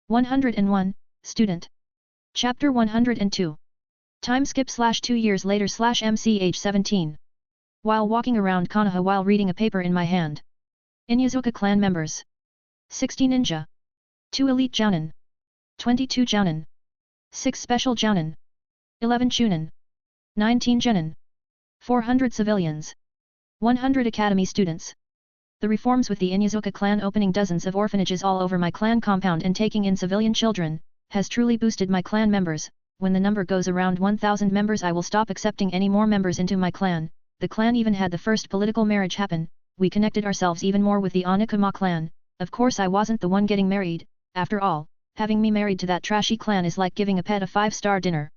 101, Student. Chapter 102. Time skip /2 years later /MC age 17. While walking around Konoha while reading a paper in my hand. Inyazuka clan members. 60 ninja. 2 elite jounin. 22 jounin. 6 special jounin. 11 chunin. 19 genin. 400 civilians. 100 academy students. The reforms with the Inyazuka clan opening dozens of orphanages all over my clan compound and taking in civilian children, has truly boosted my clan members. When the number goes around 1000 members I will stop accepting any more members into my clan. The clan even had the first political marriage happen. We connected ourselves even more with the Onigashima clan. Of course I wasn't the one getting married. After all, having me married to that trashy clan is like giving a pet a 5-star dinner.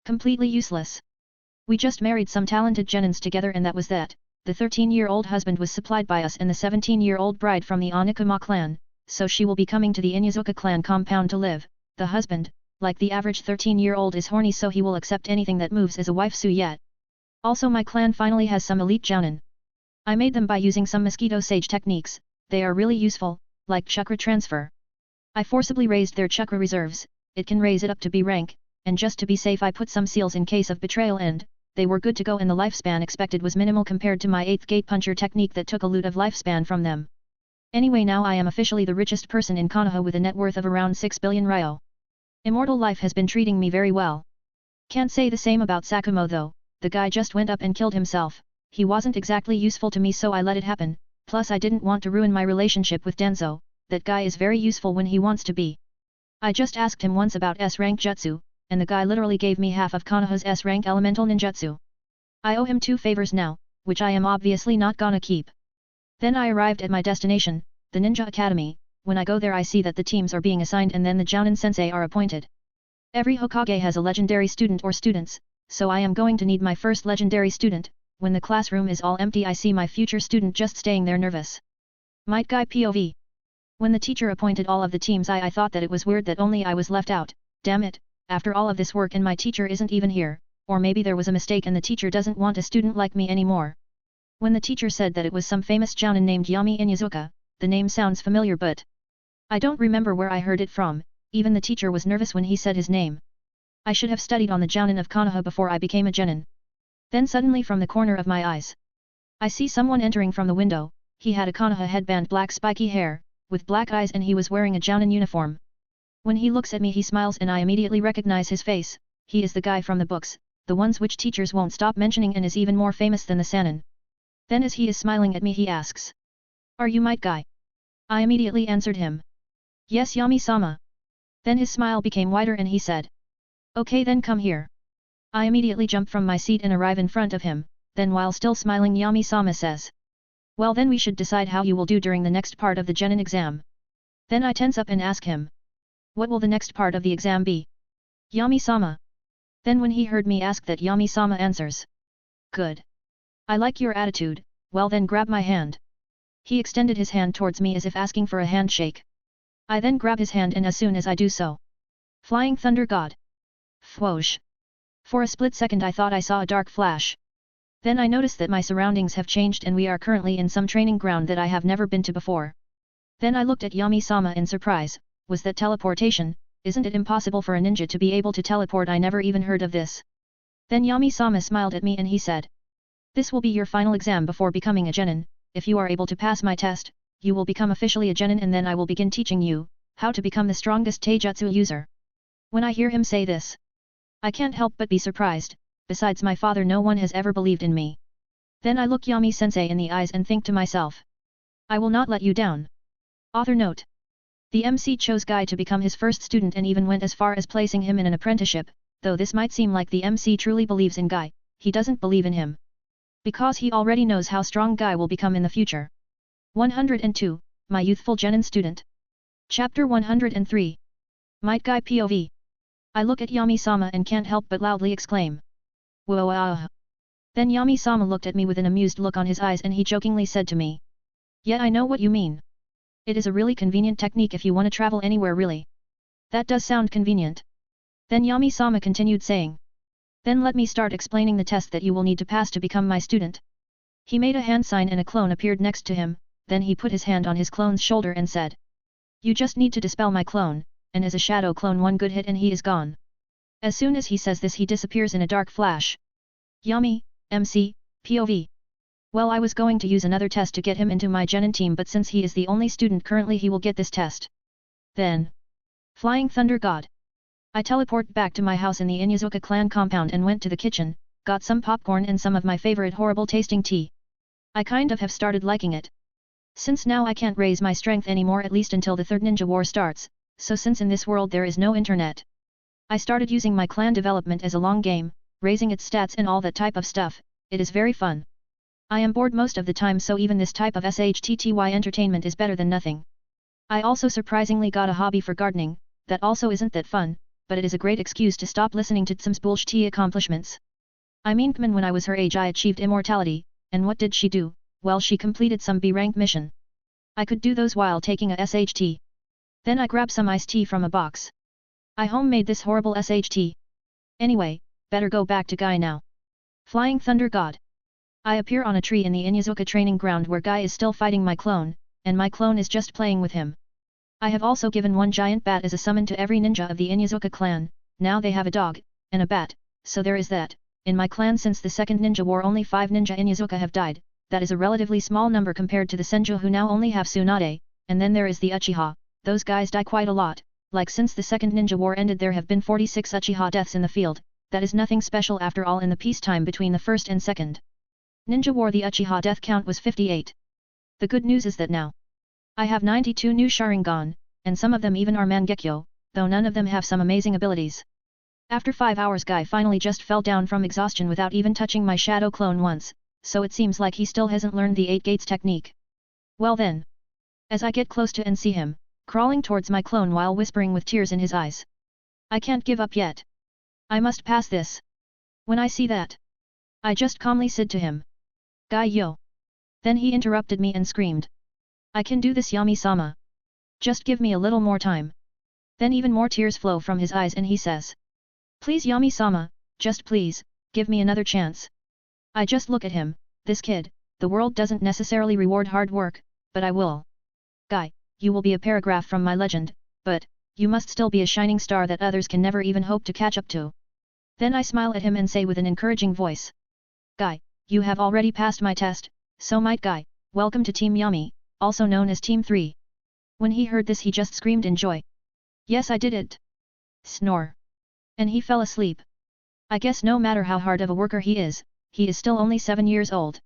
Completely useless. We just married some talented genins together and that was that. The 13-year-old husband was supplied by us and the 17-year-old bride from the Onigashima clan, so she will be coming to the Inyazuka clan compound to live. The husband, like the average 13-year-old, is horny, so he will accept anything that moves as a waifu yet. Also my clan finally has some elite jounin. I made them by using some mosquito sage techniques. They are really useful, like chakra transfer. I forcibly raised their chakra reserves. It can raise it up to B rank, and just to be safe I put some seals in case of betrayal and they were good to go and the lifespan expected was minimal compared to my 8th gate puncher technique that took a lot of lifespan from them. Anyway, now I am officially the richest person in Konoha with a net worth of around 6 billion ryo. Immortal life has been treating me very well. Can't say the same about Sakumo though, the guy just went up and killed himself. He wasn't exactly useful to me so I let it happen, plus I didn't want to ruin my relationship with Denzo. That guy is very useful when he wants to be. I just asked him once about S-rank jutsu, and the guy literally gave me half of Konoha's S-rank elemental ninjutsu. I owe him 2 favors now, which I am obviously not gonna keep. Then I arrived at my destination, the Ninja Academy. When I go there I see that the teams are being assigned and then the Jounin Sensei are appointed. Every Hokage has a legendary student or students, so I am going to need my first legendary student. When the classroom is all empty I see my future student just staying there nervous. Might guy POV. When the teacher appointed all of the teams I thought that it was weird that only I was left out. Damn it, after all of this work and my teacher isn't even here, or maybe there was a mistake and the teacher doesn't want a student like me anymore. When the teacher said that it was some famous jounin named Yami Inyazuka, the name sounds familiar but I don't remember where I heard it from. Even the teacher was nervous when he said his name. I should have studied on the jounin of Konoha before I became a genin. Then suddenly from the corner of my eyes, I see someone entering from the window. He had a Konoha headband, black spiky hair, with black eyes, and he was wearing a jounin uniform. When he looks at me he smiles and I immediately recognize his face. He is the guy from the books, the ones which teachers won't stop mentioning, and is even more famous than the Sannin. Then as he is smiling at me he asks, "Are you Might Guy?" I immediately answered him, "Yes, Yami-sama." Then his smile became wider and he said, "Okay then come here." I immediately jump from my seat and arrive in front of him. Then while still smiling Yami-sama says, "Well then we should decide how you will do during the next part of the genin exam." Then I tense up and ask him, "What will the next part of the exam be?" "Yami-sama." Then when he heard me ask that, Yami-sama answers, "Good. I like your attitude, well then grab my hand." He extended his hand towards me as if asking for a handshake. I then grab his hand and as soon as I do so, Flying Thunder God. Whoosh. For a split second I thought I saw a dark flash. Then I noticed that my surroundings have changed and we are currently in some training ground that I have never been to before. Then I looked at Yami-sama in surprise. Was that teleportation? Isn't it impossible for a ninja to be able to teleport? I never even heard of this. Then Yami-sama smiled at me and he said, "This will be your final exam before becoming a genin. If you are able to pass my test, you will become officially a genin and then I will begin teaching you how to become the strongest taijutsu user." When I hear him say this, I can't help but be surprised. Besides my father, no one has ever believed in me. Then I look Yami-sensei in the eyes and think to myself, I will not let you down. Author note. The MC chose Guy to become his first student and even went as far as placing him in an apprenticeship. Though this might seem like the MC truly believes in Guy, he doesn't believe in him. Because he already knows how strong Guy will become in the future. 102, My Youthful Genin Student. Chapter 103. Might Guy POV. I look at Yami-sama and can't help but loudly exclaim, "Whoa!" Then Yami-sama looked at me with an amused look on his eyes and he jokingly said to me, "Yeah, I know what you mean. It is a really convenient technique if you want to travel anywhere really. That does sound convenient." Then Yami-sama continued saying, "Then let me start explaining the test that you will need to pass to become my student." He made a hand sign and a clone appeared next to him, then he put his hand on his clone's shoulder and said, "You just need to dispel my clone, and as a shadow clone one good hit and he is gone. As soon as he says this he disappears in a dark flash. Yummy, MC, POV. Well, I was going to use another test to get him into my genin team, but since he is the only student currently he will get this test. Then. Flying Thunder God. I teleport back to my house in the Inyazuka clan compound and went to the kitchen, got some popcorn and some of my favorite horrible tasting tea. I kind of have started liking it. Since now I can't raise my strength anymore, at least until the third ninja war starts, so since in this world there is no internet, I started using my clan development as a long game, raising its stats and all that type of stuff. It is very fun. I am bored most of the time, so even this type of SHTTY entertainment is better than nothing. I also surprisingly got a hobby for gardening, that also isn't that fun, but it is a great excuse to stop listening to some bullshit accomplishments. I mean, when I was her age I achieved immortality, and what did she do? Well, she completed some B-rank mission. I could do those while taking a SHT. Then I grabbed some iced tea from a box. I homemade this horrible SHT. Anyway, better go back to Guy now. Flying Thunder God. I appear on a tree in the Inyazuka training ground where Guy is still fighting my clone, and my clone is just playing with him. I have also given one giant bat as a summon to every ninja of the Inyazuka clan. Now they have a dog, and a bat, so there is that. In my clan since the second ninja war only 5 ninja Inyazuka have died, that is a relatively small number compared to the Senju who now only have Tsunade, and then there is the Uchiha, those guys die quite a lot, like since the second ninja war ended there have been 46 Uchiha deaths in the field, that is nothing special after all in the peacetime between the first and second ninja war the Uchiha death count was 58. The good news is that now I have 92 new Sharingan, and some of them even are Mangekyo, though none of them have some amazing abilities. After 5 hours Guy finally just fell down from exhaustion without even touching my shadow clone once, so it seems like he still hasn't learned the 8 gates technique. Well then. As I get close to and see him, crawling towards my clone while whispering with tears in his eyes. I can't give up yet. I must pass this. When I see that, I just calmly said to him. Guy yo. Then he interrupted me and screamed. I can do this Yami-sama. Just give me a little more time. Then even more tears flow from his eyes and he says. Please Yami-sama, just please, give me another chance. I just look at him, this kid, the world doesn't necessarily reward hard work, but I will. Guy, you will be a paragraph from my legend, but, you must still be a shining star that others can never even hope to catch up to. Then I smile at him and say with an encouraging voice. Guy, you have already passed my test, so might Guy, welcome to Team Yami, also known as Team 3. When he heard this he just screamed in joy. Yes, I did it. Snore. And he fell asleep. I guess no matter how hard of a worker he is still only 7 years old.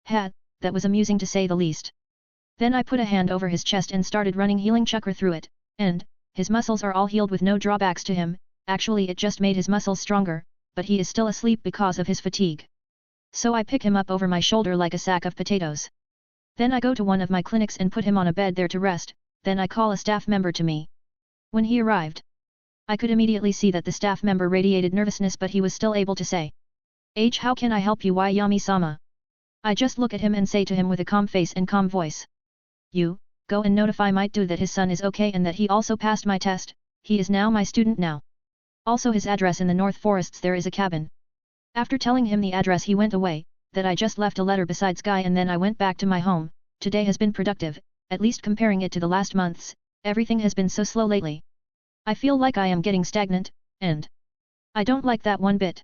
Ha, that was amusing to say the least. Then I put a hand over his chest and started running healing chakra through it, and, his muscles are all healed with no drawbacks to him, actually it just made his muscles stronger, but he is still asleep because of his fatigue. So I pick him up over my shoulder like a sack of potatoes. Then I go to one of my clinics and put him on a bed there to rest, then I call a staff member to me. When he arrived, I could immediately see that the staff member radiated nervousness, but he was still able to say. H, how can I help you, Yami-sama? I just look at him and say to him with a calm face and calm voice. You, go and notify Might Do that his son is okay and that he also passed my test, he is now my student now. Also his address in the North Forests there is a cabin. After telling him the address he went away, that I just left a letter besides Guy and then I went back to my home. Today has been productive, at least comparing it to the last months, everything has been so slow lately. I feel like I am getting stagnant, and I don't like that one bit.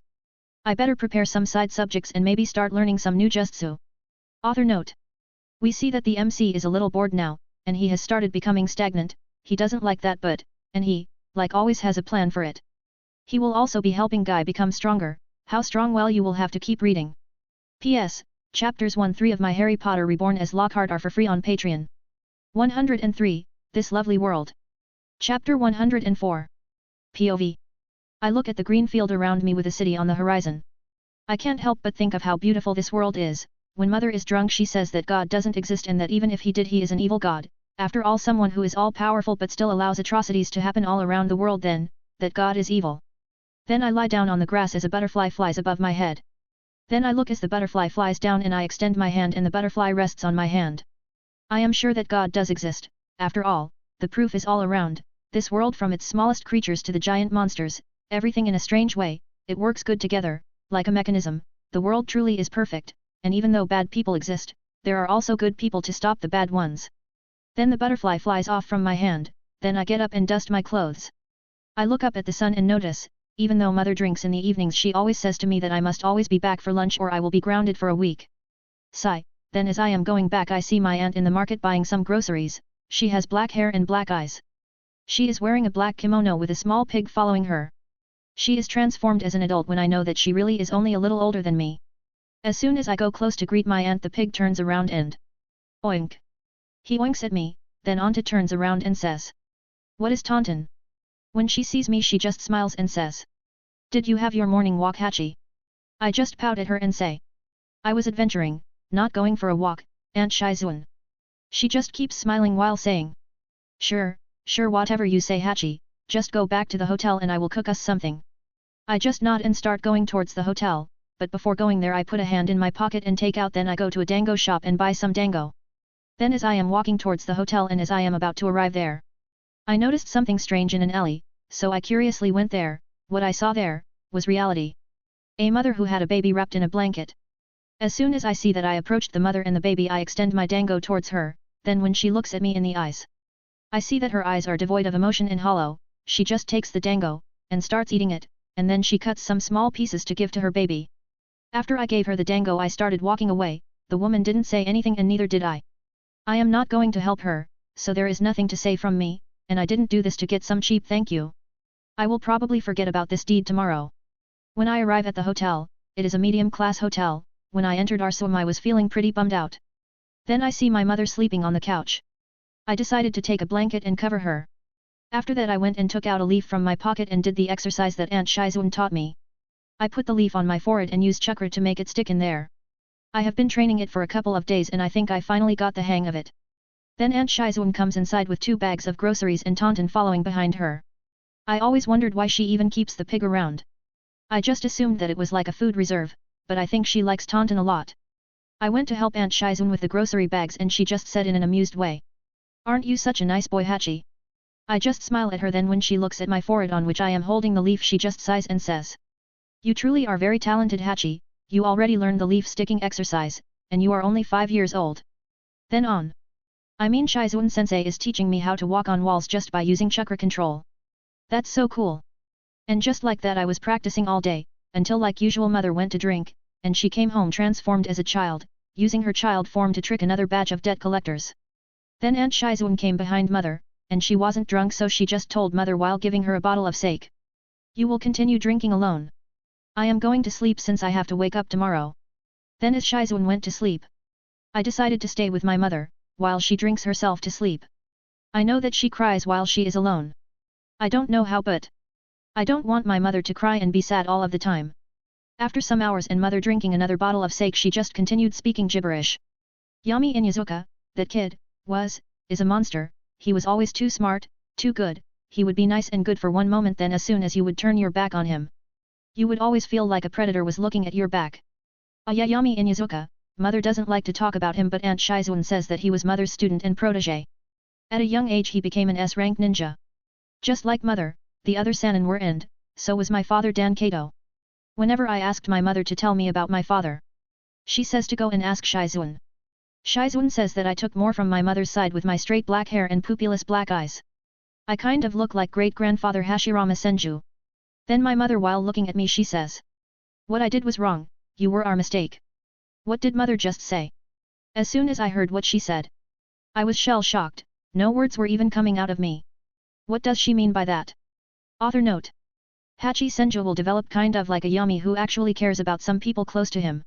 I better prepare some side subjects and maybe start learning some new jutsu. Author note. We see that the MC is a little bored now, and he has started becoming stagnant, he doesn't like that but, and he, like always has a plan for it. He will also be helping Guy become stronger, how strong well you will have to keep reading. P.S. Chapters 1-3 of My Harry Potter Reborn as Lockhart are for free on Patreon. 103, This Lovely World. Chapter 104. POV. I look at the green field around me with a city on the horizon. I can't help but think of how beautiful this world is. When Mother is drunk she says that God doesn't exist and that even if he did he is an evil God, after all someone who is all-powerful but still allows atrocities to happen all around the world then, that God is evil. Then I lie down on the grass as a butterfly flies above my head. Then I look as the butterfly flies down and I extend my hand and the butterfly rests on my hand. I am sure that God does exist, after all, the proof is all around, this world from its smallest creatures to the giant monsters, everything in a strange way, it works good together, like a mechanism, the world truly is perfect, and even though bad people exist, there are also good people to stop the bad ones. Then the butterfly flies off from my hand, then I get up and dust my clothes. I look up at the sun and notice, even though mother drinks in the evenings, she always says to me that I must always be back for lunch or I will be grounded for a week. Sigh, then as I am going back I see my aunt in the market buying some groceries. She has black hair and black eyes. She is wearing a black kimono with a small pig following her. She is transformed as an adult when I know that she really is only a little older than me. As soon as I go close to greet my aunt, the pig turns around and oink. He oinks at me, then Anta turns around and says, "What is Taunton?" When she sees me she just smiles and says, "Did you have your morning walk, Hachi?" I just pout at her and say, "I was adventuring, not going for a walk, Aunt Shizuan." She just keeps smiling while saying, Sure, whatever you say, Hachi, just go back to the hotel and I will cook us something." I just nod and start going towards the hotel, but before going there I put a hand in my pocket and take out, then I go to a dango shop and buy some dango. Then as I am walking towards the hotel and as I am about to arrive there, I noticed something strange in an alley, so I curiously went there. What I saw there was reality. A mother who had a baby wrapped in a blanket. As soon as I see that I approached the mother and the baby, I extend my dango towards her, then when she looks at me in the eyes, I see that her eyes are devoid of emotion and hollow. She just takes the dango, and starts eating it, and then she cuts some small pieces to give to her baby. After I gave her the dango I started walking away. The woman didn't say anything and neither did I. I am not going to help her, so there is nothing to say from me, and I didn't do this to get some cheap thank you. I will probably forget about this deed tomorrow. When I arrive at the hotel, it is a medium-class hotel. When I entered our room I was feeling pretty bummed out. Then I see my mother sleeping on the couch. I decided to take a blanket and cover her. After that I went and took out a leaf from my pocket and did the exercise that Aunt Shizuan taught me. I put the leaf on my forehead and used chakra to make it stick in there. I have been training it for a couple of days and I think I finally got the hang of it. Then Aunt Shizuan comes inside with 2 bags of groceries and Taunton following behind her. I always wondered why she even keeps the pig around. I just assumed that it was like a food reserve, but I think she likes Taunton a lot. I went to help Aunt Shizuan with the grocery bags and she just said in an amused way, "Aren't you such a nice boy, Hachi?" I just smile at her. Then when she looks at my forehead on which I am holding the leaf she just sighs and says, "You truly are very talented, Hachi, you already learned the leaf sticking exercise, and you are only 5 years old." Then on. I mean Shizuan sensei is teaching me how to walk on walls just by using chakra control. That's so cool. And just like that I was practicing all day, until like usual mother went to drink, and she came home transformed as a child, using her child form to trick another batch of debt collectors. Then Aunt Shizuan came behind mother, and she wasn't drunk so she just told mother while giving her a bottle of sake. "You will continue drinking alone. I am going to sleep since I have to wake up tomorrow." Then as Shizuan went to sleep, I decided to stay with my mother, while she drinks herself to sleep. I know that she cries while she is alone. I don't know how, but I don't want my mother to cry and be sad all of the time. After some hours and mother drinking another bottle of sake she just continued speaking gibberish. "Yami Inyazuka, that kid, is a monster. He was always too smart, too good. He would be nice and good for one moment, then as soon as you would turn your back on him, you would always feel like a predator was looking at your back." Yeah, Yami Inyazuka, mother doesn't like to talk about him, but Aunt Shizuan says that he was mother's student and protege. At a young age he became an S-rank ninja. Just like mother, the other Sanin were, and so was my father Dan Kato. Whenever I asked my mother to tell me about my father, she says to go and ask Shizuan. Shizuan says that I took more from my mother's side with my straight black hair and pupilless black eyes. I kind of look like great-grandfather Hashirama Senju. Then my mother, while looking at me, she says, "What I did was wrong, you were our mistake." What did mother just say? As soon as I heard what she said, I was shell-shocked, no words were even coming out of me. What does she mean by that? Author note. Hachi Senju will develop kind of like a Yami who actually cares about some people close to him.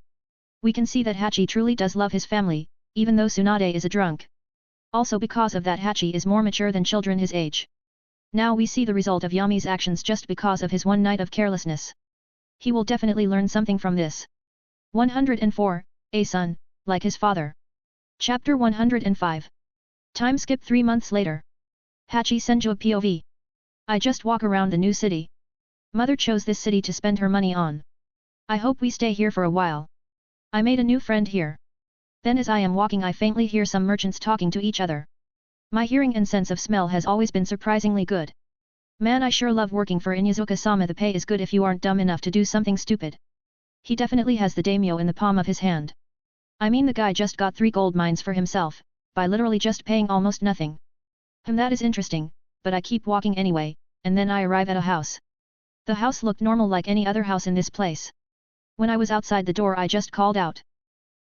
We can see that Hachi truly does love his family, even though Tsunade is a drunk. Also because of that Hachi is more mature than children his age. Now we see the result of Yami's actions just because of his one night of carelessness. He will definitely learn something from this. 104, a son, like his father. Chapter 105. Time skip 3 months later. Hachi Senju POV. I just walk around the new city. Mother chose this city to spend her money on. I hope we stay here for a while. I made a new friend here. Then as I am walking I faintly hear some merchants talking to each other. My hearing and sense of smell has always been surprisingly good. Man, I sure love working for Inyazuka-sama. The pay is good if you aren't dumb enough to do something stupid. He definitely has the daimyo in the palm of his hand. I mean, the guy just got 3 gold mines for himself, by literally just paying almost nothing. That is interesting, but I keep walking anyway, and then I arrive at a house. The house looked normal like any other house in this place. When I was outside the door I just called out.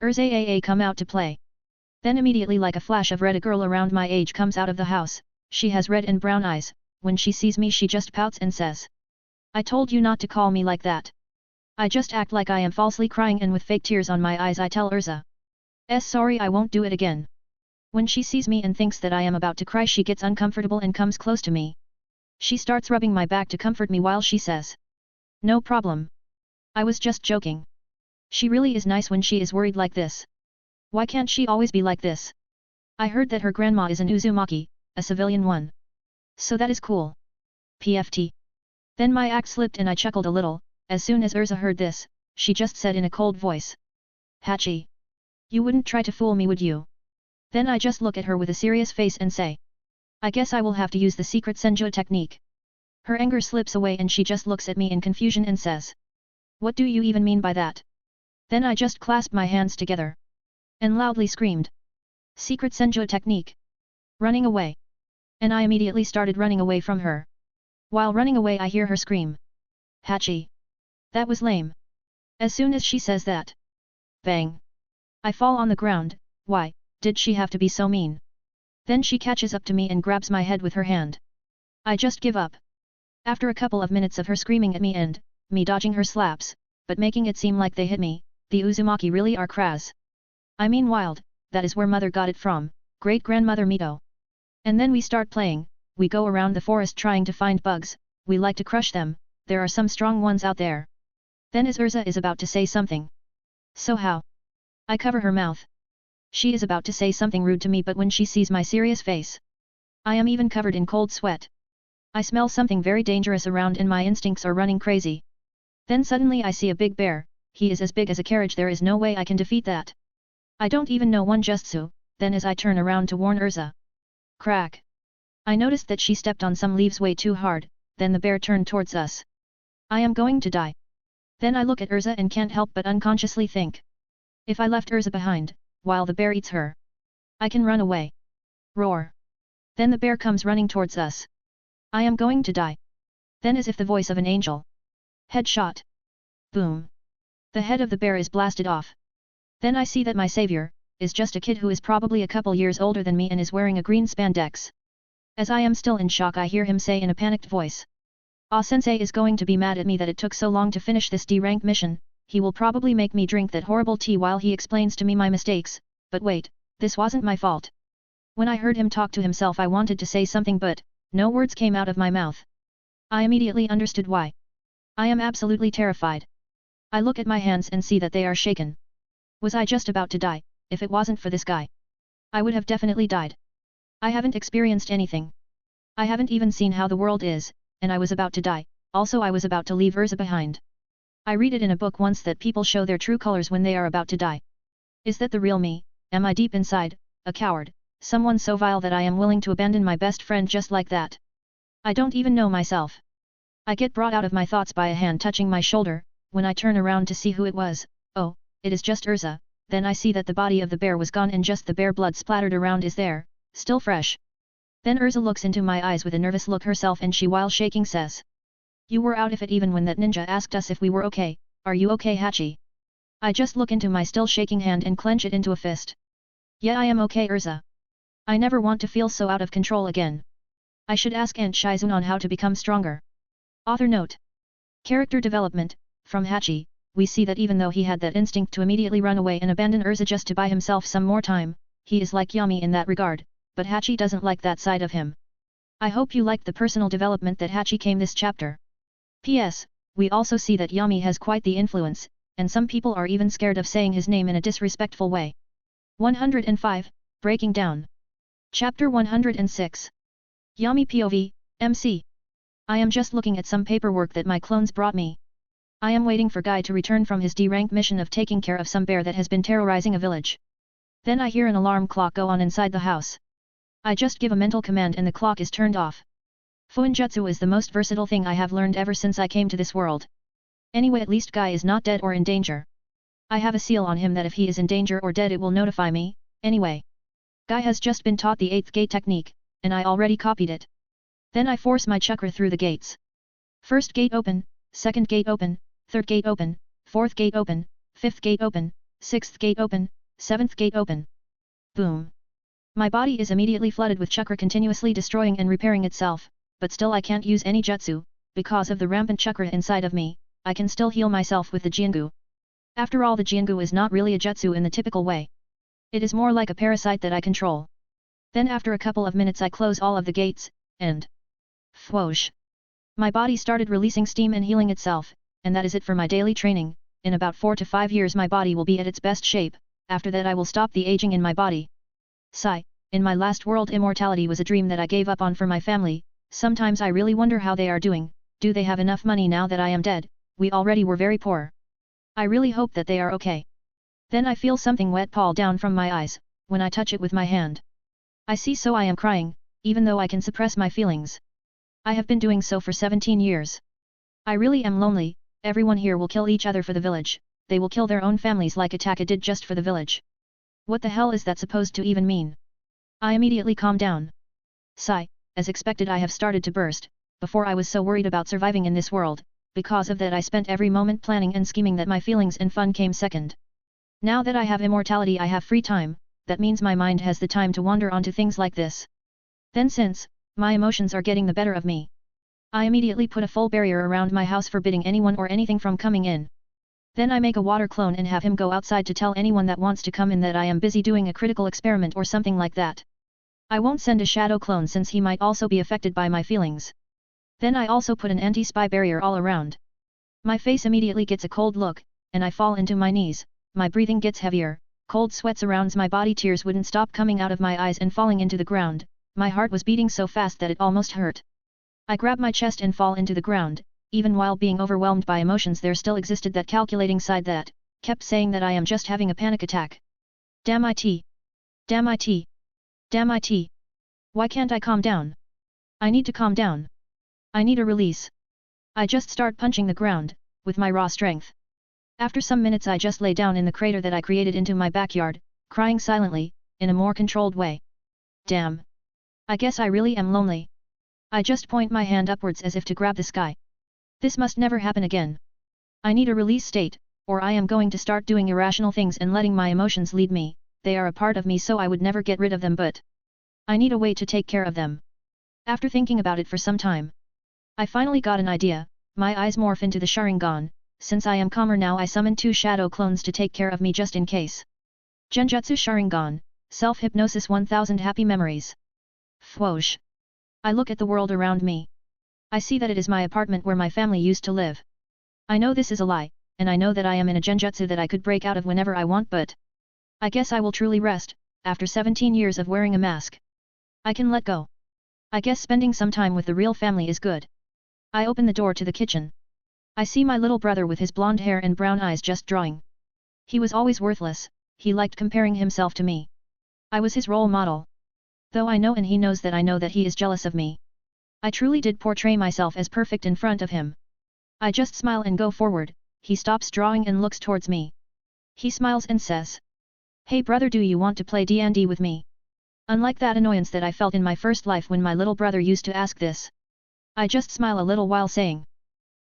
Urza come out to play. Then immediately like a flash of red a girl around my age comes out of the house, she has red and brown eyes, when she sees me she just pouts and says. I told you not to call me like that. I just act like I am falsely crying and with fake tears on my eyes I tell Urza. Sorry I won't do it again. When she sees me and thinks that I am about to cry she gets uncomfortable and comes close to me. She starts rubbing my back to comfort me while she says. No problem. I was just joking. She really is nice when she is worried like this. Why can't she always be like this? I heard that her grandma is an Uzumaki, a civilian one. So that is cool. PFT. Then my act slipped and I chuckled a little. As soon as Urza heard this, she just said in a cold voice. Hachi. You wouldn't try to fool me would you? Then I just look at her with a serious face and say. I guess I will have to use the secret Senju technique. Her anger slips away and she just looks at me in confusion and says. What do you even mean by that? Then I just clasped my hands together. And loudly screamed. Secret Senju technique. Running away. And I immediately started running away from her. While running away I hear her scream. Hachi. That was lame. As soon as she says that. Bang. I fall on the ground. Why, did she have to be so mean? Then she catches up to me and grabs my head with her hand. I just give up. After a couple of minutes of her screaming at me and me dodging her slaps, but making it seem like they hit me, the Uzumaki really are crass. I mean wild, that is where mother got it from, great-grandmother Mito. And then we start playing, we go around the forest trying to find bugs, we like to crush them, there are some strong ones out there. Then as Urza is about to say something. So how? I cover her mouth. She is about to say something rude to me but when she sees my serious face. I am even covered in cold sweat. I smell something very dangerous around and my instincts are running crazy. Then suddenly I see a big bear, he is as big as a carriage there is no way I can defeat that. I don't even know one jutsu, then as I turn around to warn Urza. Crack. I noticed that she stepped on some leaves way too hard, then the bear turned towards us. I am going to die. Then I look at Urza and can't help but unconsciously think. If I left Urza behind, while the bear eats her, I can run away. Roar. Then the bear comes running towards us. I am going to die. Then as if the voice of an angel. Headshot. Boom. The head of the bear is blasted off. Then I see that my savior is just a kid who is probably a couple years older than me and is wearing a green spandex. As I am still in shock I hear him say in a panicked voice. Ah-sensei is going to be mad at me that it took so long to finish this D-rank mission, he will probably make me drink that horrible tea while he explains to me my mistakes, but wait, this wasn't my fault. When I heard him talk to himself I wanted to say something but, no words came out of my mouth. I immediately understood why. I am absolutely terrified. I look at my hands and see that they are shaken. Was I just about to die? If it wasn't for this guy, I would have definitely died. I haven't experienced anything. I haven't even seen how the world is, and I was about to die, also I was about to leave Urza behind. I read it in a book once that people show their true colors when they are about to die. Is that the real me? Am I deep inside, a coward, someone so vile that I am willing to abandon my best friend just like that? I don't even know myself. I get brought out of my thoughts by a hand touching my shoulder, when I turn around to see who it was. Oh, it is just Urza. Then I see that the body of the bear was gone and just the bear blood splattered around is there, still fresh. Then Urza looks into my eyes with a nervous look herself and she while shaking says. You were out of it even when that ninja asked us if we were okay, are you okay Hachi? I just look into my still shaking hand and clench it into a fist. Yeah I am okay Urza. I never want to feel so out of control again. I should ask Aunt Shizun on how to become stronger. Author note. Character development, from Hachi. We see that even though he had that instinct to immediately run away and abandon Urza just to buy himself some more time, he is like Yami in that regard, but Hachi doesn't like that side of him. I hope you liked the personal development that Hachi came this chapter. P.S. We also see that Yami has quite the influence, and some people are even scared of saying his name in a disrespectful way. 105, Breaking Down. Chapter 106. Yami POV, MC. I am just looking at some paperwork that my clones brought me. I am waiting for Guy to return from his D-rank mission of taking care of some bear that has been terrorizing a village. Then I hear an alarm clock go on inside the house. I just give a mental command and the clock is turned off. Fuinjutsu is the most versatile thing I have learned ever since I came to this world. Anyway at least Guy is not dead or in danger. I have a seal on him that if he is in danger or dead it will notify me, anyway. Guy has just been taught the 8th gate technique, and I already copied it. Then I force my chakra through the gates. First gate open, second gate open, third gate open, fourth gate open, fifth gate open, sixth gate open, seventh gate open. Boom. My body is immediately flooded with chakra continuously destroying and repairing itself, but still I can't use any jutsu, because of the rampant chakra inside of me, I can still heal myself with the Jiangu. After all, the Jiangu is not really a jutsu in the typical way. It is more like a parasite that I control. Then after a couple of minutes I close all of the gates, and whoosh! My body started releasing steam and healing itself, and that is it for my daily training. In about 4 to 5 years my body will be at its best shape, after that I will stop the aging in my body. Sigh, in my last world immortality was a dream that I gave up on for my family. Sometimes I really wonder how they are doing. Do they have enough money now that I am dead? We already were very poor. I really hope that they are okay. Then I feel something wet fall down from my eyes, when I touch it with my hand. I see, so I am crying, even though I can suppress my feelings. I have been doing so for 17 years. I really am lonely. Everyone here will kill each other for the village. They will kill their own families like Ataka did just for the village. What the hell is that supposed to even mean? I immediately calm down. Sigh, as expected I have started to burst. Before I was so worried about surviving in this world, because of that I spent every moment planning and scheming that my feelings and fun came second. Now that I have immortality I have free time, that means my mind has the time to wander onto things like this. Then since, my emotions are getting the better of me, I immediately put a full barrier around my house forbidding anyone or anything from coming in. Then I make a water clone and have him go outside to tell anyone that wants to come in that I am busy doing a critical experiment or something like that. I won't send a shadow clone since he might also be affected by my feelings. Then I also put an anti-spy barrier all around. My face immediately gets a cold look, and I fall into my knees, my breathing gets heavier, cold sweat surrounds my body, tears wouldn't stop coming out of my eyes and falling into the ground, my heart was beating so fast that it almost hurt. I grab my chest and fall into the ground. Even while being overwhelmed by emotions there still existed that calculating side that kept saying that I am just having a panic attack. Damn it! Damn it! Damn it! Why can't I calm down? I need to calm down. I need a release. I just start punching the ground, with my raw strength. After some minutes I just lay down in the crater that I created into my backyard, crying silently, in a more controlled way. Damn! I guess I really am lonely. I just point my hand upwards as if to grab the sky. This must never happen again. I need a release state, or I am going to start doing irrational things and letting my emotions lead me. They are a part of me so I would never get rid of them, but I need a way to take care of them. After thinking about it for some time, I finally got an idea. My eyes morph into the Sharingan. Since I am calmer now I summon 2 shadow clones to take care of me just in case. Genjutsu Sharingan, Self-Hypnosis 1000 Happy Memories. Whoosh! I look at the world around me. I see that it is my apartment where my family used to live. I know this is a lie, and I know that I am in a genjutsu that I could break out of whenever I want, but I guess I will truly rest, after 17 years of wearing a mask. I can let go. I guess spending some time with the real family is good. I open the door to the kitchen. I see my little brother with his blonde hair and brown eyes just drawing. He was always worthless, he liked comparing himself to me. I was his role model. Though I know and he knows that I know that he is jealous of me. I truly did portray myself as perfect in front of him. I just smile and go forward. He stops drawing and looks towards me. He smiles and says, "Hey brother, do you want to play D&D with me?" Unlike that annoyance that I felt in my first life when my little brother used to ask this, I just smile a little while saying,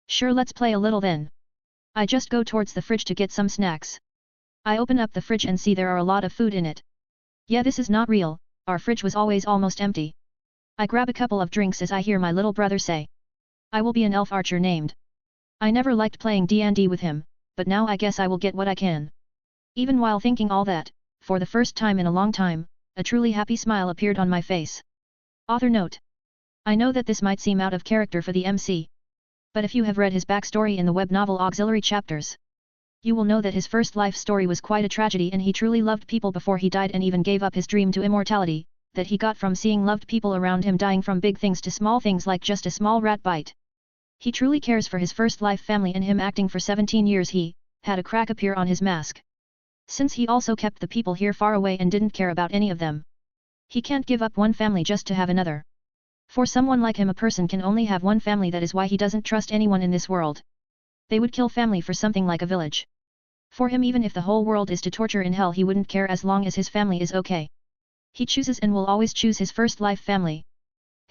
"Sure, let's play a little then." I just go towards the fridge to get some snacks. I open up the fridge and see there are a lot of food in it. Yeah, this is not real, our fridge was always almost empty. I grab a couple of drinks as I hear my little brother say, "I will be an elf archer named." I never liked playing D&D with him, but now I guess I will get what I can. Even while thinking all that, for the first time in a long time, a truly happy smile appeared on my face. Author note: I know that this might seem out of character for the MC. But if you have read his backstory in the web novel auxiliary chapters, you will know that his first life story was quite a tragedy and he truly loved people before he died and even gave up his dream to immortality, that he got from seeing loved people around him dying from big things to small things like just a small rat bite. He truly cares for his first life family and him acting for 17 years he had a crack appear on his mask. Since he also kept the people here far away and didn't care about any of them. He can't give up one family just to have another. For someone like him a person can only have one family, that is why he doesn't trust anyone in this world. They would kill family for something like a village. For him even if the whole world is to torture in hell he wouldn't care as long as his family is okay. He chooses and will always choose his first life family.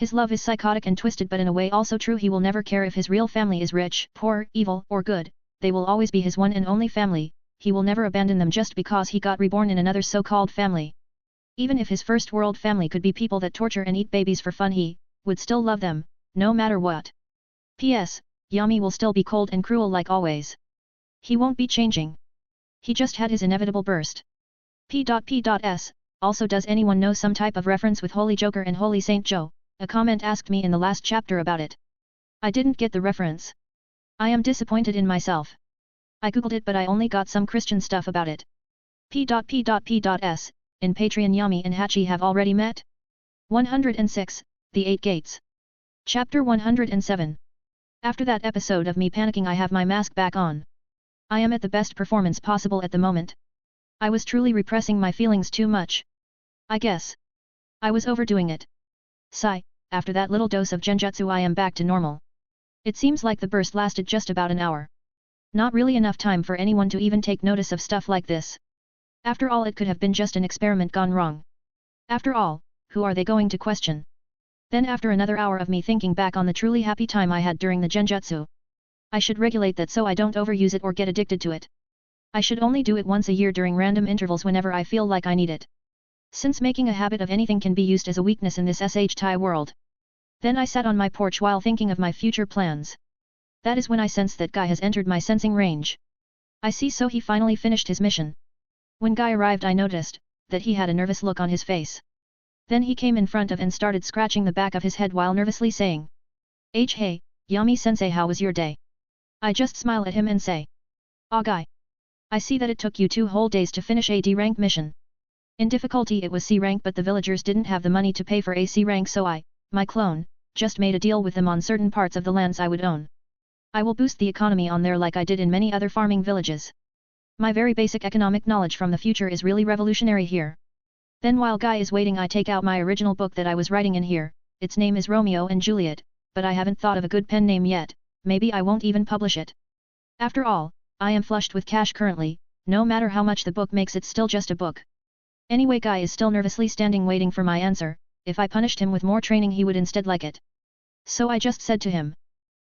His love is psychotic and twisted, but in a way also true. He will never care if his real family is rich, poor, evil, or good. They will always be his one and only family. He will never abandon them just because he got reborn in another so-called family. Even if his first world family could be people that torture and eat babies for fun, he would still love them, no matter what. P.S. Yami will still be cold and cruel like always. He won't be changing. He just had his inevitable burst. P.P.S. Also, does anyone know some type of reference with Holy Joker and Holy Saint Joe? A comment asked me in the last chapter about it. I didn't get the reference. I am disappointed in myself. I googled it but I only got some Christian stuff about it. P.P.S. In Patreon, Yami and Hachi have already met? 106, The 8 Gates. Chapter 107. After that episode of me panicking, I have my mask back on. I am at the best performance possible at the moment. I was truly repressing my feelings too much. I guess I was overdoing it. Sigh, after that little dose of genjutsu I am back to normal. It seems like the burst lasted just about an hour. Not really enough time for anyone to even take notice of stuff like this. After all, it could have been just an experiment gone wrong. After all, who are they going to question? Then after another hour of me thinking back on the truly happy time I had during the genjutsu, I should regulate that so I don't overuse it or get addicted to it. I should only do it once a year during random intervals whenever I feel like I need it. Since making a habit of anything can be used as a weakness in this SH-Tai world. Then I sat on my porch while thinking of my future plans. That is when I sense that Guy has entered my sensing range. I see, so he finally finished his mission. When Guy arrived, I noticed that he had a nervous look on his face. Then he came in front of and started scratching the back of his head while nervously saying, Hey, Yami-sensei, how was your day? I just smile at him and say, Ah, Guy. I see that it took you 2 whole days to finish a D rank mission. In difficulty it was C rank, but the villagers didn't have the money to pay for a C rank, so I, my clone, just made a deal with them on certain parts of the lands I would own. I will boost the economy on there like I did in many other farming villages. My very basic economic knowledge from the future is really revolutionary here. Then while Guy is waiting, I take out my original book that I was writing in here. Its name is Romeo and Juliet, but I haven't thought of a good pen name yet. Maybe I won't even publish it. After all, I am flushed with cash currently. No matter how much the book makes, it's still just a book. Anyway, Guy is still nervously standing waiting for my answer. If I punished him with more training he would instead like it. So I just said to him,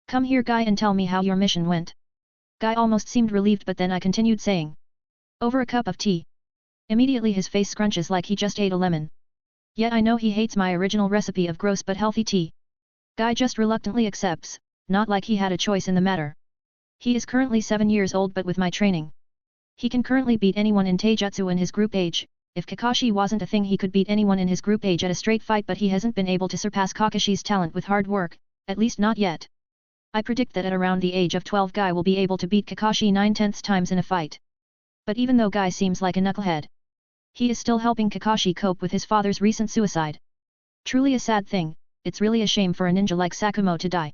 Come here, Guy, and tell me how your mission went. Guy almost seemed relieved, but then I continued saying, Over a cup of tea. Immediately his face scrunches like he just ate a lemon. Yet I know he hates my original recipe of gross but healthy tea. Guy just reluctantly accepts, not like he had a choice in the matter. He is currently 7 years old, but with my training, he can currently beat anyone in Taijutsu in his group age. If Kakashi wasn't a thing, he could beat anyone in his group age at a straight fight, but he hasn't been able to surpass Kakashi's talent with hard work, at least not yet. I predict that at around the age of 12 Guy will be able to beat Kakashi 9/10 times in a fight. But even though Guy seems like a knucklehead, he is still helping Kakashi cope with his father's recent suicide. Truly a sad thing. It's really a shame for a ninja like Sakumo to die.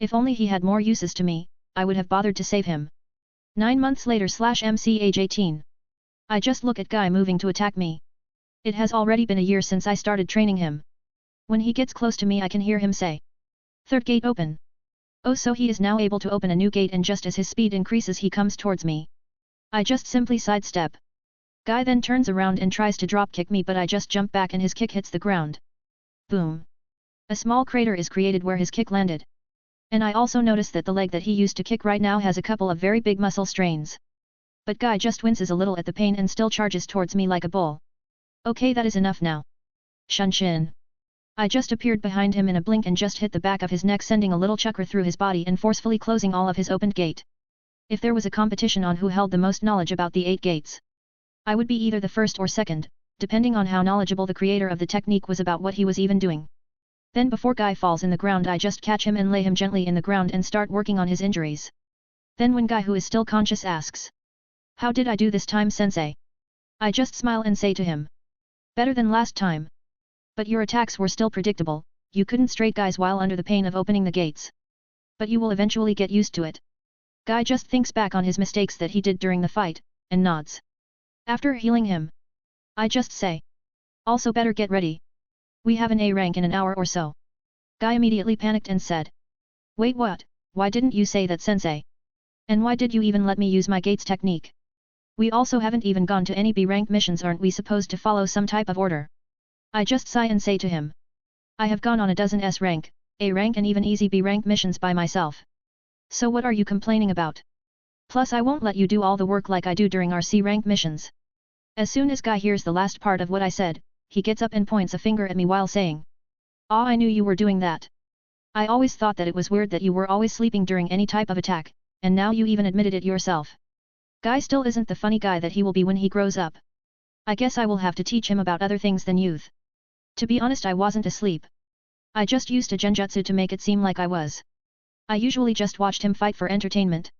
If only he had more uses to me, I would have bothered to save him. 9 months later /MC age 18. I just look at Guy moving to attack me. It has already been a year since I started training him. When he gets close to me I can hear him say, Third gate open. Oh, so he is now able to open a new gate, and just as his speed increases he comes towards me. I just simply sidestep. Guy then turns around and tries to drop kick me, but I just jump back and his kick hits the ground. Boom. A small crater is created where his kick landed. And I also notice that the leg that he used to kick right now has a couple of very big muscle strains. But Guy just winces a little at the pain and still charges towards me like a bull. Okay, that is enough now. Shunshin. I just appeared behind him in a blink and just hit the back of his neck, sending a little chakra through his body and forcefully closing all of his opened gate. If there was a competition on who held the most knowledge about the 8 gates, I would be either the first or second, depending on how knowledgeable the creator of the technique was about what he was even doing. Then before Guy falls in the ground I just catch him and lay him gently in the ground and start working on his injuries. Then when Guy, who is still conscious, asks, How did I do this time, sensei? I just smile and say to him, Better than last time. But your attacks were still predictable. You couldn't straight Guys while under the pain of opening the gates. But you will eventually get used to it. Guy just thinks back on his mistakes that he did during the fight, and nods. After healing him, I just say, Also better get ready. We have an A rank in an hour or so. Guy immediately panicked and said, Wait, what? Why didn't you say that, sensei? And why did you even let me use my gates technique? We also haven't even gone to any B rank missions. Aren't we supposed to follow some type of order? I just sigh and say to him, I have gone on a dozen S rank, A rank and even easy B rank missions by myself. So what are you complaining about? Plus I won't let you do all the work like I do during our C rank missions. As soon as Guy hears the last part of what I said, he gets up and points a finger at me while saying, "Ah, I knew you were doing that. I always thought that it was weird that you were always sleeping during any type of attack, and now you even admitted it yourself." Guy still isn't the funny guy that he will be when he grows up. I guess I will have to teach him about other things than youth. To be honest, I wasn't asleep. I just used a genjutsu to make it seem like I was. I usually just watched him fight for entertainment.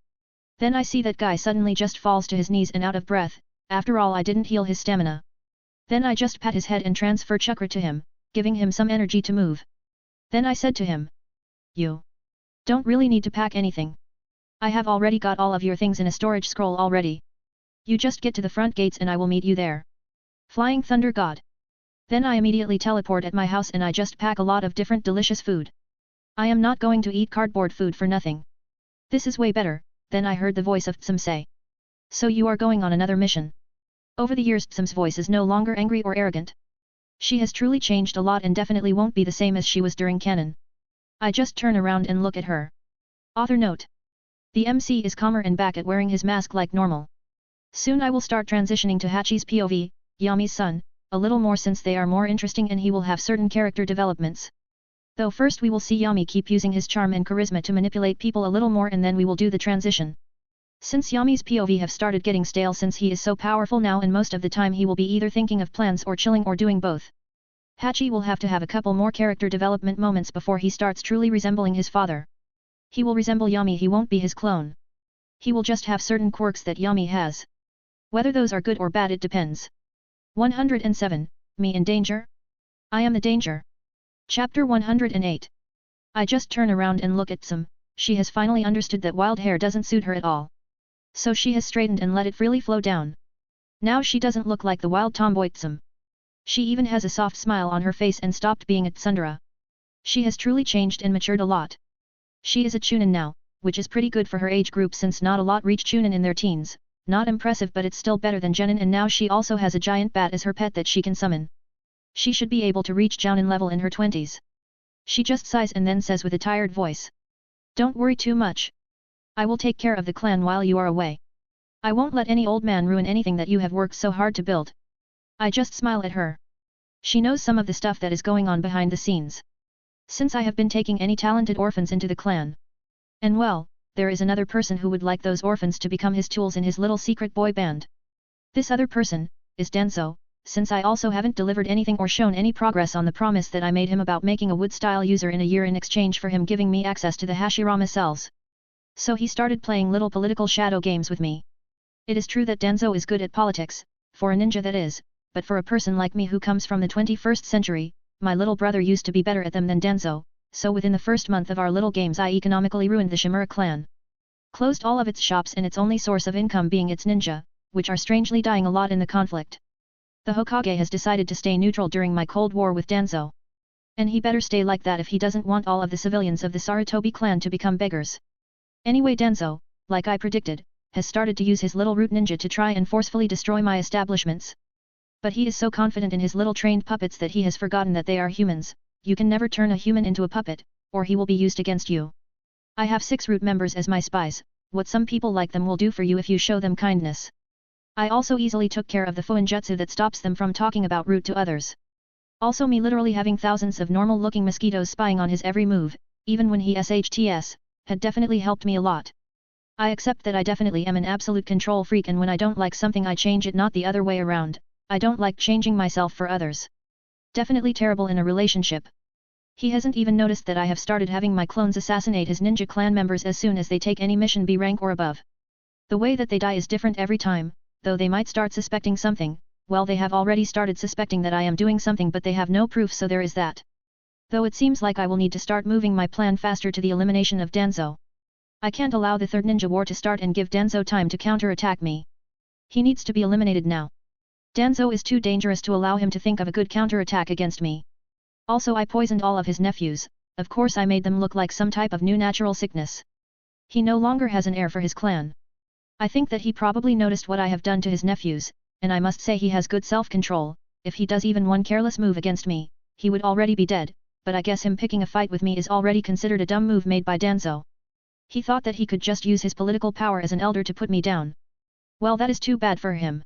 Then I see that Guy suddenly just falls to his knees and out of breath. After all, I didn't heal his stamina. Then I just pat his head and transfer chakra to him, giving him some energy to move. Then I said to him, "You don't really need to pack anything. I have already got all of your things in a storage scroll already. You just get to the front gates and I will meet you there." Flying Thunder God. Then I immediately teleport at my house and I just pack a lot of different delicious food. I am not going to eat cardboard food for nothing. This is way better. Then I heard the voice of Tsum say, "So you are going on another mission?" Over the years Tsum's voice is no longer angry or arrogant. She has truly changed a lot and definitely won't be the same as she was during canon. I just turn around and look at her. Author note. The MC is calmer and back at wearing his mask like normal. Soon I will start transitioning to Hachi's POV, Yami's son, a little more since they are more interesting and he will have certain character developments. Though first we will see Yami keep using his charm and charisma to manipulate people a little more and then we will do the transition. Since Yami's POV have started getting stale since he is so powerful now and most of the time he will be either thinking of plans or chilling or doing both. Hachi will have to have a couple more character development moments before he starts truly resembling his father. He will resemble Yami, he won't be his clone. He will just have certain quirks that Yami has. Whether those are good or bad it depends. 107, Me in Danger? I am the danger. Chapter 108. I just turn around and look at Tsum. She has finally understood that wild hair doesn't suit her at all. So she has straightened and let it freely flow down. Now she doesn't look like the wild tomboy Tsum. She even has a soft smile on her face and stopped being a tsundere. She has truly changed and matured a lot. She is a chunin now, which is pretty good for her age group since not a lot reach chunin in their teens. Not impressive but it's still better than genin and now she also has a giant bat as her pet that she can summon. She should be able to reach jounin level in her 20s. She just sighs and then says with a tired voice. "Don't worry too much. I will take care of the clan while you are away. I won't let any old man ruin anything that you have worked so hard to build." I just smile at her. She knows some of the stuff that is going on behind the scenes. Since I have been taking any talented orphans into the clan. And well, there is another person who would like those orphans to become his tools in his little secret boy band. This other person is Denso, since I also haven't delivered anything or shown any progress on the promise that I made him about making a wood-style user in a year in exchange for him giving me access to the Hashirama cells. So he started playing little political shadow games with me. It is true that Denso is good at politics, for a ninja that is, but for a person like me who comes from the 21st century, my little brother used to be better at them than Denso, so within the first month of our little games I economically ruined the Shimura clan. Closed all of its shops and its only source of income being its ninja, which are strangely dying a lot in the conflict. The Hokage has decided to stay neutral during my Cold War with Danzo. And he better stay like that if he doesn't want all of the civilians of the Sarutobi clan to become beggars. Anyway, Danzo, like I predicted, has started to use his little root ninja to try and forcefully destroy my establishments. But he is so confident in his little trained puppets that he has forgotten that they are humans. You can never turn a human into a puppet, or he will be used against you. I have 6 root members as my spies, what some people like them will do for you if you show them kindness. I also easily took care of the Fuinjutsu that stops them from talking about root to others. Also me literally having thousands of normal-looking mosquitoes spying on his every move, even when he SHTS, had definitely helped me a lot. I accept that I definitely am an absolute control freak and when I don't like something I change it, not the other way around. I don't like changing myself for others. Definitely terrible in a relationship. He hasn't even noticed that I have started having my clones assassinate his ninja clan members as soon as they take any mission B rank or above. The way that they die is different every time, though they might start suspecting something. Well, they have already started suspecting that I am doing something but they have no proof, so there is that. Though it seems like I will need to start moving my plan faster to the elimination of Danzo. I can't allow the third ninja war to start and give Danzo time to counter-attack me. He needs to be eliminated now. Danzo is too dangerous to allow him to think of a good counter-attack against me. Also, I poisoned all of his nephews. Of course I made them look like some type of new natural sickness. He no longer has an heir for his clan. I think that he probably noticed what I have done to his nephews, and I must say he has good self-control. If he does even one careless move against me, he would already be dead, but I guess him picking a fight with me is already considered a dumb move made by Danzo. He thought that he could just use his political power as an elder to put me down. Well, that is too bad for him.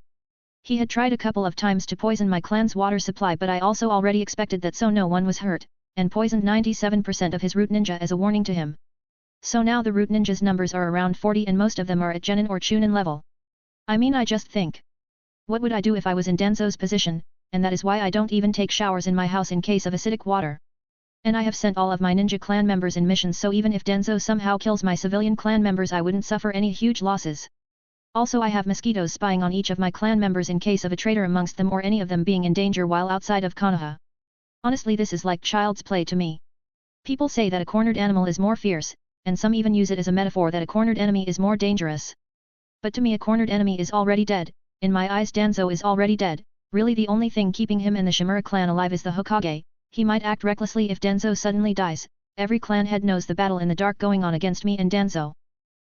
He had tried a couple of times to poison my clan's water supply, but I also already expected that, so no one was hurt, and poisoned 97% of his root ninja as a warning to him. So now the root ninja's numbers are around 40 and most of them are at Genin or Chunin level. I mean, I just think, what would I do if I was in Danzo's position, and that is why I don't even take showers in my house in case of acidic water. And I have sent all of my ninja clan members in missions, so even if Danzo somehow kills my civilian clan members I wouldn't suffer any huge losses. Also, I have mosquitoes spying on each of my clan members in case of a traitor amongst them or any of them being in danger while outside of Konoha. Honestly, this is like child's play to me. People say that a cornered animal is more fierce, and some even use it as a metaphor that a cornered enemy is more dangerous. But to me a cornered enemy is already dead. In my eyes Danzo is already dead. Really the only thing keeping him and the Shimura clan alive is the Hokage. He might act recklessly if Danzo suddenly dies. Every clan head knows the battle in the dark going on against me and Danzo.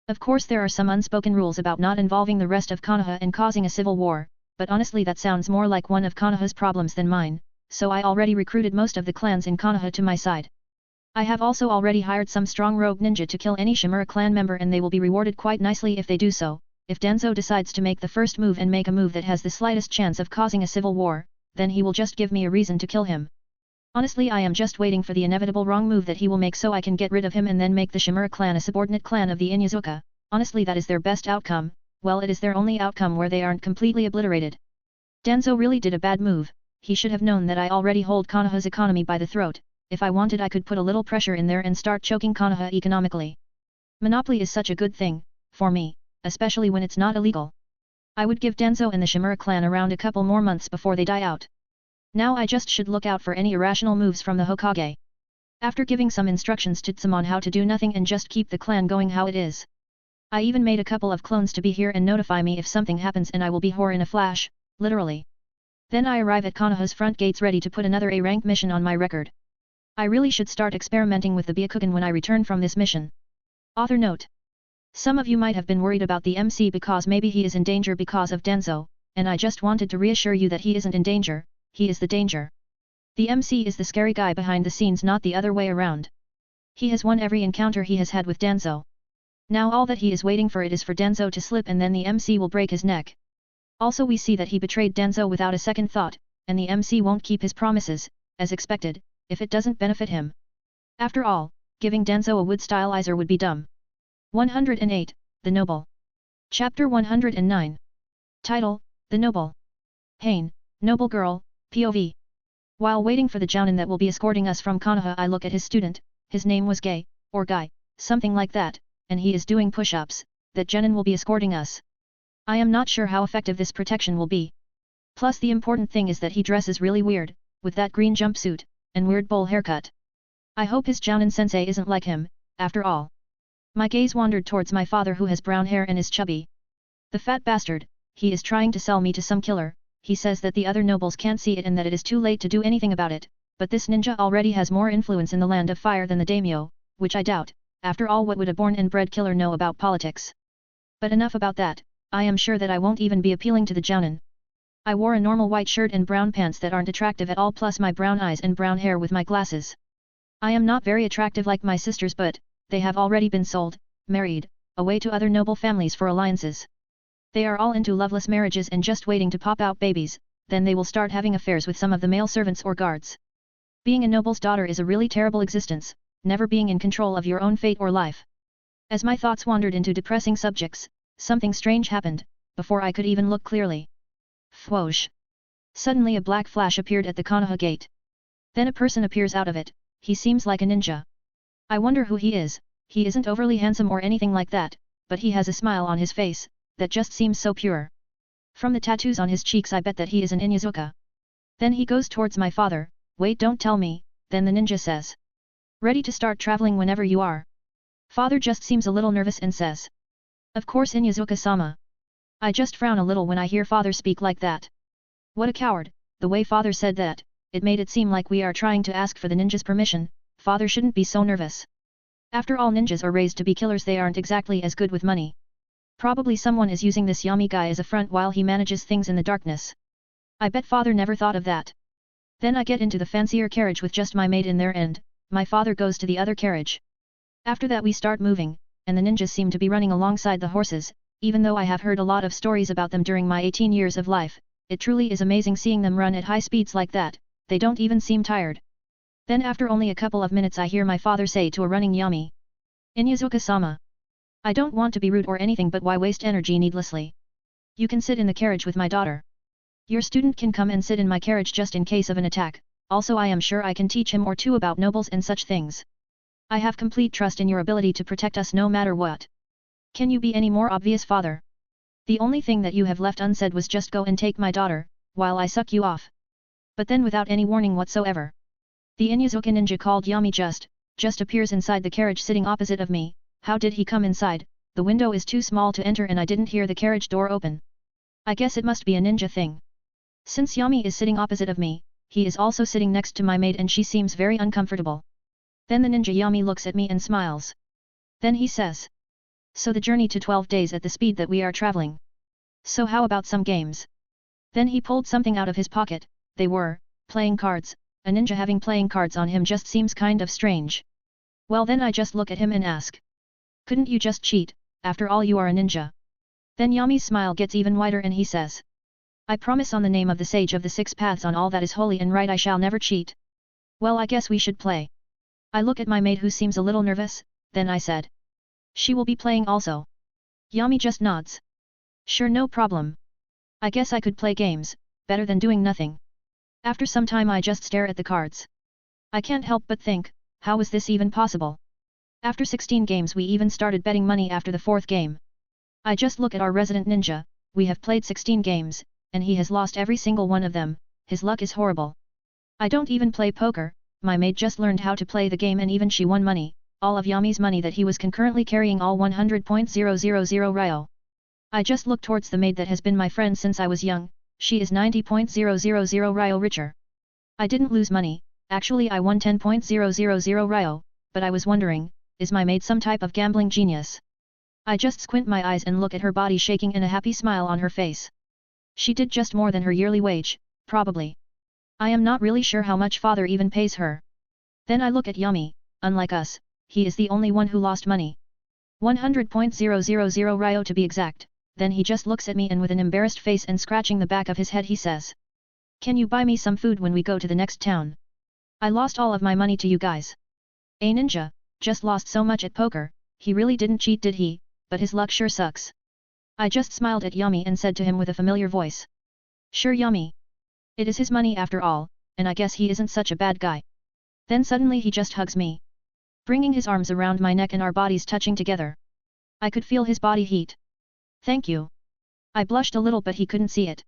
Of course there are some unspoken rules about not involving the rest of Konoha and causing a civil war, but honestly that sounds more like one of Konoha's problems than mine, so I already recruited most of the clans in Konoha to my side. I have also already hired some strong rogue ninja to kill any Shimura clan member, and they will be rewarded quite nicely if they do so. If Danzo decides to make the first move and make a move that has the slightest chance of causing a civil war, then he will just give me a reason to kill him. Honestly, I am just waiting for the inevitable wrong move that he will make so I can get rid of him and then make the Shimura clan a subordinate clan of the Inyazuka. Honestly, that is their best outcome. Well, it is their only outcome where they aren't completely obliterated. Danzo really did a bad move. He should have known that I already hold Konoha's economy by the throat. If I wanted I could put a little pressure in there and start choking Konoha economically. Monopoly is such a good thing, for me, especially when it's not illegal. I would give Danzo and the Shimura clan around a couple more months before they die out. Now I just should look out for any irrational moves from the Hokage. After giving some instructions to Tsum on how to do nothing and just keep the clan going how it is. I even made a couple of clones to be here and notify me if something happens, and I will be here in a flash, literally. Then I arrive at Konoha's front gates ready to put another A-rank mission on my record. I really should start experimenting with the Byakugan when I return from this mission. Author note. Some of you might have been worried about the MC because maybe he is in danger because of Danzo, and I just wanted to reassure you that he isn't in danger. He is the danger. The MC is the scary guy behind the scenes, not the other way around. He has won every encounter he has had with Danzo. Now all that he is waiting for it is for Danzo to slip, and then the MC will break his neck. Also we see that he betrayed Danzo without a second thought, and the MC won't keep his promises, as expected, if it doesn't benefit him. After all, giving Danzo a wood stylizer would be dumb. 108, The Noble. Chapter 109. Title, The Noble. Hain, Noble Girl, POV. While waiting for the Jounin that will be escorting us from Konoha, I look at his student. His name was Gay, or Guy, something like that, and he is doing push-ups. That Genin will be escorting us. I am not sure how effective this protection will be. Plus the important thing is that he dresses really weird, with that green jumpsuit, and weird bowl haircut. I hope his Jounin sensei isn't like him, after all. My gaze wandered towards my father, who has brown hair and is chubby. The fat bastard, he is trying to sell me to some killer. He says that the other nobles can't see it and that it is too late to do anything about it, but this ninja already has more influence in the land of fire than the daimyo, which I doubt. After all, what would a born and bred killer know about politics? But enough about that. I am sure that I won't even be appealing to the Jounin. I wore a normal white shirt and brown pants that aren't attractive at all, plus my brown eyes and brown hair with my glasses. I am not very attractive like my sisters, but they have already been sold, married, away to other noble families for alliances. They are all into loveless marriages and just waiting to pop out babies, then they will start having affairs with some of the male servants or guards. Being a noble's daughter is a really terrible existence, never being in control of your own fate or life. As my thoughts wandered into depressing subjects, something strange happened, before I could even look clearly. Whoosh! Suddenly a black flash appeared at the Konoha gate. Then a person appears out of it. He seems like a ninja. I wonder who he is. He isn't overly handsome or anything like that, but he has a smile on his face that just seems so pure. From the tattoos on his cheeks I bet that he is an Inyazuka. Then he goes towards my father. Wait, don't tell me. Then the ninja says. Ready to start traveling whenever you are. Father just seems a little nervous and says. Of course, Inyazuka-sama. I just frown a little when I hear father speak like that. What a coward. The way father said that, it made it seem like we are trying to ask for the ninja's permission. Father shouldn't be so nervous. After all, ninjas are raised to be killers, they aren't exactly as good with money. Probably someone is using this Yami guy as a front while he manages things in the darkness. I bet father never thought of that. Then I get into the fancier carriage with just my maid in there and, my father goes to the other carriage. After that we start moving, and the ninjas seem to be running alongside the horses, even though I have heard a lot of stories about them during my 18 years of life, it truly is amazing seeing them run at high speeds like that, they don't even seem tired. Then after only a couple of minutes I hear my father say to a running Yami. Inyazuka-sama. I don't want to be rude or anything, but why waste energy needlessly? You can sit in the carriage with my daughter. Your student can come and sit in my carriage just in case of an attack, also I am sure I can teach him or two about nobles and such things. I have complete trust in your ability to protect us no matter what. Can you be any more obvious, father? The only thing that you have left unsaid was just go and take my daughter, while I suck you off. But then without any warning whatsoever. The Inyazuka ninja called Yami just appears inside the carriage sitting opposite of me. How did he come inside? The window is too small to enter and I didn't hear the carriage door open. I guess it must be a ninja thing. Since Yami is sitting opposite of me, he is also sitting next to my maid and she seems very uncomfortable. Then the ninja Yami looks at me and smiles. Then he says. So the journey to 12 days at the speed that we are traveling. So how about some games? Then he pulled something out of his pocket, they were, playing cards. A ninja having playing cards on him just seems kind of strange. Well then I just look at him and ask. Couldn't you just cheat, after all you are a ninja? Then Yami's smile gets even wider and he says. I promise on the name of the sage of the six paths on all that is holy and right I shall never cheat. Well I guess we should play. I look at my maid who seems a little nervous, then I said. She will be playing also. Yami just nods. Sure, no problem. I guess I could play games, better than doing nothing. After some time I just stare at the cards. I can't help but think, how is this even possible? After 16 games we even started betting money after the 4th game. I just look at our resident ninja, we have played 16 games, and he has lost every single one of them, his luck is horrible. I don't even play poker, my maid just learned how to play the game and even she won money, all of Yami's money that he was concurrently carrying all 100.000 Ryo. I just look towards the maid that has been my friend since I was young, she is 90.000 Ryo richer. I didn't lose money, actually I won 10.000 Ryo, but I was wondering, is my maid some type of gambling genius? I just squint my eyes and look at her body shaking and a happy smile on her face. She did just more than her yearly wage, probably. I am not really sure how much father even pays her. Then I look at Yami, unlike us, he is the only one who lost money. 100.000 Ryo to be exact. Then he just looks at me and with an embarrassed face and scratching the back of his head he says. Can you buy me some food when we go to the next town? I lost all of my money to you guys. A ninja, just lost so much at poker, he really didn't cheat did he, but his luck sure sucks. I just smiled at Yami and said to him with a familiar voice. Sure Yami. It is his money after all, and I guess he isn't such a bad guy. Then suddenly he just hugs me. Bringing his arms around my neck and our bodies touching together. I could feel his body heat. Thank you. I blushed a little but he couldn't see it.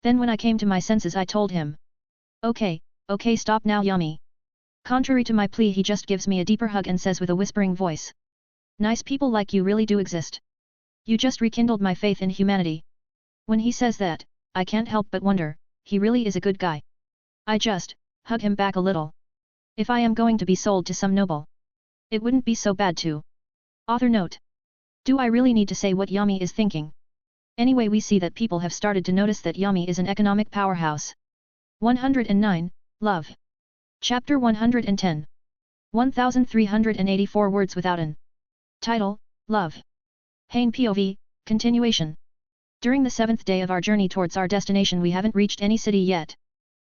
Then when I came to my senses I told him. Okay, stop now Yami. Contrary to my plea he just gives me a deeper hug and says with a whispering voice. Nice people like you really do exist. You just rekindled my faith in humanity. When he says that, I can't help but wonder, he really is a good guy. I just hug him back a little. If I am going to be sold to some noble, it wouldn't be so bad too. Author note. Do I really need to say what Yami is thinking? Anyway we see that people have started to notice that Yami is an economic powerhouse. 109, Love. Chapter 110. 1384 words without an title, Love. Hain POV, continuation. During the 7th day of our journey towards our destination we haven't reached any city yet.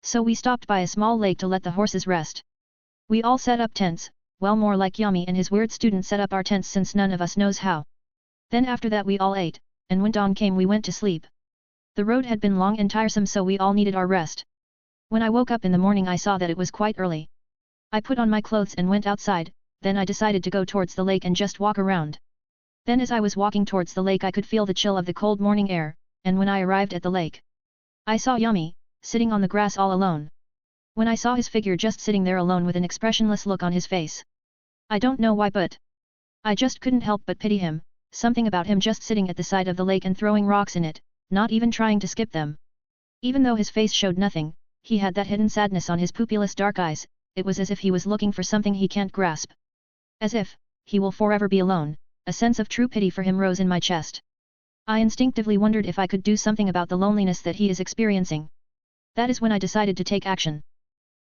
So we stopped by a small lake to let the horses rest. We all set up tents, well more like Yami and his weird student set up our tents since none of us knows how. Then after that we all ate, and when dawn came we went to sleep. The road had been long and tiresome so we all needed our rest. When I woke up in the morning I saw that it was quite early. I put on my clothes and went outside, then I decided to go towards the lake and just walk around. Then as I was walking towards the lake I could feel the chill of the cold morning air, and when I arrived at the lake, I saw Yami, sitting on the grass all alone. When I saw his figure just sitting there alone with an expressionless look on his face. I don't know why but I just couldn't help but pity him. Something about him just sitting at the side of the lake and throwing rocks in it, not even trying to skip them. Even though his face showed nothing, he had that hidden sadness on his pupilless dark eyes, it was as if he was looking for something he can't grasp. As if he will forever be alone, a sense of true pity for him rose in my chest. I instinctively wondered if I could do something about the loneliness that he is experiencing. That is when I decided to take action.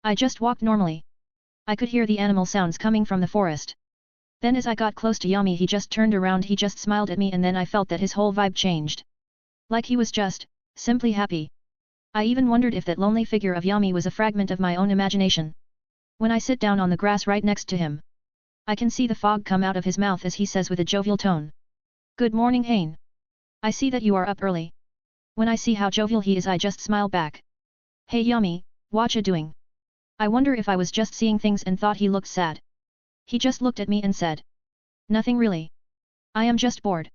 I just walked normally. I could hear the animal sounds coming from the forest. Then as I got close to Yami he just turned around, he just smiled at me, and then I felt that his whole vibe changed. Like he was just, simply happy. I even wondered if that lonely figure of Yami was a fragment of my own imagination. When I sit down on the grass right next to him, I can see the fog come out of his mouth as he says with a jovial tone. Good morning, Hain. I see that you are up early. When I see how jovial he is I just smile back. Hey Yami, whatcha doing? I wonder if I was just seeing things and thought he looked sad. He just looked at me and said. Nothing really. I am just bored.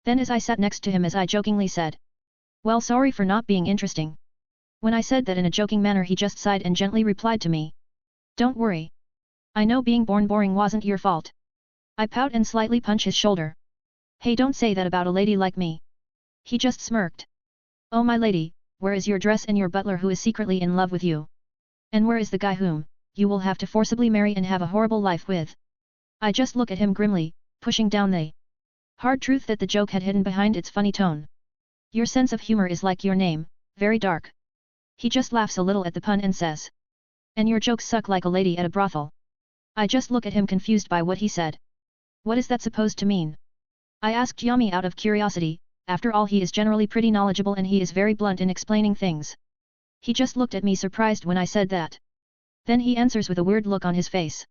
Then as I sat next to him as I jokingly said. Well, sorry for not being interesting. When I said that in a joking manner he just sighed and gently replied to me. Don't worry. I know being born boring wasn't your fault. I pout and slightly punch his shoulder. Hey, don't say that about a lady like me. He just smirked. Oh my lady, where is your dress and your butler who is secretly in love with you? And where is the guy whom you will have to forcibly marry and have a horrible life with? I just look at him grimly, pushing down the hard truth that the joke had hidden behind its funny tone. Your sense of humor is like your name, very dark. He just laughs a little at the pun and says. And your jokes suck like a lady at a brothel. I just look at him confused by what he said. What is that supposed to mean? I asked Yami out of curiosity. After all, he is generally pretty knowledgeable and he is very blunt in explaining things. He just looked at me surprised when I said that. Then he answers with a weird look on his face.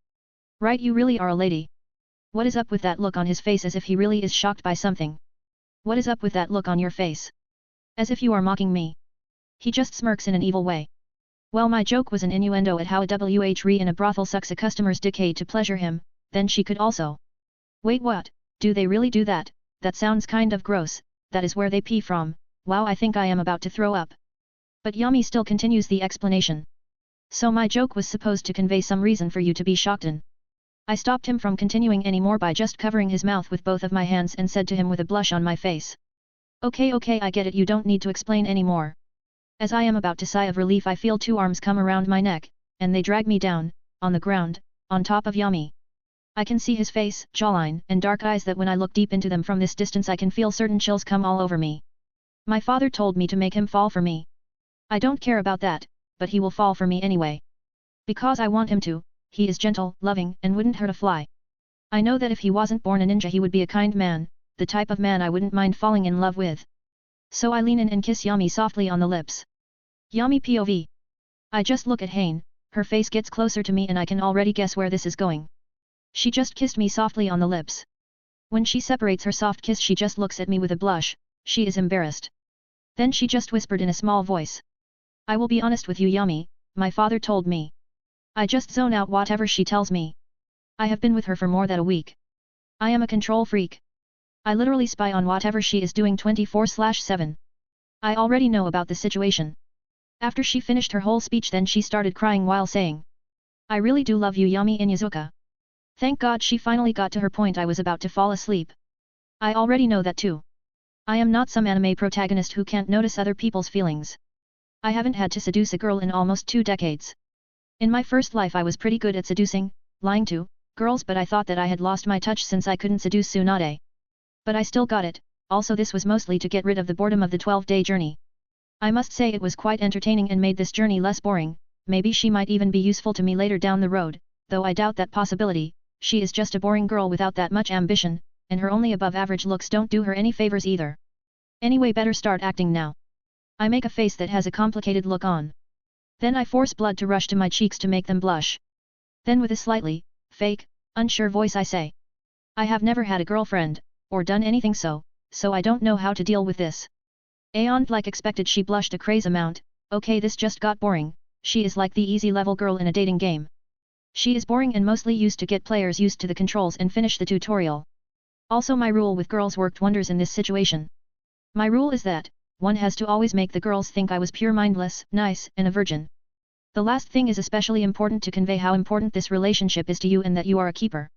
Right, you really are a lady. What is up with that look on his face, as if he really is shocked by something? What is up with that look on your face? As if you are mocking me. He just smirks in an evil way. Well, my joke was an innuendo at how a WHRE in a brothel sucks a customer's decay to pleasure him, then she could also. Wait, what? Do they really do that? That sounds kind of gross. That is where they pee from. Wow, I think I am about to throw up. But Yami still continues the explanation. So my joke was supposed to convey some reason for you to be shocked in. I stopped him from continuing anymore by just covering his mouth with both of my hands and said to him with a blush on my face. Okay, I get it, you don't need to explain anymore. As I am about to sigh of relief I feel two arms come around my neck, and they drag me down, on the ground, on top of Yami. I can see his face, jawline, and dark eyes that when I look deep into them from this distance I can feel certain chills come all over me. My father told me to make him fall for me. I don't care about that, but he will fall for me anyway. Because I want him to. He is gentle, loving, and wouldn't hurt a fly. I know that if he wasn't born a ninja he would be a kind man, the type of man I wouldn't mind falling in love with. So I lean in and kiss Yami softly on the lips. Yami POV. I just look at Hain, her face gets closer to me and I can already guess where this is going. She just kissed me softly on the lips. When she separates her soft kiss she just looks at me with a blush, she is embarrassed. Then she just whispered in a small voice. I will be honest with you Yami, my father told me. I just zone out whatever she tells me. I have been with her for more than a week. I am a control freak. I literally spy on whatever she is doing 24/7. I already know about the situation. After she finished her whole speech then she started crying while saying. I really do love you Yami Inyazuka. Thank God she finally got to her point. I was about to fall asleep. I already know that too. I am not some anime protagonist who can't notice other people's feelings. I haven't had to seduce a girl in almost 2 decades. In my first life I was pretty good at seducing, lying to, girls, but I thought that I had lost my touch since I couldn't seduce Tsunade. But I still got it, also this was mostly to get rid of the boredom of the 12-day journey. I must say it was quite entertaining and made this journey less boring. Maybe she might even be useful to me later down the road, though I doubt that possibility. She is just a boring girl without that much ambition, and her only above-average looks don't do her any favors either. Anyway, better start acting now. I make a face that has a complicated look on. Then I force blood to rush to my cheeks to make them blush. Then with a slightly, fake, unsure voice I say. I have never had a girlfriend, or done anything so I don't know how to deal with this. And like expected she blushed a crazy amount. Okay, this just got boring. She is like the easy level girl in a dating game. She is boring and mostly used to get players used to the controls and finish the tutorial. Also my rule with girls worked wonders in this situation. My rule is that, one has to always make the girls think I was pure mindless, nice, and a virgin. The last thing is especially important to convey how important this relationship is to you and that you are a keeper.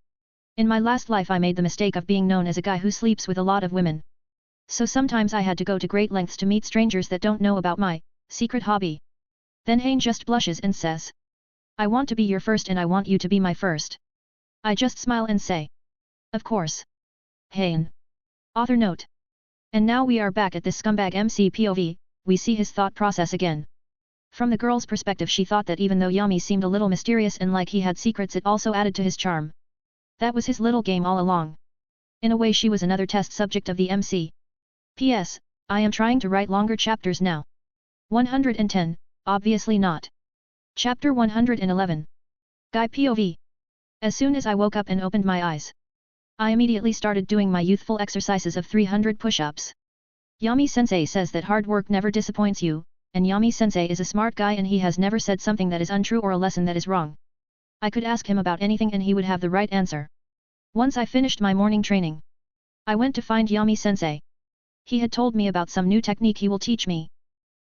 In my last life I made the mistake of being known as a guy who sleeps with a lot of women. So sometimes I had to go to great lengths to meet strangers that don't know about my secret hobby. Then Hain just blushes and says. I want to be your first and I want you to be my first. I just smile and say. Of course. Hain. Author note. And now we are back at this scumbag MC POV, we see his thought process again. From the girl's perspective she thought that even though Yami seemed a little mysterious and like he had secrets it also added to his charm. That was his little game all along. In a way she was another test subject of the MC. P.S. I am trying to write longer chapters now. 110, obviously not. Chapter 111. Guy POV. As soon as I woke up and opened my eyes, I immediately started doing my youthful exercises of 300 push-ups. Yami-sensei says that hard work never disappoints you, and Yami-sensei is a smart guy and he has never said something that is untrue or a lesson that is wrong. I could ask him about anything and he would have the right answer. Once I finished my morning training, I went to find Yami-sensei. He had told me about some new technique he will teach me.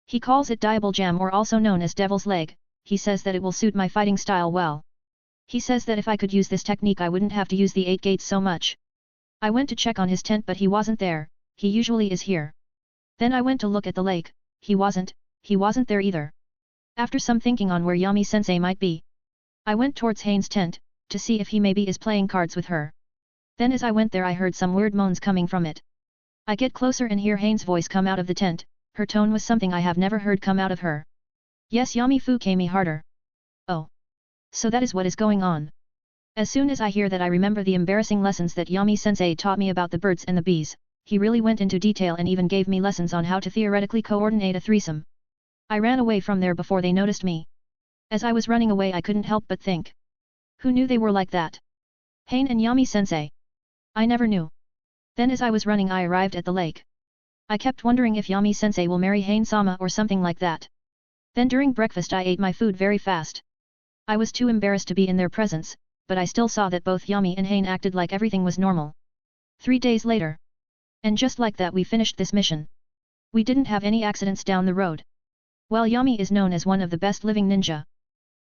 He calls it Diable Jam or also known as Devil's Leg. He says that it will suit my fighting style well. He says that if I could use this technique I wouldn't have to use the 8 gates so much. I went to check on his tent but he wasn't there, he usually is here. Then I went to look at the lake, he wasn't there either. After some thinking on where Yami-sensei might be, I went towards Hane's tent, to see if he maybe is playing cards with her. Then as I went there I heard some weird moans coming from it. I get closer and hear Hane's voice come out of the tent, her tone was something I have never heard come out of her. Yes, Yami-fu came me harder. Oh. So that is what is going on. As soon as I hear that I remember the embarrassing lessons that Yami-sensei taught me about the birds and the bees, he really went into detail and even gave me lessons on how to theoretically coordinate a threesome. I ran away from there before they noticed me. As I was running away I couldn't help but think. Who knew they were like that? Hane and Yami-sensei. I never knew. Then as I was running I arrived at the lake. I kept wondering if Yami-sensei will marry Hane-sama or something like that. Then during breakfast I ate my food very fast. I was too embarrassed to be in their presence, but I still saw that both Yami and Hane acted like everything was normal. 3 days later. And just like that we finished this mission. We didn't have any accidents down the road. While Yami is known as one of the best living ninja,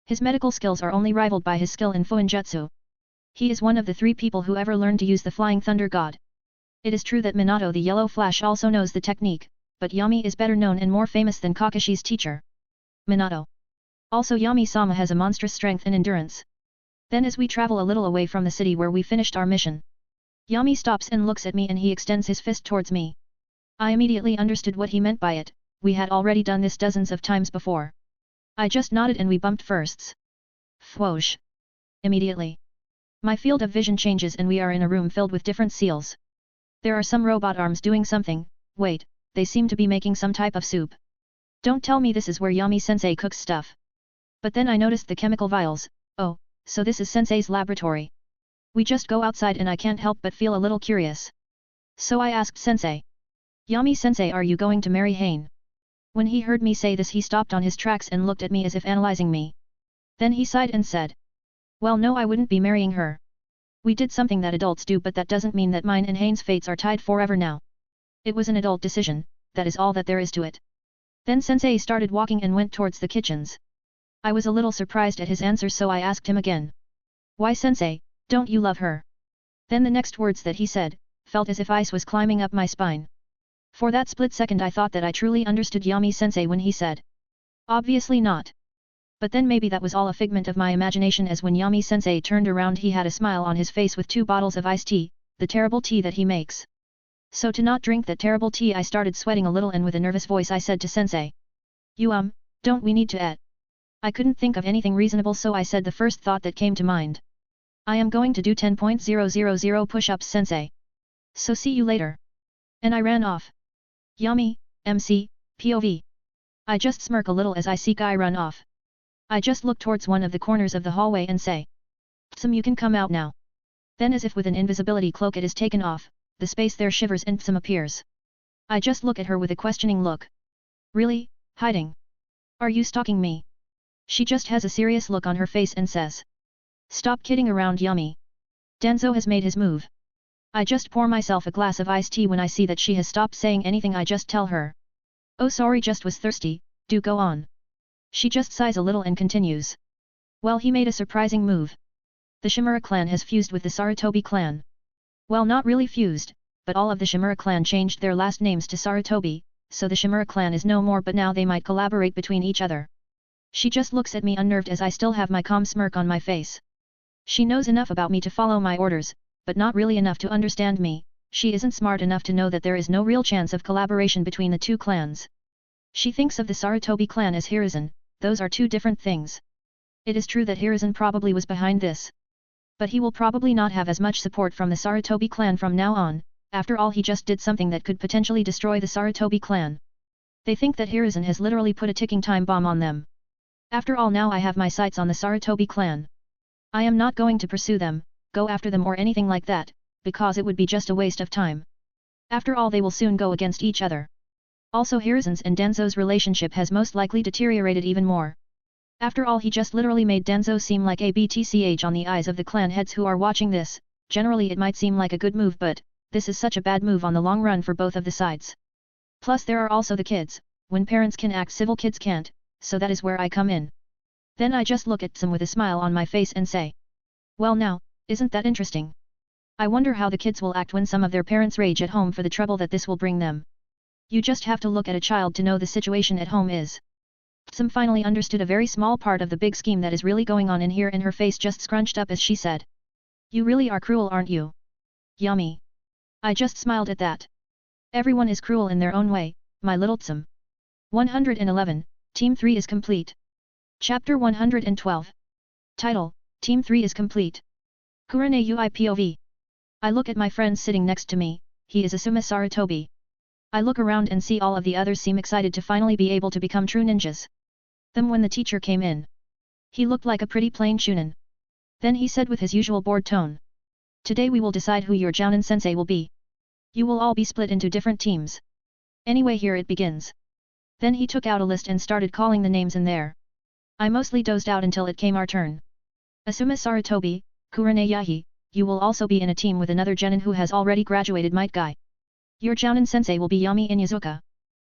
his medical skills are only rivaled by his skill in Fuinjutsu. He is one of the 3 people who ever learned to use the Flying Thunder God. It is true that Minato the Yellow Flash also knows the technique, but Yami is better known and more famous than Kakashi's teacher, Minato. Also Yami-sama has a monstrous strength and endurance. Then as we travel a little away from the city where we finished our mission, Yami stops and looks at me and he extends his fist towards me. I immediately understood what he meant by it, we had already done this dozens of times before. I just nodded and we bumped firsts. Whoosh. Immediately. My field of vision changes and we are in a room filled with different seals. There are some robot arms doing something, wait, they seem to be making some type of soup. Don't tell me this is where Yami-sensei cooks stuff. But then I noticed the chemical vials, oh, so this is sensei's laboratory. We just go outside and I can't help but feel a little curious. So I asked sensei. Yami-sensei, are you going to marry Hane? When he heard me say this he stopped on his tracks and looked at me as if analyzing me. Then he sighed and said. Well no, I wouldn't be marrying her. We did something that adults do but that doesn't mean that mine and Hane's fates are tied forever now. It was an adult decision, that is all that there is to it. Then sensei started walking and went towards the kitchens. I was a little surprised at his answer so I asked him again. Why sensei, don't you love her? Then the next words that he said, felt as if ice was climbing up my spine. For that split second I thought that I truly understood Yami-sensei when he said. Obviously not. But then maybe that was all a figment of my imagination as when Yami-sensei turned around he had a smile on his face with 2 bottles of iced tea, the terrible tea that he makes. So to not drink that terrible tea I started sweating a little and with a nervous voice I said to sensei. Don't we need to eat? I couldn't think of anything reasonable so I said the first thought that came to mind. I am going to do 10.000 push-ups sensei. So see you later. And I ran off. Yami, MC, POV. I just smirk a little as I see Guy run off. I just look towards one of the corners of the hallway and say. Tsum, you can come out now. Then as if with an invisibility cloak it is taken off, the space there shivers and Tsum appears. I just look at her with a questioning look. Really, hiding? Are you stalking me? She just has a serious look on her face and says. Stop kidding around Yami. Denzo has made his move. I just pour myself a glass of iced tea when I see that she has stopped saying anything I just tell her. Oh sorry, just was thirsty, do go on. She just sighs a little and continues. Well, he made a surprising move. The Shimura clan has fused with the Sarutobi clan. Well, not really fused, but all of the Shimura clan changed their last names to Sarutobi, so the Shimura clan is no more but now they might collaborate between each other. She just looks at me unnerved as I still have my calm smirk on my face. She knows enough about me to follow my orders, but not really enough to understand me. She isn't smart enough to know that there is no real chance of collaboration between the 2 clans. She thinks of the Sarutobi clan as Hiruzen, those are two different things. It is true that Hiruzen probably was behind this. But he will probably not have as much support from the Sarutobi clan from now on, after all he just did something that could potentially destroy the Sarutobi clan. They think that Hiruzen has literally put a ticking time bomb on them. After all, now I have my sights on the Sarutobi clan. I am not going to pursue them, go after them or anything like that, because it would be just a waste of time. After all, they will soon go against each other. Also, Hiruzen's and Denzo's relationship has most likely deteriorated even more. After all, he just literally made Denzo seem like a BTCH on the eyes of the clan heads who are watching this. Generally it might seem like a good move, but this is such a bad move on the long run for both of the sides. Plus there are also the kids. When parents can act civil, kids can't, so that is where I come in. Then I just look at Sam with a smile on my face and say, well now, isn't that interesting? I wonder how the kids will act when some of their parents rage at home for the trouble that this will bring them. You just have to look at a child to know the situation at home is. Sam finally understood a very small part of the big scheme that is really going on in here, and her face just scrunched up as she said. You really are cruel, aren't you? Yummy. I just smiled at that. Everyone is cruel in their own way, my little Sam. 111, Team 3 is complete. Chapter 112. Title, Team 3 is complete. Kurane Ui POV. I look at my friend sitting next to me, he is Asuma Sarutobi. I look around and see all of the others seem excited to finally be able to become true ninjas. Then when the teacher came in, he looked like a pretty plain shunin. Then he said with his usual bored tone. Today we will decide who your Jounin sensei will be. You will all be split into different teams. Anyway, here it begins. Then he took out a list and started calling the names in there. I mostly dozed out until it came our turn. Asuma Sarutobi, Kurane Yahi, you will also be in a team with another genin who has already graduated, Might Guy. Your Jounin sensei will be Yami Inyazuka.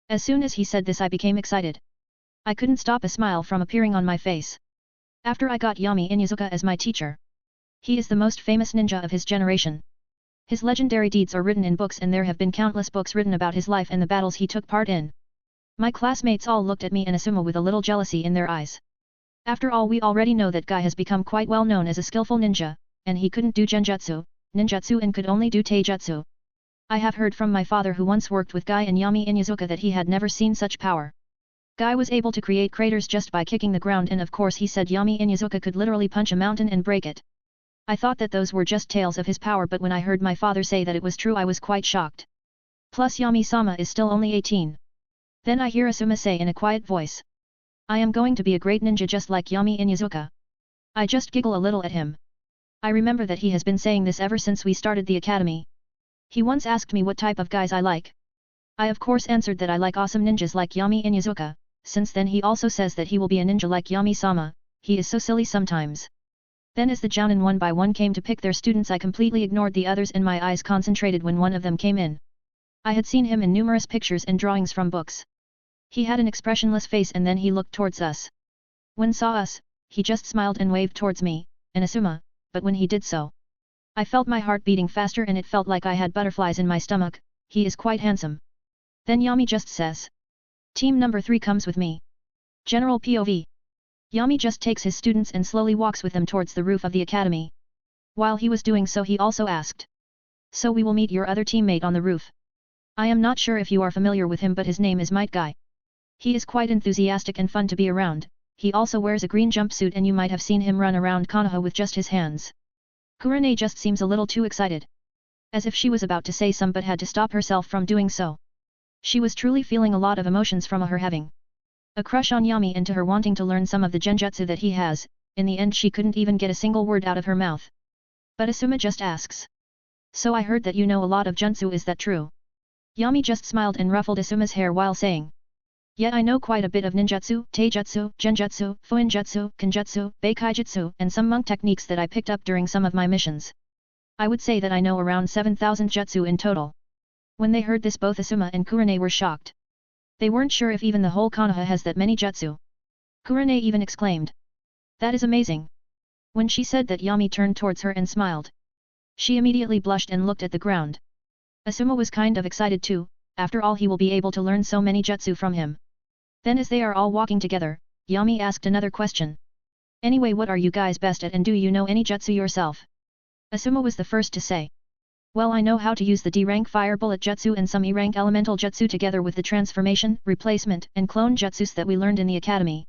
As soon as he said this, I became excited. I couldn't stop a smile from appearing on my face. After I got Yami Inyazuka as my teacher. He is the most famous ninja of his generation. His legendary deeds are written in books, and there have been countless books written about his life and the battles he took part in. My classmates all looked at me and Asuma with a little jealousy in their eyes. After all, we already know that Guy has become quite well known as a skillful ninja, and he couldn't do genjutsu, ninjutsu, and could only do taijutsu. I have heard from my father, who once worked with Guy and Yami Inyazuka, that he had never seen such power. Guy was able to create craters just by kicking the ground, and of course he said Yami Inyazuka could literally punch a mountain and break it. I thought that those were just tales of his power, but when I heard my father say that it was true, I was quite shocked. Plus Yami-sama is still only 18. Then I hear Asuma say in a quiet voice. I am going to be a great ninja just like Yami Inyazuka. I just giggle a little at him. I remember that he has been saying this ever since we started the academy. He once asked me what type of guys I like. I of course answered that I like awesome ninjas like Yami Inyazuka. Since then he also says that he will be a ninja like Yami-sama. He is so silly sometimes. Then as the Jounin one by one came to pick their students, I completely ignored the others and my eyes concentrated when one of them came in. I had seen him in numerous pictures and drawings from books. He had an expressionless face, and then he looked towards us. When saw us, he just smiled and waved towards me, and Asuma, but when he did so, I felt my heart beating faster and it felt like I had butterflies in my stomach. He is quite handsome. Then Yami just says. Team number 3 comes with me. General POV. Yami just takes his students and slowly walks with them towards the roof of the academy. While he was doing so, he also asked. So we will meet your other teammate on the roof. I am not sure if you are familiar with him, but his name is Might Guy. He is quite enthusiastic and fun to be around. He also wears a green jumpsuit, and you might have seen him run around Konoha with just his hands. Kurane just seems a little too excited. As if she was about to say some but had to stop herself from doing so. She was truly feeling a lot of emotions from her having a crush on Yami and to her wanting to learn some of the genjutsu that he has. In the end she couldn't even get a single word out of her mouth. But Asuma just asks. So I heard that you know a lot of jutsu, is that true? Yami just smiled and ruffled Asuma's hair while saying. Yeah, I know quite a bit of ninjutsu, taijutsu, genjutsu, fuinjutsu, kenjutsu, beikaijutsu, and some monk techniques that I picked up during some of my missions. I would say that I know around 7,000 jutsu in total. When they heard this, both Asuma and Kurane were shocked. They weren't sure if even the whole Konoha has that many jutsu. Kurane even exclaimed. That is amazing. When she said that, Yami turned towards her and smiled. She immediately blushed and looked at the ground. Asuma was kind of excited too, after all he will be able to learn so many jutsu from him. Then as they are all walking together, Yami asked another question. Anyway, what are you guys best at, and do you know any jutsu yourself? Asuma was the first to say. Well, I know how to use the D-rank fire bullet jutsu and some E-rank elemental jutsu together with the transformation, replacement, and clone jutsus that we learned in the academy.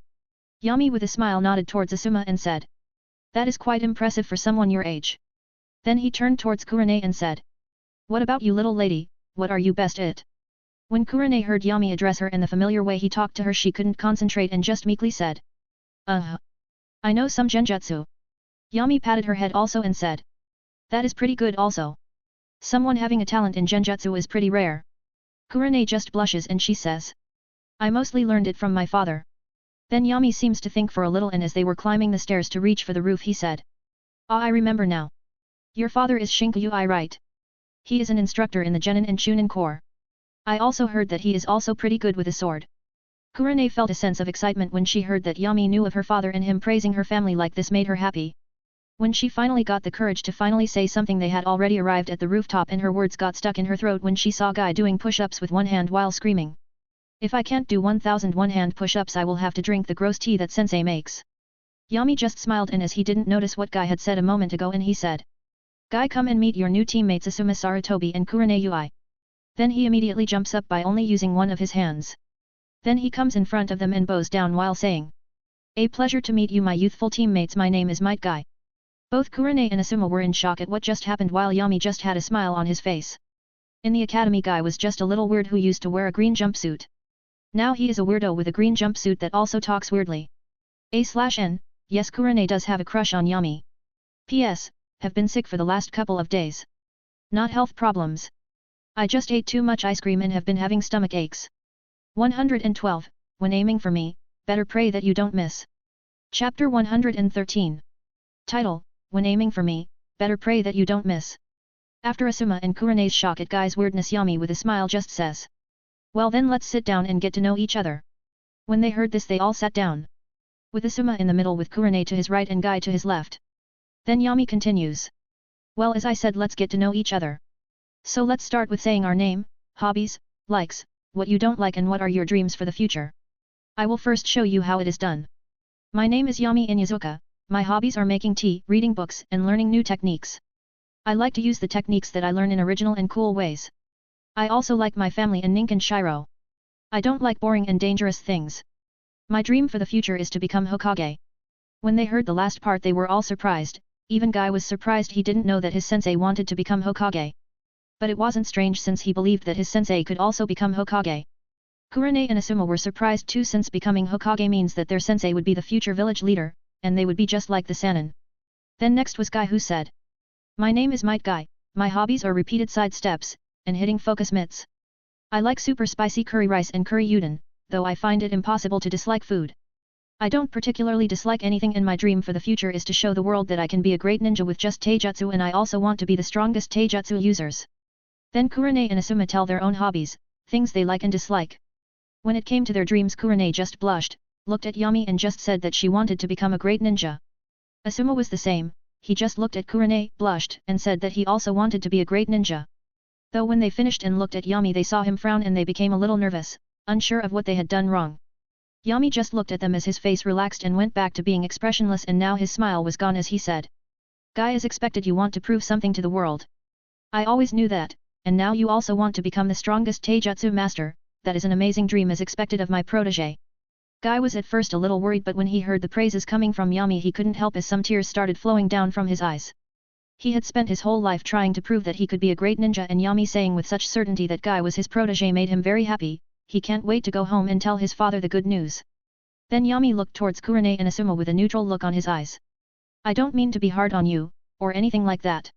Yami with a smile nodded towards Asuma and said. That is quite impressive for someone your age. Then he turned towards Kurane and said. What about you little lady, what are you best at? When Kurane heard Yami address her in the familiar way he talked to her she couldn't concentrate and just meekly said. I know some genjutsu. Yami patted her head also and said. That is pretty good also. Someone having a talent in genjutsu is pretty rare. Kurane just blushes and she says. I mostly learned it from my father. Then Yami seems to think for a little and as they were climbing the stairs to reach for the roof he said. I remember now. Your father is Shinkayui right? He is an instructor in the Genin and Chunin Corps. I also heard that he is also pretty good with a sword. Kurane felt a sense of excitement when she heard that Yami knew of her father and him praising her family like this made her happy. When she finally got the courage to finally say something they had already arrived at the rooftop and her words got stuck in her throat when she saw Guy doing push-ups with one hand while screaming. If I can't do 1000 one-hand push-ups I will have to drink the gross tea that sensei makes. Yami just smiled and as he didn't notice what Guy had said a moment ago and he said. Guy come and meet your new teammates Asuma Sarutobi and Kurane Yui. Then he immediately jumps up by only using one of his hands. Then he comes in front of them and bows down while saying. A pleasure to meet you my youthful teammates my name is Might Guy. Both Kurane and Asuma were in shock at what just happened while Yami just had a smile on his face. In the academy Guy was just a little weird who used to wear a green jumpsuit. Now he is a weirdo with a green jumpsuit that also talks weirdly. A/N, yes Kurane does have a crush on Yami. P.S. Have been sick for the last couple of days. Not health problems. I just ate too much ice cream and have been having stomach aches. 112, when aiming for me, better pray that you don't miss. Chapter 113. Title, When aiming for me, better pray that you don't miss. After Asuma and Kurane's shock at Guy's weirdness Yami with a smile just says. Well then let's sit down and get to know each other. When they heard this they all sat down. With Asuma in the middle with Kurane to his right and Guy to his left. Then Yami continues. Well as I said let's get to know each other. So let's start with saying our name, hobbies, likes, what you don't like and what are your dreams for the future. I will first show you how it is done. My name is Yami Inyazuka, my hobbies are making tea, reading books and learning new techniques. I like to use the techniques that I learn in original and cool ways. I also like my family and Ninken Shiro. I don't like boring and dangerous things. My dream for the future is to become Hokage. When they heard the last part they were all surprised, even Guy was surprised he didn't know that his sensei wanted to become Hokage. But it wasn't strange since he believed that his sensei could also become Hokage. Kurane and Asuma were surprised too since becoming Hokage means that their sensei would be the future village leader, and they would be just like the Sannin. Then next was Guy who said. My name is Might Guy, my hobbies are repeated side steps, and hitting focus mitts. I like super spicy curry rice and curry udon, though I find it impossible to dislike food. I don't particularly dislike anything and my dream for the future is to show the world that I can be a great ninja with just taijutsu and I also want to be the strongest taijutsu users. Then Kurane and Asuma tell their own hobbies, things they like and dislike. When it came to their dreams Kurane just blushed, looked at Yami and just said that she wanted to become a great ninja. Asuma was the same, he just looked at Kurane, blushed and said that he also wanted to be a great ninja. Though when they finished and looked at Yami they saw him frown and they became a little nervous, unsure of what they had done wrong. Yami just looked at them as his face relaxed and went back to being expressionless and now his smile was gone as he said. Guy as expected you want to prove something to the world. I always knew that, and now you also want to become the strongest taijutsu master, that is an amazing dream as expected of my protege. Guy was at first a little worried but when he heard the praises coming from Yami he couldn't help as some tears started flowing down from his eyes. He had spent his whole life trying to prove that he could be a great ninja and Yami saying with such certainty that Guy was his protege made him very happy, he can't wait to go home and tell his father the good news. Then Yami looked towards Kurane and Asuma with a neutral look on his eyes. I don't mean to be hard on you, or anything like that.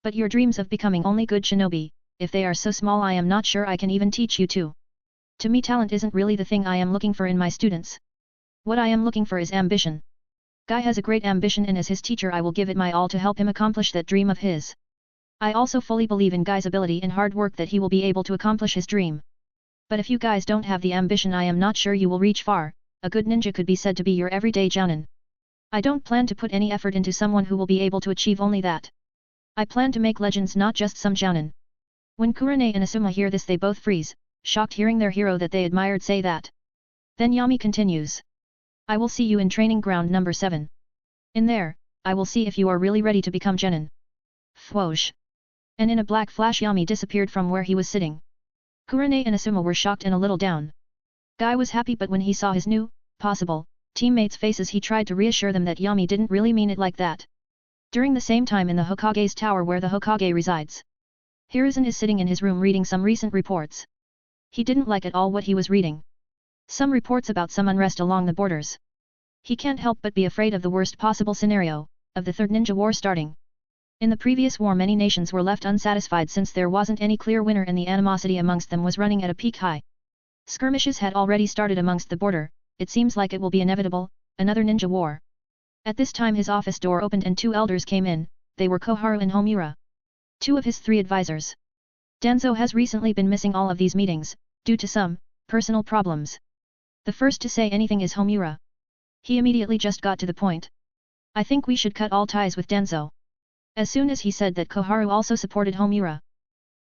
But your dreams of becoming only good shinobi, if they are so small I am not sure I can even teach you to. To me talent isn't really the thing I am looking for in my students. What I am looking for is ambition. Guy has a great ambition and as his teacher I will give it my all to help him accomplish that dream of his. I also fully believe in Guy's ability and hard work that he will be able to accomplish his dream. But if you guys don't have the ambition I am not sure you will reach far, a good ninja could be said to be your everyday jounin. I don't plan to put any effort into someone who will be able to achieve only that. I plan to make legends not just some jounin. When Kurane and Asuma hear this they both freeze, shocked hearing their hero that they admired say that. Then Yami continues. I will see you in training ground number 7. In there, I will see if you are really ready to become genin. Fwoosh. And in a black flash Yami disappeared from where he was sitting. Kurane and Asuma were shocked and a little down. Guy was happy but when he saw his new, possible, teammates' faces he tried to reassure them that Yami didn't really mean it like that. During the same time in the Hokage's tower where the Hokage resides, Hiruzen is sitting in his room reading some recent reports. He didn't like at all what he was reading. Some reports about some unrest along the borders. He can't help but be afraid of the worst possible scenario, of the Third Ninja War starting. In the previous war many nations were left unsatisfied since there wasn't any clear winner and the animosity amongst them was running at a peak high. Skirmishes had already started amongst the border, it seems like it will be inevitable, another ninja war. At this time his office door opened and two elders came in, they were Koharu and Homura. Two of his three advisors. Danzo has recently been missing all of these meetings, due to some personal problems. The first to say anything is Homura. He immediately just got to the point. I think we should cut all ties with Danzo. As soon as he said that Koharu also supported Homura.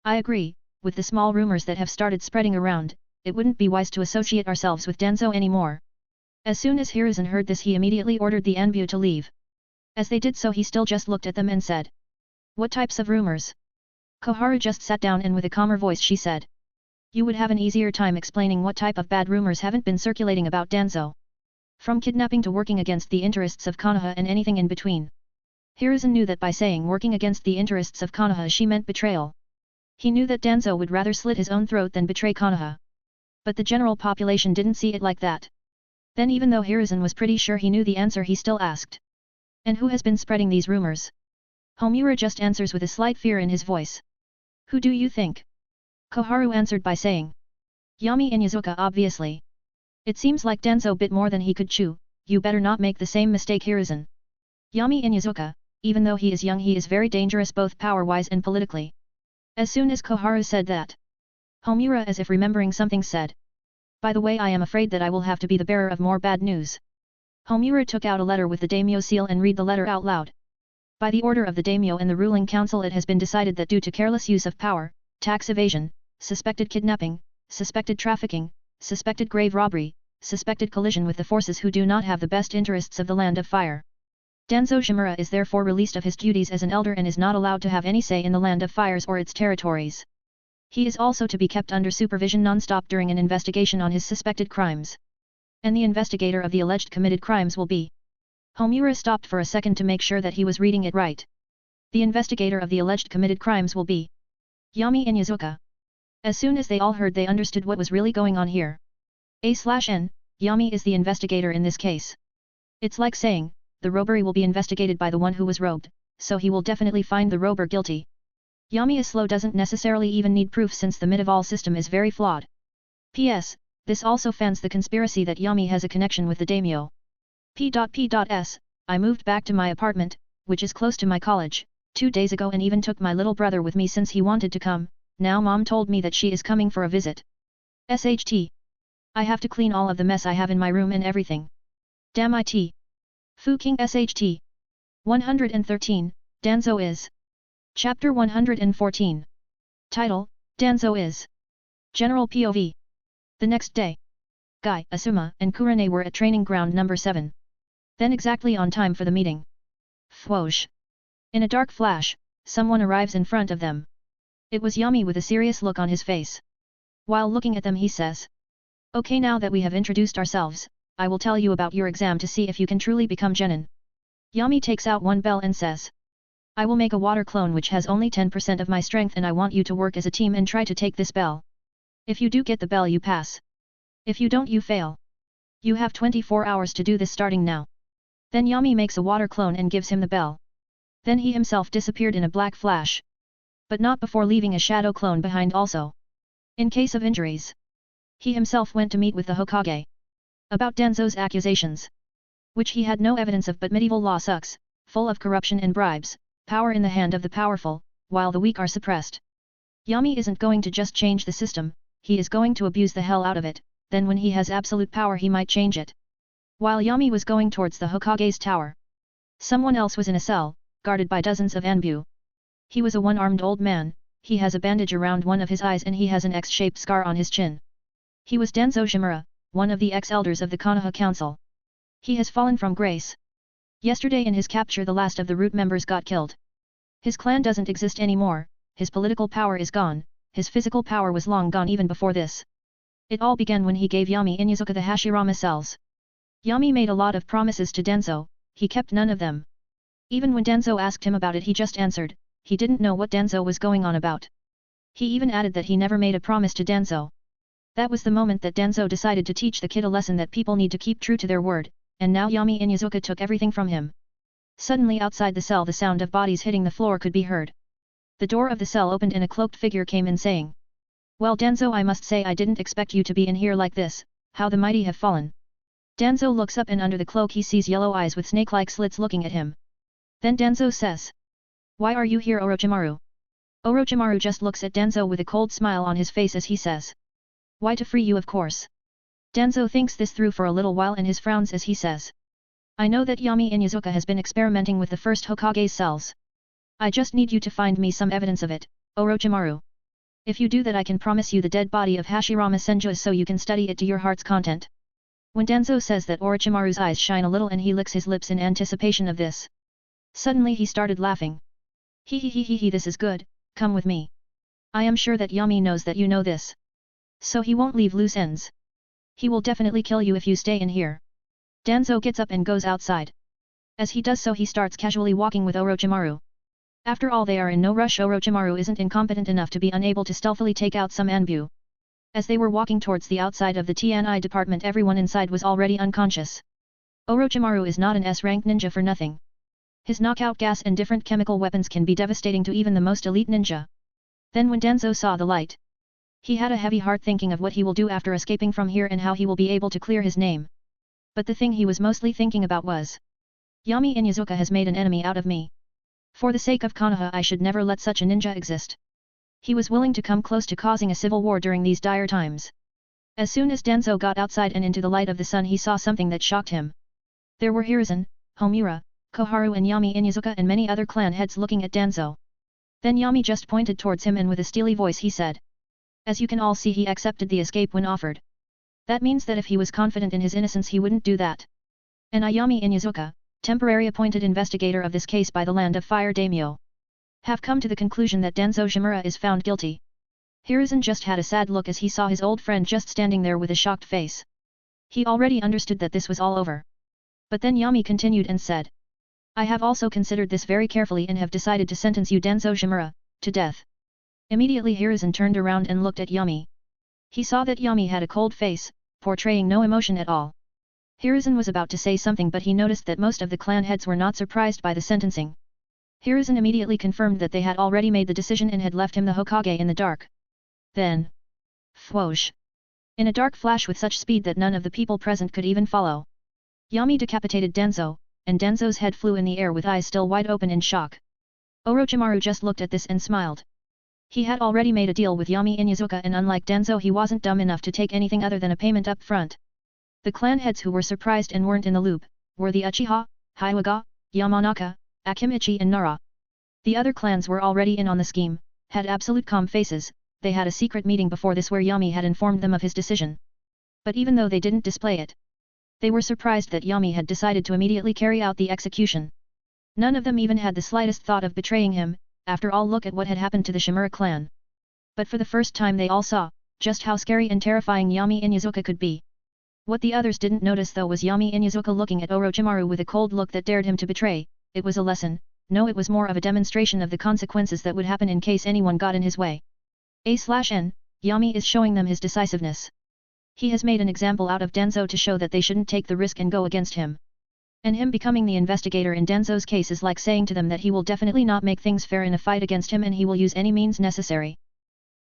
I agree, with the small rumors that have started spreading around, it wouldn't be wise to associate ourselves with Danzo anymore. As soon as Hiruzen heard this he immediately ordered the Anbu to leave. As they did so he still just looked at them and said. What types of rumors? Koharu just sat down and with a calmer voice she said. You would have an easier time explaining what type of bad rumors haven't been circulating about Danzo. From kidnapping to working against the interests of Konoha and anything in between. Hiruzen knew that by saying working against the interests of Konoha she meant betrayal. He knew that Danzo would rather slit his own throat than betray Konoha. But the general population didn't see it like that. Then even though Hiruzen was pretty sure he knew the answer he still asked. And who has been spreading these rumors? Homura just answers with a slight fear in his voice. Who do you think? Koharu answered by saying. Yami Inyazuka obviously. It seems like Danzo bit more than he could chew, you better not make the same mistake Hiruzen. Yami Inyazuka, even though he is young he is very dangerous both power-wise and politically. As soon as Koharu said that. Homura as if remembering something said. By the way I am afraid that I will have to be the bearer of more bad news. Homura took out a letter with the daimyo seal and read the letter out loud. By the order of the daimyo and the ruling council it has been decided that due to careless use of power, tax evasion, suspected kidnapping, suspected trafficking, suspected grave robbery, suspected collision with the forces who do not have the best interests of the Land of Fire. Danzo Shimura is therefore released of his duties as an elder and is not allowed to have any say in the Land of Fires or its territories. He is also to be kept under supervision non-stop during an investigation on his suspected crimes. And the investigator of the alleged committed crimes will be. Homura stopped for a second to make sure that he was reading it right. The investigator of the alleged committed crimes will be. Yami Inyazuka. As soon as they all heard they understood what was really going on here. A/N, Yami is the investigator in this case. It's like saying, the robbery will be investigated by the one who was robbed, so he will definitely find the robber guilty. Yami is slow doesn't necessarily even need proof since the Mid-Eval system is very flawed. P.S. This also fans the conspiracy that Yami has a connection with the daimyo. P.S. I moved back to my apartment, which is close to my college, 2 days ago and even took my little brother with me since he wanted to come, now mom told me that she is coming for a visit. SHT. I have to clean all of the mess I have in my room and everything. Damn it. Fuking SHT. 113, Danzo is. Chapter 114. Title, Danzo is. General POV. The next day. Guy, Asuma, and Kurane were at training ground number 7. Then exactly on time for the meeting. Whoosh. In a dark flash, someone arrives in front of them. It was Yami with a serious look on his face. While looking at them he says. Okay now that we have introduced ourselves, I will tell you about your exam to see if you can truly become genin. Yami takes out one bell and says. I will make a water clone which has only 10% of my strength and I want you to work as a team and try to take this bell. If you do get the bell you pass. If you don't you fail. You have 24 hours to do this starting now. Then Yami makes a water clone and gives him the bell. Then he himself disappeared in a black flash. But not before leaving a shadow clone behind also. In case of injuries. He himself went to meet with the Hokage. About Danzo's accusations. Which he had no evidence of but medieval law sucks, full of corruption and bribes, power in the hand of the powerful, while the weak are suppressed. Yami isn't going to just change the system, he is going to abuse the hell out of it, then when he has absolute power he might change it. While Yami was going towards the Hokage's tower. Someone else was in a cell, guarded by dozens of Anbu. He was a one-armed old man, he has a bandage around one of his eyes and he has an X-shaped scar on his chin. He was Danzo Shimura, one of the ex-elders of the Konoha Council. He has fallen from grace. Yesterday in his capture the last of the root members got killed. His clan doesn't exist anymore, his political power is gone, his physical power was long gone even before this. It all began when he gave Yami Inyazuka the Hashirama cells. Yami made a lot of promises to Denzo, he kept none of them. Even when Denzo asked him about it he just answered, he didn't know what Denzo was going on about. He even added that he never made a promise to Denzo. That was the moment that Denzo decided to teach the kid a lesson that people need to keep true to their word, and now Yami Inuzuka took everything from him. Suddenly outside the cell the sound of bodies hitting the floor could be heard. The door of the cell opened and a cloaked figure came in saying, "Well Denzo, I must say I didn't expect you to be in here like this, how the mighty have fallen." Denzo looks up and under the cloak he sees yellow eyes with snake-like slits looking at him. Then Denzo says, "Why are you here Orochimaru?" Orochimaru just looks at Denzo with a cold smile on his face as he says, "Why to free you of course." Denzo thinks this through for a little while and his frowns as he says, "I know that Yami Inuzuka has been experimenting with the first Hokage's cells. I just need you to find me some evidence of it, Orochimaru. If you do that I can promise you the dead body of Hashirama Senju so you can study it to your heart's content." When Denzo says that Orochimaru's eyes shine a little and he licks his lips in anticipation of this. Suddenly he started laughing. He, this is good, come with me. I am sure that Yami knows that you know this. So he won't leave loose ends. He will definitely kill you if you stay in here. Denzo gets up and goes outside. As he does so he starts casually walking with Orochimaru. After all they are in no rush. Orochimaru isn't incompetent enough to be unable to stealthily take out some Anbu. As they were walking towards the outside of the TNI department everyone inside was already unconscious. Orochimaru is not an S-rank ninja for nothing. His knockout gas and different chemical weapons can be devastating to even the most elite ninja. Then when Denzo saw the light, he had a heavy heart thinking of what he will do after escaping from here and how he will be able to clear his name. But the thing he was mostly thinking about was, Yami Inuzuka has made an enemy out of me. For the sake of Konoha I should never let such a ninja exist. He was willing to come close to causing a civil war during these dire times. As soon as Denzo got outside and into the light of the sun he saw something that shocked him. There were Hiruzen, Homura, Koharu and Yami Inuzuka and many other clan heads looking at Denzo. Then Yami just pointed towards him and with a steely voice he said. As you can all see he accepted the escape when offered. That means that if he was confident in his innocence he wouldn't do that. And I Yami Inuzuka, temporary appointed investigator of this case by the Land of Fire Daimyo, have come to the conclusion that Denzo Shimura is found guilty. Hiruzen just had a sad look as he saw his old friend just standing there with a shocked face. He already understood that this was all over. But then Yami continued and said, I have also considered this very carefully and have decided to sentence you Denzo Shimura, to death. Immediately Hiruzen turned around and looked at Yami. He saw that Yami had a cold face, portraying no emotion at all. Hiruzen was about to say something but he noticed that most of the clan heads were not surprised by the sentencing. Hiruzen immediately confirmed that they had already made the decision and had left him the Hokage in the dark. Then, whoosh! In a dark flash with such speed that none of the people present could even follow, Yami decapitated Denzo, and Denzo's head flew in the air with eyes still wide open in shock. Orochimaru just looked at this and smiled. He had already made a deal with Yami Inuzuka and unlike Denzo he wasn't dumb enough to take anything other than a payment up front. The clan heads who were surprised and weren't in the loop, were the Uchiha, Hyuga, Yamanaka, Akimichi and Nara. The other clans were already in on the scheme, had absolute calm faces, they had a secret meeting before this where Yami had informed them of his decision. But even though they didn't display it, they were surprised that Yami had decided to immediately carry out the execution. None of them even had the slightest thought of betraying him, after all look at what had happened to the Shimura clan. But for the first time they all saw, just how scary and terrifying Yami Inuzuka could be. What the others didn't notice though was Yami Inuzuka looking at Orochimaru with a cold look that dared him to betray. It was a lesson, no it was more of a demonstration of the consequences that would happen in case anyone got in his way. A/N, Yami is showing them his decisiveness. He has made an example out of Denzo to show that they shouldn't take the risk and go against him. And him becoming the investigator in Denzo's case is like saying to them that he will definitely not make things fair in a fight against him and he will use any means necessary.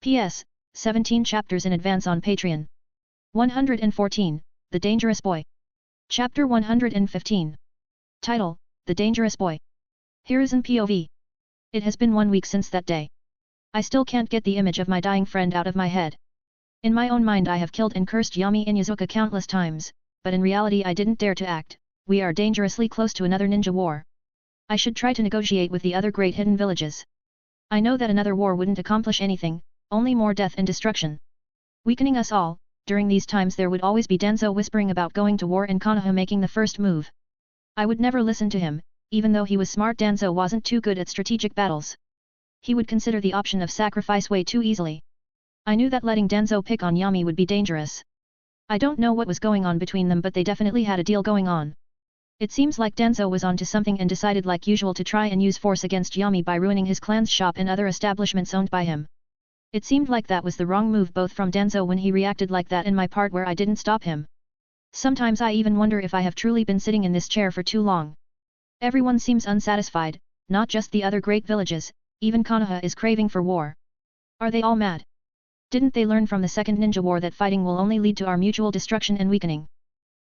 P.S. 17 chapters in advance on Patreon. 114. The Dangerous Boy. Chapter 115. Title, The Dangerous Boy. Hiruzen POV. It has been 1 week since that day. I still can't get the image of my dying friend out of my head. In my own mind I have killed and cursed Yami Inuzuka countless times, but in reality I didn't dare to act. We are dangerously close to another ninja war. I should try to negotiate with the other great hidden villages. I know that another war wouldn't accomplish anything, only more death and destruction. Weakening us all. During these times there would always be Denzo whispering about going to war and Konoha making the first move. I would never listen to him, even though he was smart. Denzo wasn't too good at strategic battles. He would consider the option of sacrifice way too easily. I knew that letting Denzo pick on Yami would be dangerous. I don't know what was going on between them, but they definitely had a deal going on. It seems like Danzo was onto something and decided like usual to try and use force against Yami by ruining his clan's shop and other establishments owned by him. It seemed like that was the wrong move both from Danzo when he reacted like that and my part where I didn't stop him. Sometimes I even wonder if I have truly been sitting in this chair for too long. Everyone seems unsatisfied, not just the other great villages, even Konoha is craving for war. Are they all mad? Didn't they learn from the second ninja war that fighting will only lead to our mutual destruction and weakening?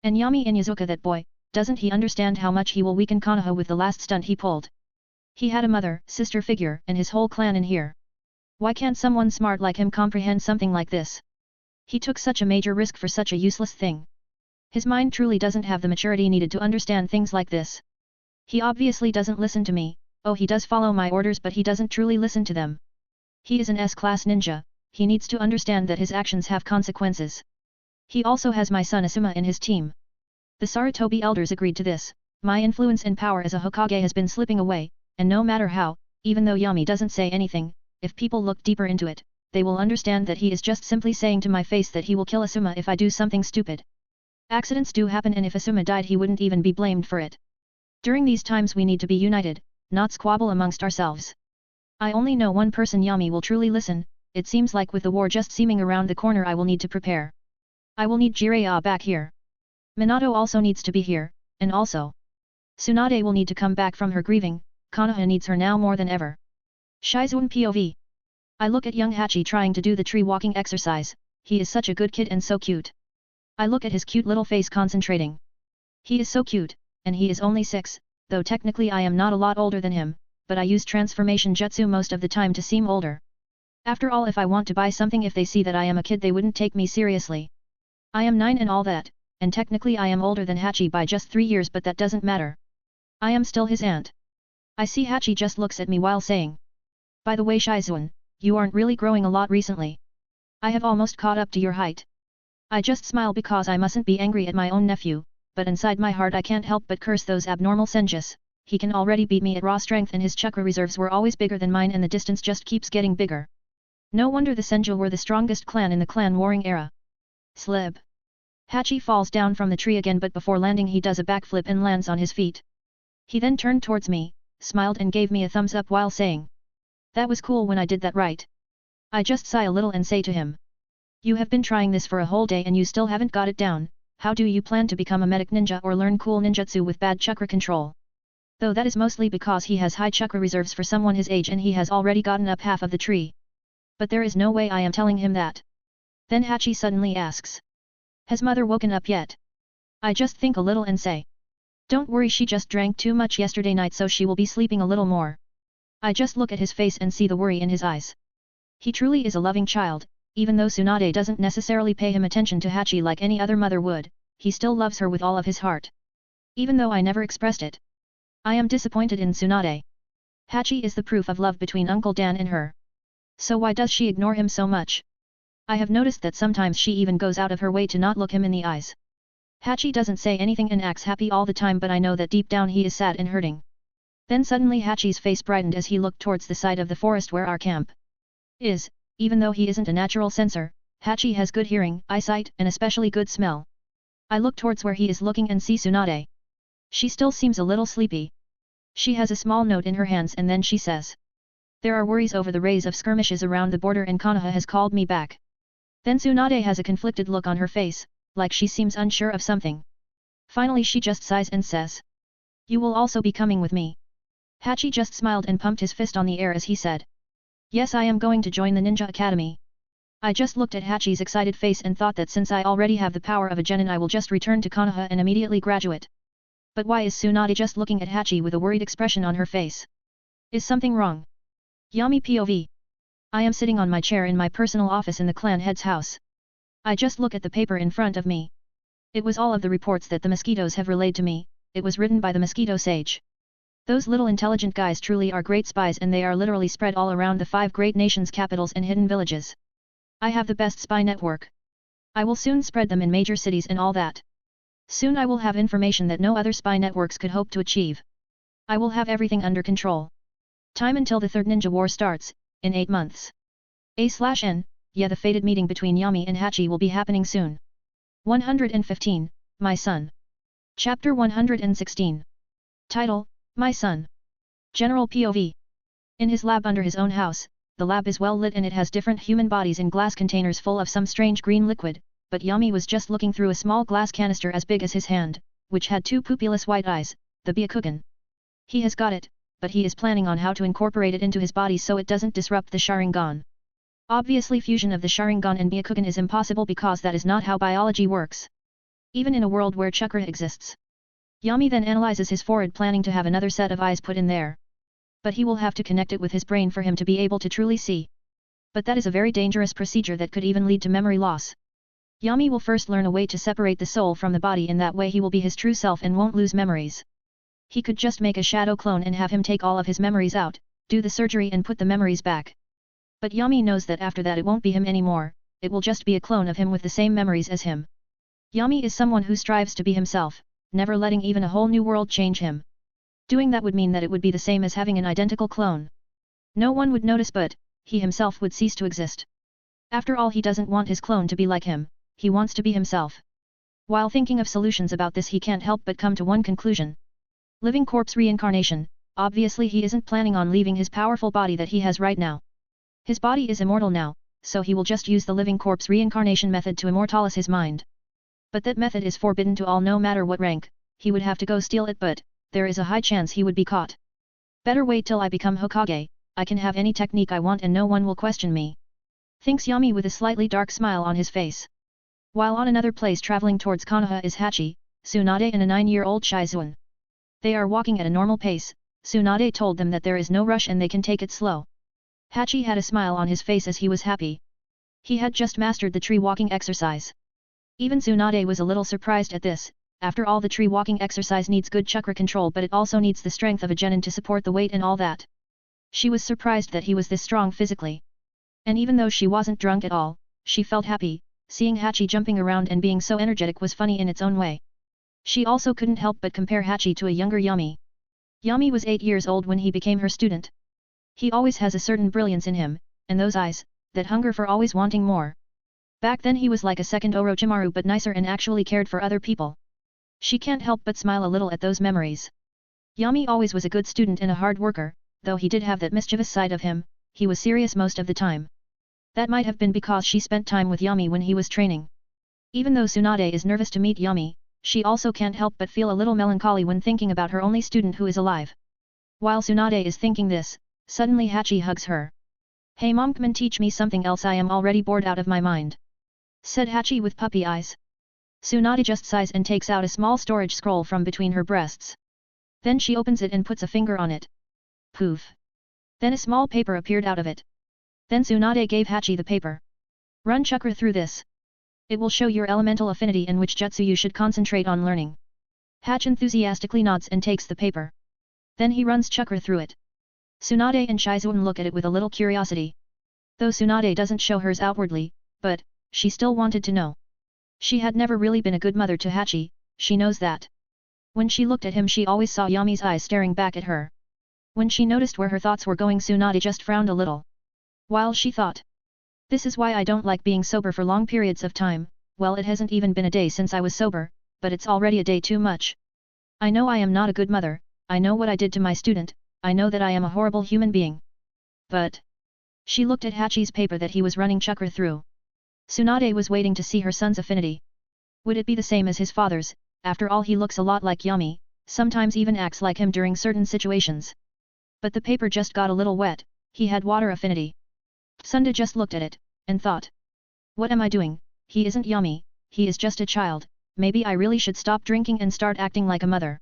And Yami Inyazuka, that boy, doesn't he understand how much he will weaken Konoha with the last stunt he pulled? He had a mother, sister figure and his whole clan in here. Why can't someone smart like him comprehend something like this? He took such a major risk for such a useless thing. His mind truly doesn't have the maturity needed to understand things like this. He obviously doesn't listen to me. Oh, he does follow my orders, but he doesn't truly listen to them. He is an S-class ninja, he needs to understand that his actions have consequences. He also has my son Asuma in his team. The Sarutobi elders agreed to this. My influence and power as a Hokage has been slipping away, and no matter how, even though Yami doesn't say anything, if people look deeper into it, they will understand that he is just simply saying to my face that he will kill Asuma if I do something stupid. Accidents do happen, and if Asuma died he wouldn't even be blamed for it. During these times we need to be united, not squabble amongst ourselves. I only know one person Yami will truly listen. It seems like with the war just seeming around the corner I will need to prepare. I will need Jiraiya back here. Minato also needs to be here, and also Tsunade will need to come back from her grieving. Konoha needs her now more than ever. Shizuan POV. I look at young Hachi trying to do the tree walking exercise. He is such a good kid and so cute. I look at his cute little face concentrating. He is so cute, and he is only 6, though technically I am not a lot older than him, but I use transformation jutsu most of the time to seem older. After all, if I want to buy something, if they see that I am a kid they wouldn't take me seriously. I am 9 and all that, and technically I am older than Hachi by just 3 years, but that doesn't matter. I am still his aunt. I see Hachi just looks at me while saying, "By the way Shizuan, you aren't really growing a lot recently. I have almost caught up to your height." I just smile because I mustn't be angry at my own nephew, but inside my heart I can't help but curse those abnormal senjus. He can already beat me at raw strength and his chakra reserves were always bigger than mine and the distance just keeps getting bigger. No wonder the Senju were the strongest clan in the clan warring era. Slip. Hachi falls down from the tree again, but before landing he does a backflip and lands on his feet. He then turned towards me, smiled and gave me a thumbs up while saying, "That was cool when I did that, right?" I just sigh a little and say to him, "You have been trying this for a whole day and you still haven't got it down. How do you plan to become a medic ninja or learn cool ninjutsu with bad chakra control?" Though that is mostly because he has high chakra reserves for someone his age and he has already gotten up half of the tree. But there is no way I am telling him that. Then Hachi suddenly asks, "Has mother woken up yet?" I just think a little and say, "Don't worry, she just drank too much yesterday night so she will be sleeping a little more." I just look at his face and see the worry in his eyes. He truly is a loving child, even though Tsunade doesn't necessarily pay him attention to Hachi like any other mother would, he still loves her with all of his heart. Even though I never expressed it. I am disappointed in Tsunade. Hachi is the proof of love between Uncle Dan and her. So why does she ignore him so much? I have noticed that sometimes she even goes out of her way to not look him in the eyes. Hachi doesn't say anything and acts happy all the time, but I know that deep down he is sad and hurting. Then suddenly Hachi's face brightened as he looked towards the side of the forest where our camp is. Even though he isn't a natural sensor, Hachi has good hearing, eyesight and especially good smell. I look towards where he is looking and see Tsunade. She still seems a little sleepy. She has a small note in her hands and then she says, "There are worries over the raise of skirmishes around the border and Konoha has called me back." Then Tsunade has a conflicted look on her face, like she seems unsure of something. Finally she just sighs and says, "You will also be coming with me." Hachi just smiled and pumped his fist on the air as he said, "Yes, I am going to join the Ninja Academy." I just looked at Hachi's excited face and thought that since I already have the power of a genin I will just return to Konoha and immediately graduate. But why is Tsunade just looking at Hachi with a worried expression on her face? Is something wrong? Yami POV. I am sitting on my chair in my personal office in the clan head's house. I just look at the paper in front of me. It was all of the reports that the mosquitoes have relayed to me. It was written by the mosquito sage. Those little intelligent guys truly are great spies and they are literally spread all around the 5 great nations' capitals and hidden villages. I have the best spy network. I will soon spread them in major cities and all that. Soon I will have information that no other spy networks could hope to achieve. I will have everything under control. Time until the third ninja war starts, in 8 months. A/N, yeah, the fated meeting between Yami and Hachi will be happening soon. 115, My Son. Chapter 116. Title, My Son. General POV. In his lab under his own house, the lab is well lit and it has different human bodies in glass containers full of some strange green liquid, but Yami was just looking through a small glass canister as big as his hand, which had two pupilless white eyes, the Byakugan. He has got it, but he is planning on how to incorporate it into his body so it doesn't disrupt the Sharingan. Obviously fusion of the Sharingan and Byakugan is impossible because that is not how biology works. Even in a world where chakra exists. Yami then analyzes his forehead planning to have another set of eyes put in there. But he will have to connect it with his brain for him to be able to truly see. But that is a very dangerous procedure that could even lead to memory loss. Yami will first learn a way to separate the soul from the body, in that way he will be his true self and won't lose memories. He could just make a shadow clone and have him take all of his memories out, do the surgery and put the memories back. But Yami knows that after that it won't be him anymore, it will just be a clone of him with the same memories as him. Yami is someone who strives to be himself, never letting even a whole new world change him. Doing that would mean that it would be the same as having an identical clone. No one would notice, but he himself would cease to exist. After all, he doesn't want his clone to be like him, he wants to be himself. While thinking of solutions about this, he can't help but come to one conclusion. Living corpse reincarnation. Obviously he isn't planning on leaving his powerful body that he has right now. His body is immortal now, so he will just use the living corpse reincarnation method to immortalize his mind. But that method is forbidden to all no matter what rank, he would have to go steal it, but there is a high chance he would be caught. Better wait till I become Hokage, I can have any technique I want and no one will question me. Thinks Yami with a slightly dark smile on his face. While on another place traveling towards Konoha is Hachi, Tsunade and a 9-year-old Shizuan. They are walking at a normal pace. Tsunade told them that there is no rush and they can take it slow. Hachi had a smile on his face as he was happy. He had just mastered the tree walking exercise. Even Tsunade was a little surprised at this. After all, the tree walking exercise needs good chakra control, but it also needs the strength of a genin to support the weight and all that. She was surprised that he was this strong physically. And even though she wasn't drunk at all, she felt happy. Seeing Hachi jumping around and being so energetic was funny in its own way. She also couldn't help but compare Hachi to a younger Yami. Yami was 8 years old when he became her student. He always has a certain brilliance in him, and those eyes, that hunger for always wanting more. Back then he was like a second Orochimaru, but nicer and actually cared for other people. She can't help but smile a little at those memories. Yami always was a good student and a hard worker, though he did have that mischievous side of him. He was serious most of the time. That might have been because she spent time with Yami when he was training. Even though Tsunade is nervous to meet Yami, she also can't help but feel a little melancholy when thinking about her only student who is alive. While Tsunade is thinking this, suddenly Hachi hugs her. "Hey mom, come and teach me something else, I am already bored out of my mind," said Hachi with puppy eyes. Tsunade just sighs and takes out a small storage scroll from between her breasts. Then she opens it and puts a finger on it. Poof! Then a small paper appeared out of it. Then Tsunade gave Hachi the paper. "Run chakra through this. It will show your elemental affinity and which jutsu you should concentrate on learning." Hachi enthusiastically nods and takes the paper. Then he runs chakra through it. Tsunade and Shizuan look at it with a little curiosity. Though Tsunade doesn't show hers outwardly, but she still wanted to know. She had never really been a good mother to Hachi, she knows that. When she looked at him, she always saw Yami's eyes staring back at her. When she noticed where her thoughts were going, Tsunade just frowned a little. While she thought, "This is why I don't like being sober for long periods of time. Well, it hasn't even been a day since I was sober, but it's already a day too much. I know I am not a good mother, I know what I did to my student, I know that I am a horrible human being. But..." She looked at Hachi's paper that he was running chakra through. Tsunade was waiting to see her son's affinity. Would it be the same as his father's? After all, he looks a lot like Yami, sometimes even acts like him during certain situations. But the paper just got a little wet. He had water affinity. Sunda just looked at it, and thought, "What am I doing? He isn't Yami, he is just a child. Maybe I really should stop drinking and start acting like a mother.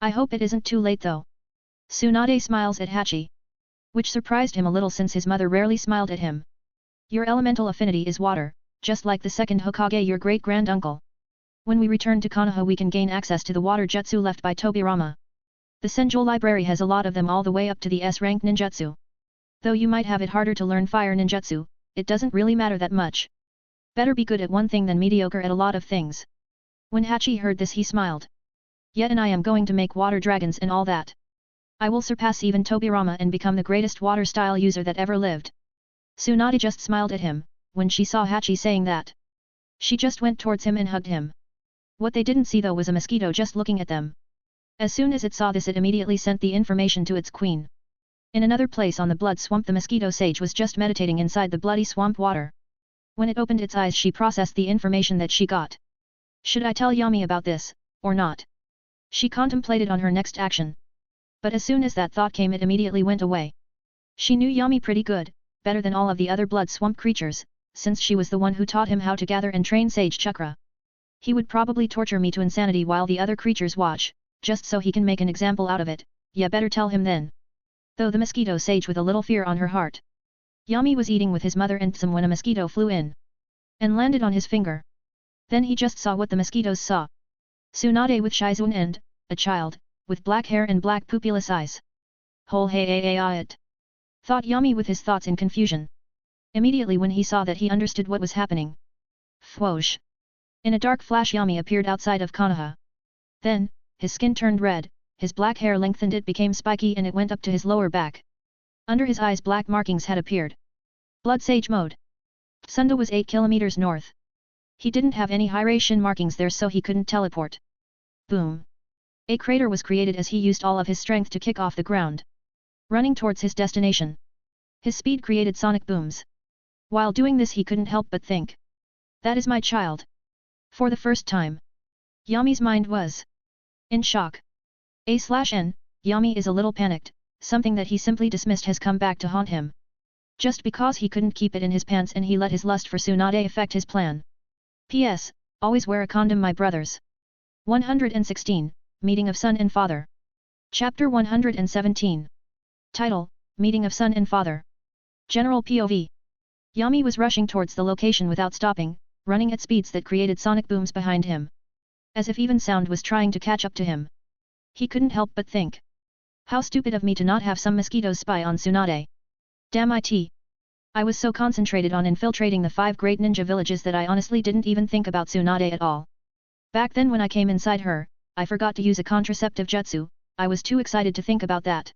I hope it isn't too late though." Tsunade smiles at Hachi, which surprised him a little since his mother rarely smiled at him. "Your elemental affinity is water, just like the second Hokage, your great-grand-uncle. When we return to Konoha we can gain access to the water jutsu left by Tobirama. The Senjou library has a lot of them all the way up to the S-rank ninjutsu. Though you might have it harder to learn fire ninjutsu, it doesn't really matter that much. Better be good at one thing than mediocre at a lot of things." When Hachi heard this, he smiled. "Yet and I am going to make water dragons and all that. I will surpass even Tobirama and become the greatest water style user that ever lived." Tsunade just smiled at him, when she saw Hachi saying that. She just went towards him and hugged him. What they didn't see though was a mosquito just looking at them. As soon as it saw this, it immediately sent the information to its queen. In another place on the blood swamp, the mosquito sage was just meditating inside the bloody swamp water. When it opened its eyes, she processed the information that she got. Should I tell Yami about this, or not? She contemplated on her next action. But as soon as that thought came, it immediately went away. She knew Yami pretty good, better than all of the other blood swamp creatures, since she was the one who taught him how to gather and train sage chakra. He would probably torture me to insanity while the other creatures watch, just so he can make an example out of it. Yeah, better tell him then. Though the mosquito sage with a little fear on her heart. Yami was eating with his mother and some when a mosquito flew in and landed on his finger. Then he just saw what the mosquitoes saw. Tsunade with Shizun and, a child, with black hair and black pupilless eyes. Hole hey it. Thought Yami with his thoughts in confusion. Immediately when he saw that, he understood what was happening. Fwoosh. In a dark flash, Yami appeared outside of Konoha. Then, his skin turned red, his black hair lengthened, it became spiky and it went up to his lower back. Under his eyes black markings had appeared. Blood Sage mode. Sunda was 8 kilometers north. He didn't have any hydration markings there, so he couldn't teleport. Boom. A crater was created as he used all of his strength to kick off the ground. Running towards his destination. His speed created sonic booms. While doing this, he couldn't help but think. That is my child. For the first time. Yami's mind was in shock. A/N, Yami is a little panicked, something that he simply dismissed has come back to haunt him. Just because he couldn't keep it in his pants and he let his lust for Tsunade affect his plan. P.S. Always wear a condom, my brothers. 116, Meeting of Son and Father. Chapter 117. Title, Meeting of Son and Father. General POV. Yami was rushing towards the location without stopping, running at speeds that created sonic booms behind him. As if even sound was trying to catch up to him. He couldn't help but think. How stupid of me to not have some mosquitoes spy on Tsunade. Damn it. I was so concentrated on infiltrating the 5 great ninja villages that I honestly didn't even think about Tsunade at all. Back then when I came inside her, I forgot to use a contraceptive jutsu, I was too excited to think about that.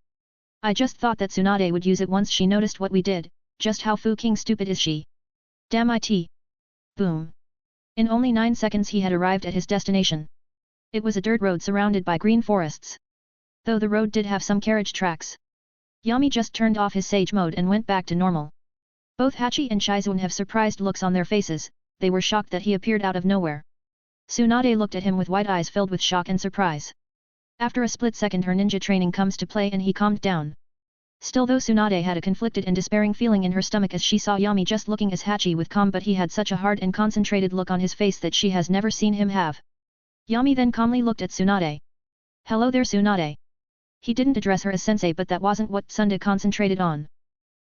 I just thought that Tsunade would use it once she noticed what we did, just how fucking stupid is she. Damn it. Boom. In only 9 seconds he had arrived at his destination. It was a dirt road surrounded by green forests. Though the road did have some carriage tracks. Yami just turned off his sage mode and went back to normal. Both Hachi and Shizun have surprised looks on their faces, they were shocked that he appeared out of nowhere. Tsunade looked at him with wide eyes filled with shock and surprise. After a split second her ninja training comes to play and he calmed down. Still though Tsunade had a conflicted and despairing feeling in her stomach as she saw Yami just looking as Hachi with calm, but he had such a hard and concentrated look on his face that she has never seen him have. Yami then calmly looked at Tsunade. Hello there Tsunade. He didn't address her as sensei, but that wasn't what Sunda concentrated on.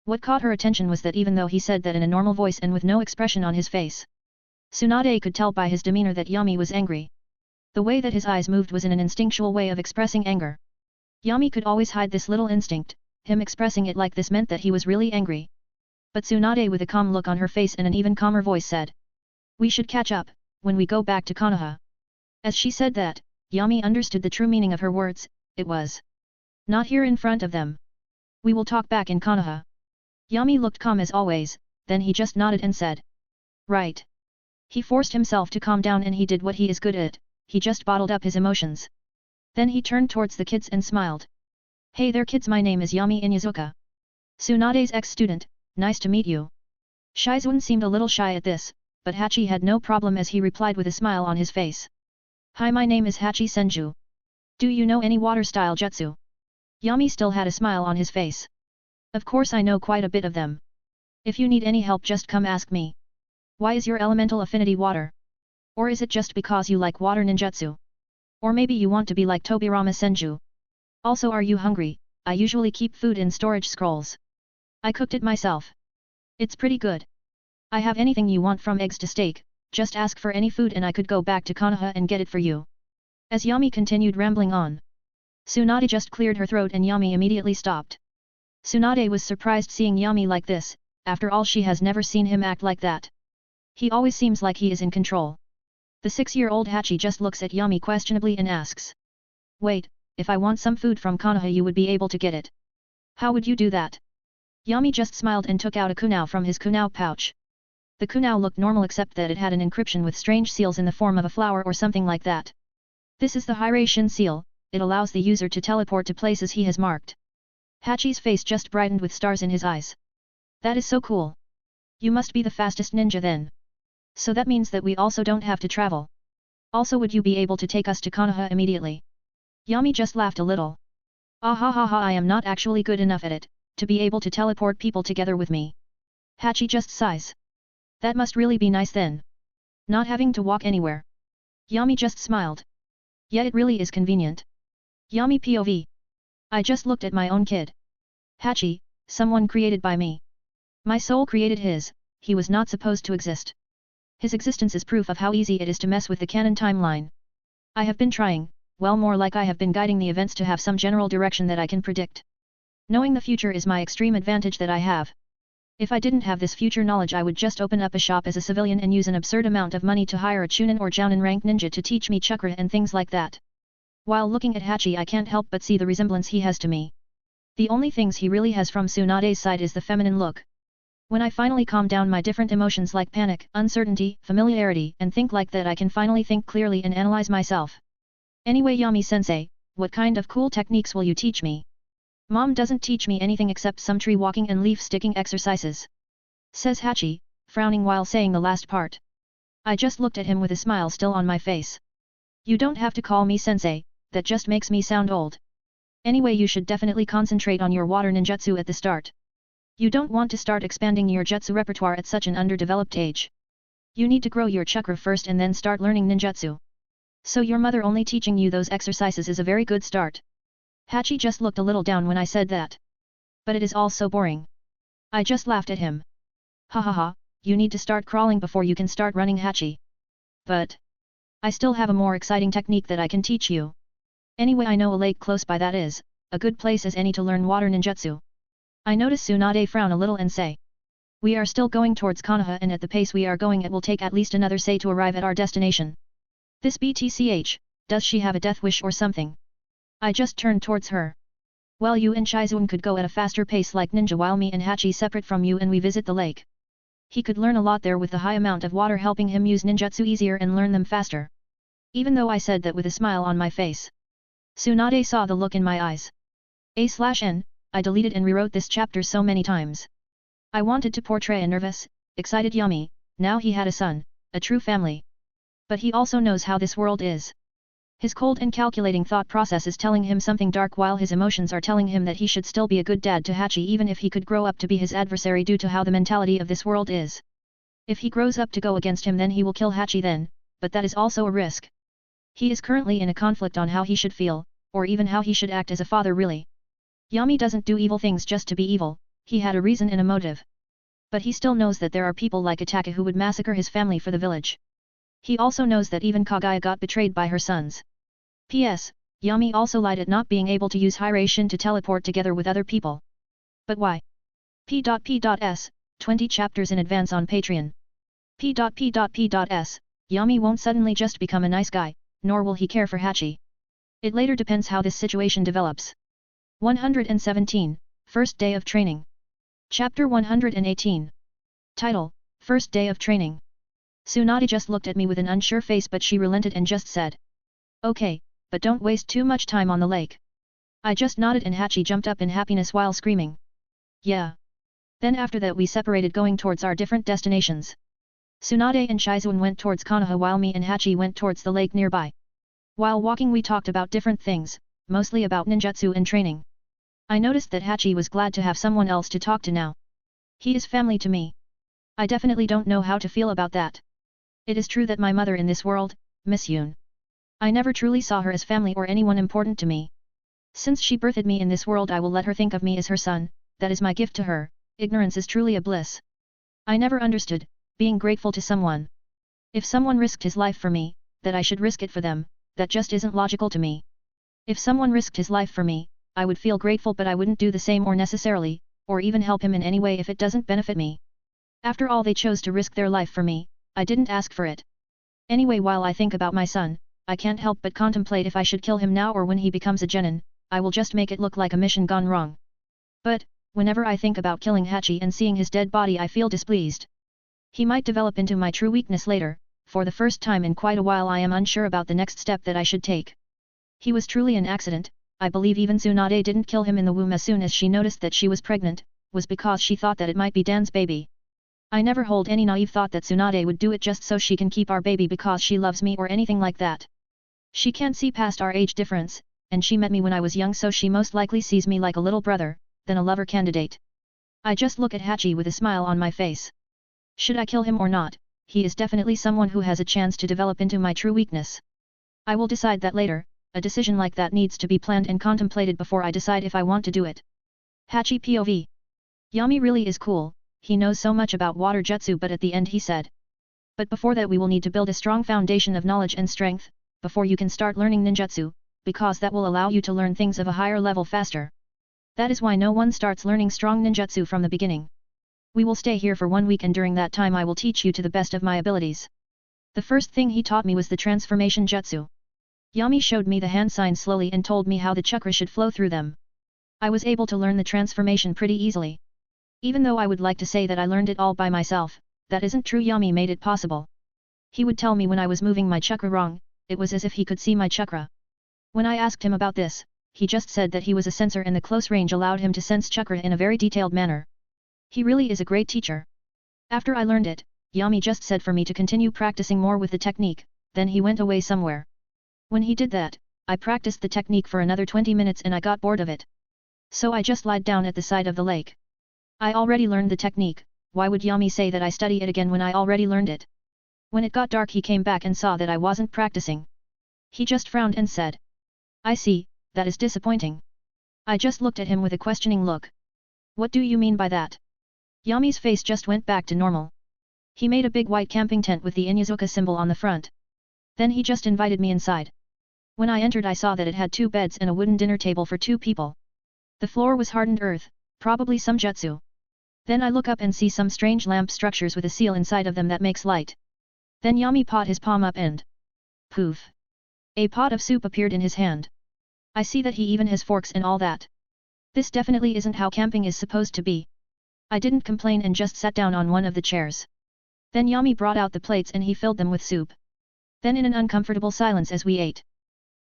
What caught her attention was that even though he said that in a normal voice and with no expression on his face, Tsunade could tell by his demeanor that Yami was angry. The way that his eyes moved was in an instinctual way of expressing anger. Yami could always hide this little instinct, him expressing it like this meant that he was really angry. But Tsunade with a calm look on her face and an even calmer voice said. We should catch up, when we go back to Konoha. As she said that, Yami understood the true meaning of her words, it was not here in front of them. We will talk back in Konoha. Yami looked calm as always, then he just nodded and said. Right. He forced himself to calm down and he did what he is good at, he just bottled up his emotions. Then he turned towards the kids and smiled. Hey there kids, my name is Yami Inyazuka. Tsunade's ex-student, nice to meet you. Shizun seemed a little shy at this, but Hachi had no problem as he replied with a smile on his face. Hi, my name is Hachi Senju. Do you know any water-style jutsu? Yami still had a smile on his face. Of course I know quite a bit of them. If you need any help just come ask me. Why is your elemental affinity water? Or is it just because you like water ninjutsu? Or maybe you want to be like Tobirama Senju? Also, are you hungry? I usually keep food in storage scrolls. I cooked it myself. It's pretty good. I have anything you want from eggs to steak, just ask for any food and I could go back to Konoha and get it for you. As Yami continued rambling on. Tsunade just cleared her throat and Yami immediately stopped. Tsunade was surprised seeing Yami like this, after all she has never seen him act like that. He always seems like he is in control. The 6-year-old Hachi just looks at Yami questionably and asks. Wait, if I want some food from Konoha you would be able to get it. How would you do that? Yami just smiled and took out a kunao from his kunao pouch. The kunao looked normal except that it had an encryption with strange seals in the form of a flower or something like that. This is the Hiraishin seal, it allows the user to teleport to places he has marked. Hachi's face just brightened with stars in his eyes. That is so cool. You must be the fastest ninja then. So that means that we also don't have to travel. Also, would you be able to take us to Konoha immediately? Yami just laughed a little. Ah ha ha ha, I am not actually good enough at it, to be able to teleport people together with me. Hachi just sighs. That must really be nice then. Not having to walk anywhere. Yami just smiled. Yeah, it really is convenient. Yami POV. I just looked at my own kid. Hachi, someone created by me. My soul created his, he was not supposed to exist. His existence is proof of how easy it is to mess with the canon timeline. I have been trying, well, more like I have been guiding the events to have some general direction that I can predict. Knowing the future is my extreme advantage that I have. If I didn't have this future knowledge, I would just open up a shop as a civilian and use an absurd amount of money to hire a Chunin or Jounin rank ninja to teach me chakra and things like that. While looking at Hachi, I can't help but see the resemblance he has to me. The only things he really has from Tsunade's side is the feminine look. When I finally calm down my different emotions like panic, uncertainty, familiarity, and think like that, I can finally think clearly and analyze myself. Anyway, Yami-sensei, what kind of cool techniques will you teach me? Mom doesn't teach me anything except some tree walking and leaf sticking exercises. Says Hachi, frowning while saying the last part. I just looked at him with a smile still on my face. You don't have to call me sensei, that just makes me sound old. Anyway, you should definitely concentrate on your water ninjutsu at the start. You don't want to start expanding your jutsu repertoire at such an underdeveloped age. You need to grow your chakra first and then start learning ninjutsu. So your mother only teaching you those exercises is a very good start. Hachi just looked a little down when I said that. But it is all so boring. I just laughed at him. Ha ha ha, you need to start crawling before you can start running, Hachi. But I still have a more exciting technique that I can teach you. Anyway, I know a lake close by that is a good place as any to learn water ninjutsu. I notice Tsunade frown a little and say. We are still going towards Konoha, and at the pace we are going it will take at least another say to arrive at our destination. This BTCH, does she have a death wish or something? I just turned towards her. Well, you and Shizuan could go at a faster pace like ninja while me and Hachi separate from you and we visit the lake. He could learn a lot there with the high amount of water helping him use ninjutsu easier and learn them faster. Even though I said that with a smile on my face. Tsunade saw the look in my eyes. A/N, I deleted and rewrote this chapter so many times. I wanted to portray a nervous, excited Yami, now he had a son, a true family. But he also knows how this world is. His cold and calculating thought process is telling him something dark while his emotions are telling him that he should still be a good dad to Hachi even if he could grow up to be his adversary due to how the mentality of this world is. If he grows up to go against him then he will kill Hachi then, but that is also a risk. He is currently in a conflict on how he should feel, or even how he should act as a father really. Yami doesn't do evil things just to be evil, he had a reason and a motive. But he still knows that there are people like Ataka who would massacre his family for the village. He also knows that even Kaguya got betrayed by her sons. P.S. Yami also lied at not being able to use Hiraishin to teleport together with other people. But why? P.P.S. 20 chapters in advance on Patreon. P.P.S. Yami won't suddenly just become a nice guy, nor will he care for Hachi. It later depends how this situation develops. 117, First Day of Training. Chapter 118. Title, First Day of Training. Tsunade just looked at me with an unsure face but she relented and just said. Okay, but don't waste too much time on the lake. I just nodded and Hachi jumped up in happiness while screaming. Yeah. Then after that we separated going towards our different destinations. Tsunade and Shizuan went towards Konoha while me and Hachi went towards the lake nearby. While walking we talked about different things, mostly about ninjutsu and training. I noticed that Hachi was glad to have someone else to talk to now. He is family to me. I definitely don't know how to feel about that. It is true that my mother in this world, Miss Yoon. I never truly saw her as family or anyone important to me. Since she birthed me in this world I will let her think of me as her son, that is my gift to her, ignorance is truly a bliss. I never understood, being grateful to someone. If someone risked his life for me, that I should risk it for them, that just isn't logical to me. If someone risked his life for me, I would feel grateful but I wouldn't do the same or necessarily, or even help him in any way if it doesn't benefit me. After all they chose to risk their life for me, I didn't ask for it. Anyway, while I think about my son, I can't help but contemplate if I should kill him now or when he becomes a genin, I will just make it look like a mission gone wrong. But, whenever I think about killing Hachi and seeing his dead body I feel displeased. He might develop into my true weakness later. For the first time in quite a while I am unsure about the next step that I should take. He was truly an accident. I believe even Tsunade didn't kill him in the womb as soon as she noticed that she was pregnant, was because she thought that it might be Dan's baby. I never hold any naive thought that Tsunade would do it just so she can keep our baby because she loves me or anything like that. She can't see past our age difference, and she met me when I was young so she most likely sees me like a little brother, than a lover candidate. I just look at Hachi with a smile on my face. Should I kill him or not? He is definitely someone who has a chance to develop into my true weakness. I will decide that later. A decision like that needs to be planned and contemplated before I decide if I want to do it. Hachi POV. Yami really is cool, he knows so much about water jutsu but at the end he said. But before that we will need to build a strong foundation of knowledge and strength, before you can start learning ninjutsu, because that will allow you to learn things of a higher level faster. That is why no one starts learning strong ninjutsu from the beginning. We will stay here for 1 week and during that time I will teach you to the best of my abilities. The first thing he taught me was the transformation jutsu. Yami showed me the hand signs slowly and told me how the chakra should flow through them. I was able to learn the transformation pretty easily. Even though I would like to say that I learned it all by myself, that isn't true. Yami made it possible. He would tell me when I was moving my chakra wrong, it was as if he could see my chakra. When I asked him about this, he just said that he was a sensor and the close range allowed him to sense chakra in a very detailed manner. He really is a great teacher. After I learned it, Yami just said for me to continue practicing more with the technique, then he went away somewhere. When he did that, I practiced the technique for another 20 minutes and I got bored of it. So I just lied down at the side of the lake. I already learned the technique, why would Yami say that I study it again when I already learned it? When it got dark he came back and saw that I wasn't practicing. He just frowned and said. I see, that is disappointing. I just looked at him with a questioning look. What do you mean by that? Yami's face just went back to normal. He made a big white camping tent with the Inyazuka symbol on the front. Then he just invited me inside. When I entered I saw that it had 2 beds and a wooden dinner table for 2 people. The floor was hardened earth, probably some jutsu. Then I look up and see some strange lamp structures with a seal inside of them that makes light. Then Yami put his palm up and... poof! A pot of soup appeared in his hand. I see that he even has forks and all that. This definitely isn't how camping is supposed to be. I didn't complain and just sat down on one of the chairs. Then Yami brought out the plates and he filled them with soup. Then in an uncomfortable silence as we ate.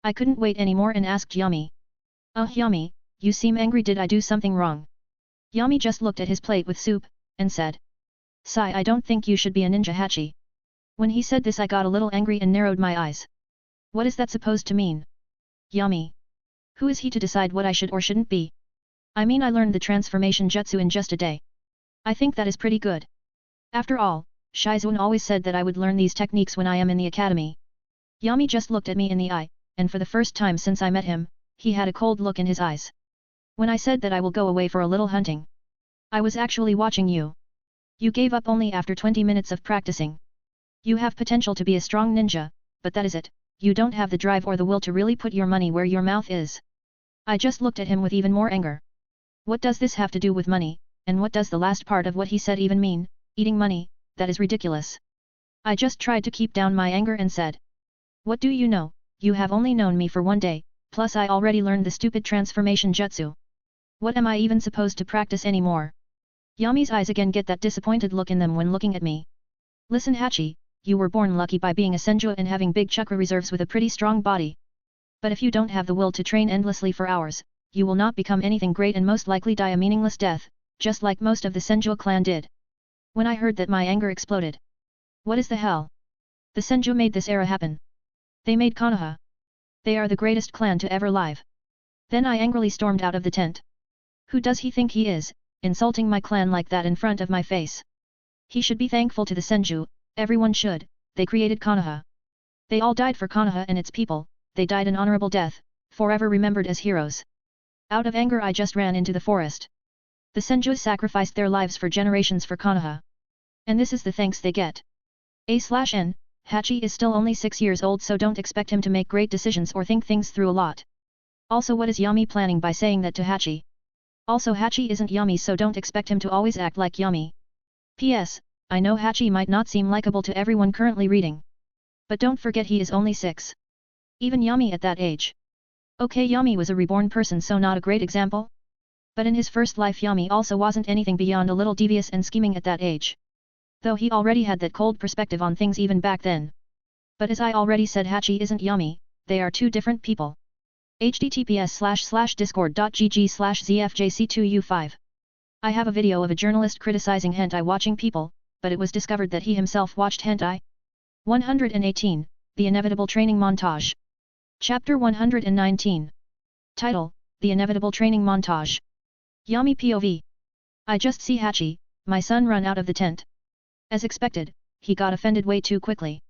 I couldn't wait anymore and asked Yami. Yami, you seem angry, did I do something wrong? Yami just looked at his plate with soup, and said. Sigh, I don't think you should be a ninja Hachi. When he said this I got a little angry and narrowed my eyes. What is that supposed to mean? Yami. Who is he to decide what I should or shouldn't be? I mean I learned the transformation jutsu in just a day. I think that is pretty good. After all, Shizuan always said that I would learn these techniques when I am in the academy. Yami just looked at me in the eye, and for the first time since I met him, he had a cold look in his eyes. When I said that I will go away for a little hunting. I was actually watching you. You gave up only after 20 minutes of practicing. You have potential to be a strong ninja, but that is it, you don't have the drive or the will to really put your money where your mouth is. I just looked at him with even more anger. What does this have to do with money, and what does the last part of what he said even mean, eating money, that is ridiculous. I just tried to keep down my anger and said. What do you know, you have only known me for 1 day, plus I already learned the stupid transformation jutsu. What am I even supposed to practice anymore? Yami's eyes again get that disappointed look in them when looking at me. Listen Hachi, you were born lucky by being a senju and having big chakra reserves with a pretty strong body. But if you don't have the will to train endlessly for hours, you will not become anything great and most likely die a meaningless death, just like most of the Senju clan did. When I heard that my anger exploded. What is the hell? The Senju made this era happen. They made Konoha. They are the greatest clan to ever live. Then I angrily stormed out of the tent. Who does he think he is, insulting my clan like that in front of my face? He should be thankful to the Senju, everyone should, they created Konoha. They all died for Konoha and its people, they died an honorable death, forever remembered as heroes. Out of anger I just ran into the forest. The Senju sacrificed their lives for generations for Konoha. And this is the thanks they get. A/N, Hachi is still only 6 years old so don't expect him to make great decisions or think things through a lot. Also what is Yami planning by saying that to Hachi? Also Hachi isn't Yami so don't expect him to always act like Yami. P.S. I know Hachi might not seem likable to everyone currently reading. But don't forget he is only 6. Even Yami at that age. Okay, Yami was a reborn person so not a great example. But in his first life Yami also wasn't anything beyond a little devious and scheming at that age. Though he already had that cold perspective on things even back then. But as I already said, Hachi isn't Yami, they are two different people. https://discord.gg/zfjc2u5 I have a video of a journalist criticizing hentai watching people, but it was discovered that he himself watched hentai. 118, The Inevitable Training Montage. Chapter 119. Title, The Inevitable Training Montage. Yami POV. I just see Hachi, my son, run out of the tent. As expected, he got offended way too quickly.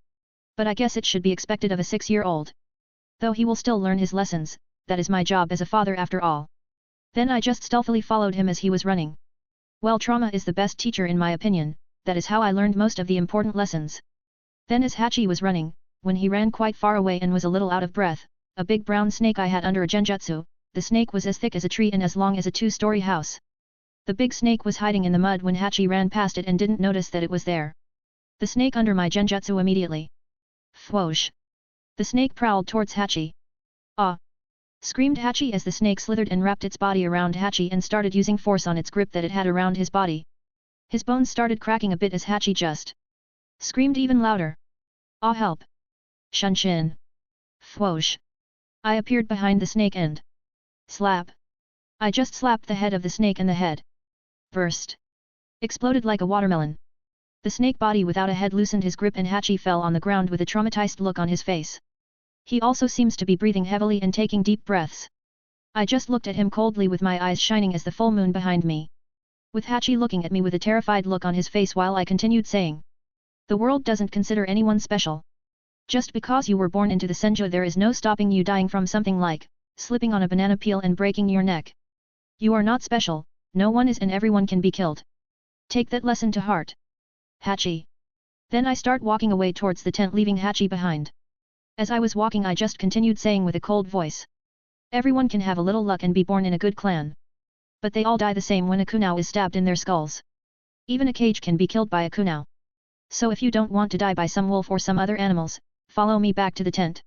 But I guess it should be expected of a 6-year-old. Though he will still learn his lessons, that is my job as a father after all. Then I just stealthily followed him as he was running. Well, trauma is the best teacher in my opinion, that is how I learned most of the important lessons. Then as Hachi was running, when he ran quite far away and was a little out of breath, a big brown snake I had under a genjutsu, the snake was as thick as a tree and as long as a 2-story house. The big snake was hiding in the mud when Hachi ran past it and didn't notice that it was there. The snake under my genjutsu immediately. Whoosh! The snake prowled towards Hachi. Ah! Screamed Hachi as the snake slithered and wrapped its body around Hachi and started using force on its grip that it had around his body. His bones started cracking a bit as Hachi just screamed even louder. Ah, help! Shunshin! Whoosh! I appeared behind the snake and slap! I just slapped the head of the snake and the head burst. Exploded like a watermelon. The snake body without a head loosened his grip and Hachi fell on the ground with a traumatized look on his face. He also seems to be breathing heavily and taking deep breaths. I just looked at him coldly with my eyes shining as the full moon behind me. With Hachi looking at me with a terrified look on his face while I continued saying. The world doesn't consider anyone special. Just because you were born into the senju there is no stopping you dying from something like slipping on a banana peel and breaking your neck. You are not special, no one is, and everyone can be killed. Take that lesson to heart. Hachi. Then I start walking away towards the tent leaving Hachi behind. As I was walking I just continued saying with a cold voice. Everyone can have a little luck and be born in a good clan. But they all die the same when a kunao is stabbed in their skulls. Even a cage can be killed by a kunao. So if you don't want to die by some wolf or some other animals, follow me back to the tent.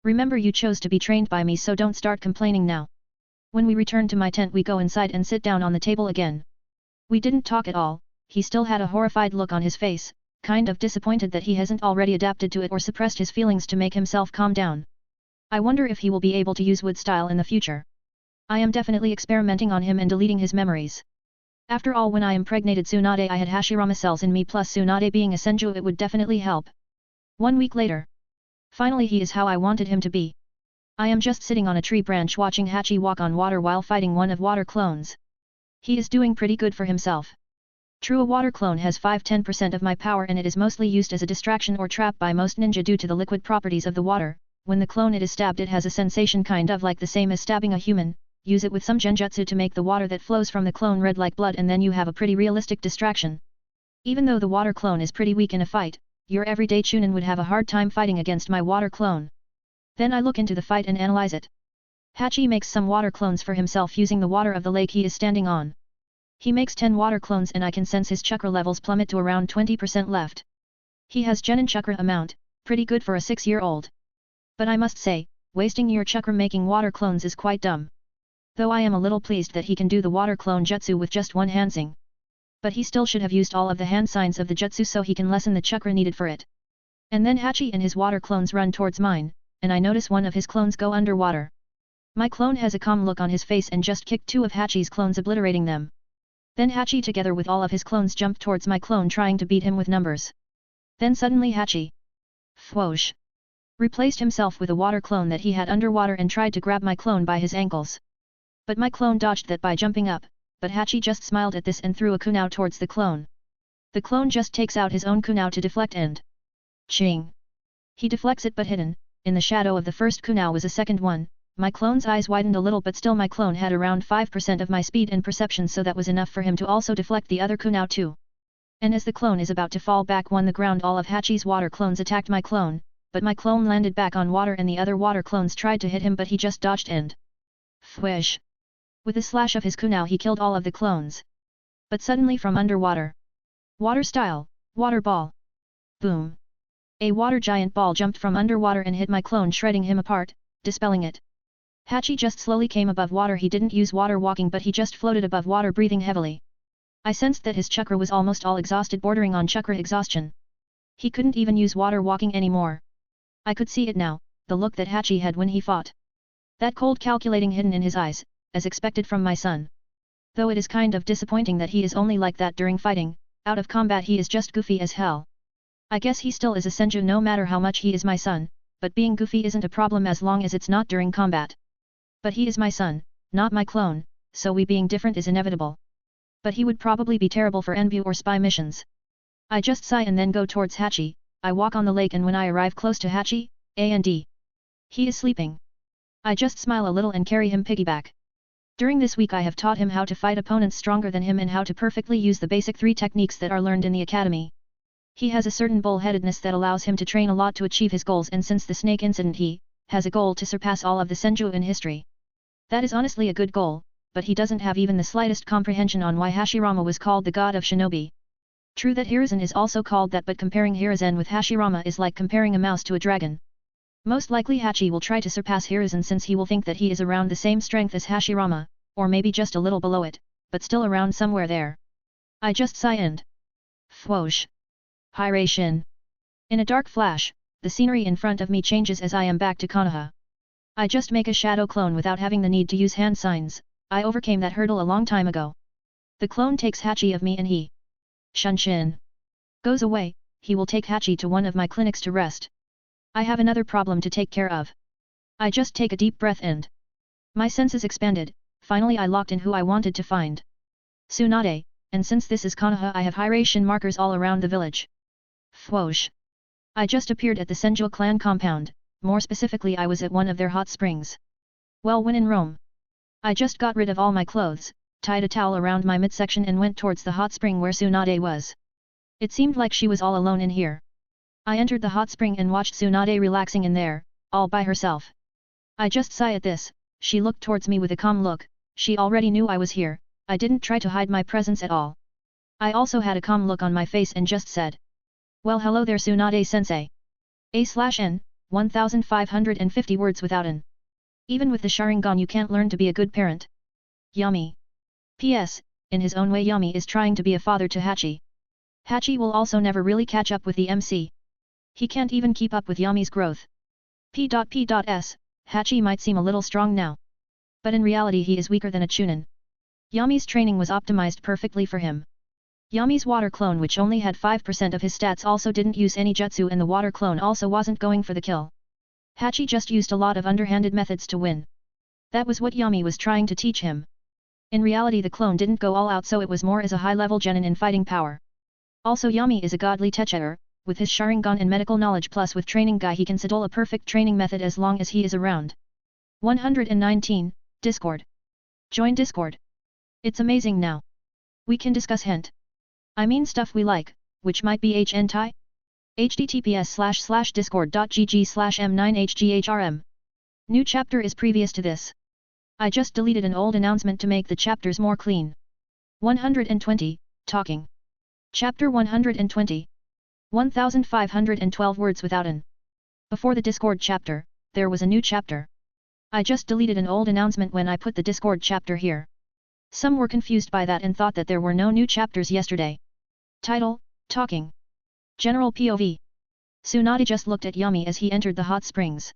Remember you chose to be trained by me, so don't start complaining now. When we return to my tent we go inside and sit down on the table again. We didn't talk at all, he still had a horrified look on his face, kind of disappointed that he hasn't already adapted to it or suppressed his feelings to make himself calm down. I wonder if he will be able to use wood style in the future. I am definitely experimenting on him and deleting his memories. After all, when I impregnated Tsunade I had Hashirama cells in me, plus Tsunade being a senju, it would definitely help. 1 week later. Finally he is how I wanted him to be. I am just sitting on a tree branch watching Hachi walk on water while fighting one of water clones. He is doing pretty good for himself. True, a water clone has 5–10% of my power and it is mostly used as a distraction or trap by most ninja due to the liquid properties of the water. When the clone it is stabbed it has a sensation kind of like the same as stabbing a human. Use it with some genjutsu to make the water that flows from the clone red like blood and then you have a pretty realistic distraction. Even though the water clone is pretty weak in a fight, your everyday chunin would have a hard time fighting against my water clone. Then I look into the fight and analyze it. Hachi makes some water clones for himself using the water of the lake he is standing on. He makes 10 water clones and I can sense his chakra levels plummet to around 20% left. He has genin chakra amount, pretty good for a 6-year-old. But I must say, wasting your chakra making water clones is quite dumb. Though I am a little pleased that he can do the water clone jutsu with just one hansing. But he still should have used all of the hand signs of the jutsu so he can lessen the chakra needed for it. And then Hachi and his water clones run towards mine, and I notice one of his clones go underwater. My clone has a calm look on his face and just kicked 2 of Hachi's clones, obliterating them. Then Hachi together with all of his clones jumped towards my clone trying to beat him with numbers. Then suddenly Hachi whoosh, replaced himself with a water clone that he had underwater and tried to grab my clone by his ankles. But my clone dodged that by jumping up, but Hachi just smiled at this and threw a kunao towards the clone. The clone just takes out his own kunao to deflect and ching. He deflects it, but hidden, in the shadow of the first kunao was a second one. My clone's eyes widened a little, but still my clone had around 5% of my speed and perception, so that was enough for him to also deflect the other kunao too. And as the clone is about to fall back on the ground, all of Hachi's water clones attacked my clone, but my clone landed back on water and the other water clones tried to hit him, but he just dodged and whoosh. With a slash of his kunao he killed all of the clones. But suddenly from underwater. Water style, water ball. Boom. A water giant ball jumped from underwater and hit my clone, shredding him apart, dispelling it. Hachi just slowly came above water. He didn't use water walking, but he just floated above water breathing heavily. I sensed that his chakra was almost all exhausted, bordering on chakra exhaustion. He couldn't even use water walking anymore. I could see it now, the look that Hachi had when he fought. That cold calculating hidden in his eyes, as expected from my son. Though it is kind of disappointing that he is only like that during fighting, out of combat he is just goofy as hell. I guess he still is a senju no matter how much he is my son, but being goofy isn't a problem as long as it's not during combat. But he is my son, not my clone, so we being different is inevitable. But he would probably be terrible for envy or spy missions. I just sigh and then go towards Hachi. I walk on the lake and when I arrive close to Hachi, A&D. He is sleeping. I just smile a little and carry him piggyback. During this week I have taught him how to fight opponents stronger than him and how to perfectly use the basic 3 techniques that are learned in the academy. He has a certain bullheadedness that allows him to train a lot to achieve his goals, and since the snake incident he has a goal to surpass all of the senju in history. That is honestly a good goal, but he doesn't have even the slightest comprehension on why Hashirama was called the god of shinobi. True that Hiruzen is also called that, but comparing Hiruzen with Hashirama is like comparing a mouse to a dragon. Most likely Hachi will try to surpass Hiruzen since he will think that he is around the same strength as Hashirama, or maybe just a little below it, but still around somewhere there. I just sigh and Fwoosh! Hiration! In a dark flash, the scenery in front of me changes as I am back to Konoha. I just make a shadow clone without having the need to use hand signs. I overcame that hurdle a long time ago. The clone takes Hachi of me and he Shunshin goes away. He will take Hachi to one of my clinics to rest. I have another problem to take care of. I just take a deep breath and my senses expanded. Finally I locked in who I wanted to find. Tsunade, and since this is Konoha I have Hiration markers all around the village. Fwoosh! I just appeared at the Senju clan compound, more specifically I was at one of their hot springs. Well, when in Rome. I just got rid of all my clothes, tied a towel around my midsection and went towards the hot spring where Tsunade was. It seemed like she was all alone in here. I entered the hot spring and watched Tsunade relaxing in there, all by herself. I just sigh at this. She looked towards me with a calm look. She already knew I was here. I didn't try to hide my presence at all. I also had a calm look on my face and just said, "Well, hello there Tsunade-sensei." A/N, 1550 words without an. Even with the Sharingan you can't learn to be a good parent. Yami. P.S. In his own way Yami is trying to be a father to Hachi. Hachi will also never really catch up with the MC. He can't even keep up with Yami's growth. P.S. Hachi might seem a little strong now. But in reality he is weaker than a chunin. Yami's training was optimized perfectly for him. Yami's water clone, which only had 5% of his stats, also didn't use any jutsu and the water clone also wasn't going for the kill. Hachi just used a lot of underhanded methods to win. That was what Yami was trying to teach him. In reality the clone didn't go all out, so it was more as a high-level genin in fighting power. Also Yami is a godly teacher, with his Sharingan and medical knowledge plus with training guy he can settle a perfect training method as long as he is around. 119, Discord. Join Discord. It's amazing now. We can discuss hent. I mean stuff we like, which might be hentai? https://discord.gg/m9hghrm. New chapter is previous to this. I just deleted an old announcement to make the chapters more clean. 120, Talking. Chapter 120. 1512 words without an. Before the Discord chapter, there was a new chapter. I just deleted an old announcement when I put the Discord chapter here. Some were confused by that and thought that there were no new chapters yesterday. Title, Talking. General POV. Tsunade just looked at Yami as he entered the hot springs.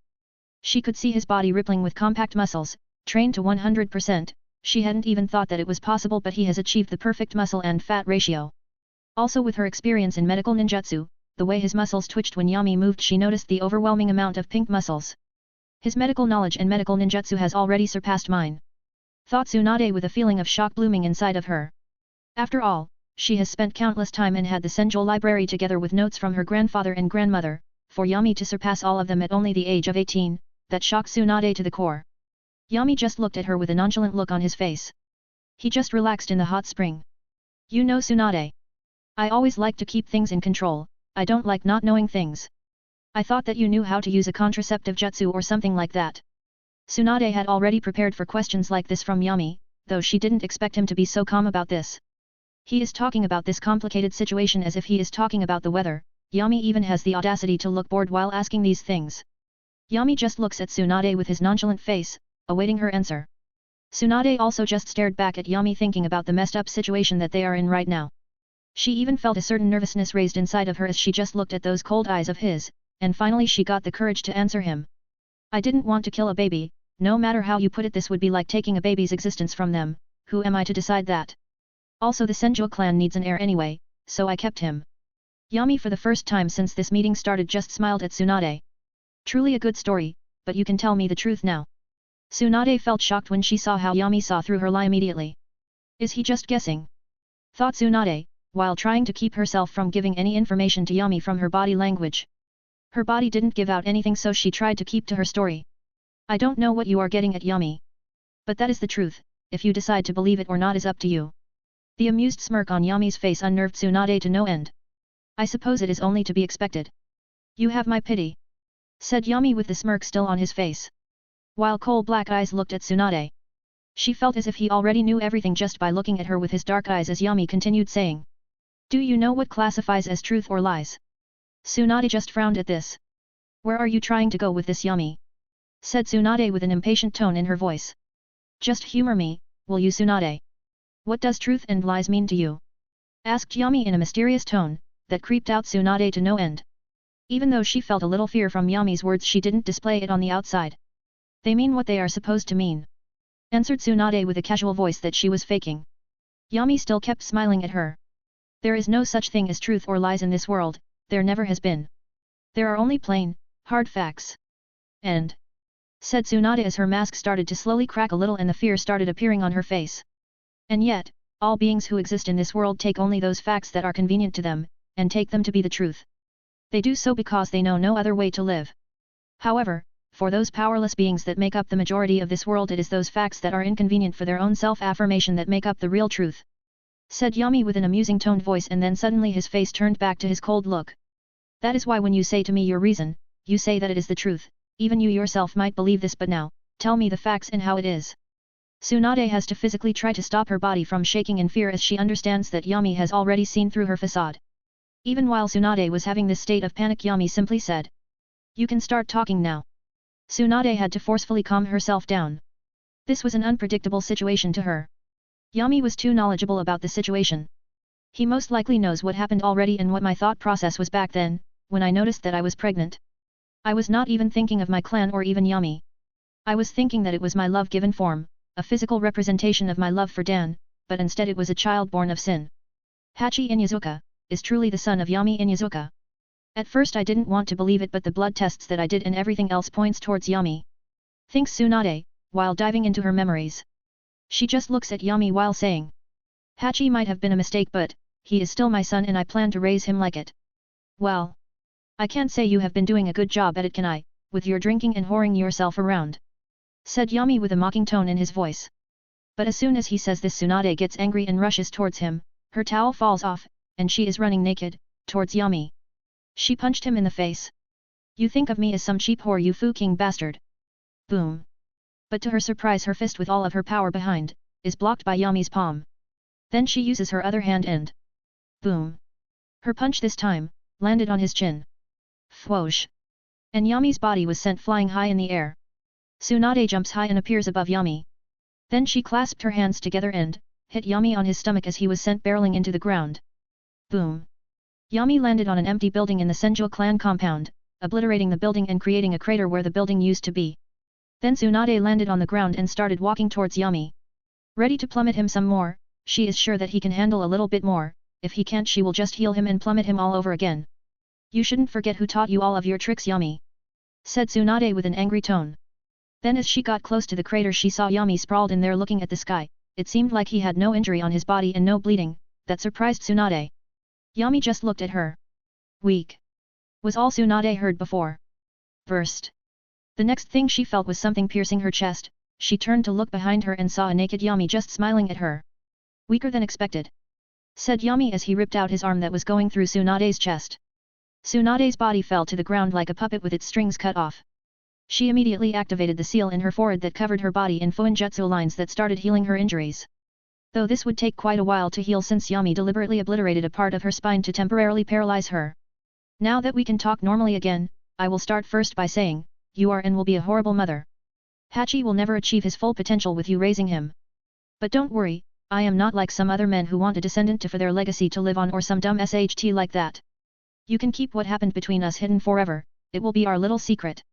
She could see his body rippling with compact muscles, trained to 100%, she hadn't even thought that it was possible, but he has achieved the perfect muscle and fat ratio. Also with her experience in medical ninjutsu, the way his muscles twitched when Yami moved, she noticed the overwhelming amount of pink muscles. His medical knowledge and medical ninjutsu has already surpassed mine. Thought Tsunade with a feeling of shock blooming inside of her. After all, she has spent countless time and had the Senju library together with notes from her grandfather and grandmother. For Yami to surpass all of them at only the age of 18, that shocked Tsunade to the core. Yami just looked at her with a nonchalant look on his face. He just relaxed in the hot spring. You know Tsunade. I always like to keep things in control, I don't like not knowing things. I thought that you knew how to use a contraceptive jutsu or something like that. Tsunade had already prepared for questions like this from Yami, though she didn't expect him to be so calm about this. He is talking about this complicated situation as if he is talking about the weather. Yami even has the audacity to look bored while asking these things. Yami just looks at Tsunade with his nonchalant face, awaiting her answer. Tsunade also just stared back at Yami thinking about the messed up situation that they are in right now. She even felt a certain nervousness raised inside of her as she just looked at those cold eyes of his, and finally she got the courage to answer him. I didn't want to kill a baby, no matter how you put it, this would be like taking a baby's existence from them, who am I to decide that? Also the Senju clan needs an heir anyway, so I kept him. Yami for the first time since this meeting started just smiled at Tsunade. Truly a good story, but you can tell me the truth now. Tsunade felt shocked when she saw how Yami saw through her lie immediately. Is he just guessing? Thought Tsunade, while trying to keep herself from giving any information to Yami from her body language. Her body didn't give out anything, so she tried to keep to her story. I don't know what you are getting at, Yami. But that is the truth, if you decide to believe it or not is up to you. The amused smirk on Yami's face unnerved Tsunade to no end. I suppose it is only to be expected. You have my pity, said Yami with the smirk still on his face. While coal black eyes looked at Tsunade. She felt as if he already knew everything just by looking at her with his dark eyes as Yami continued saying. Do you know what classifies as truth or lies? Tsunade just frowned at this. Where are you trying to go with this, Yami? Said Tsunade with an impatient tone in her voice. Just humor me, will you, Tsunade? What does truth and lies mean to you? Asked Yami in a mysterious tone, that creeped out Tsunade to no end. Even though she felt a little fear from Yami's words, she didn't display it on the outside. They mean what they are supposed to mean, answered Tsunade with a casual voice that she was faking. Yami still kept smiling at her. There is no such thing as truth or lies in this world, there never has been. There are only plain, hard facts. And said Tsunade as her mask started to slowly crack a little and the fear started appearing on her face. And yet, all beings who exist in this world take only those facts that are convenient to them, and take them to be the truth. They do so because they know no other way to live. However, for those powerless beings that make up the majority of this world, it is those facts that are inconvenient for their own self-affirmation that make up the real truth. Said Yami with an amusing toned voice, and then suddenly his face turned back to his cold look. That is why when you say to me your reason, you say that it is the truth, even you yourself might believe this, but now, tell me the facts and how it is. Tsunade has to physically try to stop her body from shaking in fear as she understands that Yami has already seen through her facade. Even while Tsunade was having this state of panic, Yami simply said. You can start talking now. Tsunade had to forcefully calm herself down. This was an unpredictable situation to her. Yami was too knowledgeable about the situation. He most likely knows what happened already and what my thought process was back then, when I noticed that I was pregnant. I was not even thinking of my clan or even Yami. I was thinking that it was my love given form, a physical representation of my love for Dan, but instead it was a child born of sin. Hachi Inyazuka is truly the son of Yami Inyazuka. At first I didn't want to believe it, but the blood tests that I did and everything else points towards Yami. Thinks Tsunade, while diving into her memories. She just looks at Yami while saying. Hachi might have been a mistake, but he is still my son and I plan to raise him like it. Well, I can't say you have been doing a good job at it, can I, with your drinking and whoring yourself around? Said Yami with a mocking tone in his voice. But as soon as he says this, Tsunade gets angry and rushes towards him, her towel falls off, and she is running naked, towards Yami. She punched him in the face. You think of me as some cheap whore, you fu-king bastard. Boom. But to her surprise, her fist with all of her power behind, is blocked by Yami's palm. Then she uses her other hand and boom. Her punch this time, landed on his chin. Fwoosh. And Yami's body was sent flying high in the air. Tsunade jumps high and appears above Yami. Then she clasped her hands together and hit Yami on his stomach as he was sent barreling into the ground. Boom. Yami landed on an empty building in the Senju clan compound, obliterating the building and creating a crater where the building used to be. Then Tsunade landed on the ground and started walking towards Yami. Ready to plummet him some more, she is sure that he can handle a little bit more, if he can't she will just heal him and plummet him all over again. You shouldn't forget who taught you all of your tricks, Yami. Said Tsunade with an angry tone. Then as she got close to the crater she saw Yami sprawled in there looking at the sky. It seemed like he had no injury on his body and no bleeding, that surprised Tsunade. Yami just looked at her. Weak. Was all Tsunade heard before. Burst. The next thing she felt was something piercing her chest. She turned to look behind her and saw a naked Yami just smiling at her. Weaker than expected. Said Yami as he ripped out his arm that was going through Tsunade's chest. Tsunade's body fell to the ground like a puppet with its strings cut off. She immediately activated the seal in her forehead that covered her body in Fuinjutsu lines that started healing her injuries. Though this would take quite a while to heal since Yami deliberately obliterated a part of her spine to temporarily paralyze her. Now that we can talk normally again, I will start first by saying, you are and will be a horrible mother. Hachi will never achieve his full potential with you raising him. But don't worry, I am not like some other men who want a descendant for their legacy to live on or some dumb SHT like that. You can keep what happened between us hidden forever, it will be our little secret.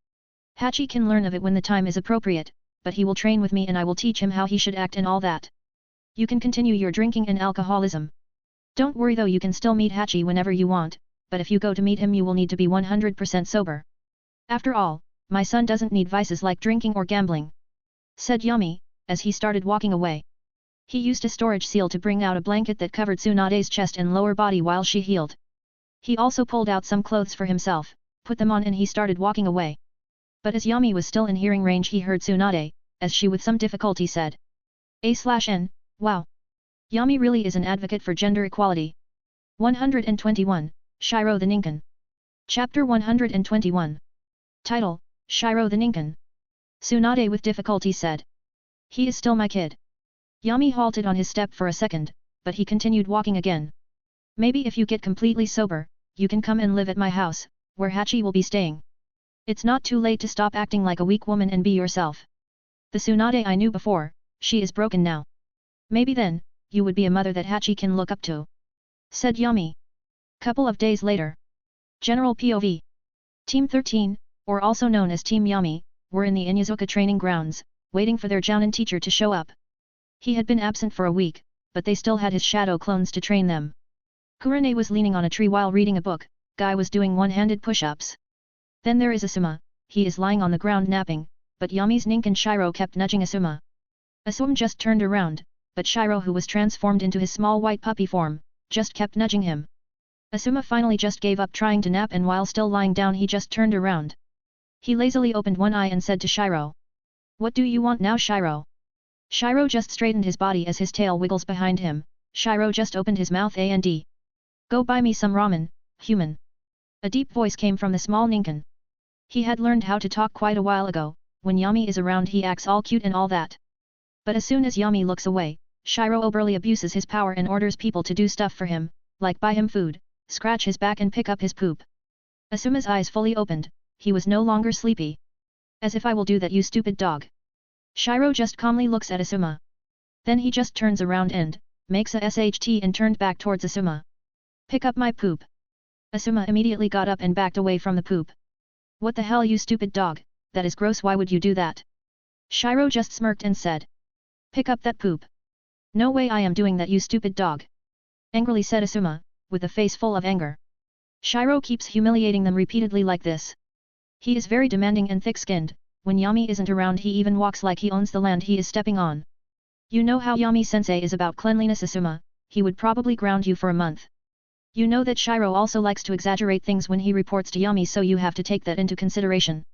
Hachi can learn of it when the time is appropriate, but he will train with me and I will teach him how he should act and all that. You can continue your drinking and alcoholism. Don't worry though, you can still meet Hachi whenever you want, but if you go to meet him you will need to be 100% sober. After all, my son doesn't need vices like drinking or gambling. Said Yami, as he started walking away. He used a storage seal to bring out a blanket that covered Tsunade's chest and lower body while she healed. He also pulled out some clothes for himself, put them on and he started walking away. But as Yami was still in hearing range he heard Tsunade, as she with some difficulty said. A/N, wow. Yami really is an advocate for gender equality. 121, Shiro the Ninken. Chapter 121. Title, Shiro the Ninken. Tsunade with difficulty said. He is still my kid. Yami halted on his step for a second, but he continued walking again. Maybe if you get completely sober, you can come and live at my house, where Hachi will be staying. It's not too late to stop acting like a weak woman and be yourself. The Tsunade I knew before, she is broken now. Maybe then, you would be a mother that Hachi can look up to. Said Yami. Couple of days later. General POV. Team 13, or also known as Team Yami, were in the Inyazuka training grounds, waiting for their Jounin teacher to show up. He had been absent for a week, but they still had his shadow clones to train them. Kurane was leaning on a tree while reading a book, Guy was doing one-handed push-ups. Then there is Asuma, he is lying on the ground napping, but Yami's Ninken Shiro kept nudging Asuma. Asuma just turned around, but Shiro who was transformed into his small white puppy form, just kept nudging him. Asuma finally just gave up trying to nap and while still lying down he just turned around. He lazily opened one eye and said to Shiro. What do you want now Shiro? Shiro just straightened his body as his tail wiggles behind him, Shiro just opened his mouth and. Go buy me some ramen, human. A deep voice came from the small Ninken. He had learned how to talk quite a while ago, when Yami is around he acts all cute and all that. But as soon as Yami looks away, Shiro overly abuses his power and orders people to do stuff for him, like buy him food, scratch his back and pick up his poop. Asuma's eyes fully opened, he was no longer sleepy. As if I will do that you stupid dog. Shiro just calmly looks at Asuma. Then he just turns around and, makes a SHT and turned back towards Asuma. Pick up my poop. Asuma immediately got up and backed away from the poop. What the hell you stupid dog, that is gross why would you do that? Shiro just smirked and said. Pick up that poop. No way I am doing that you stupid dog. Angrily said Asuma, with a face full of anger. Shiro keeps humiliating them repeatedly like this. He is very demanding and thick-skinned, when Yami isn't around he even walks like he owns the land he is stepping on. You know how Yami-sensei is about cleanliness Asuma, he would probably ground you for a month. You know that Shiro also likes to exaggerate things when he reports to Yami so you have to take that into consideration.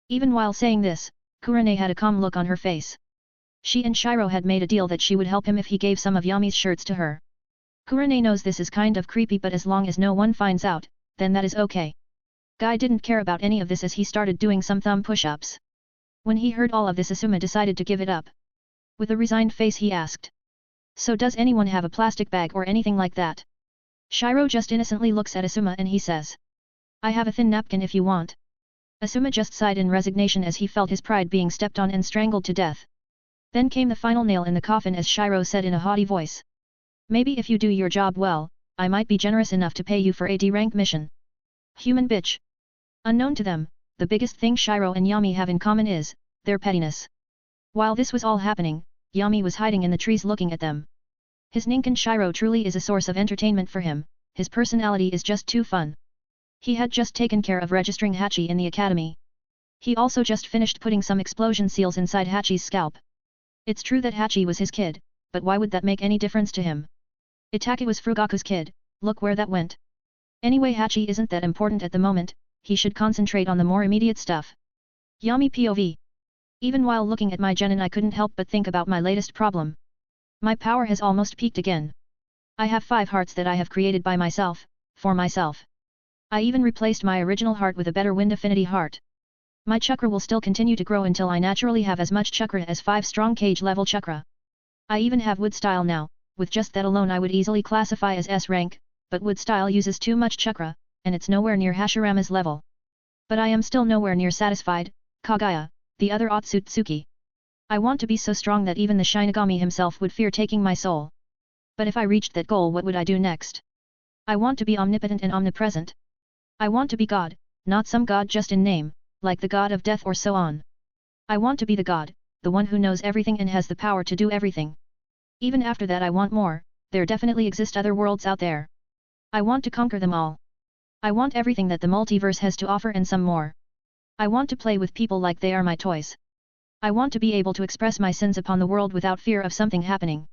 Even while saying this, Kurane had a calm look on her face. She and Shiro had made a deal that she would help him if he gave some of Yami's shirts to her. Kurane knows this is kind of creepy but as long as no one finds out, then that is okay. Guy didn't care about any of this as he started doing some thumb push-ups. When he heard all of this Asuma decided to give it up. With a resigned face he asked. So does anyone have a plastic bag or anything like that? Shiro just innocently looks at Asuma and he says. I have a thin napkin if you want. Asuma just sighed in resignation as he felt his pride being stepped on and strangled to death. Then came the final nail in the coffin as Shiro said in a haughty voice. Maybe if you do your job well, I might be generous enough to pay you for a D-rank mission. Human bitch. Unknown to them, the biggest thing Shiro and Yami have in common is, their pettiness. While this was all happening, Yami was hiding in the trees looking at them. His Ninken Shiro truly is a source of entertainment for him, his personality is just too fun. He had just taken care of registering Hachi in the academy. He also just finished putting some explosion seals inside Hachi's scalp. It's true that Hachi was his kid, but why would that make any difference to him? Itake was Fugaku's kid, look where that went. Anyway Hachi isn't that important at the moment, he should concentrate on the more immediate stuff. Yami POV. Even while looking at my genin I couldn't help but think about my latest problem. My power has almost peaked again. I have 5 hearts that I have created by myself, for myself. I even replaced my original heart with a better wind affinity heart. My chakra will still continue to grow until I naturally have as much chakra as 5 strong cage level chakra. I even have wood style now, with just that alone I would easily classify as S rank, but wood style uses too much chakra, and it's nowhere near Hashirama's level. But I am still nowhere near satisfied, Kagaya, the other Otsutsuki. I want to be so strong that even the Shinigami himself would fear taking my soul. But if I reached that goal, what would I do next? I want to be omnipotent and omnipresent. I want to be God, not some god just in name, like the god of death or so on. I want to be the god, the one who knows everything and has the power to do everything. Even after that I want more, there definitely exist other worlds out there. I want to conquer them all. I want everything that the multiverse has to offer and some more. I want to play with people like they are my toys. I want to be able to express my sins upon the world without fear of something happening.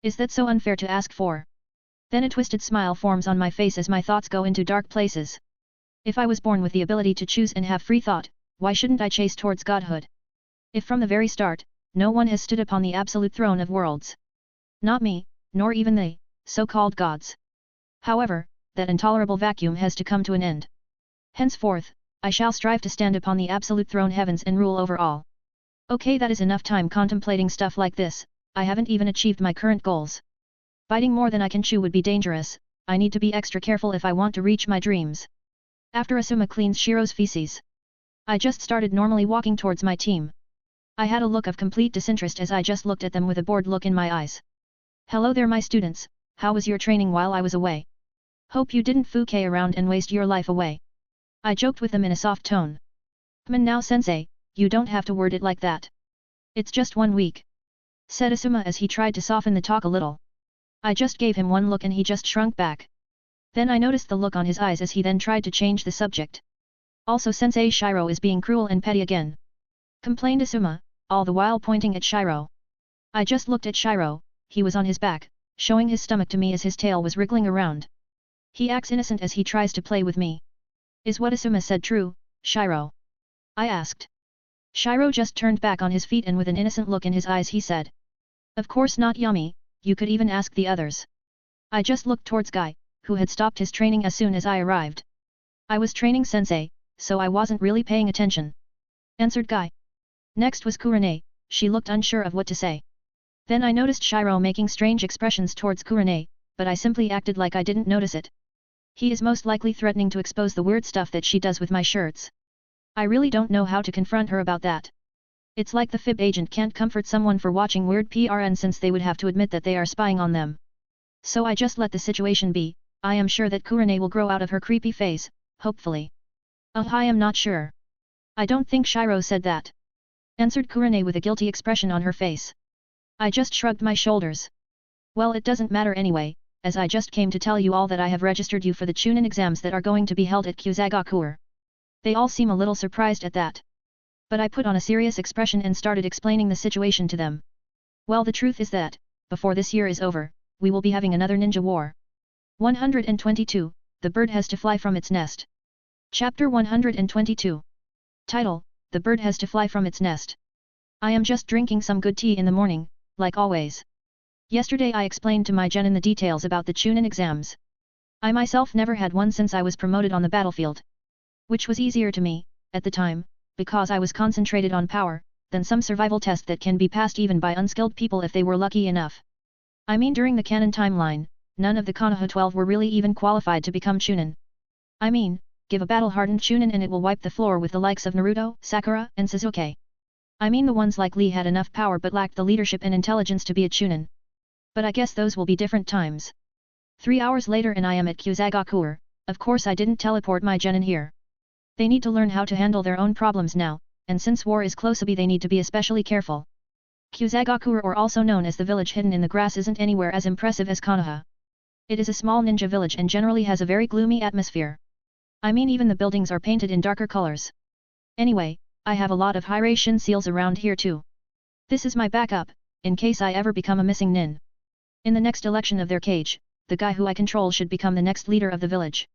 Is that so unfair to ask for? Then a twisted smile forms on my face as my thoughts go into dark places. If I was born with the ability to choose and have free thought, why shouldn't I chase towards godhood? If from the very start, no one has stood upon the absolute throne of worlds. Not me, nor even they, so-called gods. However, that intolerable vacuum has to come to an end. Henceforth, I shall strive to stand upon the absolute throne heavens and rule over all. Okay, that is enough time contemplating stuff like this. I haven't even achieved my current goals. Biting more than I can chew would be dangerous. I need to be extra careful if I want to reach my dreams. After Asuma cleans Shiro's feces, I just started normally walking towards my team. I had a look of complete disinterest as I just looked at them with a bored look in my eyes. Hello there my students, how was your training while I was away? Hope you didn't fooke around and waste your life away. I joked with them in a soft tone. Now sensei, you don't have to word it like that. It's just 1 week. Said Asuma as he tried to soften the talk a little. I just gave him one look and he just shrunk back. Then I noticed the look on his eyes as he then tried to change the subject. Also Sensei Shiro is being cruel and petty again. Complained Asuma, all the while pointing at Shiro. I just looked at Shiro, he was on his back, showing his stomach to me as his tail was wriggling around. He acts innocent as he tries to play with me. Is what Asuma said true, Shiro? I asked. Shiro just turned back on his feet and with an innocent look in his eyes he said. Of course not Yami, you could even ask the others. I just looked towards Guy, who had stopped his training as soon as I arrived. I was training sensei, so I wasn't really paying attention. Answered Guy. Next was Kurane, she looked unsure of what to say. Then I noticed Shiro making strange expressions towards Kurane, but I simply acted like I didn't notice it. He is most likely threatening to expose the weird stuff that she does with my shirts. I really don't know how to confront her about that. It's like the fib agent can't comfort someone for watching weird PRN since they would have to admit that they are spying on them. So I just let the situation be. I am sure that Kurane will grow out of her creepy phase, hopefully. I am not sure. I don't think Shiro said that. Answered Kurane with a guilty expression on her face. I just shrugged my shoulders. Well, it doesn't matter anyway, as I just came to tell you all that I have registered you for the Chunin exams that are going to be held at Kyusagakuer. They all seem a little surprised at that. But I put on a serious expression and started explaining the situation to them. Well, the truth is that, before this year is over, we will be having another ninja war. 122, The Bird Has to Fly from Its Nest. Chapter 122. Title, The Bird Has to Fly from Its Nest. I am just drinking some good tea in the morning, like always. Yesterday I explained to my genin the details about the Chunin exams. I myself never had one since I was promoted on the battlefield. Which was easier to me, at the time, because I was concentrated on power, than some survival test that can be passed even by unskilled people if they were lucky enough. I mean during the canon timeline, none of the Konoha 12 were really even qualified to become Chunin. I mean, give a battle-hardened Chunin and it will wipe the floor with the likes of Naruto, Sakura, and Sasuke. I mean the ones like Lee had enough power but lacked the leadership and intelligence to be a Chunin. But I guess those will be different times. 3 hours later and I am at Kyusagakuer. Of course I didn't teleport my genin here. They need to learn how to handle their own problems now, and since war is close they need to be especially careful. Kyusagakuer, or also known as the village hidden in the grass, isn't anywhere as impressive as Konoha. It is a small ninja village and generally has a very gloomy atmosphere. I mean even the buildings are painted in darker colors. Anyway, I have a lot of Hiraishin seals around here too. This is my backup, in case I ever become a missing nin. In the next election of their cage, the guy who I control should become the next leader of the village.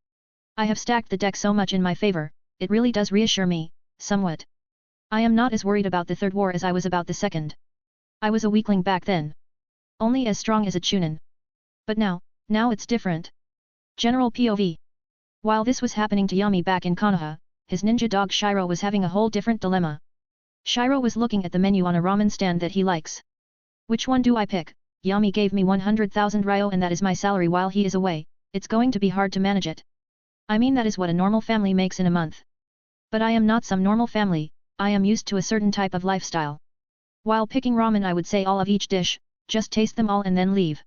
I have stacked the deck so much in my favor, it really does reassure me, somewhat. I am not as worried about the third war as I was about the second. I was a weakling back then. Only as strong as a Chunin. But now it's different. General POV. While this was happening to Yami back in Konoha, his ninja dog Shiro was having a whole different dilemma. Shiro was looking at the menu on a ramen stand that he likes. Which one do I pick? Yami gave me 100,000 ryo and that is my salary while he is away. It's going to be hard to manage it. I mean that is what a normal family makes in a month. But I am not some normal family, I am used to a certain type of lifestyle. While picking ramen I would say all of each dish, just taste them all and then leave.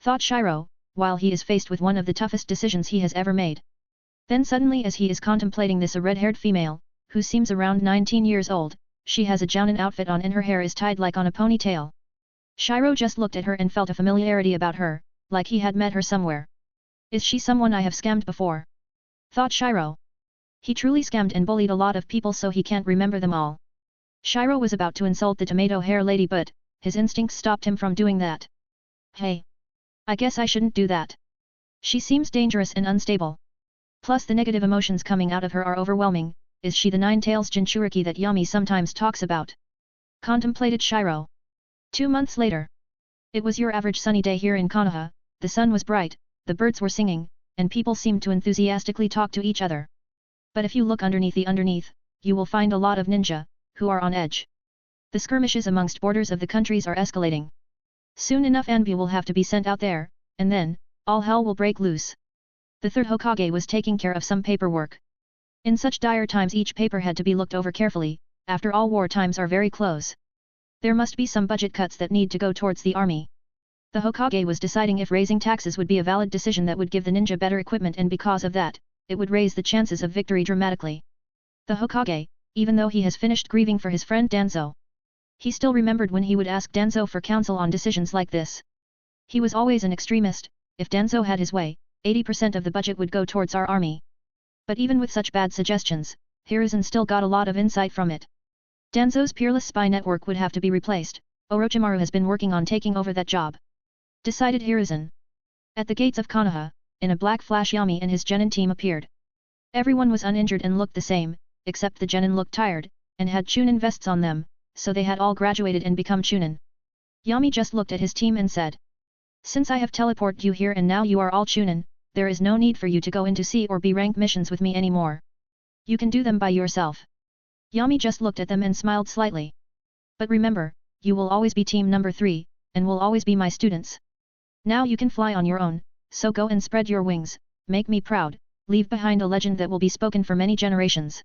Thought Shiro, while he is faced with one of the toughest decisions he has ever made. Then suddenly as he is contemplating this, a red-haired female, who seems around 19 years old, she has a jounin outfit on and her hair is tied like on a ponytail. Shiro just looked at her and felt a familiarity about her, like he had met her somewhere. Is she someone I have scammed before? Thought Shiro. He truly scammed and bullied a lot of people so he can't remember them all. Shiro was about to insult the tomato hair lady but, his instincts stopped him from doing that. Hey! I guess I shouldn't do that. She seems dangerous and unstable. Plus the negative emotions coming out of her are overwhelming. Is she the Nine-Tails Jinchuriki that Yami sometimes talks about? Contemplated Shiro. 2 months later. It was your average sunny day here in Konoha, the sun was bright, the birds were singing, and people seemed to enthusiastically talk to each other. But if you look underneath, you will find a lot of ninja, who are on edge. The skirmishes amongst borders of the countries are escalating. Soon enough Anbu will have to be sent out there, and then, all hell will break loose. The third Hokage was taking care of some paperwork. In such dire times each paper had to be looked over carefully, after all war times are very close. There must be some budget cuts that need to go towards the army. The Hokage was deciding if raising taxes would be a valid decision that would give the ninja better equipment, and because of that, it would raise the chances of victory dramatically. The Hokage, even though he has finished grieving for his friend Danzo, he still remembered when he would ask Danzo for counsel on decisions like this. He was always an extremist. If Danzo had his way, 80% of the budget would go towards our army. But even with such bad suggestions, Hiruzen still got a lot of insight from it. Danzo's peerless spy network would have to be replaced. Orochimaru has been working on taking over that job, decided Hiruzen. At the gates of Konoha, in a black flash Yami and his genin team appeared. Everyone was uninjured and looked the same, except the genin looked tired, and had chunin vests on them, so they had all graduated and become chunin. Yami just looked at his team and said, "Since I have teleported you here and now you are all chunin, there is no need for you to go into C or B rank missions with me anymore. You can do them by yourself." Yami just looked at them and smiled slightly. "But remember, you will always be team number 3, and will always be my students. Now you can fly on your own, so go and spread your wings, make me proud, leave behind a legend that will be spoken for many generations."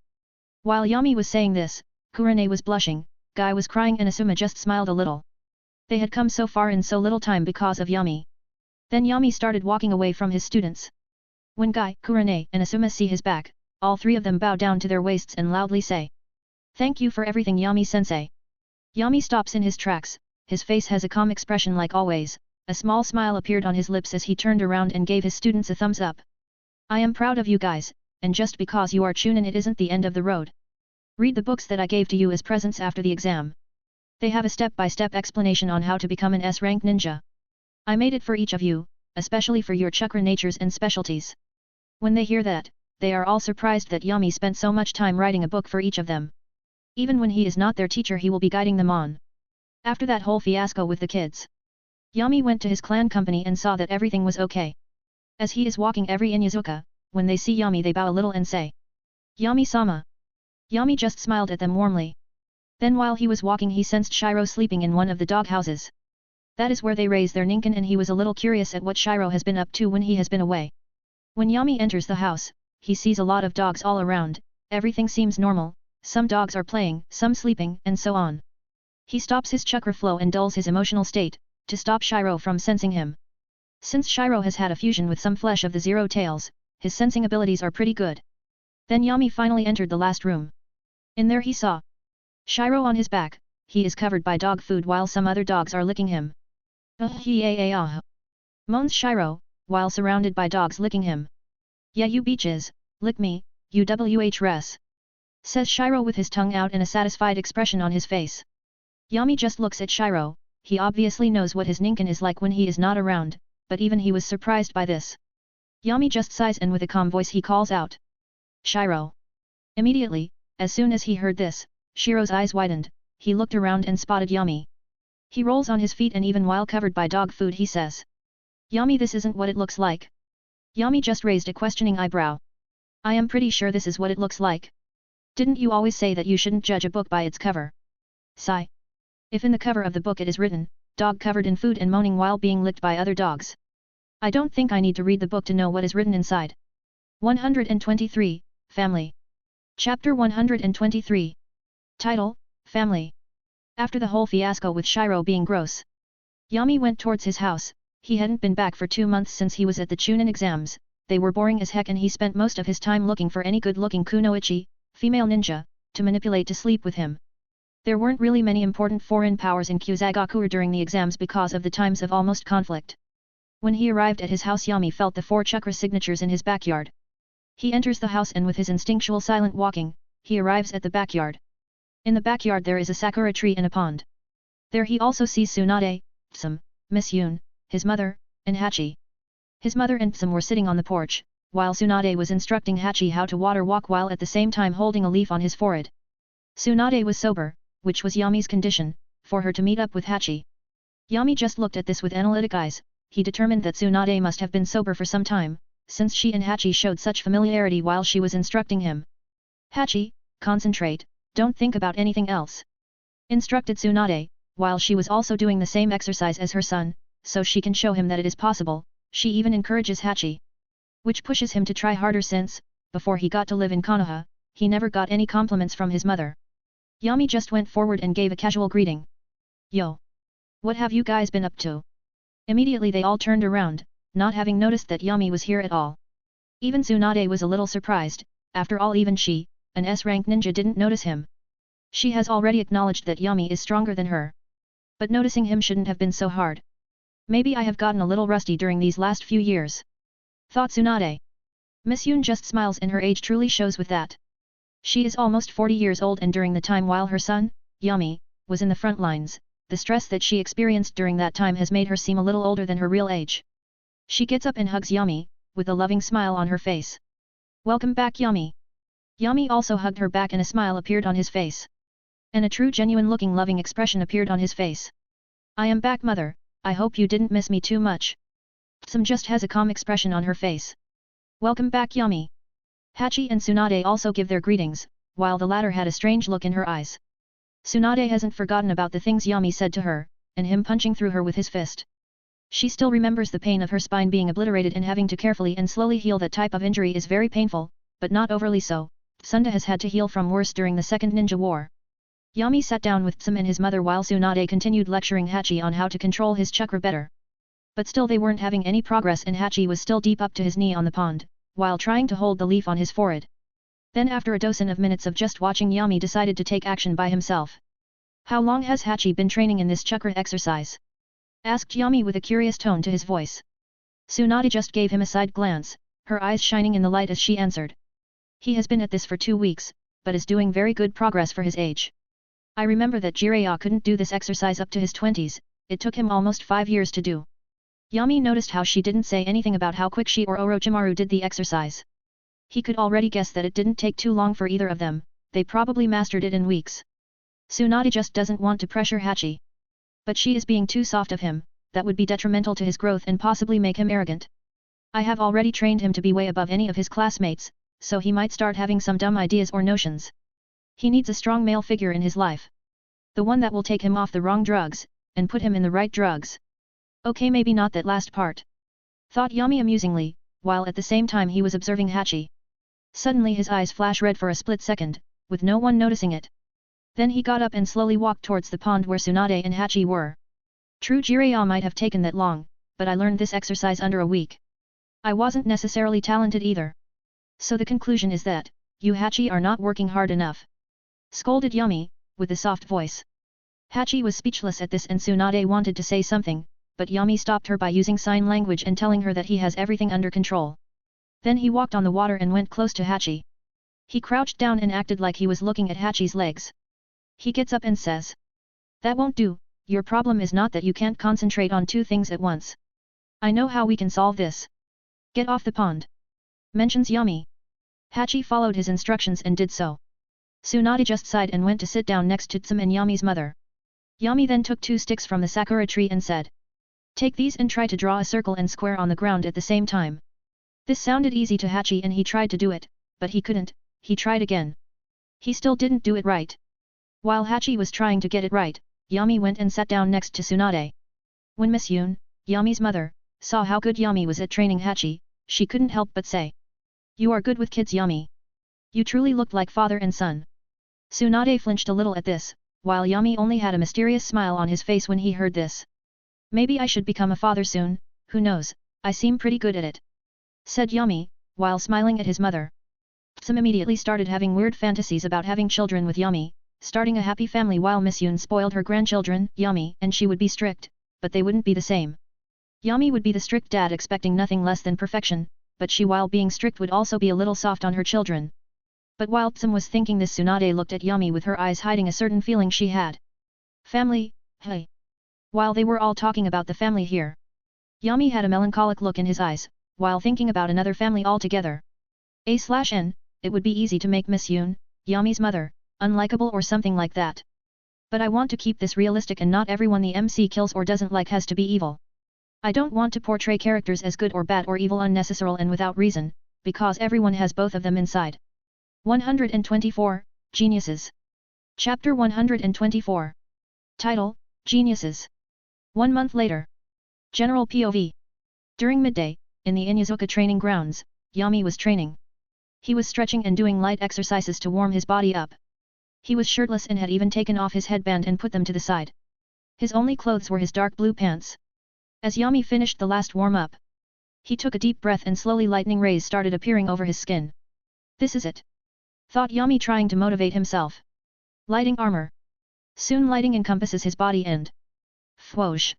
While Yami was saying this, Kurane was blushing, Guy was crying and Asuma just smiled a little. They had come so far in so little time because of Yami. Then Yami started walking away from his students. When Guy, Kurane and Asuma see his back, all three of them bow down to their waists and loudly say, "Thank you for everything Yami-sensei." Yami stops in his tracks, his face has a calm expression like always, a small smile appeared on his lips as he turned around and gave his students a thumbs up. "I am proud of you guys, and just because you are chunin it isn't the end of the road. Read the books that I gave to you as presents after the exam. They have a step-by-step explanation on how to become an S-rank ninja. I made it for each of you, especially for your chakra natures and specialties." When they hear that, they are all surprised that Yami spent so much time writing a book for each of them. Even when he is not their teacher he will be guiding them on. After that whole fiasco with the kids, Yami went to his clan company and saw that everything was okay. As he is walking every Inyazuka, when they see Yami they bow a little and say, "Yami-sama." Yami just smiled at them warmly. Then while he was walking he sensed Shiro sleeping in one of the dog houses. That is where they raise their ninkin, and he was a little curious at what Shiro has been up to when he has been away. When Yami enters the house, he sees a lot of dogs all around, everything seems normal, some dogs are playing, some sleeping, and so on. He stops his chakra flow and dulls his emotional state, to stop Shiro from sensing him. Since Shiro has had a fusion with some flesh of the Zero Tails, his sensing abilities are pretty good. Then Yami finally entered the last room. In there he saw Shiro on his back, he is covered by dog food while some other dogs are licking him. Moans Shiro, while surrounded by dogs licking him. "Yeah you beaches, lick me, you wh-res," says Shiro with his tongue out and a satisfied expression on his face. Yami just looks at Shiro, he obviously knows what his ninkin is like when he is not around, but even he was surprised by this. Yami just sighs and with a calm voice he calls out, "Shiro." Immediately, as soon as he heard this, Shiro's eyes widened, he looked around and spotted Yami. He rolls on his feet and even while covered by dog food he says, "Yami, this isn't what it looks like." Yami just raised a questioning eyebrow. "I am pretty sure this is what it looks like. Didn't you always say that you shouldn't judge a book by its cover?" Sigh. If in the cover of the book it is written, "Dog covered in food and moaning while being licked by other dogs," I don't think I need to read the book to know what is written inside. 123, Family. Chapter 123. Title, Family. After the whole fiasco with Shiro being gross, Yami went towards his house. He hadn't been back for 2 months since he was at the Chunin exams. They were boring as heck and he spent most of his time looking for any good-looking kunoichi, female ninja, to manipulate to sleep with him. There weren't really many important foreign powers in Kyuzagakure during the exams because of the times of almost conflict. When he arrived at his house, Yami felt the 4 chakra signatures in his backyard. He enters the house and with his instinctual silent walking, he arrives at the backyard. In the backyard there is a sakura tree and a pond. There he also sees Tsunade, Tsum, Miss Yoon, his mother, and Hachi. His mother and Tsum were sitting on the porch, while Tsunade was instructing Hachi how to water walk while at the same time holding a leaf on his forehead. Tsunade was sober, which was Yami's condition, for her to meet up with Hachi. Yami just looked at this with analytic eyes. He determined that Tsunade must have been sober for some time, since she and Hachi showed such familiarity while she was instructing him. Hachi, concentrate, don't think about anything else, instructed Tsunade, while she was also doing the same exercise as her son, so she can show him that it is possible. She even encourages Hachi, which pushes him to try harder since, before he got to live in Konoha, he never got any compliments from his mother. Yami just went forward and gave a casual greeting. Yo! What have you guys been up to? Immediately they all turned around, not having noticed that Yami was here at all. Even Tsunade was a little surprised. After all, even she, an S-rank ninja, didn't notice him. She has already acknowledged that Yami is stronger than her. But noticing him shouldn't have been so hard. Maybe I have gotten a little rusty during these last few years, thought Tsunade. Miss Yoon just smiles and her age truly shows with that. She is almost 40 years old and during the time while her son, Yami, was in the front lines, the stress that she experienced during that time has made her seem a little older than her real age. She gets up and hugs Yami, with a loving smile on her face. Welcome back, Yami. Yami also hugged her back and a smile appeared on his face. And a true genuine looking loving expression appeared on his face. I am back, mother, I hope you didn't miss me too much. Tsum just has a calm expression on her face. Welcome back, Yami. Hachi and Tsunade also give their greetings, while the latter had a strange look in her eyes. Tsunade hasn't forgotten about the things Yami said to her, and him punching through her with his fist. She still remembers the pain of her spine being obliterated and having to carefully and slowly heal. That type of injury is very painful, but not overly so. Sunda has had to heal from worse during the Second Ninja War. Yami sat down with Tsum and his mother while Tsunade continued lecturing Hachi on how to control his chakra better. But still they weren't having any progress and Hachi was still deep up to his knee on the pond, while trying to hold the leaf on his forehead. Then after a dozen of minutes of just watching, Yami decided to take action by himself. How long has Hachi been training in this chakra exercise? Asked Yami with a curious tone to his voice. Tsunade just gave him a side glance, her eyes shining in the light as she answered. He has been at this for 2 weeks, but is doing very good progress for his age. I remember that Jiraiya couldn't do this exercise up to his 20s, it took him almost 5 years to do. Yami noticed how she didn't say anything about how quick she or Orochimaru did the exercise. He could already guess that it didn't take too long for either of them, they probably mastered it in weeks. Tsunade just doesn't want to pressure Hachi. But she is being too soft of him, that would be detrimental to his growth and possibly make him arrogant. I have already trained him to be way above any of his classmates, so he might start having some dumb ideas or notions. He needs a strong male figure in his life. The one that will take him off the wrong drugs, and put him in the right drugs. Okay, maybe not that last part, thought Yami amusingly, while at the same time he was observing Hachi. Suddenly his eyes flash red for a split second, with no one noticing it. Then he got up and slowly walked towards the pond where Tsunade and Hachi were. True, Jiraiya might have taken that long, but I learned this exercise under a week. I wasn't necessarily talented either. So the conclusion is that, you Hachi are not working hard enough. Scolded Yami, with a soft voice. Hachi was speechless at this and Tsunade wanted to say something, but Yami stopped her by using sign language and telling her that he has everything under control. Then he walked on the water and went close to Hachi. He crouched down and acted like he was looking at Hachi's legs. He gets up and says. That won't do, your problem is not that you can't concentrate on 2 things at once. I know how we can solve this. Get off the pond. Mentions Yami. Hachi followed his instructions and did so. Tsunade just sighed and went to sit down next to Tsum and Yami's mother. Yami then took 2 sticks from the sakura tree and said. Take these and try to draw a circle and square on the ground at the same time. This sounded easy to Hachi and he tried to do it, but he couldn't. He tried again. He still didn't do it right. While Hachi was trying to get it right, Yami went and sat down next to Tsunade. When Miss Yoon, Yami's mother, saw how good Yami was at training Hachi, she couldn't help but say. You are good with kids, Yami. You truly looked like father and son. Tsunade flinched a little at this, while Yami only had a mysterious smile on his face when he heard this. Maybe I should become a father soon, who knows, I seem pretty good at it. Said Yami, while smiling at his mother. Some immediately started having weird fantasies about having children with Yami, starting a happy family while Miss Yoon spoiled her grandchildren, Yami, and she would be strict, but they wouldn't be the same. Yami would be the strict dad expecting nothing less than perfection, but she while being strict would also be a little soft on her children. But while Tsum was thinking this, Tsunade looked at Yami with her eyes hiding a certain feeling she had. Family, hey. While they were all talking about the family here, Yami had a melancholic look in his eyes, while thinking about another family altogether. A/N, it would be easy to make Miss Yoon, Yami's mother, unlikable or something like that. But I want to keep this realistic and not everyone the MC kills or doesn't like has to be evil. I don't want to portray characters as good or bad or evil unnecessarily and without reason, because everyone has both of them inside. 124, Geniuses. Chapter 124. Title, Geniuses. 1 month later. General POV. During midday, in the Inyazuka training grounds, Yami was training. He was stretching and doing light exercises to warm his body up. He was shirtless and had even taken off his headband and put them to the side. His only clothes were his dark blue pants. As Yami finished the last warm-up, he took a deep breath and slowly lightning rays started appearing over his skin. This is it, thought Yami trying to motivate himself. Lighting armor. Soon lighting encompasses his body and whoosh.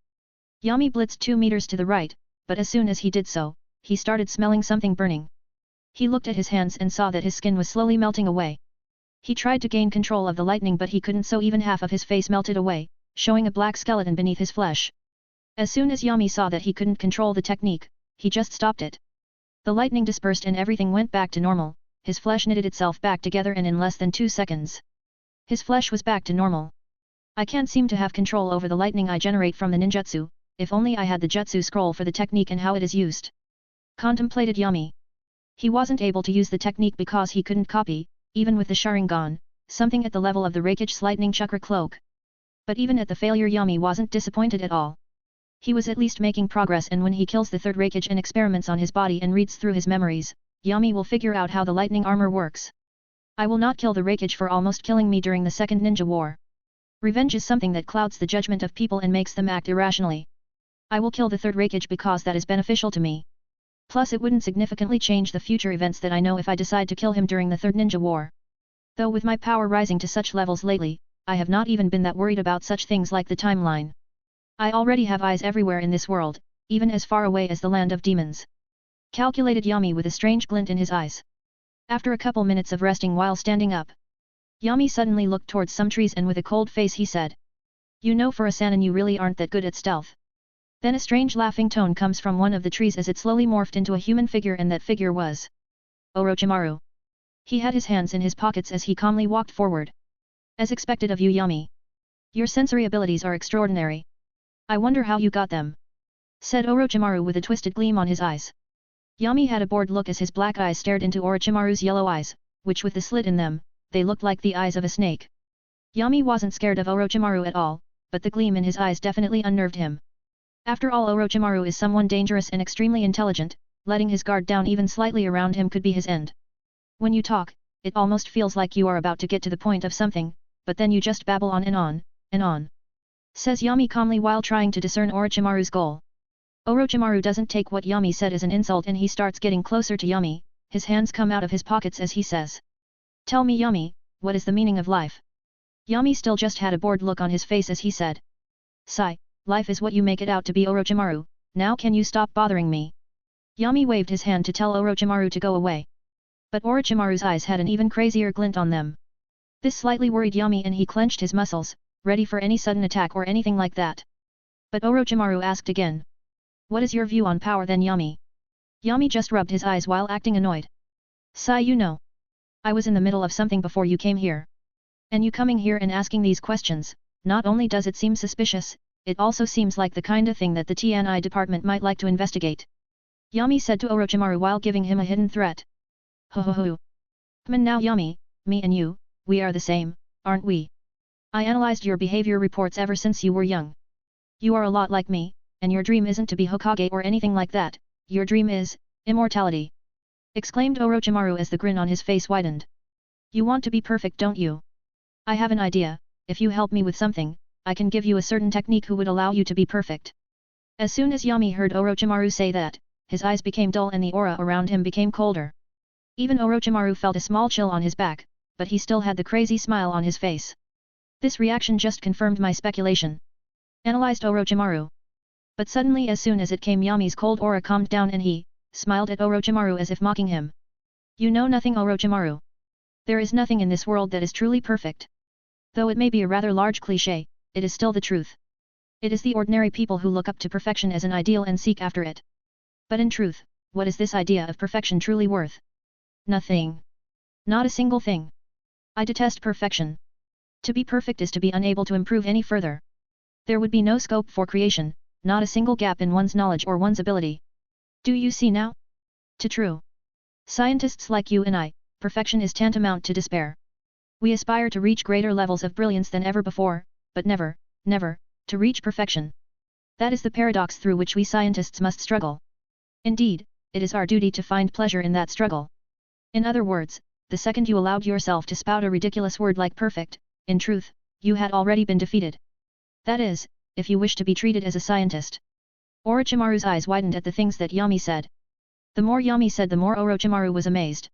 Yami blitzed 2 meters to the right, but as soon as he did so, he started smelling something burning. He looked at his hands and saw that his skin was slowly melting away. He tried to gain control of the lightning but he couldn't, so even half of his face melted away, showing a black skeleton beneath his flesh. As soon as Yami saw that he couldn't control the technique, he just stopped it. The lightning dispersed and everything went back to normal, his flesh knitted itself back together and in less than 2 seconds. His flesh was back to normal. I can't seem to have control over the lightning I generate from the ninjutsu, if only I had the jutsu scroll for the technique and how it is used. Contemplated Yami. He wasn't able to use the technique because he couldn't copy, even with the Sharingan, something at the level of the Raikage lightning chakra cloak. But even at the failure Yami wasn't disappointed at all. He was at least making progress, and when he kills the third Raikage and experiments on his body and reads through his memories, Yami will figure out how the lightning armor works. I will not kill the Raikage for almost killing me during the second ninja war. Revenge is something that clouds the judgment of people and makes them act irrationally. I will kill the third Raikage because that is beneficial to me. Plus it wouldn't significantly change the future events that I know if I decide to kill him during the third ninja war. Though with my power rising to such levels lately, I have not even been that worried about such things like the timeline. I already have eyes everywhere in this world, even as far away as the land of demons. Calculated Yami with a strange glint in his eyes. After a couple minutes of resting while standing up, Yami suddenly looked towards some trees and with a cold face he said, "You know, for a Sanin you really aren't that good at stealth." Then a strange laughing tone comes from one of the trees as it slowly morphed into a human figure, and that figure was Orochimaru. He had his hands in his pockets as he calmly walked forward. "As expected of you, Yami. Your sensory abilities are extraordinary. I wonder how you got them," said Orochimaru with a twisted gleam on his eyes. Yami had a bored look as his black eyes stared into Orochimaru's yellow eyes, which with the slit in them, they looked like the eyes of a snake. Yami wasn't scared of Orochimaru at all, but the gleam in his eyes definitely unnerved him. After all, Orochimaru is someone dangerous and extremely intelligent, letting his guard down even slightly around him could be his end. When you talk, it almost feels like you are about to get to the point of something, but then you just babble on and on, and on. Says Yami calmly while trying to discern Orochimaru's goal. Orochimaru doesn't take what Yami said as an insult and he starts getting closer to Yami, his hands come out of his pockets as he says, "Tell me, Yami, what is the meaning of life?" Yami still just had a bored look on his face as he said, "Sigh, life is what you make it out to be, Orochimaru, now can you stop bothering me?" Yami waved his hand to tell Orochimaru to go away. But Orochimaru's eyes had an even crazier glint on them. This slightly worried Yami and he clenched his muscles, ready for any sudden attack or anything like that. But Orochimaru asked again, "What is your view on power then, Yami?" Yami just rubbed his eyes while acting annoyed. "Sigh, you know. I was in the middle of something before you came here. And you coming here and asking these questions, not only does it seem suspicious, it also seems like the kinda thing that the TNI department might like to investigate," Yami said to Orochimaru while giving him a hidden threat. "Ho ho ho. Come on now, Yami, me and you, we are the same, aren't we? I analyzed your behavior reports ever since you were young. You are a lot like me, and your dream isn't to be Hokage or anything like that, your dream is immortality," exclaimed Orochimaru as the grin on his face widened. "You want to be perfect, don't you? I have an idea, if you help me with something, I can give you a certain technique who would allow you to be perfect. As soon as Yami heard Orochimaru say that, his eyes became dull and the aura around him became colder. Even Orochimaru felt a small chill on his back, but he still had the crazy smile on his face. This reaction just confirmed my speculation, analyzed Orochimaru. But suddenly as soon as it came, Yami's cold aura calmed down and he smiled at Orochimaru as if mocking him. You know nothing, Orochimaru. There is nothing in this world that is truly perfect. Though it may be a rather large cliché, it is still the truth. It is the ordinary people who look up to perfection as an ideal and seek after it. But in truth, what is this idea of perfection truly worth? Nothing. Not a single thing. I detest perfection. To be perfect is to be unable to improve any further. There would be no scope for creation, not a single gap in one's knowledge or one's ability. Do you see now? To true scientists like you and I, perfection is tantamount to despair. We aspire to reach greater levels of brilliance than ever before, but never, never, to reach perfection. That is the paradox through which we scientists must struggle. Indeed, it is our duty to find pleasure in that struggle. In other words, the second you allowed yourself to spout a ridiculous word like perfect, in truth, you had already been defeated. That is, if you wish to be treated as a scientist. Orochimaru's eyes widened at the things that Yami said. The more Yami said, the more Orochimaru was amazed.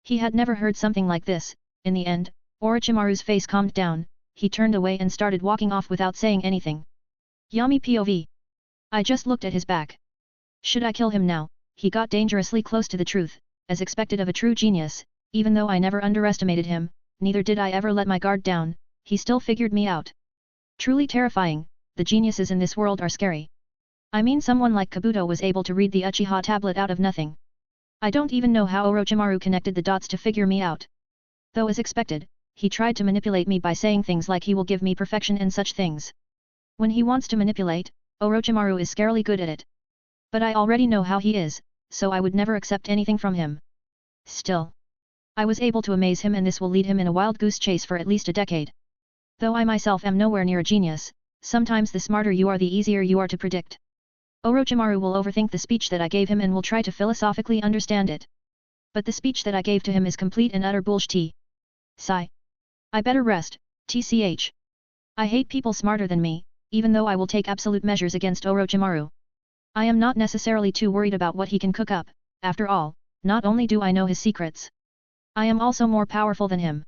He had never heard something like this. In the end, Orochimaru's face calmed down, he turned away and started walking off without saying anything. Yami POV. I just looked at his back. Should I kill him now? He got dangerously close to the truth, as expected of a true genius. Even though I never underestimated him, neither did I ever let my guard down, he still figured me out. Truly terrifying, the geniuses in this world are scary. I mean, someone like Kabuto was able to read the Uchiha tablet out of nothing. I don't even know how Orochimaru connected the dots to figure me out. Though as expected, he tried to manipulate me by saying things like he will give me perfection and such things. When he wants to manipulate, Orochimaru is scarily good at it. But I already know how he is, so I would never accept anything from him. Still, I was able to amaze him, and this will lead him in a wild goose chase for at least a decade. Though I myself am nowhere near a genius, sometimes the smarter you are, the easier you are to predict. Orochimaru will overthink the speech that I gave him and will try to philosophically understand it. But the speech that I gave to him is complete and utter bullshit. Sigh. I better rest, tch. I hate people smarter than me, even though I will take absolute measures against Orochimaru. I am not necessarily too worried about what he can cook up. After all, not only do I know his secrets, I am also more powerful than him.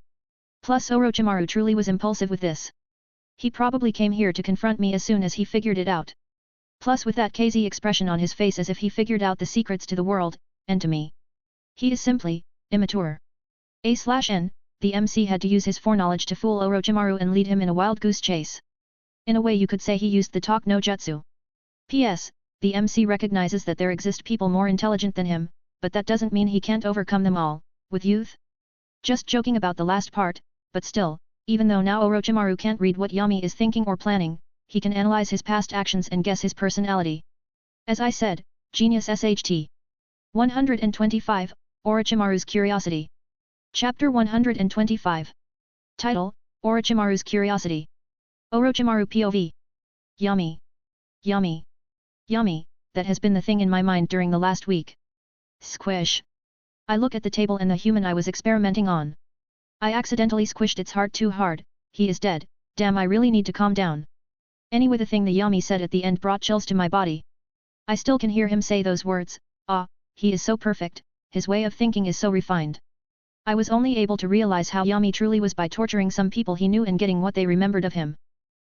Plus Orochimaru truly was impulsive with this. He probably came here to confront me as soon as he figured it out. Plus with that crazy expression on his face as if he figured out the secrets to the world, and to me. He is simply immature. A/N, the MC had to use his foreknowledge to fool Orochimaru and lead him in a wild goose chase. In a way you could say he used the talk no jutsu. P.S. The MC recognizes that there exist people more intelligent than him, but that doesn't mean he can't overcome them all, with youth. Just joking about the last part, but still, even though now Orochimaru can't read what Yami is thinking or planning, he can analyze his past actions and guess his personality. As I said, genius SHT. 125, Orochimaru's Curiosity. Chapter 125. Title, Orochimaru's Curiosity. Orochimaru POV. Yami. Yami. Yami, that has been the thing in my mind during the last week. Squish. I look at the table and the human I was experimenting on. I accidentally squished its heart too hard. He is dead. Damn, I really need to calm down. Anyway, the thing the Yami said at the end brought chills to my body. I still can hear him say those words. Ah, he is so perfect, his way of thinking is so refined. I was only able to realize how Yami truly was by torturing some people he knew and getting what they remembered of him.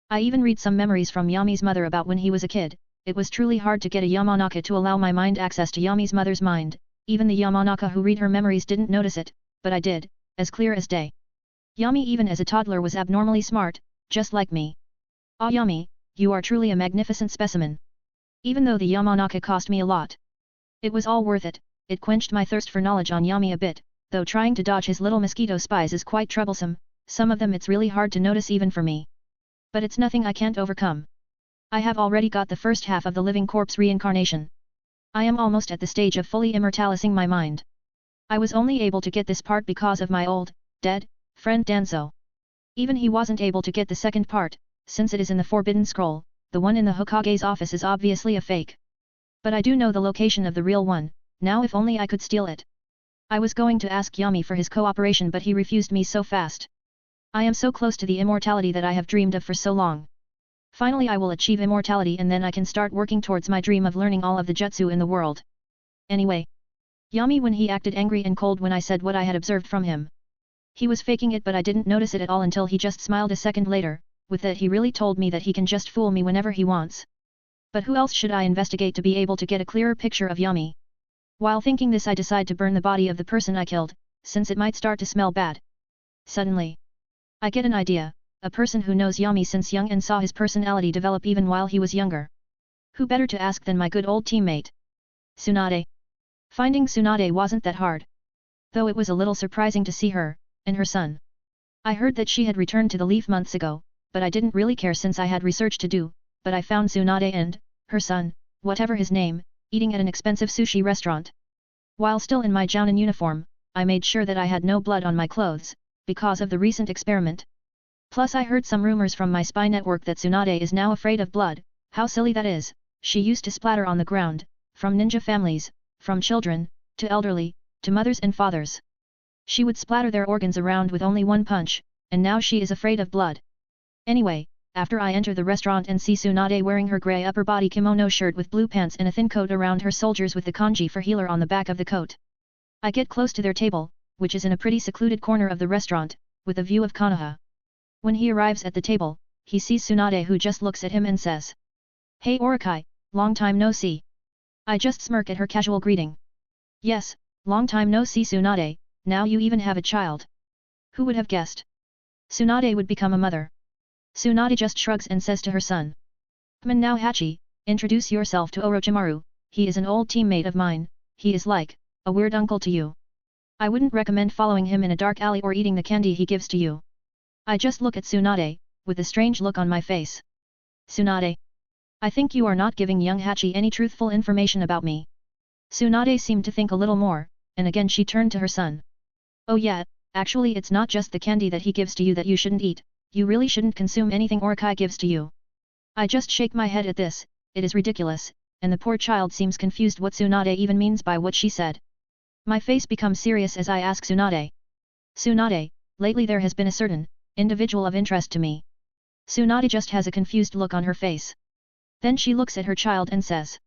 I even read some memories from Yami's mother about when he was a kid. It was truly hard to get a Yamanaka to allow my mind access to Yami's mother's mind. Even the Yamanaka who read her memories didn't notice it, but I did, as clear as day. Yami even as a toddler was abnormally smart, just like me. Ah Yami, you are truly a magnificent specimen. Even though the Yamanaka cost me a lot. It was all worth it. It quenched my thirst for knowledge on Yami a bit, though trying to dodge his little mosquito spies is quite troublesome. Some of them it's really hard to notice even for me. But it's nothing I can't overcome. I have already got the first half of the living corpse reincarnation. I am almost at the stage of fully immortalizing my mind. I was only able to get this part because of my old, dead, friend Danzo. Even he wasn't able to get the second part, since it is in the Forbidden Scroll. The one in the Hokage's office is obviously a fake. But I do know the location of the real one. Now if only I could steal it. I was going to ask Yami for his cooperation, but he refused me so fast. I am so close to the immortality that I have dreamed of for so long. Finally I will achieve immortality and then I can start working towards my dream of learning all of the jutsu in the world. Anyway. Yami when he acted angry and cold when I said what I had observed from him. He was faking it but I didn't notice it at all until he just smiled a second later, with that he really told me that he can just fool me whenever he wants. But who else should I investigate to be able to get a clearer picture of Yami? While thinking this I decide to burn the body of the person I killed, since it might start to smell bad. Suddenly. I get an idea, a person who knows Yami since young and saw his personality develop even while he was younger. Who better to ask than my good old teammate? Tsunade. Finding Tsunade wasn't that hard. Though it was a little surprising to see her, and her son. I heard that she had returned to the Leaf months ago, but I didn't really care since I had research to do, but I found Tsunade and, her son, whatever his name, eating at an expensive sushi restaurant. While still in my Jounin uniform, I made sure that I had no blood on my clothes, because of the recent experiment. Plus I heard some rumors from my spy network that Tsunade is now afraid of blood. How silly that is. She used to splatter on the ground, from ninja families, from children, to elderly, to mothers and fathers. She would splatter their organs around with only one punch, and now she is afraid of blood. Anyway, after I enter the restaurant and see Tsunade wearing her grey upper body kimono shirt with blue pants and a thin coat around her shoulders with the kanji for healer on the back of the coat. I get close to their table, which is in a pretty secluded corner of the restaurant, with a view of Konoha. When he arrives at the table, he sees Tsunade who just looks at him and says, "Hey Orakai, long time no see." I just smirk at her casual greeting. Yes, long time no see Tsunade, now you even have a child. Who would have guessed? Tsunade would become a mother. Tsunade just shrugs and says to her son. Now Hachi, introduce yourself to Orochimaru, he is an old teammate of mine, he is like, a weird uncle to you. I wouldn't recommend following him in a dark alley or eating the candy he gives to you. I just look at Tsunade, with a strange look on my face. Tsunade. I think you are not giving young Hachi any truthful information about me. Tsunade seemed to think a little more, and again she turned to her son. Oh yeah, actually it's not just the candy that he gives to you that you shouldn't eat, you really shouldn't consume anything Orakai gives to you. I just shake my head at this, it is ridiculous, and the poor child seems confused what Tsunade even means by what she said. My face becomes serious as I ask Tsunade. Tsunade, lately there has been a certain individual of interest to me. Tsunade just has a confused look on her face. Then she looks at her child and says.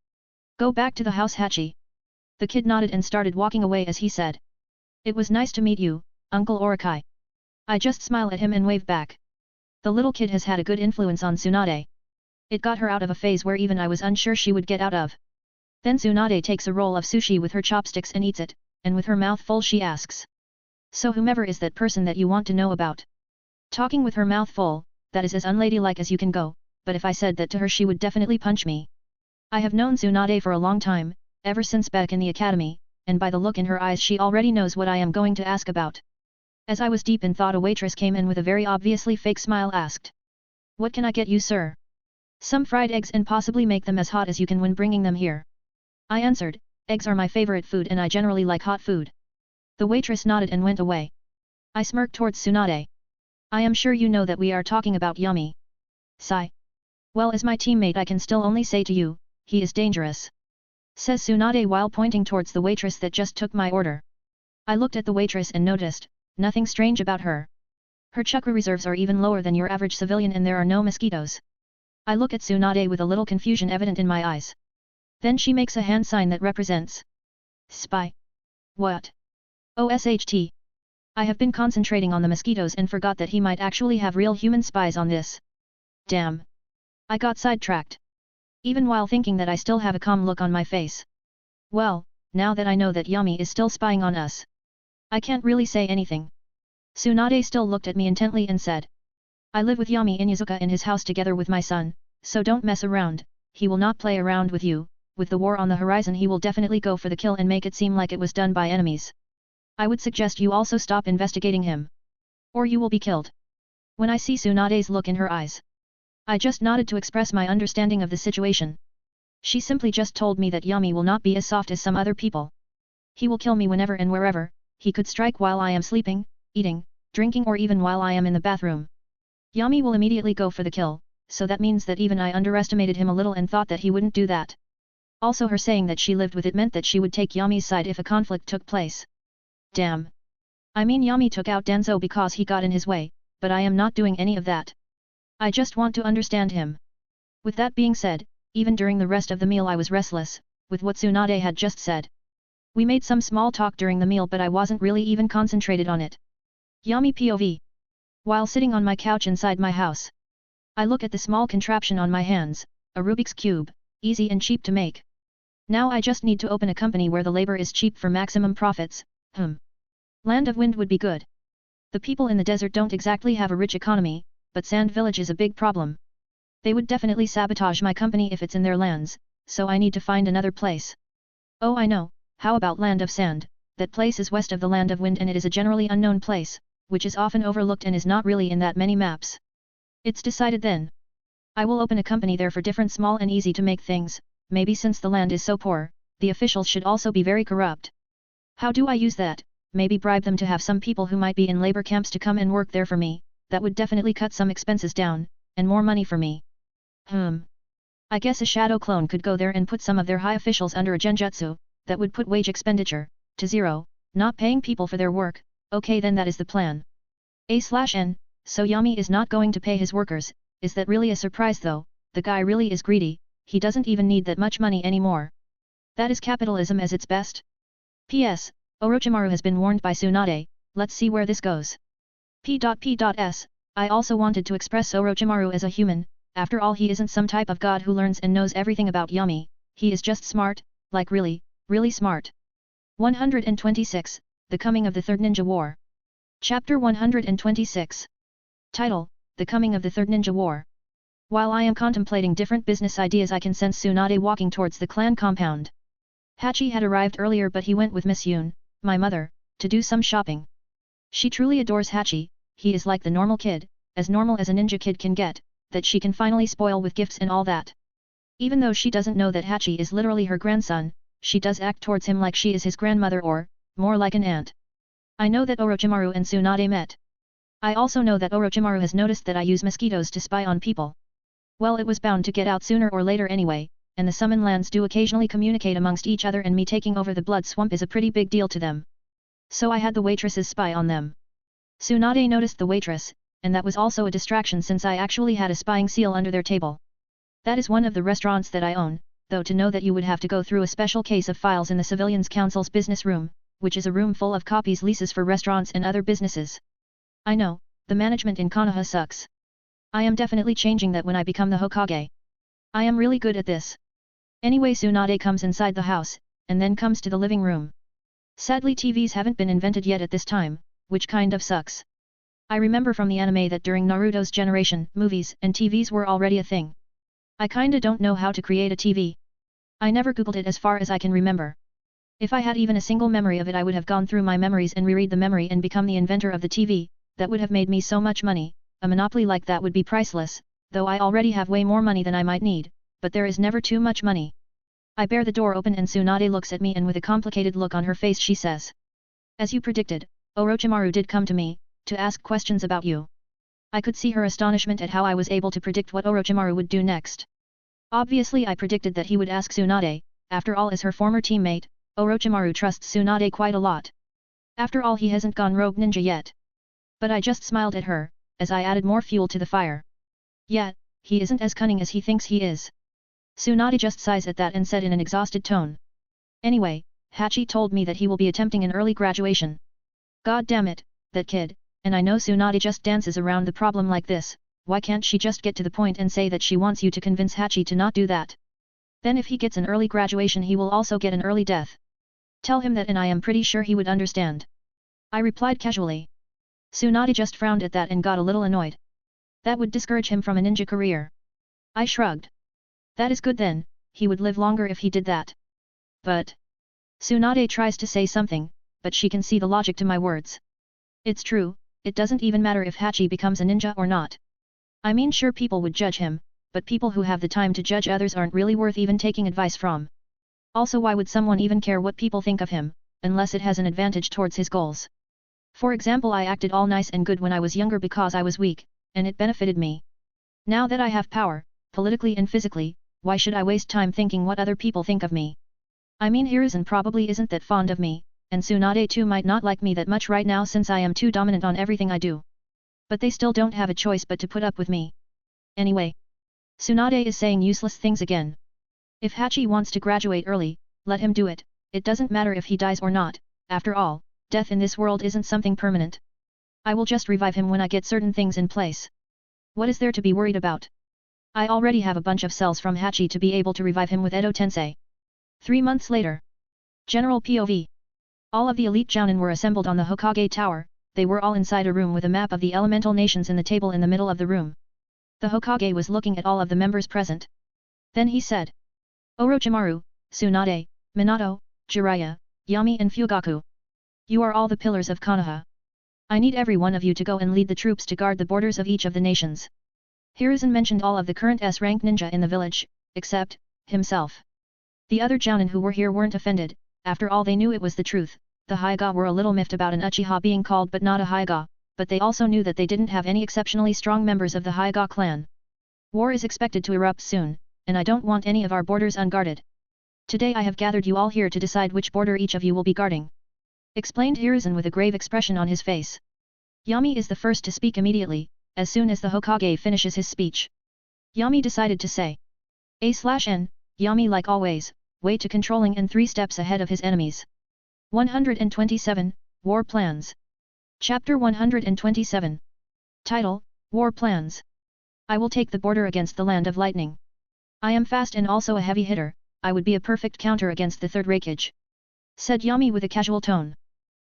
Go back to the house Hachi. The kid nodded and started walking away as he said. It was nice to meet you, Uncle Orakai. I just smile at him and wave back. The little kid has had a good influence on Tsunade. It got her out of a phase where even I was unsure she would get out of. Then Tsunade takes a roll of sushi with her chopsticks and eats it, and with her mouth full she asks. So whomever is that person that you want to know about? Talking with her mouth full, that is as unladylike as you can go, but if I said that to her she would definitely punch me. I have known Tsunade for a long time, ever since back in the academy, and by the look in her eyes she already knows what I am going to ask about. As I was deep in thought a waitress came in with a very obviously fake smile asked. What can I get you sir? Some fried eggs and possibly make them as hot as you can when bringing them here. I answered, eggs are my favorite food and I generally like hot food. The waitress nodded and went away. I smirked towards Tsunade. I am sure you know that we are talking about Yami. Sigh. Well as my teammate I can still only say to you, he is dangerous. Says Tsunade while pointing towards the waitress that just took my order. I looked at the waitress and noticed, nothing strange about her. Her chakra reserves are even lower than your average civilian and there are no mosquitoes. I look at Tsunade with a little confusion evident in my eyes. Then she makes a hand sign that represents. Spy. What? OSHT. I have been concentrating on the mosquitoes and forgot that he might actually have real human spies on this. Damn. I got sidetracked. Even while thinking that I still have a calm look on my face. Well, now that I know that Yami is still spying on us. I can't really say anything. Tsunade still looked at me intently and said. I live with Yami in Yazuka in his house together with my son, so don't mess around, he will not play around with you, with the war on the horizon he will definitely go for the kill and make it seem like it was done by enemies. I would suggest you also stop investigating him. Or you will be killed. When I see Tsunade's look in her eyes. I just nodded to express my understanding of the situation. She simply just told me that Yami will not be as soft as some other people. He will kill me whenever and wherever, he could strike while I am sleeping, eating, drinking or even while I am in the bathroom. Yami will immediately go for the kill, so that means that even I underestimated him a little and thought that he wouldn't do that. Also her saying that she lived with it meant that she would take Yami's side if a conflict took place. Damn. I mean Yami took out Danzo because he got in his way, but I am not doing any of that. I just want to understand him. With that being said, even during the rest of the meal I was restless, with what Tsunade had just said. We made some small talk during the meal but I wasn't really even concentrated on it. Yami POV. While sitting on my couch inside my house, I look at the small contraption on my hands, a Rubik's Cube, easy and cheap to make. Now I just need to open a company where the labor is cheap for maximum profits. Land of Wind would be good. The people in the desert don't exactly have a rich economy, but Sand Village is a big problem. They would definitely sabotage my company if it's in their lands, so I need to find another place. Oh I know, how about Land of Sand? That place is west of the Land of Wind and it is a generally unknown place, which is often overlooked and is not really in that many maps. It's decided then. I will open a company there for different small and easy to make things, maybe since the land is so poor, the officials should also be very corrupt. How do I use that? Maybe bribe them to have some people who might be in labor camps to come and work there for me, that would definitely cut some expenses down, and more money for me. I guess a shadow clone could go there and put some of their high officials under a genjutsu, that would put wage expenditure to 0, not paying people for their work. Okay then that is the plan. A/N, so Yami is not going to pay his workers, is that really a surprise though? The guy really is greedy, he doesn't even need that much money anymore. That is capitalism as its best. P.S. Orochimaru has been warned by Tsunade, let's see where this goes. P.S. I also wanted to express Orochimaru as a human, after all he isn't some type of god who learns and knows everything about Yami, he is just smart, like really, really smart. 126, The Coming of the Third Ninja War. Chapter 126. Title, The Coming of the Third Ninja War. While I am contemplating different business ideas I can sense Tsunade walking towards the clan compound. Hachi had arrived earlier but he went with Miss Yoon, my mother, to do some shopping. She truly adores Hachi, he is like the normal kid, as normal as a ninja kid can get, that she can finally spoil with gifts and all that. Even though she doesn't know that Hachi is literally her grandson, she does act towards him like she is his grandmother or, more like an aunt. I know that Orochimaru and Tsunade met. I also know that Orochimaru has noticed that I use mosquitoes to spy on people. Well it was bound to get out sooner or later anyway, and the summon lands do occasionally communicate amongst each other and me taking over the blood swamp is a pretty big deal to them. So I had the waitresses spy on them. Tsunade noticed the waitress, and that was also a distraction since I actually had a spying seal under their table. That is one of the restaurants that I own, though to know that you would have to go through a special case of files in the Civilians Council's business room, which is a room full of copies leases for restaurants and other businesses. I know, the management in Konoha sucks. I am definitely changing that when I become the Hokage. I am really good at this. Anyway Tsunade comes inside the house, and then comes to the living room. Sadly TVs haven't been invented yet at this time, which kind of sucks. I remember from the anime that during Naruto's generation, movies and TVs were already a thing. I kinda don't know how to create a TV. I never googled it as far as I can remember. If I had even a single memory of it I would have gone through my memories and reread the memory and become the inventor of the TV, that would have made me so much money, a monopoly like that would be priceless, though I already have way more money than I might need, but there is never too much money. I bear the door open and Tsunade looks at me and with a complicated look on her face she says. As you predicted, Orochimaru did come to me, to ask questions about you. I could see her astonishment at how I was able to predict what Orochimaru would do next. Obviously I predicted that he would ask Tsunade, after all as her former teammate, Orochimaru trusts Tsunade quite a lot. After all he hasn't gone rogue ninja yet. But I just smiled at her, as I added more fuel to the fire. Yeah, he isn't as cunning as he thinks he is. Tsunade just sighs at that and said in an exhausted tone. Anyway, Hachi told me that he will be attempting an early graduation. God damn it, that kid, and I know Tsunade just dances around the problem like this, why can't she just get to the point and say that she wants you to convince Hachi to not do that? Then if he gets an early graduation he will also get an early death. Tell him that and I am pretty sure he would understand. I replied casually. Tsunade just frowned at that and got a little annoyed. That would discourage him from a ninja career. I shrugged. That is good then, he would live longer if he did that. But... Tsunade tries to say something, but she can see the logic to my words. It's true, it doesn't even matter if Hachi becomes a ninja or not. I mean sure people would judge him, but people who have the time to judge others aren't really worth even taking advice from. Also why would someone even care what people think of him, unless it has an advantage towards his goals? For example I acted all nice and good when I was younger because I was weak, and it benefited me. Now that I have power, politically and physically, why should I waste time thinking what other people think of me? I mean Hiruzen probably isn't that fond of me, and Tsunade too might not like me that much right now since I am too dominant on everything I do. But they still don't have a choice but to put up with me. Anyway. Tsunade is saying useless things again. If Hachi wants to graduate early, let him do it, it doesn't matter if he dies or not, after all, death in this world isn't something permanent. I will just revive him when I get certain things in place. What is there to be worried about? I already have a bunch of cells from Hachi to be able to revive him with Edo Tensei. 3 months later. General POV. All of the elite Jounin were assembled on the Hokage Tower, they were all inside a room with a map of the elemental nations in the table in the middle of the room. The Hokage was looking at all of the members present. Then he said. Orochimaru, Tsunade, Minato, Jiraiya, Yami and Fugaku. You are all the pillars of Konoha. I need every one of you to go and lead the troops to guard the borders of each of the nations. Hiruzen mentioned all of the current S-rank ninja in the village, except himself. The other Jounin who were here weren't offended, after all they knew it was the truth. The Hyuga were a little miffed about an Uchiha being called but not a Hyuga, but they also knew that they didn't have any exceptionally strong members of the Hyuga clan. War is expected to erupt soon, and I don't want any of our borders unguarded. Today I have gathered you all here to decide which border each of you will be guarding. Explained Hiruzen with a grave expression on his face. Yami is the first to speak immediately, as soon as the Hokage finishes his speech. Yami decided to say. A/N, Yami like always, way to controlling and 3 steps ahead of his enemies. 127, War Plans. Chapter 127. Title, War Plans. I will take the border against the Land of Lightning. I am fast and also a heavy hitter, I would be a perfect counter against the third Raikage. Said Yami with a casual tone.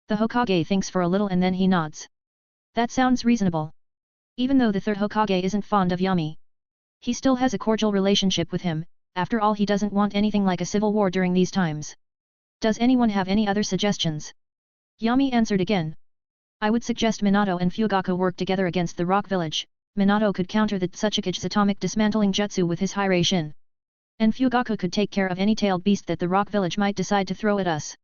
The Hokage thinks for a little and then he nods. That sounds reasonable. Even though the third Hokage isn't fond of Yami. He still has a cordial relationship with him, after all he doesn't want anything like a civil war during these times. Does anyone have any other suggestions? Yami answered again. I would suggest Minato and Fugaku work together against the Rock Village. Minato could counter the Tsuchikage's atomic dismantling jutsu with his High Shin. And Fugaku could take care of any tailed beast that the Rock Village might decide to throw at us.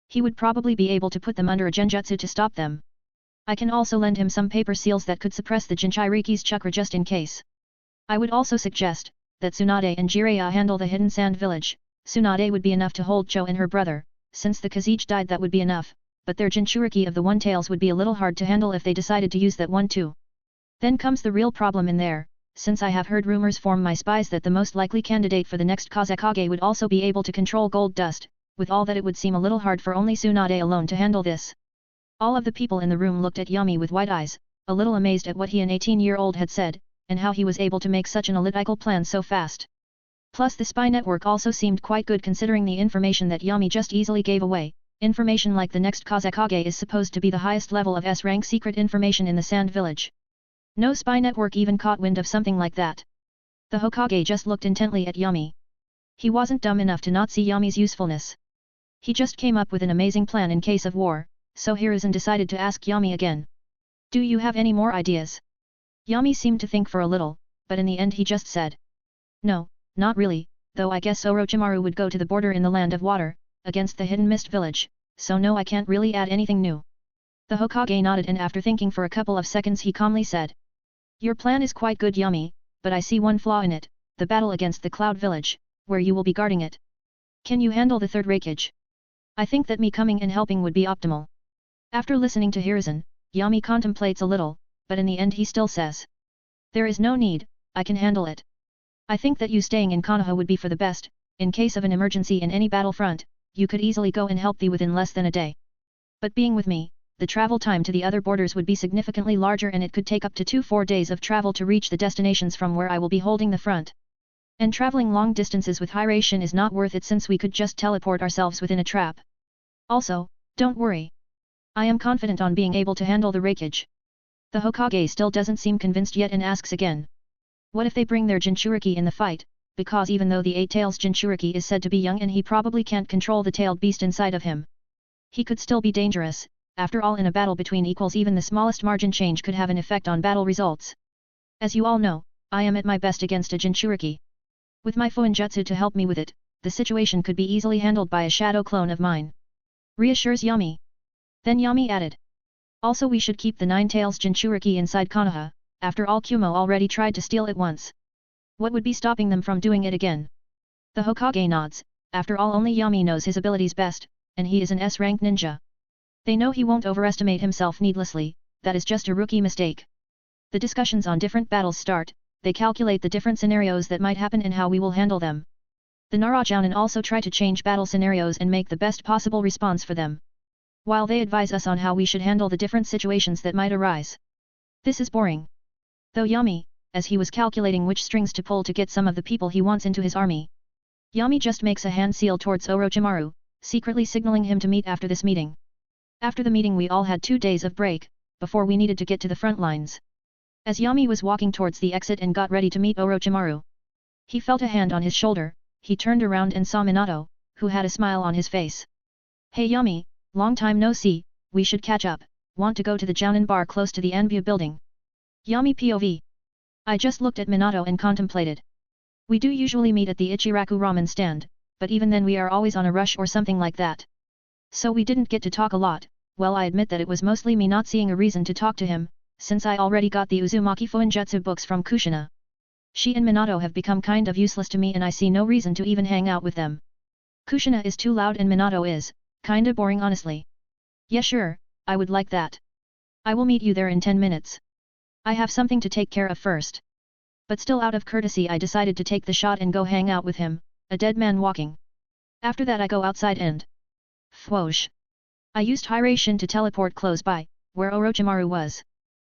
He would probably be able to put them under a genjutsu to stop them. I can also lend him some paper seals that could suppress the Jinchuriki's chakra just in case. I would also suggest that Tsunade and Jiraiya handle the Hidden Sand Village. Tsunade would be enough to hold Cho and her brother, since the Kazich died that would be enough, but their Jinchuriki of the One Tails would be a little hard to handle if they decided to use that one too. Then comes the real problem in there, since I have heard rumors from my spies that the most likely candidate for the next Kazekage would also be able to control gold dust, with all that it would seem a little hard for only Tsunade alone to handle this. All of the people in the room looked at Yami with wide eyes, a little amazed at what he an 18-year-old had said, and how he was able to make such an analytical plan so fast. Plus the spy network also seemed quite good considering the information that Yami just easily gave away. Information like the next Kazekage is supposed to be the highest level of S-rank secret information in the Sand Village. No spy network even caught wind of something like that. The Hokage just looked intently at Yami. He wasn't dumb enough to not see Yami's usefulness. He just came up with an amazing plan in case of war, so Hiruzen decided to ask Yami again. Do you have any more ideas? Yami seemed to think for a little, but in the end he just said. No, not really, though I guess Orochimaru would go to the border in the Land of Water, against the Hidden Mist Village, so no I can't really add anything new. The Hokage nodded and after thinking for a couple of seconds he calmly said. Your plan is quite good Yami, but I see one flaw in it, the battle against the Cloud Village, where you will be guarding it. Can you handle the third Raikage? I think that me coming and helping would be optimal. After listening to Hiruzen, Yami contemplates a little, but in the end he still says. There is no need, I can handle it. I think that you staying in Konoha would be for the best, in case of an emergency in any battlefront, you could easily go and help thee within less than a day. But being with me, the travel time to the other borders would be significantly larger and it could take up to 2-4 days of travel to reach the destinations from where I will be holding the front. And traveling long distances with High Shin is not worth it since we could just teleport ourselves within a trap. Also, don't worry. I am confident on being able to handle the Raikage. The Hokage still doesn't seem convinced yet and asks again. What if they bring their Jinchuriki in the fight, because even though the 8 Tails Jinchuriki is said to be young and he probably can't control the tailed beast inside of him. He could still be dangerous. After all in a battle between equals even the smallest margin change could have an effect on battle results. As you all know, I am at my best against a Jinchuriki. With my Fuinjutsu to help me with it, the situation could be easily handled by a shadow clone of mine. Reassures Yami. Then Yami added. Also we should keep the 9 Tails Jinchuriki inside Konoha, after all Kumo already tried to steal it once. What would be stopping them from doing it again? The Hokage nods, after all only Yami knows his abilities best, and he is an S-rank ninja. They know he won't overestimate himself needlessly, that is just a rookie mistake. The discussions on different battles start, they calculate the different scenarios that might happen and how we will handle them. The Narajounan also try to change battle scenarios and make the best possible response for them, while they advise us on how we should handle the different situations that might arise. This is boring. Though Yami, as he was calculating which strings to pull to get some of the people he wants into his army, Yami just makes a hand seal towards Orochimaru, secretly signaling him to meet after this meeting. After the meeting we all had 2 days of break, before we needed to get to the front lines. As Yami was walking towards the exit and got ready to meet Orochimaru, he felt a hand on his shoulder. He turned around and saw Minato, who had a smile on his face. Hey Yami, long time no see, we should catch up, want to go to the Jounin bar close to the Anbu building. Yami POV. I just looked at Minato and contemplated. We do usually meet at the Ichiraku ramen stand, but even then we are always on a rush or something like that. So we didn't get to talk a lot. Well, I admit that it was mostly me not seeing a reason to talk to him, since I already got the Uzumaki Fuinjutsu books from Kushina. She and Minato have become kind of useless to me and I see no reason to even hang out with them. Kushina is too loud and Minato is, kinda boring honestly. Yeah sure, I would like that. I will meet you there in 10 minutes. I have something to take care of first. But still out of courtesy I decided to take the shot and go hang out with him, a dead man walking. After that I go outside and... Whoosh. I used Hiration to teleport close by, where Orochimaru was.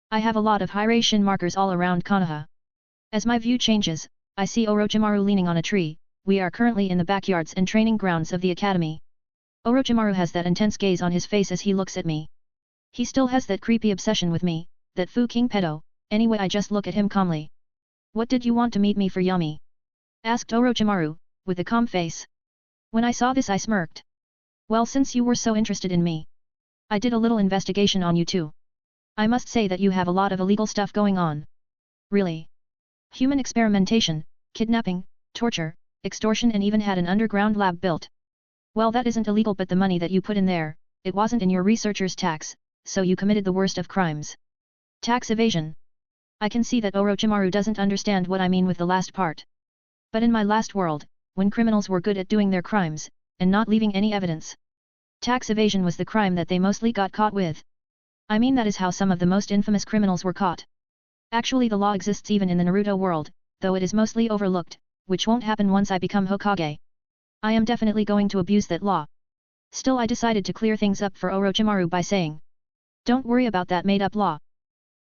I have a lot of Hiration markers all around Konoha. As my view changes, I see Orochimaru leaning on a tree. We are currently in the backyards and training grounds of the academy. Orochimaru has that intense gaze on his face as he looks at me. He still has that creepy obsession with me, that Fu King pedo. Anyway I just look at him calmly. What did you want to meet me for Yami? Asked Orochimaru, with a calm face. When I saw this I smirked. Well, since you were so interested in me, I did a little investigation on you too. I must say that you have a lot of illegal stuff going on. Really? Human experimentation, kidnapping, torture, extortion and even had an underground lab built. Well, that isn't illegal, but the money that you put in there, it wasn't in your researcher's tax, so you committed the worst of crimes. Tax evasion. I can see that Orochimaru doesn't understand what I mean with the last part. But in my last world, when criminals were good at doing their crimes, and not leaving any evidence, tax evasion was the crime that they mostly got caught with. I mean that is how some of the most infamous criminals were caught. Actually the law exists even in the Naruto world, though it is mostly overlooked, which won't happen once I become Hokage. I am definitely going to abuse that law. Still I decided to clear things up for Orochimaru by saying, don't worry about that made-up law.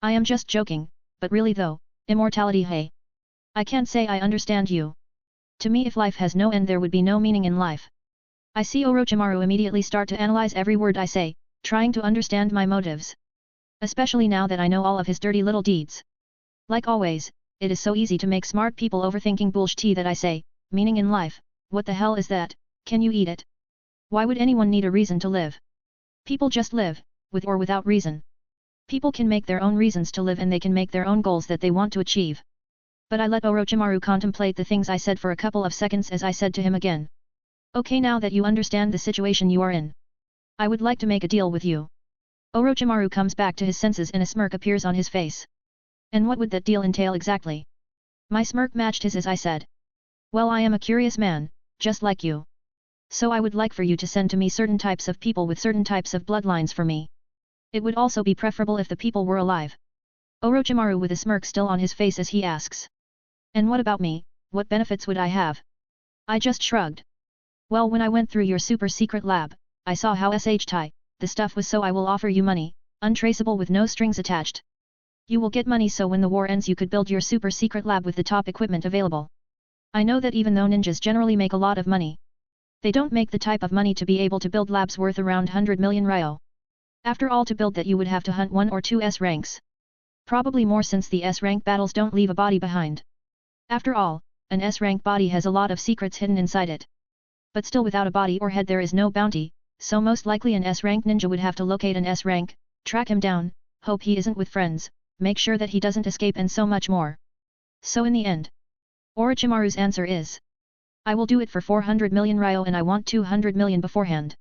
I am just joking, but really though, immortality hey. I can't say I understand you. To me if life has no end there would be no meaning in life. I see Orochimaru immediately start to analyze every word I say, trying to understand my motives. Especially now that I know all of his dirty little deeds. Like always, it is so easy to make smart people overthinking bullshit that I say, meaning in life, what the hell is that, can you eat it? Why would anyone need a reason to live? People just live, with or without reason. People can make their own reasons to live and they can make their own goals that they want to achieve. But I let Orochimaru contemplate the things I said for a couple of seconds as I said to him again. Okay, now that you understand the situation you are in, I would like to make a deal with you. Orochimaru comes back to his senses and a smirk appears on his face. And what would that deal entail exactly? My smirk matched his as I said. Well, I am a curious man, just like you. So I would like for you to send to me certain types of people with certain types of bloodlines for me. It would also be preferable if the people were alive. Orochimaru with a smirk still on his face as he asks. And what about me, what benefits would I have? I just shrugged. Well, when I went through your super secret lab, I saw how tight the stuff was, so I will offer you money, untraceable with no strings attached. You will get money so when the war ends you could build your super secret lab with the top equipment available. I know that even though ninjas generally make a lot of money, they don't make the type of money to be able to build labs worth around 100 million ryo. After all, to build that you would have to hunt 1 or 2 S ranks. Probably more since the S rank battles don't leave a body behind. After all, an S rank body has a lot of secrets hidden inside it. But still without a body or head there is no bounty, so most likely an S rank ninja would have to locate an S rank, track him down, hope he isn't with friends, make sure that he doesn't escape and so much more. So in the end, Orochimaru's answer is, I will do it for 400 million ryo and I want 200 million beforehand.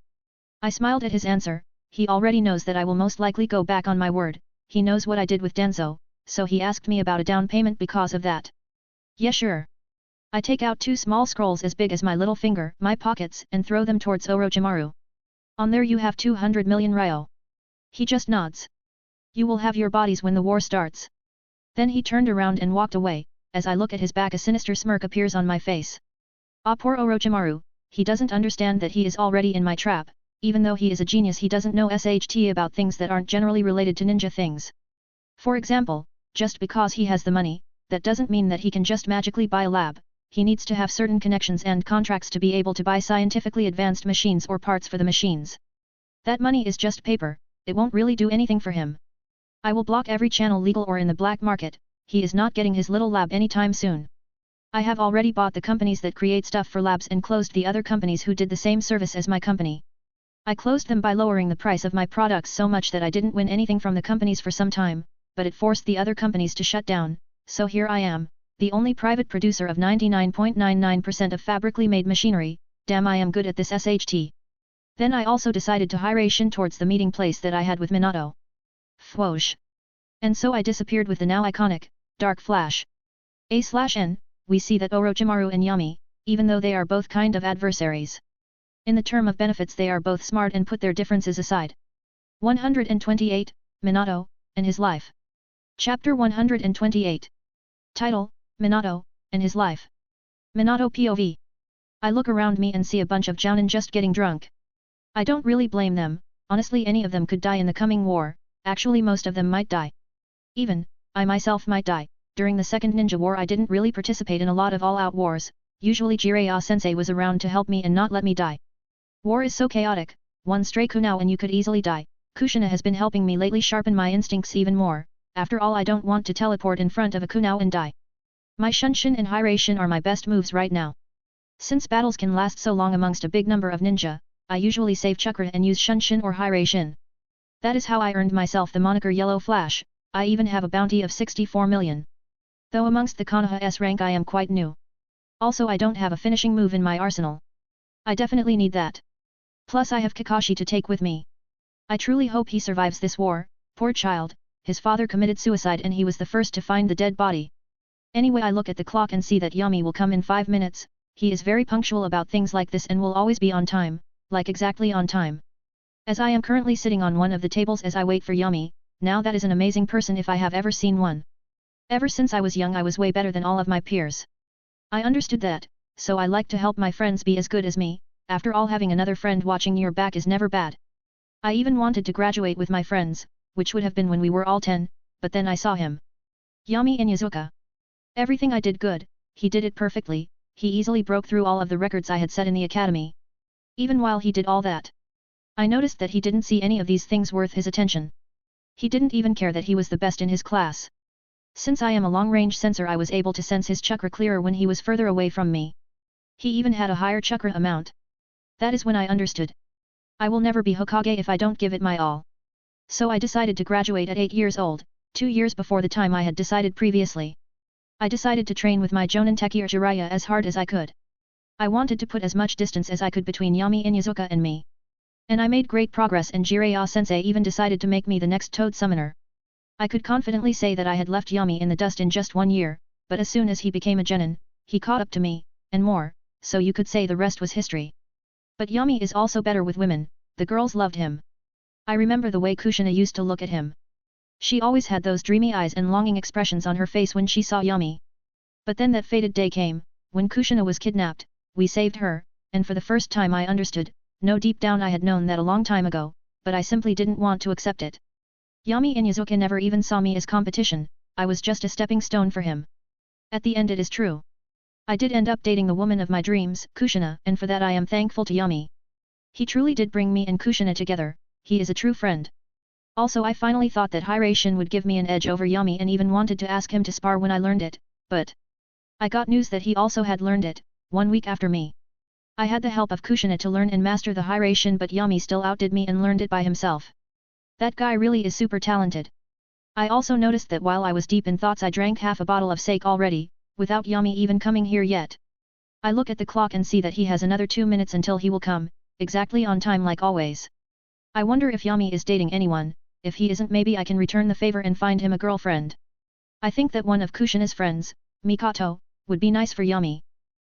I smiled at his answer. He already knows that I will most likely go back on my word, he knows what I did with Denzo, so he asked me about a down payment because of that. Yeah sure. I take out 2 small scrolls as big as my little finger, my pockets, and throw them towards Orochimaru. On there you have 200 million ryo. He just nods. You will have your bodies when the war starts. Then he turned around and walked away. As I look at his back, a sinister smirk appears on my face. Ah, poor Orochimaru, he doesn't understand that he is already in my trap. Even though he is a genius, he doesn't know SHT about things that aren't generally related to ninja things. For example, just because he has the money, that doesn't mean that he can just magically buy a lab. He needs to have certain connections and contracts to be able to buy scientifically advanced machines or parts for the machines. That money is just paper, it won't really do anything for him. I will block every channel, legal or in the black market. He is not getting his little lab anytime soon. I have already bought the companies that create stuff for labs and closed the other companies who did the same service as my company. I closed them by lowering the price of my products so much that I didn't win anything from the companies for some time, but it forced the other companies to shut down, so here I am, the only private producer of 99.99% of fabrically made machinery. Damn, I am good at this SHT. Then I also decided to hiration towards the meeting place that I had with Minato. Fwoosh. And so I disappeared with the now iconic, Dark Flash. A/N, we see that Orochimaru and Yami, even though they are both kind of adversaries, in the term of benefits they are both smart and put their differences aside. 128, Minato, and his life. Chapter 128. Title, Minato, and his life. Minato POV. I look around me and see a bunch of jounin just getting drunk. I don't really blame them, honestly any of them could die in the coming war, actually most of them might die. Even, I myself might die. During the Second Ninja War I didn't really participate in a lot of all-out wars, usually Jiraiya-sensei was around to help me and not let me die. War is so chaotic, one stray kunai and you could easily die. Kushina has been helping me lately sharpen my instincts even more, after all I don't want to teleport in front of a kunai and die. My Shunshin and Hiration are my best moves right now. Since battles can last so long amongst a big number of ninja, I usually save chakra and use Shunshin or Hiration. That is how I earned myself the moniker Yellow Flash. I even have a bounty of 64 million. Though amongst the Konoha S rank I am quite new. Also I don't have a finishing move in my arsenal. I definitely need that. Plus I have Kakashi to take with me. I truly hope he survives this war. Poor child, his father committed suicide and he was the first to find the dead body. Anyway, I look at the clock and see that Yami will come in 5 minutes. He is very punctual about things like this and will always be on time, like exactly on time. As I am currently sitting on one of the tables as I wait for Yami, now that is an amazing person if I have ever seen one. Ever since I was young I was way better than all of my peers. I understood that, so I like to help my friends be as good as me. After all, having another friend watching your back is never bad. I even wanted to graduate with my friends, which would have been when we were all 10, but then I saw him. Yami Inyazuka. Everything I did good, he did it perfectly, he easily broke through all of the records I had set in the academy. Even while he did all that, I noticed that he didn't see any of these things worth his attention. He didn't even care that he was the best in his class. Since I am a long-range sensor I was able to sense his chakra clearer when he was further away from me. He even had a higher chakra amount. That is when I understood. I will never be Hokage if I don't give it my all. So I decided to graduate at 8 years old, 2 years before the time I had decided previously. I decided to train with my Jonin Tekir Jiraiya as hard as I could. I wanted to put as much distance as I could between Yami Inyazuka and me. And I made great progress and Jiraiya-sensei even decided to make me the next Toad Summoner. I could confidently say that I had left Yami in the dust in just 1 year, but as soon as he became a genin, he caught up to me, and more, so you could say the rest was history. But Yami is also better with women, the girls loved him. I remember the way Kushina used to look at him. She always had those dreamy eyes and longing expressions on her face when she saw Yami. But then that fated day came, when Kushina was kidnapped, we saved her, and for the first time I understood, no, deep down I had known that a long time ago, but I simply didn't want to accept it. Yami Inyazuka never even saw me as competition, I was just a stepping stone for him. At the end it is true. I did end up dating the woman of my dreams, Kushina, and for that I am thankful to Yami. He truly did bring me and Kushina together, he is a true friend. Also I finally thought that Hiration would give me an edge over Yami and even wanted to ask him to spar when I learned it, but I got news that he also had learned it, 1 week after me. I had the help of Kushina to learn and master the Hiration but Yami still outdid me and learned it by himself. That guy really is super talented. I also noticed that while I was deep in thoughts I drank half a bottle of sake already, without Yami even coming here yet. I look at the clock and see that he has another 2 minutes until he will come, exactly on time like always. I wonder if Yami is dating anyone, if he isn't maybe I can return the favor and find him a girlfriend. I think that one of Kushina's friends, Mikoto, would be nice for Yami.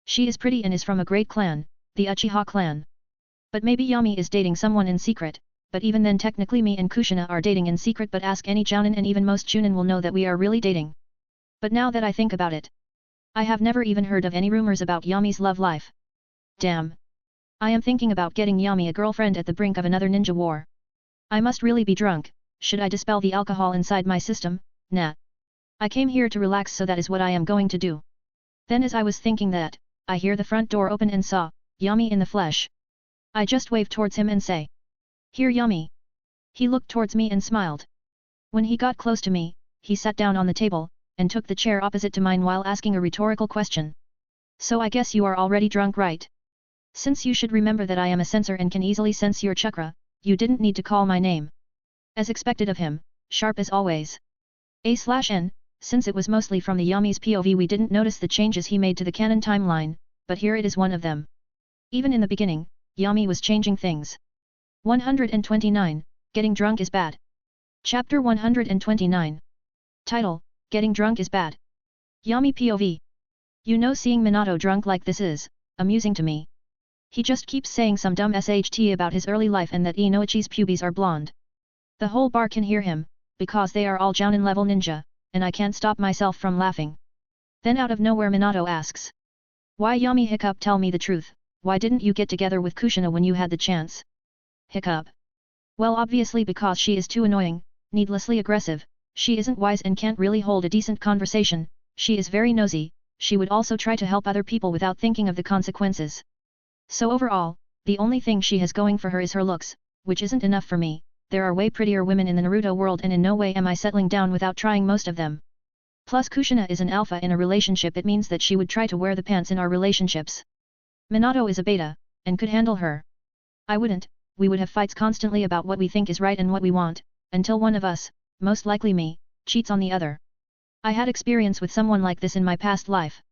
She is pretty and is from a great clan, the Uchiha clan. But maybe Yami is dating someone in secret, but even then technically me and Kushina are dating in secret but ask any jounin and even most chunin will know that we are really dating. But now that I think about it, I have never even heard of any rumors about Yami's love life. Damn. I am thinking about getting Yami a girlfriend at the brink of another ninja war. I must really be drunk. Should I dispel the alcohol inside my system? Nah. I came here to relax, so that is what I am going to do. Then as I was thinking that, I hear the front door open and saw Yami in the flesh. I just waved towards him and say, "Here Yami." He looked towards me and smiled. When he got close to me, he sat down on the table, and took the chair opposite to mine while asking a rhetorical question. "So I guess you are already drunk, right? Since you should remember that I am a sensor and can easily sense your chakra, you didn't need to call my name." As expected of him, sharp as always. A/N, since it was mostly from the Yami's POV, we didn't notice the changes he made to the canon timeline, but here it is one of them. Even in the beginning, Yami was changing things. 129, Getting Drunk is Bad. Chapter 129. Title, Getting Drunk is Bad. Yami POV. You know, seeing Minato drunk like this is amusing to me. He just keeps saying some dumb SHT about his early life and that Inoichi's pubes are blonde. The whole bar can hear him, because they are all Jounin level ninja, and I can't stop myself from laughing. Then out of nowhere Minato asks, "Why Yami hiccup, tell me the truth, why didn't you get together with Kushina when you had the chance?" Hiccup. Well, obviously because she is too annoying, needlessly aggressive, she isn't wise and can't really hold a decent conversation, she is very nosy, she would also try to help other people without thinking of the consequences. So overall, the only thing she has going for her is her looks, which isn't enough for me. There are way prettier women in the Naruto world and in no way am I settling down without trying most of them. Plus Kushina is an alpha in a relationship, it means that she would try to wear the pants in our relationships. Minato is a beta, and could handle her. I wouldn't, we would have fights constantly about what we think is right and what we want, until one of us, most likely me, cheats on the other. I had experience with someone like this in my past life.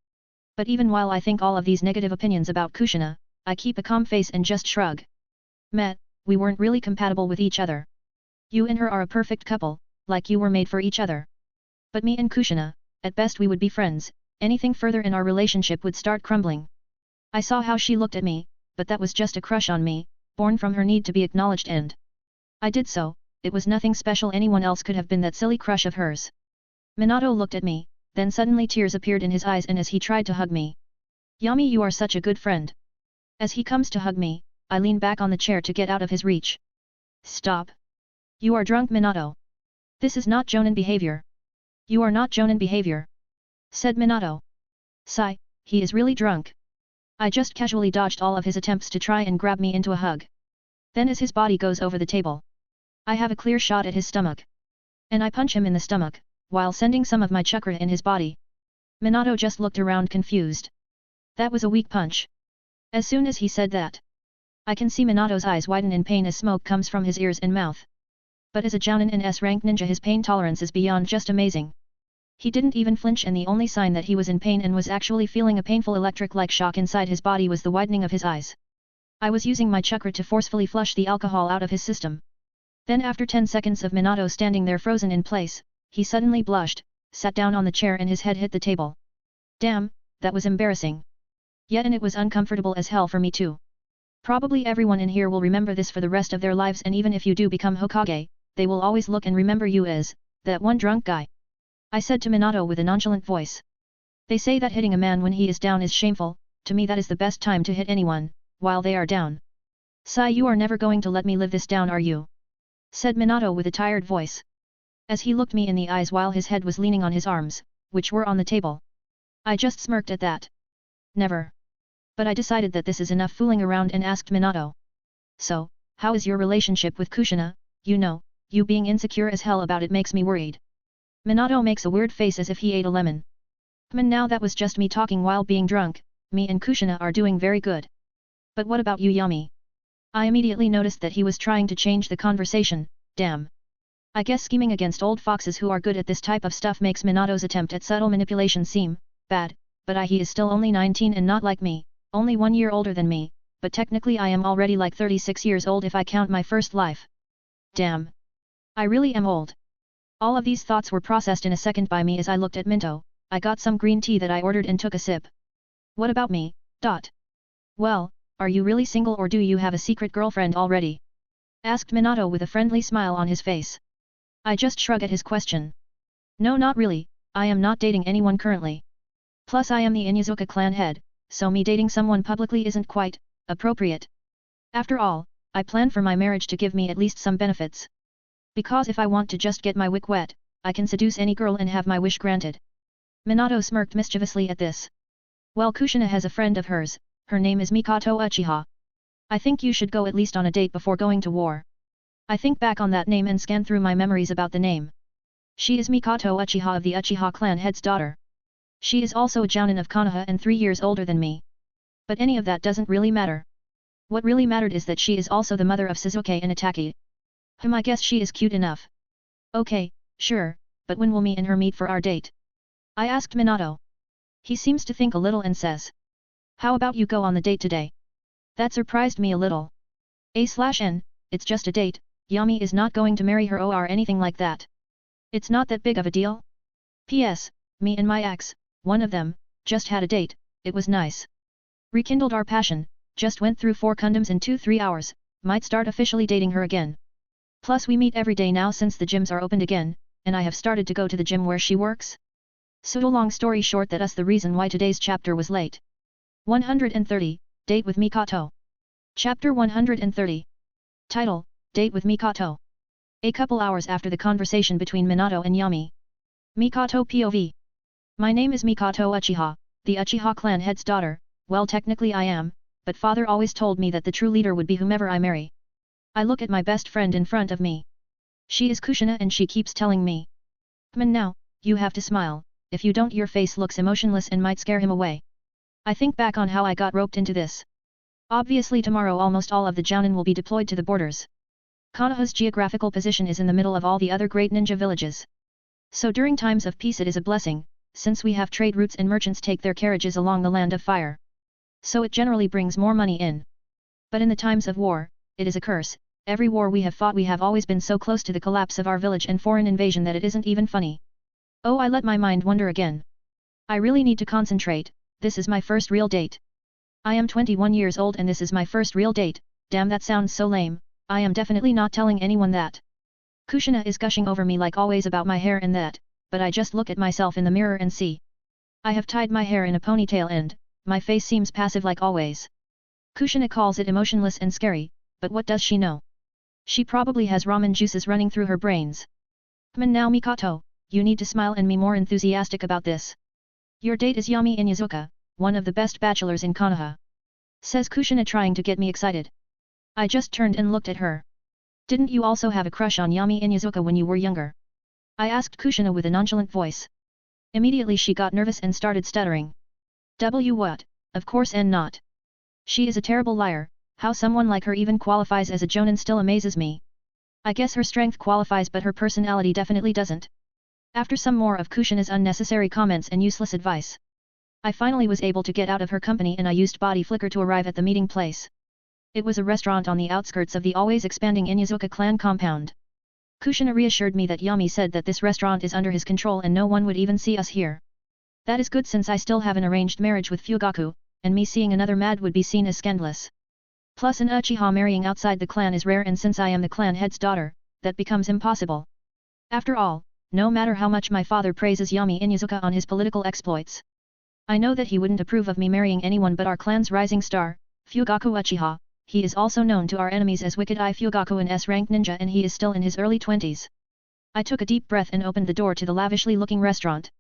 But even while I think all of these negative opinions about Kushina, I keep a calm face and just shrug. Met, we weren't really compatible with each other. You and her are a perfect couple, like you were made for each other. But me and Kushina, at best we would be friends, anything further in our relationship would start crumbling. I saw how she looked at me, but that was just a crush on me, born from her need to be acknowledged, and I did so. It was nothing special, anyone else could have been that silly crush of hers. Minato looked at me, then suddenly tears appeared in his eyes and as he tried to hug me. Yami, you are such a good friend. As he comes to hug me, I lean back on the chair to get out of his reach. Stop. You are drunk, Minato. This is not Jounin behavior. You are not Jounin behavior, said Minato. Sigh, he is really drunk. I just casually dodged all of his attempts to try and grab me into a hug. Then as his body goes over the table, I have a clear shot at his stomach. And I punch him in the stomach, while sending some of my chakra in his body. Minato just looked around confused. That was a weak punch. As soon as he said that, I can see Minato's eyes widen in pain as smoke comes from his ears and mouth. But as a Jounin and S-rank ninja, his pain tolerance is beyond just amazing. He didn't even flinch, and the only sign that he was in pain and was actually feeling a painful electric-like shock inside his body was the widening of his eyes. I was using my chakra to forcefully flush the alcohol out of his system. Then after 10 seconds of Minato standing there frozen in place, he suddenly blushed, sat down on the chair and his head hit the table. Damn, that was embarrassing. Yet and it was uncomfortable as hell for me too. Probably everyone in here will remember this for the rest of their lives, and even if you do become Hokage, they will always look and remember you as that one drunk guy. I said to Minato with a nonchalant voice. They say that hitting a man when he is down is shameful, to me that is the best time to hit anyone, while they are down. Sai, you are never going to let me live this down, are you? Said Minato with a tired voice. As he looked me in the eyes while his head was leaning on his arms, which were on the table. I just smirked at that. Never. But I decided that this is enough fooling around and asked Minato. So, how is your relationship with Kushina? You know, you being insecure as hell about it makes me worried. Minato makes a weird face as if he ate a lemon. Now that was just me talking while being drunk, me and Kushina are doing very good. But what about you, Yami? I immediately noticed that he was trying to change the conversation. Damn. I guess scheming against old foxes who are good at this type of stuff makes Minato's attempt at subtle manipulation seem bad, but he is still only 19 and not like me, only 1 year older than me, but technically I am already like 36 years old if I count my first life. Damn. I really am old. All of these thoughts were processed in a second by me as I looked at Minto. I got some green tea that I ordered and took a sip. What about me? Well, are you really single or do you have a secret girlfriend already? Asked Minato with a friendly smile on his face. I just shrugged at his question. No, not really, I am not dating anyone currently. Plus I am the Inuzuka clan head, so me dating someone publicly isn't quite appropriate. After all, I plan for my marriage to give me at least some benefits. Because if I want to just get my wick wet, I can seduce any girl and have my wish granted. Minato smirked mischievously at this. Well, Kushina has a friend of hers, her name is Mikoto Uchiha. I think you should go at least on a date before going to war. I think back on that name and scan through my memories about the name. She is Mikoto Uchiha of the Uchiha clan head's daughter. She is also a jounin of Konoha and 3 years older than me. But any of that doesn't really matter. What really mattered is that she is also the mother of Suzuki and Itaki. I guess she is cute enough. Okay, sure, but when will me and her meet for our date? I asked Minato. He seems to think a little and says. How about you go on the date today? That surprised me a little. A/N, it's just a date, Yami is not going to marry her or anything like that. It's not that big of a deal. P.S. Me and my ex, one of them, just had a date, it was nice. Rekindled our passion, just went through 4 condoms in 2-3 hours, might start officially dating her again. Plus we meet every day now since the gyms are opened again, and I have started to go to the gym where she works. So long story short, that's the reason why today's chapter was late. 130, Date with Mikoto. Chapter 130. Title, Date with Mikoto. A couple hours after the conversation between Minato and Yami. Mikoto POV. My name is Mikoto Uchiha, the Uchiha clan head's daughter. Well, technically I am, but father always told me that the true leader would be whomever I marry. I look at my best friend in front of me. She is Kushina and she keeps telling me. Come on now, you have to smile, if you don't your face looks emotionless and might scare him away. I think back on how I got roped into this. Obviously tomorrow almost all of the jounin will be deployed to the borders. Konoha's geographical position is in the middle of all the other great ninja villages. So during times of peace it is a blessing, since we have trade routes and merchants take their carriages along the land of fire. So it generally brings more money in. But in the times of war, it is a curse. Every war we have fought we have always been so close to the collapse of our village and foreign invasion that it isn't even funny. Oh, I let my mind wander again. I really need to concentrate, this is my first real date. I am 21 years old and this is my first real date, damn that sounds so lame, I am definitely not telling anyone that. Kushina is gushing over me like always about my hair and that, but I just look at myself in the mirror and see. I have tied my hair in a ponytail and, my face seems passive like always. Kushina calls it emotionless and scary, but what does she know? She probably has ramen juices running through her brains. Come on now Mikoto, you need to smile and be more enthusiastic about this. Your date is Yami Inuzuka, one of the best bachelors in Konoha. Says Kushina trying to get me excited. I just turned and looked at her. Didn't you also have a crush on Yami Inuzuka when you were younger? I asked Kushina with a nonchalant voice. Immediately she got nervous and started stuttering. What? Of course and not. She is a terrible liar, how someone like her even qualifies as a jounin still amazes me. I guess her strength qualifies but her personality definitely doesn't. After some more of Kushina's unnecessary comments and useless advice, I finally was able to get out of her company and I used body flicker to arrive at the meeting place. It was a restaurant on the outskirts of the always expanding Inuzuka clan compound. Kushina reassured me that Yami said that this restaurant is under his control and no one would even see us here. That is good since I still have an arranged marriage with Fugaku, and me seeing another mad would be seen as scandalous. Plus an Uchiha marrying outside the clan is rare and since I am the clan head's daughter, that becomes impossible. After all, no matter how much my father praises Yami Inuzuka on his political exploits, I know that he wouldn't approve of me marrying anyone but our clan's rising star, Fugaku Uchiha. He is also known to our enemies as Wicked Eye Fugaku, an S-rank ninja, and he is still in his early 20s. I took a deep breath and opened the door to the lavishly looking restaurant.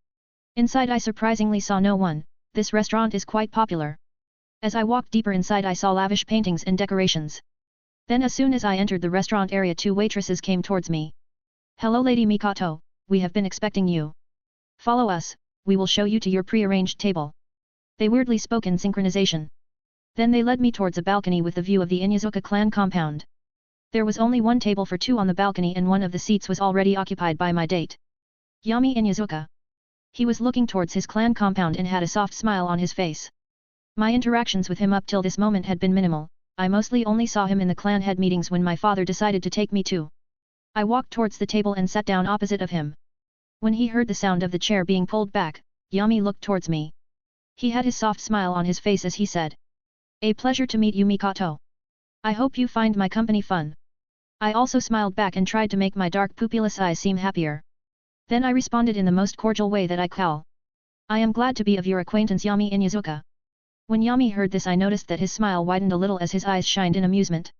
Inside I surprisingly saw no one. This restaurant is quite popular. As I walked deeper inside I saw lavish paintings and decorations. Then as soon as I entered the restaurant area 2 waitresses came towards me. Hello Lady Mikoto, we have been expecting you. Follow us, we will show you to your pre-arranged table. They weirdly spoke in synchronization. Then they led me towards a balcony with the view of the Inuzuka clan compound. There was only one table for 2 on the balcony and one of the seats was already occupied by my date. Yami Inuzuka. He was looking towards his clan compound and had a soft smile on his face. My interactions with him up till this moment had been minimal, I mostly only saw him in the clan head meetings when my father decided to take me to. I walked towards the table and sat down opposite of him. When he heard the sound of the chair being pulled back, Yami looked towards me. He had his soft smile on his face as he said. A pleasure to meet you Mikoto. I hope you find my company fun. I also smiled back and tried to make my dark pupilless eyes seem happier. Then I responded in the most cordial way that I can. I am glad to be of your acquaintance Yami Inyazuka. When Yami heard this I noticed that his smile widened a little as his eyes shined in amusement.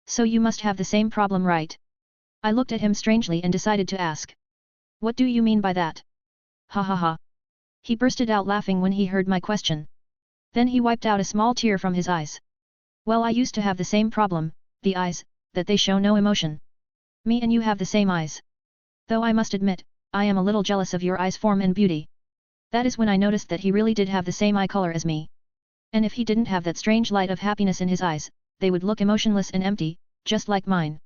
So you must have the same problem, right? I looked at him strangely and decided to ask. What do you mean by that? Ha ha ha. He bursted out laughing when he heard my question. Then he wiped out a small tear from his eyes. Well, I used to have the same problem, the eyes, that they show no emotion. Me and you have the same eyes. Though I must admit, I am a little jealous of your eyes' form and beauty. That is when I noticed that he really did have the same eye color as me. And if he didn't have that strange light of happiness in his eyes, they would look emotionless and empty, just like mine.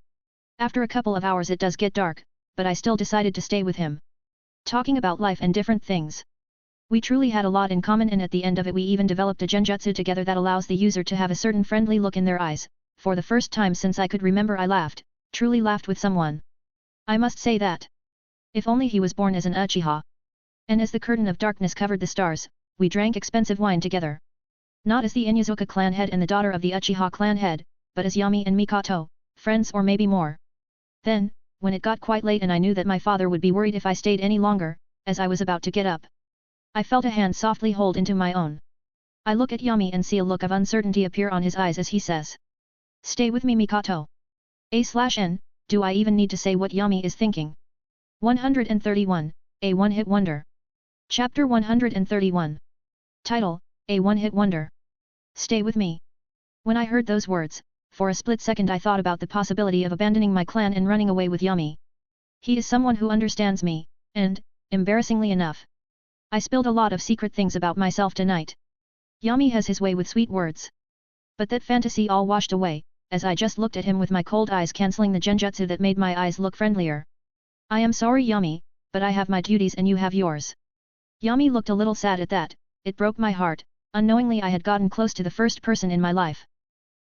After a couple of hours it does get dark, but I still decided to stay with him. Talking about life and different things. We truly had a lot in common, and at the end of it we even developed a genjutsu together that allows the user to have a certain friendly look in their eyes. For the first time since I could remember I laughed, truly laughed with someone. I must say that. If only he was born as an Uchiha. And as the curtain of darkness covered the stars, we drank expensive wine together. Not as the Inyazuka clan head and the daughter of the Uchiha clan head, but as Yami and Mikoto, friends or maybe more. Then, when it got quite late and I knew that my father would be worried if I stayed any longer, as I was about to get up, I felt a hand softly hold into my own. I look at Yami and see a look of uncertainty appear on his eyes as he says. Stay with me Mikoto. A/N, do I even need to say what Yami is thinking? 131, A One-Hit Wonder. Chapter 131. Title, A One-Hit Wonder. Stay with me. When I heard those words, for a split second I thought about the possibility of abandoning my clan and running away with Yami. He is someone who understands me, and, embarrassingly enough, I spilled a lot of secret things about myself tonight. Yami has his way with sweet words. But that fantasy all washed away, as I just looked at him with my cold eyes cancelling the genjutsu that made my eyes look friendlier. I am sorry Yami, but I have my duties and you have yours. Yami looked a little sad at that. It broke my heart. Unknowingly I had gotten close to the first person in my life.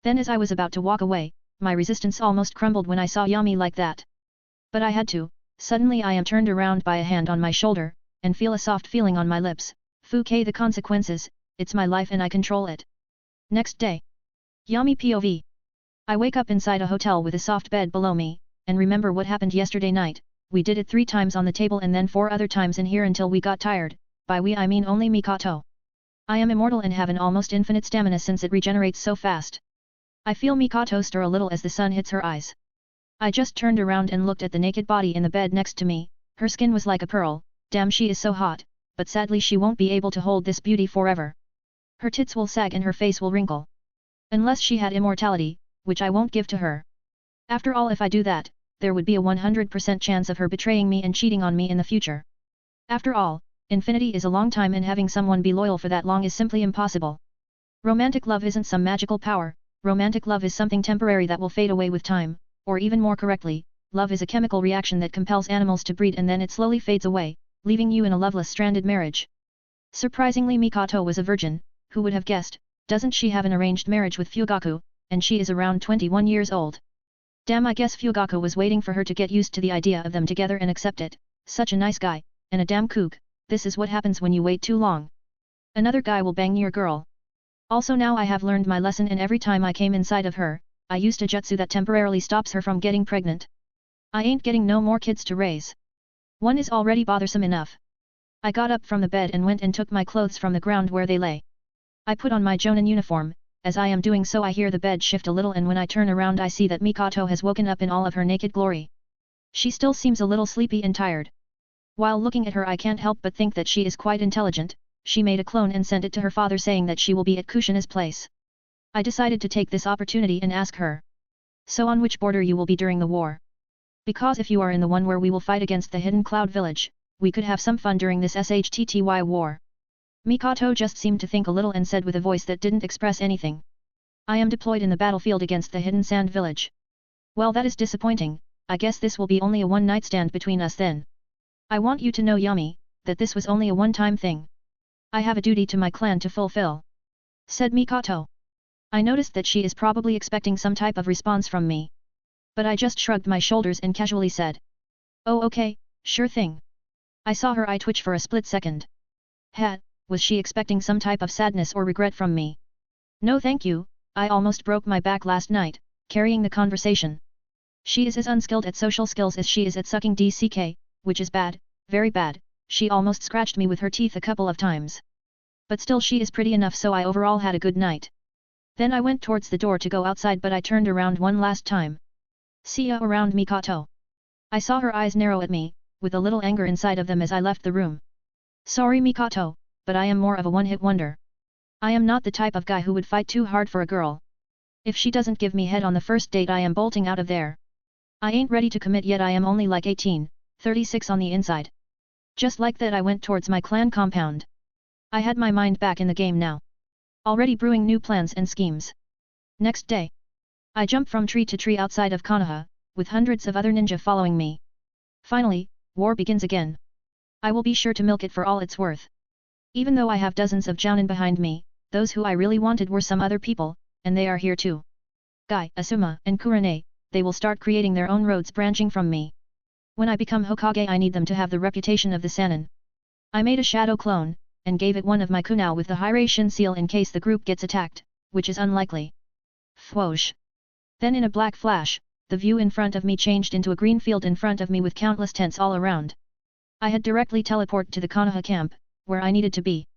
Then as I was about to walk away, my resistance almost crumbled when I saw Yami like that. But I had to. Suddenly I am turned around by a hand on my shoulder, and feel a soft feeling on my lips. Fuke the consequences, it's my life and I control it. Next day. Yami POV. I wake up inside a hotel with a soft bed below me, and remember what happened yesterday night. We did it 3 times on the table and then 4 other times in here until we got tired. By we I mean only Mikoto. I am immortal and have an almost infinite stamina since it regenerates so fast. I feel Mikoto stir a little as the sun hits her eyes. I just turned around and looked at the naked body in the bed next to me. Her skin was like a pearl. Damn, she is so hot, but sadly she won't be able to hold this beauty forever. Her tits will sag and her face will wrinkle. Unless she had immortality, which I won't give to her. After all, if I do that, there would be a 100% chance of her betraying me and cheating on me in the future. After all, infinity is a long time and having someone be loyal for that long is simply impossible. Romantic love isn't some magical power, romantic love is something temporary that will fade away with time, or even more correctly, love is a chemical reaction that compels animals to breed and then it slowly fades away, leaving you in a loveless stranded marriage. Surprisingly Mikoto was a virgin, who would have guessed, doesn't she have an arranged marriage with Fugaku, and she is around 21 years old. Damn, I guess Fugaku was waiting for her to get used to the idea of them together and accept it. Such a nice guy, and a damn kook. This is what happens when you wait too long. Another guy will bang your girl. Also now I have learned my lesson and every time I came inside of her, I used a jutsu that temporarily stops her from getting pregnant. I ain't getting no more kids to raise. One is already bothersome enough. I got up from the bed and went and took my clothes from the ground where they lay. I put on my Jonin uniform. As I am doing so I hear the bed shift a little and when I turn around I see that Mikoto has woken up in all of her naked glory. She still seems a little sleepy and tired. While looking at her I can't help but think that she is quite intelligent. She made a clone and sent it to her father saying that she will be at Kushina's place. I decided to take this opportunity and ask her. So on which border you will be during the war? Because if you are in the one where we will fight against the hidden cloud village, we could have some fun during this SHTTY war. Mikoto just seemed to think a little and said with a voice that didn't express anything. I am deployed in the battlefield against the hidden sand village. Well, that is disappointing. I guess this will be only a one-night stand between us then. I want you to know Yami, that this was only a one-time thing. I have a duty to my clan to fulfill. Said Mikoto. I noticed that she is probably expecting some type of response from me. But I just shrugged my shoulders and casually said. Oh okay, sure thing. I saw her eye twitch for a split second. Was she expecting some type of sadness or regret from me? No thank you, I almost broke my back last night, carrying the conversation. She is as unskilled at social skills as she is at sucking DCK, which is bad, very bad, she almost scratched me with her teeth a couple of times. But still she is pretty enough, so I overall had a good night. Then I went towards the door to go outside, but I turned around one last time. See ya around, Mikoto. I saw her eyes narrow at me, with a little anger inside of them as I left the room. Sorry Mikoto, but I am more of a one-hit wonder. I am not the type of guy who would fight too hard for a girl. If she doesn't give me head on the first date, I am bolting out of there. I ain't ready to commit yet, I am only like 18, 36 on the inside. Just like that I went towards my clan compound. I had my mind back in the game now. Already brewing new plans and schemes. Next day. I jump from tree to tree outside of Konoha, with hundreds of other ninja following me. Finally, war begins again. I will be sure to milk it for all it's worth. Even though I have dozens of jounin behind me, those who I really wanted were some other people, and they are here too. Guy, Asuma, and Kurane, they will start creating their own roads branching from me. When I become Hokage, I need them to have the reputation of the Sannin. I made a shadow clone, and gave it one of my kunao with the Hiraishin seal in case the group gets attacked, which is unlikely. Fwoosh! Then in a black flash, the view in front of me changed into a green field in front of me with countless tents all around. I had directly teleported to the Konoha camp, where I needed to be.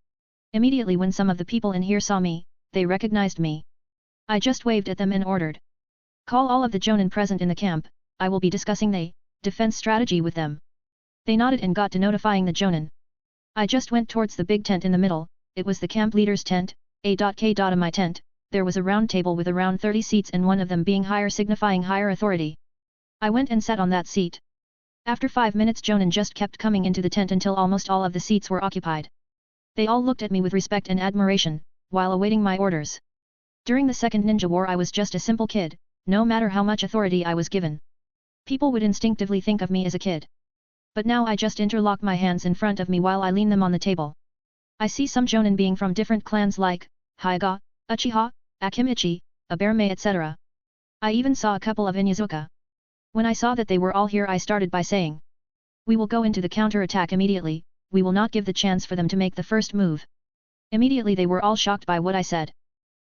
Immediately when some of the people in here saw me, they recognized me. I just waved at them and ordered. Call all of the jounin present in the camp, I will be discussing the defense strategy with them. They nodded and got to notifying the jounin. I just went towards the big tent in the middle, it was the camp leader's tent, A.K. In my tent, there was a round table with around 30 seats and one of them being higher signifying higher authority. I went and sat on that seat. After 5 minutes jounin just kept coming into the tent until almost all of the seats were occupied. They all looked at me with respect and admiration, while awaiting my orders. During the Second Ninja War I was just a simple kid, no matter how much authority I was given. People would instinctively think of me as a kid. But now I just interlock my hands in front of me while I lean them on the table. I see some jounin being from different clans like Hyuga, Uchiha, Akimichi, Aberme etc. I even saw a couple of Inyazuka. When I saw that they were all here I started by saying. We will go into the counter-attack immediately, we will not give the chance for them to make the first move. Immediately they were all shocked by what I said.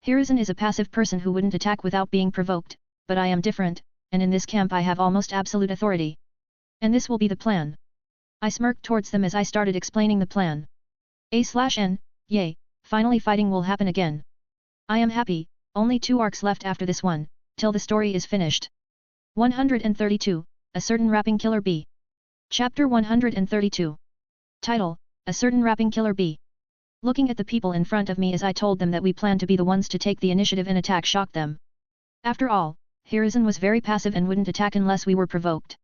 Hiruzen is a passive person who wouldn't attack without being provoked, but I am different, and in this camp I have almost absolute authority. And this will be the plan. I smirked towards them as I started explaining the plan. A/N, yay, finally fighting will happen again. I am happy, only 2 arcs left after this one, till the story is finished. 132, A Certain Rapping Killer Bee. Chapter 132. Title, A Certain Rapping Killer Bee. Looking at the people in front of me as I told them that we plan to be the ones to take the initiative and attack shocked them. After all, Hiruzen was very passive and wouldn't attack unless we were provoked.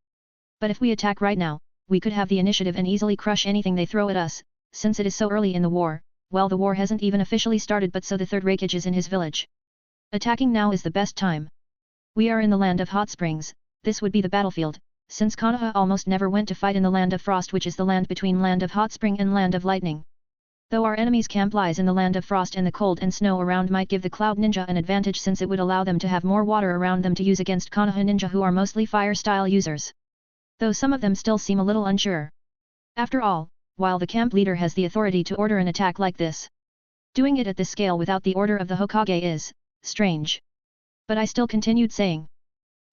But if we attack right now, we could have the initiative and easily crush anything they throw at us, since it is so early in the war. Well, the war hasn't even officially started, but so the third Raikage is in his village. Attacking now is the best time. We are in the land of hot springs, this would be the battlefield, since Konoha almost never went to fight in the land of frost, which is the land between land of hot spring and land of lightning. Though our enemy's camp lies in the land of frost and the cold and snow around might give the Cloud Ninja an advantage since it would allow them to have more water around them to use against Konoha Ninja who are mostly fire style users. Though some of them still seem a little unsure. After all, while the camp leader has the authority to order an attack like this, doing it at this scale without the order of the Hokage is strange. But I still continued saying.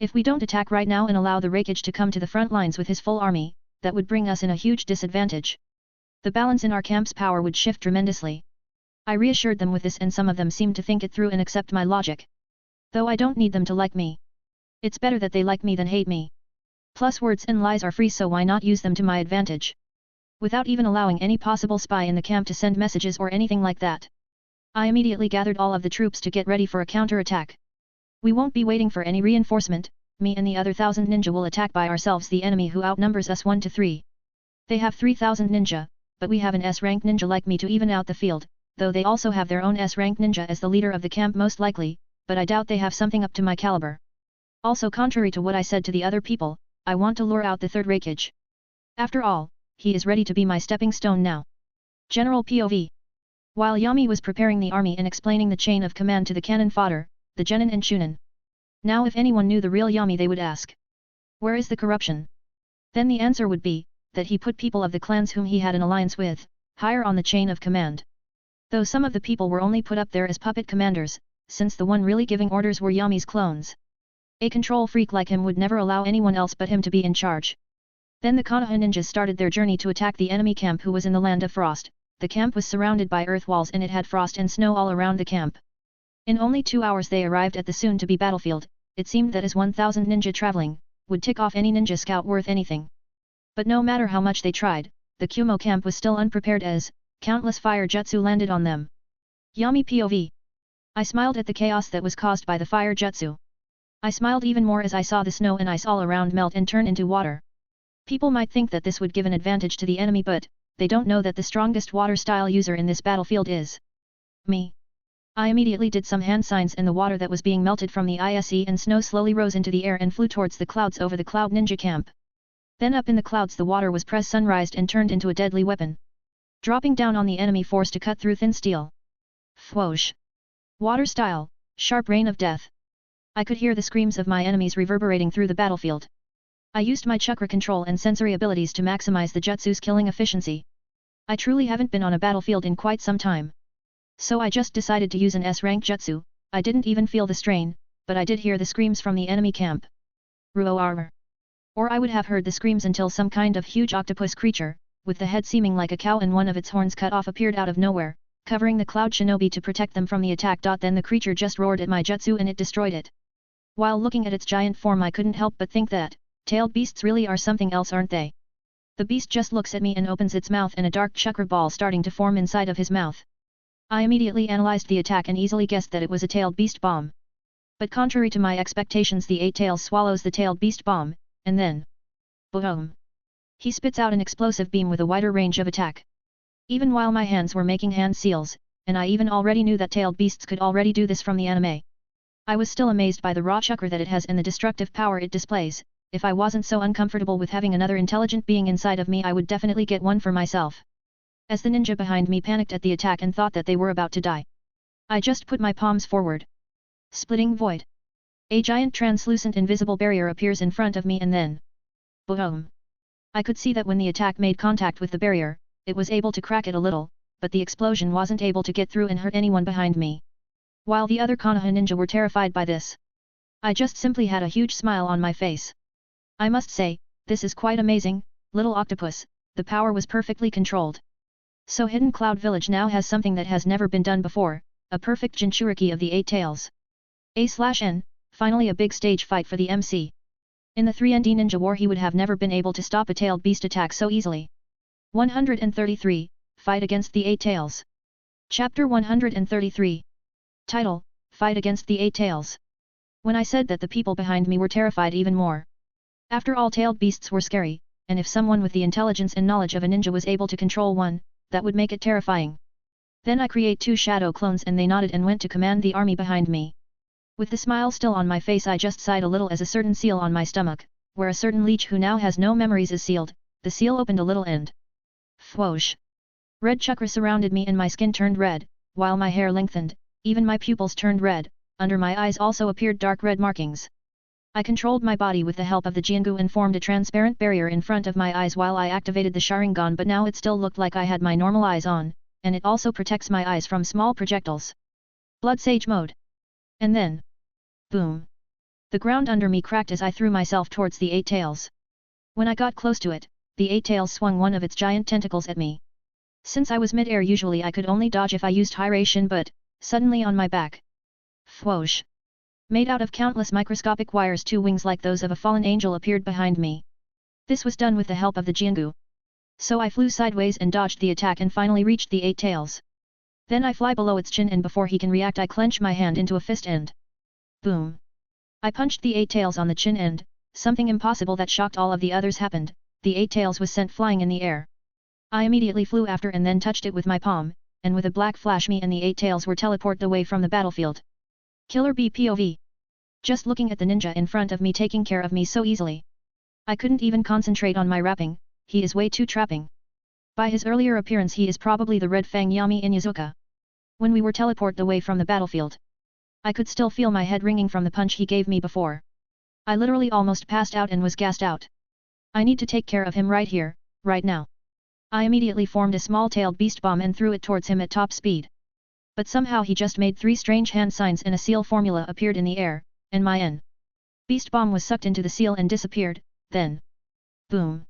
If we don't attack right now and allow the Raikage to come to the front lines with his full army, that would bring us in a huge disadvantage. The balance in our camp's power would shift tremendously. I reassured them with this and some of them seemed to think it through and accept my logic. Though I don't need them to like me. It's better that they like me than hate me. Plus words and lies are free, so why not use them to my advantage? Without even allowing any possible spy in the camp to send messages or anything like that. I immediately gathered all of the troops to get ready for a counter-attack. We won't be waiting for any reinforcement, me and the other 1,000 ninja will attack by ourselves the enemy who outnumbers us 1 to 3. They have 3,000 ninja, but we have an S-rank ninja like me to even out the field, though they also have their own S-rank ninja as the leader of the camp most likely, but I doubt they have something up to my caliber. Also, contrary to what I said to the other people, I want to lure out the third Raikage. After all, he is ready to be my stepping stone now. General POV. While Yami was preparing the army and explaining the chain of command to the cannon fodder, the Genin and Chunin. Now if anyone knew the real Yami they would ask. Where is the corruption? Then the answer would be, that he put people of the clans whom he had an alliance with, higher on the chain of command. Though some of the people were only put up there as puppet commanders, since the one really giving orders were Yami's clones. A control freak like him would never allow anyone else but him to be in charge. Then the Konoha ninjas started their journey to attack the enemy camp who was in the land of frost. The camp was surrounded by earth walls and it had frost and snow all around the camp. In only 2 hours they arrived at the soon-to-be battlefield. It seemed that as 1,000 ninja traveling, would tick off any ninja scout worth anything. But no matter how much they tried, the Kumo camp was still unprepared as countless fire jutsu landed on them. Yummy POV. I smiled at the chaos that was caused by the fire jutsu. I smiled even more as I saw the snow and ice all around melt and turn into water. People might think that this would give an advantage to the enemy, but they don't know that the strongest water style user in this battlefield is me. I immediately did some hand signs and the water that was being melted from the ISE and snow slowly rose into the air and flew towards the clouds over the cloud ninja camp. Then up in the clouds the water was pressed sunrised and turned into a deadly weapon, dropping down on the enemy force to cut through thin steel. Whoosh! Water style, sharp rain of death. I could hear the screams of my enemies reverberating through the battlefield. I used my chakra control and sensory abilities to maximize the jutsu's killing efficiency. I truly haven't been on a battlefield in quite some time. So I just decided to use an S-rank jutsu. I didn't even feel the strain, but I did hear the screams from the enemy camp. Roar! Or I would have heard the screams until some kind of huge octopus creature, with the head seeming like a cow and one of its horns cut off appeared out of nowhere, covering the cloud shinobi to protect them from the attack. Then the creature just roared at my jutsu and it destroyed it. While looking at its giant form I couldn't help but think that, tailed beasts really are something else, aren't they? The beast just looks at me and opens its mouth and a dark chakra ball starting to form inside of his mouth. I immediately analyzed the attack and easily guessed that it was a tailed beast bomb. But contrary to my expectations, the 8 tails swallows the tailed beast bomb, and then boom! He spits out an explosive beam with a wider range of attack. Even while my hands were making hand seals, and I even already knew that tailed beasts could already do this from the anime, I was still amazed by the raw chakra that it has and the destructive power it displays. If I wasn't so uncomfortable with having another intelligent being inside of me, I would definitely get one for myself. As the ninja behind me panicked at the attack and thought that they were about to die, I just put my palms forward. Splitting void. A giant translucent invisible barrier appears in front of me and then boom! I could see that when the attack made contact with the barrier, it was able to crack it a little, but the explosion wasn't able to get through and hurt anyone behind me. While the other Konoha ninja were terrified by this, I just simply had a huge smile on my face. I must say, this is quite amazing, little octopus, the power was perfectly controlled. So Hidden Cloud Village now has something that has never been done before, a perfect Jinchuriki of the 8 tails. A/N, finally a big stage fight for the MC. In the 3ND Ninja War he would have never been able to stop a tailed beast attack so easily. 133, Fight Against the 8 Tails. Chapter 133. Title, Fight Against the 8 Tails. When I said that the people behind me were terrified even more. After all, tailed beasts were scary, and if someone with the intelligence and knowledge of a ninja was able to control one, that would make it terrifying. Then I create 2 shadow clones and they nodded and went to command the army behind me. With the smile still on my face I just sighed a little as a certain seal on my stomach, where a certain leech who now has no memories is sealed, the seal opened a little and whoosh! Red chakra surrounded me and my skin turned red, while my hair lengthened, even my pupils turned red, under my eyes also appeared dark red markings. I controlled my body with the help of the Jiangu and formed a transparent barrier in front of my eyes while I activated the Sharingan, but now it still looked like I had my normal eyes on, and it also protects my eyes from small projectiles. Blood Sage mode. And then boom! The ground under me cracked as I threw myself towards the 8 tails. When I got close to it, the 8 tails swung one of its giant tentacles at me. Since I was mid-air usually I could only dodge if I used Hiration, but suddenly on my back, whoosh! Made out of countless microscopic wires 2 wings like those of a fallen angel appeared behind me. This was done with the help of the Jiangu. So I flew sideways and dodged the attack and finally reached the 8 tails. Then I fly below its chin and before he can react I clench my hand into a fist and boom! I punched the 8 tails on the chin and something impossible that shocked all of the others happened. The 8 tails was sent flying in the air. I immediately flew after and then touched it with my palm, and with a black flash me and the 8 tails were teleported away from the battlefield. Killer Bee POV. Just looking at the ninja in front of me taking care of me so easily. I couldn't even concentrate on my rapping, he is way too trapping. By his earlier appearance he is probably the Red Fang Yami Inyazuka. When we were teleported away from the battlefield, I could still feel my head ringing from the punch he gave me before. I literally almost passed out and was gassed out. I need to take care of him right here, right now. I immediately formed a small-tailed beast bomb and threw it towards him at top speed. But somehow he just made 3 strange hand signs and a seal formula appeared in the air, and my beast bomb was sucked into the seal and disappeared, then boom!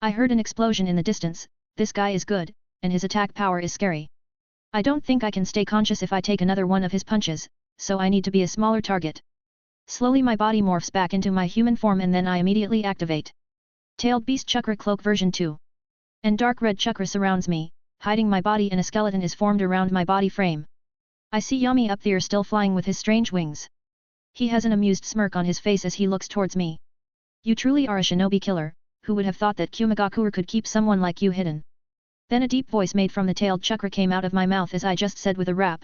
I heard an explosion in the distance. This guy is good, and his attack power is scary. I don't think I can stay conscious if I take another one of his punches, so I need to be a smaller target. Slowly my body morphs back into my human form and then I immediately activate Tailed Beast Chakra Cloak version 2. And dark red chakra surrounds me, hiding my body and a skeleton is formed around my body frame. I see Yami up there still flying with his strange wings. He has an amused smirk on his face as he looks towards me. You truly are a shinobi killer, who would have thought that Kumagakure could keep someone like you hidden? Then a deep voice made from the tailed chakra came out of my mouth as I just said with a rap.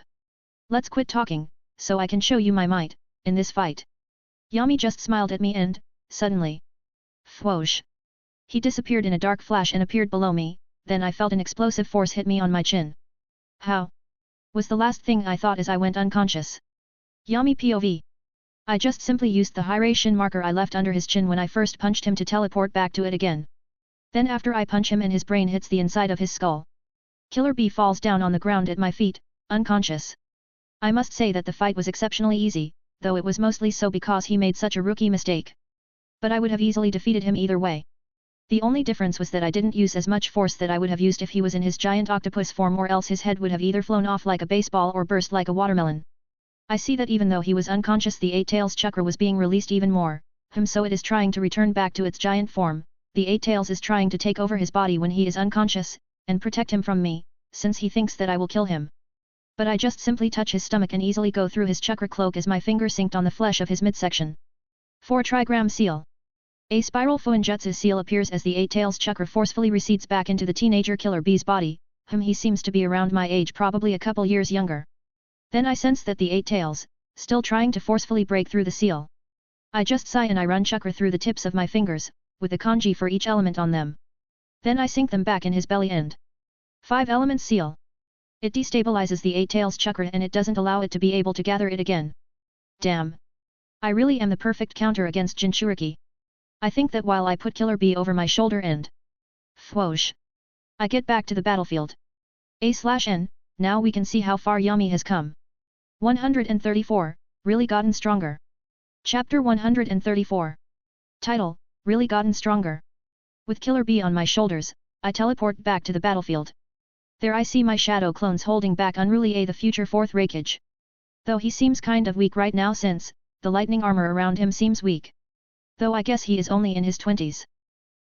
Let's quit talking, so I can show you my might, in this fight. Yami just smiled at me and, suddenly, whoosh. He disappeared in a dark flash and appeared below me, then I felt an explosive force hit me on my chin. How? Was the last thing I thought as I went unconscious. Yami POV. I just simply used the Hirae Shin marker I left under his chin when I first punched him to teleport back to it again. Then after I punch him and his brain hits the inside of his skull. Killer B falls down on the ground at my feet, unconscious. I must say that the fight was exceptionally easy, though it was mostly so because he made such a rookie mistake. But I would have easily defeated him either way. The only difference was that I didn't use as much force that I would have used if he was in his giant octopus form or else his head would have either flown off like a baseball or burst like a watermelon. I see that even though he was unconscious the Eight Tails chakra was being released even more, so it is trying to return back to its giant form. The Eight Tails is trying to take over his body when he is unconscious, and protect him from me, since he thinks that I will kill him. But I just simply touch his stomach and easily go through his chakra cloak as my finger synced on the flesh of his midsection. 4 Trigram Seal. A spiral Fuinjutsu seal appears as the Eight Tails chakra forcefully recedes back into the teenager Killer Bee's body, he seems to be around my age, probably a couple years younger. Then I sense that the Eight Tails, still trying to forcefully break through the seal. I just sigh and I run chakra through the tips of my fingers, with a kanji for each element on them. Then I sink them back in his belly and 5 Element Seal. It destabilizes the Eight Tails chakra and it doesn't allow it to be able to gather it again. Damn. I really am the perfect counter against Jinchuriki. I think that while I put Killer Bee over my shoulder and whoosh, I get back to the battlefield. A/N, now we can see how far Yami has come. 134, Really Gotten Stronger. Chapter 134. Title, Really Gotten Stronger. With Killer Bee on my shoulders, I teleport back to the battlefield. There I see my shadow clones holding back Unruly A, the future 4th Raikage. Though he seems kind of weak right now since, the lightning armor around him seems weak. Though I guess he is only in his 20s.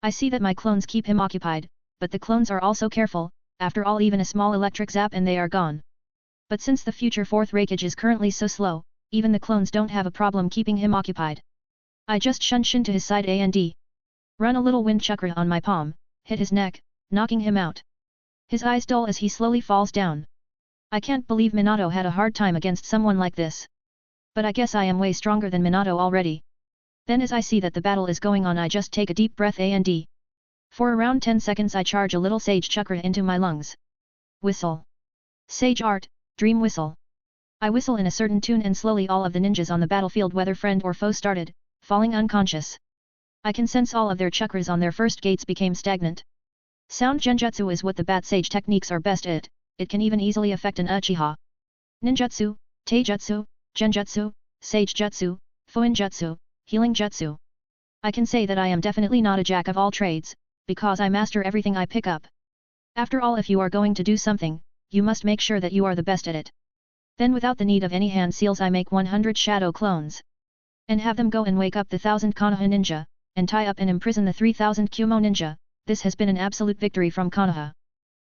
I see that my clones keep him occupied, but the clones are also careful, after all even a small electric zap and they are gone. But since the future 4th Raikage is currently so slow, even the clones don't have a problem keeping him occupied. I just shunshin to his side and run a little wind chakra on my palm, hit his neck, knocking him out. His eyes dull as he slowly falls down. I can't believe Minato had a hard time against someone like this. But I guess I am way stronger than Minato already. Then as I see that the battle is going on I just take a deep breath and for around 10 seconds I charge a little sage chakra into my lungs. Whistle. Sage art, dream whistle. I whistle in a certain tune and slowly all of the ninjas on the battlefield, whether friend or foe, started falling unconscious. I can sense all of their chakras on their first gates became stagnant. Sound genjutsu is what the bat sage techniques are best at, it can even easily affect an Uchiha. Ninjutsu, Taijutsu, Genjutsu, Sage Jutsu, Fuinjutsu, Healing Jutsu. I can say that I am definitely not a jack of all trades, because I master everything I pick up. After all, if you are going to do something, you must make sure that you are the best at it. Then without the need of any hand seals I make 100 shadow clones. And have them go and wake up the 1000 Konoha ninja, and tie up and imprison the 3000 Kumo ninja. This has been an absolute victory from Konoha.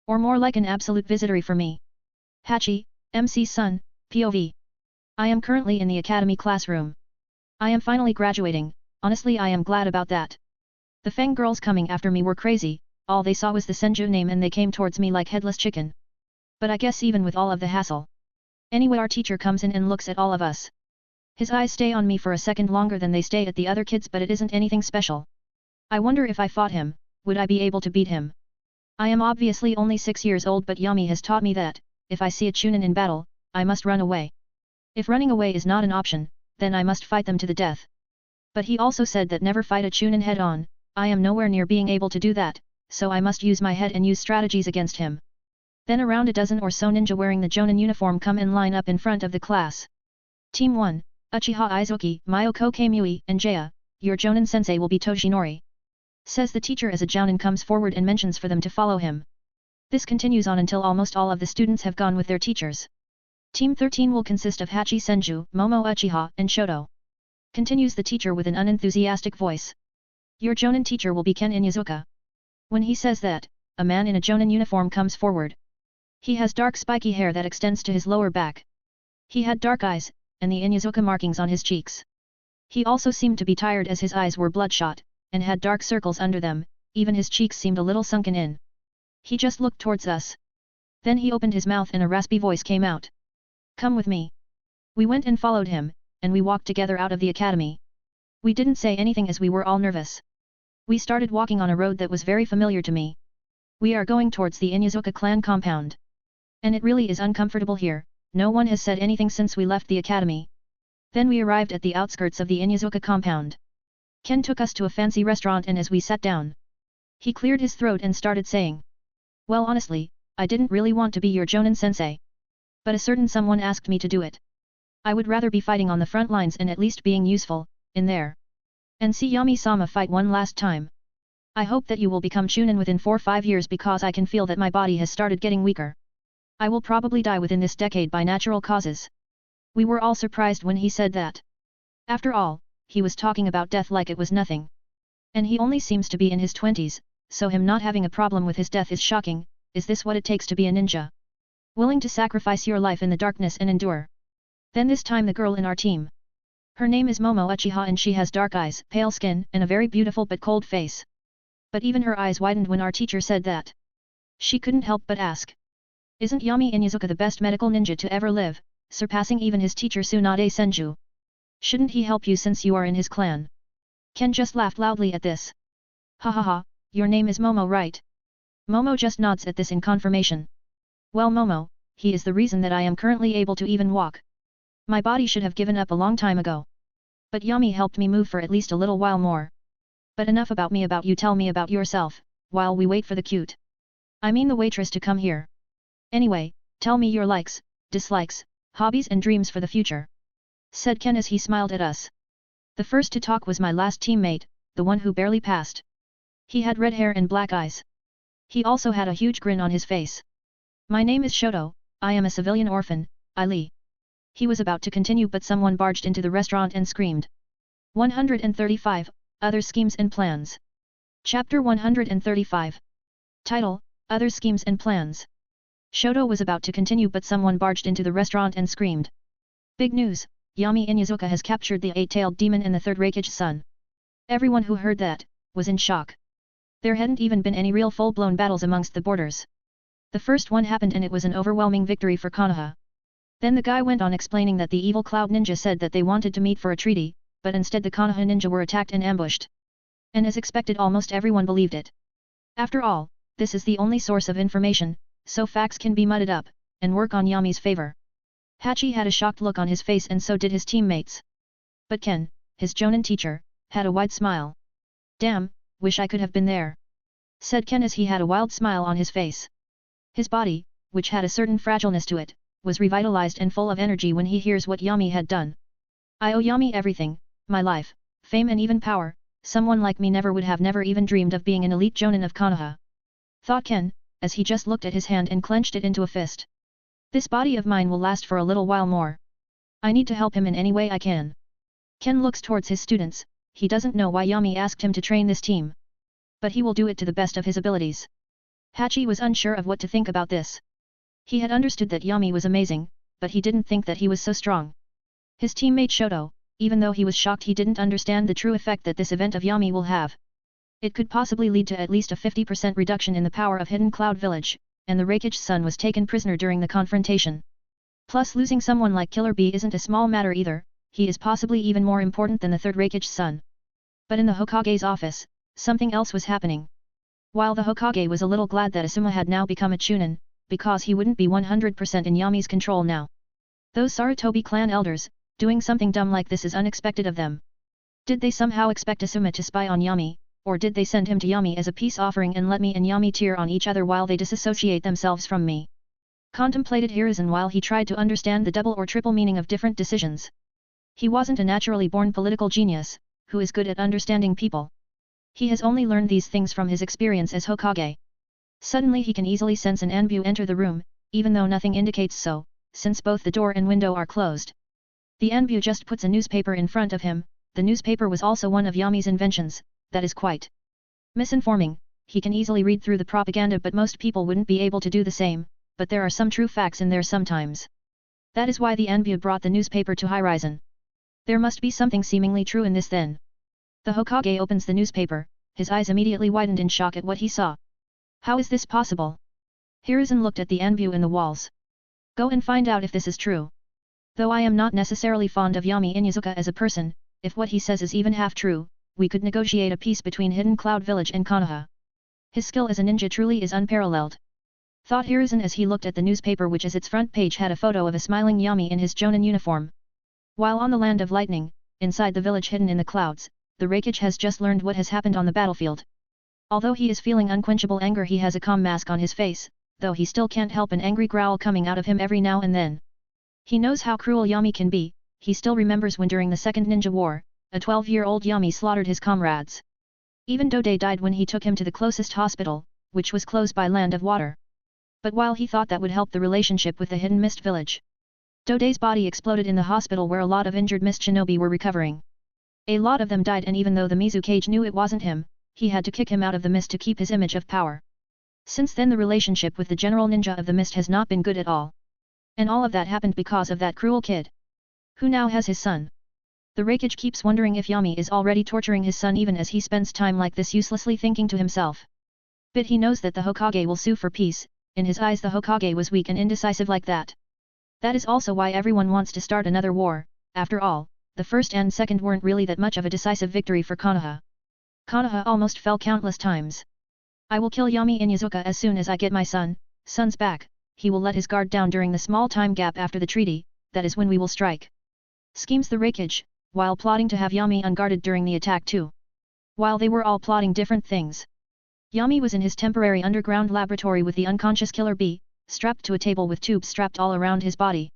Or more like an absolute victory for me. Hachi, MC Sun, POV. I am currently in the academy classroom. I am finally graduating, honestly I am glad about that. The Feng girls coming after me were crazy, all they saw was the Senju name and they came towards me like headless chicken. But I guess even with all of the hassle. Anyway, our teacher comes in and looks at all of us. His eyes stay on me for a second longer than they stay at the other kids, but it isn't anything special. I wonder if I fought him, would I be able to beat him? I am obviously only 6 years old, but Yami has taught me that, if I see a Chunin in battle, I must run away. If running away is not an option, then I must fight them to the death. But he also said that never fight a Chunin head on. I am nowhere near being able to do that, so I must use my head and use strategies against him. Then around a dozen or so ninja wearing the Jonin uniform come and line up in front of the class. Team 1, Uchiha Izuki, Myoko Kamui, and Jaya, your Jonin sensei will be Toshinori. says the teacher as a jounin comes forward and mentions for them to follow him. This continues on until almost all of the students have gone with their teachers. Team 13 will consist of Hachi Senju, Momo Uchiha, and Shoto. Continues the teacher with an unenthusiastic voice. Your jounin teacher will be Ken Inyazuka. When he says that, a man in a jounin uniform comes forward. He has dark spiky hair that extends to his lower back. He had dark eyes, and the Inyazuka markings on his cheeks. He also seemed to be tired as his eyes were bloodshot, and had dark circles under them, even his cheeks seemed a little sunken in. He just looked towards us. Then he opened his mouth and a raspy voice came out. Come with me. We went and followed him, and we walked together out of the academy. We didn't say anything as we were all nervous. We started walking on a road that was very familiar to me. We are going towards the Inyazuka clan compound. And it really is uncomfortable here, no one has said anything since we left the academy. Then we arrived at the outskirts of the Inyazuka compound. Ken took us to a fancy restaurant and as we sat down, he cleared his throat and started saying. Well honestly, I didn't really want to be your jounin sensei. But a certain someone asked me to do it. I would rather be fighting on the front lines and at least being useful, in there. And see Yami-sama fight one last time. I hope that you will become chunin within 4-5 years because I can feel that my body has started getting weaker. I will probably die within this decade by natural causes. We were all surprised when he said that. After all, he was talking about death like it was nothing. And he only seems to be in his 20s, so him not having a problem with his death is shocking. Is this what it takes to be a ninja? Willing to sacrifice your life in the darkness and endure? Then this time the girl in our team. Her name is Momo Uchiha and she has dark eyes, pale skin, and a very beautiful but cold face. But even her eyes widened when our teacher said that. She couldn't help but ask. Isn't Yami Inyazuka the best medical ninja to ever live, surpassing even his teacher Tsunade Senju? Shouldn't he help you since you are in his clan? Ken just laughed loudly at this. Ha ha ha, your name is Momo right? Momo just nods at this in confirmation. Well Momo, he is the reason that I am currently able to even walk. My body should have given up a long time ago. But Yami helped me move for at least a little while more. But enough about me, about you, tell me about yourself, while we wait for the cute. I mean the waitress to come here. Anyway, tell me your likes, dislikes, hobbies and dreams for the future. Said Ken as he smiled at us. The first to talk was my last teammate, the one who barely passed. He had red hair and black eyes. He also had a huge grin on his face. My name is Shoto, I am a civilian orphan, Li. He was about to continue but someone barged into the restaurant and screamed. 135, Other Schemes and Plans. Chapter 135. Title, Other Schemes and Plans. Shoto was about to continue but someone barged into the restaurant and screamed. Big news, Yami Inyazuka has captured the 8-tailed demon and the third Raikage's son. Everyone who heard that, was in shock. There hadn't even been any real full-blown battles amongst the borders. The first one happened and it was an overwhelming victory for Konoha. Then the guy went on explaining that the evil Cloud Ninja said that they wanted to meet for a treaty, but instead the Konoha ninja were attacked and ambushed. And as expected almost everyone believed it. After all, this is the only source of information, so facts can be mudded up, and work on Yami's favor. Hachi had a shocked look on his face and so did his teammates. But Ken, his jounin teacher, had a wide smile. Damn, wish I could have been there. Said Ken as he had a wild smile on his face. His body, which had a certain fragileness to it, was revitalized and full of energy when he hears what Yami had done. I owe Yami everything, my life, fame and even power, someone like me never would have never even dreamed of being an elite jounin of Konoha. Thought Ken, as he just looked at his hand and clenched it into a fist. This body of mine will last for a little while more. I need to help him in any way I can. Ken looks towards his students, he doesn't know why Yami asked him to train this team. But he will do it to the best of his abilities. Hachi was unsure of what to think about this. He had understood that Yami was amazing, but he didn't think that he was so strong. His teammate Shoto, even though he was shocked, he didn't understand the true effect that this event of Yami will have. It could possibly lead to at least a 50% reduction in the power of Hidden Cloud Village, and the Raikage's son was taken prisoner during the confrontation. Plus losing someone like Killer Bee isn't a small matter either, he is possibly even more important than the third Raikage's son. But in the Hokage's office, something else was happening. While the Hokage was a little glad that Asuma had now become a chunin, because he wouldn't be 100% in Yami's control now. Those Sarutobi clan elders, doing something dumb like this is unexpected of them. Did they somehow expect Asuma to spy on Yami, or did they send him to Yami as a peace offering and let me and Yami tear on each other while they disassociate themselves from me? Contemplated Hiruzen while he tried to understand the double or triple meaning of different decisions. He wasn't a naturally born political genius, who is good at understanding people. He has only learned these things from his experience as Hokage. Suddenly he can easily sense an Anbu enter the room, even though nothing indicates so, since both the door and window are closed. The Anbu just puts a newspaper in front of him. The newspaper was also one of Yami's inventions, that is quite misinforming. He can easily read through the propaganda, but most people wouldn't be able to do the same, but there are some true facts in there sometimes. That is why the Anbu brought the newspaper to Hiruzen. There must be something seemingly true in this then. The Hokage opens the newspaper, his eyes immediately widened in shock at what he saw. How is this possible? Hiruzen looked at the Anbu in the walls. Go and find out if this is true. Though I am not necessarily fond of Yami Inuzuka as a person, if what he says is even half true, we could negotiate a peace between Hidden Cloud Village and Konoha. His skill as a ninja truly is unparalleled. Thought Hiruzen as he looked at the newspaper, which as its front page had a photo of a smiling Yami in his Jonin uniform. While on the land of lightning, inside the village hidden in the clouds, the Raikage has just learned what has happened on the battlefield. Although he is feeling unquenchable anger, he has a calm mask on his face, though he still can't help an angry growl coming out of him every now and then. He knows how cruel Yami can be. He still remembers when during the Second Ninja War, a 12-year-old Yami slaughtered his comrades. Even Dode died when he took him to the closest hospital, which was close by Land of Water. But while he thought that would help the relationship with the Hidden Mist Village, Dode's body exploded in the hospital where a lot of injured mist shinobi were recovering. A lot of them died, and even though the Mizukage knew it wasn't him, he had to kick him out of the mist to keep his image of power. Since then the relationship with the General Ninja of the Mist has not been good at all. And all of that happened because of that cruel kid, who now has his son. The Raikage keeps wondering if Yami is already torturing his son even as he spends time like this uselessly thinking to himself. But he knows that the Hokage will sue for peace. In his eyes the Hokage was weak and indecisive like that. That is also why everyone wants to start another war. After all, the first and second weren't really that much of a decisive victory for Konoha. Konoha almost fell countless times. I will kill Yami Inuzuka as soon as I get my son's back. He will let his guard down during the small time gap after the treaty, that is when we will strike. Schemes the Raikage, while plotting to have Yami unguarded during the attack too. While they were all plotting different things, Yami was in his temporary underground laboratory with the unconscious Killer Bee, strapped to a table with tubes strapped all around his body.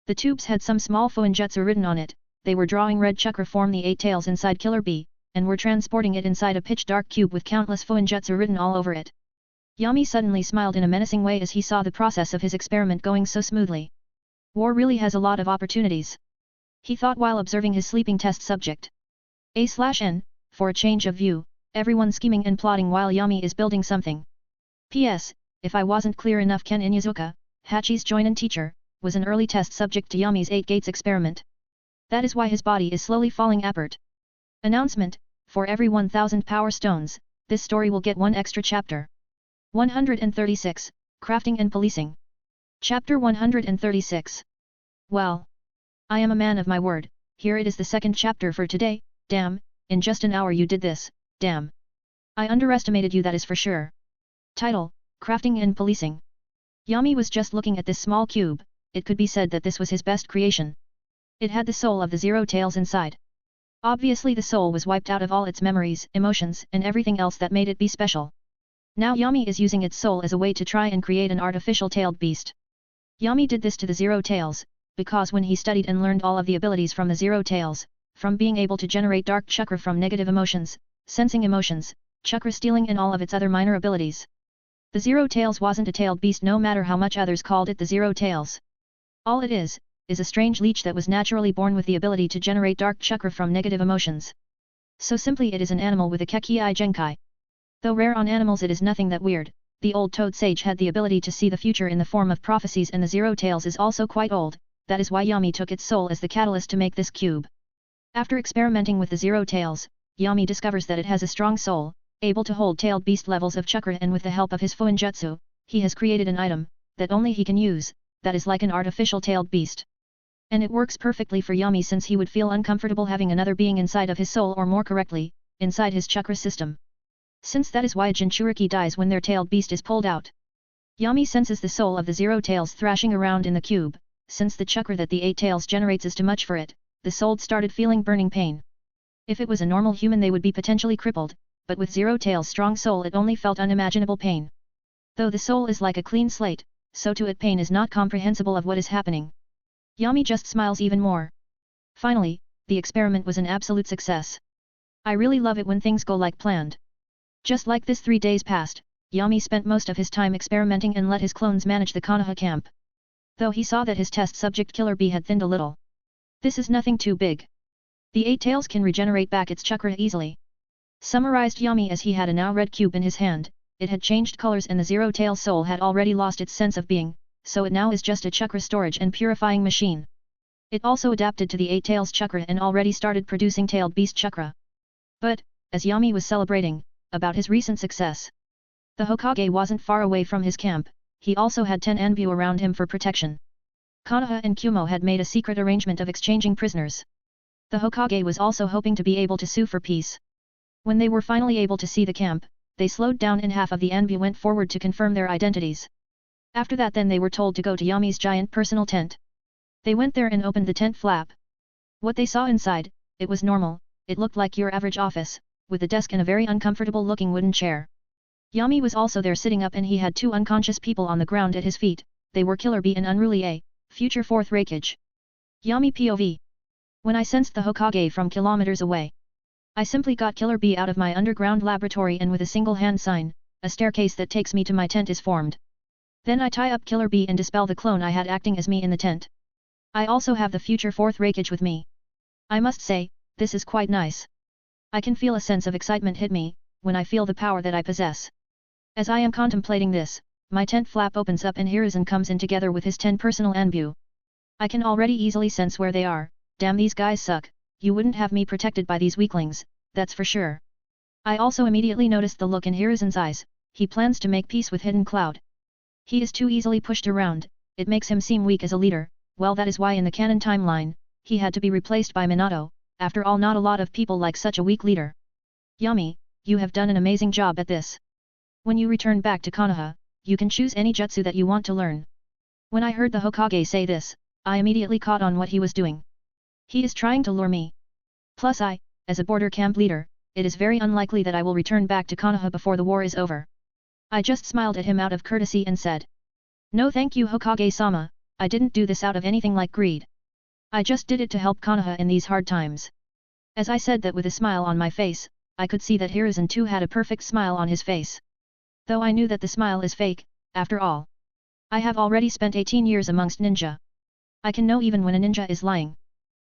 The tubes had some small fuinjutsu written on it. They were drawing red chakra form the 8 tails inside Killer Bee, and were transporting it inside a pitch-dark cube with countless fuinjutsu written all over it. Yami suddenly smiled in a menacing way as he saw the process of his experiment going so smoothly. War really has a lot of opportunities, he thought while observing his sleeping test subject. A/N, for a change of view, everyone scheming and plotting while Yami is building something. P.S. If I wasn't clear enough, Ken Inuzuka, Hachi's joinin teacher, was an early test subject to Yami's 8 Gates experiment. That is why his body is slowly falling apart. Announcement, for every 1000 power stones, this story will get one extra chapter. 136, Crafting and Policing. Chapter 136. Well, I am a man of my word. Here it is, the second chapter for today. Damn, in just an hour you did this, damn. I underestimated you, that is for sure. Title, Crafting and Policing. Yami was just looking at this small cube. It could be said that this was his best creation. It had the soul of the Zero Tails inside. Obviously the soul was wiped out of all its memories, emotions, and everything else that made it be special. Now Yami is using its soul as a way to try and create an artificial tailed beast. Yami did this to the Zero Tails, because when he studied and learned all of the abilities from the Zero Tails, from being able to generate dark chakra from negative emotions, sensing emotions, chakra stealing and all of its other minor abilities. The Zero Tails wasn't a tailed beast no matter how much others called it the Zero Tails. All it is a strange leech that was naturally born with the ability to generate dark chakra from negative emotions. So simply it is an animal with a Kekii Genkai. Though rare on animals, it is nothing that weird. The old toad sage had the ability to see the future in the form of prophecies, and the Zero Tails is also quite old. That is why Yami took its soul as the catalyst to make this cube. After experimenting with the Zero Tails, Yami discovers that it has a strong soul, able to hold tailed beast levels of chakra, and with the help of his fuinjutsu, he has created an item that only he can use, that is like an artificial tailed beast. And it works perfectly for Yami, since he would feel uncomfortable having another being inside of his soul, or more correctly, inside his chakra system. Since that is why Jinchuriki dies when their tailed beast is pulled out. Yami senses the soul of the Zero Tails thrashing around in the cube. Since the chakra that the 8 tails generates is too much for it, the soul started feeling burning pain. If it was a normal human they would be potentially crippled, but with Zero Tails' strong soul it only felt unimaginable pain. Though the soul is like a clean slate, so to it pain is not comprehensible of what is happening. Yami just smiles even more. Finally, the experiment was an absolute success. I really love it when things go like planned. Just like this 3 days passed, Yami spent most of his time experimenting and let his clones manage the Konoha camp. Though he saw that his test subject Killer Bee had thinned a little. This is nothing too big. The 8 tails can regenerate back its chakra easily. Summarized Yami as he had a now red cube in his hand, it had changed colors and the 0-tail soul had already lost its sense of being, so it now is just a chakra storage and purifying machine. It also adapted to the 8 tails chakra and already started producing tailed beast chakra. But, as Yami was celebrating about his recent success, the Hokage wasn't far away from his camp. He also had 10 Anbu around him for protection. Konoha and Kumo had made a secret arrangement of exchanging prisoners. The Hokage was also hoping to be able to sue for peace. When they were finally able to see the camp, they slowed down and half of the Anbu went forward to confirm their identities. After that then they were told to go to Yami's giant personal tent. They went there and opened the tent flap. What they saw inside, it was normal, it looked like your average office, with a desk and a very uncomfortable looking wooden chair. Yami was also there sitting up and he had 2 unconscious people on the ground at his feet, they were Killer Bee and Unruly A, future 4th Raikage. Yami POV. When I sensed the Hokage from kilometers away, I simply got Killer Bee out of my underground laboratory and with a single hand sign, a staircase that takes me to my tent is formed. Then I tie up Killer Bee and dispel the clone I had acting as me in the tent. I also have the future 4th Raikage with me. I must say, this is quite nice. I can feel a sense of excitement hit me, when I feel the power that I possess. As I am contemplating this, my tent flap opens up and Hiruzen comes in together with his 10 personal Anbu. I can already easily sense where they are. Damn, these guys suck. You wouldn't have me protected by these weaklings, that's for sure. I also immediately noticed the look in Hiruzen's eyes. He plans to make peace with Hidden Cloud. He is too easily pushed around, it makes him seem weak as a leader. Well, that is why in the canon timeline, he had to be replaced by Minato. After all, not a lot of people like such a weak leader. Yami, you have done an amazing job at this. When you return back to Konoha, you can choose any jutsu that you want to learn. When I heard the Hokage say this, I immediately caught on what he was doing. He is trying to lure me. Plus as a border camp leader, it is very unlikely that I will return back to Konoha before the war is over. I just smiled at him out of courtesy and said, "No thank you Hokage-sama, I didn't do this out of anything like greed. I just did it to help Konoha in these hard times." As I said that with a smile on my face, I could see that Hiruzen too had a perfect smile on his face. Though I knew that the smile is fake, after all. I have already spent 18 years amongst ninja. I can know even when a ninja is lying.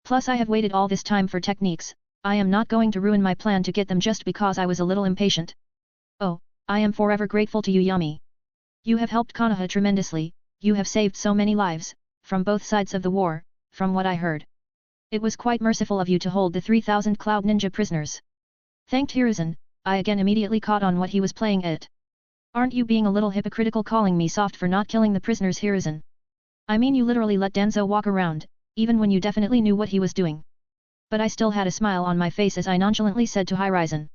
Plus I have waited all this time for techniques, I am not going to ruin my plan to get them just because I was a little impatient. Oh, I am forever grateful to you Yami. You have helped Konoha tremendously, you have saved so many lives, from both sides of the war, from what I heard. It was quite merciful of you to hold the 3,000 Cloud Ninja prisoners. Thanked Hiruzen, I again immediately caught on what he was playing at. Aren't you being a little hypocritical calling me soft for not killing the prisoners Hiruzen? I mean you literally let Danzo walk around, even when you definitely knew what he was doing. But I still had a smile on my face as I nonchalantly said to Hiruzen.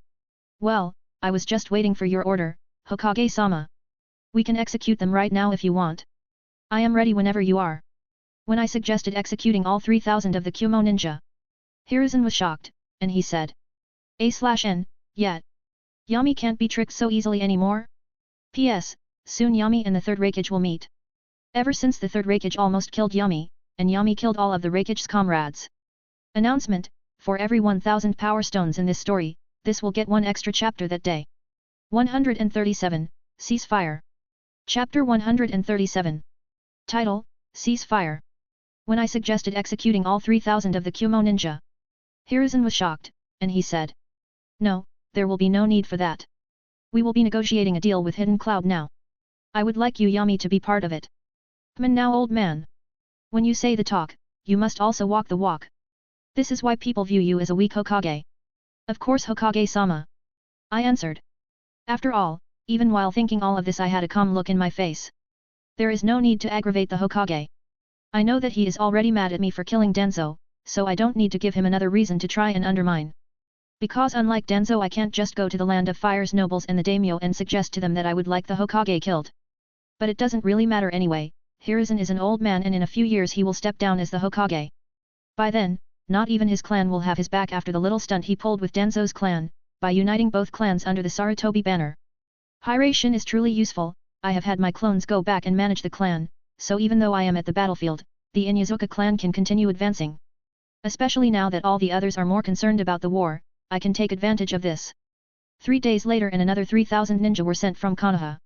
Well, I was just waiting for your order, Hokage-sama. We can execute them right now if you want. I am ready whenever you are. When I suggested executing all 3,000 of the Kumo ninja, Hiruzen was shocked, and he said, A/N, yet. Yami can't be tricked so easily anymore? P.S. Soon Yami and the 3rd Raikage will meet. Ever since the 3rd Raikage almost killed Yami, and Yami killed all of the Raikage's comrades. Announcement, for every 1,000 power stones in this story, this will get 1 extra chapter that day. 137, Ceasefire. Chapter 137. Title, Ceasefire. When I suggested executing all 3,000 of the Kumo ninja, Hiruzen was shocked, and he said, "No, there will be no need for that. We will be negotiating a deal with Hidden Cloud now. I would like you Yami to be part of it." Now old man. When you say the talk, you must also walk the walk. This is why people view you as a weak Hokage. Of course Hokage-sama. I answered. After all, even while thinking all of this I had a calm look in my face. There is no need to aggravate the Hokage. I know that he is already mad at me for killing Danzo, so I don't need to give him another reason to try and undermine. Because unlike Danzo I can't just go to the Land of Fire's nobles and the daimyo and suggest to them that I would like the Hokage killed. But it doesn't really matter anyway, Hiruzen is an old man and in a few years he will step down as the Hokage. By then, not even his clan will have his back after the little stunt he pulled with Danzo's clan, by uniting both clans under the Sarutobi banner. Hiration is truly useful, I have had my clones go back and manage the clan, so even though I am at the battlefield, the Inyazuka clan can continue advancing. Especially now that all the others are more concerned about the war, I can take advantage of this. 3 days later and another 3,000 ninja were sent from Konoha.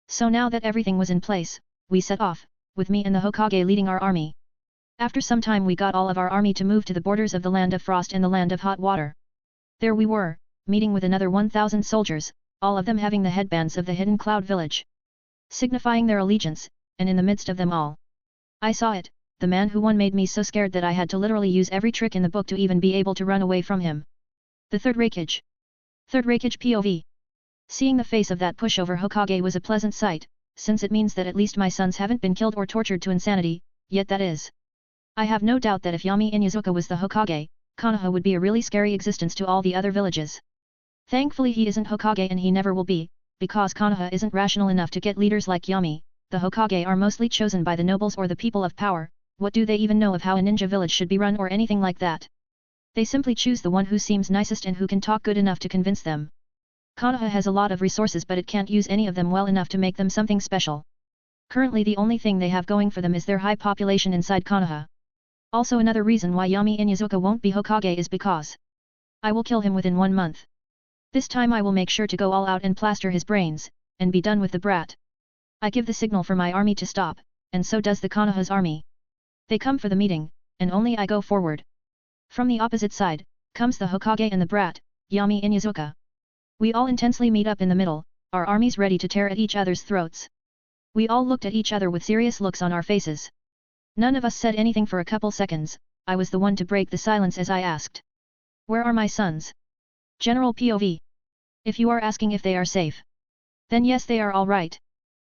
So now that everything was in place, we set off, with me and the Hokage leading our army. After some time we got all of our army to move to the borders of the land of frost and the land of hot water. There we were, meeting with another 1,000 soldiers, all of them having the headbands of the hidden cloud village, signifying their allegiance, and in the midst of them all, I saw it, the man who won made me so scared that I had to literally use every trick in the book to even be able to run away from him. The third Raikage. Third Raikage POV. Seeing the face of that pushover Hokage was a pleasant sight, since it means that at least my sons haven't been killed or tortured to insanity, yet that is. I have no doubt that if Yami Inuzuka was the Hokage, Konoha would be a really scary existence to all the other villages. Thankfully he isn't Hokage and he never will be, because Konoha isn't rational enough to get leaders like Yami. The Hokage are mostly chosen by the nobles or the people of power. What do they even know of how a ninja village should be run or anything like that? They simply choose the one who seems nicest and who can talk good enough to convince them. Konoha has a lot of resources but it can't use any of them well enough to make them something special. Currently the only thing they have going for them is their high population inside Konoha. Also another reason why Yami Inuzuka won't be Hokage is because I will kill him within 1 month. This time I will make sure to go all out and plaster his brains, and be done with the brat. I give the signal for my army to stop, and so does the Konoha's army. They come for the meeting, and only I go forward. From the opposite side, comes the Hokage and the brat, Yami Inuzuka. We all intensely meet up in the middle, our armies ready to tear at each other's throats. We all looked at each other with serious looks on our faces. None of us said anything for a couple seconds. I was the one to break the silence as I asked. Where are my sons? General POV. If you are asking if they are safe, then yes they are all right,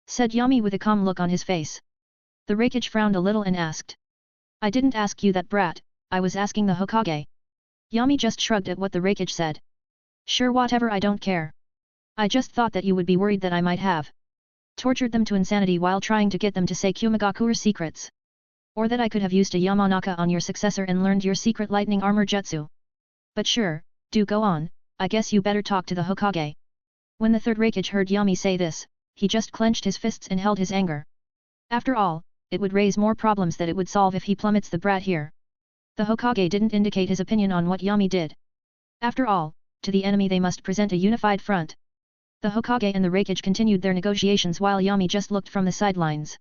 said Yami with a calm look on his face. The Raikage frowned a little and asked. I didn't ask you that, brat, I was asking the Hokage. Yami just shrugged at what the Raikage said. Sure, whatever, I don't care. I just thought that you would be worried that I might have tortured them to insanity while trying to get them to say Kumagakure's secrets. Or that I could have used a Yamanaka on your successor and learned your secret lightning armor jutsu. But sure, do go on, I guess you better talk to the Hokage. When the third Raikage heard Yami say this, he just clenched his fists and held his anger. After all, it would raise more problems that it would solve if he plummets the brat here. The Hokage didn't indicate his opinion on what Yami did. After all, to the enemy they must present a unified front. The Hokage and the Raikage continued their negotiations while Yami just looked from the sidelines.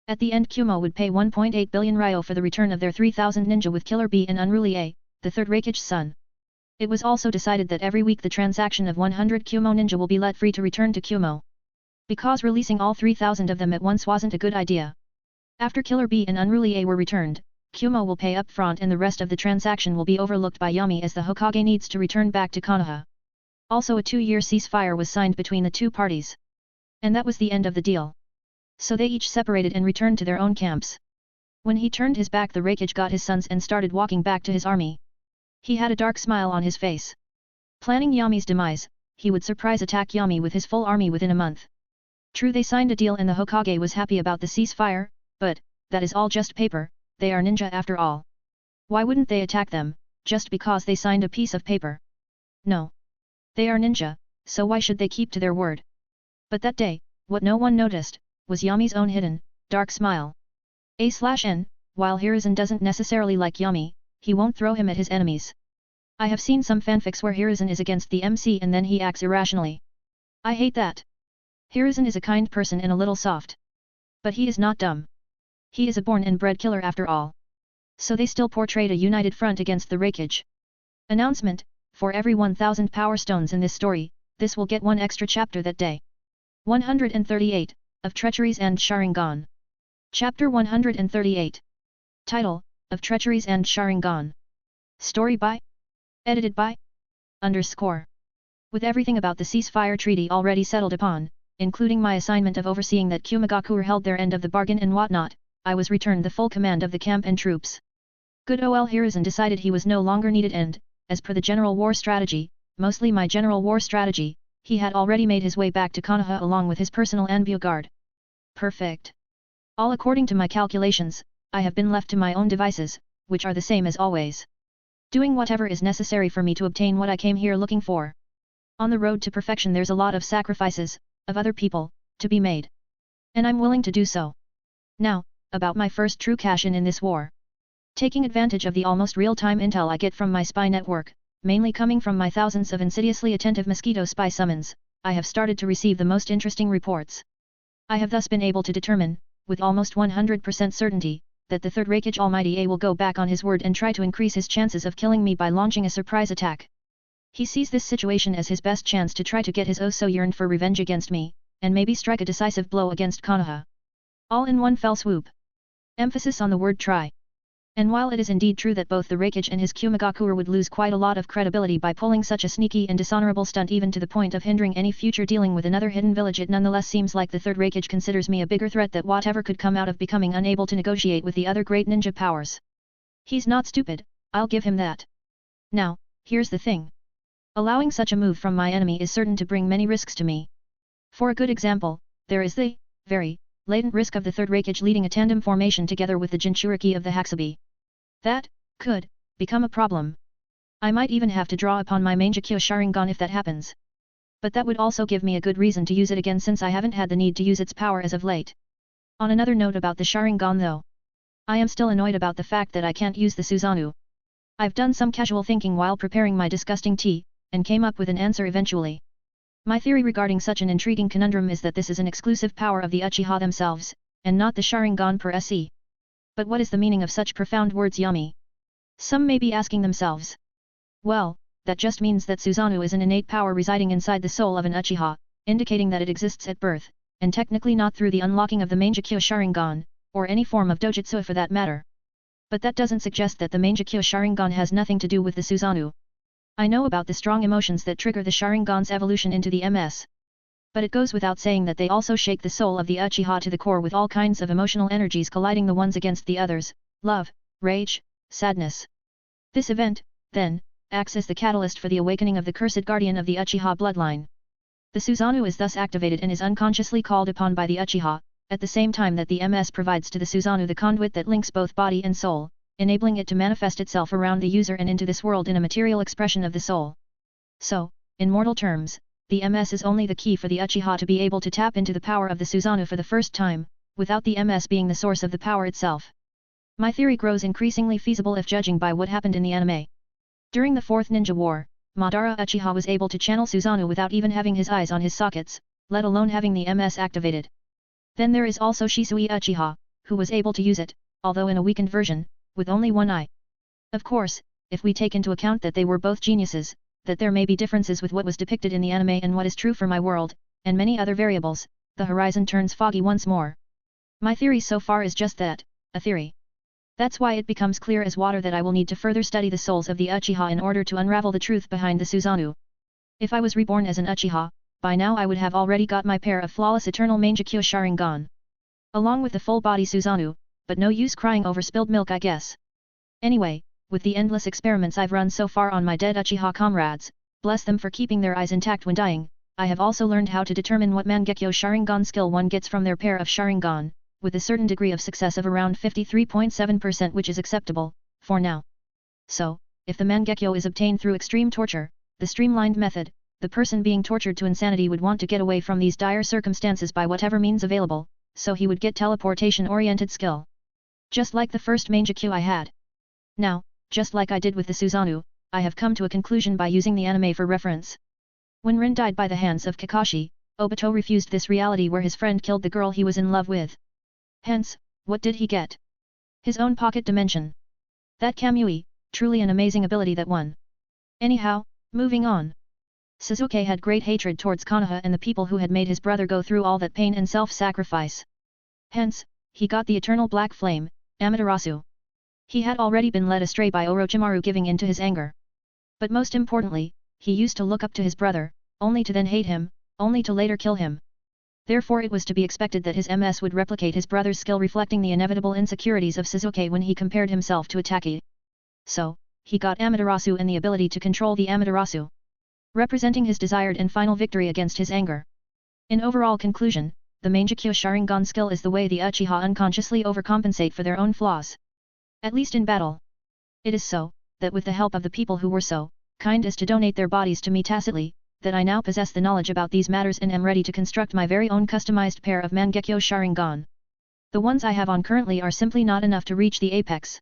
At the end Kumo would pay 1.8 billion ryo for the return of their 3,000 ninja with Killer Bee and Unruly A, the third Raikage's son. It was also decided that every week the transaction of 100 Kumo ninja will be let free to return to Kumo. Because releasing all 3,000 of them at once wasn't a good idea. After Killer Bee and Unruly A were returned, Kumo will pay up front and the rest of the transaction will be overlooked by Yami as the Hokage needs to return back to Konoha. Also a 2-year ceasefire was signed between the two parties. And that was the end of the deal. So they each separated and returned to their own camps. When he turned his back the Raikage got his sons and started walking back to his army. He had a dark smile on his face. Planning Yami's demise, he would surprise attack Yami with his full army within a month. True, they signed a deal and the Hokage was happy about the ceasefire, but that is all just paper, they are ninja after all. Why wouldn't they attack them, just because they signed a piece of paper? No. They are ninja, so why should they keep to their word? But that day, what no one noticed, was Yami's own hidden, dark smile. A/N, while Hiruzen doesn't necessarily like Yami, he won't throw him at his enemies. I have seen some fanfics where Hiruzen is against the MC and then he acts irrationally. I hate that. Hiruzen is a kind person and a little soft. But he is not dumb. He is a born and bred killer after all. So they still portrayed a united front against the Raikage. Announcement, for every 1,000 power stones in this story, this will get one extra chapter that day. 138, of Treacheries and Sharingan. Chapter 138. Title, of Treacheries and Sharingan. Story by? Edited by? _ With everything about the ceasefire treaty already settled upon, including my assignment of overseeing that Kumagakure held their end of the bargain and whatnot, I was returned the full command of the camp and troops. Good ol Hiruzen decided he was no longer needed and, as per the general war strategy, mostly my general war strategy, he had already made his way back to Konoha along with his personal Anbu guard. Perfect. All according to my calculations, I have been left to my own devices, which are the same as always. Doing whatever is necessary for me to obtain what I came here looking for. On the road to perfection there's a lot of sacrifices, of other people, to be made. And I'm willing to do so. Now, about my first true cash-in this war. Taking advantage of the almost real-time intel I get from my spy network, mainly coming from my thousands of insidiously attentive mosquito spy summons, I have started to receive the most interesting reports. I have thus been able to determine, with almost 100% certainty, that the Third Reikage Almighty A will go back on his word and try to increase his chances of killing me by launching a surprise attack. He sees this situation as his best chance to try to get his oh-so-yearned for revenge against me, and maybe strike a decisive blow against Konoha. All in one fell swoop. Emphasis on the word try. And while it is indeed true that both the Reikage and his Kumagakure would lose quite a lot of credibility by pulling such a sneaky and dishonorable stunt even to the point of hindering any future dealing with another hidden village, it nonetheless seems like the Third Reikage considers me a bigger threat than whatever could come out of becoming unable to negotiate with the other great ninja powers. He's not stupid, I'll give him that. Now, here's the thing. Allowing such a move from my enemy is certain to bring many risks to me. For a good example, there is the, very, latent risk of the Third Reikage leading a tandem formation together with the Jinchuriki of the Hakubi. That could become a problem. I might even have to draw upon my Mangekyo Sharingan if that happens. But that would also give me a good reason to use it again since I haven't had the need to use its power as of late. On another note about the Sharingan though. I am still annoyed about the fact that I can't use the Susanoo. I've done some casual thinking while preparing my disgusting tea, and came up with an answer eventually. My theory regarding such an intriguing conundrum is that this is an exclusive power of the Uchiha themselves, and not the Sharingan per se. But what is the meaning of such profound words, Yami? Some may be asking themselves. Well, that just means that Susanoo is an innate power residing inside the soul of an Uchiha, indicating that it exists at birth, and technically not through the unlocking of the Mangekyo Sharingan, or any form of dojutsu for that matter. But that doesn't suggest that the Mangekyo Sharingan has nothing to do with the Susanoo. I know about the strong emotions that trigger the Sharingan's evolution into the MS. But it goes without saying that they also shake the soul of the Uchiha to the core with all kinds of emotional energies colliding the ones against the others, love, rage, sadness. This event, then, acts as the catalyst for the awakening of the cursed guardian of the Uchiha bloodline. The Susanoo is thus activated and is unconsciously called upon by the Uchiha, at the same time that the MS provides to the Susanoo the conduit that links both body and soul, enabling it to manifest itself around the user and into this world in a material expression of the soul. So, in mortal terms, the MS is only the key for the Uchiha to be able to tap into the power of the Susanoo for the first time, without the MS being the source of the power itself. My theory grows increasingly feasible if judging by what happened in the anime. During the Fourth Ninja War, Madara Uchiha was able to channel Susanoo without even having his eyes on his sockets, let alone having the MS activated. Then there is also Shisui Uchiha, who was able to use it, although in a weakened version, with only one eye. Of course, if we take into account that they were both geniuses, that there may be differences with what was depicted in the anime and what is true for my world, and many other variables, the horizon turns foggy once more. My theory so far is just that, a theory. That's why it becomes clear as water that I will need to further study the souls of the Uchiha in order to unravel the truth behind the Susanoo. If I was reborn as an Uchiha, by now I would have already got my pair of flawless eternal Mangekyo Sharingan. Along with the full-body Susanoo, but no use crying over spilled milk I guess. Anyway, with the endless experiments I've run so far on my dead Uchiha comrades, bless them for keeping their eyes intact when dying, I have also learned how to determine what Mangekyo Sharingan skill one gets from their pair of Sharingan, with a certain degree of success of around 53.7% which is acceptable, for now. So, if the Mangekyo is obtained through extreme torture, the streamlined method, the person being tortured to insanity would want to get away from these dire circumstances by whatever means available, so he would get teleportation-oriented skill. Just like the first Mangekyo I had. Now, just like I did with the Susanoo, I have come to a conclusion by using the anime for reference. When Rin died by the hands of Kakashi, Obito refused this reality where his friend killed the girl he was in love with. Hence, what did he get? His own pocket dimension. That Kamui, truly an amazing ability that one. Anyhow, moving on. Sasuke had great hatred towards Konoha and the people who had made his brother go through all that pain and self-sacrifice. Hence, he got the eternal black flame, Amaterasu. He had already been led astray by Orochimaru giving in to his anger. But most importantly, he used to look up to his brother, only to then hate him, only to later kill him. Therefore it was to be expected that his MS would replicate his brother's skill, reflecting the inevitable insecurities of Sasuke when he compared himself to Itachi. So, he got Amaterasu and the ability to control the Amaterasu, representing his desired and final victory against his anger. In overall conclusion, the Mangekyo Sharingan skill is the way the Uchiha unconsciously overcompensate for their own flaws. At least in battle. It is so, that with the help of the people who were so kind as to donate their bodies to me tacitly, that I now possess the knowledge about these matters and am ready to construct my very own customized pair of Mangekyo Sharingan. The ones I have on currently are simply not enough to reach the apex.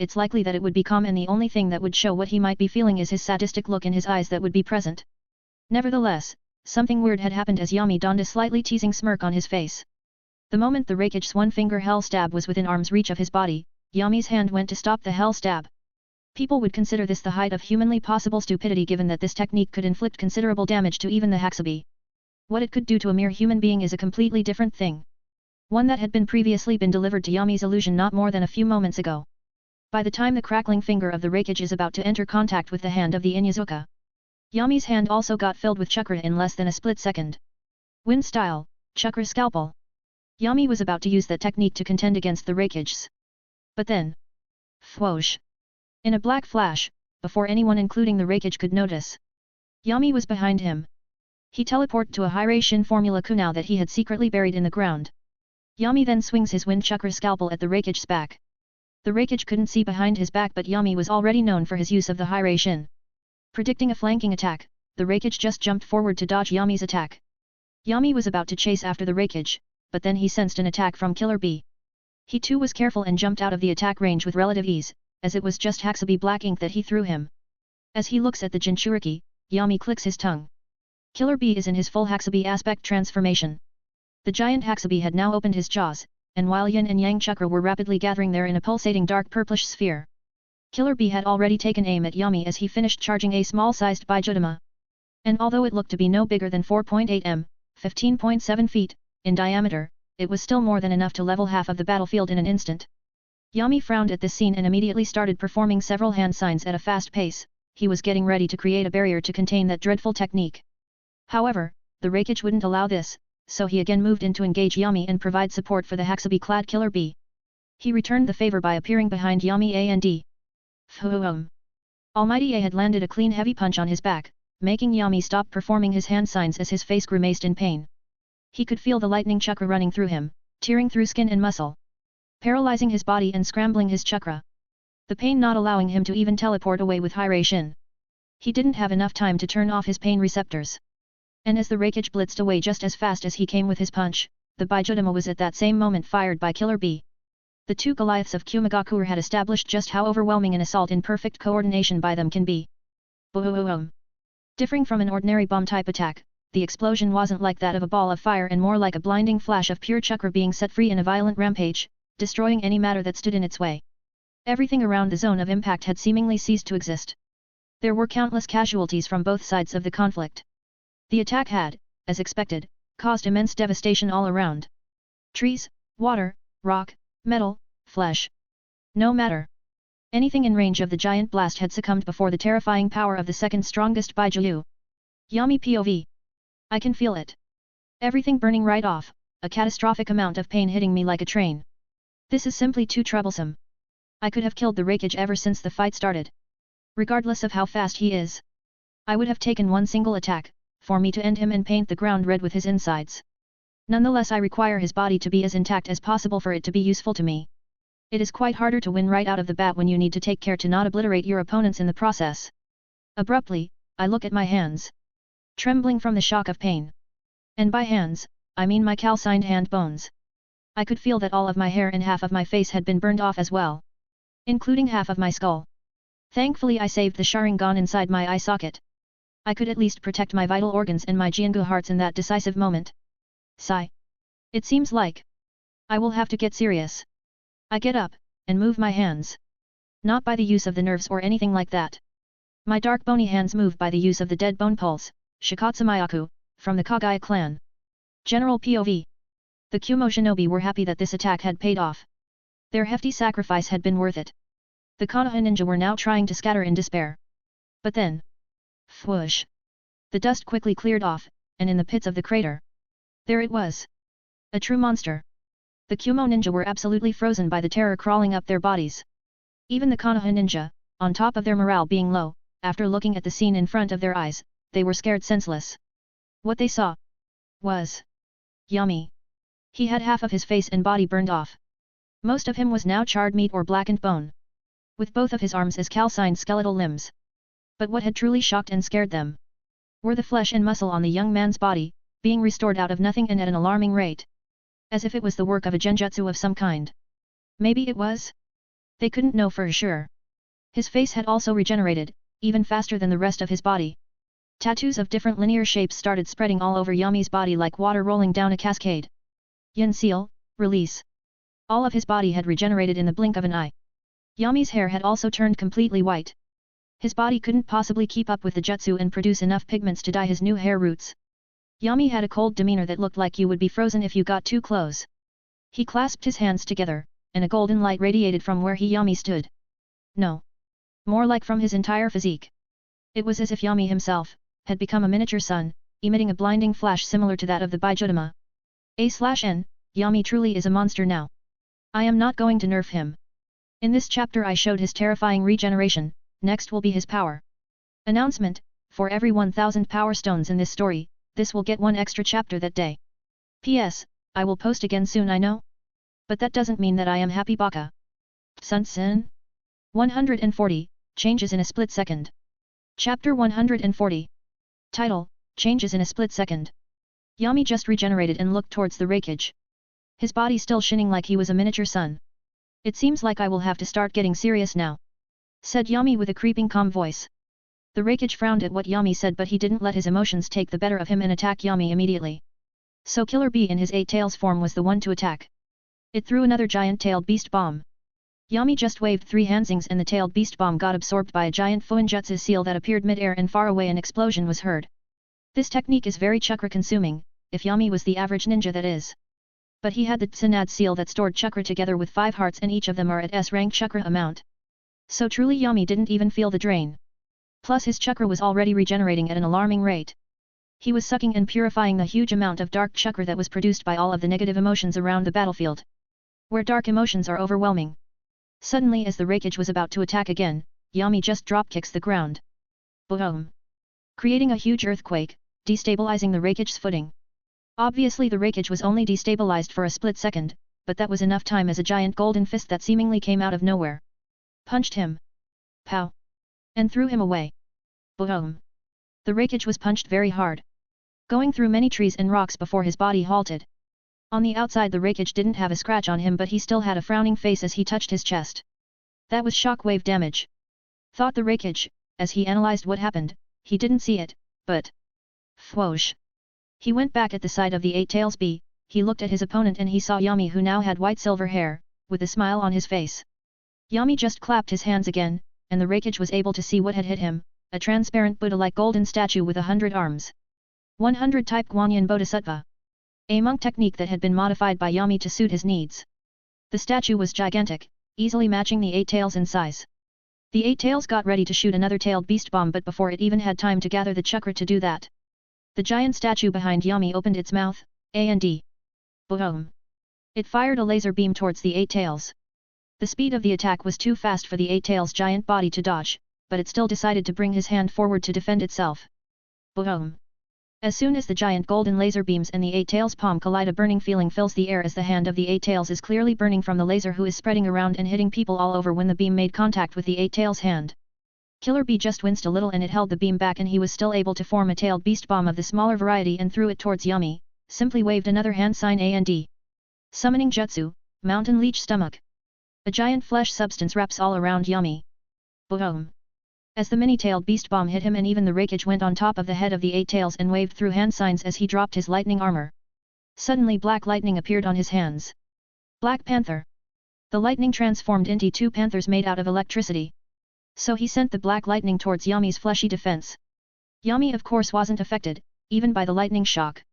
it's likely that it would be calm, and the only thing that would show what he might be feeling is his sadistic look in his eyes that would be present. Nevertheless, something weird had happened as Yami donned a slightly teasing smirk on his face. The moment the Rakich's one-finger hell stab was within arm's reach of his body, Yami's hand went to stop the hell stab. People would consider this the height of humanly possible stupidity, given that this technique could inflict considerable damage to even the Haxabi. What it could do to a mere human being is a completely different thing. One that had previously been delivered to Yami's illusion not more than a few moments ago. By the time the crackling finger of the Rakich is about to enter contact with the hand of the Inyazuka, Yami's hand also got filled with chakra in less than a split second. Wind style, chakra scalpel. Yami was about to use that technique to contend against the Rakichs. But then, whoosh! In a black flash, before anyone including the Rakich could notice, Yami was behind him. He teleported to a high-ration formula kunao that he had secretly buried in the ground. Yami then swings his wind chakra scalpel at the Rakich's back. The Rakich couldn't see behind his back, but Yami was already known for his use of the high-ration. Predicting a flanking attack, the Rakich just jumped forward to dodge Yami's attack. Yami was about to chase after the Rakich, but then he sensed an attack from Killer Bee. He too was careful and jumped out of the attack range with relative ease, as it was just Haxabi black ink that he threw him. As he looks at the Jinchuriki, Yami clicks his tongue. Killer Bee is in his full Haxabi aspect transformation. The giant Haxabi had now opened his jaws, and while Yin and Yang chakra were rapidly gathering there in a pulsating dark purplish sphere, Killer Bee had already taken aim at Yami as he finished charging a small-sized Bijutama. And although it looked to be no bigger than 4.8 m, 15.7 feet, in diameter, it was still more than enough to level half of the battlefield in an instant. Yami frowned at this scene and immediately started performing several hand signs at a fast pace. He was getting ready to create a barrier to contain that dreadful technique. However, the Rakich wouldn't allow this, so he again moved in to engage Yami and provide support for the Haxabi-clad Killer Bee. He returned the favor by appearing behind Yami and Almighty A had landed a clean heavy punch on his back, making Yami stop performing his hand signs as his face grimaced in pain. He could feel the lightning chakra running through him, tearing through skin and muscle, paralyzing his body and scrambling his chakra. The pain not allowing him to even teleport away with high-ration. He didn't have enough time to turn off his pain receptors. And as the Rakich blitzed away just as fast as he came with his punch, the Bijutama was at that same moment fired by Killer Bee. The two Goliaths of Kumagakur had established just how overwhelming an assault in perfect coordination by them can be. Boom! Differing from an ordinary bomb-type attack, the explosion wasn't like that of a ball of fire and more like a blinding flash of pure chakra being set free in a violent rampage, destroying any matter that stood in its way. Everything around the zone of impact had seemingly ceased to exist. There were countless casualties from both sides of the conflict. The attack had, as expected, caused immense devastation all around. Trees, water, rock, metal, flesh. No matter. Anything in range of the giant blast had succumbed before the terrifying power of the second strongest Baijiu. Yami POV. I can feel it. Everything burning right off, a catastrophic amount of pain hitting me like a train. This is simply too troublesome. I could have killed the Rakich ever since the fight started. Regardless of how fast he is. I would have taken one single attack, for me to end him and paint the ground red with his insides. Nonetheless, I require his body to be as intact as possible for it to be useful to me. It is quite harder to win right out of the bat when you need to take care to not obliterate your opponents in the process. Abruptly, I look at my hands. Trembling from the shock of pain. And by hands, I mean my calcined hand bones. I could feel that all of my hair and half of my face had been burned off as well. Including half of my skull. Thankfully I saved the Sharingan inside my eye socket. I could at least protect my vital organs and my Jiangu hearts in that decisive moment. Sigh. It seems like I will have to get serious. I get up, and move my hands. Not by the use of the nerves or anything like that. My dark bony hands move by the use of the dead bone pulse, Shikatsumayaku, from the Kagaya clan. General POV. The Kumo shinobi were happy that this attack had paid off. Their hefty sacrifice had been worth it. The Konoha ninja were now trying to scatter in despair. But then, whoosh! The dust quickly cleared off, and in the pits of the crater, there it was. A true monster. The Kumo ninja were absolutely frozen by the terror crawling up their bodies. Even the Konoha ninja, on top of their morale being low, after looking at the scene in front of their eyes, they were scared senseless. What they saw was Yami. He had half of his face and body burned off. Most of him was now charred meat or blackened bone. With both of his arms as calcined skeletal limbs. But what had truly shocked and scared them were the flesh and muscle on the young man's body, being restored out of nothing and at an alarming rate. As if it was the work of a genjutsu of some kind. Maybe it was? They couldn't know for sure. His face had also regenerated, even faster than the rest of his body. Tattoos of different linear shapes started spreading all over Yami's body like water rolling down a cascade. Yin seal, release. All of his body had regenerated in the blink of an eye. Yami's hair had also turned completely white. His body couldn't possibly keep up with the jutsu and produce enough pigments to dye his new hair roots. Yami had a cold demeanor that looked like you would be frozen if you got too close. He clasped his hands together, and a golden light radiated from where Yami stood. No. More like from his entire physique. It was as if Yami himself had become a miniature sun, emitting a blinding flash similar to that of the Bijutama. A/N, Yami truly is a monster now. I am not going to nerf him. In this chapter I showed his terrifying regeneration, next will be his power. Announcement, for every 1000 power stones in this story, this will get one extra chapter that day. P.S. I will post again soon I know. But that doesn't mean that I am happy baka. Sun Sin? 140, Changes in a Split Second. Chapter 140. Title, Changes in a Split Second. Yami just regenerated and looked towards the wreckage. His body still shining like he was a miniature sun. It seems like I will have to start getting serious now, said Yami with a creeping calm voice. The wreckage frowned at what Yami said but he didn't let his emotions take the better of him and attack Yami immediately. So Killer Bee in his 8 tails form was the one to attack. It threw another giant-tailed beast bomb. Yami just waved 3 handsings and the tailed beast bomb got absorbed by a giant Fuinjutsu seal that appeared mid-air and far away an explosion was heard. This technique is very chakra-consuming, if Yami was the average ninja that is. But he had the Tsinad seal that stored chakra together with 5 hearts and each of them are at S-rank chakra amount. So truly Yami didn't even feel the drain. Plus his chakra was already regenerating at an alarming rate. He was sucking and purifying the huge amount of dark chakra that was produced by all of the negative emotions around the battlefield. Where dark emotions are overwhelming. Suddenly as the wreckage was about to attack again, Yami just drop-kicks the ground. Boom! Creating a huge earthquake, destabilizing the wreckage's footing. Obviously the wreckage was only destabilized for a split second, but that was enough time as a giant golden fist that seemingly came out of nowhere punched him. Pow! And threw him away. Boom! The wreckage was punched very hard, going through many trees and rocks before his body halted. On the outside the wreckage didn't have a scratch on him but he still had a frowning face as he touched his chest. That was shockwave damage. Thought the wreckage, as he analyzed what happened, he didn't see it, but... Whoosh! He went back at the side of the 8 tails bee, he looked at his opponent and he saw Yami who now had white silver hair, with a smile on his face. Yami just clapped his hands again, and the wreckage was able to see what had hit him, a transparent Buddha-like golden statue with 100 arms. 100 type Guanyin Bodhisattva. A monk technique that had been modified by Yami to suit his needs. The statue was gigantic, easily matching the 8 tails in size. The 8 tails got ready to shoot another tailed beast bomb but before it even had time to gather the chakra to do that. The giant statue behind Yami opened its mouth, and boom! It fired a laser beam towards the 8 tails. The speed of the attack was too fast for the 8 tails' giant body to dodge, but it still decided to bring his hand forward to defend itself. Boom! As soon as the giant golden laser beams and the 8 tails' palm collide a burning feeling fills the air as the hand of the 8 tails is clearly burning from the laser who is spreading around and hitting people all over when the beam made contact with the 8 tails' hand. Killer Bee just winced a little and it held the beam back and he was still able to form a tailed beast bomb of the smaller variety and threw it towards Yami, simply waved another hand sign and summoning jutsu, mountain leech stomach. A giant flesh substance wraps all around Yami. Boom! As the mini-tailed beast bomb hit him and even the wreckage went on top of the head of the 8 tails and waved through hand signs as he dropped his lightning armor. Suddenly black lightning appeared on his hands. Black Panther. The lightning transformed into 2 panthers made out of electricity. So he sent the black lightning towards Yami's fleshy defense. Yami of course wasn't affected, even by the lightning shock.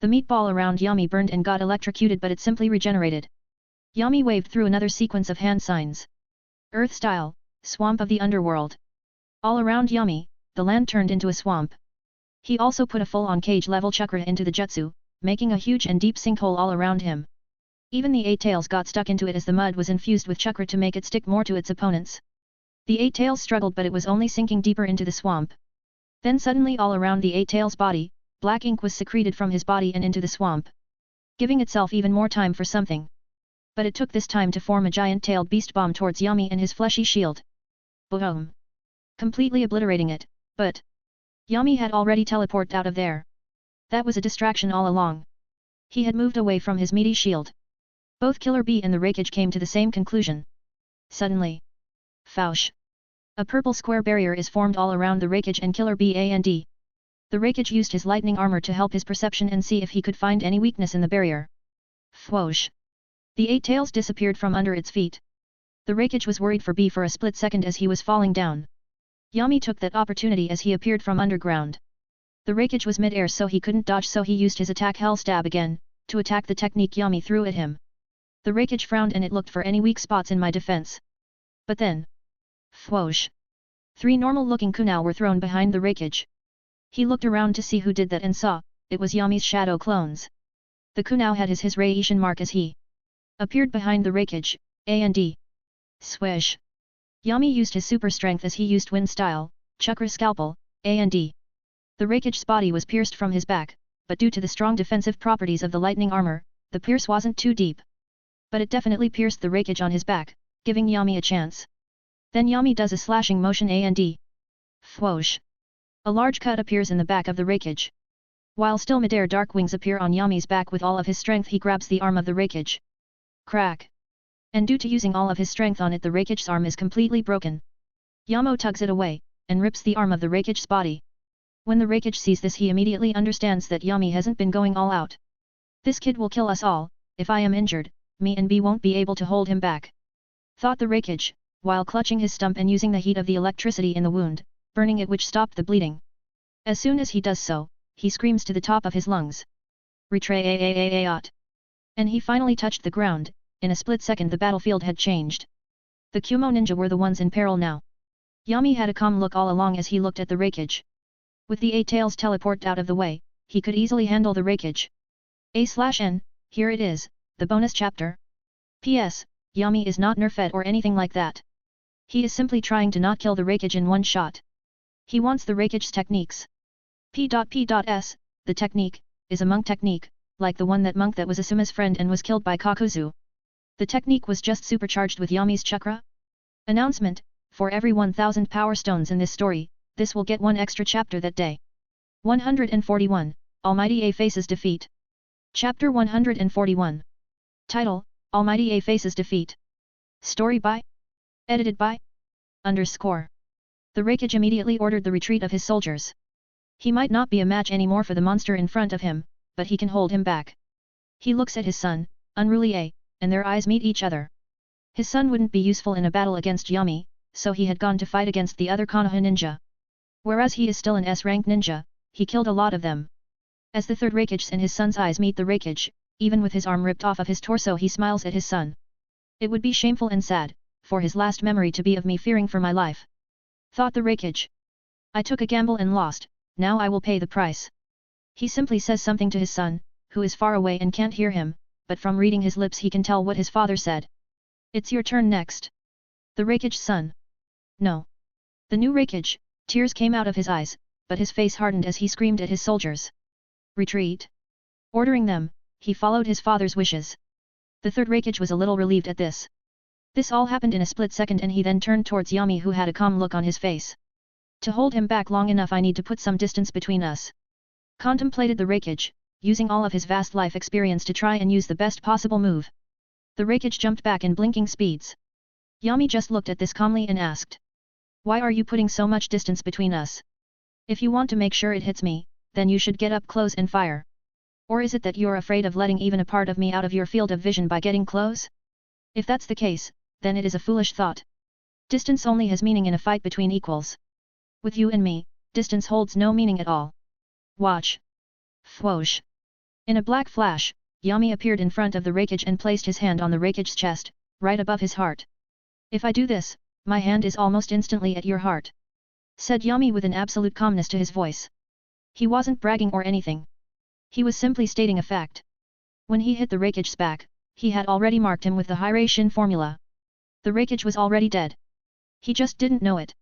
The meatball around Yami burned and got electrocuted but it simply regenerated. Yami waved through another sequence of hand signs. Earth style, swamp of the underworld. All around Yami, the land turned into a swamp. He also put a full-on cage-level chakra into the jutsu, making a huge and deep sinkhole all around him. Even the 8 tails got stuck into it as the mud was infused with chakra to make it stick more to its opponents. The 8 tails struggled but it was only sinking deeper into the swamp. Then suddenly all around the 8 tails body, black ink was secreted from his body and into the swamp. Giving itself even more time for something. But it took this time to form a giant-tailed beast bomb towards Yami and his fleshy shield. Boom! Completely obliterating it, but... Yami had already teleported out of there. That was a distraction all along. He had moved away from his meaty shield. Both Killer Bee and the wreckage came to the same conclusion. Suddenly. Faush. A purple square barrier is formed all around the Raikage and Killer Band. The Raikage used his lightning armor to help his perception and see if he could find any weakness in the barrier. Fwoosh. The 8 tails disappeared from under its feet. The Raikage was worried for B for a split second as he was falling down. Yami took that opportunity as he appeared from underground. The Raikage was mid-air so he couldn't dodge, so he used his attack Hell Stab again, to attack the technique Yami threw at him. The Raikage frowned and it looked for any weak spots in my defense. But then. Fwoosh. 3 normal-looking kunai were thrown behind the Raikage. He looked around to see who did that and saw, it was Yami's shadow clones. The kunai had his Raishin mark as he appeared behind the Raikage, and swish. Yami used his super strength as he used wind style, chakra scalpel, and the Raikage's body was pierced from his back, but due to the strong defensive properties of the lightning armor, the pierce wasn't too deep. But it definitely pierced the Raikage on his back, giving Yami a chance. Then Yami does a slashing motion and fwoosh. A large cut appears in the back of the Raikage. While still midair, dark wings appear on Yami's back. With all of his strength he grabs the arm of the Raikage. Crack. And due to using all of his strength on it, the Raikage's arm is completely broken. Yamo tugs it away, and rips the arm of the Raikage's body. When the Raikage sees this, he immediately understands that Yami hasn't been going all out. This kid will kill us all. If I am injured, me and B won't be able to hold him back, thought the Raikage, while clutching his stump and using the heat of the electricity in the wound, burning it, which stopped the bleeding. As soon as he does so, he screams to the top of his lungs. Retray. And he finally touched the ground. In a split second the battlefield had changed. The Kumo ninja were the ones in peril now. Yami had a calm look all along as he looked at the Raikage. With the 8 tails teleported out of the way, he could easily handle the Raikage. A/N, here it is, the bonus chapter. P.S. Yami is not nerfed or anything like that. He is simply trying to not kill the Raikage in one shot. He wants the Raikage's techniques. P.S. The technique, is a monk technique, like the one that monk that was Asuma's friend and was killed by Kakuzu. The technique was just supercharged with Yami's chakra. Announcement, for every 1000 power stones in this story, this will get 1 extra chapter that day. 141, Almighty A faces defeat. Chapter 141. Title, Almighty A faces defeat. Story by? Edited by? _ The Raikage immediately ordered the retreat of his soldiers. He might not be a match anymore for the monster in front of him, but he can hold him back. He looks at his son, Unruly A, and their eyes meet each other. His son wouldn't be useful in a battle against Yami, so he had gone to fight against the other Konoha ninja. Whereas he is still an S-rank ninja, he killed a lot of them. As the third Raikage and his son's eyes meet the Raikage, even with his arm ripped off of his torso, he smiles at his son. It would be shameful and sad, for his last memory to be of me fearing for my life, thought the Raikage. I took a gamble and lost, now I will pay the price. He simply says something to his son, who is far away and can't hear him, but from reading his lips he can tell what his father said. It's your turn next. The Raikage's son. No. The new Raikage, tears came out of his eyes, but his face hardened as he screamed at his soldiers. Retreat. Ordering them, he followed his father's wishes. The third Raikage was a little relieved at this. This all happened in a split second, and he then turned towards Yami, who had a calm look on his face. To hold him back long enough I need to put some distance between us. Contemplated the Raikage, using all of his vast life experience to try and use the best possible move. The Raikage jumped back in blinking speeds. Yami just looked at this calmly and asked. Why are you putting so much distance between us? If you want to make sure it hits me, then you should get up close and fire. Or is it that you're afraid of letting even a part of me out of your field of vision by getting close? If that's the case, then it is a foolish thought. Distance only has meaning in a fight between equals. With you and me, distance holds no meaning at all. Watch. Fwoosh. In a black flash, Yami appeared in front of the Raikage and placed his hand on the Raikage's chest, right above his heart. If I do this, my hand is almost instantly at your heart, said Yami with an absolute calmness to his voice. He wasn't bragging or anything. He was simply stating a fact. When he hit the Raikage's back, he had already marked him with the Hiraishin formula. The Raikage was already dead. He just didn't know it.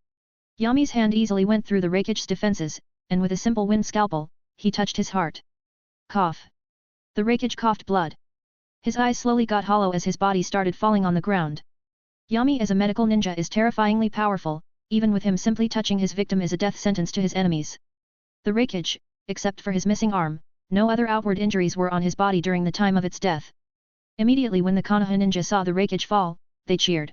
Yami's hand easily went through the Raikage's defenses, and with a simple wind scalpel, he touched his heart. Cough. The Raikage coughed blood. His eyes slowly got hollow as his body started falling on the ground. Yami as a medical ninja is terrifyingly powerful, even with him simply touching his victim is a death sentence to his enemies. The Raikage, except for his missing arm, no other outward injuries were on his body during the time of its death. Immediately when the Konoha ninja saw the Raikage fall, they cheered.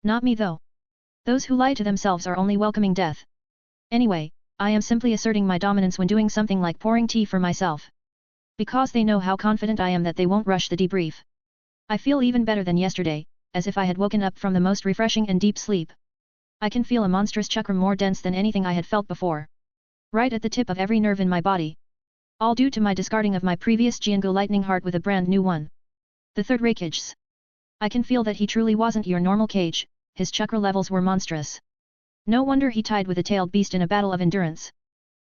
Not me though. Those who lie to themselves are only welcoming death. Anyway, I am simply asserting my dominance when doing something like pouring tea for myself. Because they know how confident I am that they won't rush the debrief. I feel even better than yesterday, as if I had woken up from the most refreshing and deep sleep. I can feel a monstrous chakra more dense than anything I had felt before. Right at the tip of every nerve in my body. All due to my discarding of my previous Jiangu lightning heart with a brand new one. The third Raikage's. I can feel that he truly wasn't your normal cage, his chakra levels were monstrous. No wonder he tied with a tailed beast in a battle of endurance.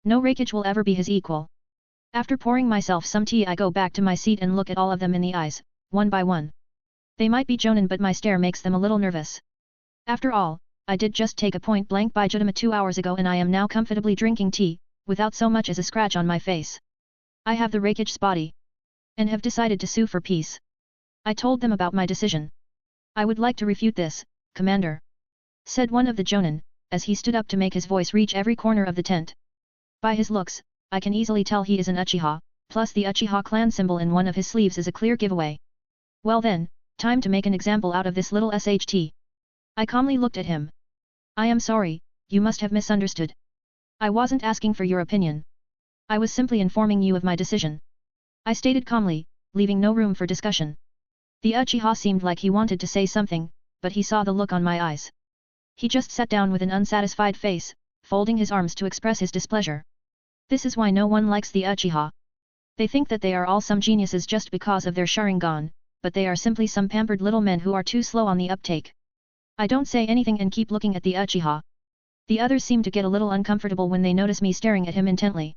No Raikage will ever be his equal. After pouring myself some tea I go back to my seat and look at all of them in the eyes, one by one. They might be Jonin but my stare makes them a little nervous. After all, I did just take a point-blank Bijutama 2 hours ago and I am now comfortably drinking tea, without so much as a scratch on my face. I have the Raikage's body. And have decided to sue for peace. I told them about my decision. I would like to refute this, Commander. Said one of the Jonin, as he stood up to make his voice reach every corner of the tent. By his looks, I can easily tell he is an Uchiha, plus the Uchiha clan symbol in one of his sleeves is a clear giveaway. Well then, time to make an example out of this little SHT. I calmly looked at him. I am sorry, you must have misunderstood. I wasn't asking for your opinion. I was simply informing you of my decision. I stated calmly, leaving no room for discussion. The Uchiha seemed like he wanted to say something, but he saw the look on my eyes. He just sat down with an unsatisfied face, folding his arms to express his displeasure. This is why no one likes the Uchiha. They think that they are all some geniuses just because of their Sharingan, but they are simply some pampered little men who are too slow on the uptake. I don't say anything and keep looking at the Uchiha. The others seem to get a little uncomfortable when they notice me staring at him intently.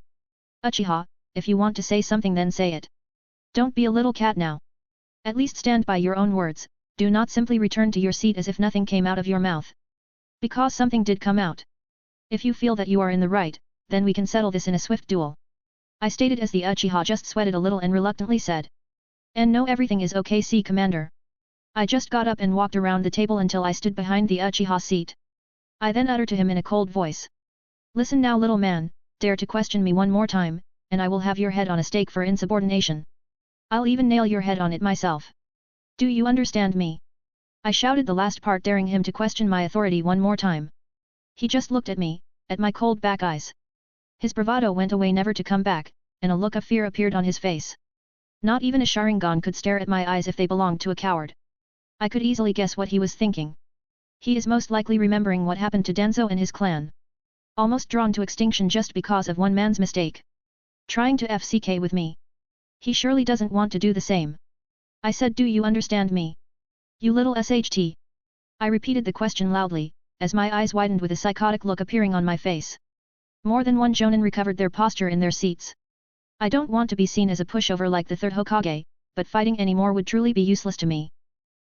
Uchiha, if you want to say something then say it. Don't be a little cat now. At least stand by your own words, do not simply return to your seat as if nothing came out of your mouth. Because something did come out. If you feel that you are in the right, then we can settle this in a swift duel. I stated as the Uchiha just sweated a little and reluctantly said. And no, everything is okay, see Commander. I just got up and walked around the table until I stood behind the Uchiha seat. I then uttered to him in a cold voice. Listen now little man, dare to question me one more time, and I will have your head on a stake for insubordination. I'll even nail your head on it myself. Do you understand me? I shouted the last part, daring him to question my authority one more time. He just looked at me, at my cold back eyes. His bravado went away never to come back, and a look of fear appeared on his face. Not even a Sharingan could stare at my eyes if they belonged to a coward. I could easily guess what he was thinking. He is most likely remembering what happened to Denzo and his clan. Almost drawn to extinction just because of one man's mistake. Trying to FCK with me. He surely doesn't want to do the same. I said, do you understand me? You little SHT. I repeated the question loudly, as my eyes widened with a psychotic look appearing on my face. More than one Jonin recovered their posture in their seats. I don't want to be seen as a pushover like the third Hokage, but fighting anymore would truly be useless to me.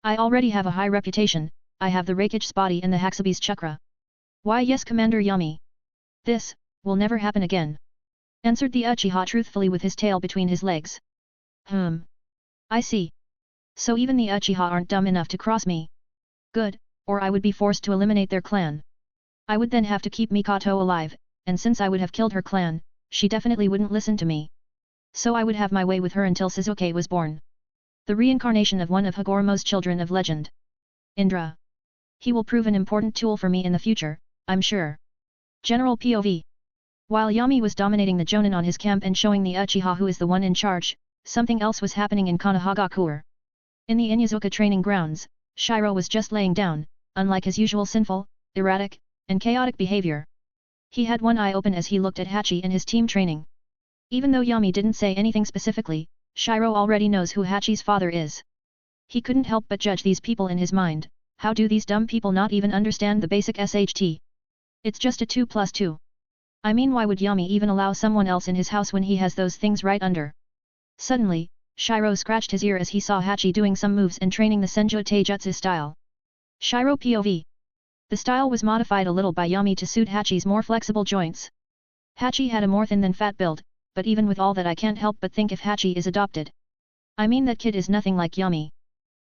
I already have a high reputation, I have the Raikage's body and the Haxabi's chakra. Why yes Commander Yami. This, will never happen again. Answered the Uchiha truthfully with his tail between his legs. I see. So even the Uchiha aren't dumb enough to cross me. Good, or I would be forced to eliminate their clan. I would then have to keep Mikoto alive, and since I would have killed her clan, she definitely wouldn't listen to me. So I would have my way with her until Sasuke was born. The reincarnation of one of Hagoromo's children of legend. Indra. He will prove an important tool for me in the future, I'm sure. General POV. While Yami was dominating the Jonin on his camp and showing the Uchiha who is the one in charge, something else was happening in Konohagakure. In the Inyazuka training grounds, Shiro was just laying down, unlike his usual sinful, erratic, and chaotic behavior. He had one eye open as he looked at Hachi and his team training. Even though Yami didn't say anything specifically, Shiro already knows who Hachi's father is. He couldn't help but judge these people in his mind. How do these dumb people not even understand the basic SHT? It's just a 2 plus 2. I mean, why would Yami even allow someone else in his house when he has those things right under? Suddenly, Shiro scratched his ear as he saw Hachi doing some moves and training the Senju Taijutsu style. Shiro POV. The style was modified a little by Yami to suit Hachi's more flexible joints. Hachi had a more thin than fat build, but even with all that I can't help but think if Hachi is adopted. I mean, that kid is nothing like Yami.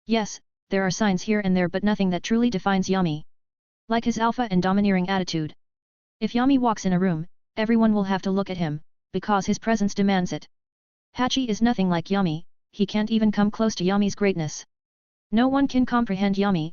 Yes, there are signs here and there but nothing that truly defines Yami. Like his alpha and domineering attitude. If Yami walks in a room, everyone will have to look at him, because his presence demands it. Hachi is nothing like Yami, he can't even come close to Yami's greatness. No one can comprehend Yami,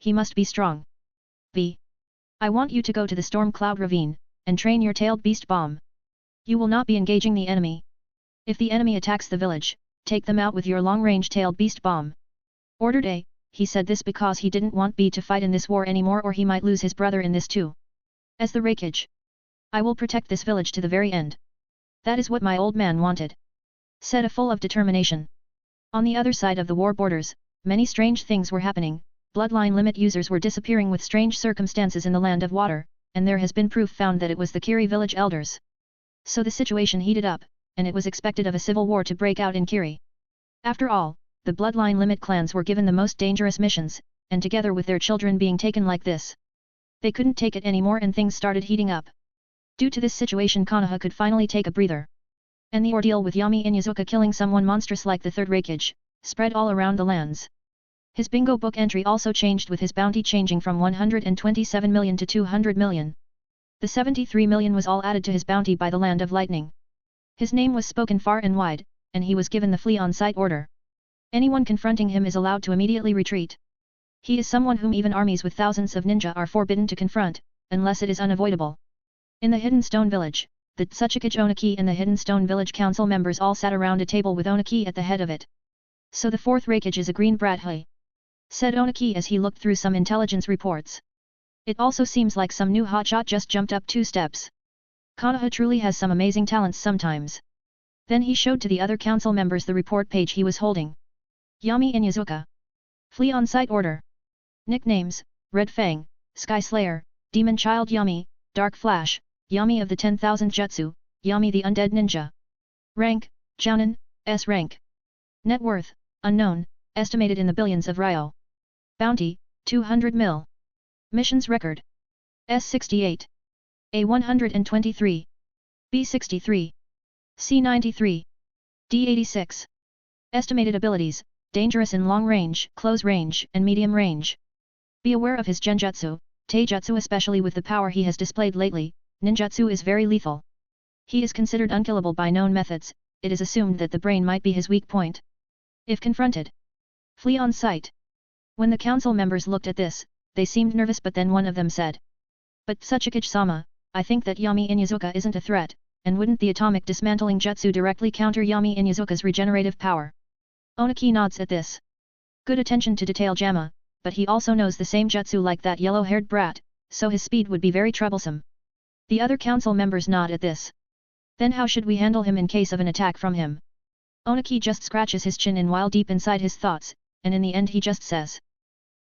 he must be strong. V. I want you to go to the storm cloud ravine, and train your tailed beast bomb. You will not be engaging the enemy. If the enemy attacks the village, take them out with your long-range tailed beast bomb. Ordered A. He said this because he didn't want B to fight in this war anymore, or he might lose his brother in this too. As the Raikage, I will protect this village to the very end. That is what my old man wanted, said A full of determination. On the other side of the war borders, many strange things were happening. Bloodline limit users were disappearing with strange circumstances in the land of water, and there has been proof found that it was the Kiri village elders. So the situation heated up, and it was expected of a civil war to break out in Kiri. After all, the bloodline limit clans were given the most dangerous missions, and together with their children being taken like this, they couldn't take it anymore and things started heating up. Due to this situation, Konoha could finally take a breather. And the ordeal with Yami Inyazuka killing someone monstrous like the third Raikage spread all around the lands. His bingo book entry also changed, with his bounty changing from 127 million to 200 million. The 73 million was all added to his bounty by the Land of Lightning. His name was spoken far and wide, and he was given the flee on sight order. Anyone confronting him is allowed to immediately retreat. He is someone whom even armies with thousands of ninja are forbidden to confront, unless it is unavoidable. In the Hidden Stone Village, the Tsuchikage Oniki and the Hidden Stone Village council members all sat around a table with Oniki at the head of it. So the fourth Raikage is a green brat, hey? Said Oniki as he looked through some intelligence reports. It also seems like some new hotshot just jumped up 2 steps. Konoha truly has some amazing talents sometimes. Then he showed to the other council members the report page he was holding. Yami Inyazuka. Flee on sight order. Nicknames: Red Fang, Sky Slayer, Demon Child Yami, Dark Flash, Yami of the 10,000 Jutsu, Yami the Undead Ninja. Rank: Jounin, S rank. Net worth: unknown, estimated in the billions of Ryo. Bounty: 200 mil. Missions record: S68, A123, B63, C93, D86. Estimated abilities: dangerous in long range, close range, and medium range. Be aware of his genjutsu, taijutsu, especially with the power he has displayed lately. Ninjutsu is very lethal. He is considered unkillable by known methods. It is assumed that the brain might be his weak point. If confronted, flee on sight. When the council members looked at this, they seemed nervous, but then one of them said, "But Tsuchikage-sama, I think that Yami Inyazuka isn't a threat, and wouldn't the atomic dismantling jutsu directly counter Yami Inyazuka's regenerative power?" Oniki nods at this. Good attention to detail, Jamma, but he also knows the same jutsu like that yellow-haired brat, so his speed would be very troublesome. The other council members nod at this. Then how should we handle him in case of an attack from him? Oniki just scratches his chin in while deep inside his thoughts, and in the end he just says,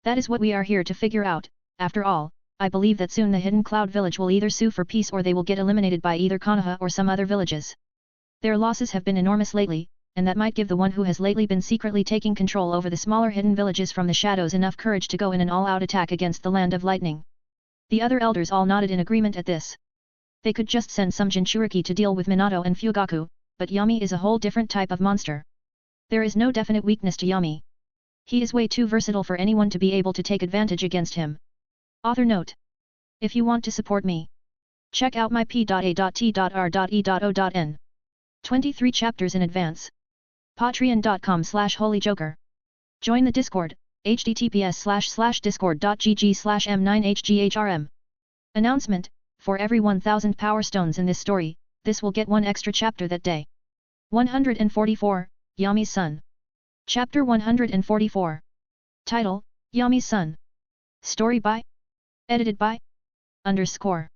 "That is what we are here to figure out. After all, I believe that soon the Hidden Cloud Village will either sue for peace or they will get eliminated by either Konoha or some other villages. Their losses have been enormous lately, and that might give the one who has lately been secretly taking control over the smaller hidden villages from the shadows enough courage to go in an all-out attack against the Land of Lightning." The other elders all nodded in agreement at this. They could just send some Jinchuriki to deal with Minato and Fugaku, but Yami is a whole different type of monster. There is no definite weakness to Yami. He is way too versatile for anyone to be able to take advantage against him. Author note: if you want to support me, check out my p.a.t.r.e.o.n. 23 chapters in advance. Patreon.com/holyjoker. Join the Discord, https://discord.gg/m9hghrm. Announcement: for every 1000 power stones in this story, this will get one extra chapter that day. 144, Yami's Son. Chapter 144. Title: Yami's Son. Story by? Edited by? _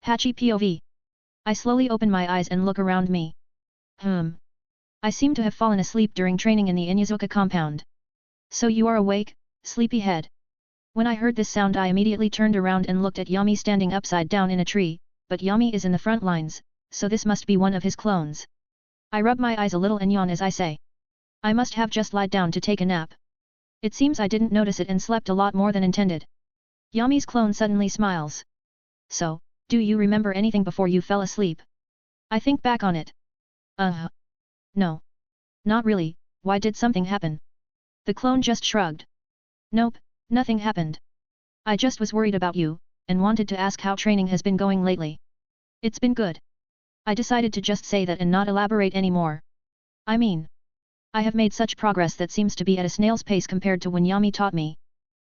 Hachi POV. I slowly open my eyes and look around me. I seem to have fallen asleep during training in the Inyazuka compound. So you are awake, sleepyhead? When I heard this sound, I immediately turned around and looked at Yami standing upside down in a tree, but Yami is in the front lines, so this must be one of his clones. I rub my eyes a little and yawn as I say, I must have just lied down to take a nap. It seems I didn't notice it and slept a lot more than intended. Yami's clone suddenly smiles. So, do you remember anything before you fell asleep? I think back on it. No. Not really. Why, did something happen? The clone just shrugged. Nope, nothing happened. I just was worried about you, and wanted to ask how training has been going lately. It's been good. I decided to just say that and not elaborate anymore. I mean, I have made such progress that seems to be at a snail's pace compared to when Yami taught me.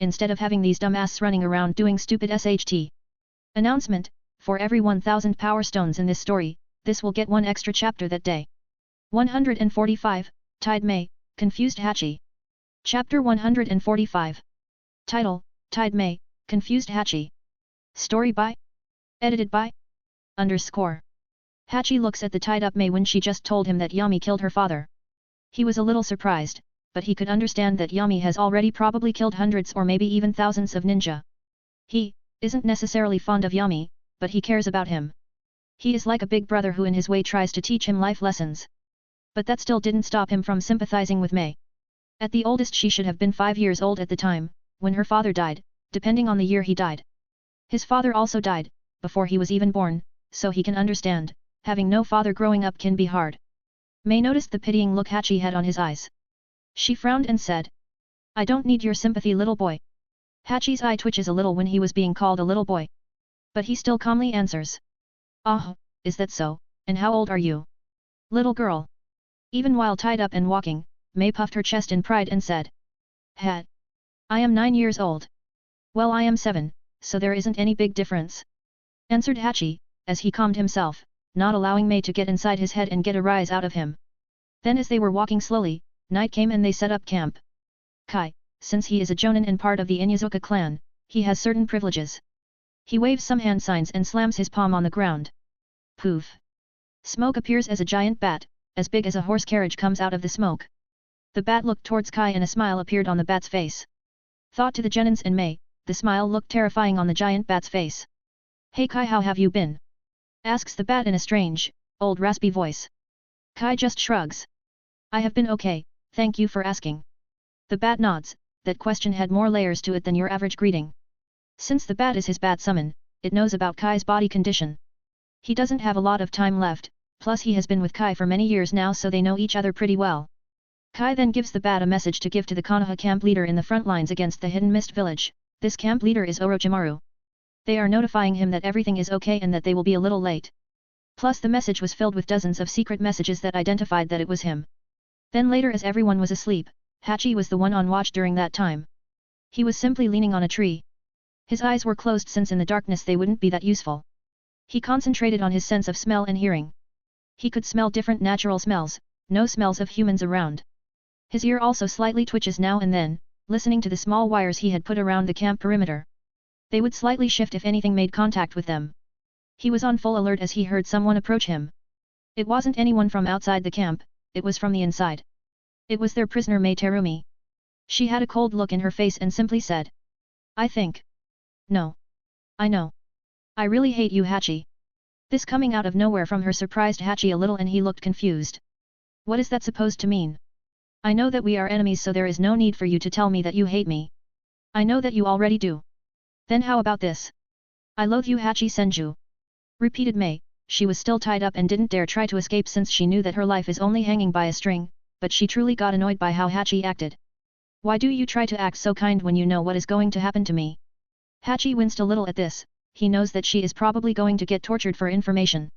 instead of having these dumbasses running around doing stupid SHT. Announcement, for every 1000 power stones in this story, this will get one extra chapter that day. 145, Tide May, Confused Hachi. Chapter 145. Title, Tide May, Confused Hachi. Story by? Edited by? _ Hachi looks at the tied-up May when she just told him that Yami killed her father. He was a little surprised, but he could understand that Yami has already probably killed hundreds or maybe even thousands of ninja. He isn't necessarily fond of Yami, but he cares about him. He is like a big brother who in his way tries to teach him life lessons. But that still didn't stop him from sympathizing with May. At the oldest she should have been 5 years old at the time, when her father died, depending on the year he died. His father also died, before he was even born, so he can understand, having no father growing up can be hard. May noticed the pitying look Hachi had on his eyes. She frowned and said, "I don't need your sympathy, little boy." Hachi's eye twitches a little when he was being called a little boy. But he still calmly answers. "Ah, is that so, and how old are you?" "Little girl." Even while tied up and walking, May puffed her chest in pride and said, "Hat. I am 9 years old." "Well, I am 7, so there isn't any big difference," answered Hachi, as he calmed himself, not allowing May to get inside his head and get a rise out of him. Then as they were walking slowly, night came and they set up camp. Kai, since he is a Jonin and part of the Inyazuka clan, he has certain privileges. He waves some hand signs and slams his palm on the ground. Poof! Smoke appears as a giant bat, as big as a horse carriage comes out of the smoke. The bat looked towards Kai and a smile appeared on the bat's face. Thought to the Genins and May, the smile looked terrifying on the giant bat's face. "Hey Kai, how have you been?" asks the bat in a strange, old raspy voice. Kai just shrugs. "I have been okay, thank you for asking." The bat nods. That question had more layers to it than your average greeting. Since the bat is his bat summon, it knows about Kai's body condition. He doesn't have a lot of time left, plus he has been with Kai for many years now, so they know each other pretty well. Kai then gives the bat a message to give to the Konoha camp leader in the front lines against the Hidden Mist village. This camp leader is Orochimaru. They are notifying him that everything is okay and that they will be a little late. Plus the message was filled with dozens of secret messages that identified that it was him. Then later, as everyone was asleep, Hachi was the one on watch during that time. He was simply leaning on a tree. His eyes were closed since in the darkness they wouldn't be that useful. He concentrated on his sense of smell and hearing. He could smell different natural smells, no smells of humans around. His ear also slightly twitches now and then, listening to the small wires he had put around the camp perimeter. They would slightly shift if anything made contact with them. He was on full alert as he heard someone approach him. It wasn't anyone from outside the camp, it was from the inside. It was their prisoner Mai Terumi. She had a cold look in her face and simply said, "I think. No. I know. I really hate you, Hachi." This coming out of nowhere from her surprised Hachi a little and he looked confused. "What is that supposed to mean? I know that we are enemies, so there is no need for you to tell me that you hate me. I know that you already do. Then how about this? I loathe you, Hachi Senju," repeated May. She was still tied up and didn't dare try to escape since she knew that her life is only hanging by a string, but she truly got annoyed by how Hachi acted. "Why do you try to act so kind when you know what is going to happen to me?" Hachi winced a little at this. He knows that she is probably going to get tortured for information.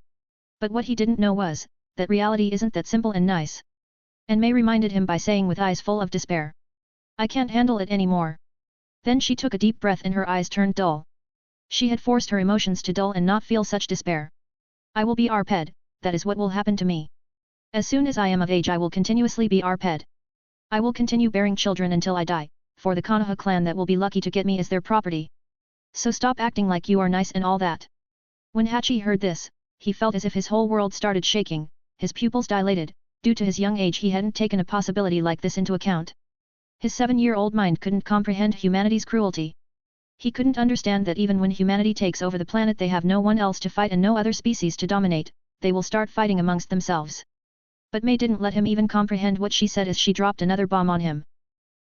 But what he didn't know was, that reality isn't that simple and nice. And May reminded him by saying with eyes full of despair, "I can't handle it anymore." Then she took a deep breath and her eyes turned dull. She had forced her emotions to dull and not feel such despair. "I will be Arped, that is what will happen to me. As soon as I am of age I will continuously be Arped. I will continue bearing children until I die, for the Konoha clan that will be lucky to get me as their property. So stop acting like you are nice and all that." When Hachi heard this, he felt as if his whole world started shaking, his pupils dilated. Due to his young age he hadn't taken a possibility like this into account. His 7-year-old mind couldn't comprehend humanity's cruelty. He couldn't understand that even when humanity takes over the planet they have no one else to fight and no other species to dominate, they will start fighting amongst themselves. But May didn't let him even comprehend what she said as she dropped another bomb on him.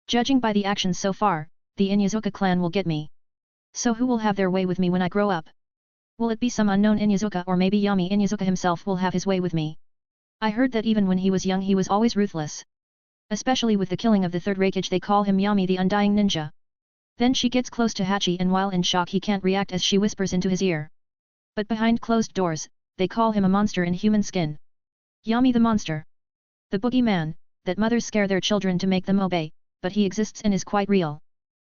"Judging by the actions so far, the Inyazuka clan will get me. So who will have their way with me when I grow up? Will it be some unknown Inyazuka, or maybe Yami Inyazuka himself will have his way with me? I heard that even when he was young he was always ruthless. Especially with the killing of the third Raikage they call him Yami the Undying Ninja." Then she gets close to Hachi and while in shock he can't react as she whispers into his ear. "But behind closed doors, they call him a monster in human skin. Yami the monster. The boogeyman, that mothers scare their children to make them obey, but he exists and is quite real."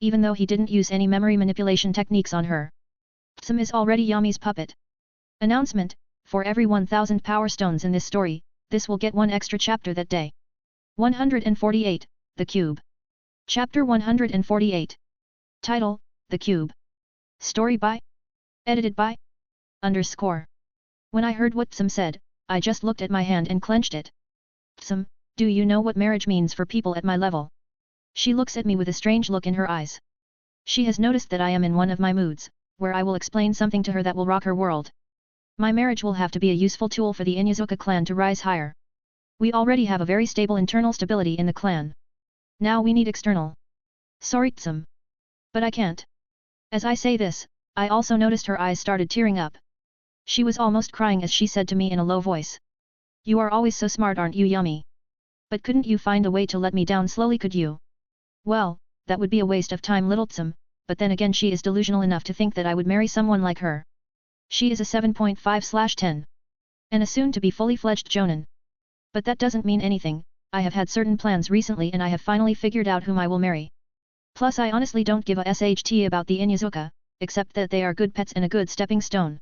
even though he didn't use any memory manipulation techniques on her. Tsum is already Yami's puppet. Announcement, for every 1000 power stones in this story, this will get one extra chapter that day. 148, The Cube. Chapter 148. Title, The Cube. Story by? Edited by? _ When I heard what Tsum said, I just looked at my hand and clenched it. Tsum, do you know what marriage means for people at my level? She looks at me with a strange look in her eyes. She has noticed that I am in one of my moods, where I will explain something to her that will rock her world. My marriage will have to be a useful tool for the Inuzuka clan to rise higher. We already have a very stable internal stability in the clan. Now we need external. Sorry Tsum. But I can't. As I say this, I also noticed her eyes started tearing up. She was almost crying as she said to me in a low voice. You are always so smart, aren't you, Yami? But couldn't you find a way to let me down slowly, could you? Well, that would be a waste of time, little Tsum, but then again she is delusional enough to think that I would marry someone like her. She is a 7.5/10. And a soon-to-be fully fledged jonin. But that doesn't mean anything, I have had certain plans recently and I have finally figured out whom I will marry. Plus I honestly don't give a SHT about the Inuzuka, except that they are good pets and a good stepping stone.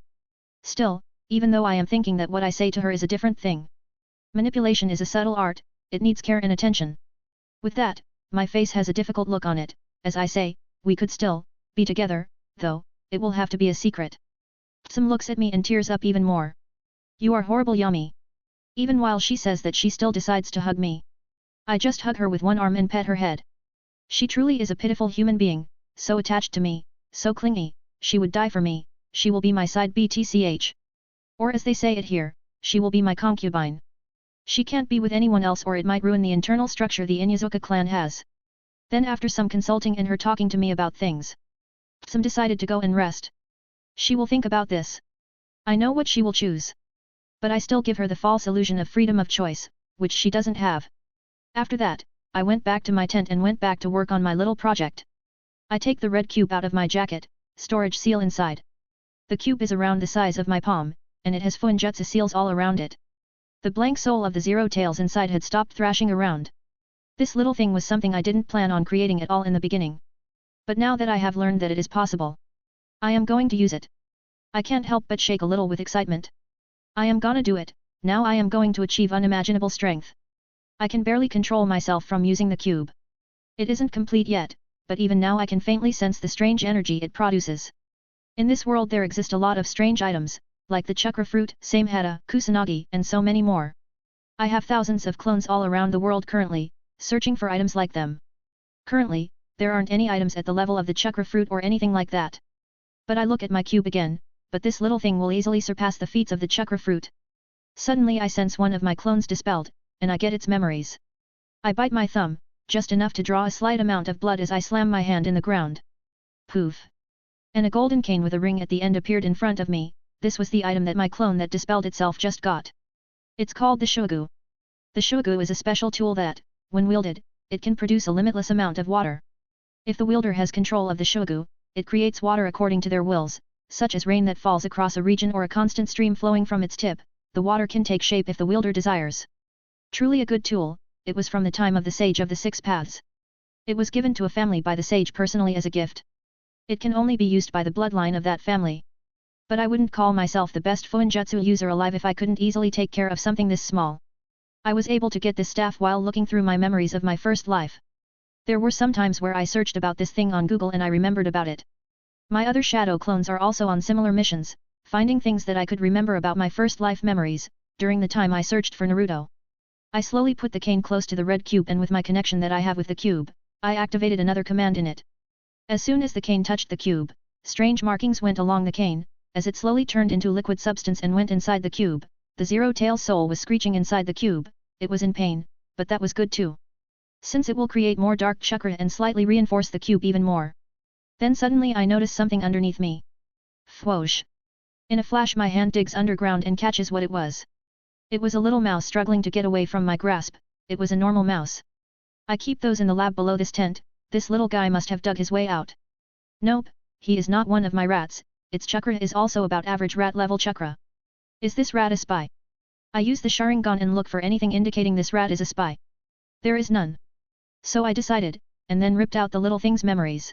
Still, even though I am thinking that what I say to her is a different thing. Manipulation is a subtle art, it needs care and attention. With that, my face has a difficult look on it, as I say, we could still be together, though, it will have to be a secret. Tsum looks at me and tears up even more. You are horrible, Yami. Even while she says that, she still decides to hug me. I just hug her with one arm and pet her head. She truly is a pitiful human being, so attached to me, so clingy, she would die for me, she will be my side BTCH. Or as they say it here, she will be my concubine. She can't be with anyone else or it might ruin the internal structure the Inuzuka clan has. Then after some consulting and her talking to me about things, Tsum decided to go and rest. She will think about this. I know what she will choose. But I still give her the false illusion of freedom of choice, which she doesn't have. After that, I went back to my tent and went back to work on my little project. I take the red cube out of my jacket, storage seal inside. The cube is around the size of my palm, and it has Fuinjutsu seals all around it. The blank soul of the zero tails inside had stopped thrashing around. This little thing was something I didn't plan on creating at all in the beginning. But now that I have learned that it is possible, I am going to use it. I can't help but shake a little with excitement. I am gonna do it, now I am going to achieve unimaginable strength. I can barely control myself from using the cube. It isn't complete yet, but even now I can faintly sense the strange energy it produces. In this world there exist a lot of strange items, like the chakra fruit, Samehata, Kusanagi, and so many more. I have thousands of clones all around the world currently, searching for items like them. Currently, there aren't any items at the level of the chakra fruit or anything like that. But I look at my cube again, but this little thing will easily surpass the feats of the chakra fruit. Suddenly I sense one of my clones dispelled, and I get its memories. I bite my thumb, just enough to draw a slight amount of blood as I slam my hand in the ground. Poof! And a golden cane with a ring at the end appeared in front of me. This was the item that my clone that dispelled itself just got. It's called the Shogu. The Shogu is a special tool that, when wielded, it can produce a limitless amount of water. If the wielder has control of the Shogu, it creates water according to their wills, such as rain that falls across a region or a constant stream flowing from its tip. The water can take shape if the wielder desires. Truly a good tool, it was from the time of the Sage of the Six Paths. It was given to a family by the sage personally as a gift. It can only be used by the bloodline of that family. But I wouldn't call myself the best Fuinjutsu user alive if I couldn't easily take care of something this small. I was able to get this staff while looking through my memories of my first life. There were some times where I searched about this thing on Google and I remembered about it. My other shadow clones are also on similar missions, finding things that I could remember about my first life memories, during the time I searched for Naruto. I slowly put the cane close to the red cube and with my connection that I have with the cube, I activated another command in it. As soon as the cane touched the cube, strange markings went along the cane, as it slowly turned into liquid substance and went inside the cube. The zero-tail soul was screeching inside the cube, it was in pain, but that was good too. Since it will create more dark chakra and slightly reinforce the cube even more. Then suddenly I notice something underneath me. Whoosh! In a flash my hand digs underground and catches what it was. It was a little mouse struggling to get away from my grasp. It was a normal mouse. I keep those in the lab below this tent. This little guy must have dug his way out. Nope, he is not one of my rats, its chakra is also about average rat level chakra. Is this rat a spy? I use the Sharingan and look for anything indicating this rat is a spy. There is none. So I decided, and then ripped out the little thing's memories.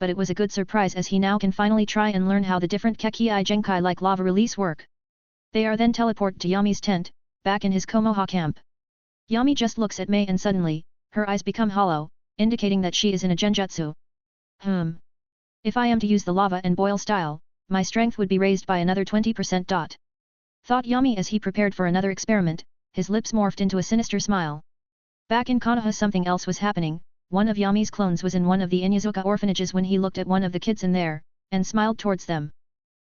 but it was a good surprise as he now can finally try and learn how the different Kekkei Genkai like lava release work. They are then teleported to Yami's tent, back in his Komoha camp. Yami just looks at Mei and suddenly, her eyes become hollow, indicating that she is in a genjutsu. If I am to use the lava and boil style, my strength would be raised by another 20%. Thought Yami as he prepared for another experiment, his lips morphed into a sinister smile. Back in Konoha something else was happening. One of Yami's clones was in one of the Inyazuka orphanages when he looked at one of the kids in there, and smiled towards them.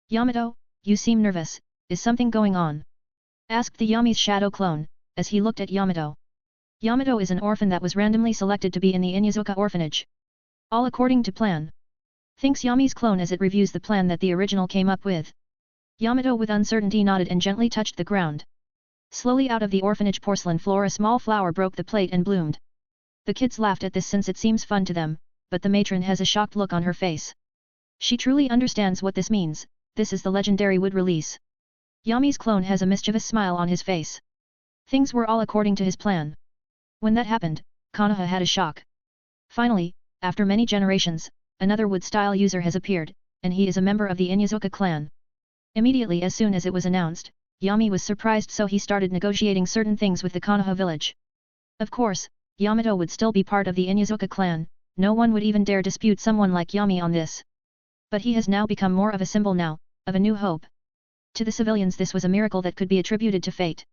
Yamato, you seem nervous, is something going on? Asked the Yami's shadow clone, as he looked at Yamato. Yamato is an orphan that was randomly selected to be in the Inyazuka orphanage. All according to plan. Thinks Yami's clone as it reviews the plan that the original came up with. Yamato with uncertainty nodded and gently touched the ground. Slowly out of the orphanage porcelain floor a small flower broke the plate and bloomed. The kids laughed at this since it seems fun to them, but the matron has a shocked look on her face. She truly understands what this means. This is the legendary wood release. Yami's clone has a mischievous smile on his face. Things were all according to his plan. When that happened, Konoha had a shock. Finally, after many generations, another wood-style user has appeared, and he is a member of the Inyazuka clan. Immediately as soon as it was announced, Yami was surprised, so he started negotiating certain things with the Konoha village. Of course, Yamato would still be part of the Inyazuka clan, no one would even dare dispute someone like Yami on this. But he has now become more of a symbol now, of a new hope. To the civilians this was a miracle that could be attributed to fate.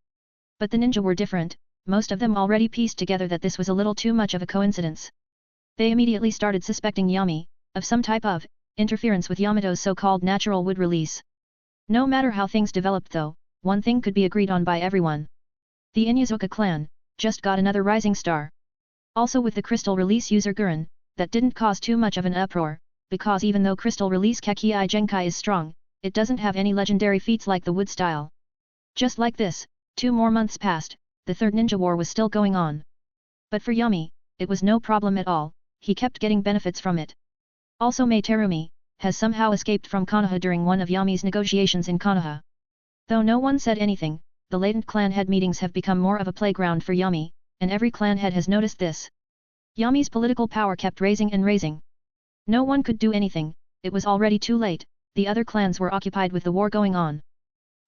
But the ninja were different, most of them already pieced together that this was a little too much of a coincidence. They immediately started suspecting Yami, of some type of interference with Yamato's so-called natural wood release. No matter how things developed though, one thing could be agreed on by everyone. The Inyazuka clan just got another rising star. Also with the crystal release user Gurren, that didn't cause too much of an uproar, because even though crystal release Kekkei Genkai is strong, it doesn't have any legendary feats like the wood style. Just like this, 2 more months passed, the third ninja war was still going on. But for Yami, it was no problem at all, he kept getting benefits from it. Also Mei Terumi has somehow escaped from Konoha during one of Yami's negotiations in Konoha. Though no one said anything, the latent clan head meetings have become more of a playground for Yami, and every clan head has noticed this. Yami's political power kept raising and raising. No one could do anything, it was already too late, the other clans were occupied with the war going on.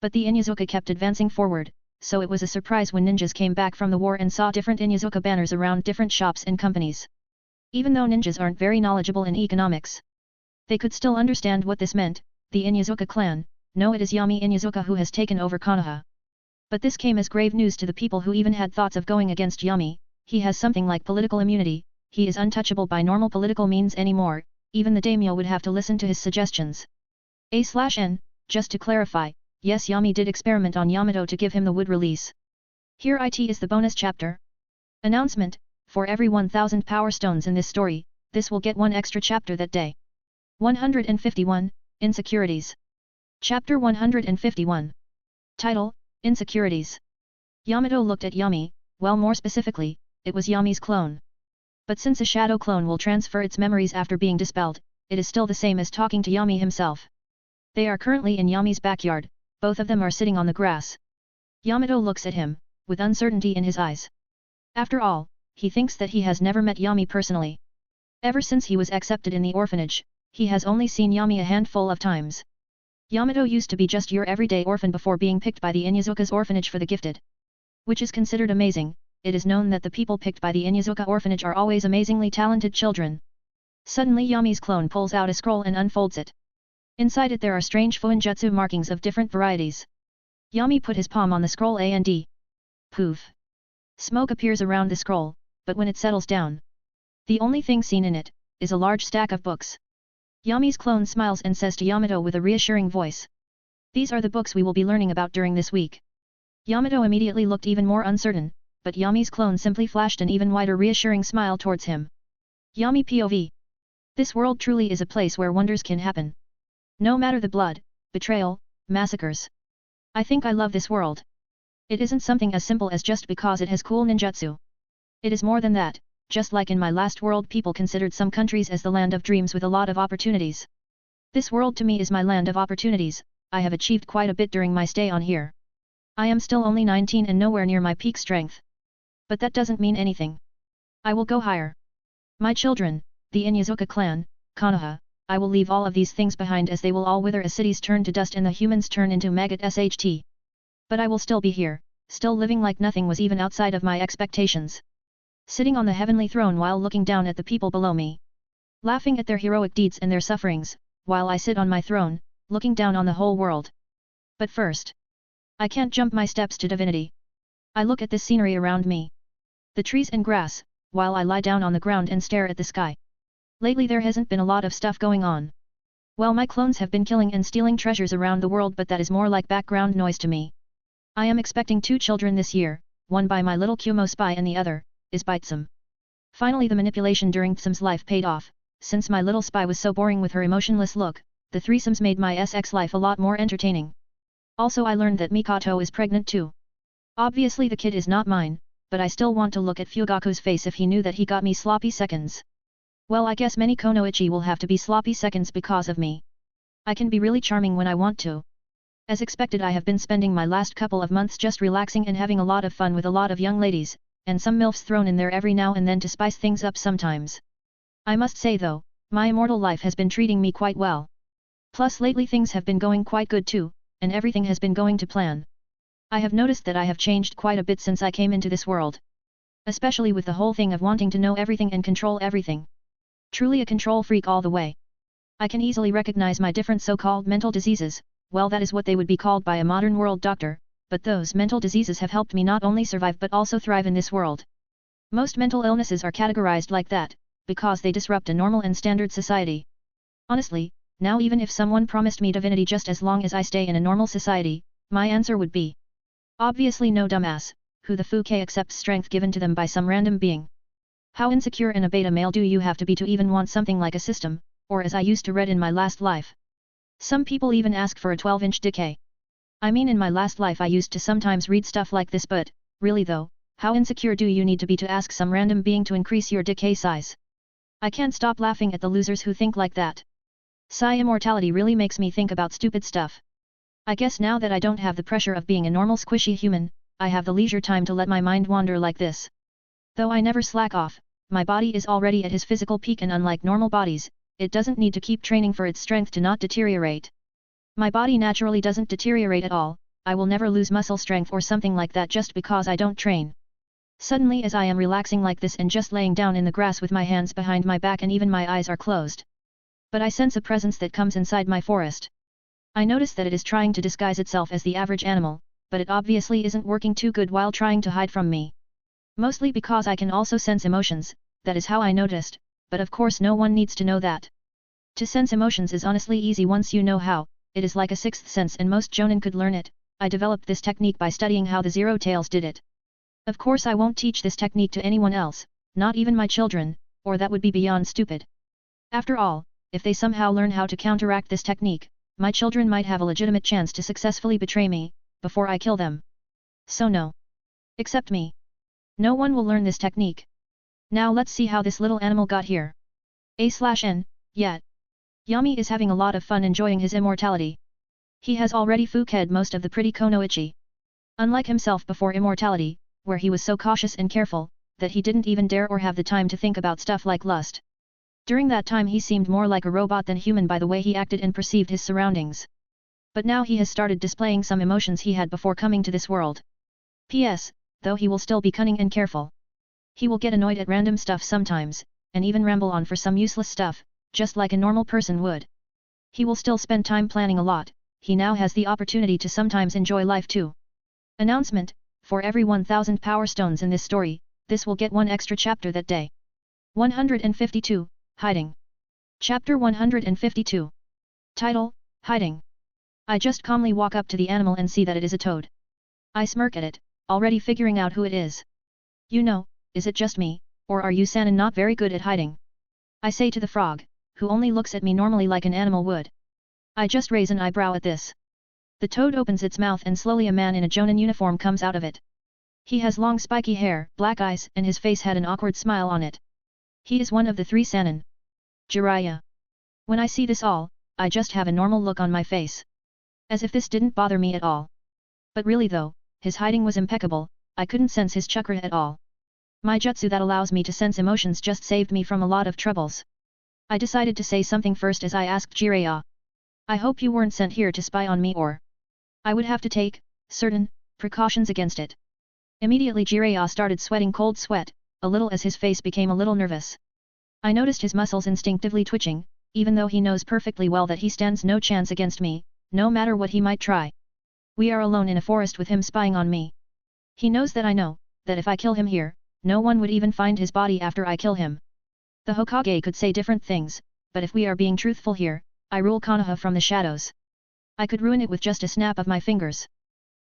But the Inyazuka kept advancing forward, so it was a surprise when ninjas came back from the war and saw different Inyazuka banners around different shops and companies. Even though ninjas aren't very knowledgeable in economics, they could still understand what this meant. The Inyazuka clan, no, it is Yami Inyazuka who has taken over Konoha. But this came as grave news to the people who even had thoughts of going against Yami. He has something like political immunity, he is untouchable by normal political means anymore, even the daimyo would have to listen to his suggestions. A/N, just to clarify, yes, Yami did experiment on Yamato to give him the wood release. Here it is the bonus chapter. Announcement, for every 1000 power stones in this story, this will get one extra chapter that day. 151, Insecurities. Chapter 151. Title, Insecurities. Yamato looked at Yami, well, more specifically, it was Yami's clone. But since a shadow clone will transfer its memories after being dispelled, it is still the same as talking to Yami himself. They are currently in Yami's backyard, both of them are sitting on the grass. Yamato looks at him, with uncertainty in his eyes. After all, he thinks that he has never met Yami personally. Ever since he was accepted in the orphanage, he has only seen Yami a handful of times. Yamato used to be just your everyday orphan before being picked by the Inyazuka's orphanage for the gifted. Which is considered amazing. It is known that the people picked by the Inyazuka orphanage are always amazingly talented children. Suddenly Yami's clone pulls out a scroll and unfolds it. Inside it there are strange fuinjutsu markings of different varieties. Yami put his palm on the scroll and poof! Smoke appears around the scroll, but when it settles down, the only thing seen in it is a large stack of books. Yami's clone smiles and says to Yamato with a reassuring voice, "These are the books we will be learning about during this week." Yamato immediately looked even more uncertain, but Yami's clone simply flashed an even wider reassuring smile towards him. Yami POV. This world truly is a place where wonders can happen. No matter the blood, betrayal, massacres. I think I love this world. It isn't something as simple as just because it has cool ninjutsu. It is more than that. Just like in my last world, people considered some countries as the land of dreams with a lot of opportunities. This world to me is my land of opportunities. I have achieved quite a bit during my stay on here. I am still only 19 and nowhere near my peak strength. But that doesn't mean anything. I will go higher. My children, the Inyazuka clan, Konoha, I will leave all of these things behind as they will all wither as cities turn to dust and the humans turn into maggot sht. But I will still be here, still living like nothing was even outside of my expectations. Sitting on the heavenly throne while looking down at the people below me. Laughing at their heroic deeds and their sufferings, while I sit on my throne, looking down on the whole world. But first, I can't jump my steps to divinity. I look at this scenery around me. The trees and grass, while I lie down on the ground and stare at the sky. Lately there hasn't been a lot of stuff going on. Well, my clones have been killing and stealing treasures around the world, but that is more like background noise to me. I am expecting 2 children this year, one by my little Kumo spy and the other, is by Tsum. Finally the manipulation during Tsum's life paid off, since my little spy was so boring with her emotionless look, the threesomes made my SX life a lot more entertaining. Also I learned that Mikoto is pregnant too. Obviously the kid is not mine, but I still want to look at Fugaku's face if he knew that he got me sloppy seconds. Well, I guess many Konoichi will have to be sloppy seconds because of me. I can be really charming when I want to. As expected, I have been spending my last couple of months just relaxing and having a lot of fun with a lot of young ladies, and some MILFs thrown in there every now and then to spice things up sometimes. I must say though, my immortal life has been treating me quite well. Plus lately things have been going quite good too, and everything has been going to plan. I have noticed that I have changed quite a bit since I came into this world. Especially with the whole thing of wanting to know everything and control everything. Truly a control freak all the way. I can easily recognize my different so-called mental diseases, well that is what they would be called by a modern world doctor, but those mental diseases have helped me not only survive but also thrive in this world. Most mental illnesses are categorized like that, because they disrupt a normal and standard society. Honestly, now even if someone promised me divinity just as long as I stay in a normal society, my answer would be obviously no, dumbass, who the fuck accepts strength given to them by some random being. How insecure and a beta male do you have to be to even want something like a system, or as I used to read in my last life. Some people even ask for a 12-inch dick. I mean, in my last life I used to sometimes read stuff like this, but, really though, how insecure do you need to be to ask some random being to increase your dick size? I can't stop laughing at the losers who think like that. Immortality really makes me think about stupid stuff. I guess now that I don't have the pressure of being a normal squishy human, I have the leisure time to let my mind wander like this. Though I never slack off, my body is already at his physical peak, and unlike normal bodies, it doesn't need to keep training for its strength to not deteriorate. My body naturally doesn't deteriorate at all. I will never lose muscle strength or something like that just because I don't train. Suddenly, as I am relaxing like this and just laying down in the grass with my hands behind my back and even my eyes are closed. But I sense a presence that comes inside my forest. I notice that it is trying to disguise itself as the average animal, but it obviously isn't working too good while trying to hide from me. Mostly because I can also sense emotions, that is how I noticed, but of course no one needs to know that. To sense emotions is honestly easy once you know how, it is like a sixth sense and most jonin could learn it. I developed this technique by studying how the Zero Tails did it. Of course I won't teach this technique to anyone else, not even my children, or that would be beyond stupid. After all, if they somehow learn how to counteract this technique, my children might have a legitimate chance to successfully betray me, before I kill them. So no. Except me. No one will learn this technique. Now let's see how this little animal got here. A/N, yet. Yami is having a lot of fun enjoying his immortality. He has already fuked most of the pretty Konoichi. Unlike himself before immortality, where he was so cautious and careful, that he didn't even dare or have the time to think about stuff like lust. During that time he seemed more like a robot than human by the way he acted and perceived his surroundings. But now he has started displaying some emotions he had before coming to this world. P.S. Though he will still be cunning and careful. He will get annoyed at random stuff sometimes, and even ramble on for some useless stuff, just like a normal person would. He will still spend time planning a lot. He now has the opportunity to sometimes enjoy life too. Announcement: for every 1000 power stones in this story, this will get one extra chapter that day. 152, Hiding. Chapter 152. Title: Hiding. I just calmly walk up to the animal and see that it is a toad. I smirk at it, already figuring out who it is. You know, is it just me, or are you Sanin not very good at hiding? I say to the frog, who only looks at me normally like an animal would. I just raise an eyebrow at this. The toad opens its mouth and slowly a man in a jonin uniform comes out of it. He has long spiky hair, black eyes, and his face had an awkward smile on it. He is one of the 3 Sanin. Jiraiya. When I see this all, I just have a normal look on my face. As if this didn't bother me at all. But really though, his hiding was impeccable. I couldn't sense his chakra at all. My jutsu that allows me to sense emotions just saved me from a lot of troubles. I decided to say something first as I asked Jiraiya. I hope you weren't sent here to spy on me, or I would have to take certain precautions against it. Immediately Jiraiya started sweating cold sweat, a little as his face became a little nervous. I noticed his muscles instinctively twitching, even though he knows perfectly well that he stands no chance against me, no matter what he might try. We are alone in a forest with him spying on me. He knows that I know, that if I kill him here, no one would even find his body after I kill him. The Hokage could say different things, but if we are being truthful here, I rule Konoha from the shadows. I could ruin it with just a snap of my fingers.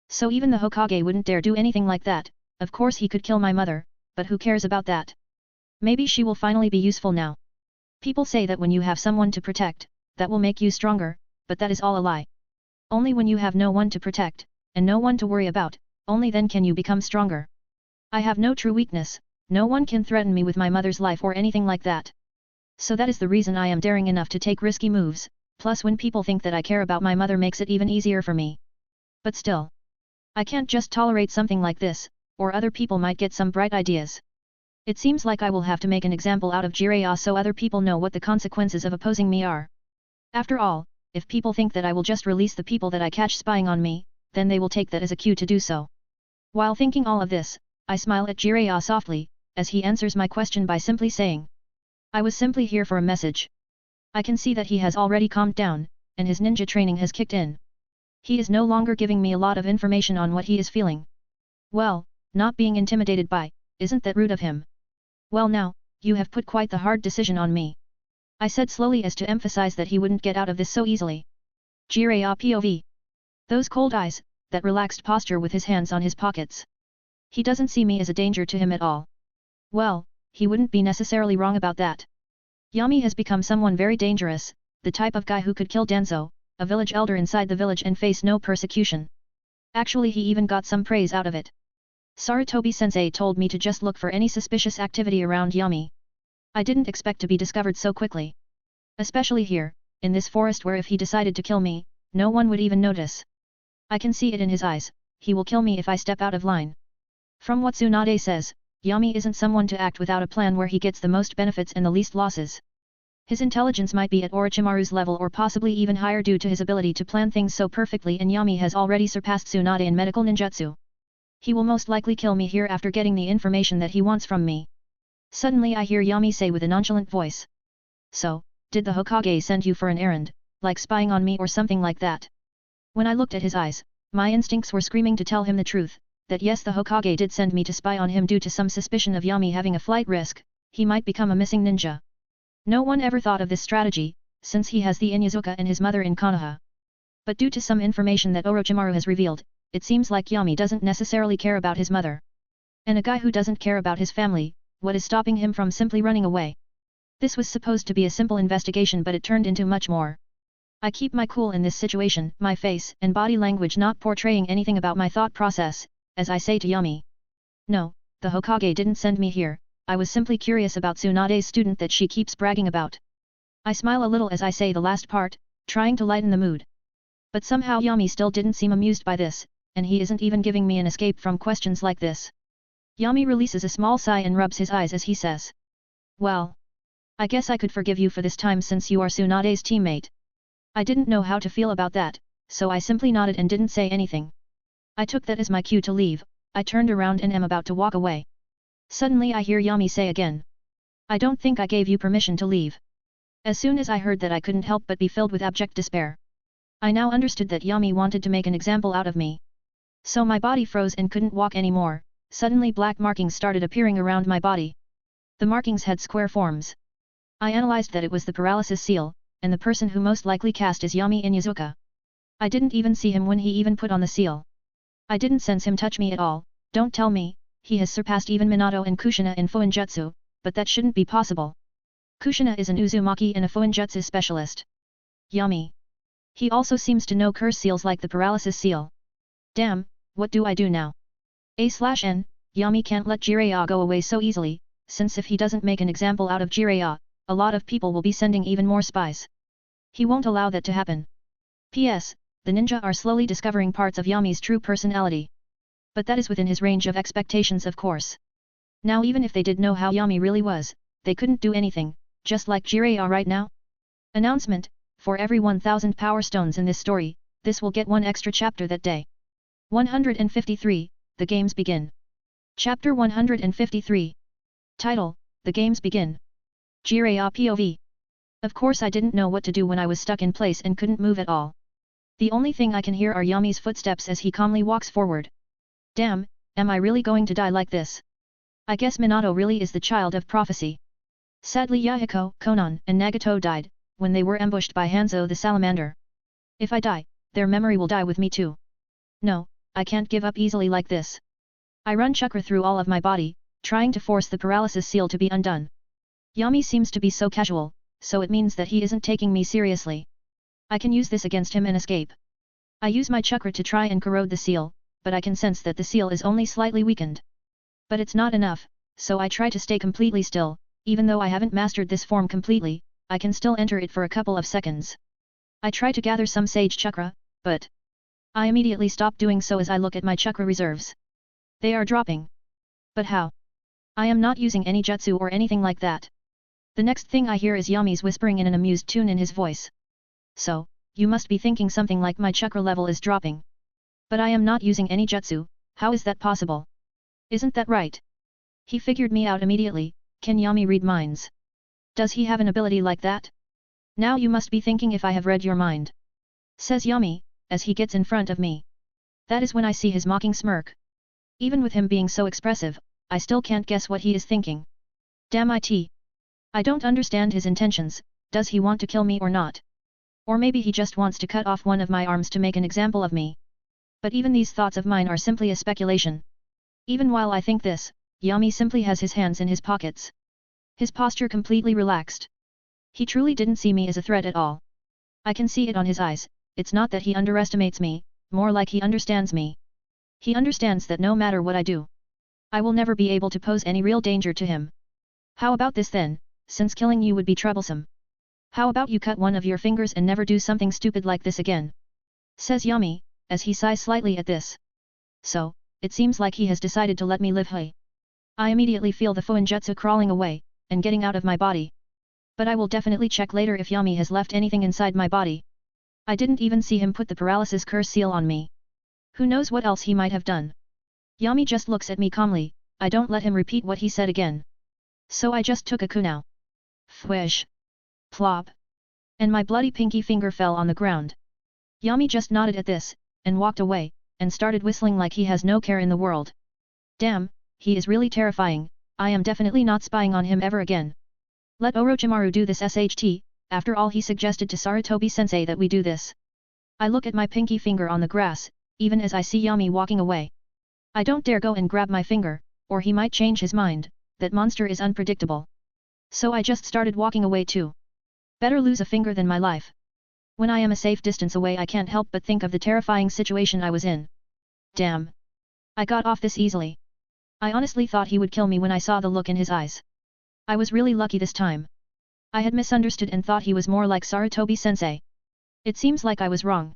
So even the Hokage wouldn't dare do anything like that. Of course he could kill my mother, but who cares about that? Maybe she will finally be useful now. People say that when you have someone to protect, that will make you stronger, but that is all a lie. Only when you have no one to protect, and no one to worry about, only then can you become stronger. I have no true weakness, no one can threaten me with my mother's life or anything like that. So that is the reason I am daring enough to take risky moves, plus when people think that I care about my mother makes it even easier for me. But still, I can't just tolerate something like this, or other people might get some bright ideas. It seems like I will have to make an example out of Jiraiya so other people know what the consequences of opposing me are. After all, if people think that I will just release the people that I catch spying on me, then they will take that as a cue to do so. While thinking all of this, I smile at Jiraiya softly, as he answers my question by simply saying, I was simply here for a message. I can see that he has already calmed down, and his ninja training has kicked in. He is no longer giving me a lot of information on what he is feeling. Well, not being intimidated by, isn't that rude of him? Well now, you have put quite the hard decision on me. I said slowly as to emphasize that he wouldn't get out of this so easily. Jiraiya POV. Those cold eyes, that relaxed posture with his hands on his pockets. He doesn't see me as a danger to him at all. Well, he wouldn't be necessarily wrong about that. Yami has become someone very dangerous, the type of guy who could kill Danzo, a village elder inside the village and face no persecution. Actually he even got some praise out of it. Sarutobi-sensei told me to just look for any suspicious activity around Yami. I didn't expect to be discovered so quickly. Especially here, in this forest where if he decided to kill me, no one would even notice. I can see it in his eyes, he will kill me if I step out of line. From what Tsunade says, Yami isn't someone to act without a plan where he gets the most benefits and the least losses. His intelligence might be at Orochimaru's level or possibly even higher due to his ability to plan things so perfectly, and Yami has already surpassed Tsunade in medical ninjutsu. He will most likely kill me here after getting the information that he wants from me. Suddenly I hear Yami say with a nonchalant voice. So, did the Hokage send you for an errand, like spying on me or something like that? When I looked at his eyes, my instincts were screaming to tell him the truth, that yes, the Hokage did send me to spy on him due to some suspicion of Yami having a flight risk, he might become a missing ninja. No one ever thought of this strategy, since he has the Inyazuka and his mother in Konoha. But due to some information that Orochimaru has revealed, it seems like Yami doesn't necessarily care about his mother. And a guy who doesn't care about his family, what is stopping him from simply running away? This was supposed to be a simple investigation, but it turned into much more. I keep my cool in this situation, my face and body language not portraying anything about my thought process, as I say to Yami. No, the Hokage didn't send me here, I was simply curious about Tsunade's student that she keeps bragging about. I smile a little as I say the last part, trying to lighten the mood. But somehow Yami still didn't seem amused by this, and he isn't even giving me an escape from questions like this. Yami releases a small sigh and rubs his eyes as he says. Well, I guess I could forgive you for this time since you are Tsunade's teammate. I didn't know how to feel about that, so I simply nodded and didn't say anything. I took that as my cue to leave. I turned around and am about to walk away. Suddenly I hear Yami say again. I don't think I gave you permission to leave. As soon as I heard that, I couldn't help but be filled with abject despair. I now understood that Yami wanted to make an example out of me. So my body froze and couldn't walk anymore. Suddenly black markings started appearing around my body. The markings had square forms. I analyzed that it was the paralysis seal, and the person who most likely cast is Yami Inyazuka. I didn't even see him when he even put on the seal. I didn't sense him touch me at all. Don't tell me, he has surpassed even Minato and Kushina in Fuinjutsu, but that shouldn't be possible. Kushina is an Uzumaki and a Fuinjutsu specialist. Yami. He also seems to know curse seals like the paralysis seal. Damn, what do I do now? A/N, Yami can't let Jiraiya go away so easily, since if he doesn't make an example out of Jiraiya, a lot of people will be sending even more spies. He won't allow that to happen. P.S. The ninja are slowly discovering parts of Yami's true personality. But that is within his range of expectations, of course. Now even if they did know how Yami really was, they couldn't do anything, just like Jiraiya right now? Announcement, for every 1000 power stones in this story, this will get one extra chapter that day. 153, The Games Begin. Chapter 153. Title, The Games Begin. Jiraiya POV. Of course I didn't know what to do when I was stuck in place and couldn't move at all. The only thing I can hear are Yami's footsteps as he calmly walks forward. Damn, am I really going to die like this? I guess Minato really is the child of prophecy. Sadly Yahiko, Konan, and Nagato died, when they were ambushed by Hanzo the salamander. If I die, their memory will die with me too. No, I can't give up easily like this. I run chakra through all of my body, trying to force the paralysis seal to be undone. Yami seems to be so casual, so it means that he isn't taking me seriously. I can use this against him and escape. I use my chakra to try and corrode the seal, but I can sense that the seal is only slightly weakened. But it's not enough, so I try to stay completely still. Even though I haven't mastered this form completely, I can still enter it for a couple of seconds. I try to gather some sage chakra, but I immediately stop doing so as I look at my chakra reserves. They are dropping. But how? I am not using any jutsu or anything like that. The next thing I hear is Yami's whispering in an amused tune in his voice. So, you must be thinking something like my chakra level is dropping. But I am not using any jutsu, how is that possible? Isn't that right? He figured me out immediately. Can Yami read minds? Does he have an ability like that? Now you must be thinking if I have read your mind. Says Yami, as he gets in front of me. That is when I see his mocking smirk. Even with him being so expressive, I still can't guess what he is thinking. Damn it. I don't understand his intentions, does he want to kill me or not? Or maybe he just wants to cut off one of my arms to make an example of me. But even these thoughts of mine are simply a speculation. Even while I think this, Yami simply has his hands in his pockets. His posture completely relaxed. He truly didn't see me as a threat at all. I can see it on his eyes, it's not that he underestimates me, more like he understands me. He understands that no matter what I do, I will never be able to pose any real danger to him. How about this then, since killing you would be troublesome? How about you cut one of your fingers and never do something stupid like this again? Says Yami, as he sighs slightly at this. So, it seems like he has decided to let me live. Hey. I immediately feel the Fuinjutsu crawling away, and getting out of my body. But I will definitely check later if Yami has left anything inside my body. I didn't even see him put the paralysis curse seal on me. Who knows what else he might have done? Yami just looks at me calmly, I don't let him repeat what he said again. So I just took a kunao. Fwish. Plop. And my bloody pinky finger fell on the ground. Yami just nodded at this, and walked away, and started whistling like he has no care in the world. Damn, he is really terrifying, I am definitely not spying on him ever again. Let Orochimaru do this SHT, after all he suggested to Sarutobi-sensei that we do this. I look at my pinky finger on the grass, even as I see Yami walking away. I don't dare go and grab my finger, or he might change his mind, that monster is unpredictable. So I just started walking away too. Better lose a finger than my life. When I am a safe distance away I can't help but think of the terrifying situation I was in. Damn. I got off this easily. I honestly thought he would kill me when I saw the look in his eyes. I was really lucky this time. I had misunderstood and thought he was more like Sarutobi-sensei. It seems like I was wrong.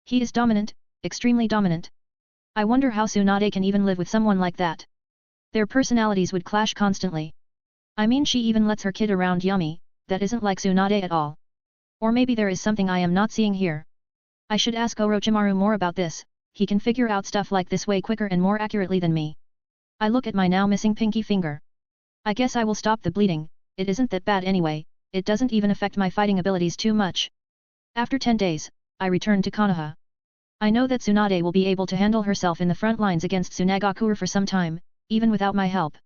He is dominant, extremely dominant. I wonder how Tsunade can even live with someone like that. Their personalities would clash constantly. I mean she even lets her kid around Yami, that isn't like Tsunade at all. Or maybe there is something I am not seeing here. I should ask Orochimaru more about this, he can figure out stuff like this way quicker and more accurately than me. I look at my now missing pinky finger. I guess I will stop the bleeding, it isn't that bad anyway, it doesn't even affect my fighting abilities too much. After 10 days, I return to Konoha. I know that Tsunade will be able to handle herself in the front lines against Tsunagakure for some time, even without my help.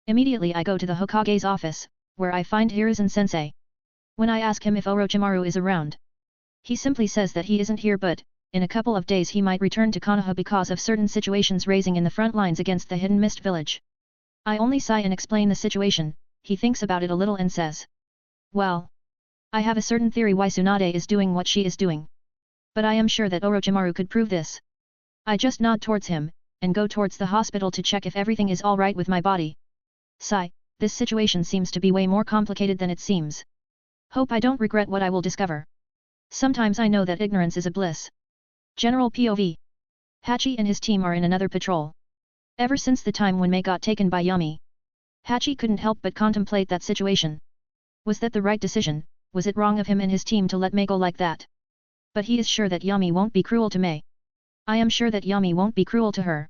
Immediately I go to the Hokage's office, where I find Hiruzen-sensei. When I ask him if Orochimaru is around, he simply says that he isn't here but, in a couple of days he might return to Konoha because of certain situations raising in the front lines against the Hidden Mist village. I only sigh and explain the situation, he thinks about it a little and says. Well, I have a certain theory why Tsunade is doing what she is doing. But I am sure that Orochimaru could prove this. I just nod towards him, and go towards the hospital to check if everything is alright with my body. Sigh, this situation seems to be way more complicated than it seems. Hope I don't regret what I will discover. Sometimes I know that ignorance is a bliss. General POV. Hachi and his team are in another patrol. Ever since the time when Mei got taken by Yami, Hachi couldn't help but contemplate that situation. Was that the right decision? Was it wrong of him and his team to let Mei go like that? But he is sure that Yami won't be cruel to Mei. I am sure that Yami won't be cruel to her.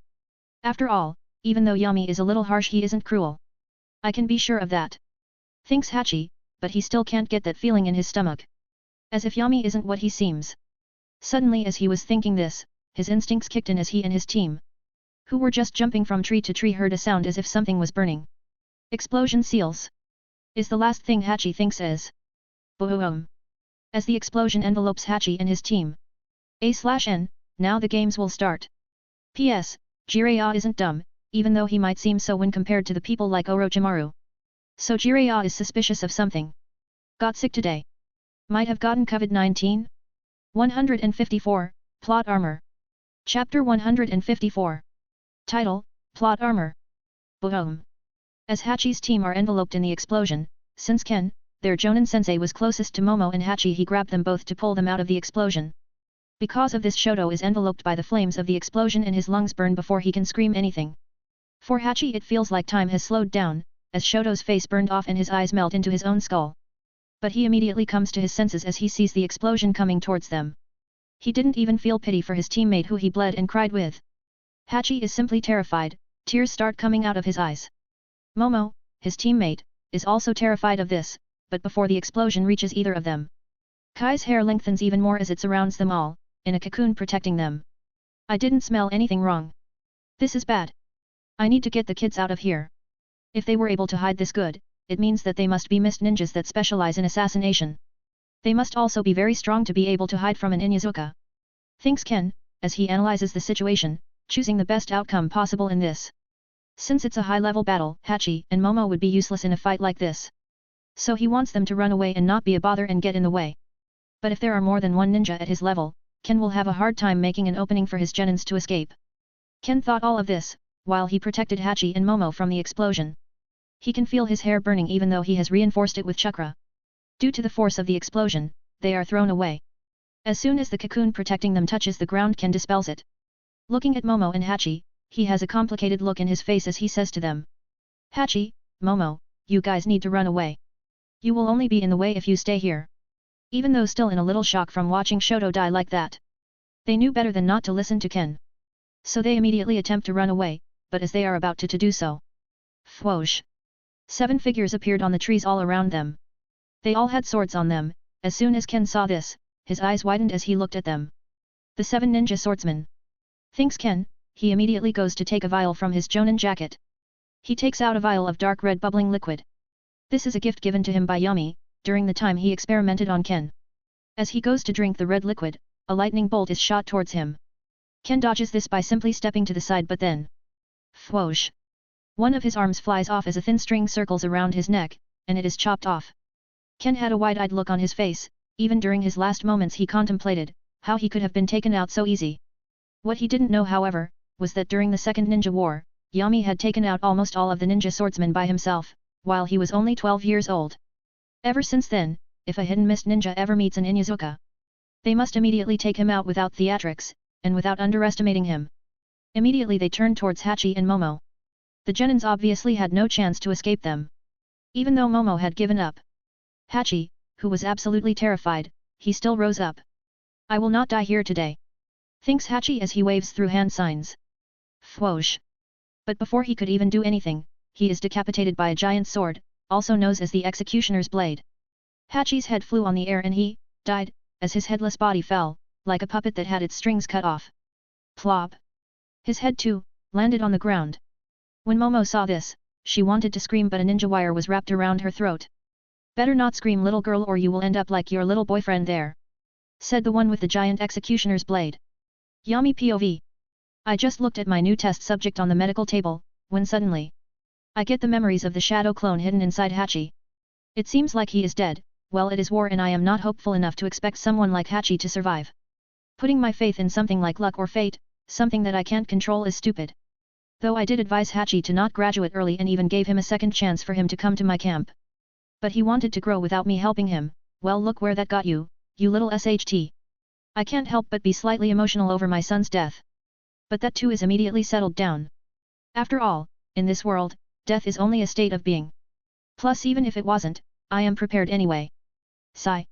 After all, even though Yami is a little harsh, he isn't cruel. I can be sure of that. Thinks Hachi, but he still can't get that feeling in his stomach. As if Yami isn't what he seems. Suddenly, as he was thinking this, his instincts kicked in as he and his team, who were just jumping from tree to tree, heard a sound as if something was burning. Explosion seals. Is the last thing Hachi thinks as. Boom. As the explosion envelopes Hachi and his team. A/N, now the games will start. P.S. Jiraiya isn't dumb, even though he might seem so when compared to the people like Orochimaru. So Jiraiya is suspicious of something. Got sick today. Might have gotten COVID-19? 154, Plot Armor. Chapter 154. Title, Plot Armor. Boom. As Hachi's team are enveloped in the explosion, since Ken, their Jonin sensei, was closest to Momo and Hachi, he grabbed them both to pull them out of the explosion. Because of this, Shoto is enveloped by the flames of the explosion and his lungs burn before he can scream anything. For Hachi it feels like time has slowed down, as Shoto's face burned off and his eyes melt into his own skull. But he immediately comes to his senses as he sees the explosion coming towards them. He didn't even feel pity for his teammate who he bled and cried with. Hachi is simply terrified, tears start coming out of his eyes. Momo, his teammate, is also terrified of this, but before the explosion reaches either of them, Kai's hair lengthens even more as it surrounds them all, in a cocoon protecting them. I didn't smell anything wrong. This is bad. I need to get the kids out of here. If they were able to hide this good, it means that they must be mist ninjas that specialize in assassination. They must also be very strong to be able to hide from an Inyazuka. Thinks Ken, as he analyzes the situation, choosing the best outcome possible in this. Since it's a high-level battle, Hachi and Momo would be useless in a fight like this. So he wants them to run away and not be a bother and get in the way. But if there are more than one ninja at his level, Ken will have a hard time making an opening for his genins to escape. Ken thought all of this, while he protected Hachi and Momo from the explosion. He can feel his hair burning even though he has reinforced it with chakra. Due to the force of the explosion, they are thrown away. As soon as the cocoon protecting them touches the ground, Ken dispels it. Looking at Momo and Hachi, he has a complicated look in his face as he says to them. Hachi, Momo, you guys need to run away. You will only be in the way if you stay here. Even though still in a little shock from watching Shoto die like that, they knew better than not to listen to Ken. So they immediately attempt to run away, but as they are about to do so, whoosh! 7 figures appeared on the trees all around them. They all had swords on them. As soon as Ken saw this, his eyes widened as he looked at them. The 7 ninja swordsmen. Thinks Ken, he immediately goes to take a vial from his Jonin jacket. He takes out a vial of dark red bubbling liquid. This is a gift given to him by Yami, during the time he experimented on Ken. As he goes to drink the red liquid, a lightning bolt is shot towards him. Ken dodges this by simply stepping to the side, but then, whoosh! One of his arms flies off as a thin string circles around his neck, and it is chopped off. Ken had a wide-eyed look on his face. Even during his last moments he contemplated how he could have been taken out so easy. What he didn't know, however, was that during the Second Ninja War, Yami had taken out almost all of the ninja swordsmen by himself, while he was only 12 years old. Ever since then, if a hidden mist ninja ever meets an Inyazuka, they must immediately take him out without theatrics, and without underestimating him. Immediately they turned towards Hachi and Momo. The genins obviously had no chance to escape them. Even though Momo had given up, Hachi, who was absolutely terrified, he still rose up. I will not die here today. Thinks Hachi as he waves through hand signs. Whoosh! But before he could even do anything, he is decapitated by a giant sword, also known as the executioner's blade. Hachi's head flew on the air and he died, as his headless body fell, like a puppet that had its strings cut off. Plop! His head too, landed on the ground. When Momo saw this, she wanted to scream, but a ninja wire was wrapped around her throat. Better not scream, little girl, or you will end up like your little boyfriend there, said the one with the giant executioner's blade. Yami POV. I just looked at my new test subject on the medical table, when suddenly I get the memories of the shadow clone hidden inside Hachi. It seems like he is dead. Well, it is war and I am not hopeful enough to expect someone like Hachi to survive. Putting my faith in something like luck or fate, something that I can't control, is stupid. Though I did advise Hachi to not graduate early and even gave him a second chance for him to come to my camp. But he wanted to grow without me helping him. Well, look where that got you, you little SHT. I can't help but be slightly emotional over my son's death. But that too is immediately settled down. After all, in this world, death is only a state of being. Plus, even if it wasn't, I am prepared anyway. Sigh.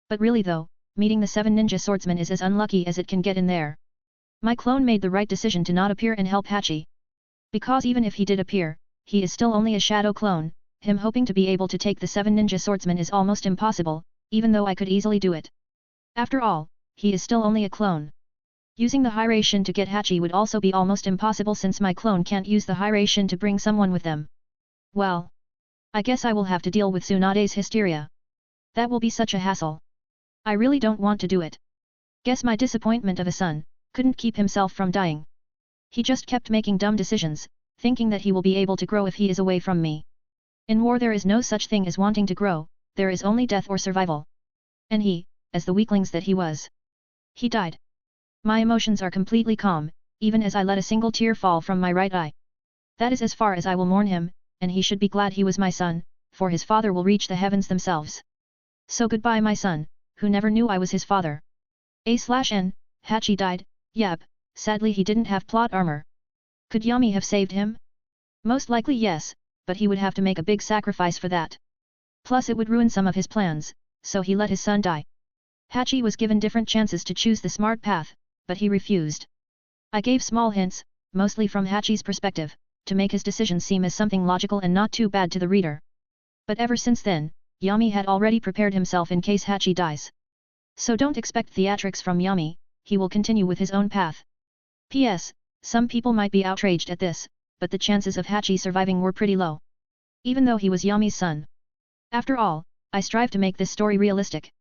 But really though, meeting the 7 ninja swordsmen is as unlucky as it can get in there. My clone made the right decision to not appear and help Hachi. Because even if he did appear, he is still only a shadow clone, him hoping to be able to take the 7 ninja swordsmen is almost impossible, even though I could easily do it. After all, he is still only a clone. Using the high ration to get Hachi would also be almost impossible since my clone can't use the high ration to bring someone with them. Well, I guess I will have to deal with Tsunade's hysteria. That will be such a hassle. I really don't want to do it. Guess my disappointment of a son couldn't keep himself from dying. He just kept making dumb decisions, thinking that he will be able to grow if he is away from me. In war there is no such thing as wanting to grow, there is only death or survival. And he, as the weaklings that he was. He died. My emotions are completely calm, even as I let a single tear fall from my right eye. That is as far as I will mourn him, and he should be glad he was my son, for his father will reach the heavens themselves. So goodbye my son, who never knew I was his father. A/N, Hachi died, yep, sadly he didn't have plot armor. Could Yami have saved him? Most likely yes, but he would have to make a big sacrifice for that. Plus it would ruin some of his plans, so he let his son die. Hachi was given different chances to choose the smart path, but he refused. I gave small hints, mostly from Hachi's perspective, to make his decision seem as something logical and not too bad to the reader. But ever since then, Yami had already prepared himself in case Hachi dies. So don't expect theatrics from Yami, he will continue with his own path. P.S. Some people might be outraged at this, but the chances of Hachi surviving were pretty low. Even though he was Yami's son. After all, I strive to make this story realistic.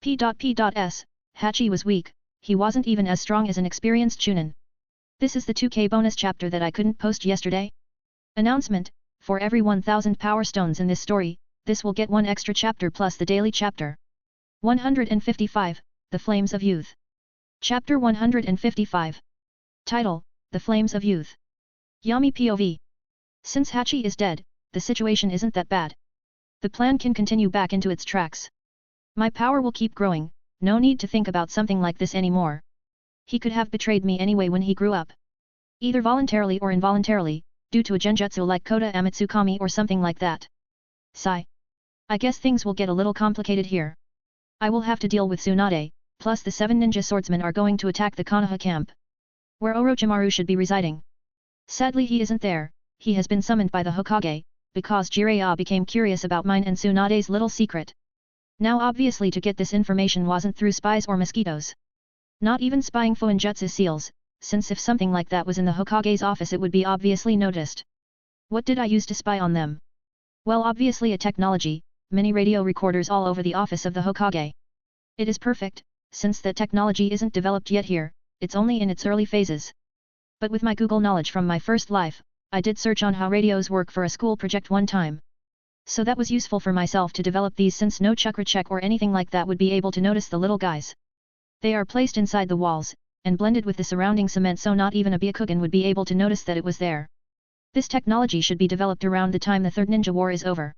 P.S. Hachi was weak, he wasn't even as strong as an experienced Chunin. This is the 2K bonus chapter that I couldn't post yesterday. Announcement, for every 1000 power stones in this story, this will get one extra chapter plus the daily chapter. 155, The Flames of Youth. Chapter 155. Title, The Flames of Youth. Yami POV. Since Hachi is dead, the situation isn't that bad. The plan can continue back into its tracks. My power will keep growing, no need to think about something like this anymore. He could have betrayed me anyway when he grew up. Either voluntarily or involuntarily, due to a genjutsu like Kota Amatsukami or something like that. Sigh. I guess things will get a little complicated here. I will have to deal with Tsunade, plus the 7 ninja swordsmen are going to attack the Konoha camp. Where Orochimaru should be residing. Sadly he isn't there, he has been summoned by the Hokage, because Jiraiya became curious about mine and Tsunade's little secret. Now obviously to get this information wasn't through spies or mosquitoes. Not even spying Fuinjutsu seals, since if something like that was in the Hokage's office it would be obviously noticed. What did I use to spy on them? Well obviously a technology, many radio recorders all over the office of the Hokage. It is perfect, since that technology isn't developed yet here, it's only in its early phases. But with my Google knowledge from my first life, I did search on how radios work for a school project one time. So that was useful for myself to develop these since no chakra check or anything like that would be able to notice the little guys. They are placed inside the walls, and blended with the surrounding cement so not even a Byakugan would be able to notice that it was there. This technology should be developed around the time the Third Ninja War is over.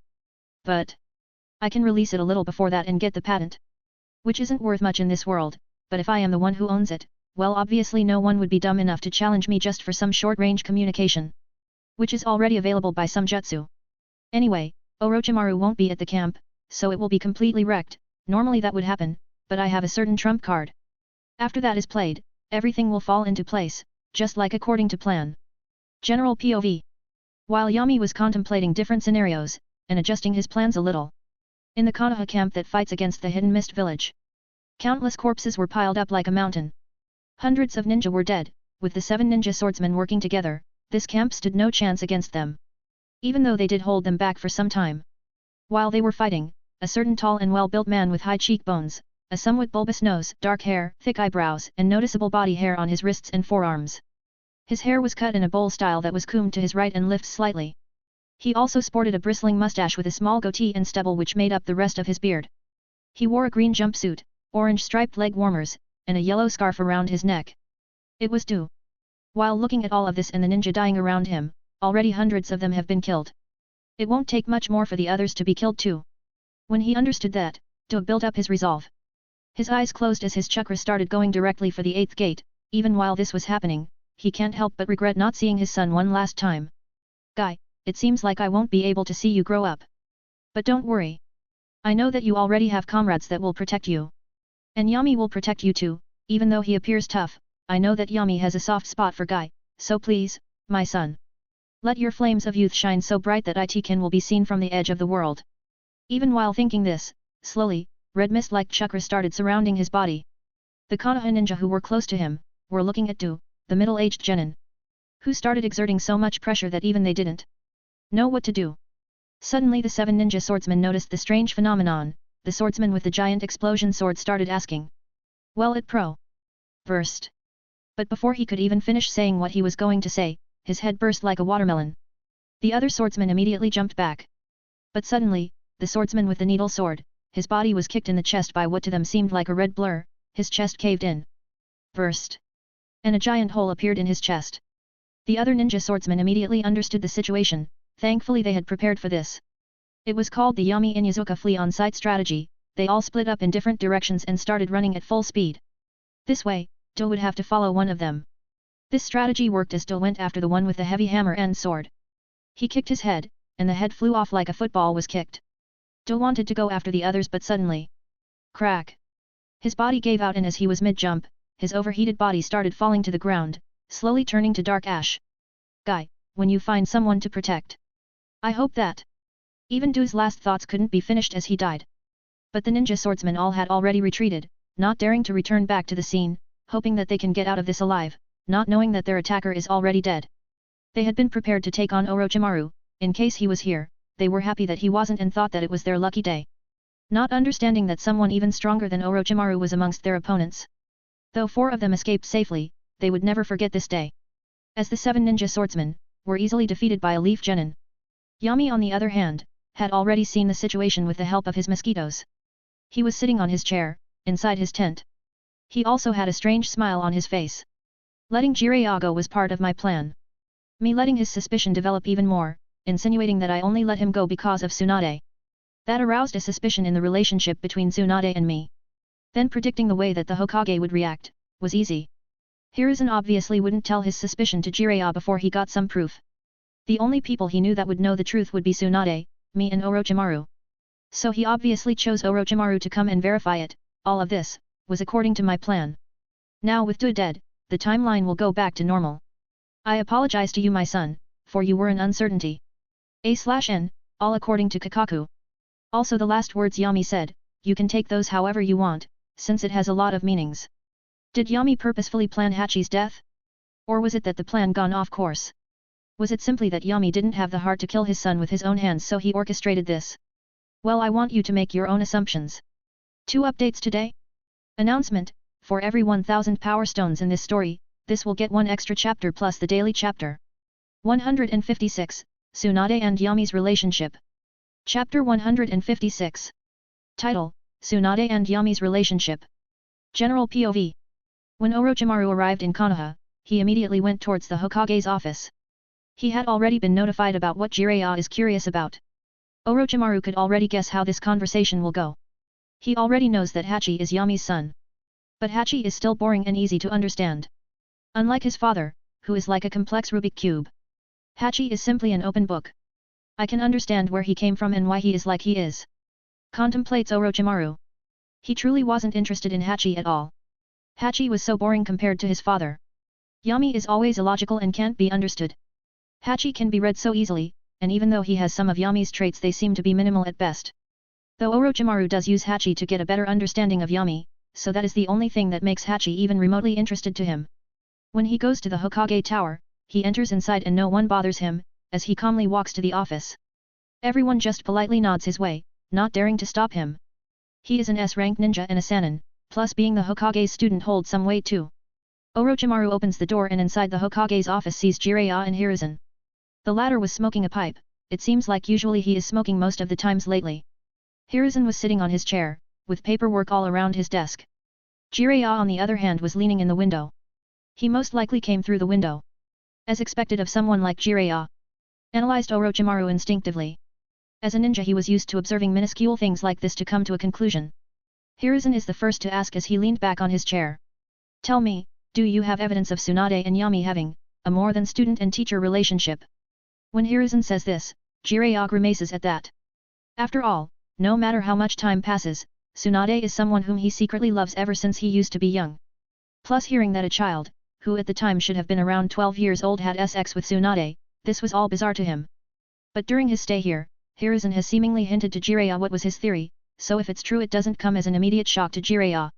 But I can release it a little before that and get the patent. Which isn't worth much in this world, but if I am the one who owns it, well obviously no one would be dumb enough to challenge me just for some short-range communication. Which is already available by some jutsu. Anyway, Orochimaru won't be at the camp, so it will be completely wrecked. Normally that would happen, but I have a certain trump card. After that is played, everything will fall into place, just like according to plan. General POV. While Yami was contemplating different scenarios, and adjusting his plans a little. In the Konoha camp that fights against the Hidden Mist village. Countless corpses were piled up like a mountain. Hundreds of ninja were dead, with the 7 ninja swordsmen working together, this camp stood no chance against them. Even though they did hold them back for some time. While they were fighting, a certain tall and well-built man with high cheekbones, a somewhat bulbous nose, dark hair, thick eyebrows, and noticeable body hair on his wrists and forearms. His hair was cut in a bowl style that was combed to his right and lifts slightly. He also sported a bristling mustache with a small goatee and stubble which made up the rest of his beard. He wore a green jumpsuit, orange striped leg warmers, and a yellow scarf around his neck. It was Du. While looking at all of this and the ninja dying around him, already hundreds of them have been killed. It won't take much more for the others to be killed too. When he understood that, Du built up his resolve. His eyes closed as his chakra started going directly for the 8th gate. Even while this was happening, he can't help but regret not seeing his son one last time. Guy, it seems like I won't be able to see you grow up. But don't worry. I know that you already have comrades that will protect you. And Yami will protect you too, even though he appears tough. I know that Yami has a soft spot for Guy, so please, my son. Let your flames of youth shine so bright that Itikan will be seen from the edge of the world. Even while thinking this, slowly, red mist-like chakra started surrounding his body. The Konoha ninja who were close to him, were looking at Du, the middle-aged genin, who started exerting so much pressure that even they didn't know what to do. Suddenly the 7 ninja swordsmen noticed the strange phenomenon. The swordsman with the giant explosion sword started asking. Well, it burst. But before he could even finish saying what he was going to say, his head burst like a watermelon. The other swordsman immediately jumped back. But suddenly, the swordsman with the needle sword, his body was kicked in the chest by what to them seemed like a red blur, his chest caved in. Burst. And a giant hole appeared in his chest. The other ninja swordsmen immediately understood the situation, thankfully they had prepared for this. It was called the Yami Inyazuka flee on-site strategy. They all split up in different directions and started running at full speed. This way, Do would have to follow one of them. This strategy worked as Do went after the one with the heavy hammer and sword. He kicked his head, and the head flew off like a football was kicked. Do wanted to go after the others but suddenly. Crack! His body gave out and as he was mid-jump, his overheated body started falling to the ground, slowly turning to dark ash. Guy, when you find someone to protect. I hope that. Even Du's last thoughts couldn't be finished as he died. But the ninja swordsmen all had already retreated, not daring to return back to the scene, hoping that they can get out of this alive, not knowing that their attacker is already dead. They had been prepared to take on Orochimaru, in case he was here. They were happy that he wasn't and thought that it was their lucky day. Not understanding that someone even stronger than Orochimaru was amongst their opponents. Though 4 of them escaped safely, they would never forget this day. As the 7 ninja swordsmen, were easily defeated by a leaf genin. Yami on the other hand, had already seen the situation with the help of his mosquitoes. He was sitting on his chair, inside his tent. He also had a strange smile on his face. Letting Jiraiya go was part of my plan. Me letting his suspicion develop even more, insinuating that I only let him go because of Tsunade. That aroused a suspicion in the relationship between Tsunade and me. Then predicting the way that the Hokage would react, was easy. Hiruzen obviously wouldn't tell his suspicion to Jiraiya before he got some proof. The only people he knew that would know the truth would be Tsunade, me and Orochimaru. So he obviously chose Orochimaru to come and verify it. All of this was according to my plan. Now with Du dead, the timeline will go back to normal. I apologize to you my son, for you were in uncertainty. A/N, all according to Kakaku. Also the last words Yami said, you can take those however you want, since it has a lot of meanings. Did Yami purposefully plan Hachi's death? Or was it that the plan gone off course? Was it simply that Yami didn't have the heart to kill his son with his own hands so he orchestrated this? Well, I want you to make your own assumptions. 2 updates today? Announcement, for every 1000 power stones in this story, this will get 1 extra chapter plus the daily chapter. 156, Tsunade and Yami's relationship. Chapter 156. Title, Tsunade and Yami's relationship. General POV. When Orochimaru arrived in Konoha, he immediately went towards the Hokage's office. He had already been notified about what Jiraiya is curious about. Orochimaru could already guess how this conversation will go. He already knows that Hachi is Yami's son. But Hachi is still boring and easy to understand. Unlike his father, who is like a complex Rubik cube. Hachi is simply an open book. I can understand where he came from and why he is like he is. Contemplates Orochimaru. He truly wasn't interested in Hachi at all. Hachi was so boring compared to his father. Yami is always illogical and can't be understood. Hachi can be read so easily, and even though he has some of Yami's traits they seem to be minimal at best. Though Orochimaru does use Hachi to get a better understanding of Yami, so that is the only thing that makes Hachi even remotely interested to him. When he goes to the Hokage tower, he enters inside and no one bothers him, as he calmly walks to the office. Everyone just politely nods his way, not daring to stop him. He is an S-rank ninja and a Sannin, plus being the Hokage's student holds some weight too. Orochimaru opens the door and inside the Hokage's office sees Jiraiya and Hiruzen. The latter was smoking a pipe. It seems like usually he is smoking most of the times lately. Hiruzen was sitting on his chair, with paperwork all around his desk. Jiraiya on the other hand was leaning in the window. He most likely came through the window. As expected of someone like Jiraiya. Analyzed Orochimaru instinctively. As a ninja he was used to observing minuscule things like this to come to a conclusion. Hiruzen is the first to ask as he leaned back on his chair. Tell me, do you have evidence of Tsunade and Yami having a more than student and teacher relationship? When Hiruzen says this, Jiraiya grimaces at that. After all, no matter how much time passes, Tsunade is someone whom he secretly loves ever since he used to be young. Plus hearing that a child, who at the time should have been around 12 years old had sex with Tsunade, this was all bizarre to him. But during his stay here, Hiruzen has seemingly hinted to Jiraiya what was his theory, so if it's true it doesn't come as an immediate shock to Jiraiya.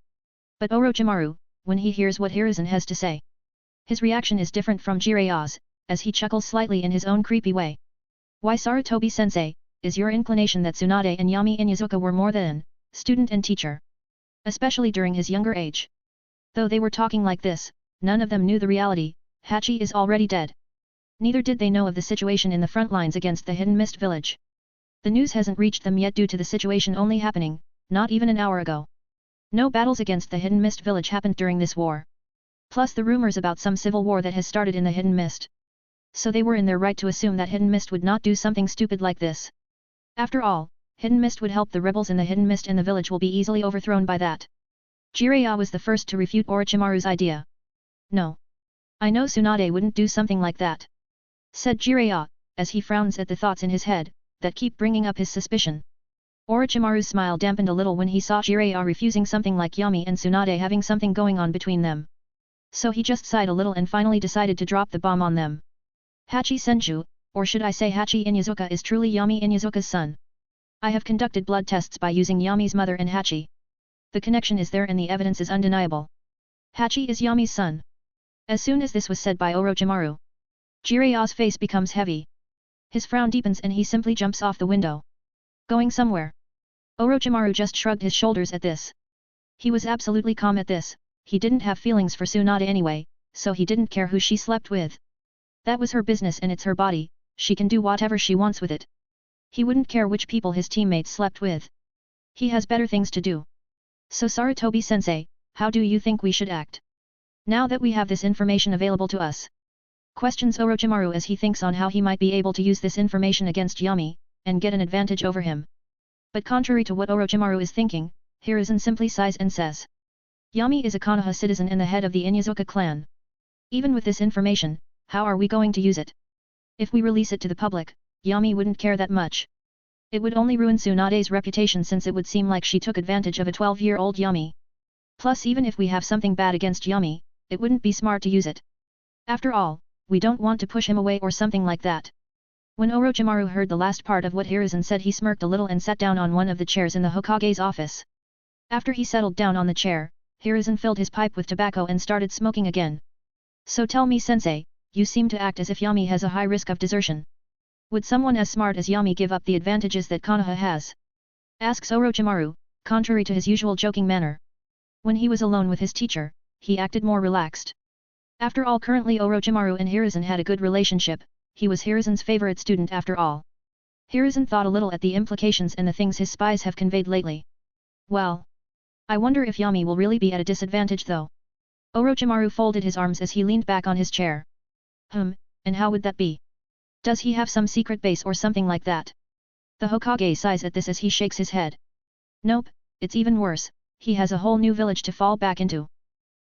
But Orochimaru, when he hears what Hiruzen has to say, his reaction is different from Jiraiya's, as he chuckles slightly in his own creepy way. Why Sarutobi-sensei, is your inclination that Tsunade and Yami Inuzuka were more than student and teacher? Especially during his younger age. Though they were talking like this, none of them knew the reality, Hachi is already dead. Neither did they know of the situation in the front lines against the Hidden Mist village. The news hasn't reached them yet due to the situation only happening, not even an hour ago. No battles against the Hidden Mist village happened during this war. Plus the rumors about some civil war that has started in the Hidden Mist. So they were in their right to assume that Hidden Mist would not do something stupid like this. After all, Hidden Mist would help the rebels in the Hidden Mist and the village will be easily overthrown by that. Jiraiya was the first to refute Orochimaru's idea. No. I know Tsunade wouldn't do something like that, said Jiraiya, as he frowns at the thoughts in his head, that keep bringing up his suspicion. Orochimaru's smile dampened a little when he saw Jiraiya refusing something like Yami and Tsunade having something going on between them. So he just sighed a little and finally decided to drop the bomb on them. Hachi Senju, or should I say Hachi Inuzuka is truly Yami Inuzuka's son. I have conducted blood tests by using Yami's mother and Hachi. The connection is there and the evidence is undeniable. Hachi is Yami's son. As soon as this was said by Orochimaru, Jiraiya's face becomes heavy. His frown deepens and he simply jumps off the window. Going somewhere? Orochimaru just shrugged his shoulders at this. He was absolutely calm at this, he didn't have feelings for Tsunade anyway, so he didn't care who she slept with. That was her business and it's her body, she can do whatever she wants with it. He wouldn't care which people his teammates slept with. He has better things to do. So Sarutobi-sensei, how do you think we should act? Now that we have this information available to us. Questions Orochimaru as he thinks on how he might be able to use this information against Yami, and get an advantage over him. But contrary to what Orochimaru is thinking, Hiruzen simply sighs and says. Yami is a Konoha citizen and the head of the Inuzuka clan. Even with this information, how are we going to use it? If we release it to the public, Yami wouldn't care that much. It would only ruin Tsunade's reputation since it would seem like she took advantage of a 12-year-old Yami. Plus even if we have something bad against Yami, it wouldn't be smart to use it. After all, we don't want to push him away or something like that. When Orochimaru heard the last part of what Hiruzen said he smirked a little and sat down on one of the chairs in the Hokage's office. After he settled down on the chair, Hiruzen filled his pipe with tobacco and started smoking again. So tell me sensei, you seem to act as if Yami has a high risk of desertion. Would someone as smart as Yami give up the advantages that Konoha has? Asks Orochimaru, contrary to his usual joking manner. When he was alone with his teacher, he acted more relaxed. After all currently Orochimaru and Hiruzen had a good relationship, he was Hiruzen's favorite student after all. Hiruzen thought a little at the implications and the things his spies have conveyed lately. Well, I wonder if Yami will really be at a disadvantage though. Orochimaru folded his arms as he leaned back on his chair. And how would that be? Does he have some secret base or something like that? The Hokage sighs at this as he shakes his head. Nope, it's even worse, he has a whole new village to fall back into.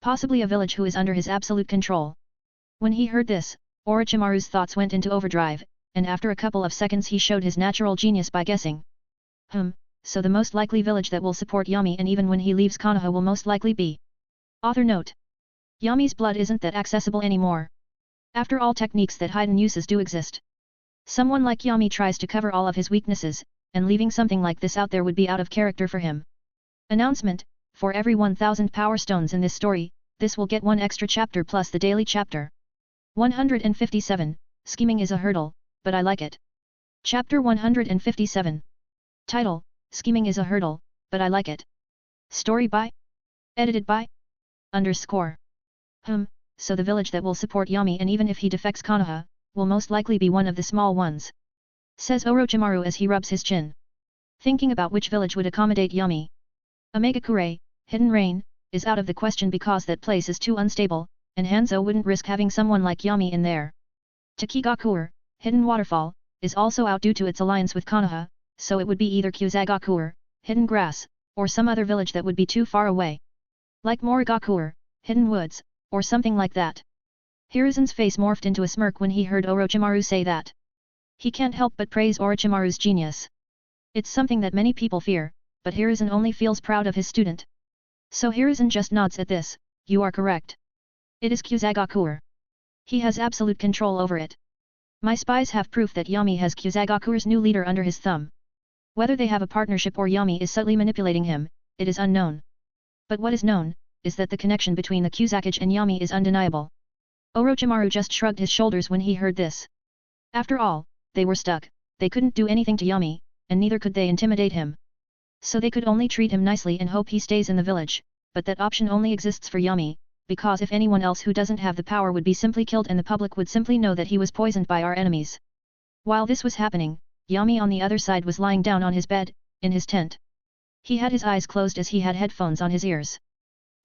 Possibly a village who is under his absolute control. When he heard this, Orochimaru's thoughts went into overdrive, and after a couple of seconds he showed his natural genius by guessing. So the most likely village that will support Yami and even when he leaves Konoha will most likely be. Author note. Yami's blood isn't that accessible anymore. After all techniques that hidden uses do exist. Someone like Yami tries to cover all of his weaknesses, and leaving something like this out there would be out of character for him. Announcement, for every 1000 power stones in this story, this will get one extra chapter plus the daily chapter. 157, Scheming is a hurdle, but I like it. Chapter 157. Title, Scheming is a hurdle, but I like it. Story by? Edited by? _ So the village that will support Yami and even if he defects Konoha, will most likely be one of the small ones. Says Orochimaru as he rubs his chin. Thinking about which village would accommodate Yami. Omegakure, Hidden Rain, is out of the question because that place is too unstable, and Hanzo wouldn't risk having someone like Yami in there. Takigakure, Hidden Waterfall, is also out due to its alliance with Konoha, so it would be either Kyuzagakure, Hidden Grass, or some other village that would be too far away. Like Morigakure, Hidden Woods, or something like that. Hiruzen's face morphed into a smirk when he heard Orochimaru say that. He can't help but praise Orochimaru's genius. It's something that many people fear, but Hiruzen only feels proud of his student. So Hiruzen just nods at this, you are correct. It is Kusagakuer. He has absolute control over it. My spies have proof that Yami has Kusagakuer's new leader under his thumb. Whether they have a partnership or Yami is subtly manipulating him, it is unknown. But what is known, is that the connection between the Kusakage and Yami is undeniable. Orochimaru just shrugged his shoulders when he heard this. After all, they were stuck, they couldn't do anything to Yami, and neither could they intimidate him. So they could only treat him nicely and hope he stays in the village, but that option only exists for Yami, because if anyone else who doesn't have the power would be simply killed and the public would simply know that he was poisoned by our enemies. While this was happening, Yami on the other side was lying down on his bed, in his tent. He had his eyes closed as he had headphones on his ears.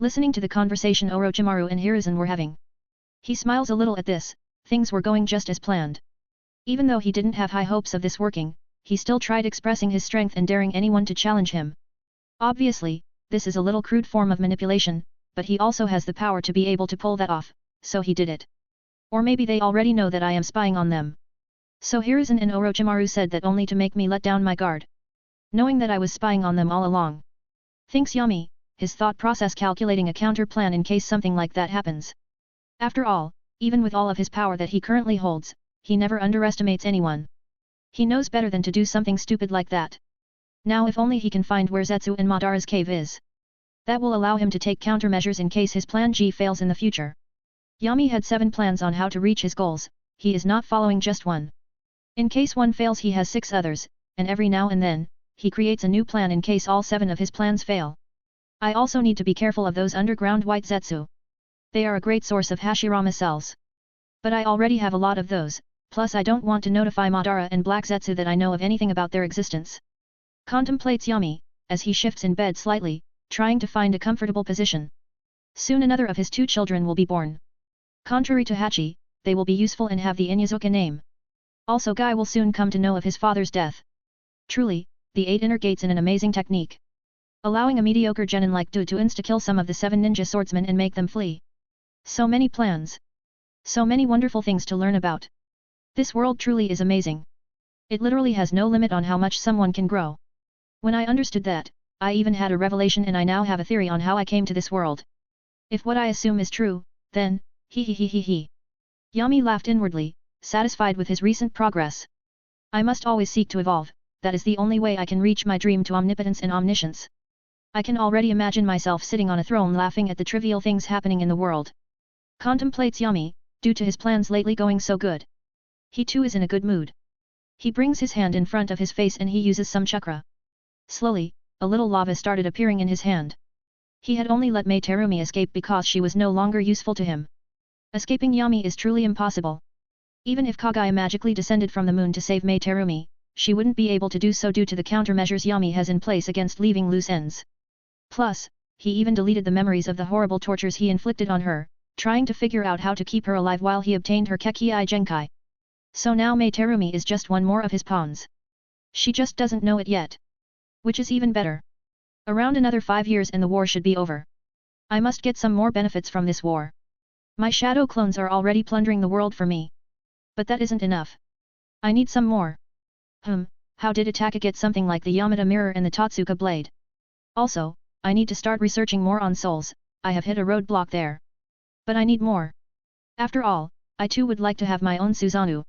Listening to the conversation Orochimaru and Hiruzen were having. He smiles a little at this, things were going just as planned. Even though he didn't have high hopes of this working, he still tried expressing his strength and daring anyone to challenge him. Obviously, this is a little crude form of manipulation, but he also has the power to be able to pull that off, so he did it. Or maybe they already know that I am spying on them. So Hiruzen and Orochimaru said that only to make me let down my guard. Knowing that I was spying on them all along. Thinks Yami, his thought process calculating a counter plan in case something like that happens. After all, even with all of his power that he currently holds, he never underestimates anyone. He knows better than to do something stupid like that. Now if only he can find where Zetsu and Madara's cave is. That will allow him to take countermeasures in case his plan G fails in the future. Yami had 7 plans on how to reach his goals, he is not following just one. In case one fails he has 6 others, and every now and then, he creates a new plan in case all 7 of his plans fail. I also need to be careful of those underground white Zetsu. They are a great source of Hashirama cells. But I already have a lot of those, plus I don't want to notify Madara and Black Zetsu that I know of anything about their existence. Contemplates Yami, as he shifts in bed slightly, trying to find a comfortable position. Soon another of his 2 children will be born. Contrary to Hachi, they will be useful and have the Inyazuka name. Also Guy will soon come to know of his father's death. Truly, the 8 inner gates in an amazing technique. Allowing a mediocre genin like Du to insta-kill some of the 7 ninja swordsmen and make them flee. So many plans. So many wonderful things to learn about. This world truly is amazing. It literally has no limit on how much someone can grow. When I understood that, I even had a revelation and I now have a theory on how I came to this world. If what I assume is true, then, he. Yami laughed inwardly, satisfied with his recent progress. I must always seek to evolve, that is the only way I can reach my dream to omnipotence and omniscience. I can already imagine myself sitting on a throne laughing at the trivial things happening in the world. Contemplates Yami, due to his plans lately going so good. He too is in a good mood. He brings his hand in front of his face and he uses some chakra. Slowly, a little lava started appearing in his hand. He had only let Mei Terumi escape because she was no longer useful to him. Escaping Yami is truly impossible. Even if Kagaya magically descended from the moon to save Mei Terumi, she wouldn't be able to do so due to the countermeasures Yami has in place against leaving loose ends. Plus, he even deleted the memories of the horrible tortures he inflicted on her, trying to figure out how to keep her alive while he obtained her Kekii Genkai. So now Mei Terumi is just one more of his pawns. She just doesn't know it yet. Which is even better. Around another 5 years and the war should be over. I must get some more benefits from this war. My shadow clones are already plundering the world for me. But that isn't enough. I need some more. How did Itaka get something like the Yamada mirror and the Totsuka blade? Also, I need to start researching more on souls, I have hit a roadblock there. But I need more. After all, I too would like to have my own Susanoo.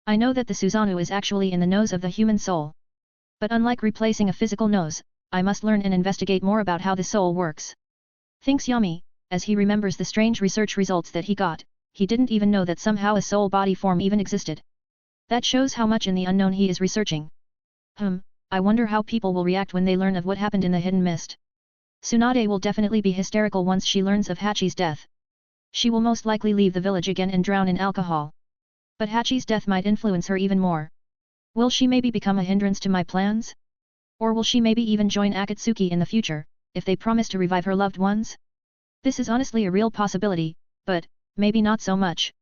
I know that the Susanoo is actually in the nose of the human soul. But unlike replacing a physical nose, I must learn and investigate more about how the soul works. Thinks Yami, as he remembers the strange research results that he got, he didn't even know that somehow a soul body form even existed. That shows how much in the unknown he is researching. I wonder how people will react when they learn of what happened in the hidden mist. Tsunade will definitely be hysterical once she learns of Hachi's death. She will most likely leave the village again and drown in alcohol. But Hachi's death might influence her even more. Will she maybe become a hindrance to my plans? Or will she maybe even join Akatsuki in the future, if they promise to revive her loved ones? This is honestly a real possibility, but, maybe not so much.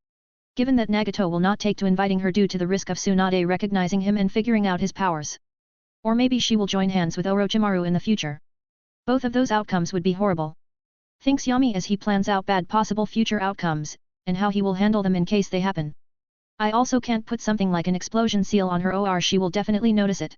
Given that Nagato will not take to inviting her due to the risk of Tsunade recognizing him and figuring out his powers. Or maybe she will join hands with Orochimaru in the future. Both of those outcomes would be horrible. Thinks Yami as he plans out bad possible future outcomes, and how he will handle them in case they happen. I also can't put something like an explosion seal on her or she will definitely notice it.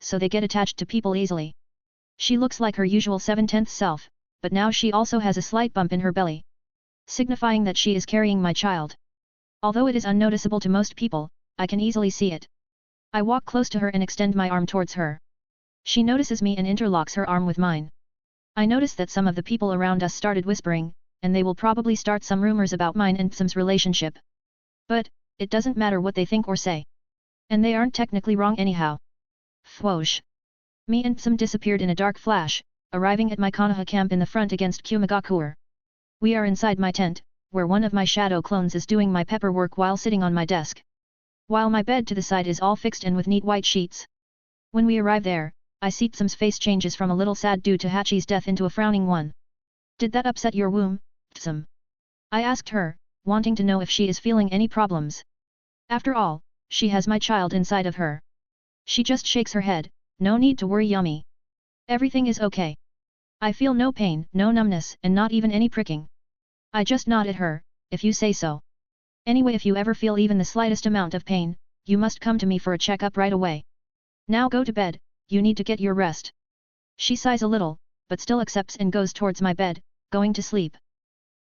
so they get attached to people easily. She looks like her usual 7/10 self, but now she also has a slight bump in her belly, signifying that she is carrying my child. Although it is unnoticeable to most people, I can easily see it. I walk close to her and extend my arm towards her. She notices me and interlocks her arm with mine. I notice that some of the people around us started whispering, and they will probably start some rumors about mine and Sam's relationship. But, it doesn't matter what they think or say. And they aren't technically wrong anyhow. Fwoosh. Me and Sam disappeared in a dark flash, arriving at my Konoha camp in the front against Kumagakur. We are inside my tent, where one of my shadow clones is doing my pepper work while sitting on my desk. While my bed to the side is all fixed and with neat white sheets. When we arrive there, I see Sam's face changes from a little sad due to Hachi's death into a frowning one. Did that upset your womb, Sam? I asked her, wanting to know if she is feeling any problems. After all, she has my child inside of her. She just shakes her head, no need to worry yummy. Everything is okay. I feel no pain, no numbness, and not even any pricking. I just nod at her, if you say so. Anyway, if you ever feel even the slightest amount of pain, you must come to me for a checkup right away. Now go to bed, you need to get your rest. She sighs a little, but still accepts and goes towards my bed, going to sleep.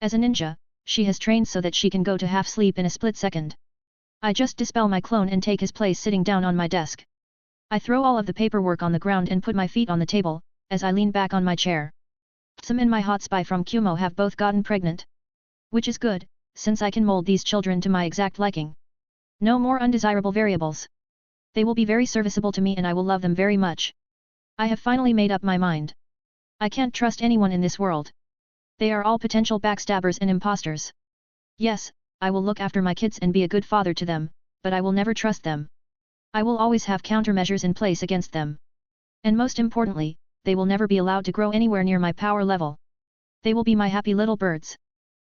As a ninja, she has trained so that she can go to half sleep in a split second. I just dispel my clone and take his place sitting down on my desk. I throw all of the paperwork on the ground and put my feet on the table, as I lean back on my chair. Sam and my hot spy from Kumo have both gotten pregnant. Which is good, since I can mold these children to my exact liking. No more undesirable variables. They will be very serviceable to me and I will love them very much. I have finally made up my mind. I can't trust anyone in this world. They are all potential backstabbers and imposters. Yes, I will look after my kids and be a good father to them, but I will never trust them. I will always have countermeasures in place against them. And most importantly, they will never be allowed to grow anywhere near my power level. They will be my happy little birds.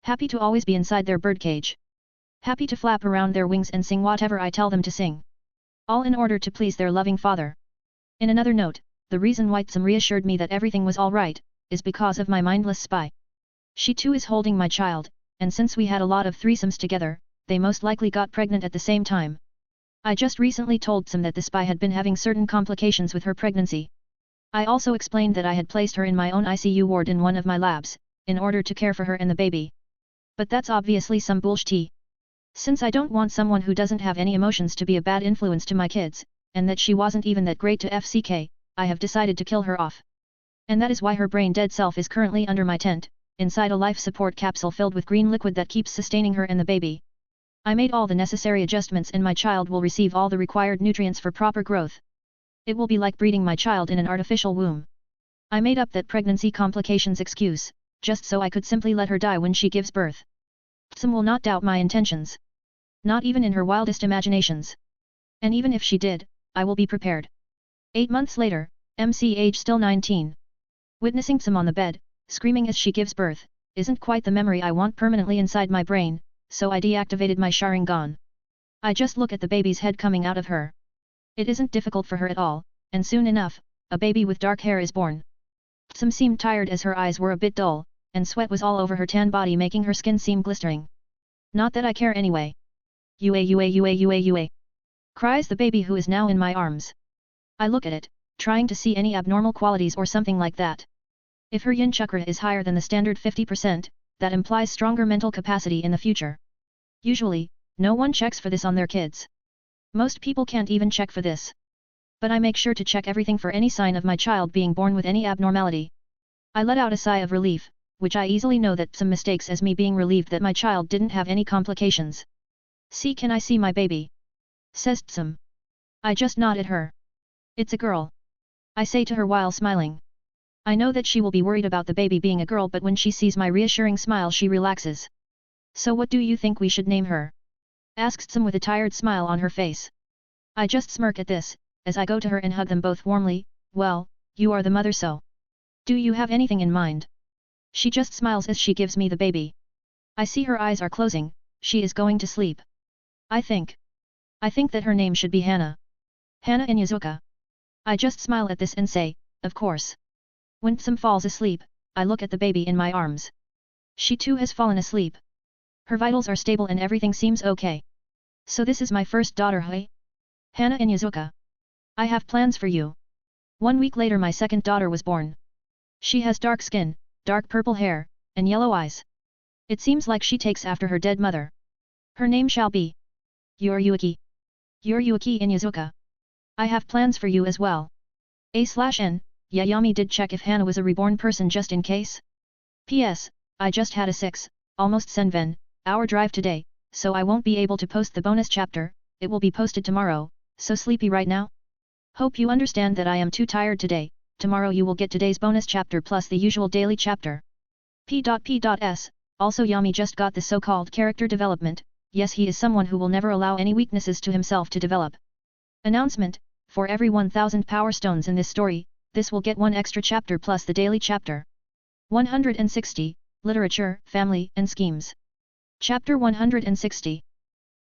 Happy to always be inside their birdcage. Happy to flap around their wings and sing whatever I tell them to sing. All in order to please their loving father. In another note, the reason why Sam reassured me that everything was all right, is because of my mindless spy. She too is holding my child, and since we had a lot of threesomes together, they most likely got pregnant at the same time. I just recently told Sam that the spy had been having certain complications with her pregnancy. I also explained that I had placed her in my own ICU ward in one of my labs, in order to care for her and the baby. But that's obviously some bullshit. Since I don't want someone who doesn't have any emotions to be a bad influence to my kids, and that she wasn't even that great to FCK, I have decided to kill her off. And that is why her brain-dead self is currently under my tent, inside a life support capsule filled with green liquid that keeps sustaining her and the baby. I made all the necessary adjustments and my child will receive all the required nutrients for proper growth. It will be like breeding my child in an artificial womb. I made up that pregnancy complications excuse, just so I could simply let her die when she gives birth. Sam will not doubt my intentions. Not even in her wildest imaginations. And even if she did, I will be prepared. 8 months later, MC age still 19. Witnessing Sam on the bed, screaming as she gives birth, isn't quite the memory I want permanently inside my brain, so I deactivated my Sharingan. I just look at the baby's head coming out of her. It isn't difficult for her at all, and soon enough, a baby with dark hair is born. Sam seemed tired as her eyes were a bit dull, and sweat was all over her tan body making her skin seem glistering. Not that I care anyway. Ua, cries the baby who is now in my arms. I look at it, trying to see any abnormal qualities or something like that. If her yin chakra is higher than the standard 50%, that implies stronger mental capacity in the future. Usually, no one checks for this on their kids. Most people can't even check for this. But I make sure to check everything for any sign of my child being born with any abnormality. I let out a sigh of relief, which I easily know that Sam mistakes as me being relieved that my child didn't have any complications. "See, can I see my baby?" says Sam. I just nod at her. "It's a girl," I say to her while smiling. I know that she will be worried about the baby being a girl, but when she sees my reassuring smile she relaxes. "So what do you think we should name her?" asks Sam with a tired smile on her face. I just smirk at this, as I go to her and hug them both warmly. "Well, you are the mother, so do you have anything in mind?" She just smiles as she gives me the baby. I see her eyes are closing, she is going to sleep. I think that her name should be Hana. Hana Inyazuka. I just smile at this and say, of course. When Sam falls asleep, I look at the baby in my arms. She too has fallen asleep. Her vitals are stable and everything seems okay. So this is my first daughter, hey? Hana Inyazuka. I have plans for you. 1 week later my second daughter was born. She has dark skin, dark purple hair, and yellow eyes. It seems like she takes after her dead mother. Her name shall be Yoryuki. Yoryuki Inyazuka. I have plans for you as well. A/N, Yami did check if Hana was a reborn person just in case. P.S. I just had a 6, almost 7-hour drive today, so I won't be able to post the bonus chapter, it will be posted tomorrow, so sleepy right now? Hope you understand that I am too tired today, tomorrow you will get today's bonus chapter plus the usual daily chapter. P.S. Also Yami just got the so-called character development, yes he is someone who will never allow any weaknesses to himself to develop. Announcement, for every 1000 power stones in this story, this will get one extra chapter plus the daily chapter. 160, Literature, Family, and Schemes. Chapter 160.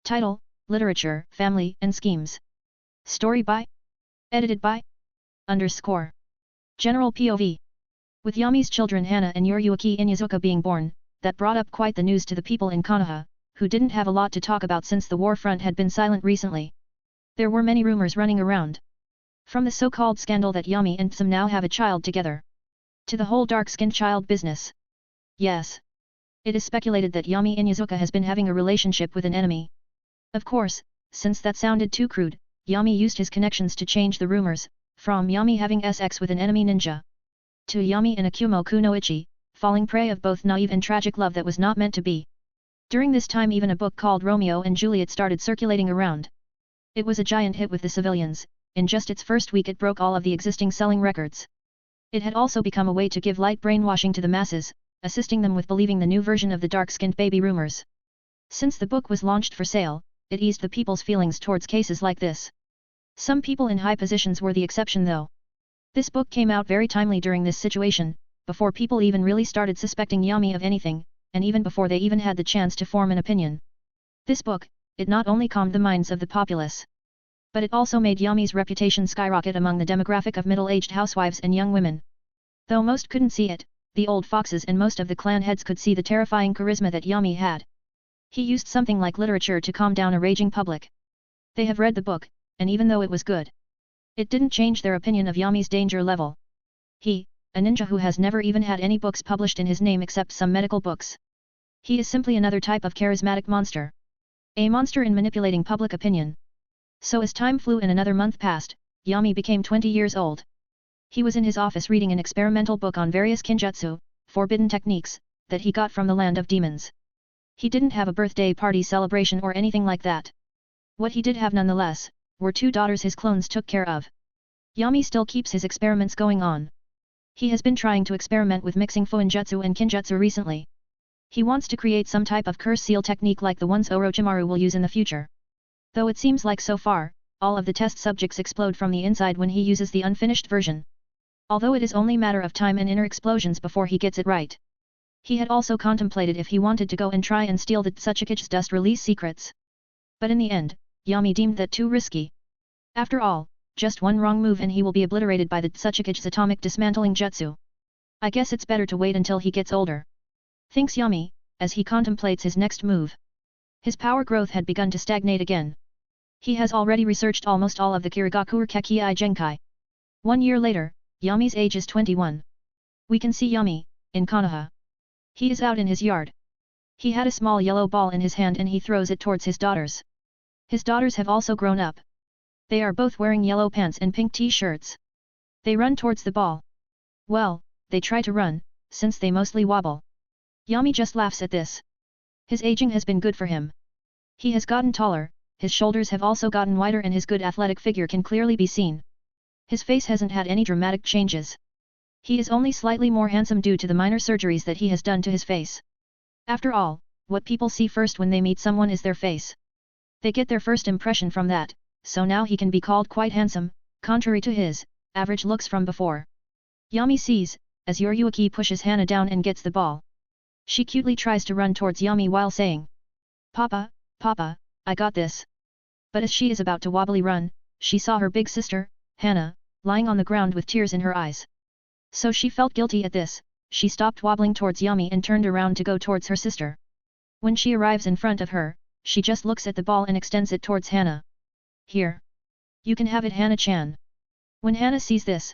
Title, Literature, Family, and Schemes. Story by? Edited by? _ General POV. With Yami's children Hana and Yoryuki Inyazuka being born, that brought up quite the news to the people in Konoha, who didn't have a lot to talk about since the war front had been silent recently. There were many rumors running around. From the so-called scandal that Yami and Tsum now have a child together, to the whole dark-skinned child business. Yes. It is speculated that Yami Inyazuka has been having a relationship with an enemy. Of course, since that sounded too crude, Yami used his connections to change the rumors, from Yami having sex with an enemy ninja, to Yami and Akumo Kunoichi, falling prey of both naive and tragic love that was not meant to be. During this time even a book called Romeo and Juliet started circulating around. It was a giant hit with the civilians, in just its first week it broke all of the existing selling records. It had also become a way to give light brainwashing to the masses, assisting them with believing the new version of the dark-skinned baby rumors. Since the book was launched for sale, it eased the people's feelings towards cases like this. Some people in high positions were the exception though. This book came out very timely during this situation, before people even really started suspecting Yami of anything, and even before they even had the chance to form an opinion. This book, it not only calmed the minds of the populace, but it also made Yami's reputation skyrocket among the demographic of middle-aged housewives and young women. Though most couldn't see it, the old foxes and most of the clan heads could see the terrifying charisma that Yami had. He used something like literature to calm down a raging public. They have read the book, and even though it was good, it didn't change their opinion of Yami's danger level. He, a ninja who has never even had any books published in his name except some medical books. He is simply another type of charismatic monster. A monster in manipulating public opinion. So as time flew and another month passed, Yami became 20 years old. He was in his office reading an experimental book on various kinjutsu, forbidden techniques, that he got from the land of demons. He didn't have a birthday party celebration or anything like that. What he did have nonetheless, were 2 daughters his clones took care of. Yami still keeps his experiments going on. He has been trying to experiment with mixing fuinjutsu and kinjutsu recently. He wants to create some type of curse seal technique like the ones Orochimaru will use in the future. Though it seems like so far, all of the test subjects explode from the inside when he uses the unfinished version. Although it is only matter of time and inner explosions before he gets it right. He had also contemplated if he wanted to go and try and steal the Tsuchikige's dust release secrets. But in the end, Yami deemed that too risky. After all, just one wrong move and he will be obliterated by the Tsuchikige's atomic dismantling jutsu. I guess it's better to wait until he gets older. Thinks Yami, as he contemplates his next move. His power growth had begun to stagnate again. He has already researched almost all of the Kirigaku Kekkei Genkai. 1 year later, Yami's age is 21. We can see Yami, in Konoha. He is out in his yard. He had a small yellow ball in his hand and he throws it towards his daughters. His daughters have also grown up. They are both wearing yellow pants and pink t-shirts. They run towards the ball. Well, they try to run, since they mostly wobble. Yami just laughs at this. His aging has been good for him. He has gotten taller, his shoulders have also gotten wider and his good athletic figure can clearly be seen. His face hasn't had any dramatic changes. He is only slightly more handsome due to the minor surgeries that he has done to his face. After all, what people see first when they meet someone is their face. They get their first impression from that, so now he can be called quite handsome, contrary to his average looks from before. Yami sees, as Yoryuki pushes Hana down and gets the ball. She cutely tries to run towards Yami while saying, "Papa, Papa, I got this." But as she is about to wobbly run, she saw her big sister, Hana, lying on the ground with tears in her eyes. So she felt guilty at this, she stopped wobbling towards Yami and turned around to go towards her sister. When she arrives in front of her, she just looks at the ball and extends it towards Hana. "Here. You can have it Hana-chan." When Hana sees this,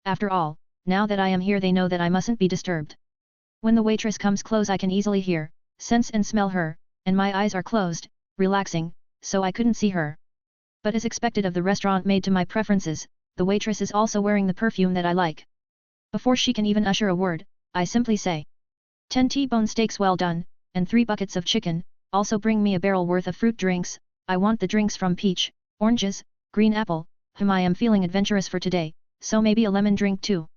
After all, now that I am here they know that I mustn't be disturbed. When the waitress comes close I can easily hear, sense and smell her, and my eyes are closed, relaxing, so I couldn't see her. But as expected of the restaurant made to my preferences, the waitress is also wearing the perfume that I like. Before she can even utter a word, I simply say, 10 T-bone steaks well done, and 3 buckets of chicken, also bring me a barrel worth of fruit drinks. I want the drinks from peach, oranges, green apple, I am feeling adventurous for today, so maybe a lemon drink too.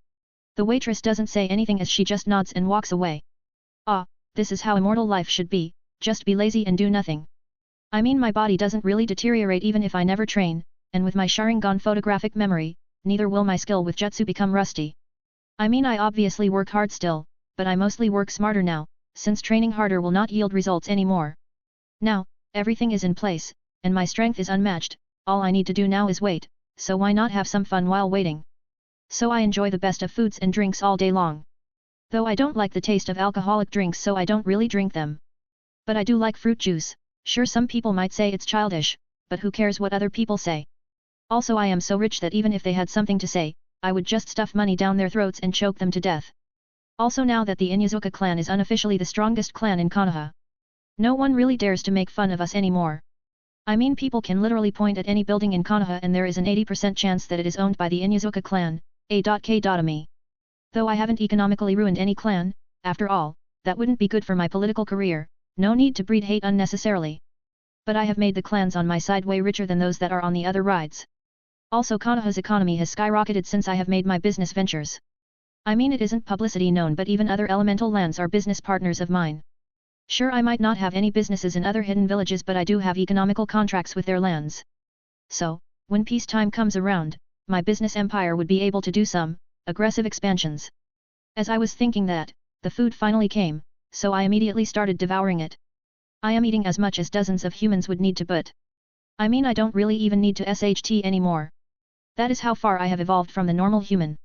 The waitress doesn't say anything as she just nods and walks away. Ah, this is how immortal life should be, just be lazy and do nothing. I mean my body doesn't really deteriorate even if I never train, and with my Sharingan photographic memory, neither will my skill with jutsu become rusty. I mean I obviously work hard still, but I mostly work smarter now, since training harder will not yield results anymore. Now, everything is in place, and my strength is unmatched, all I need to do now is wait, so why not have some fun while waiting? So I enjoy the best of foods and drinks all day long. Though I don't like the taste of alcoholic drinks so I don't really drink them. But I do like fruit juice. Sure, some people might say it's childish, but who cares what other people say? Also I am so rich that even if they had something to say, I would just stuff money down their throats and choke them to death. Also now that the Inyazuka clan is unofficially the strongest clan in Konoha, no one really dares to make fun of us anymore. I mean people can literally point at any building in Konoha and there is an 80% chance that it is owned by the Inyazuka clan, A.K.me. Though I haven't economically ruined any clan, after all, that wouldn't be good for my political career, no need to breed hate unnecessarily. But I have made the clans on my side way richer than those that are on the other rides. Also Konoha's economy has skyrocketed since I have made my business ventures. I mean it isn't publicity known but even other elemental lands are business partners of mine. Sure I might not have any businesses in other hidden villages but I do have economical contracts with their lands. So, when peacetime comes around, my business empire would be able to do some aggressive expansions. As I was thinking that, the food finally came, so I immediately started devouring it. I am eating as much as dozens of humans would need to but. I mean I don't really even need to SHT anymore. That is how far I have evolved from the normal human.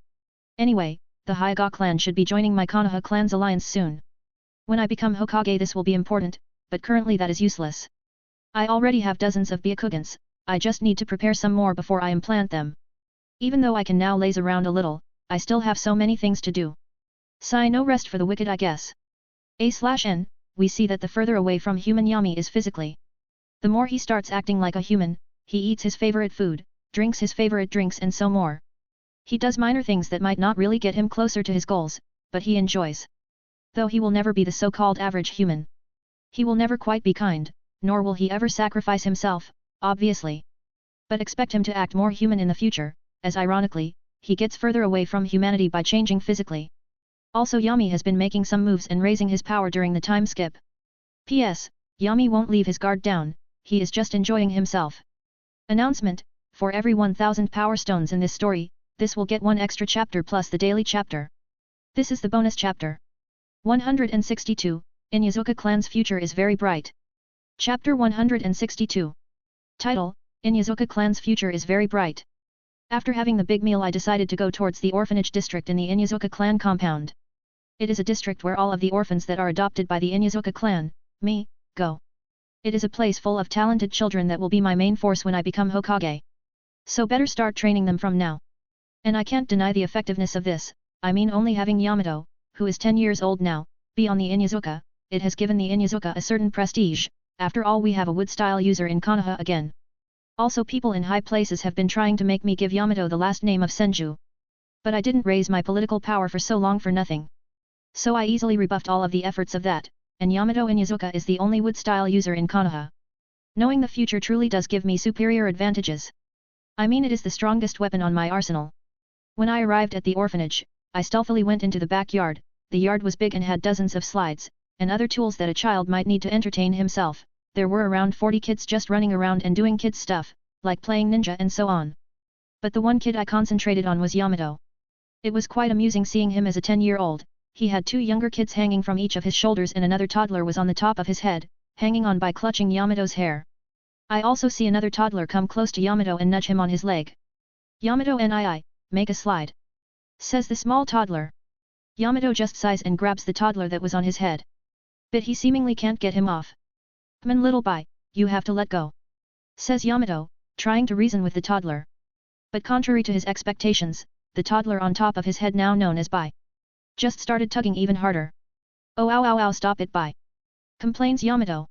Anyway, the Hyuga clan should be joining my Konoha clan's alliance soon. When I become Hokage this will be important, but currently that is useless. I already have dozens of Byakugans, I just need to prepare some more before I implant them. Even though I can now laze around a little, I still have so many things to do. Sigh, no rest for the wicked I guess. A/N, we see that the further away from human Yami is physically. The more he starts acting like a human, he eats his favorite food, drinks his favorite drinks and so more. He does minor things that might not really get him closer to his goals, but he enjoys. Though he will never be the so-called average human. He will never quite be kind, nor will he ever sacrifice himself, obviously. But expect him to act more human in the future, as ironically, he gets further away from humanity by changing physically. Also Yami has been making some moves and raising his power during the time skip. P.S. Yami won't leave his guard down, he is just enjoying himself. Announcement, for every 1000 power stones in this story, this will get one extra chapter plus the daily chapter. This is the bonus chapter. 162, Inyazuka clan's future is very bright. Chapter 162. Title, Inyazuka clan's future is very bright. After having the big meal I decided to go towards the orphanage district in the Inyazuka clan compound. It is a district where all of the orphans that are adopted by the Inyazuka clan, go. It is a place full of talented children that will be my main force when I become Hokage. So better start training them from now. And I can't deny the effectiveness of this, I mean only having Yamato, who is 10 years old now, be on the Inyazuka, it has given the Inyazuka a certain prestige, after all we have a wood-style user in Konoha again. Also people in high places have been trying to make me give Yamato the last name of Senju. But I didn't raise my political power for so long for nothing. So I easily rebuffed all of the efforts of that, and Yamato Inyazuka is the only wood-style user in Konoha. Knowing the future truly does give me superior advantages. I mean it is the strongest weapon on my arsenal. When I arrived at the orphanage, I stealthily went into the backyard. The yard was big and had dozens of slides, and other tools that a child might need to entertain himself. There were around 40 kids just running around and doing kids stuff, like playing ninja and so on. But the one kid I concentrated on was Yamato. It was quite amusing seeing him as a 10-year-old, he had 2 younger kids hanging from each of his shoulders and another toddler was on the top of his head, hanging on by clutching Yamato's hair. I also see another toddler come close to Yamato and nudge him on his leg. Yamato nii, make a slide. Says the small toddler. Yamato just sighs and grabs the toddler that was on his head. But he seemingly can't get him off. Come on little boy, you have to let go. Says Yamato, trying to reason with the toddler. But contrary to his expectations, the toddler on top of his head now known as Bai, just started tugging even harder. Oh ow ow ow, stop it Bai! Complains Yamato.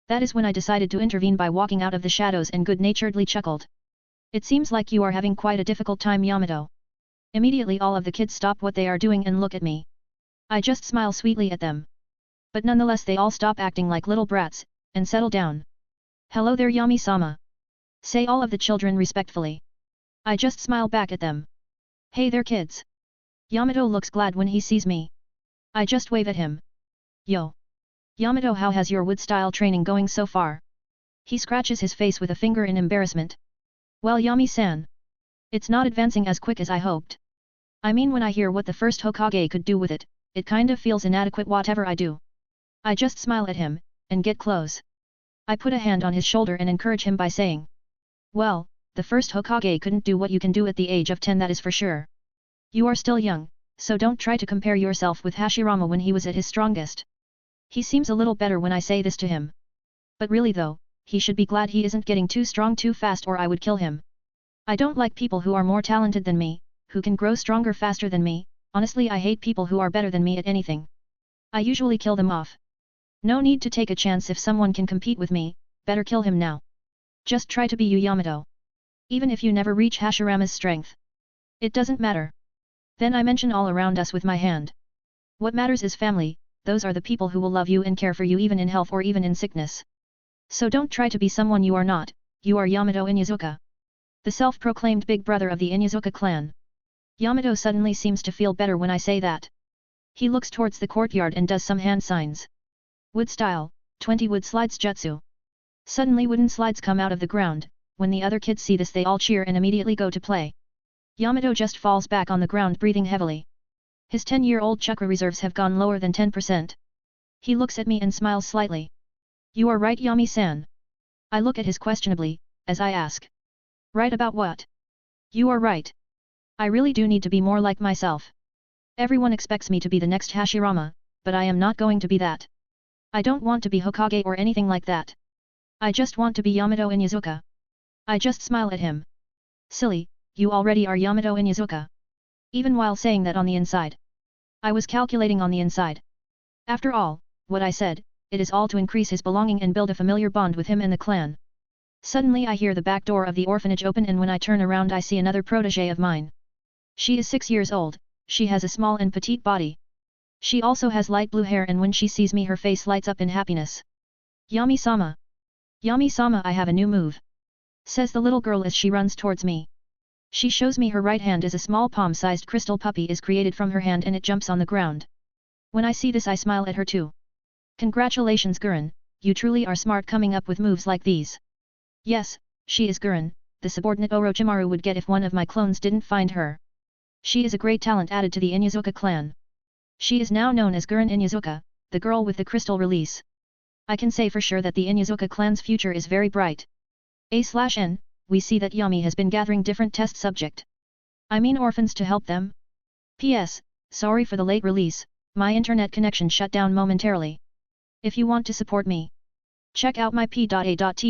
That is when I decided to intervene by walking out of the shadows and good-naturedly chuckled. It seems like you are having quite a difficult time Yamato. Immediately all of the kids stop what they are doing and look at me. I just smile sweetly at them. But nonetheless they all stop acting like little brats, and settle down. Hello there Yami-sama. Say all of the children respectfully. I just smile back at them. Hey there kids. Yamato looks glad when he sees me. I just wave at him. Yo. Yamato, how has your wood style training going so far? He scratches his face with a finger in embarrassment. Well Yami-san. It's not advancing as quick as I hoped. I mean when I hear what the first Hokage could do with it, it kind of feels inadequate whatever I do. I just smile at him, and get close. I put a hand on his shoulder and encourage him by saying. Well, the first Hokage couldn't do what you can do at the age of 10, that is for sure. You are still young, so don't try to compare yourself with Hashirama when he was at his strongest. He seems a little better when I say this to him. But really though, he should be glad he isn't getting too strong too fast or I would kill him. I don't like people who are more talented than me, who can grow stronger faster than me. Honestly, I hate people who are better than me at anything. I usually kill them off. No need to take a chance if someone can compete with me, better kill him now. Just try to be you Yamato. Even if you never reach Hashirama's strength. It doesn't matter. Then I mention all around us with my hand. What matters is family, those are the people who will love you and care for you even in health or even in sickness. So don't try to be someone you are not, you are Yamato Inyazuka. The self-proclaimed big brother of the Inyazuka clan. Yamato suddenly seems to feel better when I say that. He looks towards the courtyard and does some hand signs. Wood style, 20 wood slides jutsu. Suddenly wooden slides come out of the ground. When the other kids see this they all cheer and immediately go to play. Yamato just falls back on the ground breathing heavily. His 10-year-old chakra reserves have gone lower than 10%. He looks at me and smiles slightly. You are right Yami-san. I look at his questionably, as I ask. Right about what? You are right. I really do need to be more like myself. Everyone expects me to be the next Hashirama, but I am not going to be that. I don't want to be Hokage or anything like that. I just want to be Yamato Inyazuka. I just smile at him. Silly, you already are Yamato Inyazuka. Even while saying that on the inside. I was calculating on the inside. After all, what I said, it is all to increase his belonging and build a familiar bond with him and the clan. Suddenly I hear the back door of the orphanage open and when I turn around I see another protégé of mine. She is 6 years old, she has a small and petite body. She also has light blue hair and when she sees me her face lights up in happiness. Yami-sama. Yami-sama, I have a new move. Says the little girl as she runs towards me. She shows me her right hand as a small palm-sized crystal puppy is created from her hand and it jumps on the ground. When I see this I smile at her too. Congratulations Gurren, you truly are smart coming up with moves like these. Yes, she is Gurren, the subordinate Orochimaru would get if one of my clones didn't find her. She is a great talent added to the Inyazuka clan. She is now known as Gurren Inyazuka, the girl with the crystal release. I can say for sure that the Inyazuka clan's future is very bright. A/N, we see that Yami has been gathering different test subject. I mean orphans to help them. P.S. Sorry for the late release, my internet connection shut down momentarily. If you want to support me, check out my p.a.t.r.e.o.n.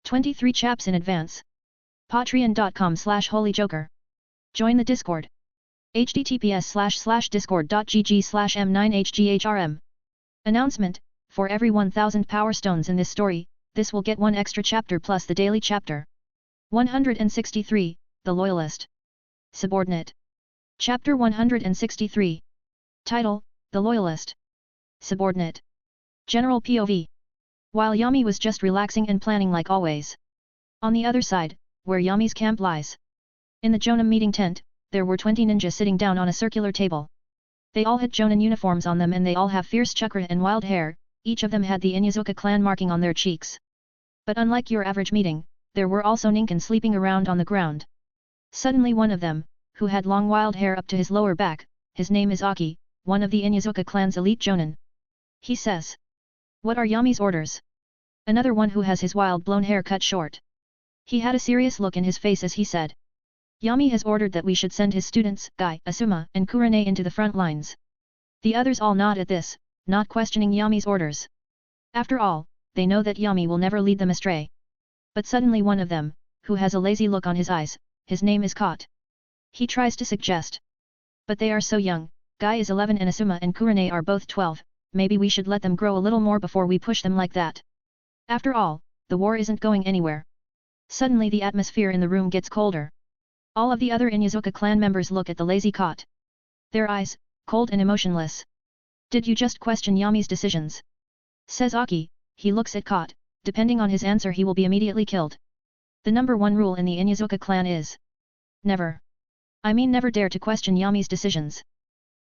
23 chaps in advance. Patreon.com/holyjoker. Join the Discord. https://discord.gg/m9hghrm. Announcement, for every 1000 power stones in this story, this will get one extra chapter plus the daily chapter. 163, The Loyalist. Subordinate. Chapter 163. Title, The Loyalist. Subordinate. General POV. While Yami was just relaxing and planning like always. On the other side, where Yami's camp lies. In the Jonin meeting tent, there were 20 ninjas sitting down on a circular table. They all had Jonin uniforms on them and they all have fierce chakra and wild hair, each of them had the Inyazuka clan marking on their cheeks. But unlike your average meeting, there were also ninkin sleeping around on the ground. Suddenly one of them, who had long wild hair up to his lower back, his name is Aki, one of the Inyazuka clan's elite Jonin. He says. What are Yami's orders? Another one who has his wild blown hair cut short. He had a serious look in his face as he said. Yami has ordered that we should send his students, Gai, Asuma, and Kurane into the front lines. The others all nod at this, not questioning Yami's orders. After all, they know that Yami will never lead them astray. But suddenly one of them, who has a lazy look on his eyes, his name is Kot. He tries to suggest. But they are so young, Guy is 11 and Asuma and Kurane are both 12, maybe we should let them grow a little more before we push them like that. After all, the war isn't going anywhere. Suddenly the atmosphere in the room gets colder. All of the other Inuzuka clan members look at the lazy Kot. Their eyes, cold and emotionless. Did you just question Yami's decisions? Says Aki. He looks at Kot, depending on his answer he will be immediately killed. The number one rule in the Inuzuka clan is never. I mean never dare to question Yami's decisions.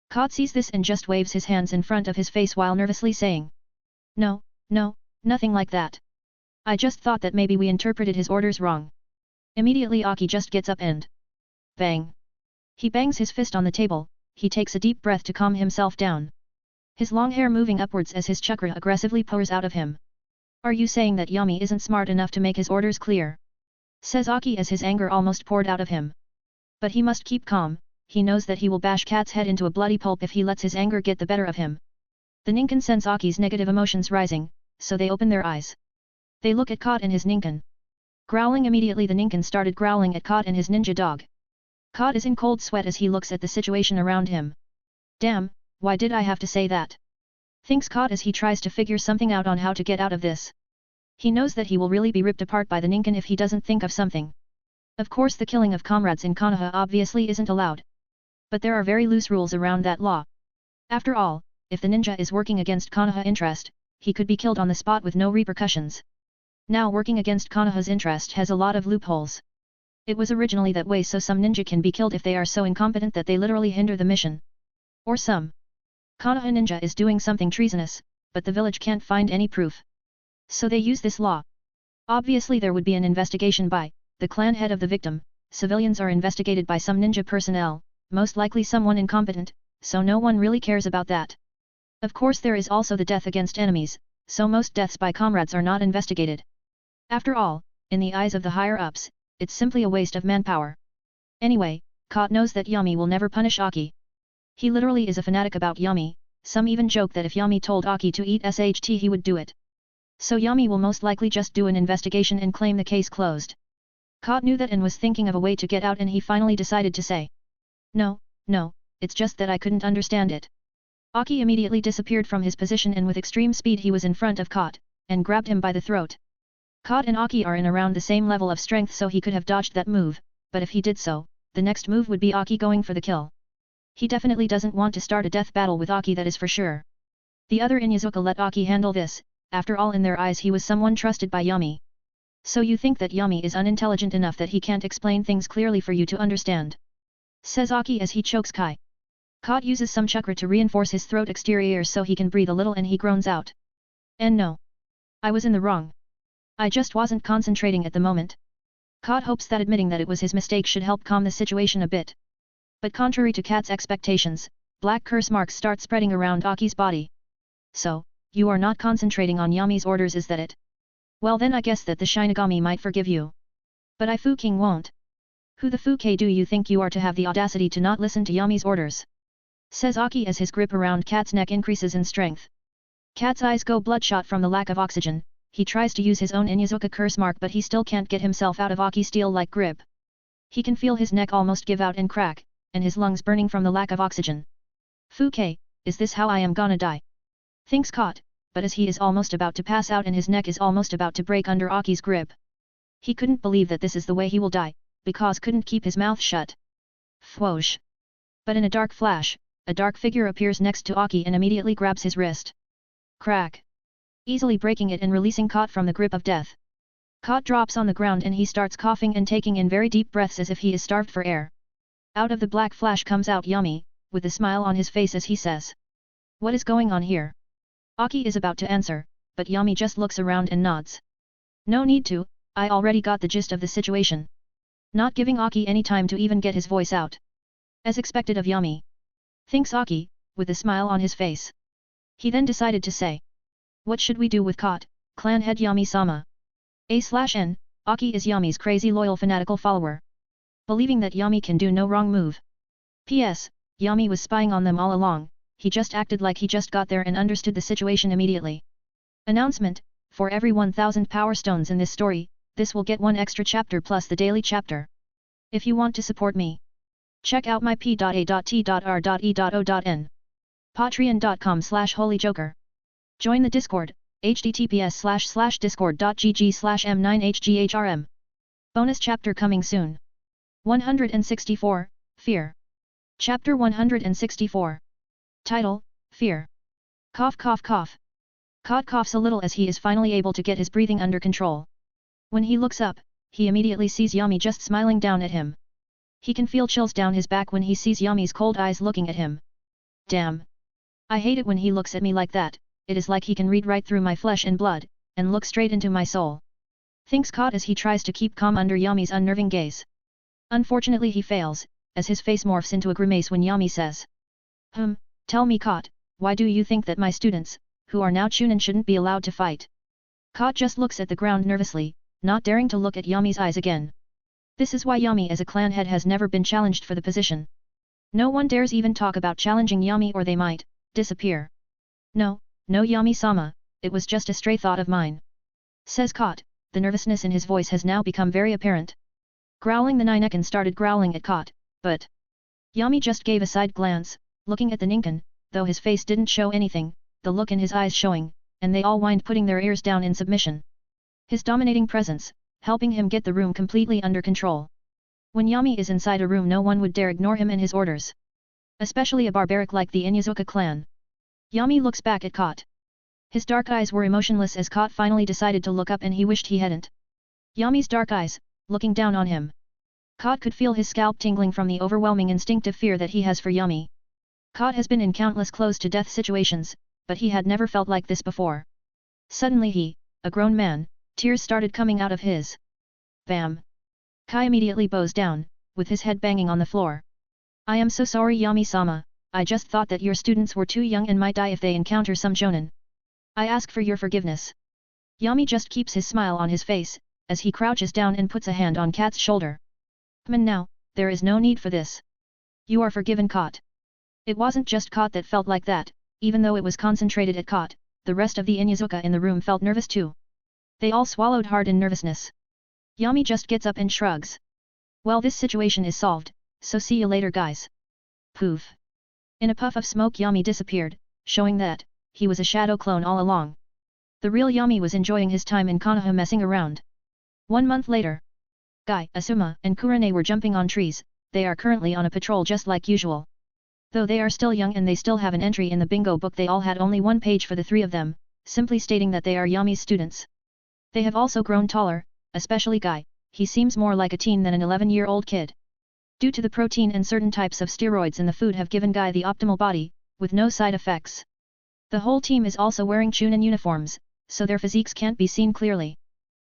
Kot sees this and just waves his hands in front of his face while nervously saying, No, no, nothing like that. I just thought that maybe we interpreted his orders wrong. Immediately Aki just gets up and bang. He bangs his fist on the table, he takes a deep breath to calm himself down. His long hair moving upwards as his chakra aggressively pours out of him. Are you saying that Yami isn't smart enough to make his orders clear? Says Aki as his anger almost poured out of him. But he must keep calm, he knows that he will bash Cat's head into a bloody pulp if he lets his anger get the better of him. The Ninken sense Aki's negative emotions rising, so they open their eyes. They look at Kot and his Ninken. Growling immediately the Ninken started growling at Kot and his ninja dog. Kot is in cold sweat as he looks at the situation around him. Damn, why did I have to say that? Thinks Kot as he tries to figure something out on how to get out of this. He knows that he will really be ripped apart by the Ninken if he doesn't think of something. Of course the killing of comrades in Konoha obviously isn't allowed. But there are very loose rules around that law. After all, if the ninja is working against Konoha interest, he could be killed on the spot with no repercussions. Now working against Konoha's interest has a lot of loopholes. It was originally that way so some ninja can be killed if they are so incompetent that they literally hinder the mission. Or some. Konoha ninja is doing something treasonous, but the village can't find any proof. So they use this law. Obviously there would be an investigation by the clan head of the victim, civilians are investigated by some ninja personnel, most likely someone incompetent, so no one really cares about that. Of course there is also the death against enemies, so most deaths by comrades are not investigated. After all, in the eyes of the higher-ups, it's simply a waste of manpower. Anyway, Kot knows that Yami will never punish Aki. He literally is a fanatic about Yami, some even joke that if Yami told Aki to eat SHT he would do it. So Yami will most likely just do an investigation and claim the case closed. Kot knew that and was thinking of a way to get out and he finally decided to say. No, it's just that I couldn't understand it. Aki immediately disappeared from his position and with extreme speed he was in front of Kot, and grabbed him by the throat. Kot and Aki are in around the same level of strength so he could have dodged that move, but if he did so, the next move would be Aki going for the kill. He definitely doesn't want to start a death battle with Aki, that is for sure. The other Inuzuka let Aki handle this, after all in their eyes he was someone trusted by Yami. So you think that Yami is unintelligent enough that he can't explain things clearly for you to understand? Says Aki as he chokes Kai. Kot uses some chakra to reinforce his throat exterior so he can breathe a little and he groans out. And no. I was in the wrong. I just wasn't concentrating at the moment. Kot hopes that admitting that it was his mistake should help calm the situation a bit. But contrary to Kat's expectations, black curse marks start spreading around Aki's body. So, you are not concentrating on Yami's orders, is that it? Well then I guess that the Shinigami might forgive you. But I Fu King won't. Who the Fuke do you think you are to have the audacity to not listen to Yami's orders? Says Aki as his grip around Kat's neck increases in strength. Kat's eyes go bloodshot from the lack of oxygen, he tries to use his own Inuzuka curse mark but he still can't get himself out of Aki's steel-like grip. He can feel his neck almost give out and crack, and his lungs burning from the lack of oxygen. Fuke, is this how I am gonna die? Thinks Kot, but as he is almost about to pass out and his neck is almost about to break under Aki's grip. He couldn't believe that this is the way he will die, because couldn't keep his mouth shut. Whoosh! But in a dark flash, a dark figure appears next to Aki and immediately grabs his wrist. Crack! Easily breaking it and releasing Kot from the grip of death. Kot drops on the ground and he starts coughing and taking in very deep breaths as if he is starved for air. Out of the black flash comes out Yami, with a smile on his face as he says. What is going on here? Aki is about to answer, but Yami just looks around and nods. No need to, I already got the gist of the situation. Not giving Aki any time to even get his voice out. As expected of Yami. Thinks Aki, with a smile on his face. He then decided to say. What should we do with Kot, clan head Yami-sama? A/N, Aki is Yami's crazy loyal fanatical follower. Believing that Yami can do no wrong move. P.S. Yami was spying on them all along, he just acted like he just got there and understood the situation immediately. Announcement, for every 1000 power stones in this story, this will get one extra chapter plus the daily chapter. If you want to support me, check out my p.a.t.r.e.o.n. Patreon.com/holyjoker. Join the Discord, https://discord.gg/m9hghrm. Bonus chapter coming soon. 164, Fear. Chapter 164. Title, Fear. Cough cough cough. Cod coughs a little as he is finally able to get his breathing under control. When he looks up, he immediately sees Yami just smiling down at him. He can feel chills down his back when he sees Yami's cold eyes looking at him. Damn. I hate it when he looks at me like that, it is like he can read right through my flesh and blood, and look straight into my soul. Thinks Cod as he tries to keep calm under Yami's unnerving gaze. Unfortunately he fails, as his face morphs into a grimace when Yami says. Tell me Cod, why do you think that my students, who are now Chunin shouldn't be allowed to fight? Cod just looks at the ground nervously, not daring to look at Yami's eyes again. This is why Yami as a clan head has never been challenged for the position. No one dares even talk about challenging Yami or they might disappear. No Yami-sama, it was just a stray thought of mine. Says Cod, the nervousness in his voice has now become very apparent. Growling the Nineken started growling at Cod, but Yami just gave a side glance, looking at the Ninken, though his face didn't show anything, the look in his eyes showing, and they all whined putting their ears down in submission. His dominating presence, helping him get the room completely under control. When Yami is inside a room no one would dare ignore him and his orders. Especially a barbaric like the Inyazuka clan. Yami looks back at Cod. His dark eyes were emotionless as Cod finally decided to look up and he wished he hadn't. Yami's dark eyes, looking down on him. Cod could feel his scalp tingling from the overwhelming instinctive fear that he has for Yami. Cod has been in countless close-to-death situations, but he had never felt like this before. Suddenly he, a grown man, tears started coming out of his. Bam! Kai immediately bows down, with his head banging on the floor. I am so sorry Yami-sama, I just thought that your students were too young and might die if they encounter some jonin. I ask for your forgiveness. Yami just keeps his smile on his face, as he crouches down and puts a hand on Kat's shoulder. Now, there is no need for this. You are forgiven Kot. It wasn't just Kot that felt like that, even though it was concentrated at Kot, the rest of the Inyazuka in the room felt nervous too. They all swallowed hard in nervousness. Yami just gets up and shrugs. Well, this situation is solved, so see you later guys. Poof. In a puff of smoke Yami disappeared, showing that he was a shadow clone all along. The real Yami was enjoying his time in Konoha messing around. 1 month later. Guy, Asuma, and Kurane were jumping on trees, they are currently on a patrol just like usual. Though they are still young and they still have an entry in the bingo book, they all had only one page for the three of them, simply stating that they are Yami's students. They have also grown taller, especially Guy, he seems more like a teen than an 11-year-old kid. Due to the protein and certain types of steroids in the food have given Guy the optimal body, with no side effects. The whole team is also wearing Chunin uniforms, so their physiques can't be seen clearly.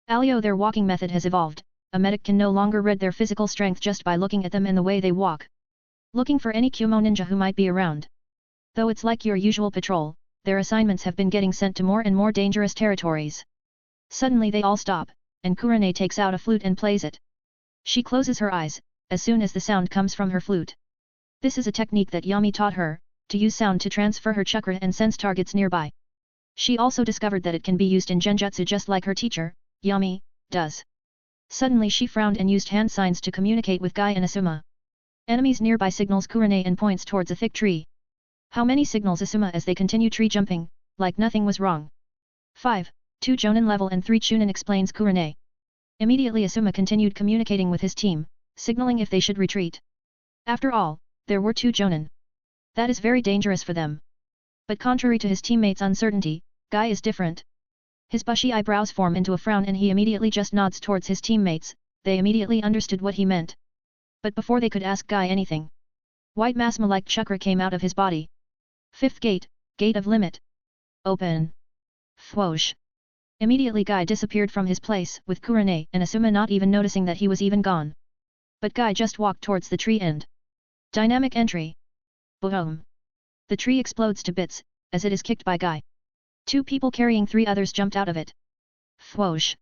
Alio, their walking method has evolved, a medic can no longer read their physical strength just by looking at them and the way they walk. Looking for any Kumo ninja who might be around. Though it's like your usual patrol, their assignments have been getting sent to more and more dangerous territories. Suddenly they all stop, and Kurane takes out a flute and plays it. She closes her eyes, as soon as the sound comes from her flute. This is a technique that Yami taught her, to use sound to transfer her chakra and sense targets nearby. She also discovered that it can be used in genjutsu just like her teacher, Yami, does. Suddenly she frowned and used hand signs to communicate with Guy and Asuma. Enemies nearby signals Kurane and points towards a thick tree. How many signals Asuma as they continue tree jumping, like nothing was wrong. 5, 2 Jonin level and 3 Chunin explains Kurane. Immediately Asuma continued communicating with his team, signaling if they should retreat. After all, there were 2 Jonin. That is very dangerous for them. But contrary to his teammates' uncertainty, Guy is different. His bushy eyebrows form into a frown and he immediately just nods towards his teammates, they immediately understood what he meant. But before they could ask Guy anything, white masma-like chakra came out of his body. 5th gate, gate of limit. Open. Whoosh. Immediately Guy disappeared from his place with Kurane and Asuma not even noticing that he was even gone. But Guy just walked towards the tree end. Dynamic entry. Boom. The tree explodes to bits, as it is kicked by Guy. 2 people carrying 3 others jumped out of it. Whoosh.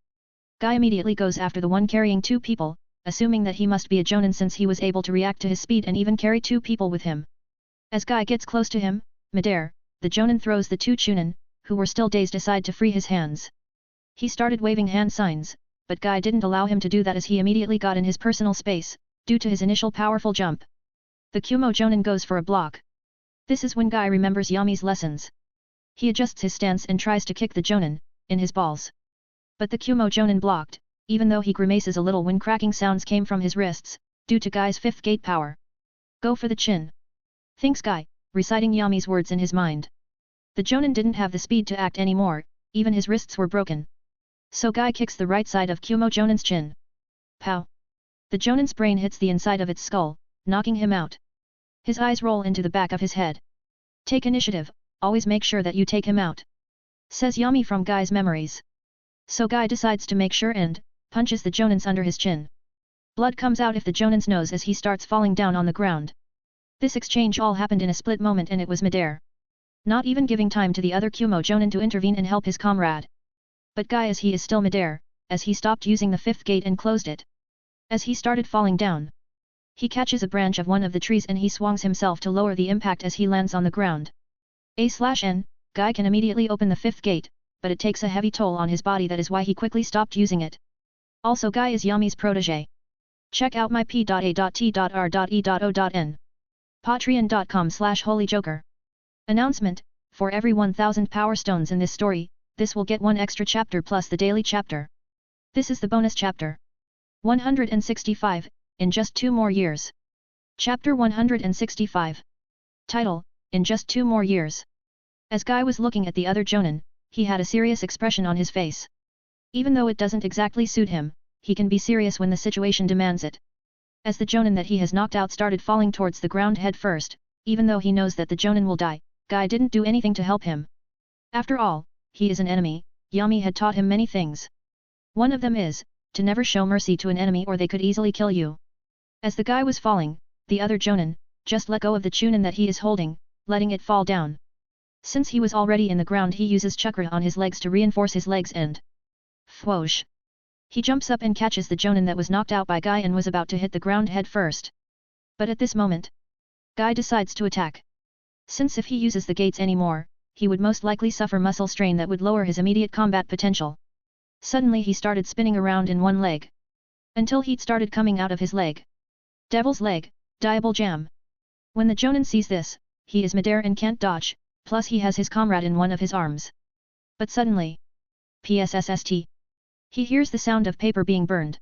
Guy immediately goes after the one carrying 2 people, assuming that he must be a Jonin since he was able to react to his speed and even carry 2 people with him. As Guy gets close to him, midair, the Jonin throws the 2 Chunin, who were still dazed aside to free his hands. He started waving hand signs, but Guy didn't allow him to do that as he immediately got in his personal space, due to his initial powerful jump. The Kumo Jonin goes for a block. This is when Guy remembers Yami's lessons. He adjusts his stance and tries to kick the Jonin, in his balls. But the Kumo Jonin blocked, even though he grimaces a little when cracking sounds came from his wrists, due to Guy's fifth gate power. Go for the chin. Thinks Guy, reciting Yami's words in his mind. The Jonin didn't have the speed to act anymore, even his wrists were broken. So Guy kicks the right side of Kumo Jonin's chin. Pow! The Jonin's brain hits the inside of its skull, knocking him out. His eyes roll into the back of his head. Take initiative, always make sure that you take him out. Says Yami from Guy's memories. So Guy decides to make sure and punches the Jonin's under his chin. Blood comes out of the Jonin's nose as he starts falling down on the ground. This exchange all happened in a split moment and it was midair. Not even giving time to the other Kumo Jonin to intervene and help his comrade. But Guy as he is still midair, as he stopped using the fifth gate and closed it. As he started falling down. He catches a branch of one of the trees and he swings himself to lower the impact as he lands on the ground. A/N, Guy can immediately open the fifth gate, but it takes a heavy toll on his body, that is why he quickly stopped using it. Also Guy is Yami's protege. Check out my p.a.t.r.e.o.n. Patreon.com/holyjoker. Announcement, for every 1000 power stones in this story, this will get one extra chapter plus the daily chapter. This is the bonus chapter. 165, in just 2 more years. Chapter 165. Title, in just 2 more years. As Guy was looking at the other Jonin, he had a serious expression on his face. Even though it doesn't exactly suit him, he can be serious when the situation demands it. As the Jonin that he has knocked out started falling towards the ground head first, even though he knows that the Jonin will die, Guy didn't do anything to help him. After all, he is an enemy. Yami had taught him many things. One of them is, to never show mercy to an enemy or they could easily kill you. As the Guy was falling, the other Jonin just let go of the Chunin that he is holding, letting it fall down. Since he was already in the ground, he uses chakra on his legs to reinforce his legs and whoosh! He jumps up and catches the Jonin that was knocked out by Guy and was about to hit the ground head first. But at this moment, Guy decides to attack. Since if he uses the gates anymore, he would most likely suffer muscle strain that would lower his immediate combat potential. Suddenly he started spinning around in one leg. Until heat started coming out of his leg. Devil's leg, Diable Jam. When the Jonin sees this, he is midair and can't dodge, plus he has his comrade in one of his arms. But suddenly, PSSST. He hears the sound of paper being burned.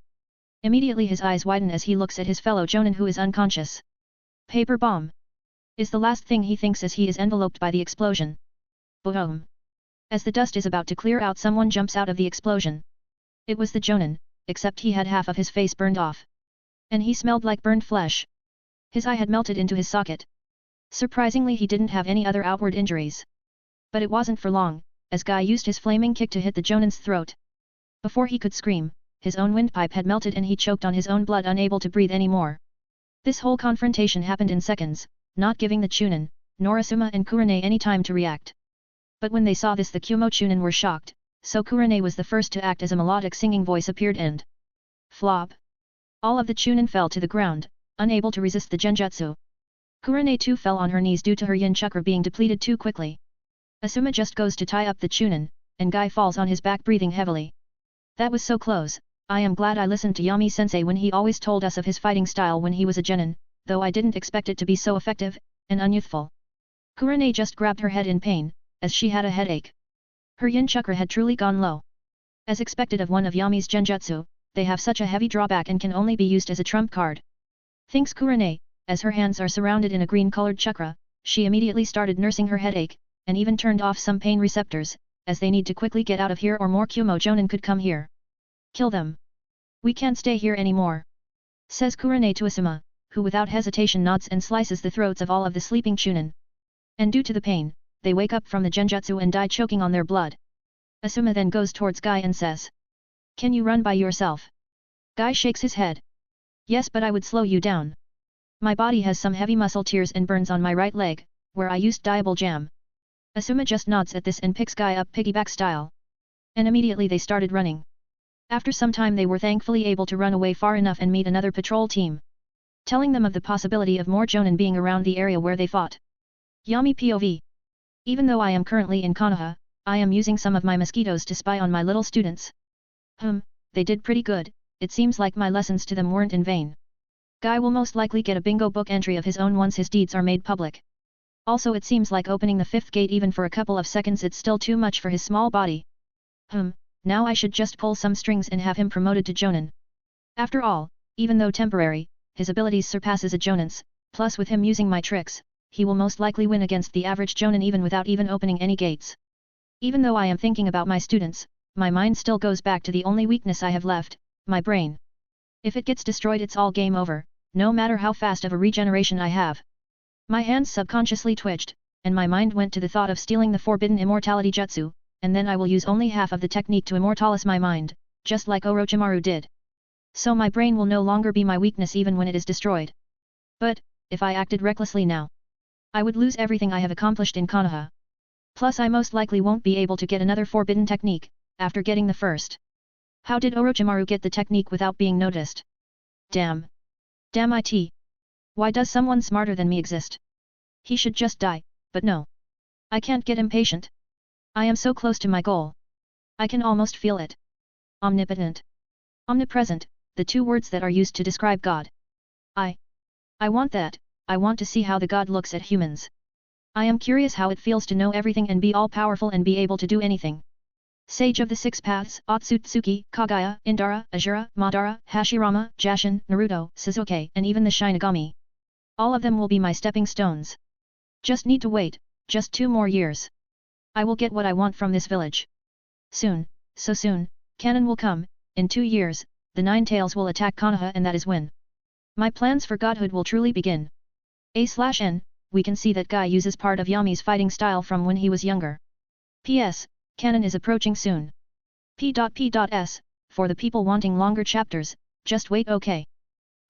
Immediately his eyes widen as he looks at his fellow Jonin who is unconscious. Paper bomb. Is the last thing he thinks as he is enveloped by the explosion. Boom. As the dust is about to clear out, someone jumps out of the explosion. It was the Jonin, except he had half of his face burned off. And he smelled like burned flesh. His eye had melted into his socket. Surprisingly he didn't have any other outward injuries. But it wasn't for long, as Guy used his flaming kick to hit the Jonin's throat. Before he could scream, his own windpipe had melted and he choked on his own blood, unable to breathe anymore. This whole confrontation happened in seconds, not giving the Chunin, nor Asuma and Kurane any time to react. But when they saw this, the Kumo Chunin were shocked, so Kurane was the first to act as a melodic singing voice appeared and flop. All of the Chunin fell to the ground, unable to resist the genjutsu. Kurane too fell on her knees due to her yin chakra being depleted too quickly. Asuma just goes to tie up the Chunin, and Guy falls on his back breathing heavily. That was so close. I am glad I listened to Yami-sensei when he always told us of his fighting style when he was a genin, though I didn't expect it to be so effective, and unyouthful. Kurane just grabbed her head in pain, as she had a headache. Her yin chakra had truly gone low. As expected of one of Yami's genjutsu, they have such a heavy drawback and can only be used as a trump card. Thinks Kurane, as her hands are surrounded in a green-colored chakra, she immediately started nursing her headache, and even turned off some pain receptors, as they need to quickly get out of here or more Kumo Jonin could come here. Kill them. We can't stay here anymore. Says Kurane to Asuma, who without hesitation nods and slices the throats of all of the sleeping Chunin. And due to the pain, they wake up from the genjutsu and die choking on their blood. Asuma then goes towards Guy and says, "Can you run by yourself?" Guy shakes his head. "Yes, but I would slow you down. My body has some heavy muscle tears and burns on my right leg, where I used Diable Jam." Asuma just nods at this and picks Guy up piggyback style. And immediately they started running. After some time they were thankfully able to run away far enough and meet another patrol team. Telling them of the possibility of more Jonin being around the area where they fought. Yami POV. Even though I am currently in Konoha, I am using some of my mosquitoes to spy on my little students. They did pretty good. It seems like my lessons to them weren't in vain. Guy will most likely get a bingo book entry of his own once his deeds are made public. Also it seems like opening the fifth gate even for a couple of seconds it's still too much for his small body. Now I should just pull some strings and have him promoted to Jonin. After all, even though temporary, his abilities surpasses a Jonin's, plus with him using my tricks, he will most likely win against the average Jonin even without even opening any gates. Even though I am thinking about my students, my mind still goes back to the only weakness I have left, my brain. If it gets destroyed it's all game over, no matter how fast of a regeneration I have. My hands subconsciously twitched, and my mind went to the thought of stealing the forbidden immortality jutsu, and then I will use only half of the technique to immortalize my mind, just like Orochimaru did. So my brain will no longer be my weakness even when it is destroyed. But, if I acted recklessly now, I would lose everything I have accomplished in Konoha. Plus I most likely won't be able to get another forbidden technique, after getting the first. How did Orochimaru get the technique without being noticed? Damn. Damn it. Why does someone smarter than me exist? He should just die, but no. I can't get impatient. I am so close to my goal. I can almost feel it. Omnipotent. Omnipresent, the two words that are used to describe God. I want that, I want to see how the God looks at humans. I am curious how it feels to know everything and be all-powerful and be able to do anything. Sage of the Six Paths, Otsutsuki, Kagaya, Indara, Ajura, Madara, Hashirama, Jashin, Naruto, Sasuke and even the Shinigami. All of them will be my stepping stones. Just need to wait, just 2 more years. I will get what I want from this village. Soon, so soon, Kanon will come, in 2 years, the Nine Tails will attack Konoha and that is when my plans for godhood will truly begin. A/N, we can see that Guy uses part of Yami's fighting style from when he was younger. P.S. Kanon is approaching soon. P.S. For the people wanting longer chapters, just wait okay.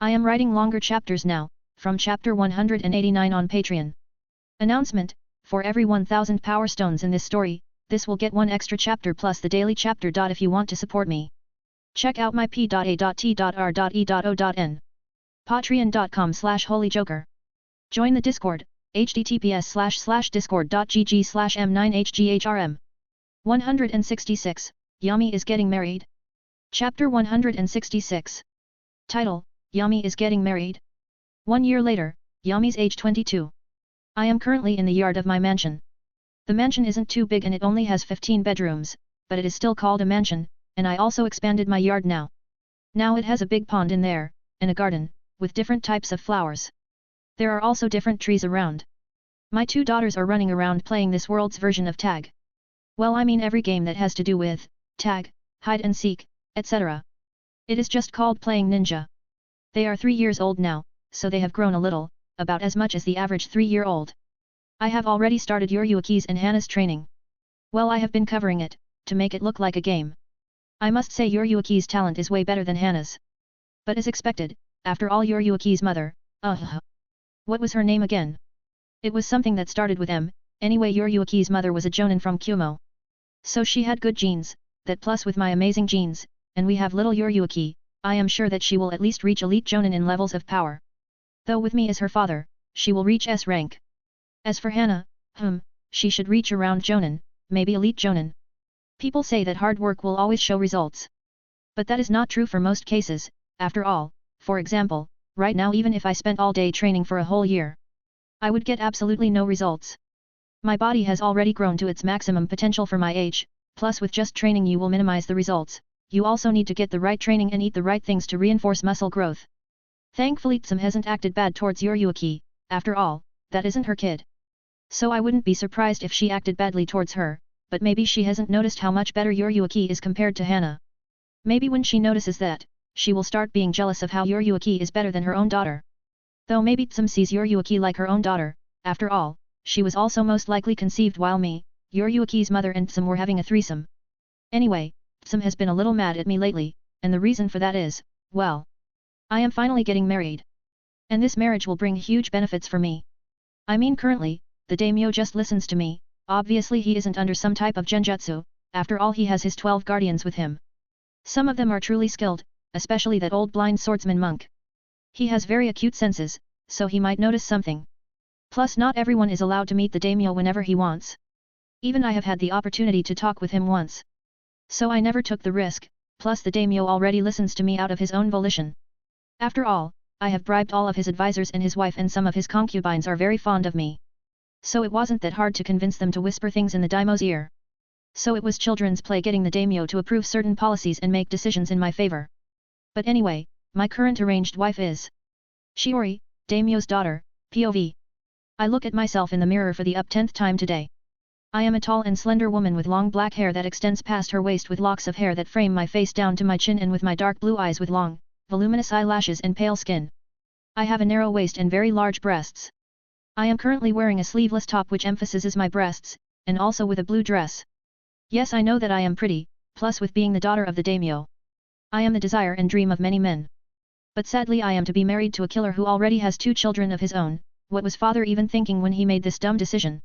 I am writing longer chapters now, from chapter 189 on Patreon. Announcement, for every 1000 power stones in this story, this will get 1 extra chapter plus the daily chapter. If you want to support me, check out my p.a.t.r.e.o.n. Patreon.com/holyjoker. Join the Discord, https://discord.gg/m9hgrm. 166, Yami is getting married. Chapter 166. Title, Yami is getting married. 1 year later, Yami's age 22. I am currently in the yard of my mansion. The mansion isn't too big and it only has 15 bedrooms, but it is still called a mansion, and I also expanded my yard now. Now it has a big pond in there, and a garden, with different types of flowers. There are also different trees around. My 2 daughters are running around playing this world's version of tag. Well, I mean every game that has to do with tag, hide and seek, etc. It is just called playing ninja. They are 3 years old now, so they have grown a little, about as much as the average 3-year-old. I have already started Yoryuki's and Hana's training. Well, I have been covering it, to make it look like a game. I must say Yoryuki's talent is way better than Hana's. But as expected, after all Yoryuki's mother, what was her name again? It was something that started with M, anyway Yoryuki's mother was a Jonin from Kumo. So she had good genes, that plus with my amazing genes, and we have little Yoryuki, I am sure that she will at least reach elite Jonin in levels of power. Though with me as her father, she will reach S rank. As for Hana, she should reach around Jonin, maybe elite Jonin. People say that hard work will always show results. But that is not true for most cases, after all, for example, right now even if I spent all day training for a whole year, I would get absolutely no results. My body has already grown to its maximum potential for my age, plus with just training you will minimize the results, you also need to get the right training and eat the right things to reinforce muscle growth. Thankfully Tsum hasn't acted bad towards Yoryuki, after all, that isn't her kid. So I wouldn't be surprised if she acted badly towards her, but maybe she hasn't noticed how much better Yoryuki is compared to Hana. Maybe when she notices that, she will start being jealous of how Yoryuki is better than her own daughter. Though maybe Tsum sees Yoryuki like her own daughter, after all, she was also most likely conceived while me, Yoryuki's mother and Tsum were having a threesome. Anyway, Tsum has been a little mad at me lately, and the reason for that is, well, I am finally getting married. And this marriage will bring huge benefits for me. I mean currently, the daimyo just listens to me, obviously he isn't under some type of genjutsu, after all he has his 12 guardians with him. Some of them are truly skilled, especially that old blind swordsman monk. He has very acute senses, so he might notice something. Plus not everyone is allowed to meet the daimyo whenever he wants. Even I have had the opportunity to talk with him once. So I never took the risk, plus the daimyo already listens to me out of his own volition. After all, I have bribed all of his advisors and his wife, and some of his concubines are very fond of me. So it wasn't that hard to convince them to whisper things in the daimyo's ear. So it was children's play getting the daimyo to approve certain policies and make decisions in my favor. But anyway, my current arranged wife is Shiori, daimyo's daughter, POV. I look at myself in the mirror for the 10th time today. I am a tall and slender woman with long black hair that extends past her waist, with locks of hair that frame my face down to my chin, and with my dark blue eyes with long, voluminous eyelashes and pale skin. I have a narrow waist and very large breasts. I am currently wearing a sleeveless top which emphasizes my breasts, and also with a blue dress. Yes, I know that I am pretty, plus with being the daughter of the daimyo. I am the desire and dream of many men. But sadly I am to be married to a killer who already has 2 children of his own. What was father even thinking when he made this dumb decision?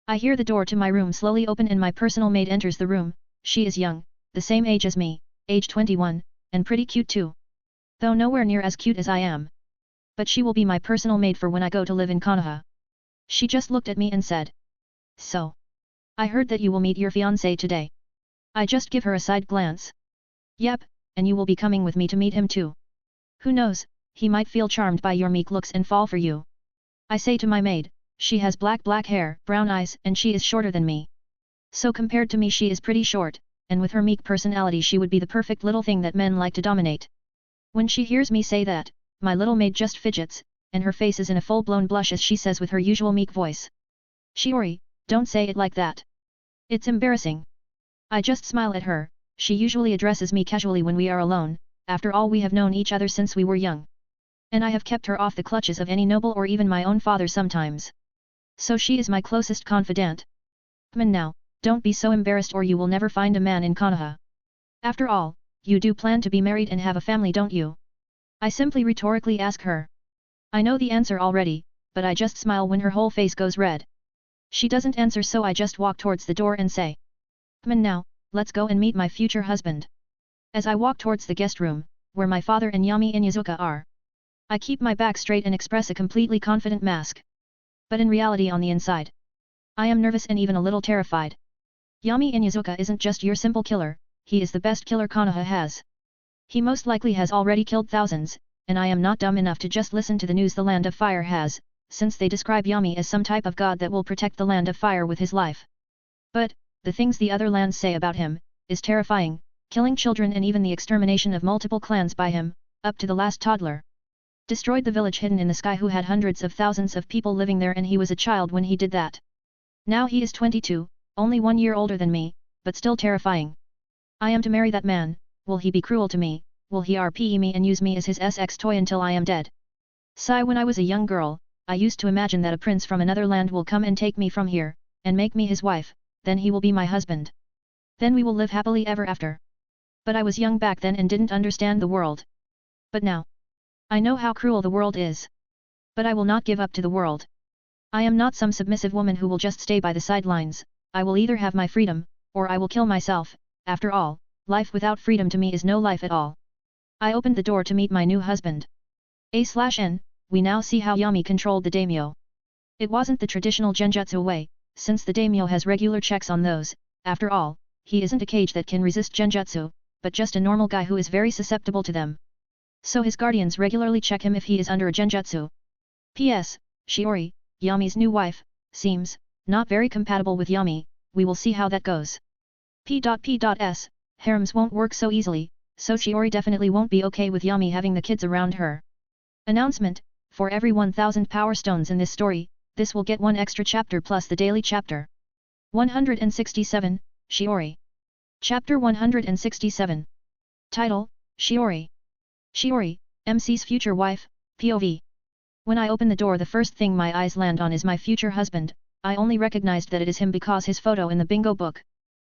I hear the door to my room slowly open and my personal maid enters the room. She is young, the same age as me, age 21, and pretty cute too. Though nowhere near as cute as I am. But she will be my personal maid for when I go to live in Konoha. She just looked at me and said. So. I heard that you will meet your fiancé today. I just give her a side glance. Yep, and you will be coming with me to meet him too. Who knows, he might feel charmed by your meek looks and fall for you. I say to my maid. She has black hair, brown eyes, and she is shorter than me. So compared to me she is pretty short, and with her meek personality she would be the perfect little thing that men like to dominate. When she hears me say that, my little maid just fidgets, and her face is in a full-blown blush as she says with her usual meek voice. Shiori, don't say it like that. It's embarrassing. I just smile at her. She usually addresses me casually when we are alone, after all we have known each other since we were young. And I have kept her off the clutches of any noble or even my own father sometimes. So she is my closest confidant. Now, don't be so embarrassed or you will never find a man in Konoha. After all, you do plan to be married and have a family, don't you? I simply rhetorically ask her. I know the answer already, but I just smile when her whole face goes red. She doesn't answer, so I just walk towards the door and say. Now, let's go and meet my future husband. As I walk towards the guest room, where my father and Yami Inuzuka are. I keep my back straight and express a completely confident mask. But in reality on the inside, I am nervous and even a little terrified. Yami Inuzuka isn't just your simple killer, he is the best killer Konoha has. He most likely has already killed thousands, and I am not dumb enough to just listen to the news the Land of Fire has, since they describe Yami as some type of god that will protect the Land of Fire with his life. But, the things the other lands say about him, is terrifying, killing children and even the extermination of multiple clans by him, up to the last toddler. Destroyed the village hidden in the sky who had hundreds of thousands of people living there, and he was a child when he did that. Now he is 22, only 1 year older than me, but still terrifying. I am to marry that man. Will he be cruel to me? Will he RPE me and use me as his sex toy until I am dead? Sigh. When I was a young girl, I used to imagine that a prince from another land will come and take me from here, and make me his wife, then he will be my husband. Then we will live happily ever after. But I was young back then and didn't understand the world. But now, I know how cruel the world is. But I will not give up to the world. I am not some submissive woman who will just stay by the sidelines. I will either have my freedom, or I will kill myself. After all, life without freedom to me is no life at all. I opened the door to meet my new husband. A/N, we now see how Yami controlled the daimyo. It wasn't the traditional genjutsu way, since the daimyo has regular checks on those. After all, he isn't a cage that can resist genjutsu, but just a normal guy who is very susceptible to them. So his guardians regularly check him if he is under a genjutsu. P.S. Shiori, Yami's new wife, seems not very compatible with Yami. We will see how that goes. P.S. Harems won't work so easily, so Shiori definitely won't be okay with Yami having the kids around her. Announcement: for every 1000 power stones in this story, this will get 1 extra chapter plus the daily chapter. 167, Shiori. Chapter 167. Title: Shiori. Shiori, MC's future wife, POV. When I open the door, the first thing my eyes land on is my future husband. I only recognized that it is him because his photo in the bingo book.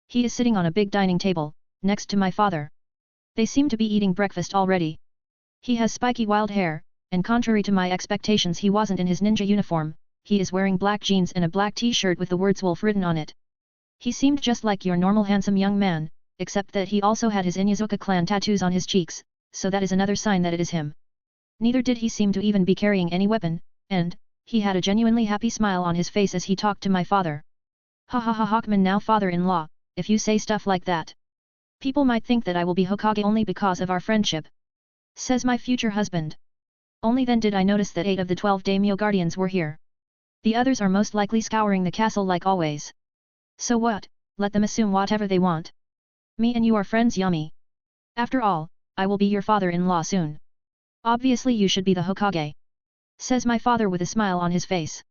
He is sitting on a big dining table, next to my father. They seem to be eating breakfast already. He has spiky wild hair, and contrary to my expectations he wasn't in his ninja uniform. He is wearing black jeans and a black t-shirt with the words Wolf written on it. He seemed just like your normal handsome young man, except that he also had his Inuzuka clan tattoos on his cheeks, so that is another sign that it is him. Neither did he seem to even be carrying any weapon, and he had a genuinely happy smile on his face as he talked to my father. Ha ha ha, Hawkman, now father-in-law, if you say stuff like that, people might think that I will be Hokage only because of our friendship, says my future husband. Only then did I notice that 8 of the 12 daimyo guardians were here. The others are most likely scouring the castle like always. So what, let them assume whatever they want. Me and you are friends, Yami. After all, I will be your father-in-law soon. Obviously you should be the Hokage. Says my father with a smile on his face.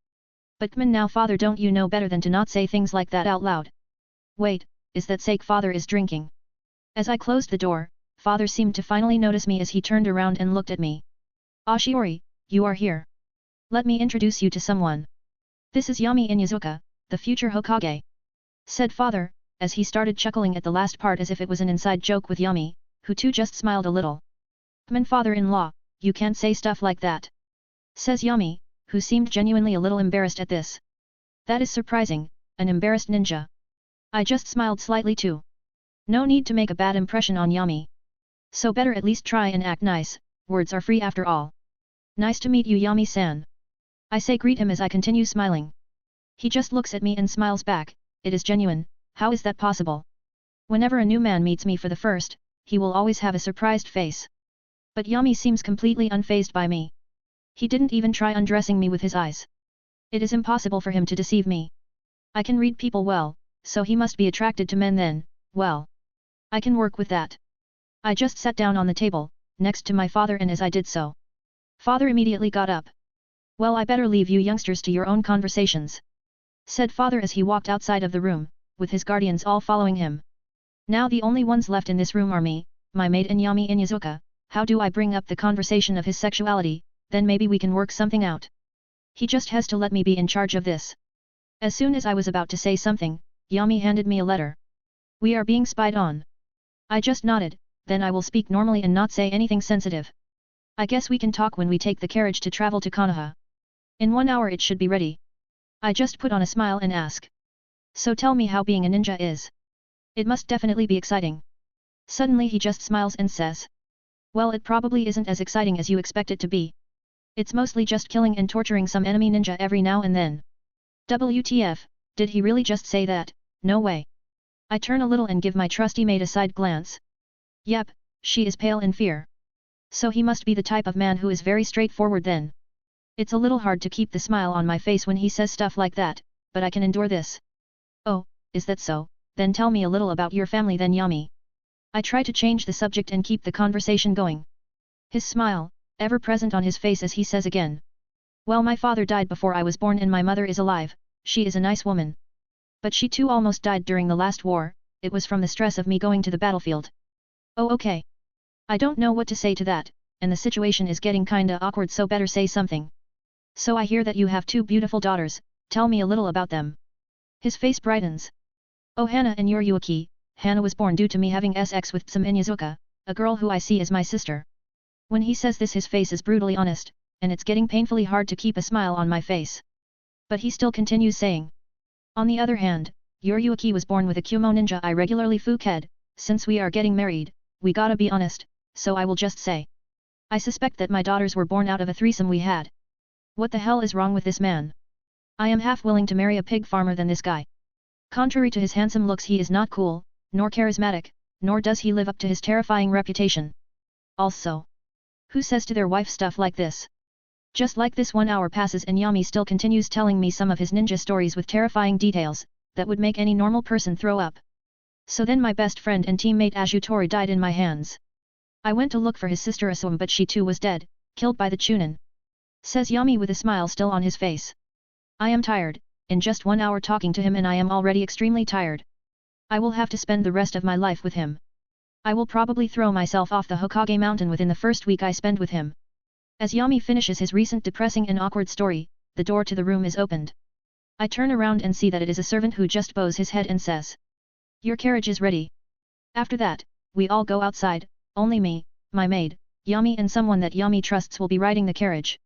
But come now father, don't you know better than to not say things like that out loud? Wait, is that sake father is drinking? As I closed the door, father seemed to finally notice me as he turned around and looked at me. Ashiori, you are here. Let me introduce you to someone. This is Yami Inyazuka, the future Hokage. Said father, as he started chuckling at the last part as if it was an inside joke with Yami, who too just smiled a little. Come on father-in-law, you can't say stuff like that. Says Yami, who seemed genuinely a little embarrassed at this. That is surprising, an embarrassed ninja. I just smiled slightly too. No need to make a bad impression on Yami. So better at least try and act nice, words are free after all. Nice to meet you Yami-san. I say greet him as I continue smiling. He just looks at me and smiles back, it is genuine, how is that possible? Whenever a new man meets me for the first, he will always have a surprised face. But Yami seems completely unfazed by me. He didn't even try undressing me with his eyes. It is impossible for him to deceive me. I can read people well, so he must be attracted to men then, well. I can work with that. I just sat down on the table, next to my father, and as I did so, father immediately got up. Well, I better leave you youngsters to your own conversations. Said father as he walked outside of the room, with his guardians all following him. Now the only ones left in this room are me, my maid and Yami Inyazuka. How do I bring up the conversation of his sexuality, then maybe we can work something out. He just has to let me be in charge of this. As soon as I was about to say something, Yami handed me a letter. We are being spied on. I just nodded, then I will speak normally and not say anything sensitive. I guess we can talk when we take the carriage to travel to Konoha. In 1 hour it should be ready. I just put on a smile and ask. So tell me how being a ninja is. It must definitely be exciting. Suddenly he just smiles and says. Well, it probably isn't as exciting as you expect it to be. It's mostly just killing and torturing some enemy ninja every now and then. WTF, did he really just say that? No way. I turn a little and give my trusty maid a side glance. Yep, she is pale in fear. So he must be the type of man who is very straightforward then. It's a little hard to keep the smile on my face when he says stuff like that, but I can endure this. Oh, is that so? Then tell me a little about your family then Yami. I try to change the subject and keep the conversation going. His smile, ever present on his face as he says again. Well, my father died before I was born and my mother is alive, she is a nice woman. But she too almost died during the last war, it was from the stress of me going to the battlefield. Oh okay. I don't know what to say to that, and the situation is getting kinda awkward, so better say something. So I hear that you have 2 beautiful daughters, tell me a little about them. His face brightens. Oh, Hana and Yuki. Hana was born due to me having sex with some Inyazuka, a girl who I see as my sister. When he says this his face is brutally honest, and it's getting painfully hard to keep a smile on my face. But he still continues saying. On the other hand, Yuki was born with a Kumo ninja I regularly fuked, since we are getting married, we gotta be honest, so I will just say. I suspect that my daughters were born out of a threesome we had. What the hell is wrong with this man? I am half willing to marry a pig farmer than this guy. Contrary to his handsome looks, he is not cool, nor charismatic, nor does he live up to his terrifying reputation. Also, who says to their wife stuff like this? Just like this 1 hour passes and Yami still continues telling me some of his ninja stories with terrifying details, that would make any normal person throw up. So then my best friend and teammate Ajutori died in my hands. I went to look for his sister Asum, but she too was dead, killed by the Chunin. Says Yami with a smile still on his face. I am tired, in just 1 hour talking to him and I am already extremely tired. I will have to spend the rest of my life with him. I will probably throw myself off the Hokage mountain within the first week I spend with him. As Yami finishes his recent depressing and awkward story, the door to the room is opened. I turn around and see that it is a servant who just bows his head and says. Your carriage is ready. After that, we all go outside, only me, my maid, Yami and someone that Yami trusts will be riding the carriage.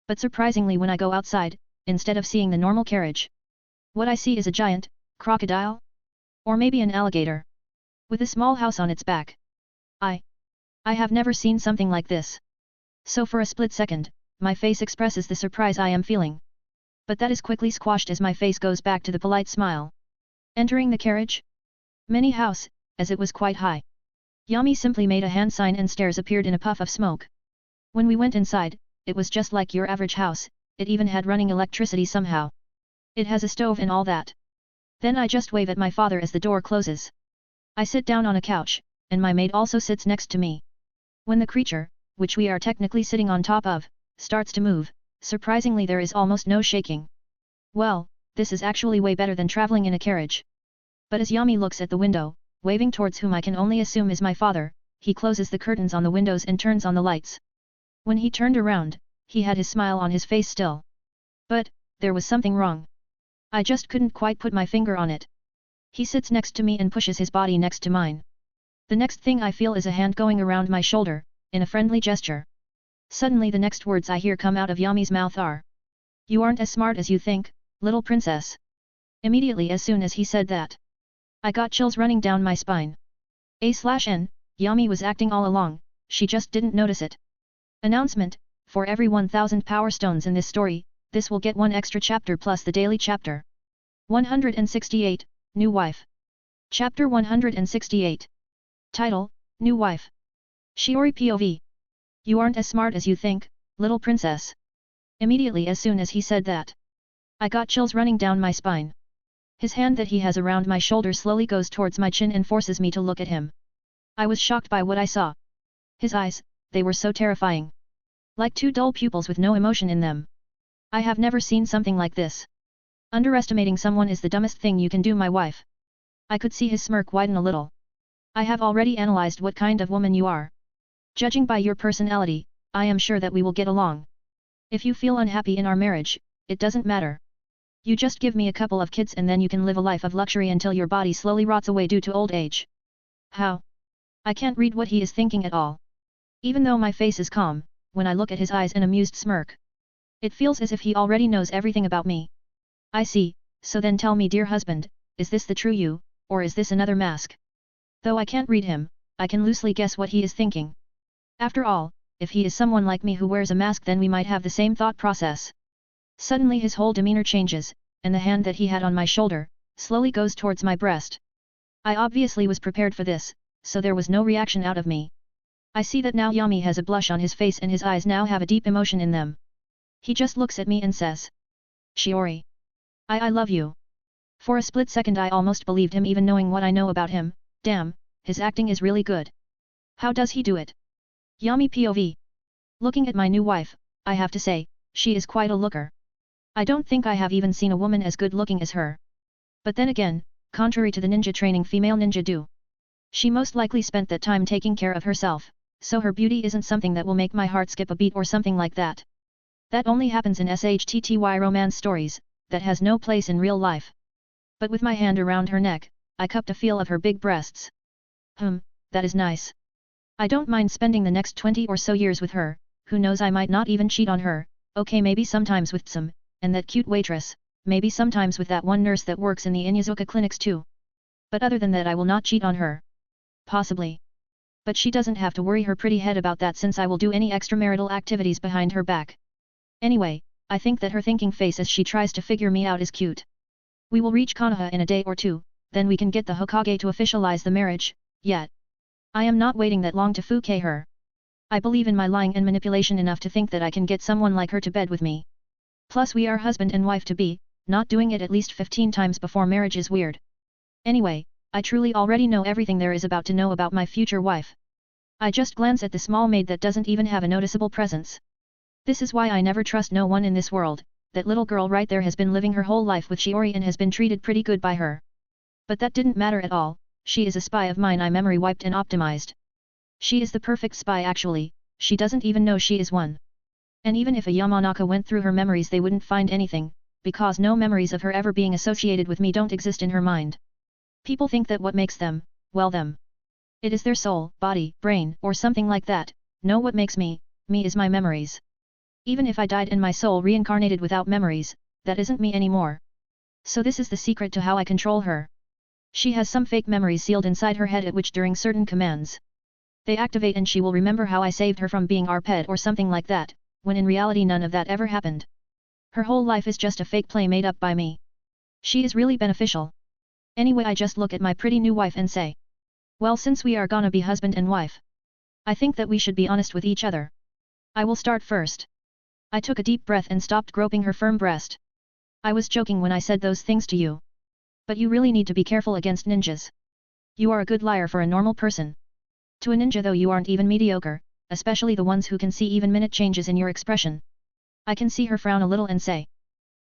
But surprisingly when I go outside, instead of seeing the normal carriage, what I see is a giant, crocodile? Or maybe an alligator. With a small house on its back. I have never seen something like this. So for a split second, my face expresses the surprise I am feeling. But that is quickly squashed as my face goes back to the polite smile. Entering the carriage? Many house, as it was quite high. Yami simply made a hand sign and stairs appeared in a puff of smoke. When we went inside, it was just like your average house, it even had running electricity somehow. It has a stove and all that. Then I just wave at my father as the door closes. I sit down on a couch, and my maid also sits next to me. When the creature, which we are technically sitting on top of, starts to move, surprisingly there is almost no shaking. Well, this is actually way better than traveling in a carriage. But as Yami looks at the window, waving towards whom I can only assume is my father, he closes the curtains on the windows and turns on the lights. When he turned around, he had his smile on his face still. But, there was something wrong. I just couldn't quite put my finger on it. He sits next to me and pushes his body next to mine. The next thing I feel is a hand going around my shoulder, in a friendly gesture. Suddenly the next words I hear come out of Yami's mouth are, "You aren't as smart as you think, little princess." Immediately as soon as he said that, I got chills running down my spine. A/N, Yami was acting all along, she just didn't notice it. Announcement, for every 1000 power stones in this story, this will get one extra chapter plus the daily chapter. 168, New Wife. Chapter 168. Title, New Wife. Shiori POV. You aren't as smart as you think, little princess. Immediately as soon as he said that, I got chills running down my spine. His hand that he has around my shoulder slowly goes towards my chin and forces me to look at him. I was shocked by what I saw. His eyes, they were so terrifying. Like two dull pupils with no emotion in them. I have never seen something like this. Underestimating someone is the dumbest thing you can do, my wife. I could see his smirk widen a little. I have already analyzed what kind of woman you are. Judging by your personality, I am sure that we will get along. If you feel unhappy in our marriage, it doesn't matter. You just give me a couple of kids and then you can live a life of luxury until your body slowly rots away due to old age. How? I can't read what he is thinking at all. Even though my face is calm, when I look at his eyes and amused smirk, it feels as if he already knows everything about me. I see, so then tell me, dear husband, is this the true you, or is this another mask? Though I can't read him, I can loosely guess what he is thinking. After all, if he is someone like me who wears a mask, then we might have the same thought process. Suddenly his whole demeanor changes, and the hand that he had on my shoulder, slowly goes towards my breast. I obviously was prepared for this, so there was no reaction out of me. I see that now Yami has a blush on his face and his eyes now have a deep emotion in them. He just looks at me and says, Shiori. I love you. For a split second I almost believed him even knowing what I know about him. Damn, his acting is really good. How does he do it? Yami POV. Looking at my new wife, I have to say, she is quite a looker. I don't think I have even seen a woman as good looking as her. But then again, contrary to the ninja training female ninja do, she most likely spent that time taking care of herself, so her beauty isn't something that will make my heart skip a beat or something like that. That only happens in SHTTY romance stories, that has no place in real life. But with my hand around her neck, I cupped a feel of her big breasts. That is nice. I don't mind spending the next 20 or so years with her, who knows, I might not even cheat on her, okay, maybe sometimes with some, and that cute waitress, maybe sometimes with that one nurse that works in the Inyazuka clinics too. But other than that I will not cheat on her. Possibly. But she doesn't have to worry her pretty head about that, since I will do any extramarital activities behind her back. Anyway, I think that her thinking face as she tries to figure me out is cute. We will reach Konoha in a day or two, then we can get the Hokage to officialize the marriage, yet. I am not waiting that long to fuke her. I believe in my lying and manipulation enough to think that I can get someone like her to bed with me. Plus we are husband and wife to be, not doing it at least 15 times before marriage is weird. Anyway, I truly already know everything there is about to know about my future wife. I just glance at the small maid that doesn't even have a noticeable presence. This is why I never trust no one in this world. That little girl right there has been living her whole life with Shiori and has been treated pretty good by her. But that didn't matter at all, she is a spy of mine I memory wiped and optimized. She is the perfect spy actually, she doesn't even know she is one. And even if a Yamanaka went through her memories they wouldn't find anything, because no memories of her ever being associated with me don't exist in her mind. People think that what makes them, well them. It is their soul, body, brain, or something like that. No, what makes me is my memories. Even if I died and my soul reincarnated without memories, that isn't me anymore. So this is the secret to how I control her. She has some fake memories sealed inside her head at which during certain commands, they activate and she will remember how I saved her from being our pet or something like that, when in reality none of that ever happened. Her whole life is just a fake play made up by me. She is really beneficial. Anyway, I just look at my pretty new wife and say, well, since we are gonna be husband and wife, I think that we should be honest with each other. I will start first. I took a deep breath and stopped groping her firm breast. I was joking when I said those things to you. But you really need to be careful against ninjas. You are a good liar for a normal person. To a ninja though you aren't even mediocre, especially the ones who can see even minute changes in your expression. I can see her frown a little and say.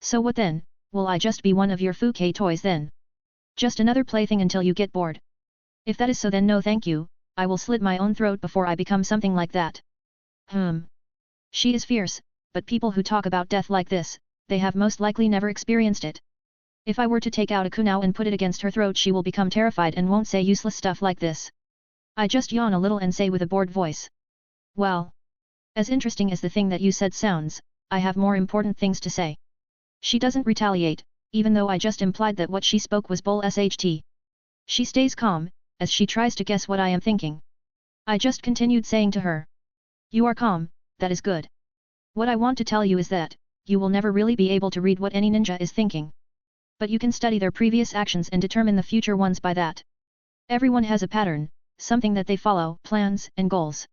So what then, will I just be one of your Fuke toys then? Just another plaything until you get bored. If that is so then no thank you, I will slit my own throat before I become something like that. She is fierce, but people who talk about death like this, they have most likely never experienced it. If I were to take out a kunao and put it against her throat she will become terrified and won't say useless stuff like this. I just yawn a little and say with a bored voice. Well. As interesting as the thing that you said sounds, I have more important things to say. She doesn't retaliate, even though I just implied that what she spoke was bull sht. She stays calm, as she tries to guess what I am thinking. I just continued saying to her. You are calm, that is good. What I want to tell you is that, you will never really be able to read what any ninja is thinking. But you can study their previous actions and determine the future ones by that. Everyone has a pattern, something that they follow, plans and goals.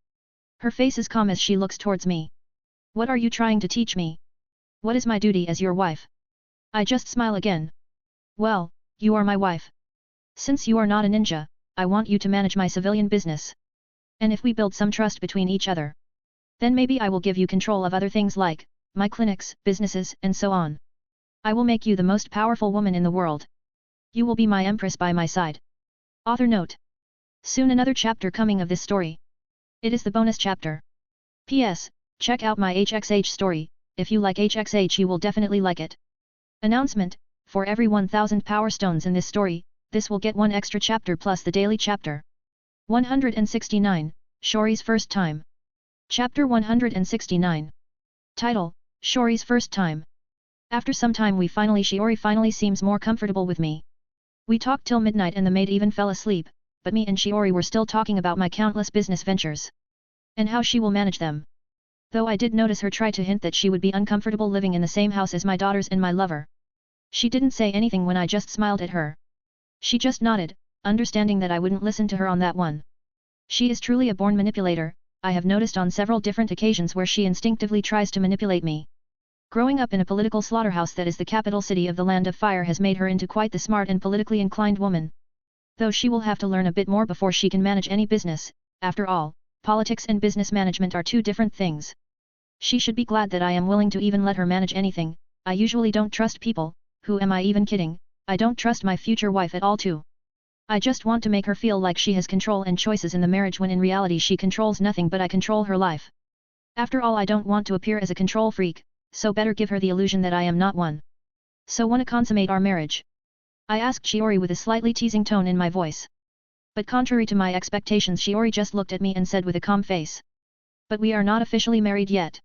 Her face is calm as she looks towards me. What are you trying to teach me? What is my duty as your wife? I just smile again. Well, you are my wife. Since you are not a ninja, I want you to manage my civilian business. And if we build some trust between each other, then maybe I will give you control of other things like, my clinics, businesses, and so on. I will make you the most powerful woman in the world. You will be my empress by my side. Author note. Soon another chapter coming of this story. It is the bonus chapter. P.S. Check out my HXH story, if you like HXH you will definitely like it. Announcement, for every 1000 power stones in this story, this will get one extra chapter plus the daily chapter. 169, Shori's First Time. Chapter 169. Title, Shori's First Time. After some time Shiori finally seems more comfortable with me. We talked till midnight and the maid even fell asleep, but me and Shiori were still talking about my countless business ventures. And how she will manage them. Though I did notice her try to hint that she would be uncomfortable living in the same house as my daughters and my lover. She didn't say anything when I just smiled at her. She just nodded, understanding that I wouldn't listen to her on that one. She is truly a born manipulator, I have noticed on several different occasions where she instinctively tries to manipulate me. Growing up in a political slaughterhouse that is the capital city of the Land of Fire has made her into quite the smart and politically inclined woman. Though she will have to learn a bit more before she can manage any business, after all, politics and business management are two different things. She should be glad that I am willing to even let her manage anything. I usually don't trust people, who am I even kidding, I don't trust my future wife at all too. I just want to make her feel like she has control and choices in the marriage when in reality she controls nothing but I control her life. After all I don't want to appear as a control freak, so better give her the illusion that I am not one. So wanna consummate our marriage? I asked Shiori with a slightly teasing tone in my voice. But contrary to my expectations Shiori just looked at me and said with a calm face. But we are not officially married yet.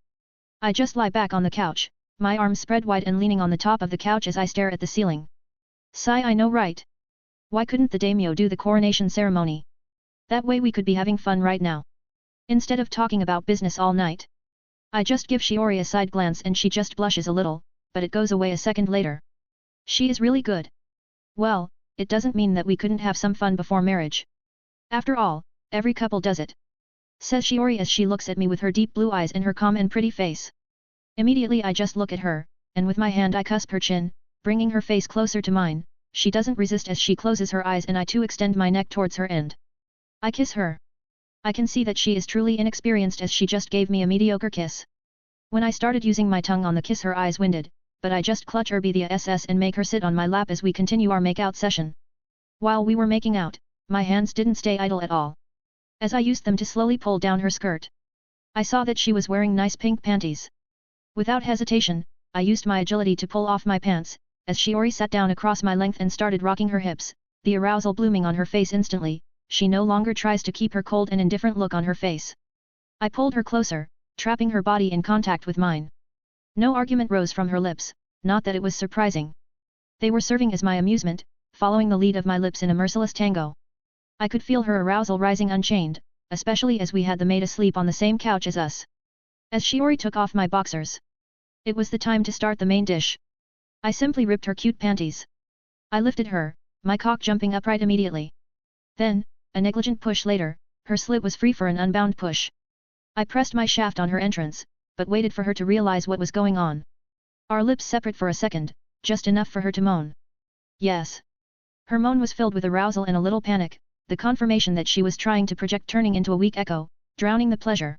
I just lie back on the couch, my arms spread wide and leaning on the top of the couch as I stare at the ceiling. Sigh, I know right? Why couldn't the daimyo do the coronation ceremony? That way we could be having fun right now. Instead of talking about business all night. I just give Shiori a side glance and she just blushes a little, but it goes away a second later. She is really good. Well, it doesn't mean that we couldn't have some fun before marriage. After all, every couple does it. Says Shiori as she looks at me with her deep blue eyes and her calm and pretty face. Immediately I just look at her, and with my hand I cusp her chin, bringing her face closer to mine. She doesn't resist as she closes her eyes and I too extend my neck towards her and I kiss her. I can see that she is truly inexperienced as she just gave me a mediocre kiss. When I started using my tongue on the kiss her eyes winded, but I just clutch her by the SS and make her sit on my lap as we continue our make-out session. While we were making out, my hands didn't stay idle at all. As I used them to slowly pull down her skirt. I saw that she was wearing nice pink panties. Without hesitation, I used my agility to pull off my pants, as Shiori sat down across my length and started rocking her hips, the arousal blooming on her face instantly. She no longer tries to keep her cold and indifferent look on her face. I pulled her closer, trapping her body in contact with mine. No argument rose from her lips, not that it was surprising. They were serving as my amusement, following the lead of my lips in a merciless tango. I could feel her arousal rising unchained, especially as we had the maid asleep on the same couch as us. As Shiori took off my boxers. It was the time to start the main dish. I simply ripped her cute panties. I lifted her, my cock jumping upright immediately. Then, a negligent push later, her slit was free for an unbound push. I pressed my shaft on her entrance, but waited for her to realize what was going on. Our lips separate for a second, just enough for her to moan. Yes. Her moan was filled with arousal and a little panic, the confirmation that she was trying to project turning into a weak echo, drowning the pleasure.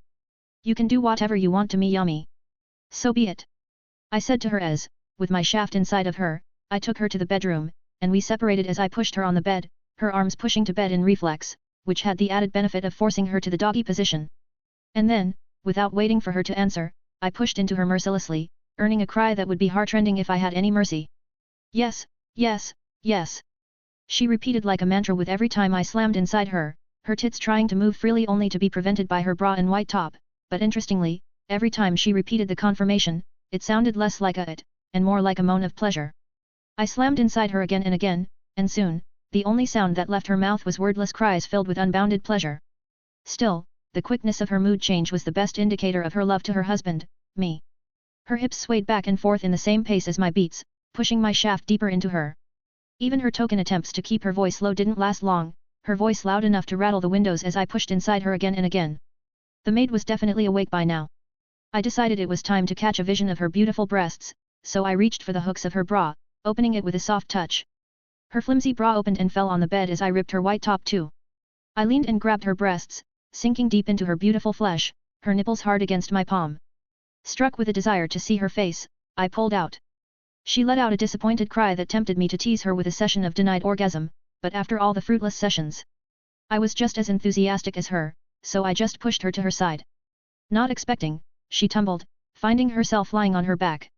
You can do whatever you want to me, Yummy. So be it. I said to her as, with my shaft inside of her, I took her to the bedroom, and we separated as I pushed her on the bed, her arms pushing to bed in reflex, which had the added benefit of forcing her to the doggy position. And then, without waiting for her to answer, I pushed into her mercilessly, earning a cry that would be heartrending if I had any mercy. Yes, yes, yes. She repeated like a mantra with every time I slammed inside her, her tits trying to move freely only to be prevented by her bra and white top, but interestingly, every time she repeated the confirmation, it sounded less like a it, and more like a moan of pleasure. I slammed inside her again, and soon, the only sound that left her mouth was wordless cries filled with unbounded pleasure. Still, the quickness of her mood change was the best indicator of her love to her husband, me. Her hips swayed back and forth in the same pace as my beats, pushing my shaft deeper into her. Even her token attempts to keep her voice low didn't last long, her voice loud enough to rattle the windows as I pushed inside her again and again. The maid was definitely awake by now. I decided it was time to catch a vision of her beautiful breasts, so I reached for the hooks of her bra, opening it with a soft touch. Her flimsy bra opened and fell on the bed as I ripped her white top too. I leaned and grabbed her breasts, sinking deep into her beautiful flesh, her nipples hard against my palm. Struck with a desire to see her face, I pulled out. She let out a disappointed cry that tempted me to tease her with a session of denied orgasm, but after all the fruitless sessions, I was just as enthusiastic as her, so I just pushed her to her side. Not expecting, she tumbled, finding herself lying on her back.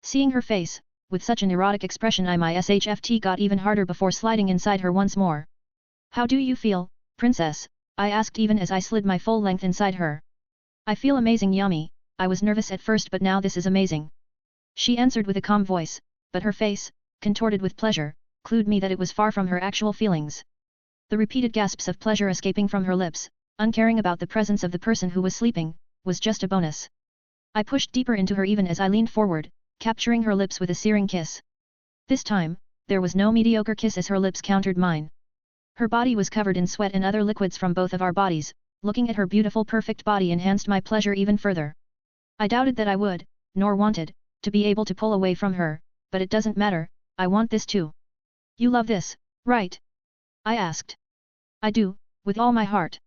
Seeing her face, with such an erotic expression, my SHFT got even harder before sliding inside her once more. How do you feel, princess? I asked even as I slid my full length inside her. I feel amazing, Yummy. I was nervous at first, but now this is amazing. She answered with a calm voice, but her face, contorted with pleasure, clued me that it was far from her actual feelings. The repeated gasps of pleasure escaping from her lips, uncaring about the presence of the person who was sleeping, was just a bonus. I pushed deeper into her even as I leaned forward, capturing her lips with a searing kiss. This time, there was no mediocre kiss as her lips countered mine. Her body was covered in sweat and other liquids from both of our bodies. Looking at her beautiful perfect body enhanced my pleasure even further. I doubted that I would, nor wanted, to be able to pull away from her, but it doesn't matter, I want this too. You love this, right? I asked. I do, with all my heart.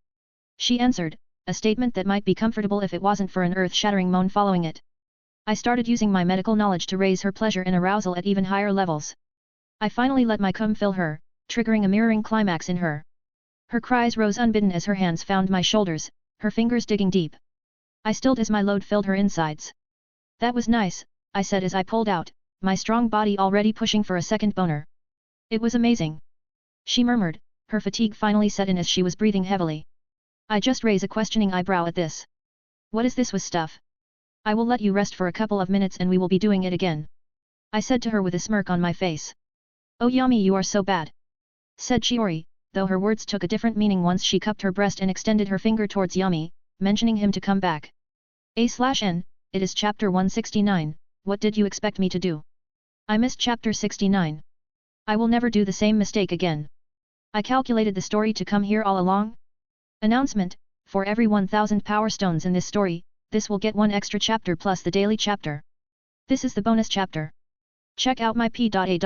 She answered, a statement that might be comfortable if it wasn't for an earth-shattering moan following it. I started using my medical knowledge to raise her pleasure and arousal at even higher levels. I finally let my cum fill her, triggering a mirroring climax in her. Her cries rose unbidden as her hands found my shoulders, her fingers digging deep. I stilled as my load filled her insides. That was nice, I said as I pulled out, my strong body already pushing for a second boner. It was amazing. She murmured, her fatigue finally set in as she was breathing heavily. I just raise a questioning eyebrow at this. What is this with stuff? I will let you rest for a couple of minutes and we will be doing it again. I said to her with a smirk on my face. Oh Yummy, you are so bad, said Shiori, though her words took a different meaning once she cupped her breast and extended her finger towards Yummy, mentioning him to come back. A/N, it is chapter 169, what did you expect me to do? I missed chapter 69. I will never do the same mistake again. I calculated the story to come here all along? Announcement, for every 1000 power stones in this story, this will get one extra chapter plus the daily chapter. This is the bonus chapter. Check out my p.a.t.r.e.o.n.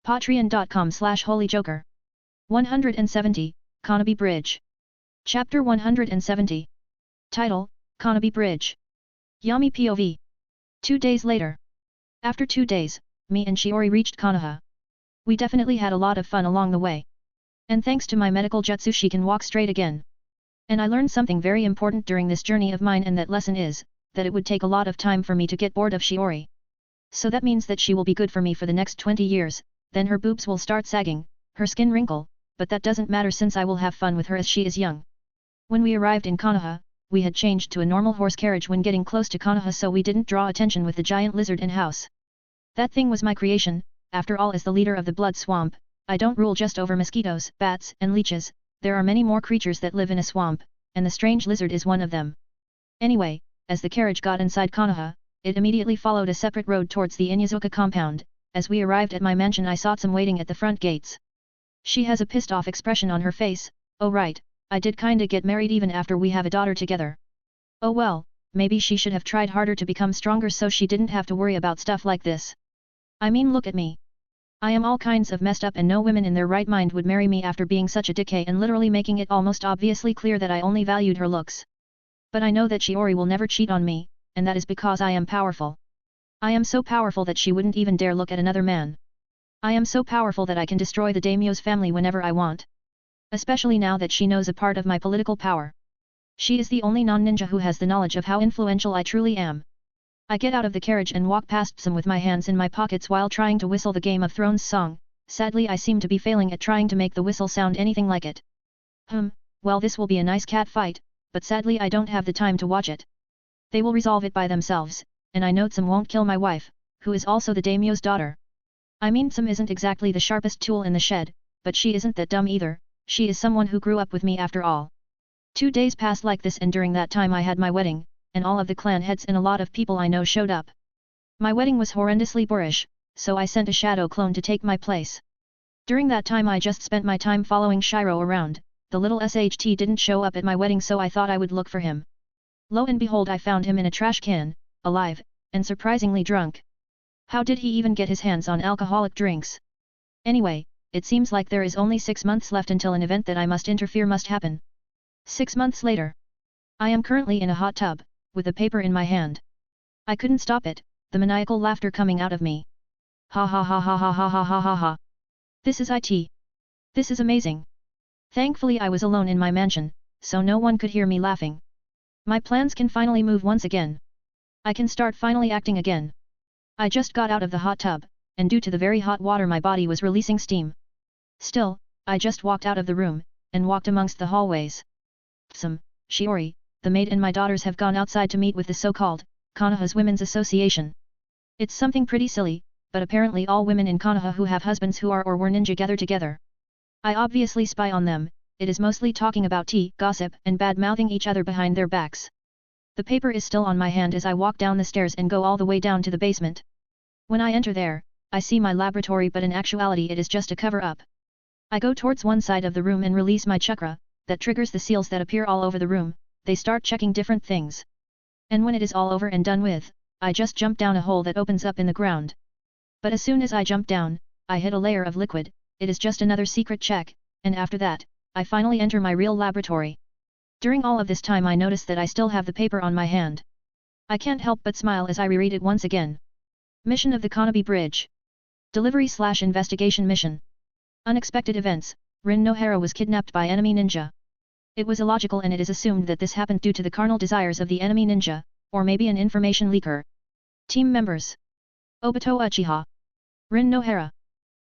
Patreon.com/holyjoker. 170, Konobe Bridge. Chapter 170. Title, Konobe Bridge. Yummy POV. 2 days later. After 2 days, me and Shiori reached Konoha. We definitely had a lot of fun along the way. And thanks to my medical jutsu she can walk straight again. And I learned something very important during this journey of mine, and that lesson is, that it would take a lot of time for me to get bored of Shiori. So that means that she will be good for me for the next 20 years, then her boobs will start sagging, her skin wrinkle, but that doesn't matter since I will have fun with her as she is young. When we arrived in Konoha, we had changed to a normal horse carriage when getting close to Konoha, so we didn't draw attention with the giant lizard in house. That thing was my creation. After all, as the leader of the blood swamp, I don't rule just over mosquitoes, bats, and leeches. There are many more creatures that live in a swamp, and the strange lizard is one of them. Anyway, as the carriage got inside Konoha, it immediately followed a separate road towards the Inyazuka compound. As we arrived at my mansion, I saw Tsum waiting at the front gates. She has a pissed off expression on her face. Oh right, I did kinda get married even after we have a daughter together. Oh well, maybe she should have tried harder to become stronger so she didn't have to worry about stuff like this. I mean, look at me. I am all kinds of messed up and no women in their right mind would marry me after being such a decay and literally making it almost obviously clear that I only valued her looks. But I know that Shiori will never cheat on me, and that is because I am powerful. I am so powerful that she wouldn't even dare look at another man. I am so powerful that I can destroy the daimyo's family whenever I want. Especially now that she knows a part of my political power. She is the only non-ninja who has the knowledge of how influential I truly am. I get out of the carriage and walk past some with my hands in my pockets while trying to whistle the Game of Thrones song. Sadly I seem to be failing at trying to make the whistle sound anything like it. Well this will be a nice cat fight, but sadly I don't have the time to watch it. They will resolve it by themselves, and I know Tsum won't kill my wife, who is also the daimyo's daughter. I mean Tsum isn't exactly the sharpest tool in the shed, but she isn't that dumb either, she is someone who grew up with me after all. 2 days passed like this and during that time I had my wedding, and all of the clan heads and a lot of people I know showed up. My wedding was horrendously boorish, so I sent a shadow clone to take my place. During that time I just spent my time following Shiro around, the little SHT didn't show up at my wedding so I thought I would look for him. Lo and behold I found him in a trash can, alive, and surprisingly drunk. How did he even get his hands on alcoholic drinks? Anyway, it seems like there is only 6 months left until an event that I must interfere must happen. 6 months later. I am currently in a hot tub, with a paper in my hand. I couldn't stop it, the maniacal laughter coming out of me. Ha ha ha ha ha ha ha ha ha ha. This is it. This is amazing. Thankfully I was alone in my mansion, so no one could hear me laughing. My plans can finally move once again. I can start finally acting again. I just got out of the hot tub, and due to the very hot water my body was releasing steam. Still, I just walked out of the room, and walked amongst the hallways. Tsum, Shiori, the maid and my daughters have gone outside to meet with the so-called Konoha's Women's Association. It's something pretty silly, but apparently all women in Konoha who have husbands who are or were ninja gather together. I obviously spy on them, it is mostly talking about tea, gossip and bad-mouthing each other behind their backs. The paper is still on my hand as I walk down the stairs and go all the way down to the basement. When I enter there, I see my laboratory but in actuality it is just a cover-up. I go towards one side of the room and release my chakra, that triggers the seals that appear all over the room. They start checking different things. And when it is all over and done with, I just jump down a hole that opens up in the ground. But as soon as I jump down, I hit a layer of liquid, it is just another secret check, and after that, I finally enter my real laboratory. During all of this time I notice that I still have the paper on my hand. I can't help but smile as I reread it once again. Mission of the Konobe Bridge. Delivery/investigation mission. Unexpected events, Rin Nohara was kidnapped by enemy ninja. It was illogical and it is assumed that this happened due to the carnal desires of the enemy ninja, or maybe an information leaker. Team members. Obito Uchiha. Rin Nohara.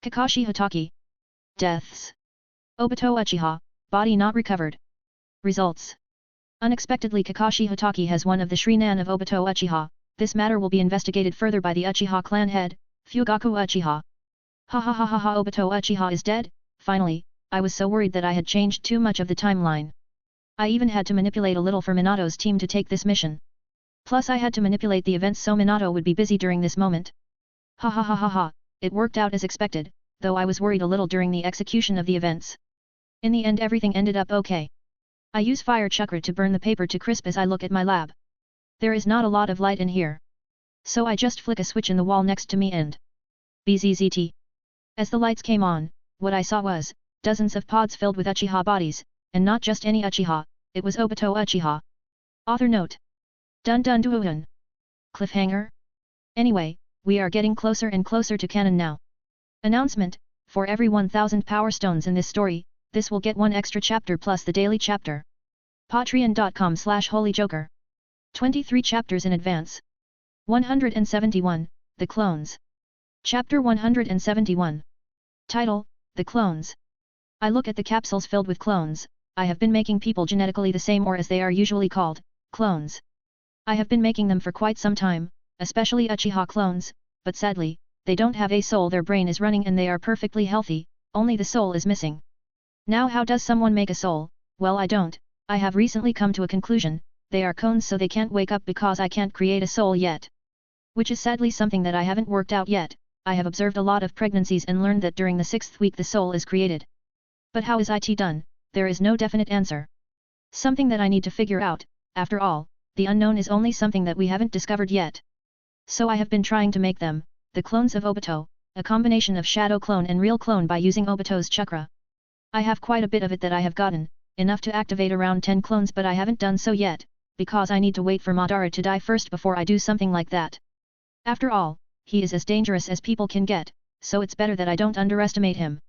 Kakashi Hatake. Deaths. Obito Uchiha, body not recovered. Results. Unexpectedly Kakashi Hatake has one of the Shrinan of Obito Uchiha, this matter will be investigated further by the Uchiha clan head, Fugaku Uchiha. Ha ha ha ha ha Obito Uchiha is dead, finally. I was so worried that I had changed too much of the timeline. I even had to manipulate a little for Minato's team to take this mission. Plus I had to manipulate the events so Minato would be busy during this moment. Ha ha ha ha ha, it worked out as expected, though I was worried a little during the execution of the events. In the end everything ended up okay. I use fire chakra to burn the paper to crisp as I look at my lab. There is not a lot of light in here. So I just flick a switch in the wall next to me and BZZT. As the lights came on, what I saw was dozens of pods filled with Uchiha bodies, and not just any Uchiha, it was Obito Uchiha. Author note. Dun dun duun. Cliffhanger? Anyway, we are getting closer and closer to canon now. Announcement, for every 1000 power stones in this story, this will get one extra chapter plus the daily chapter. Patreon.com/holyjoker. 23 chapters in advance. 171, The Clones. Chapter 171. Title, The Clones. I look at the capsules filled with clones. I have been making people genetically the same or as they are usually called, clones. I have been making them for quite some time, especially Uchiha clones, but sadly, they don't have a soul, their brain is running and they are perfectly healthy, only the soul is missing. Now how does someone make a soul? Well I don't, I have recently come to a conclusion, they are clones so they can't wake up because I can't create a soul yet. Which is sadly something that I haven't worked out yet. I have observed a lot of pregnancies and learned that during the 6th week the soul is created. But how is it done? There is no definite answer. Something that I need to figure out, after all, the unknown is only something that we haven't discovered yet. So I have been trying to make them, the clones of Obito, a combination of shadow clone and real clone by using Obito's chakra. I have quite a bit of it that I have gotten, enough to activate around 10 clones, but I haven't done so yet, because I need to wait for Madara to die first before I do something like that. After all, he is as dangerous as people can get, so it's better that I don't underestimate him.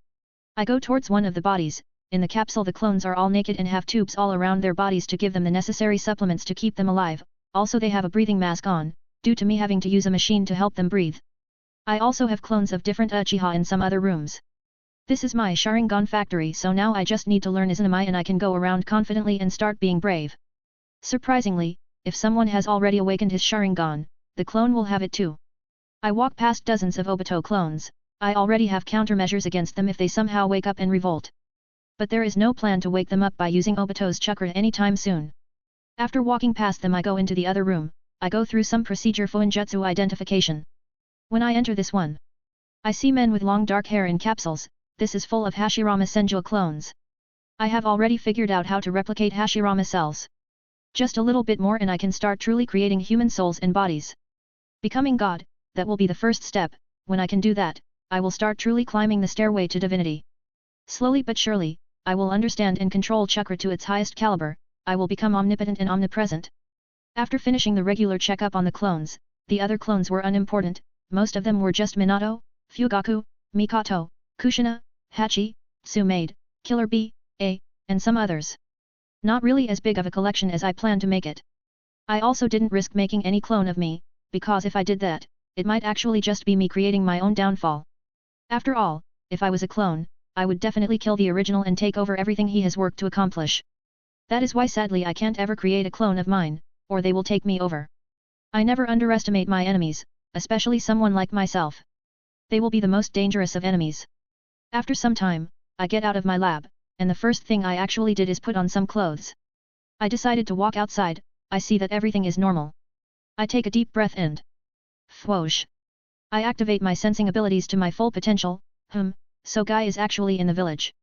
I go towards one of the bodies. In the capsule the clones are all naked and have tubes all around their bodies to give them the necessary supplements to keep them alive, also they have a breathing mask on, due to me having to use a machine to help them breathe. I also have clones of different Uchiha in some other rooms. This is my Sharingan factory, so now I just need to learn Izanami and I can go around confidently and start being brave. Surprisingly, if someone has already awakened his Sharingan, the clone will have it too. I walk past dozens of Obito clones. I already have countermeasures against them if they somehow wake up and revolt. But there is no plan to wake them up by using Obito's chakra anytime soon. After walking past them I go into the other room. I go through some procedure Fuinjutsu identification. When I enter this one, I see men with long dark hair in capsules. This is full of Hashirama Senju clones. I have already figured out how to replicate Hashirama cells. Just a little bit more and I can start truly creating human souls and bodies. Becoming God, that will be the first step. When I can do that, I will start truly climbing the stairway to divinity. Slowly but surely, I will understand and control chakra to its highest caliber. I will become omnipotent and omnipresent. After finishing the regular checkup on the clones, the other clones were unimportant. Most of them were just Minato, Fugaku, Mikoto, Kushina, Hachi, Tsumaid, Killer Bee, A, and some others. Not really as big of a collection as I planned to make it. I also didn't risk making any clone of me, because if I did that, it might actually just be me creating my own downfall. After all, if I was a clone, I would definitely kill the original and take over everything he has worked to accomplish. That is why sadly I can't ever create a clone of mine, or they will take me over. I never underestimate my enemies, especially someone like myself. They will be the most dangerous of enemies. After some time, I get out of my lab, and the first thing I actually did is put on some clothes. I decided to walk outside. I see that everything is normal. I take a deep breath and whoosh. I activate my sensing abilities to my full potential. So Guy is actually in the village.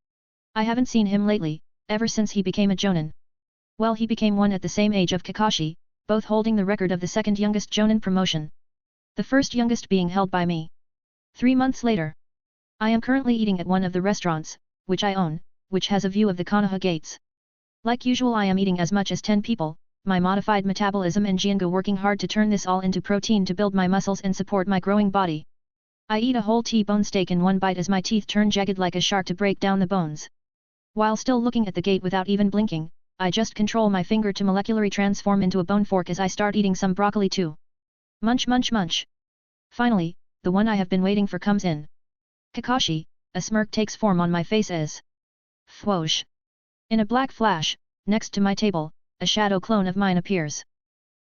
I haven't seen him lately, ever since he became a Jonin. Well, he became one at the same age of Kakashi, both holding the record of the second youngest Jonin promotion. The first youngest being held by me. 3 months later. I am currently eating at one of the restaurants, which I own, which has a view of the Konoha gates. Like usual I am eating as much as 10 people, my modified metabolism and Jiangu working hard to turn this all into protein to build my muscles and support my growing body. I eat a whole T-bone steak in one bite as my teeth turn jagged like a shark to break down the bones. While still looking at the gate without even blinking, I just control my finger to molecularly transform into a bone fork as I start eating some broccoli too. Munch munch munch. Finally, the one I have been waiting for comes in. Kakashi, a smirk takes form on my face as whoosh. In a black flash, next to my table, a shadow clone of mine appears.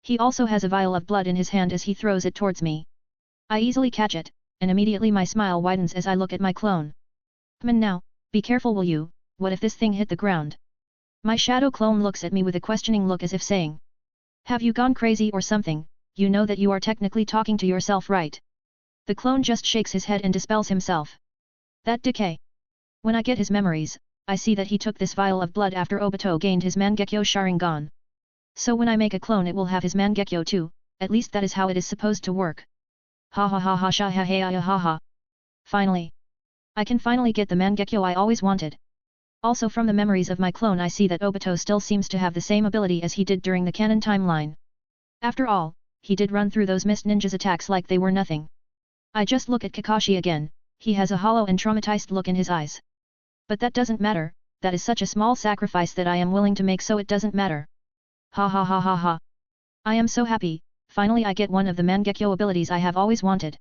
He also has a vial of blood in his hand as he throws it towards me. I easily catch it, and immediately my smile widens as I look at my clone. Now, be careful will you, what if this thing hit the ground? My shadow clone looks at me with a questioning look as if saying, have you gone crazy or something? You know that you are technically talking to yourself, right? The clone just shakes his head and dispels himself. That decay. When I get his memories, I see that he took this vial of blood after Obito gained his Mangekyo Sharingan. So when I make a clone it will have his Mangekyo too, at least that is how it is supposed to work. Ha ha ha ha sha ha ha ha ha. Finally. I can finally get the Mangekyo I always wanted. Also from the memories of my clone I see that Obito still seems to have the same ability as he did during the canon timeline. After all, he did run through those mist ninjas attacks like they were nothing. I just look at Kakashi again, he has a hollow and traumatized look in his eyes. But that doesn't matter, that is such a small sacrifice that I am willing to make, so it doesn't matter. Ha ha ha ha ha. I am so happy, finally I get one of the Mangekyo abilities I have always wanted.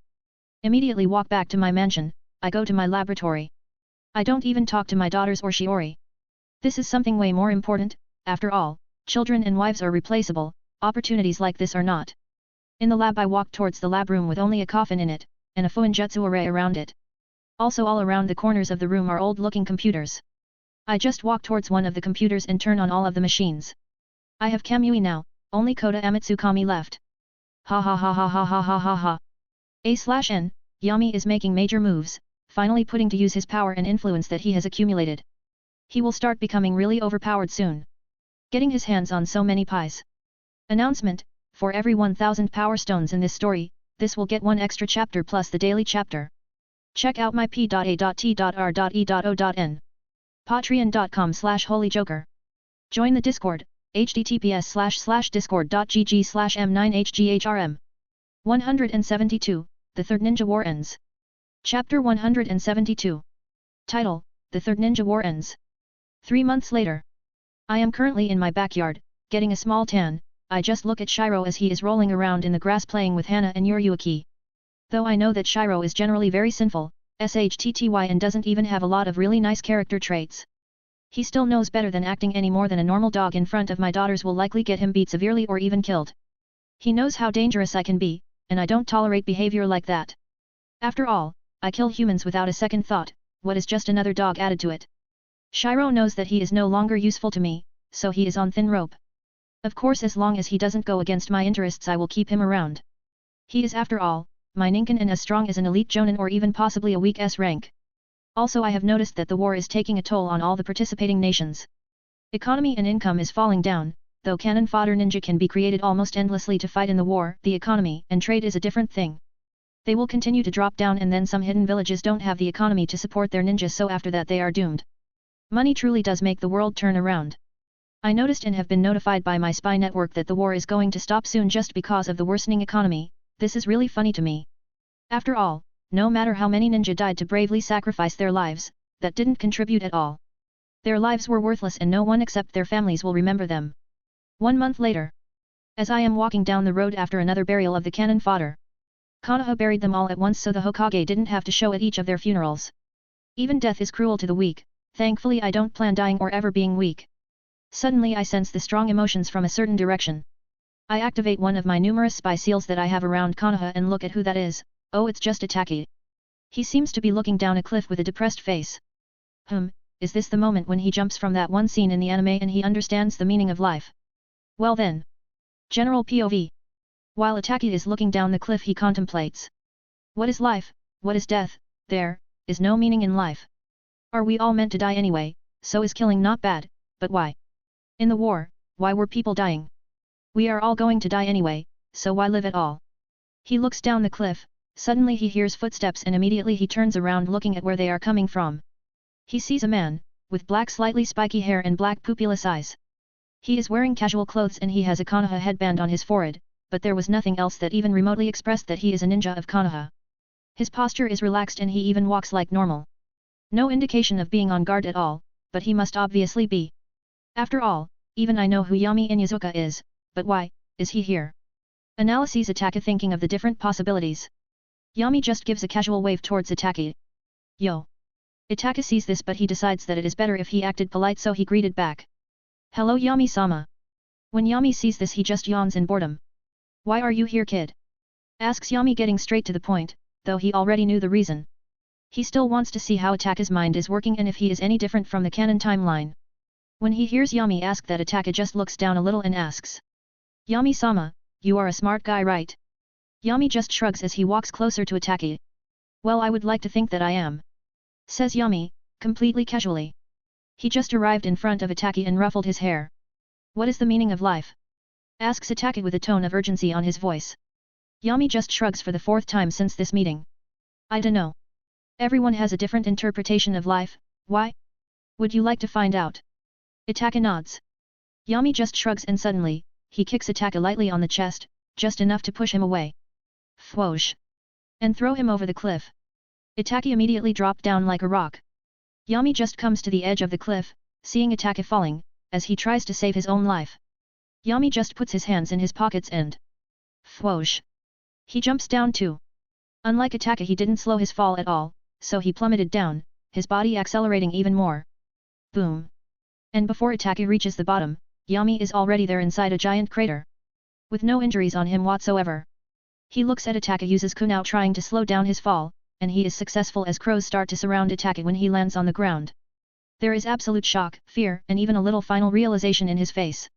Immediately walk back to my mansion, I go to my laboratory. I don't even talk to my daughters or Shiori. This is something way more important, after all, children and wives are replaceable, opportunities like this are not. In the lab I walk towards the lab room with only a coffin in it, and a Fuinjutsu array around it. Also all around the corners of the room are old-looking computers. I just walk towards one of the computers and turn on all of the machines. I have Kamui now, only Kota Amitsukami left. Ha ha ha ha ha ha ha ha ha. A/N, Yami is making major moves, finally putting to use his power and influence that he has accumulated. He will start becoming really overpowered soon. Getting his hands on so many pies. Announcement: for every 1000 power stones in this story, this will get one extra chapter plus the daily chapter. Check out my p.a.t.r.e.o.n. Patreon.com/holyjoker. Join the Discord, https://discord.gg/m9hghrm. 172, The Third Ninja War Ends. Chapter 172. Title: The Third Ninja War Ends. 3 months later. I am currently in my backyard, getting a small tan. I just look at Shiro as he is rolling around in the grass playing with Hana and Yuryuki. Though I know that Shiro is generally very sinful, shtty and doesn't even have a lot of really nice character traits. He still knows better than acting any more than a normal dog in front of my daughters will likely get him beat severely or even killed. He knows how dangerous I can be, and I don't tolerate behavior like that. After all, I kill humans without a second thought, what is just another dog added to it? Shiro knows that he is no longer useful to me, so he is on thin rope. Of course, as long as he doesn't go against my interests, I will keep him around. He is, after all, my ninkin and as strong as an elite jonin or even possibly a weak S rank. Also, I have noticed that the war is taking a toll on all the participating nations. Economy and income is falling down, though cannon fodder ninja can be created almost endlessly to fight in the war. The economy and trade is a different thing. They will continue to drop down, and then some hidden villages don't have the economy to support their ninjas, so after that they are doomed. Money truly does make the world turn around. I noticed and have been notified by my spy network that the war is going to stop soon just because of the worsening economy. This is really funny to me. After all, no matter how many ninja died to bravely sacrifice their lives, that didn't contribute at all. Their lives were worthless and no one except their families will remember them. 1 month later. As I am walking down the road after another burial of the cannon fodder. Konoha buried them all at once so the Hokage didn't have to show at each of their funerals. Even death is cruel to the weak. Thankfully I don't plan dying or ever being weak. Suddenly I sense the strong emotions from a certain direction. I activate one of my numerous spy seals that I have around Konoha and look at who that is. Oh, it's just Itaki. He seems to be looking down a cliff with a depressed face. Is this the moment when he jumps from that one scene in the anime and he understands the meaning of life? Well then. General POV. While Itaki is looking down the cliff, he contemplates. What is life? What is death? There is no meaning in life. Are we all meant to die anyway? So is killing not bad, but why? In the war, why were people dying? We are all going to die anyway, so why live at all? He looks down the cliff. Suddenly he hears footsteps and immediately he turns around looking at where they are coming from. He sees a man, with black slightly spiky hair and black pupilless eyes. He is wearing casual clothes and he has a Konoha headband on his forehead, but there was nothing else that even remotely expressed that he is a ninja of Konoha. His posture is relaxed and he even walks like normal. No indication of being on guard at all, but he must obviously be. After all, even I know who Yami Inyazuka is, but why is he here? Analyses Itaka thinking of the different possibilities. Yami just gives a casual wave towards Itaki. Yo. Itaka sees this but he decides that it is better if he acted polite, so he greeted back. Hello Yami-sama. When Yami sees this he just yawns in boredom. Why are you here, kid? Asks Yami, getting straight to the point, though he already knew the reason. He still wants to see how Itaka's mind is working and if he is any different from the canon timeline. When he hears Yami ask that, Itaka just looks down a little and asks. Yami-sama, you are a smart guy, right? Yami just shrugs as he walks closer to Itaki. Well, I would like to think that I am. Says Yami, completely casually. He just arrived in front of Itaki and ruffled his hair. What is the meaning of life? Asks Itaki with a tone of urgency on his voice. Yami just shrugs for the 4th time since this meeting. I dunno. Everyone has a different interpretation of life. Why? Would you like to find out? Itaka nods. Yami just shrugs and suddenly, he kicks Itaka lightly on the chest, just enough to push him away. Whoosh! And throw him over the cliff. Itaki immediately dropped down like a rock. Yami just comes to the edge of the cliff, seeing Itaka falling, as he tries to save his own life. Yami just puts his hands in his pockets and... Whoosh! He jumps down too. Unlike Itaka, he didn't slow his fall at all, so he plummeted down, his body accelerating even more. Boom! And before Itaka reaches the bottom, Yami is already there inside a giant crater. With no injuries on him whatsoever. He looks at Itaka, uses Kunao trying to slow down his fall, and he is successful as crows start to surround Itaka when he lands on the ground. There is absolute shock, fear, and even a little final realization in his face.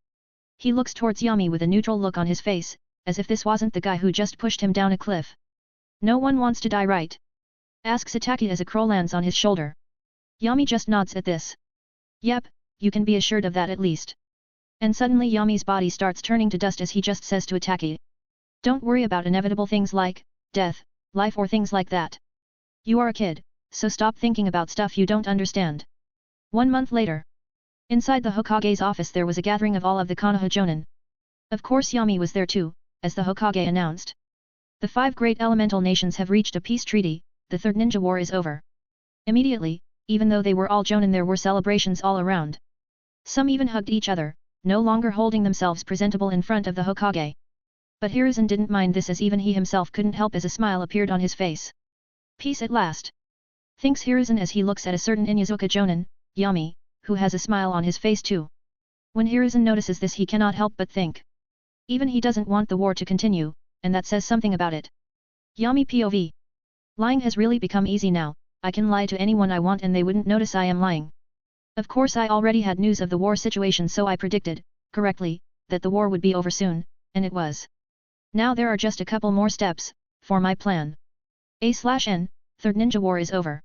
He looks towards Yami with a neutral look on his face, as if this wasn't the guy who just pushed him down a cliff. No one wants to die, right? Asks Itaki as a crow lands on his shoulder. Yami just nods at this. Yep, you can be assured of that at least. And suddenly Yami's body starts turning to dust as he just says to Ataki. Don't worry about inevitable things like death, life or things like that. You are a kid, so stop thinking about stuff you don't understand. 1 month later. Inside the Hokage's office there was a gathering of all of the Konoha Jonin. Of course Yami was there too, as the Hokage announced. The 5 great elemental nations have reached a peace treaty, the Third Ninja War is over. Immediately, even though they were all Jonin, there were celebrations all around. Some even hugged each other, no longer holding themselves presentable in front of the Hokage. But Hiruzen didn't mind this, as even he himself couldn't help as a smile appeared on his face. Peace at last. Thinks Hiruzen as he looks at a certain Inyazuka Jonin, Yami, who has a smile on his face too. When Hiruzen notices this, he cannot help but think. Even he doesn't want the war to continue, and that says something about it. Yami POV. Lying has really become easy now. I can lie to anyone I want and they wouldn't notice I am lying. Of course I already had news of the war situation, so I predicted, correctly, that the war would be over soon, and it was. Now there are just a couple more steps, for my plan. A/N, Third Ninja War is over.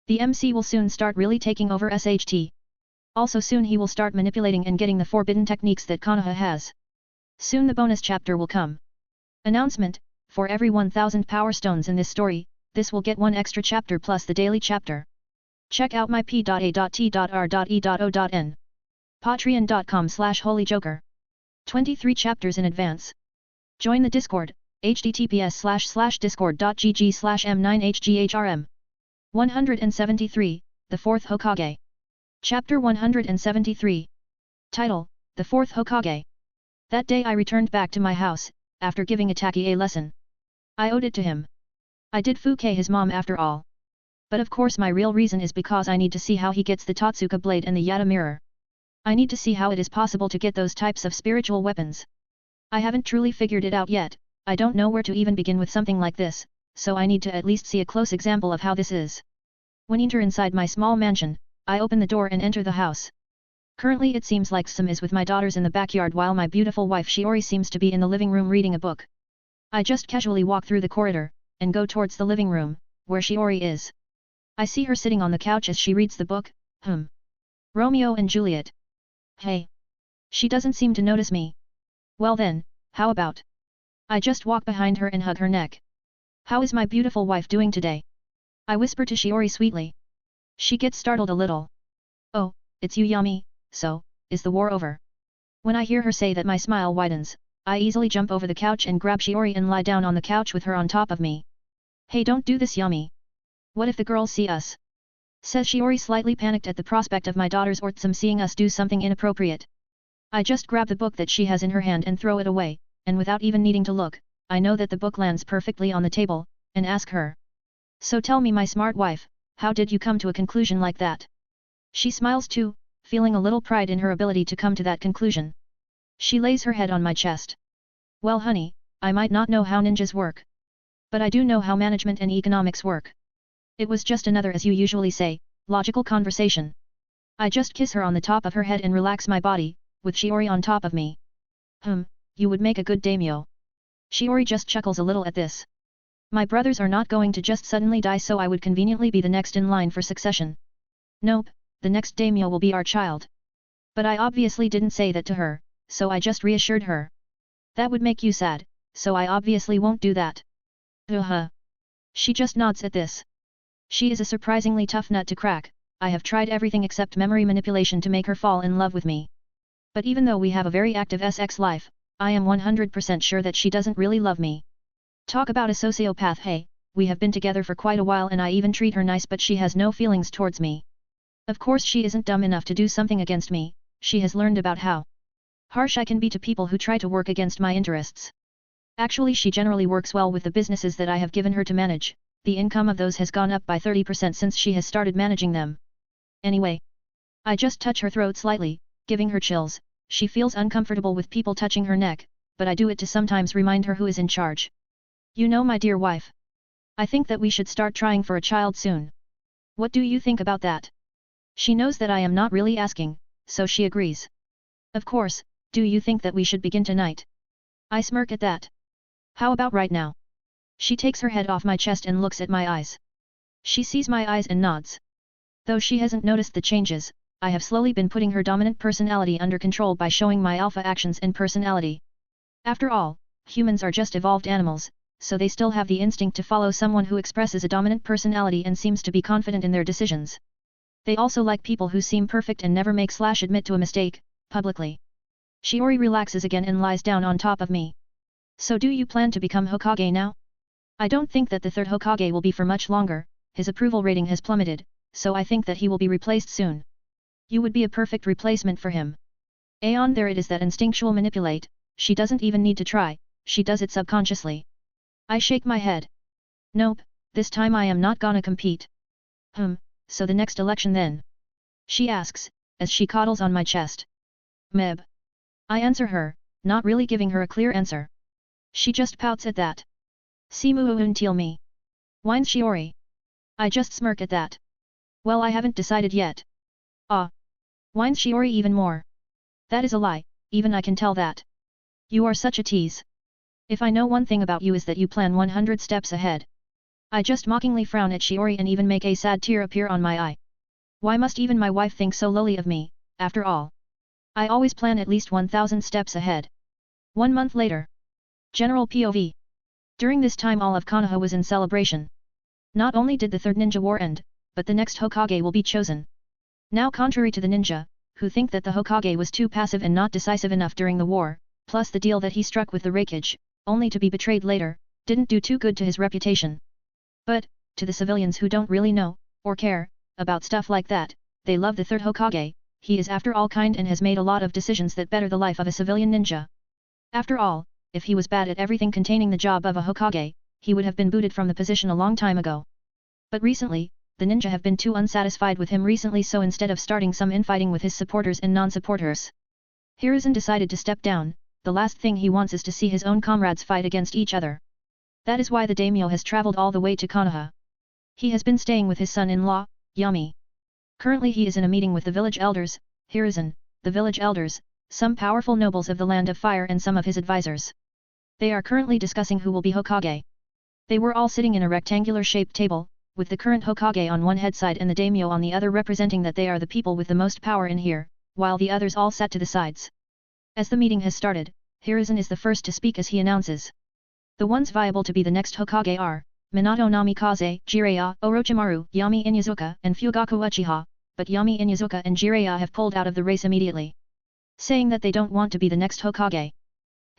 The MC will soon start really taking over SHT. Also soon he will start manipulating and getting the forbidden techniques that Konoha has. Soon the bonus chapter will come. Announcement, for every 1000 power stones in this story, this will get 1 extra chapter plus the daily chapter. Check out my p.a.t.r.e.o.n. Patreon.com/holyjoker. 23 chapters in advance. Join the Discord, https://discord.gg/m9hghrm. 173, The Fourth Hokage. Chapter 173. Title, The Fourth Hokage. That day I returned back to my house, after giving Ataki a lesson. I owed it to him. I did Fuke his mom after all. But of course my real reason is because I need to see how he gets the Totsuka blade and the Yata mirror. I need to see how it is possible to get those types of spiritual weapons. I haven't truly figured it out yet. I don't know where to even begin with something like this, so I need to at least see a close example of how this is. When I enter inside my small mansion, I open the door and enter the house. Currently it seems like Sam is with my daughters in the backyard while my beautiful wife Shiori seems to be in the living room reading a book. I just casually walk through the corridor, and go towards the living room, where Shiori is. I see her sitting on the couch as she reads the book. Romeo and Juliet. Hey. She doesn't seem to notice me. Well then, how about? I just walk behind her and hug her neck. How is my beautiful wife doing today? I whisper to Shiori sweetly. She gets startled a little. Oh, it's you Yami, so, is the war over? When I hear her say that, my smile widens. I easily jump over the couch and grab Shiori and lie down on the couch with her on top of me. Hey, don't do this Yami. What if the girls see us? Says Shiori, slightly panicked at the prospect of my daughters or Tsum seeing us do something inappropriate. I just grab the book that she has in her hand and throw it away, and without even needing to look, I know that the book lands perfectly on the table, and ask her. So tell me, my smart wife, how did you come to a conclusion like that? She smiles too, feeling a little pride in her ability to come to that conclusion. She lays her head on my chest. Well honey, I might not know how ninjas work. But I do know how management and economics work. It was just another, as you usually say, logical conversation. I just kiss her on the top of her head and relax my body, with Shiori on top of me. You would make a good daimyo. Shiori just chuckles a little at this. My brothers are not going to just suddenly die, so I would conveniently be the next in line for succession. Nope, the next daimyo will be our child. But I obviously didn't say that to her, so I just reassured her. That would make you sad, so I obviously won't do that. She just nods at this. She is a surprisingly tough nut to crack. I have tried everything except memory manipulation to make her fall in love with me. But even though we have a very active sex life, I am 100% sure that she doesn't really love me. Talk about a sociopath. Hey, we have been together for quite a while and I even treat her nice, but she has no feelings towards me. Of course she isn't dumb enough to do something against me. She has learned about how harsh I can be to people who try to work against my interests. Actually, she generally works well with the businesses that I have given her to manage. The income of those has gone up by 30% since she has started managing them. Anyway, I just touch her throat slightly, giving her chills. She feels uncomfortable with people touching her neck, but I do it to sometimes remind her who is in charge. You know, my dear wife, I think that we should start trying for a child soon. What do you think about that? She knows that I am not really asking, so she agrees. Of course. Do you think that we should begin tonight? I smirk at that. How about right now? She takes her head off my chest and looks at my eyes. She sees my eyes and nods. Though she hasn't noticed the changes, I have slowly been putting her dominant personality under control by showing my alpha actions and personality. After all, humans are just evolved animals, so they still have the instinct to follow someone who expresses a dominant personality and seems to be confident in their decisions. They also like people who seem perfect and never make/admit to a mistake, publicly. Shiori relaxes again and lies down on top of me. So do you plan to become Hokage now? I don't think that the third Hokage will be for much longer, his approval rating has plummeted, so I think that he will be replaced soon. You would be a perfect replacement for him. Aeon, there it is, that instinctual manipulate, she doesn't even need to try, she does it subconsciously. I shake my head. Nope, this time I am not gonna compete. So the next election then? She asks, as she coddles on my chest. Meb. I answer her, not really giving her a clear answer. She just pouts at that. Simu until me. Whines Shiori. I just smirk at that. Well, I haven't decided yet. Ah. Whines Shiori even more. That is a lie, even I can tell that. You are such a tease. If I know one thing about you is that you plan 100 steps ahead. I just mockingly frown at Shiori and even make a sad tear appear on my eye. Why must even my wife think so lowly of me, after all? I always plan at least 1000 steps ahead. 1 month later. General POV. During this time all of Konoha was in celebration. Not only did the third ninja war end, but the next Hokage will be chosen. Now, contrary to the ninja, who think that the Hokage was too passive and not decisive enough during the war, plus the deal that he struck with the Raikage, only to be betrayed later, didn't do too good to his reputation. But, to the civilians who don't really know, or care, about stuff like that, they love the third Hokage. He is after all kind and has made a lot of decisions that better the life of a civilian ninja. After all, if he was bad at everything containing the job of a Hokage, he would have been booted from the position a long time ago. But recently, the ninja have been too unsatisfied with him recently, so instead of starting some infighting with his supporters and non-supporters, Hiruzen decided to step down. The last thing he wants is to see his own comrades fight against each other. That is why the daimyo has traveled all the way to Konoha. He has been staying with his son-in-law, Yami. Currently he is in a meeting with the village elders, Hiruzen, the village elders, some powerful nobles of the Land of Fire and some of his advisors. They are currently discussing who will be Hokage. They were all sitting in a rectangular-shaped table, with the current Hokage on one head side and the daimyo on the other, representing that they are the people with the most power in here, while the others all sat to the sides. As the meeting has started, Hiruzen is the first to speak as he announces. The ones viable to be the next Hokage are Minato Namikaze, Jiraiya, Orochimaru, Yami Inyazuka, and Fugaku Uchiha, but Yami Inyazuka and Jiraiya have pulled out of the race immediately, saying that they don't want to be the next Hokage.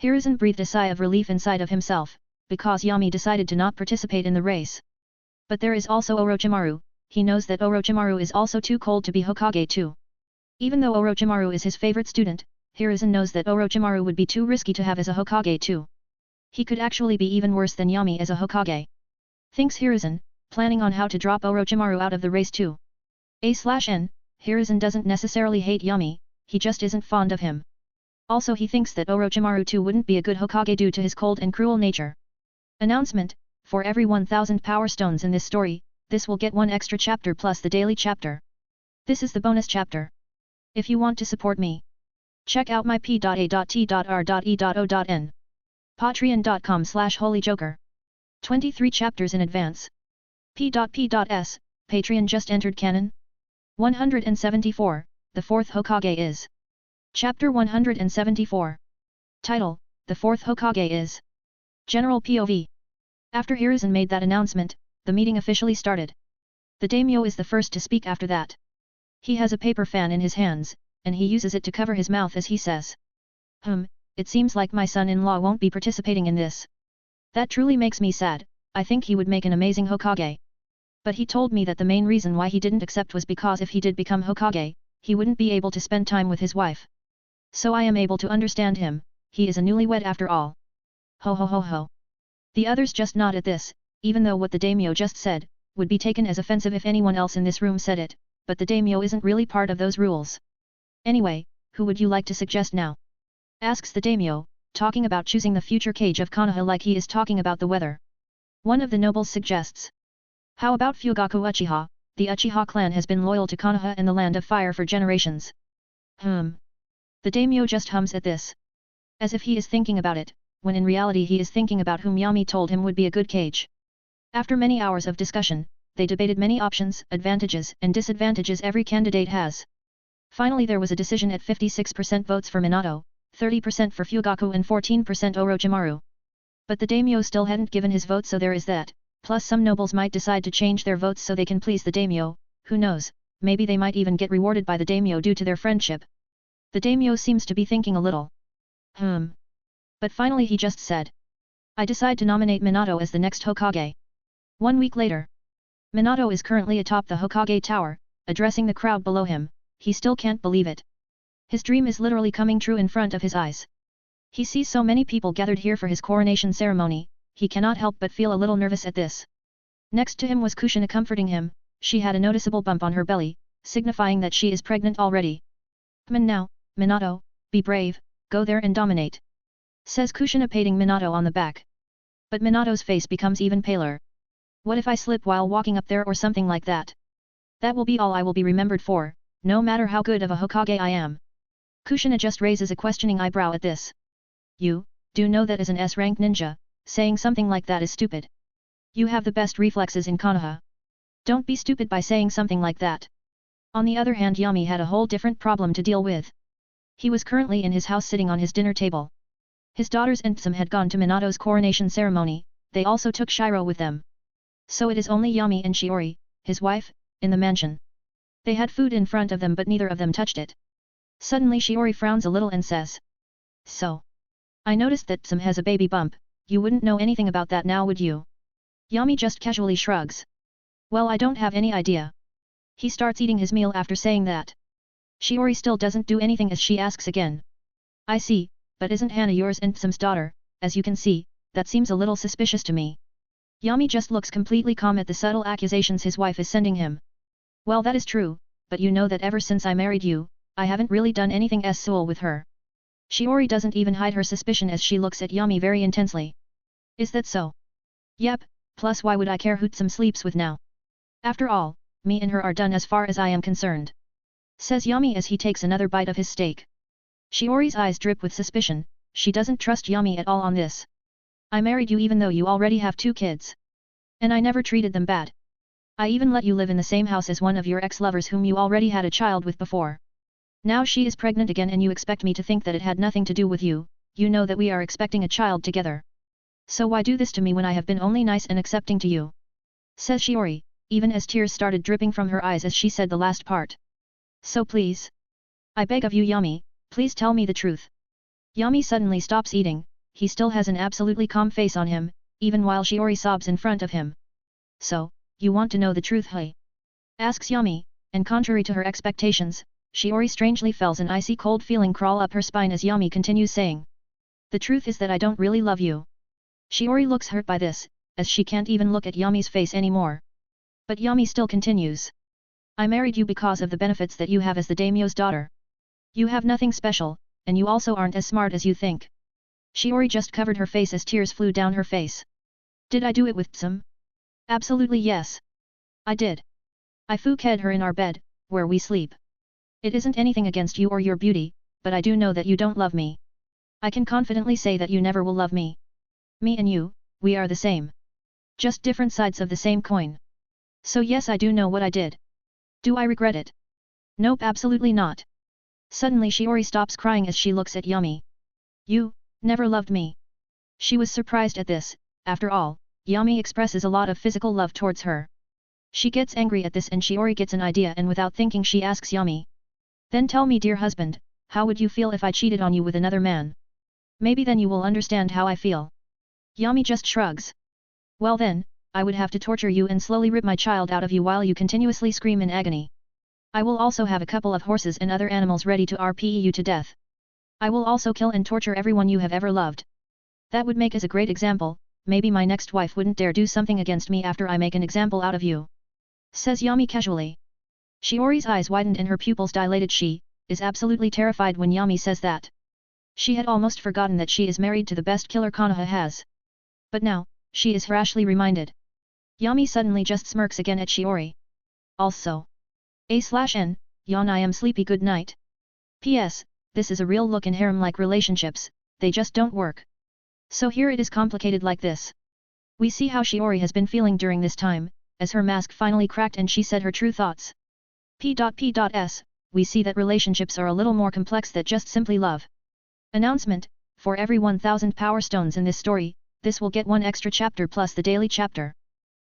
Hiruzen breathed a sigh of relief inside of himself, because Yami decided to not participate in the race. But there is also Orochimaru. He knows that Orochimaru is also too cold to be Hokage too. Even though Orochimaru is his favorite student, Hiruzen knows that Orochimaru would be too risky to have as a Hokage too. He could actually be even worse than Yami as a Hokage. Thinks Hiruzen, planning on how to drop Orochimaru out of the race too. A/N, Hiruzen doesn't necessarily hate Yami, he just isn't fond of him. Also he thinks that Orochimaru too wouldn't be a good Hokage due to his cold and cruel nature. Announcement: for every 1000 power stones in this story, this will get one extra chapter plus the daily chapter. This is the bonus chapter. If you want to support me, check out my p.a.t.r.e.o.n. Patreon.com/holyjoker. 23 chapters in advance. P.P.S. Patreon just entered canon. 174, the fourth Hokage is. Chapter 174. Title: The fourth Hokage is. General POV. After Hiruzen made that announcement, the meeting officially started. The daimyo is the first to speak after that. He has a paper fan in his hands, and he uses it to cover his mouth as he says. It seems like my son-in-law won't be participating in this. That truly makes me sad. I think he would make an amazing Hokage. But he told me that the main reason why he didn't accept was because if he did become Hokage, he wouldn't be able to spend time with his wife. So I am able to understand him, he is a newlywed after all. Ho ho ho ho. The others just nod at this, even though what the daimyo just said, would be taken as offensive if anyone else in this room said it, but the daimyo isn't really part of those rules. Anyway, who would you like to suggest now? Asks the daimyo, talking about choosing the future Kage of Konoha like he is talking about the weather. One of the nobles suggests. How about Fugaku Uchiha? The Uchiha clan has been loyal to Konoha and the Land of Fire for generations. The daimyo just hums at this. As if he is thinking about it, when in reality he is thinking about whom Yami told him would be a good Kage. After many hours of discussion, they debated many options, advantages and disadvantages every candidate has. Finally there was a decision at 56% votes for Minato, 30% for Fugaku and 14% Orochimaru. But the daimyo still hadn't given his vote, so there is that, plus some nobles might decide to change their votes so they can please the daimyo, who knows, maybe they might even get rewarded by the daimyo due to their friendship. The daimyo seems to be thinking a little. But finally he just said, I decide to nominate Minato as the next Hokage. 1 week later. Minato is currently atop the Hokage tower, addressing the crowd below him. He still can't believe it. His dream is literally coming true in front of his eyes. He sees so many people gathered here for his coronation ceremony, he cannot help but feel a little nervous at this. Next to him was Kushina comforting him. She had a noticeable bump on her belly, signifying that she is pregnant already. Come on now, Minato, be brave, go there and dominate. Says Kushina patting Minato on the back. But Minato's face becomes even paler. What if I slip while walking up there or something like that? That will be all I will be remembered for, no matter how good of a Hokage I am. Kushina just raises a questioning eyebrow at this. You, do know that as an S-rank ninja, saying something like that is stupid. You have the best reflexes in Konoha. Don't be stupid by saying something like that. On the other hand, Yami had a whole different problem to deal with. He was currently in his house sitting on his dinner table. His daughters and Tsum had gone to Minato's coronation ceremony, they also took Shiro with them. So it is only Yami and Shiori, his wife, in the mansion. They had food in front of them but neither of them touched it. Suddenly Shiori frowns a little and says. So. I noticed that Tsum has a baby bump, you wouldn't know anything about that now would you? Yami just casually shrugs. Well, I don't have any idea. He starts eating his meal after saying that. Shiori still doesn't do anything as she asks again. I see, but isn't Hana yours and Tsum's daughter? As you can see, that seems a little suspicious to me. Yami just looks completely calm at the subtle accusations his wife is sending him. Well, that is true, but you know that ever since I married you, I haven't really done anything as-soul with her. Shiori doesn't even hide her suspicion as she looks at Yami very intensely. Is that so? Yep, plus why would I care who Tsum sleeps with now? After all, me and her are done as far as I am concerned. Says Yami as he takes another bite of his steak. Shiori's eyes drip with suspicion, she doesn't trust Yami at all on this. I married you even though you already have 2 kids. And I never treated them bad. I even let you live in the same house as one of your ex-lovers whom you already had a child with before. Now she is pregnant again and you expect me to think that it had nothing to do with you, you know that we are expecting a child together. So why do this to me when I have been only nice and accepting to you? Says Shiori, even as tears started dripping from her eyes as she said the last part. So please. I beg of you Yami, please tell me the truth. Yami suddenly stops eating, he still has an absolutely calm face on him, even while Shiori sobs in front of him. So, you want to know the truth, hey? Asks Yami, and contrary to her expectations, Shiori strangely feels an icy cold feeling crawl up her spine as Yami continues saying. The truth is that I don't really love you. Shiori looks hurt by this, as she can't even look at Yami's face anymore. But Yami still continues. I married you because of the benefits that you have as the daimyo's daughter. You have nothing special, and you also aren't as smart as you think. Shiori just covered her face as tears flew down her face. Did I do it with Tsum? Absolutely yes. I did. I fooked her in our bed, where we sleep. It isn't anything against you or your beauty, but I do know that you don't love me. I can confidently say that you never will love me. Me and you, we are the same. Just different sides of the same coin. So yes, I do know what I did. Do I regret it? Nope, absolutely not. Suddenly Shiori stops crying as she looks at Yami. You, never loved me. She was surprised at this, after all, Yami expresses a lot of physical love towards her. She gets angry at this and Shiori gets an idea and without thinking she asks Yami. Then tell me dear husband, how would you feel if I cheated on you with another man? Maybe then you will understand how I feel. Yami just shrugs. Well then, I would have to torture you and slowly rip my child out of you while you continuously scream in agony. I will also have a couple of horses and other animals ready to RPE you to death. I will also kill and torture everyone you have ever loved. That would make us a great example, maybe my next wife wouldn't dare do something against me after I make an example out of you. Says Yami casually. Shiori's eyes widened and her pupils dilated. She is absolutely terrified when Yami says that. She had almost forgotten that she is married to the best killer Konoha has. But now, she is rashly reminded. Yami suddenly just smirks again at Shiori. Also. A/N, yawn I am sleepy good night. P.S. This is a real look in harem-like relationships, they just don't work. So here it is complicated like this. We see how Shiori has been feeling during this time, as her mask finally cracked and she said her true thoughts. P.S. we see that relationships are a little more complex than just simply love. Announcement: for every 1000 power stones in this story, this will get one extra chapter plus the daily chapter.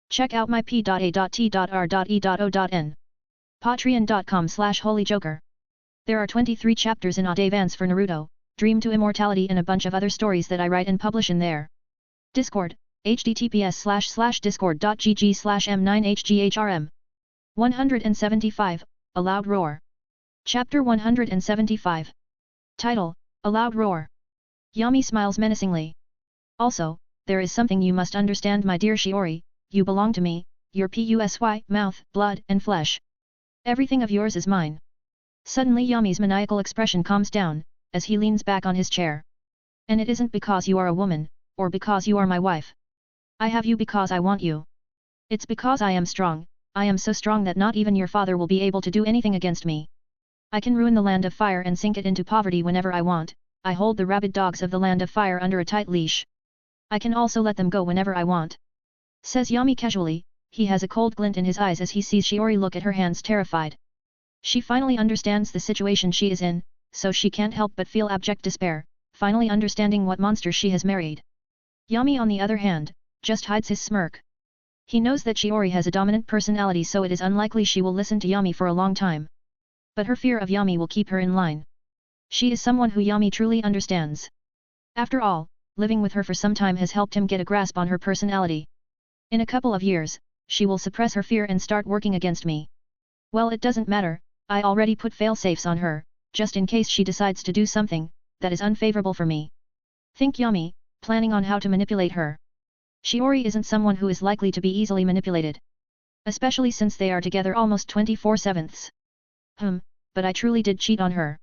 Check out my p.a.t.r.e.o.n. Patreon.com/holyjoker. There are 23 chapters in Advance for Naruto, Dream to Immortality and a bunch of other stories that I write and publish in there. Discord, https://discord.gg/m9hghrm. 175, A Loud Roar. Chapter 175. Title, A Loud Roar. Yami smiles menacingly. Also, there is something you must understand, my dear Shiori, you belong to me, your pusy, mouth, blood and flesh. Everything of yours is mine. Suddenly Yami's maniacal expression calms down, as he leans back on his chair. And it isn't because you are a woman, or because you are my wife. I have you because I want you. It's because I am strong, I am so strong that not even your father will be able to do anything against me. I can ruin the land of fire and sink it into poverty whenever I want. I hold the rabid dogs of the land of fire under a tight leash. I can also let them go whenever I want. Says Yami casually, he has a cold glint in his eyes as he sees Shiori look at her hands terrified. She finally understands the situation she is in, so she can't help but feel abject despair, finally understanding what monster she has married. Yami on the other hand, just hides his smirk. He knows that Shiori has a dominant personality, so it is unlikely she will listen to Yami for a long time. But her fear of Yami will keep her in line. She is someone who Yami truly understands. After all, living with her for some time has helped him get a grasp on her personality. In a couple of years, she will suppress her fear and start working against me. Well, it doesn't matter, I already put fail-safes on her, just in case she decides to do something that is unfavorable for me. Think Yami, planning on how to manipulate her. Shiori isn't someone who is likely to be easily manipulated. Especially since they are together almost 24/7. But I truly did cheat on her.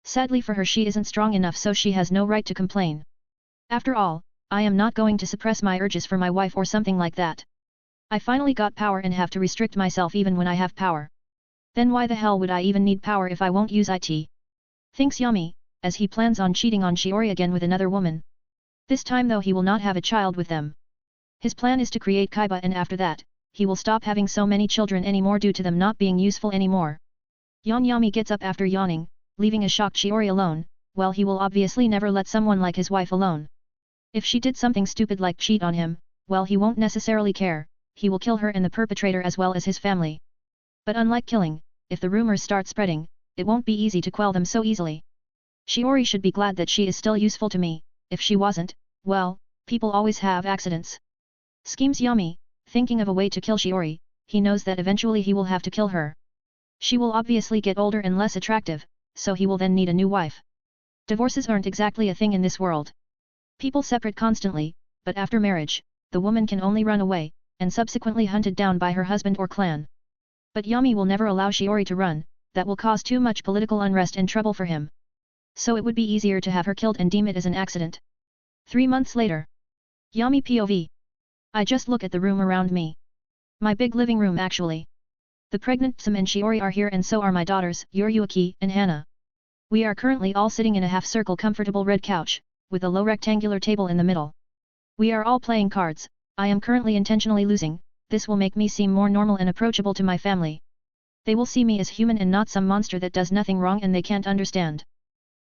Sadly for her, she isn't strong enough, so she has no right to complain. After all, I am not going to suppress my urges for my wife or something like that. I finally got power and have to restrict myself even when I have power. Then why the hell would I even need power if I won't use it? Thinks Yami, as he plans on cheating on Shiori again with another woman. This time though he will not have a child with them. His plan is to create Kaiba, and after that, he will stop having so many children anymore due to them not being useful anymore. Yami gets up after yawning, leaving a shocked Shiori alone. Well, he will obviously never let someone like his wife alone. If she did something stupid like cheat on him, well, he won't necessarily care, he will kill her and the perpetrator as well as his family. But unlike killing, if the rumors start spreading, it won't be easy to quell them so easily. Shiori should be glad that she is still useful to me. If she wasn't, well, people always have accidents. Schemes Yami, thinking of a way to kill Shiori. He knows that eventually he will have to kill her. She will obviously get older and less attractive, so he will then need a new wife. Divorces aren't exactly a thing in this world. People separate constantly, but after marriage, the woman can only run away, and subsequently hunted down by her husband or clan. But Yami will never allow Shiori to run, that will cause too much political unrest and trouble for him. So it would be easier to have her killed and deem it as an accident. 3 months later. Yami POV. I just look at the room around me. My big living room actually. The pregnant Sam and Shiori are here, and so are my daughters, Yuruki and Hana. We are currently all sitting in a half-circle comfortable red couch, with a low rectangular table in the middle. We are all playing cards. I am currently intentionally losing. This will make me seem more normal and approachable to my family. They will see me as human and not some monster that does nothing wrong and they can't understand.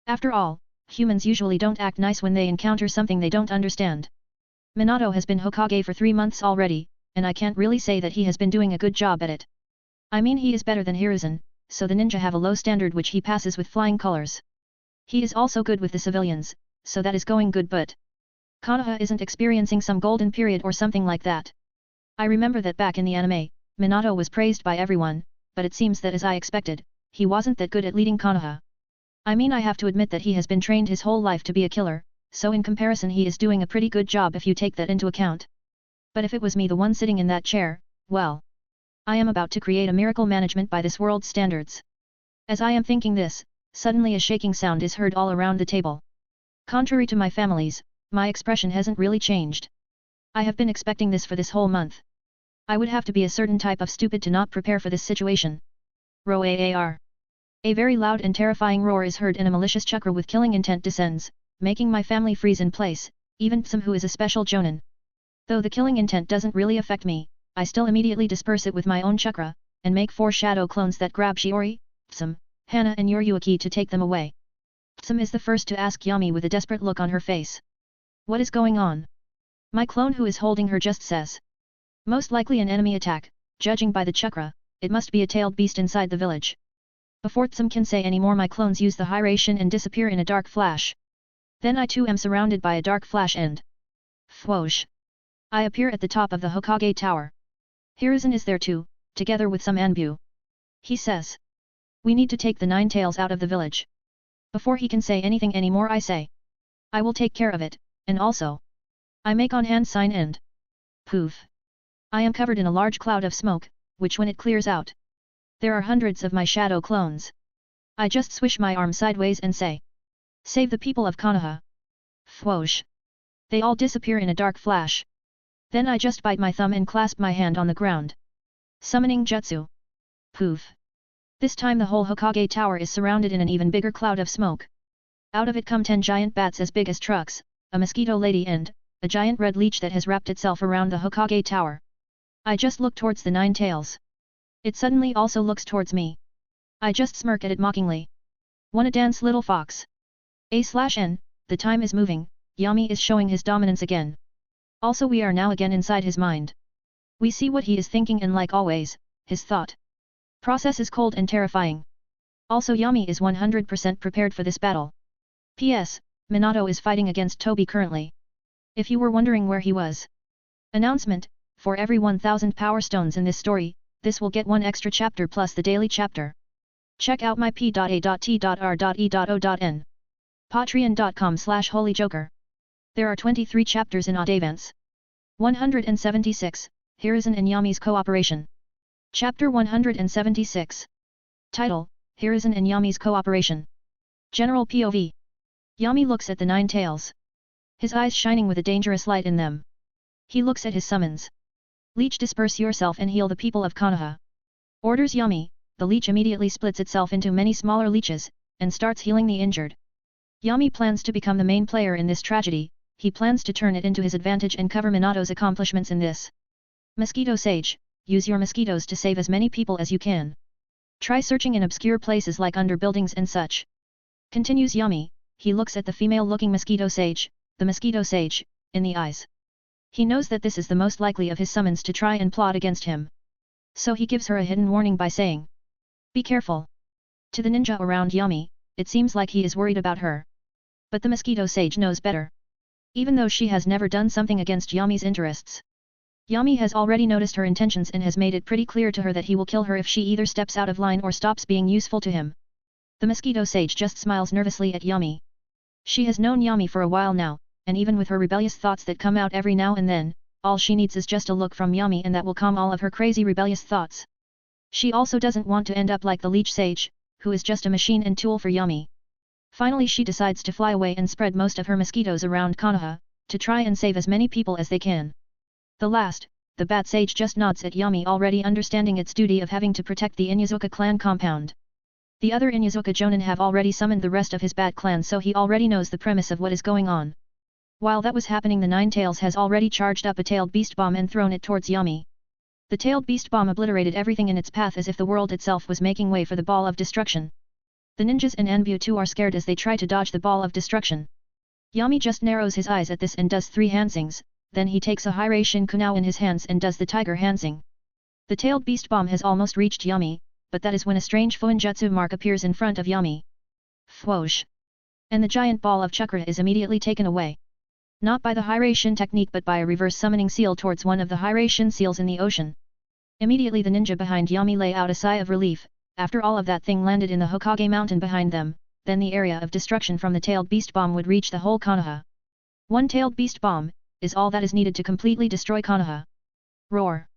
After all, humans usually don't act nice when they encounter something they don't understand. Minato has been Hokage for 3 months already, and I can't really say that he has been doing a good job at it. I mean, he is better than Hiruzen, so the ninja have a low standard which he passes with flying colors. He is also good with the civilians, so that is going good, but Konoha isn't experiencing some golden period or something like that. I remember that back in the anime, Minato was praised by everyone, but it seems that as I expected, he wasn't that good at leading Konoha. I mean, I have to admit that he has been trained his whole life to be a killer, so in comparison he is doing a pretty good job if you take that into account. But if it was me the one sitting in that chair, well, I am about to create a miracle management by this world's standards. As I am thinking this, suddenly a shaking sound is heard all around the table. Contrary to my family's, my expression hasn't really changed. I have been expecting this for this whole month. I would have to be a certain type of stupid to not prepare for this situation. Roar. A very loud and terrifying roar is heard, and a malicious chakra with killing intent descends, making my family freeze in place, even Sam, who is a special jonin. Though the killing intent doesn't really affect me, I still immediately disperse it with my own chakra, and make 4 shadow clones that grab Shiori, Sam, Hana and Yoruyuki to take them away. Tsum is the first to ask Yami with a desperate look on her face. What is going on? My clone who is holding her just says. Most likely an enemy attack, judging by the chakra, it must be a tailed beast inside the village. Before Tsum can say any more, my clones use the Hiration and disappear in a dark flash. Then I too am surrounded by a dark flash and whoosh! I appear at the top of the Hokage tower. Hiruzen is there too, together with some Anbu. He says. We need to take the Nine Tails out of the village. Before he can say anything anymore, I say. I will take care of it, and also. I make on hand sign and poof. I am covered in a large cloud of smoke, which when it clears out. There are hundreds of my shadow clones. I just swish my arm sideways and say. Save the people of Konoha. Whoosh. They all disappear in a dark flash. Then I just bite my thumb and clasp my hand on the ground. Summoning jutsu. Poof. This time the whole Hokage tower is surrounded in an even bigger cloud of smoke. Out of it come 10 giant bats as big as trucks, a mosquito lady and a giant red leech that has wrapped itself around the Hokage tower. I just look towards the Nine Tails. It suddenly also looks towards me. I just smirk at it mockingly. Wanna dance, little fox? A/N, the time is moving, Yami is showing his dominance again. Also we are now again inside his mind. We see what he is thinking and like always, his thought process is cold and terrifying. Also Yami is 100% prepared for this battle. P.S. Minato is fighting against Toby currently. If you were wondering where he was. Announcement, for every 1000 power stones in this story, this will get one extra chapter plus the daily chapter. Check out my p.a.t.r.e.o.n. Patreon.com/holyjoker. There are 23 chapters in odd events. 176, Hiruzen and Yami's cooperation. Chapter 176. Title, Hiruzen and Yami's cooperation. General POV. Yami looks at the Nine Tails. His eyes shining with a dangerous light in them. He looks at his summons. Leech, disperse yourself and heal the people of Konoha. Orders Yami. The leech immediately splits itself into many smaller leeches, and starts healing the injured. Yami plans to become the main player in this tragedy. He plans to turn it into his advantage and cover Minato's accomplishments in this. Mosquito Sage, use your mosquitoes to save as many people as you can. Try searching in obscure places like under buildings and such. Continues Yami. He looks at the female-looking Mosquito Sage, the Mosquito Sage, in the eyes. He knows that this is the most likely of his summons to try and plot against him. So he gives her a hidden warning by saying, be careful. To the ninja around Yami, it seems like he is worried about her. But the Mosquito Sage knows better. Even though she has never done something against Yami's interests. Yami has already noticed her intentions and has made it pretty clear to her that he will kill her if she either steps out of line or stops being useful to him. The Mosquito Sage just smiles nervously at Yami. She has known Yami for a while now, and even with her rebellious thoughts that come out every now and then, all she needs is just a look from Yami and that will calm all of her crazy rebellious thoughts. She also doesn't want to end up like the Leech Sage, who is just a machine and tool for Yami. Finally she decides to fly away and spread most of her mosquitoes around Konoha, to try and save as many people as they can. The Bat Sage just nods at Yami, already understanding its duty of having to protect the Inyazuka clan compound. The other Inyazuka Jonin have already summoned the rest of his Bat clan, so he already knows the premise of what is going on. While that was happening, the Nine Tails has already charged up a tailed beast bomb and thrown it towards Yami. The tailed beast bomb obliterated everything in its path as if the world itself was making way for the ball of destruction. The ninjas and Anbu too are scared as they try to dodge the ball of destruction. Yami just narrows his eyes at this and does 3 hansings, then he takes a Hiration Kunao in his hands and does the tiger hansing. The tailed beast bomb has almost reached Yami, but that is when a strange Fuinjutsu mark appears in front of Yami. Whoosh! And the giant ball of chakra is immediately taken away. Not by the Hiration technique but by a reverse summoning seal towards one of the Hiration seals in the ocean. Immediately the ninja behind Yami lay out a sigh of relief. After all of that thing landed in the Hokage mountain behind them, then the area of destruction from the tailed beast bomb would reach the whole Konoha. One tailed beast bomb is all that is needed to completely destroy Konoha. Roar!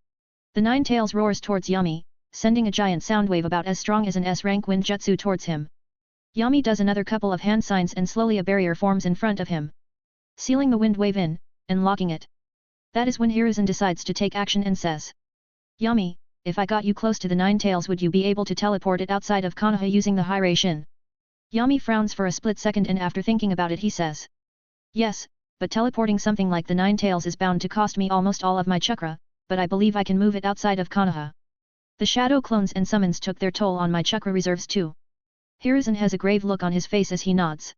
The Nine Tails roars towards Yami, sending a giant sound wave about as strong as an S-rank wind jutsu towards him. Yami does another couple of hand signs and slowly a barrier forms in front of him, sealing the wind wave in, and locking it. That is when Hiruzen decides to take action and says, Yami, if I got you close to the Nine Tails, would you be able to teleport it outside of Konoha using the Hiration? Yami frowns for a split second and after thinking about it he says, yes, but teleporting something like the Nine Tails is bound to cost me almost all of my chakra, but I believe I can move it outside of Konoha. The shadow clones and summons took their toll on my chakra reserves too. Hiruzen has a grave look on his face as he nods.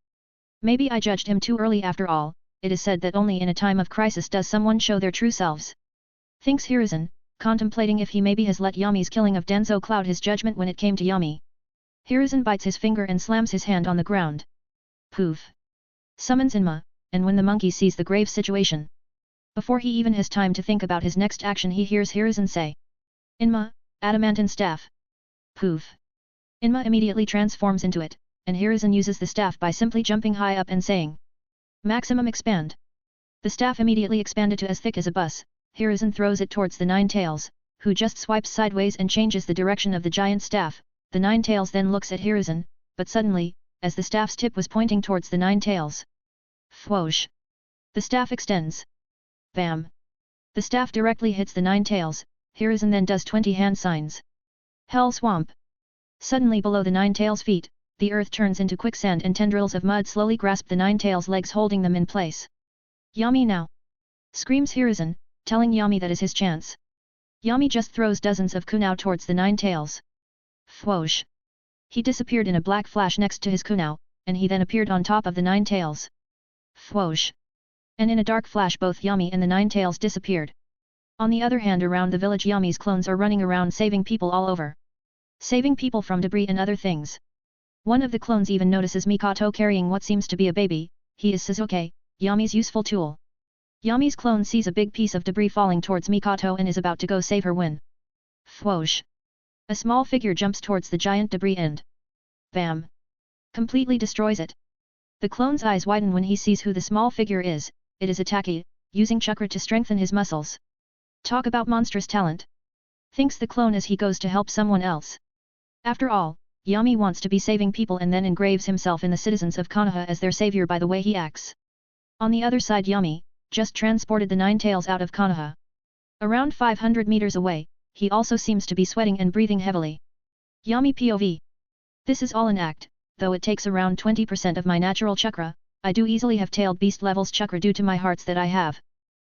Maybe I judged him too early after all, it is said that only in a time of crisis does someone show their true selves. Thinks Hiruzen, contemplating if he maybe has let Yami's killing of Denzo cloud his judgment when it came to Yami. Hiruzen bites his finger and slams his hand on the ground. Poof! Summons Inma, and when the monkey sees the grave situation. Before he even has time to think about his next action he hears Hiruzen say. Inma, adamantine staff. Poof! Inma immediately transforms into it, and Hiruzen uses the staff by simply jumping high up and saying. Maximum expand. The staff immediately expanded to as thick as a bus. Hiruzen throws it towards the Nine Tails, who just swipes sideways and changes the direction of the giant staff. The Nine Tails then looks at Hiruzen, but suddenly, as the staff's tip was pointing towards the Nine Tails. Whoosh! The staff extends. Bam! The staff directly hits the Nine Tails. Hiruzen then does 20 hand signs. Hell Swamp! Suddenly below the Nine Tails' feet, the earth turns into quicksand and tendrils of mud slowly grasp the Nine Tails' legs holding them in place. Yami now! Screams Hiruzen, telling Yami that is his chance. Yami just throws dozens of kunao towards the Nine Tails. Whoosh! He disappeared in a black flash next to his kunao, and he then appeared on top of the Nine Tails. Whoosh! And in a dark flash both Yami and the Nine Tails disappeared. On the other hand around the village Yami's clones are running around saving people all over. Saving people from debris and other things. One of the clones even notices Mikoto carrying what seems to be a baby. He is Suzuki, Yami's useful tool. Yami's clone sees a big piece of debris falling towards Mikoto and is about to go save her when. Whoosh! A small figure jumps towards the giant debris and. Bam! Completely destroys it. The clone's eyes widen when he sees who the small figure is. It is Itaki, using chakra to strengthen his muscles. Talk about monstrous talent. Thinks the clone as he goes to help someone else. After all, Yami wants to be saving people and then engraves himself in the citizens of Konoha as their savior by the way he acts. On the other side Yami, just transported the Nine Tails out of Konoha. Around 500 meters away, he also seems to be sweating and breathing heavily. Yami POV. This is all an act, though it takes around 20% of my natural chakra, I do easily have tailed beast levels chakra due to my hearts that I have.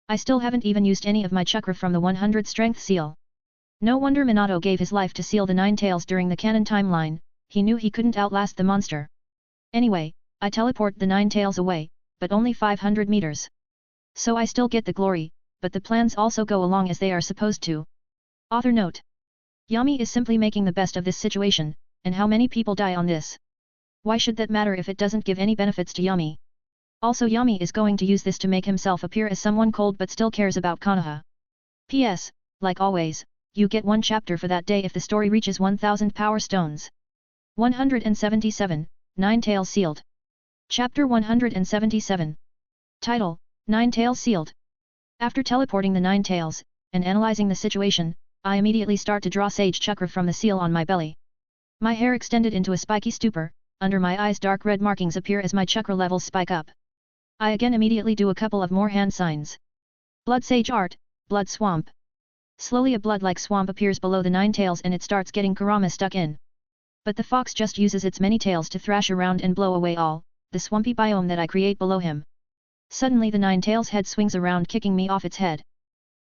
I still haven't even used any of my chakra from the 100 strength seal. No wonder Minato gave his life to seal the Nine Tails during the canon timeline, he knew he couldn't outlast the monster. Anyway, I teleport the Nine Tails away, but only 500 meters. So I still get the glory, but the plans also go along as they are supposed to. Author note. Yami is simply making the best of this situation, and how many people die on this? Why should that matter if it doesn't give any benefits to Yami? Also Yami is going to use this to make himself appear as someone cold but still cares about Konoha. P.S. Like always, you get one chapter for that day if the story reaches 1000 power stones. 177, Nine Tails Sealed. Chapter 177. Title, Nine Tails Sealed. After teleporting the Nine Tails, and analyzing the situation, I immediately start to draw Sage Chakra from the seal on my belly. My hair extended into a spiky stupor, under my eyes dark red markings appear as my chakra levels spike up. I again immediately do a couple of more hand signs. Blood Sage Art, Blood Swamp. Slowly a blood-like swamp appears below the Nine Tails and it starts getting Kurama stuck in. But the fox just uses its many tails to thrash around and blow away all, the swampy biome that I create below him. Suddenly the Nine Tails head swings around kicking me off its head.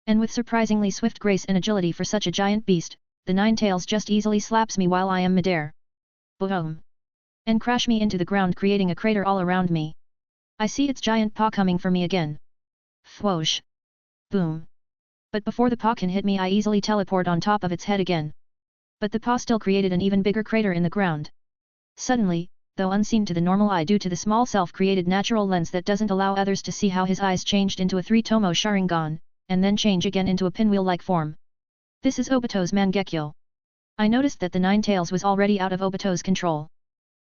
And with surprisingly swift grace and agility for such a giant beast, the Nine Tails just easily slaps me while I am midair. Boom! And crash me into the ground creating a crater all around me. I see its giant paw coming for me again. Whoosh! Boom! But before the paw can hit me I easily teleport on top of its head again. But the paw still created an even bigger crater in the ground. Suddenly, though unseen to the normal eye due to the small self-created natural lens that doesn't allow others to see how his eyes changed into a 3-tomo Sharingan, and then change again into a pinwheel-like form. This is Obito's Mangekyo. I noticed that the Nine Tails was already out of Obito's control.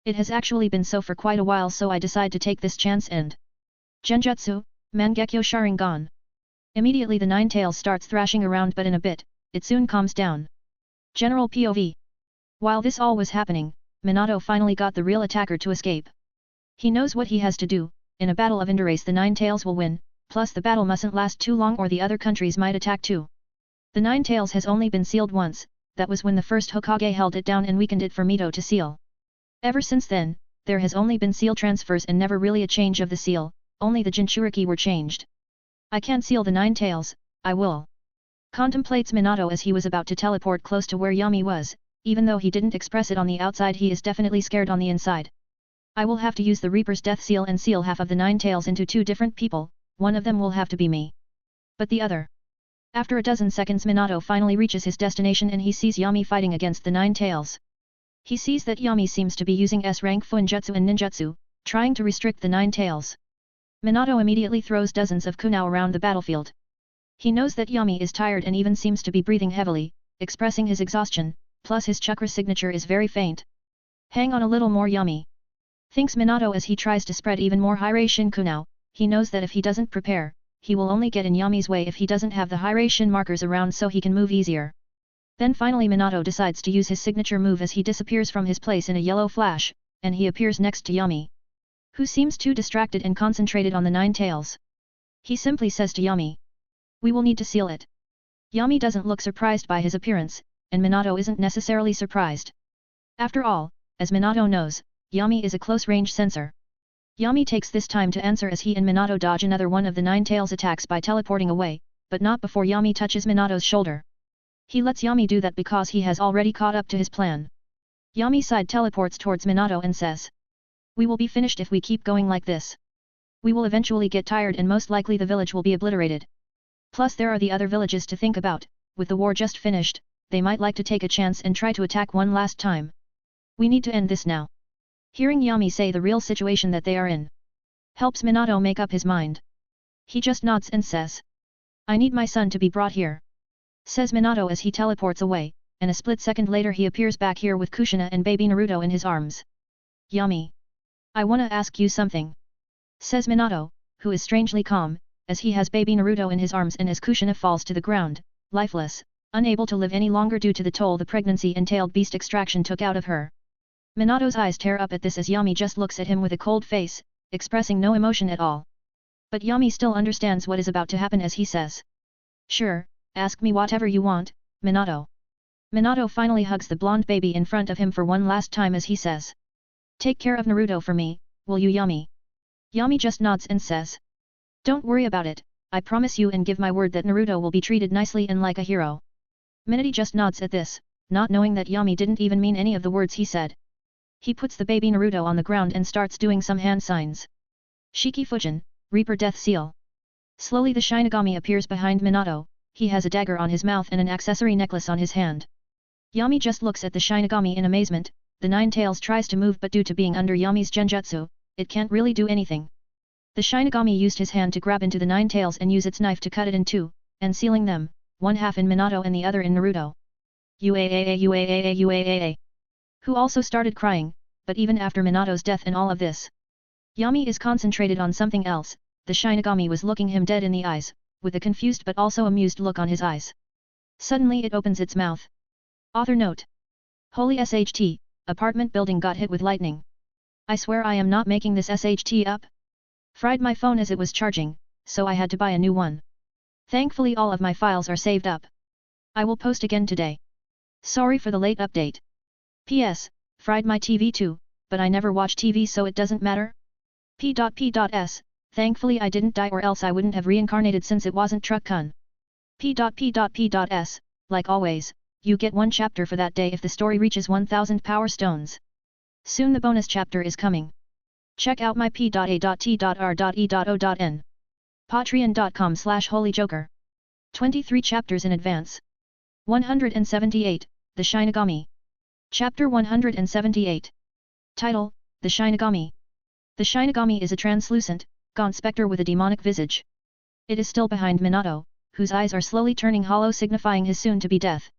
It has actually been so for quite a while so I decide to take this chance and Genjutsu, Mangekyo Sharingan. Immediately the Nine Tails starts thrashing around but in a bit, it soon calms down. General POV. While this all was happening, Minato finally got the real attacker to escape. He knows what he has to do, in a battle of Indurace the Nine Tails will win, plus the battle mustn't last too long or the other countries might attack too. The Nine Tails has only been sealed once, that was when the first Hokage held it down and weakened it for Mito to seal. Ever since then, there has only been seal transfers and never really a change of the seal, only the Jinchuriki were changed. I can't seal the Nine Tails, I will. Contemplates Minato as he was about to teleport close to where Yami was, even though he didn't express it on the outside, he is definitely scared on the inside. I will have to use the Reaper's death seal and seal half of the 9 tails into 2 different people, one of them will have to be me. But the other. After a dozen seconds, Minato finally reaches his destination and he sees Yami fighting against the 9 tails. He sees that Yami seems to be using S-rank Fuinjutsu and Ninjutsu, trying to restrict the 9 tails. Minato immediately throws dozens of kunai around the battlefield. He knows that Yami is tired and even seems to be breathing heavily, expressing his exhaustion, plus his chakra signature is very faint. Hang on a little more, Yami, thinks Minato as he tries to spread even more Hiraishin kunai. He knows that if he doesn't prepare, he will only get in Yami's way if he doesn't have the Hiraishin markers around so he can move easier. Then finally Minato decides to use his signature move as he disappears from his place in a yellow flash, and he appears next to Yami, who seems too distracted and concentrated on the 9 tails. He simply says to Yami, "We will need to seal it." Yami doesn't look surprised by his appearance, and Minato isn't necessarily surprised. After all, as Minato knows, Yami is a close-range sensor. Yami takes this time to answer as he and Minato dodge another one of the 9 tails attacks by teleporting away, but not before Yami touches Minato's shoulder. He lets Yami do that because he has already caught up to his plan. Yami side teleports towards Minato and says, "We will be finished if we keep going like this. We will eventually get tired and most likely the village will be obliterated. Plus there are the other villages to think about, with the war just finished, they might like to take a chance and try to attack one last time. We need to end this now." Hearing Yami say the real situation that they are in helps Minato make up his mind. He just nods and says, "I need my son to be brought here," says Minato as he teleports away, and a split second later he appears back here with Kushina and baby Naruto in his arms. "Yami, I wanna ask you something," says Minato, who is strangely calm, as he has baby Naruto in his arms and as Kushina falls to the ground, lifeless, unable to live any longer due to the toll the pregnancy entailed beast extraction took out of her. Minato's eyes tear up at this as Yami just looks at him with a cold face, expressing no emotion at all. But Yami still understands what is about to happen as he says, "Sure, ask me whatever you want, Minato." Minato finally hugs the blonde baby in front of him for one last time as he says, "Take care of Naruto for me, will you, Yami?" Yami just nods and says, "Don't worry about it, I promise you and give my word that Naruto will be treated nicely and like a hero." Minato just nods at this, not knowing that Yami didn't even mean any of the words he said. He puts the baby Naruto on the ground and starts doing some hand signs. Shiki Fujin, Reaper Death Seal. Slowly the Shinigami appears behind Minato, he has a dagger on his mouth and an accessory necklace on his hand. Yami just looks at the Shinigami in amazement, the 9 tails tries to move but due to being under Yami's genjutsu, it can't really do anything. The Shinigami used his hand to grab into the 9 tails and use its knife to cut it in 2, and sealing them, one half in Minato and the other in Naruto. Uaaaa, who also started crying, but even after Minato's death and all of this, Yami is concentrated on something else. The Shinigami was looking him dead in the eyes, with a confused but also amused look on his eyes. Suddenly it opens its mouth. Author note. Holy SHT, apartment building got hit with lightning. I swear I am not making this SHT up. Fried my phone as it was charging, so I had to buy a new one. Thankfully all of my files are saved up. I will post again today. Sorry for the late update. PS, fried my TV too, but I never watch TV so it doesn't matter. P.P.S. Thankfully I didn't die or else I wouldn't have reincarnated since it wasn't Truck-kun. P.P.S. Like always, you get one chapter for that day if the story reaches 1000 power stones. Soon the bonus chapter is coming. Check out my p.a.t.r.e.o.n. Patreon.com/holyjoker. 23 chapters in advance. 178, The Shinigami. Chapter 178. Title, The Shinigami. The Shinigami is a translucent, gaunt specter with a demonic visage. It is still behind Minato, whose eyes are slowly turning hollow signifying his soon-to-be death.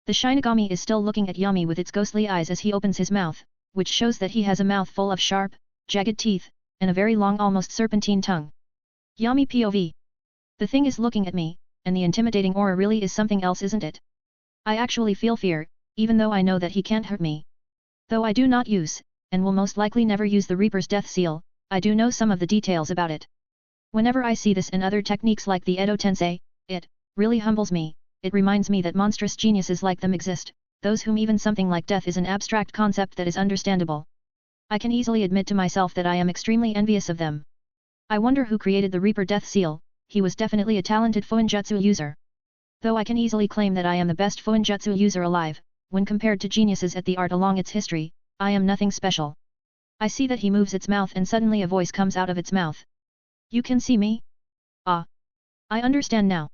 The Shinigami is still looking at Yami with its ghostly eyes as he opens his mouth, which shows that he has a mouth full of sharp, jagged teeth, and a very long almost serpentine tongue. Yami POV. The thing is looking at me, and the intimidating aura really is something else, isn't it? I actually feel fear, even though I know that he can't hurt me. Though I do not use, and will most likely never use the Reaper's Death Seal, I do know some of the details about it. Whenever I see this and other techniques like the Edo Tensei, it really humbles me. It reminds me that monstrous geniuses like them exist, those whom even something like death is an abstract concept that is understandable. I can easily admit to myself that I am extremely envious of them. I wonder who created the Reaper Death Seal. He was definitely a talented Fuinjutsu user. Though I can easily claim that I am the best Fuinjutsu user alive, when compared to geniuses at the art along its history, I am nothing special. I see that he moves its mouth and suddenly a voice comes out of its mouth. You can see me? Ah. I understand now.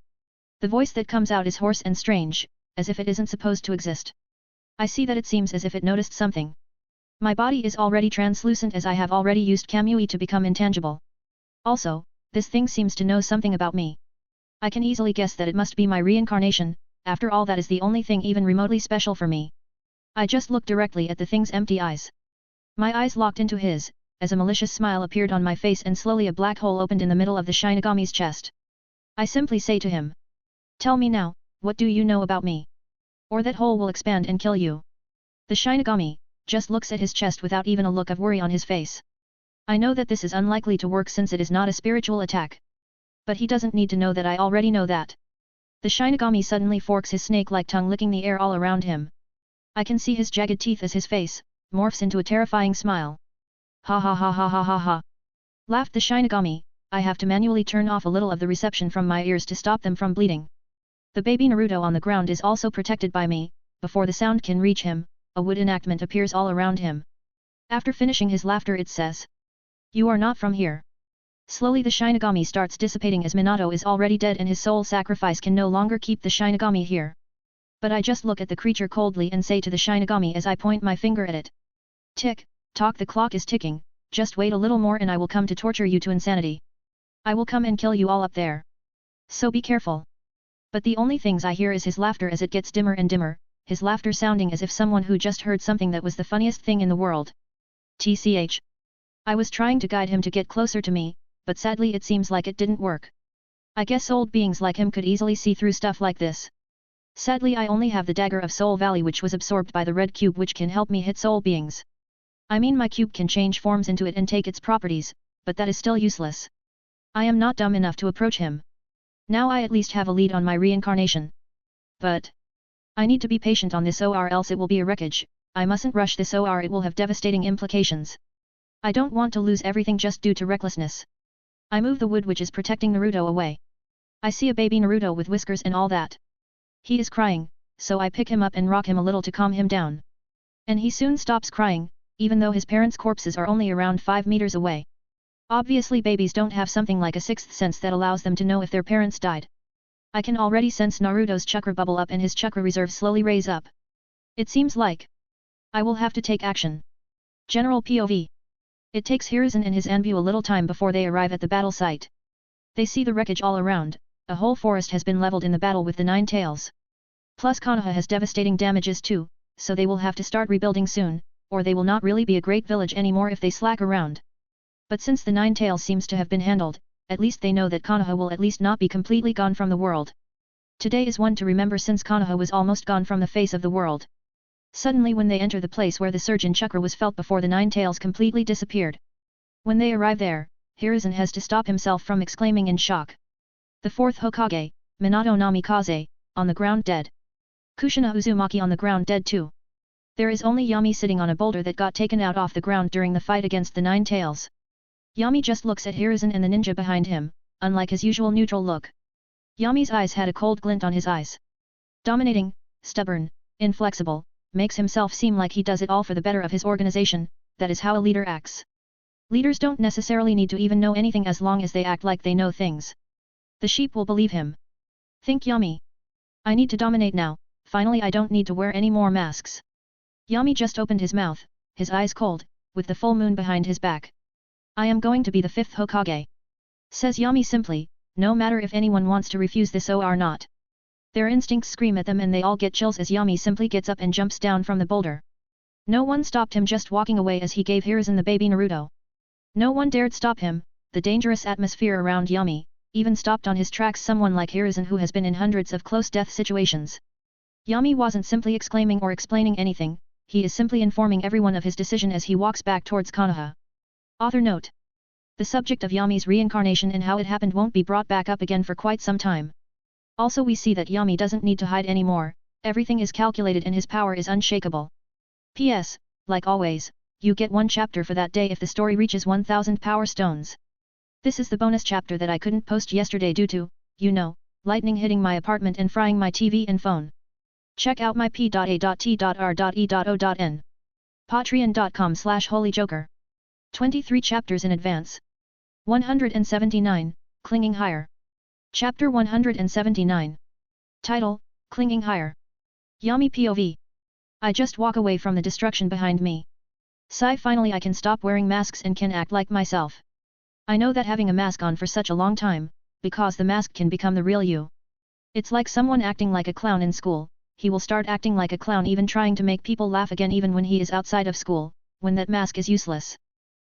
The voice that comes out is hoarse and strange, as if it isn't supposed to exist. I see that it seems as if it noticed something. My body is already translucent as I have already used Kamui to become intangible. Also, this thing seems to know something about me. I can easily guess that it must be my reincarnation, after all that is the only thing even remotely special for me. I just looked directly at the thing's empty eyes. My eyes locked into his, as a malicious smile appeared on my face and slowly a black hole opened in the middle of the Shinigami's chest. I simply say to him. Tell me now, what do you know about me? Or that hole will expand and kill you. The Shinigami just looks at his chest without even a look of worry on his face. I know that this is unlikely to work since it is not a spiritual attack. But he doesn't need to know that I already know that. The Shinigami suddenly forks his snake-like tongue licking the air all around him. I can see his jagged teeth as his face morphs into a terrifying smile. Ha ha ha ha ha ha ha. Laughed the Shinigami. I have to manually turn off a little of the reception from my ears to stop them from bleeding. The baby Naruto on the ground is also protected by me. Before the sound can reach him, a wood enactment appears all around him. After finishing his laughter it says. You are not from here. Slowly the Shinigami starts dissipating as Minato is already dead and his soul sacrifice can no longer keep the Shinigami here. But I just look at the creature coldly and say to the Shinigami as I point my finger at it. Tick, tock, the clock is ticking, just wait a little more and I will come to torture you to insanity. I will come and kill you all up there. So be careful. But the only things I hear is his laughter as it gets dimmer and dimmer, his laughter sounding as if someone who just heard something that was the funniest thing in the world. TCH. I was trying to guide him to get closer to me, but sadly it seems like it didn't work. I guess old beings like him could easily see through stuff like this. Sadly I only have the dagger of Soul Valley which was absorbed by the red cube which can help me hit soul beings. I mean my cube can change forms into it and take its properties, but that is still useless. I am not dumb enough to approach him. Now I at least have a lead on my reincarnation. But I need to be patient on this or else it will be a wreckage. I mustn't rush this or it will have devastating implications. I don't want to lose everything just due to recklessness. I move the wood which is protecting Naruto away. I see a baby Naruto with whiskers and all that. He is crying, so I pick him up and rock him a little to calm him down. And he soon stops crying, even though his parents' corpses are only around 5 meters away. Obviously babies don't have something like a sixth sense that allows them to know if their parents died. I can already sense Naruto's chakra bubble up and his chakra reserve slowly raise up. It seems like I will have to take action. General POV. It takes Hiruzen and his Anbu a little time before they arrive at the battle site. They see the wreckage all around, a whole forest has been leveled in the battle with the Nine Tails. Plus Konoha has devastating damages too, so they will have to start rebuilding soon, or they will not really be a great village anymore if they slack around. But since the Nine Tails seems to have been handled, at least they know that Konoha will at least not be completely gone from the world. Today is one to remember since Konoha was almost gone from the face of the world. Suddenly when they enter the place where the surge in chakra was felt before the Nine Tails completely disappeared. When they arrive there, Hiruzen has to stop himself from exclaiming in shock. The fourth Hokage, Minato Namikaze, on the ground dead. Kushina Uzumaki on the ground dead too. There is only Yami sitting on a boulder that got taken out off the ground during the fight against the Nine Tails. Yami just looks at Hiruzen and the ninja behind him, unlike his usual neutral look. Yami's eyes had a cold glint on his eyes. Dominating, stubborn, inflexible, makes himself seem like he does it all for the better of his organization, that is how a leader acts. Leaders don't necessarily need to even know anything as long as they act like they know things. The sheep will believe him. Think Yami. I need to dominate now, finally I don't need to wear any more masks. Yami just opened his mouth, his eyes cold, with the full moon behind his back. I am going to be the fifth Hokage. Says Yami simply, no matter if anyone wants to refuse this or not. Their instincts scream at them and they all get chills as Yami simply gets up and jumps down from the boulder. No one stopped him just walking away as he gave Hiruzen the baby Naruto. No one dared stop him, the dangerous atmosphere around Yami, even stopped on his tracks someone like Hiruzen who has been in hundreds of close death situations. Yami wasn't simply exclaiming or explaining anything, he is simply informing everyone of his decision as he walks back towards Konoha. Author note. The subject of Yami's reincarnation and how it happened won't be brought back up again for quite some time. Also we see that Yami doesn't need to hide anymore, everything is calculated and his power is unshakable. P.S. Like always, you get one chapter for that day if the story reaches 1000 power stones. This is the bonus chapter that I couldn't post yesterday due to, you know, lightning hitting my apartment and frying my TV and phone. Check out my p.a.t.r.e.o.n. Patreon.com/holyjoker. 23 chapters in advance. 179, Clinging Higher. Chapter 179. Title, Clinging Higher. Yummy POV. I just walk away from the destruction behind me. Sigh, finally I can stop wearing masks and can act like myself. I know that having a mask on for such a long time, because the mask can become the real you. It's like someone acting like a clown in school, he will start acting like a clown, even trying to make people laugh again even when he is outside of school, when that mask is useless.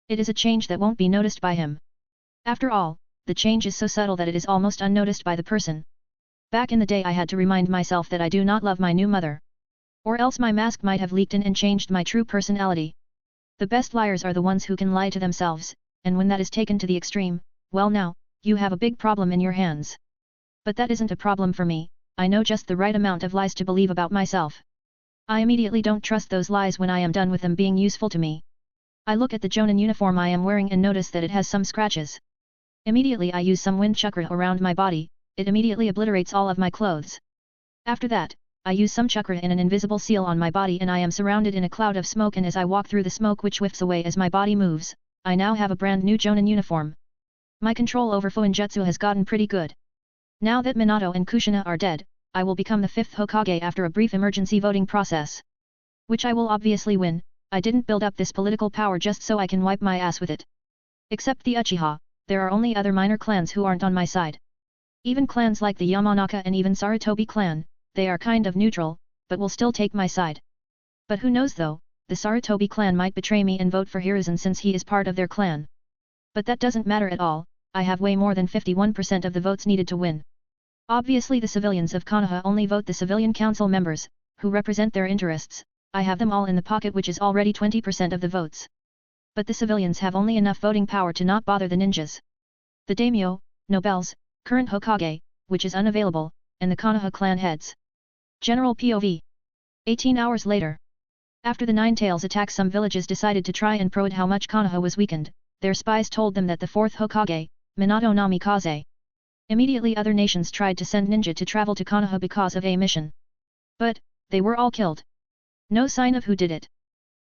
It is a change that won't be noticed by him. After all, the change is so subtle that it is almost unnoticed by the person. Back in the day I had to remind myself that I do not love my new mother. Or else my mask might have leaked in and changed my true personality. The best liars are the ones who can lie to themselves, and when that is taken to the extreme, well now, you have a big problem in your hands. But that isn't a problem for me, I know just the right amount of lies to believe about myself. I immediately don't trust those lies when I am done with them being useful to me. I look at the Jonin uniform I am wearing and notice that it has some scratches. Immediately I use some wind chakra around my body, it immediately obliterates all of my clothes. After that, I use some chakra in an invisible seal on my body and I am surrounded in a cloud of smoke, and as I walk through the smoke which whiffs away as my body moves, I now have a brand new Jonin uniform. My control over Fuinjutsu has gotten pretty good. Now that Minato and Kushina are dead, I will become the 5th Hokage after a brief emergency voting process. Which I will obviously win. I didn't build up this political power just so I can wipe my ass with it. Except the Uchiha, there are only other minor clans who aren't on my side. Even clans like the Yamanaka and even Sarutobi clan, they are kind of neutral, but will still take my side. But who knows though, the Sarutobi clan might betray me and vote for Hiruzen since he is part of their clan. But that doesn't matter at all, I have way more than 51% of the votes needed to win. Obviously the civilians of Konoha only vote the civilian council members, who represent their interests. I have them all in the pocket, which is already 20% of the votes. But the civilians have only enough voting power to not bother the ninjas. The daimyo, nobles, current Hokage, which is unavailable, and the Konoha clan heads. General POV. 18 hours later. After the Nine Tails attack, some villages decided to try and probe how much Konoha was weakened. Their spies told them that the 4th Hokage, Minato Namikaze. Immediately other nations tried to send ninja to travel to Konoha because of a mission. But, they were all killed. No sign of who did it.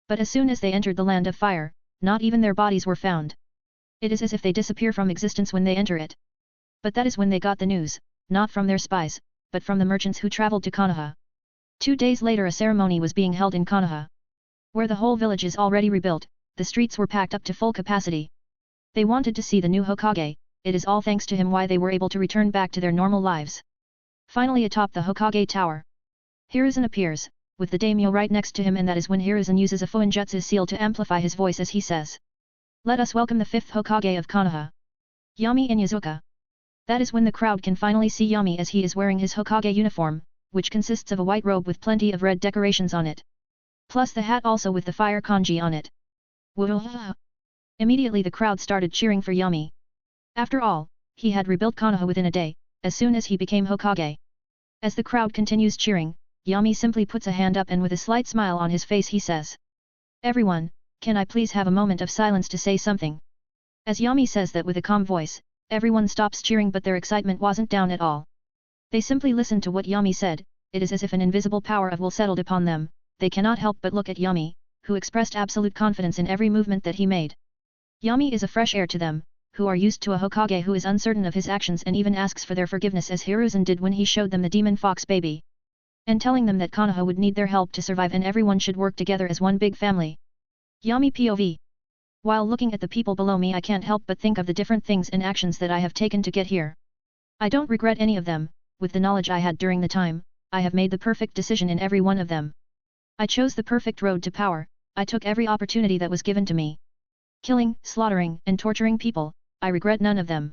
But as soon as they entered the land of fire, not even their bodies were found. It is as if they disappear from existence when they enter it. But that is when they got the news, not from their spies, but from the merchants who traveled to Konoha. 2 days later a ceremony was being held in Konoha. Where the whole village is already rebuilt, the streets were packed up to full capacity. They wanted to see the new Hokage. It is all thanks to him why they were able to return back to their normal lives. Finally atop the Hokage tower, Hiruzen appears, with the daimyo right next to him, and that is when Hiruzen uses a Fuinjutsu seal to amplify his voice as he says, "Let us welcome the 5th Hokage of Konoha, Yami Inyazuka." That is when the crowd can finally see Yami as he is wearing his Hokage uniform, which consists of a white robe with plenty of red decorations on it. Plus the hat also with the fire kanji on it. Whoa! Immediately the crowd started cheering for Yami. After all, he had rebuilt Konoha within a day, as soon as he became Hokage. As the crowd continues cheering, Yami simply puts a hand up and with a slight smile on his face he says, "Everyone, can I please have a moment of silence to say something?" As Yami says that with a calm voice, everyone stops cheering, but their excitement wasn't down at all. They simply listened to what Yami said. It is as if an invisible power of will settled upon them. They cannot help but look at Yami, who expressed absolute confidence in every movement that he made. Yami is a fresh air to them, who are used to a Hokage who is uncertain of his actions and even asks for their forgiveness, as Hiruzen did when he showed them the demon fox baby. And telling them that Konoha would need their help to survive and everyone should work together as one big family. Yami POV. While looking at the people below me I can't help but think of the different things and actions that I have taken to get here. I don't regret any of them. With the knowledge I had during the time, I have made the perfect decision in every one of them. I chose the perfect road to power. I took every opportunity that was given to me. Killing, slaughtering, and torturing people, I regret none of them.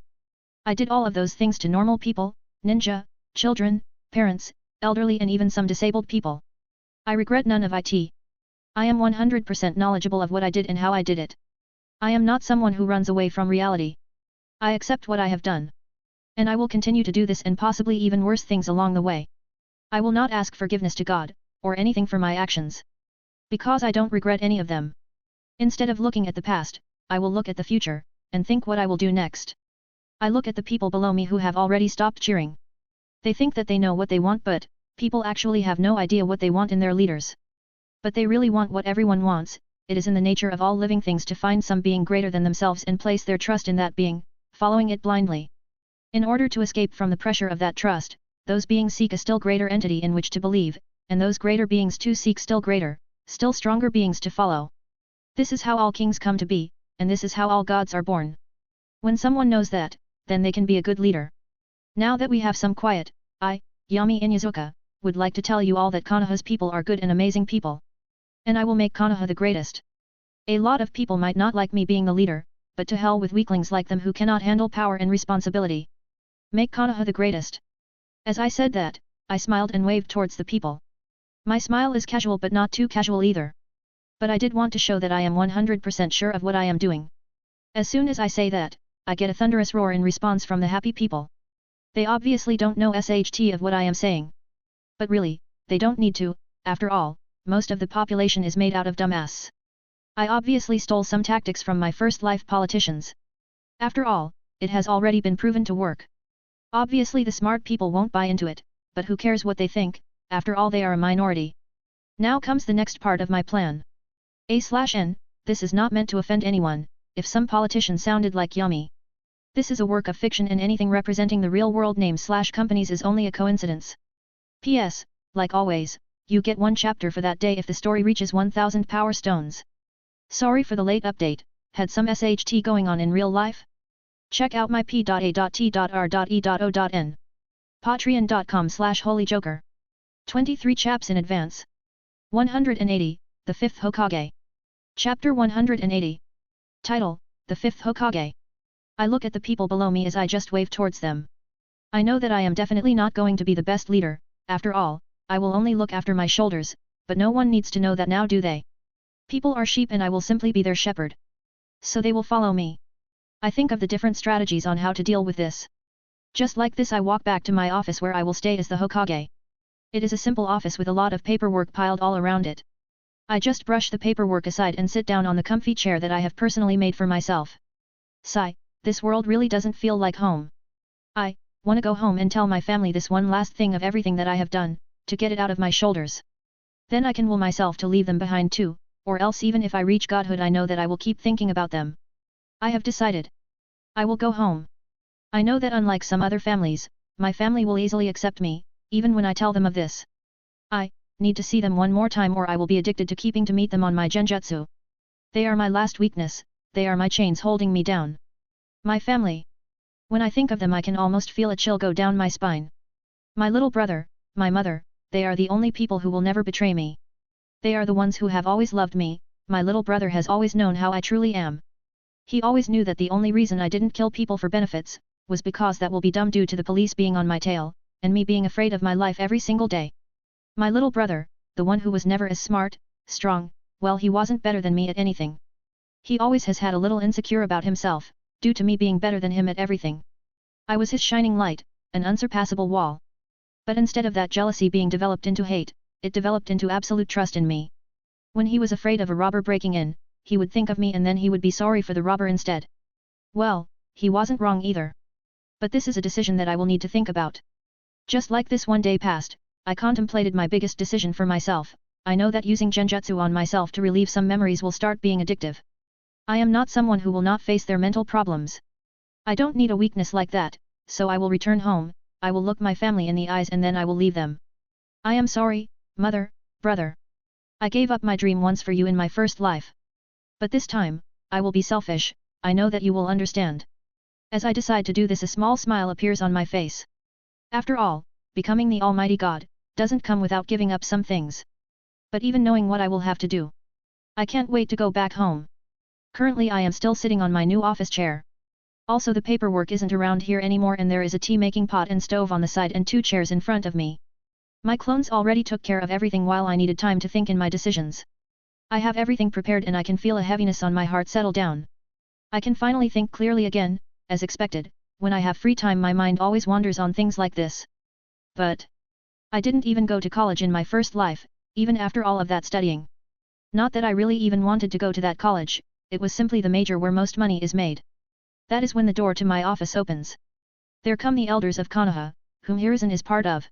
I did all of those things to normal people, ninja, children, parents, elderly and even some disabled people. I regret none of it. I am 100% knowledgeable of what I did and how I did it. I am not someone who runs away from reality. I accept what I have done. And I will continue to do this and possibly even worse things along the way. I will not ask forgiveness to God, or anything for my actions. Because I don't regret any of them. Instead of looking at the past, I will look at the future, and think what I will do next. I look at the people below me who have already stopped cheering. They think that they know what they want, but People actually have no idea what they want in their leaders. But they really want what everyone wants. It is in the nature of all living things to find some being greater than themselves and place their trust in that being, following it blindly. In order to escape from the pressure of that trust, those beings seek a still greater entity in which to believe, and those greater beings too seek still greater, still stronger beings to follow. This is how all kings come to be, and this is how all gods are born. When someone knows that, then they can be a good leader. Now that we have some quiet, I, Yami Inyazuka, would like to tell you all that Konoha's people are good and amazing people. And I will make Konoha the greatest. A lot of people might not like me being the leader, but to hell with weaklings like them who cannot handle power and responsibility. Make Konoha the greatest. As I said that, I smiled and waved towards the people. My smile is casual but not too casual either. But I did want to show that I am 100% sure of what I am doing. As soon as I say that, I get a thunderous roar in response from the happy people. They obviously don't know SHT of what I am saying. But really, they don't need to, after all, most of the population is made out of dumbass. I obviously stole some tactics from my first life politicians. After all, it has already been proven to work. Obviously the smart people won't buy into it, but who cares what they think, after all they are a minority. Now comes the next part of my plan. A/N, this is not meant to offend anyone, if some politician sounded like Yami. This is a work of fiction and anything representing the real world names/companies is only a coincidence. P.S. Like always, you get one chapter for that day if the story reaches 1000 power stones. Sorry for the late update, had some SHT going on in real life? Check out my p.a.t.r.e.o.n. Patreon.com/holyjoker. 23 chaps in advance. 180, The Fifth Hokage. Chapter 180. Title, The Fifth Hokage. I look at the people below me as I just wave towards them. I know that I am definitely not going to be the best leader, after all, I will only look after my shoulders, but no one needs to know that now do they? People are sheep and I will simply be their shepherd. So they will follow me. I think of the different strategies on how to deal with this. Just like this I walk back to my office where I will stay as the Hokage. It is a simple office with a lot of paperwork piled all around it. I just brush the paperwork aside and sit down on the comfy chair that I have personally made for myself. Sigh, this world really doesn't feel like home. I want to go home and tell my family this one last thing of everything that I have done, to get it out of my shoulders. Then I can will myself to leave them behind too, or else even if I reach godhood I know that I will keep thinking about them. I have decided. I will go home. I know that unlike some other families, my family will easily accept me, even when I tell them of this. I need to see them one more time or I will be addicted to keeping to meet them on my genjutsu. They are my last weakness, they are my chains holding me down. My family. When I think of them I can almost feel a chill go down my spine. My little brother, my mother, they are the only people who will never betray me. They are the ones who have always loved me, my little brother has always known how I truly am. He always knew that the only reason I didn't kill people for benefits, was because that will be dumb due to the police being on my tail, and me being afraid of my life every single day. My little brother, the one who was never as smart, strong, well he wasn't better than me at anything. He always has had a little insecure about himself, due to me being better than him at everything. I was his shining light, an unsurpassable wall. But instead of that jealousy being developed into hate, it developed into absolute trust in me. When he was afraid of a robber breaking in, he would think of me and then he would be sorry for the robber instead. Well, he wasn't wrong either. But this is a decision that I will need to think about. Just like this one day passed, I contemplated my biggest decision for myself. I know that using genjutsu on myself to relieve some memories will start being addictive. I am not someone who will not face their mental problems. I don't need a weakness like that, so I will return home, I will look my family in the eyes and then I will leave them. I am sorry, mother, brother. I gave up my dream once for you in my first life. But this time, I will be selfish, I know that you will understand. As I decide to do this a small smile appears on my face. After all, becoming the Almighty God, doesn't come without giving up some things. But even knowing what I will have to do, I can't wait to go back home. Currently I am still sitting on my new office chair. Also the paperwork isn't around here anymore and there is a tea-making pot and stove on the side and 2 chairs in front of me. My clones already took care of everything while I needed time to think in my decisions. I have everything prepared and I can feel a heaviness on my heart settle down. I can finally think clearly again, as expected, when I have free time my mind always wanders on things like this. But I didn't even go to college in my first life, even after all of that studying. Not that I really even wanted to go to that college, it was simply the major where most money is made. That is when the door to my office opens. There come the elders of Konoha, whom Hiruzen is part of.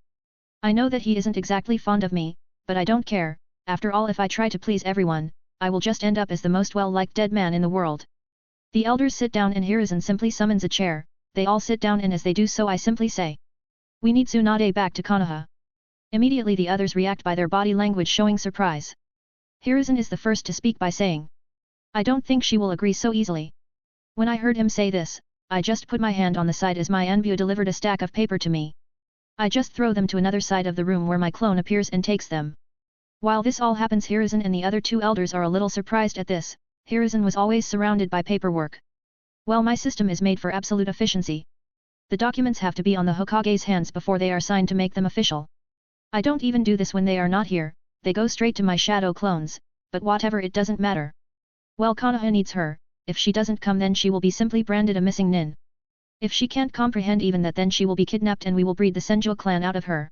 I know that he isn't exactly fond of me, but I don't care, after all if I try to please everyone, I will just end up as the most well-liked dead man in the world. The elders sit down and Hiruzen simply summons a chair, they all sit down and as they do so I simply say. We need Tsunade back to Konoha. Immediately the others react by their body language showing surprise. Hiruzen is the first to speak by saying. I don't think she will agree so easily. When I heard him say this, I just put my hand on the side as my envoy delivered a stack of paper to me. I just throw them to another side of the room where my clone appears and takes them. While this all happens Hiruzen and the other two elders are a little surprised at this, Hiruzen was always surrounded by paperwork. Well, my system is made for absolute efficiency. The documents have to be on the Hokage's hands before they are signed to make them official. I don't even do this when they are not here, they go straight to my shadow clones, but whatever it doesn't matter. Well, Konoha needs her, if she doesn't come then she will be simply branded a missing nin. If she can't comprehend even that then she will be kidnapped and we will breed the Senju clan out of her.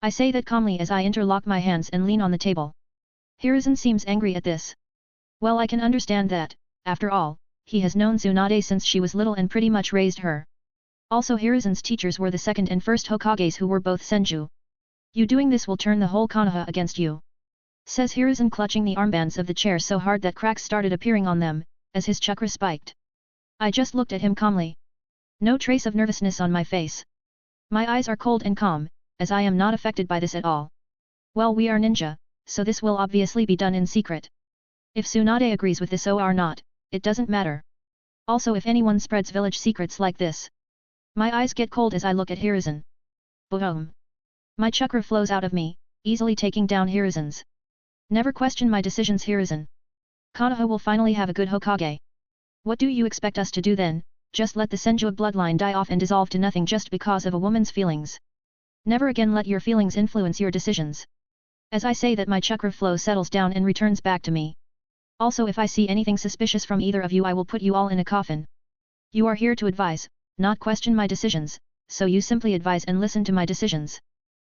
I say that calmly as I interlock my hands and lean on the table. Hiruzen seems angry at this. Well, I can understand that, after all, he has known Tsunade since she was little and pretty much raised her. Also Hiruzen's teachers were the second and first Hokages who were both Senju. You doing this will turn the whole Konoha against you. Says Hiruzen clutching the armbands of the chair so hard that cracks started appearing on them, as his chakra spiked. I just looked at him calmly. No trace of nervousness on my face. My eyes are cold and calm, as I am not affected by this at all. Well, we are ninja, so this will obviously be done in secret. If Tsunade agrees with this or not, it doesn't matter. Also if anyone spreads village secrets like this. My eyes get cold as I look at Hiruzen. Boom. My chakra flows out of me, easily taking down Hiruzen's. Never question my decisions Hiruzen. Konoha will finally have a good Hokage. What do you expect us to do then, just let the Senju bloodline die off and dissolve to nothing just because of a woman's feelings? Never again let your feelings influence your decisions. As I say that my chakra flow settles down and returns back to me. Also if I see anything suspicious from either of you I will put you all in a coffin. You are here to advise, not question my decisions, so you simply advise and listen to my decisions.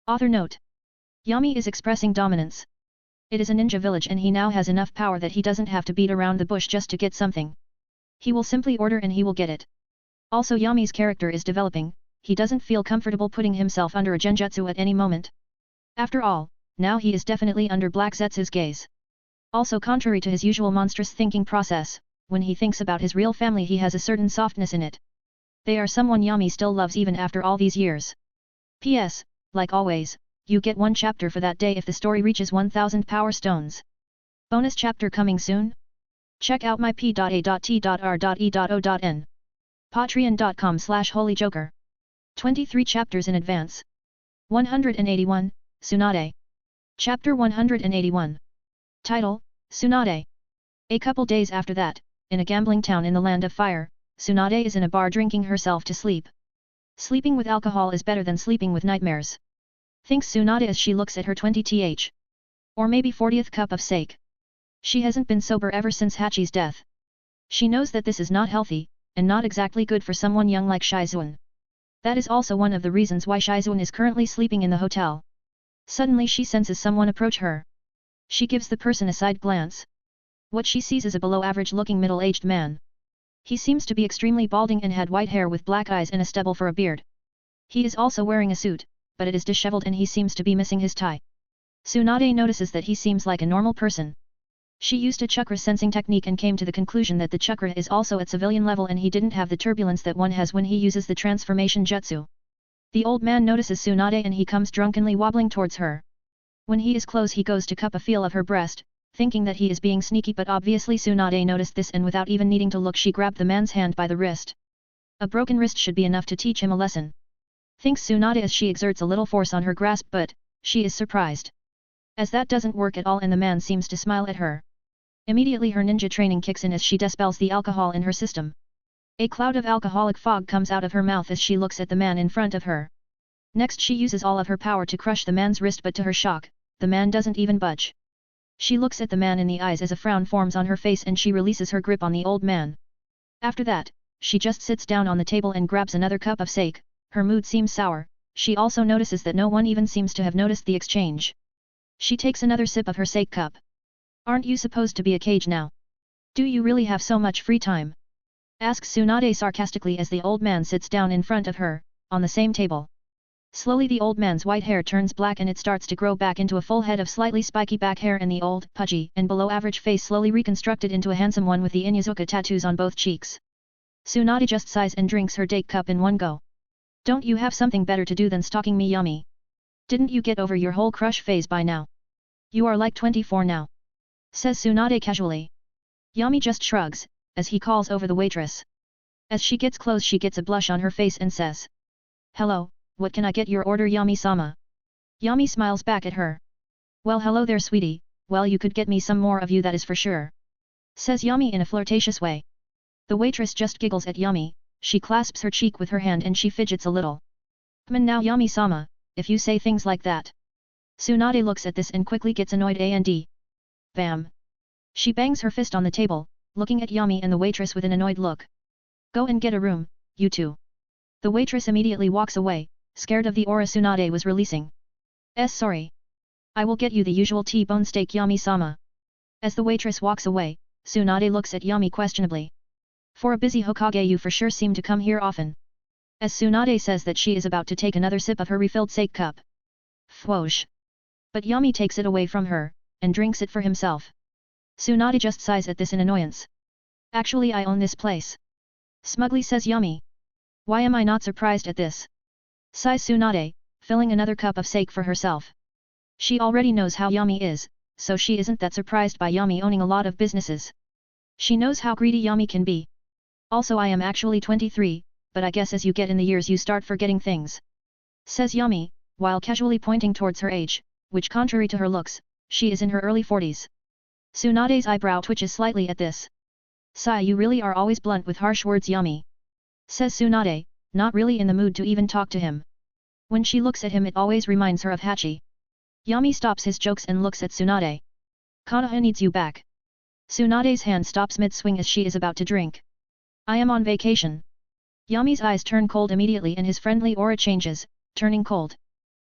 Author note. Yami is expressing dominance. It is a ninja village and he now has enough power that he doesn't have to beat around the bush just to get something. He will simply order and he will get it. Also Yami's character is developing, he doesn't feel comfortable putting himself under a genjutsu at any moment. After all, now he is definitely under Black Zetsu's gaze. Also contrary to his usual monstrous thinking process, when he thinks about his real family he has a certain softness in it. They are someone Yami still loves even after all these years. P.S. Like always, you get one chapter for that day if the story reaches 1000 power stones. Bonus chapter coming soon? Check out my p.a.t.r.e.o.n. Patreon.com/holyjoker. 23 chapters in advance. 181, Tsunade. Chapter 181. Title, Tsunade. A couple days after that, in a gambling town in the Land of Fire, Tsunade is in a bar drinking herself to sleep. Sleeping with alcohol is better than sleeping with nightmares. Thinks Tsunade as she looks at her 20th, or maybe 40th cup of sake. She hasn't been sober ever since Hachi's death. She knows that this is not healthy, and not exactly good for someone young like Shizuan. That is also one of the reasons why Shizuan is currently sleeping in the hotel. Suddenly she senses someone approach her. She gives the person a side glance. What she sees is a below-average looking middle-aged man. He seems to be extremely balding and had white hair with black eyes and a stubble for a beard. He is also wearing a suit, but it is disheveled and he seems to be missing his tie. Tsunade notices that he seems like a normal person. She used a chakra sensing technique and came to the conclusion that the chakra is also at civilian level and he didn't have the turbulence that one has when he uses the transformation jutsu. The old man notices Tsunade and he comes drunkenly wobbling towards her. When he is close he goes to cup a feel of her breast, thinking that he is being sneaky but obviously Tsunade noticed this and without even needing to look she grabbed the man's hand by the wrist. A broken wrist should be enough to teach him a lesson. Thinks Tsunade as she exerts a little force on her grasp but, she is surprised. As that doesn't work at all and the man seems to smile at her. Immediately her ninja training kicks in as she dispels the alcohol in her system. A cloud of alcoholic fog comes out of her mouth as she looks at the man in front of her. Next she uses all of her power to crush the man's wrist but to her shock, the man doesn't even budge. She looks at the man in the eyes as a frown forms on her face and she releases her grip on the old man. After that, she just sits down on the table and grabs another cup of sake, her mood seems sour, she also notices that no one even seems to have noticed the exchange. She takes another sip of her sake cup. Aren't you supposed to be a cage now? Do you really have so much free time? Asks Tsunade sarcastically as the old man sits down in front of her, on the same table. Slowly the old man's white hair turns black and it starts to grow back into a full head of slightly spiky back hair, and the old, pudgy, and below-average face slowly reconstructed into a handsome one with the Inyazuka tattoos on both cheeks. Tsunade just sighs and drinks her date cup in one go. Don't you have something better to do than stalking me, Yami? Didn't you get over your whole crush phase by now? You are like 24 now. Says Tsunade casually. Yami just shrugs, as he calls over the waitress. As she gets close she gets a blush on her face and says. Hello, what can I get your order, Yami-sama? Yami smiles back at her. Well, hello there, sweetie, well, you could get me some more of you, that is for sure. Says Yami in a flirtatious way. The waitress just giggles at Yami, she clasps her cheek with her hand and she fidgets a little. Now Yami-sama, if you say things like that. Tsunade looks at this and quickly gets annoyed and bam. She bangs her fist on the table, looking at Yami and the waitress with an annoyed look. Go and get a room, you two. The waitress immediately walks away, scared of the aura Tsunade was releasing. Sorry. I will get you the usual T-bone steak, Yami-sama. As the waitress walks away, Tsunade looks at Yami questionably. For a busy Hokage, you for sure seem to come here often. As Tsunade says that she is about to take another sip of her refilled sake cup. Whoosh. But Yami takes it away from her, and drinks it for himself. Tsunade just sighs at this in annoyance. Actually, I own this place. Smugly says Yami. Why am I not surprised at this? Sighs Tsunade, filling another cup of sake for herself. She already knows how Yami is, so she isn't that surprised by Yami owning a lot of businesses. She knows how greedy Yami can be. Also, I am actually 23, but I guess as you get in the years you start forgetting things. Says Yami, while casually pointing towards her age, which contrary to her looks, she is in her early 40s. Tsunade's eyebrow twitches slightly at this. Sigh, you really are always blunt with harsh words, Yami. Says Tsunade, not really in the mood to even talk to him. When she looks at him it always reminds her of Hachi. Yami stops his jokes and looks at Tsunade. Konoha needs you back. Tsunade's hand stops mid-swing as she is about to drink. I am on vacation. Yami's eyes turn cold immediately and his friendly aura changes, turning cold.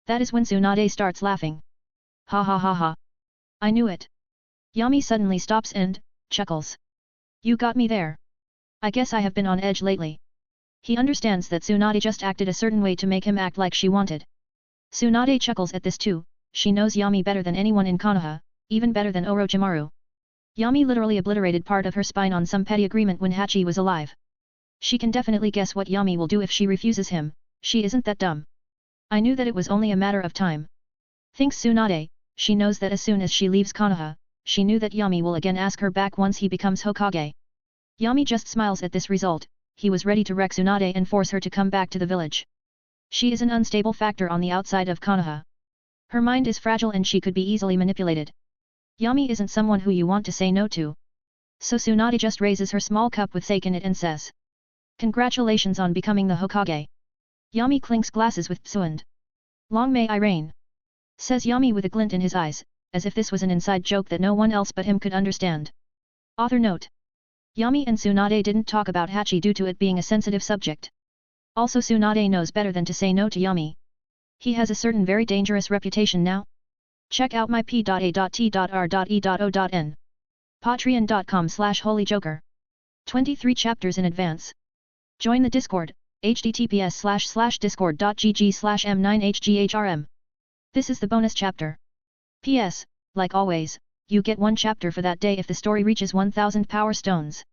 That is when Tsunade starts laughing. Ha ha ha ha. I knew it. Yami suddenly stops and chuckles. You got me there. I guess I have been on edge lately. He understands that Tsunade just acted a certain way to make him act like she wanted. Tsunade chuckles at this too, she knows Yami better than anyone in Konoha, even better than Orochimaru. Yami literally obliterated part of her spine on some petty agreement when Hachi was alive. She can definitely guess what Yami will do if she refuses him, she isn't that dumb. I knew that it was only a matter of time. Thinks Tsunade, she knows that as soon as she leaves Konoha, she knew that Yami will again ask her back once he becomes Hokage. Yami just smiles at this result, he was ready to wreck Tsunade and force her to come back to the village. She is an unstable factor on the outside of Konoha. Her mind is fragile and she could be easily manipulated. Yami isn't someone who you want to say no to. So Tsunade just raises her small cup with sake in it and says. Congratulations on becoming the Hokage. Yami clinks glasses with Psuand. Long may I reign. Says Yami with a glint in his eyes, as if this was an inside joke that no one else but him could understand. Author note. Yami and Tsunade didn't talk about Hachi due to it being a sensitive subject. Also Tsunade knows better than to say no to Yami. He has a certain very dangerous reputation now. Check out my p.a.t.r.e.o.n. Patreon.com/holyjoker. 23 chapters in advance. Join the Discord, https://discord.gg/m9hghrm. This is the bonus chapter. P.S. Like always, you get one chapter for that day if the story reaches 1000 power stones.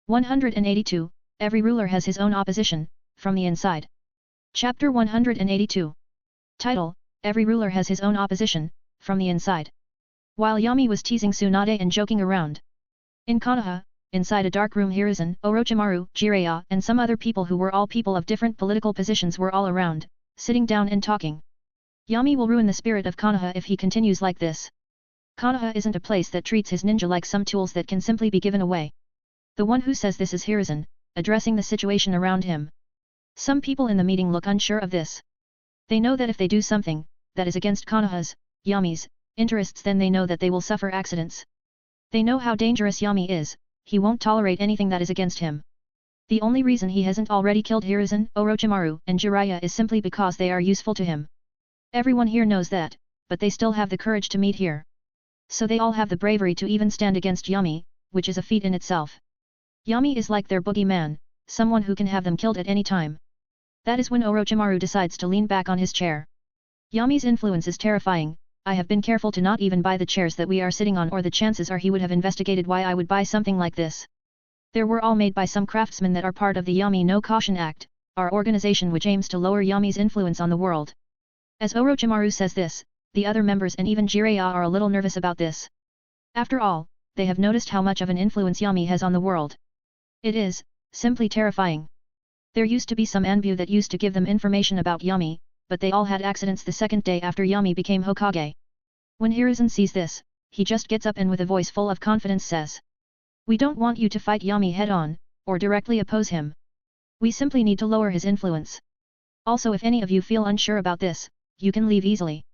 182, Every ruler has his own opposition, from the inside. Chapter 182. Title, Every ruler has his own opposition, from the inside. While Yami was teasing Tsunade and joking around. In Konoha, inside a dark room, Hiruzen, Orochimaru, Jiraiya and some other people who were all people of different political positions were all around, sitting down and talking. Yami will ruin the spirit of Konoha if he continues like this. Konoha isn't a place that treats his ninja like some tools that can simply be given away. The one who says this is Hiruzen, addressing the situation around him. Some people in the meeting look unsure of this. They know that if they do something that is against Konoha's, Yami's, interests, then they know that they will suffer accidents. They know how dangerous Yami is, he won't tolerate anything that is against him. The only reason he hasn't already killed Hiruzen, Orochimaru and Jiraiya is simply because they are useful to him. Everyone here knows that, but they still have the courage to meet here. So they all have the bravery to even stand against Yami, which is a feat in itself. Yami is like their boogeyman, someone who can have them killed at any time. That is when Orochimaru decides to lean back on his chair. Yami's influence is terrifying. I have been careful to not even buy the chairs that we are sitting on, or the chances are he would have investigated why I would buy something like this. They were all made by some craftsmen that are part of the Yami no Caution Act, our organization which aims to lower Yami's influence on the world. As Orochimaru says this, the other members and even Jiraiya are a little nervous about this. After all, they have noticed how much of an influence Yami has on the world. It is, simply terrifying. There used to be some Anbu that used to give them information about Yami, but they all had accidents the second day after Yami became Hokage. When Hiruzen sees this, he just gets up and with a voice full of confidence says, "We don't want you to fight Yami head-on, or directly oppose him. We simply need to lower his influence. Also, if any of you feel unsure about this, you can leave easily.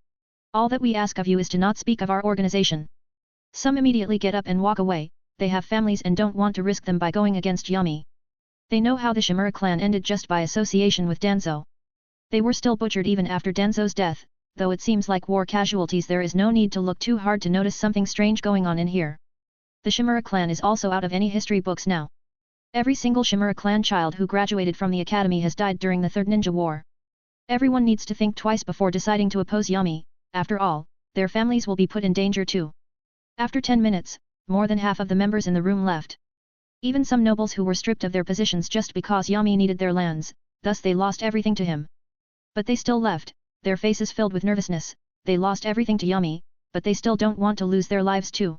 All that we ask of you is to not speak of our organization." Some immediately get up and walk away. They have families and don't want to risk them by going against Yami. They know how the Shimura clan ended just by association with Danzo. They were still butchered even after Danzo's death, though it seems like war casualties. There is no need to look too hard to notice something strange going on in here. The Shimura clan is also out of any history books now. Every single Shimura clan child who graduated from the academy has died during the Third Ninja War. Everyone needs to think twice before deciding to oppose Yami. After all, their families will be put in danger too. After 10 minutes, more than half of the members in the room left. Even some nobles who were stripped of their positions just because Yami needed their lands, thus they lost everything to him. But they still left, their faces filled with nervousness. They lost everything to Yami, but they still don't want to lose their lives too.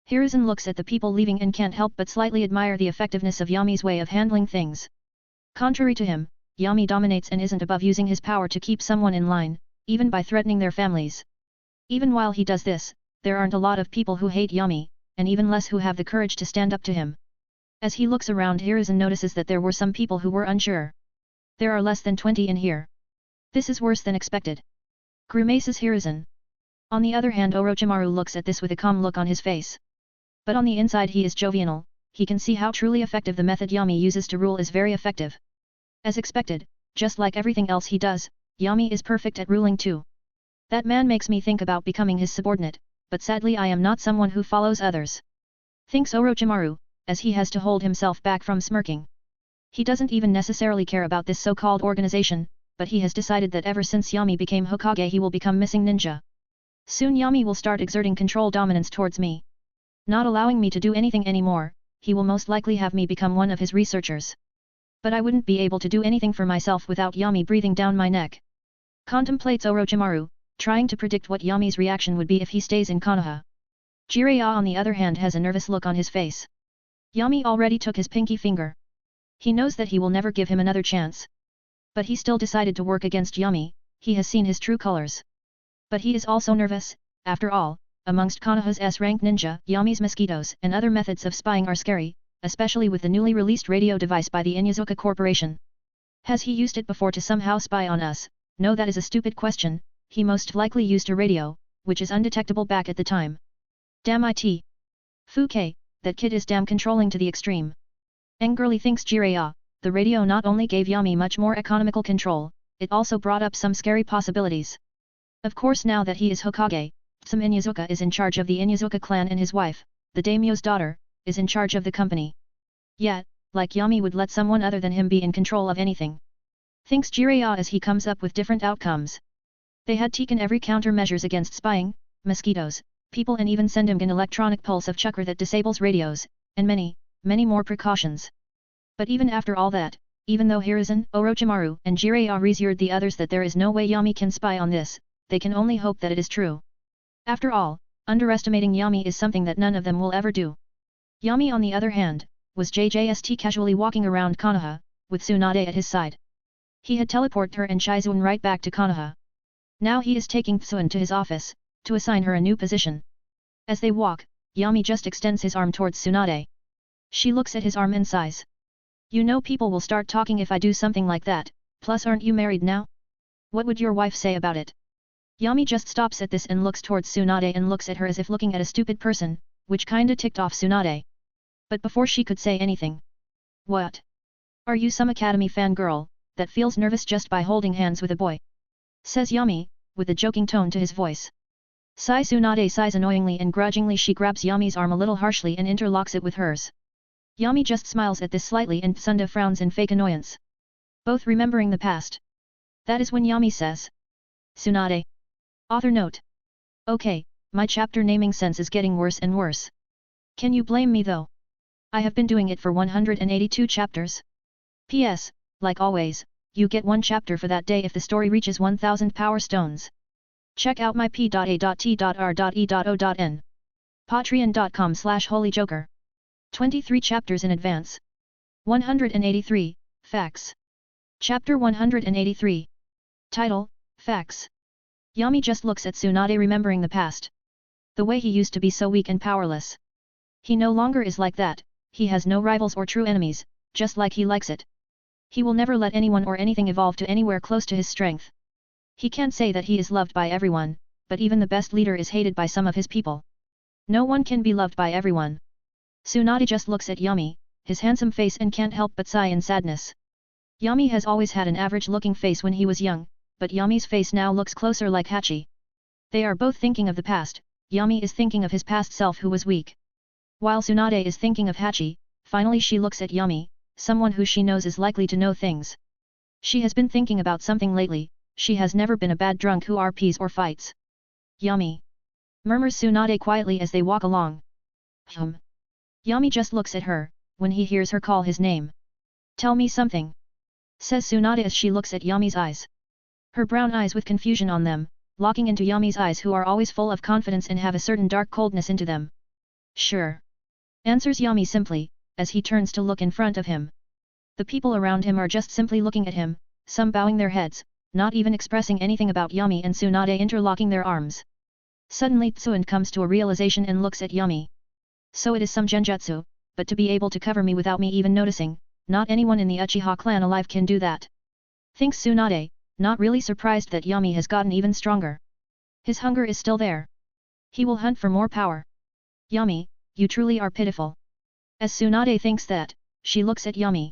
Hiruzen looks at the people leaving and can't help but slightly admire the effectiveness of Yami's way of handling things. Contrary to him, Yami dominates and isn't above using his power to keep someone in line, even by threatening their families. Even while he does this, there aren't a lot of people who hate Yami, and even less who have the courage to stand up to him. As he looks around, Hiruzen notices that there were some people who were unsure. There are less than 20 in here. This is worse than expected. Grimaces Hiruzen. On the other hand, Orochimaru looks at this with a calm look on his face. But on the inside he is jovial. He can see how truly effective the method Yami uses to rule is very effective. As expected, just like everything else he does, Yami is perfect at ruling too. That man makes me think about becoming his subordinate, but sadly I am not someone who follows others. Thinks Orochimaru, as he has to hold himself back from smirking. He doesn't even necessarily care about this so-called organization, but he has decided that ever since Yami became Hokage he will become missing ninja. Soon Yami will start exerting control dominance towards me. Not allowing me to do anything anymore, he will most likely have me become one of his researchers. But I wouldn't be able to do anything for myself without Yami breathing down my neck. Contemplates Orochimaru, trying to predict what Yami's reaction would be if he stays in Konoha. Jiraiya on the other hand has a nervous look on his face. Yami already took his pinky finger. He knows that he will never give him another chance. But he still decided to work against Yami. He has seen his true colors. But he is also nervous. After all, amongst Konoha's S-rank ninja, Yami's mosquitoes and other methods of spying are scary, especially with the newly released radio device by the Inyazuka Corporation. Has he used it before to somehow spy on us? No, that is a stupid question. He most likely used a radio, which is undetectable back at the time. Damn it. Fuke, that kid is damn controlling to the extreme. Angrily thinks Jiraiya. The radio not only gave Yami much more economical control, it also brought up some scary possibilities. Of course, now that he is Hokage, Some Inyazuka is in charge of the Inyazuka clan and his wife, the daimyo's daughter, is in charge of the company. Yet, like Yami would let someone other than him be in control of anything. Thinks Jiraiya as he comes up with different outcomes. They had taken every countermeasures against spying, mosquitoes, people and even send him an electronic pulse of chakra that disables radios, and many, many more precautions. But even after all that, even though Hiruzen, Orochimaru and Jiraiya reassured the others that there is no way Yami can spy on this, they can only hope that it is true. After all, underestimating Yami is something that none of them will ever do. Yami on the other hand, was just casually walking around Konoha, with Tsunade at his side. He had teleported her and Shizuan right back to Konoha. Now he is taking Tsuan to his office, to assign her a new position. As they walk, Yami just extends his arm towards Tsunade. She looks at his arm and sighs. You know people will start talking if I do something like that, plus aren't you married now? What would your wife say about it? Yami just stops at this and looks towards Tsunade and looks at her as if looking at a stupid person, which kinda ticked off Tsunade. But before she could say anything. What? Are you some academy fangirl, that feels nervous just by holding hands with a boy? Says Yami, with a joking tone to his voice. Tsunade sighs annoyingly and grudgingly she grabs Yami's arm a little harshly and interlocks it with hers. Yami just smiles at this slightly and Tsunda frowns in fake annoyance. both remembering the past. That is when Yami says. Tsunade. Author note. Okay, my chapter naming sense is getting worse and worse. Can you blame me though? I have been doing it for 182 chapters. P.S. Like always, you get one chapter for that day if the story reaches 1000 power stones. Check out my p.a.t.r.e.o.n. Patreon.com/holyjoker. 23 chapters in advance. 183, Facts. Chapter 183. Title, Facts. Yami just looks at Tsunade remembering the past. The way he used to be so weak and powerless. He no longer is like that, he has no rivals or true enemies, just like he likes it. He will never let anyone or anything evolve to anywhere close to his strength. He can't say that he is loved by everyone, but even the best leader is hated by some of his people. No one can be loved by everyone. Tsunade just looks at Yami, his handsome face and can't help but sigh in sadness. Yami has always had an average-looking face when he was young, but Yami's face now looks closer like Hachi. They are both thinking of the past, Yami is thinking of his past self who was weak. While Tsunade is thinking of Hachi, finally she looks at Yami, someone who she knows is likely to know things. She has been thinking about something lately, she has never been a bad drunk who RPs or fights. Yami. Murmurs Tsunade quietly as they walk along. Yami just looks at her, when he hears her call his name. Tell me something. Says Tsunade as she looks at Yami's eyes. Her brown eyes with confusion on them, locking into Yami's eyes who are always full of confidence and have a certain dark coldness into them. Sure. Answers Yami simply, as he turns to look in front of him. The people around him are just simply looking at him, some bowing their heads, not even expressing anything about Yami and Tsunade interlocking their arms. Suddenly Tsuan comes to a realization and looks at Yami. So it is some genjutsu, but to be able to cover me without me even noticing, not anyone in the Uchiha clan alive can do that. Thinks Tsunade, not really surprised that Yami has gotten even stronger. His hunger is still there. He will hunt for more power. Yami, you truly are pitiful. As Tsunade thinks that, she looks at Yami.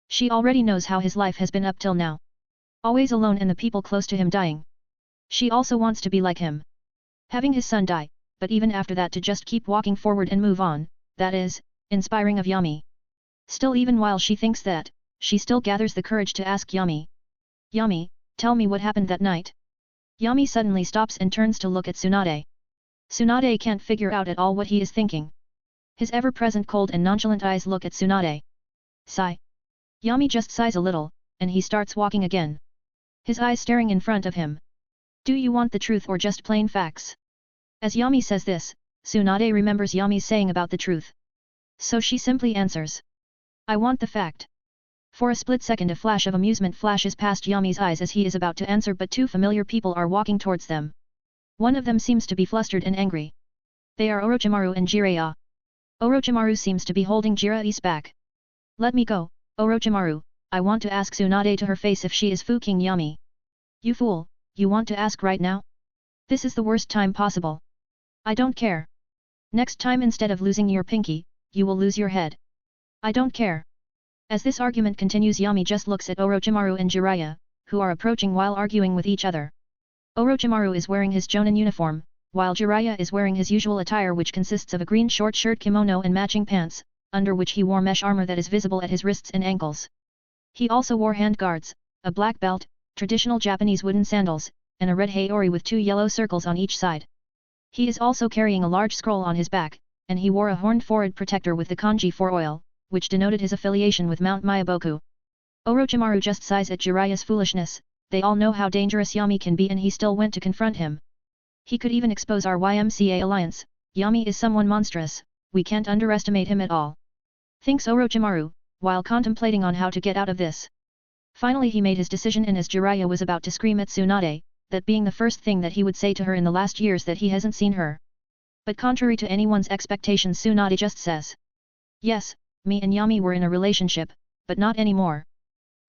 She already knows how his life has been up till now. Always alone and the people close to him dying. She also wants to be like him. Having his son die, but even after that to just keep walking forward and move on, that is, inspiring of Yami. Still even while she thinks that, she still gathers the courage to ask Yami. Yami, tell me what happened that night. Yami suddenly stops and turns to look at Tsunade. Tsunade can't figure out at all what he is thinking. His ever-present cold and nonchalant eyes look at Tsunade. Sigh. Yami just sighs a little, and he starts walking again. His eyes staring in front of him. Do you want the truth or just plain facts? As Yami says this, Tsunade remembers Yami's saying about the truth. So she simply answers. I want the fact. For a split second a flash of amusement flashes past Yami's eyes as he is about to answer, but two familiar people are walking towards them. One of them seems to be flustered and angry. They are Orochimaru and Jiraiya. Orochimaru seems to be holding Jiraiya's back. Let me go, Orochimaru, I want to ask Tsunade to her face if she is fucking Yami. You fool, you want to ask right now? This is the worst time possible. I don't care. Next time instead of losing your pinky, you will lose your head. I don't care. As this argument continues, Yami just looks at Orochimaru and Jiraiya, who are approaching while arguing with each other. Orochimaru is wearing his Jonin uniform, while Jiraiya is wearing his usual attire, which consists of a green short shirt kimono and matching pants, under which he wore mesh armor that is visible at his wrists and ankles. He also wore handguards, a black belt, traditional Japanese wooden sandals, and a red haori with two yellow circles on each side. He is also carrying a large scroll on his back, and he wore a horned forehead protector with the kanji for oil, which denoted his affiliation with Mount Myaboku. Orochimaru just sighs at Jiraiya's foolishness. They all know how dangerous Yami can be and he still went to confront him. He could even expose our YMCA alliance. Yami is someone monstrous, we can't underestimate him at all. Thinks Orochimaru, while contemplating on how to get out of this. Finally he made his decision, and as Jiraiya was about to scream at Tsunade, that being the first thing that he would say to her in the last years that he hasn't seen her. But contrary to anyone's expectations, Tsunade just says. Yes, me and Yami were in a relationship, but not anymore.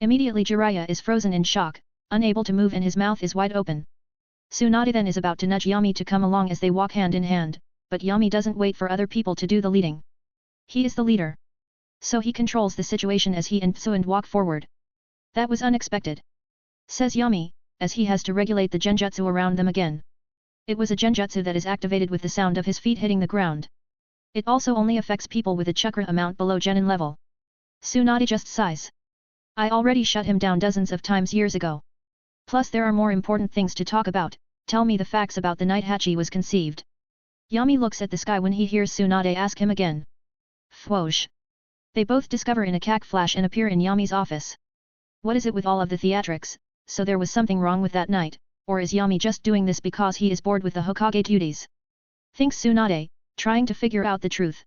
Immediately Jiraiya is frozen in shock, unable to move, and his mouth is wide open. Tsunade then is about to nudge Yami to come along as they walk hand in hand, but Yami doesn't wait for other people to do the leading. He is the leader. So he controls the situation as he and Tsuan walk forward. That was unexpected. Says Yami, as he has to regulate the genjutsu around them again. It was a genjutsu that is activated with the sound of his feet hitting the ground. It also only affects people with a chakra amount below genin level. Tsunade just sighs. I already shut him down dozens of times years ago. Plus there are more important things to talk about, tell me the facts about the night Hachi was conceived. Yami looks at the sky when he hears Tsunade ask him again. Whoosh. They both discover in a cack flash and appear in Yami's office. What is it with all of the theatrics, so there was something wrong with that night, or is Yami just doing this because he is bored with the Hokage duties? Thinks Tsunade, trying to figure out the truth.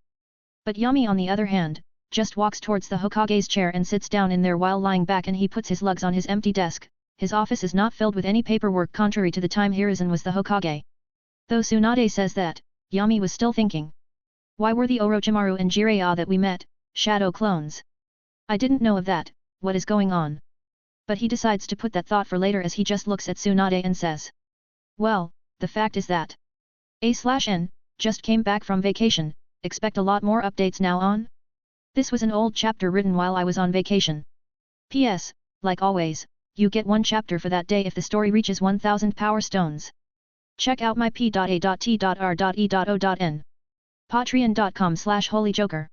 But Yami on the other hand, just walks towards the Hokage's chair and sits down in there while lying back and he puts his lugs on his empty desk. His office is not filled with any paperwork contrary to the time Hiruzen was the Hokage. Though Tsunade says that, Yami was still thinking. Why were the Orochimaru and Jiraiya that we met, shadow clones? I didn't know of that, what is going on? But he decides to put that thought for later as he just looks at Tsunade and says. Well, the fact is that A/N, just came back from vacation, expect a lot more updates now on? This was an old chapter written while I was on vacation. P.S. Like always, you get one chapter for that day if the story reaches 1000 power stones. Check out my p.a.t.r.e.o.n. Patreon.com/holyjoker.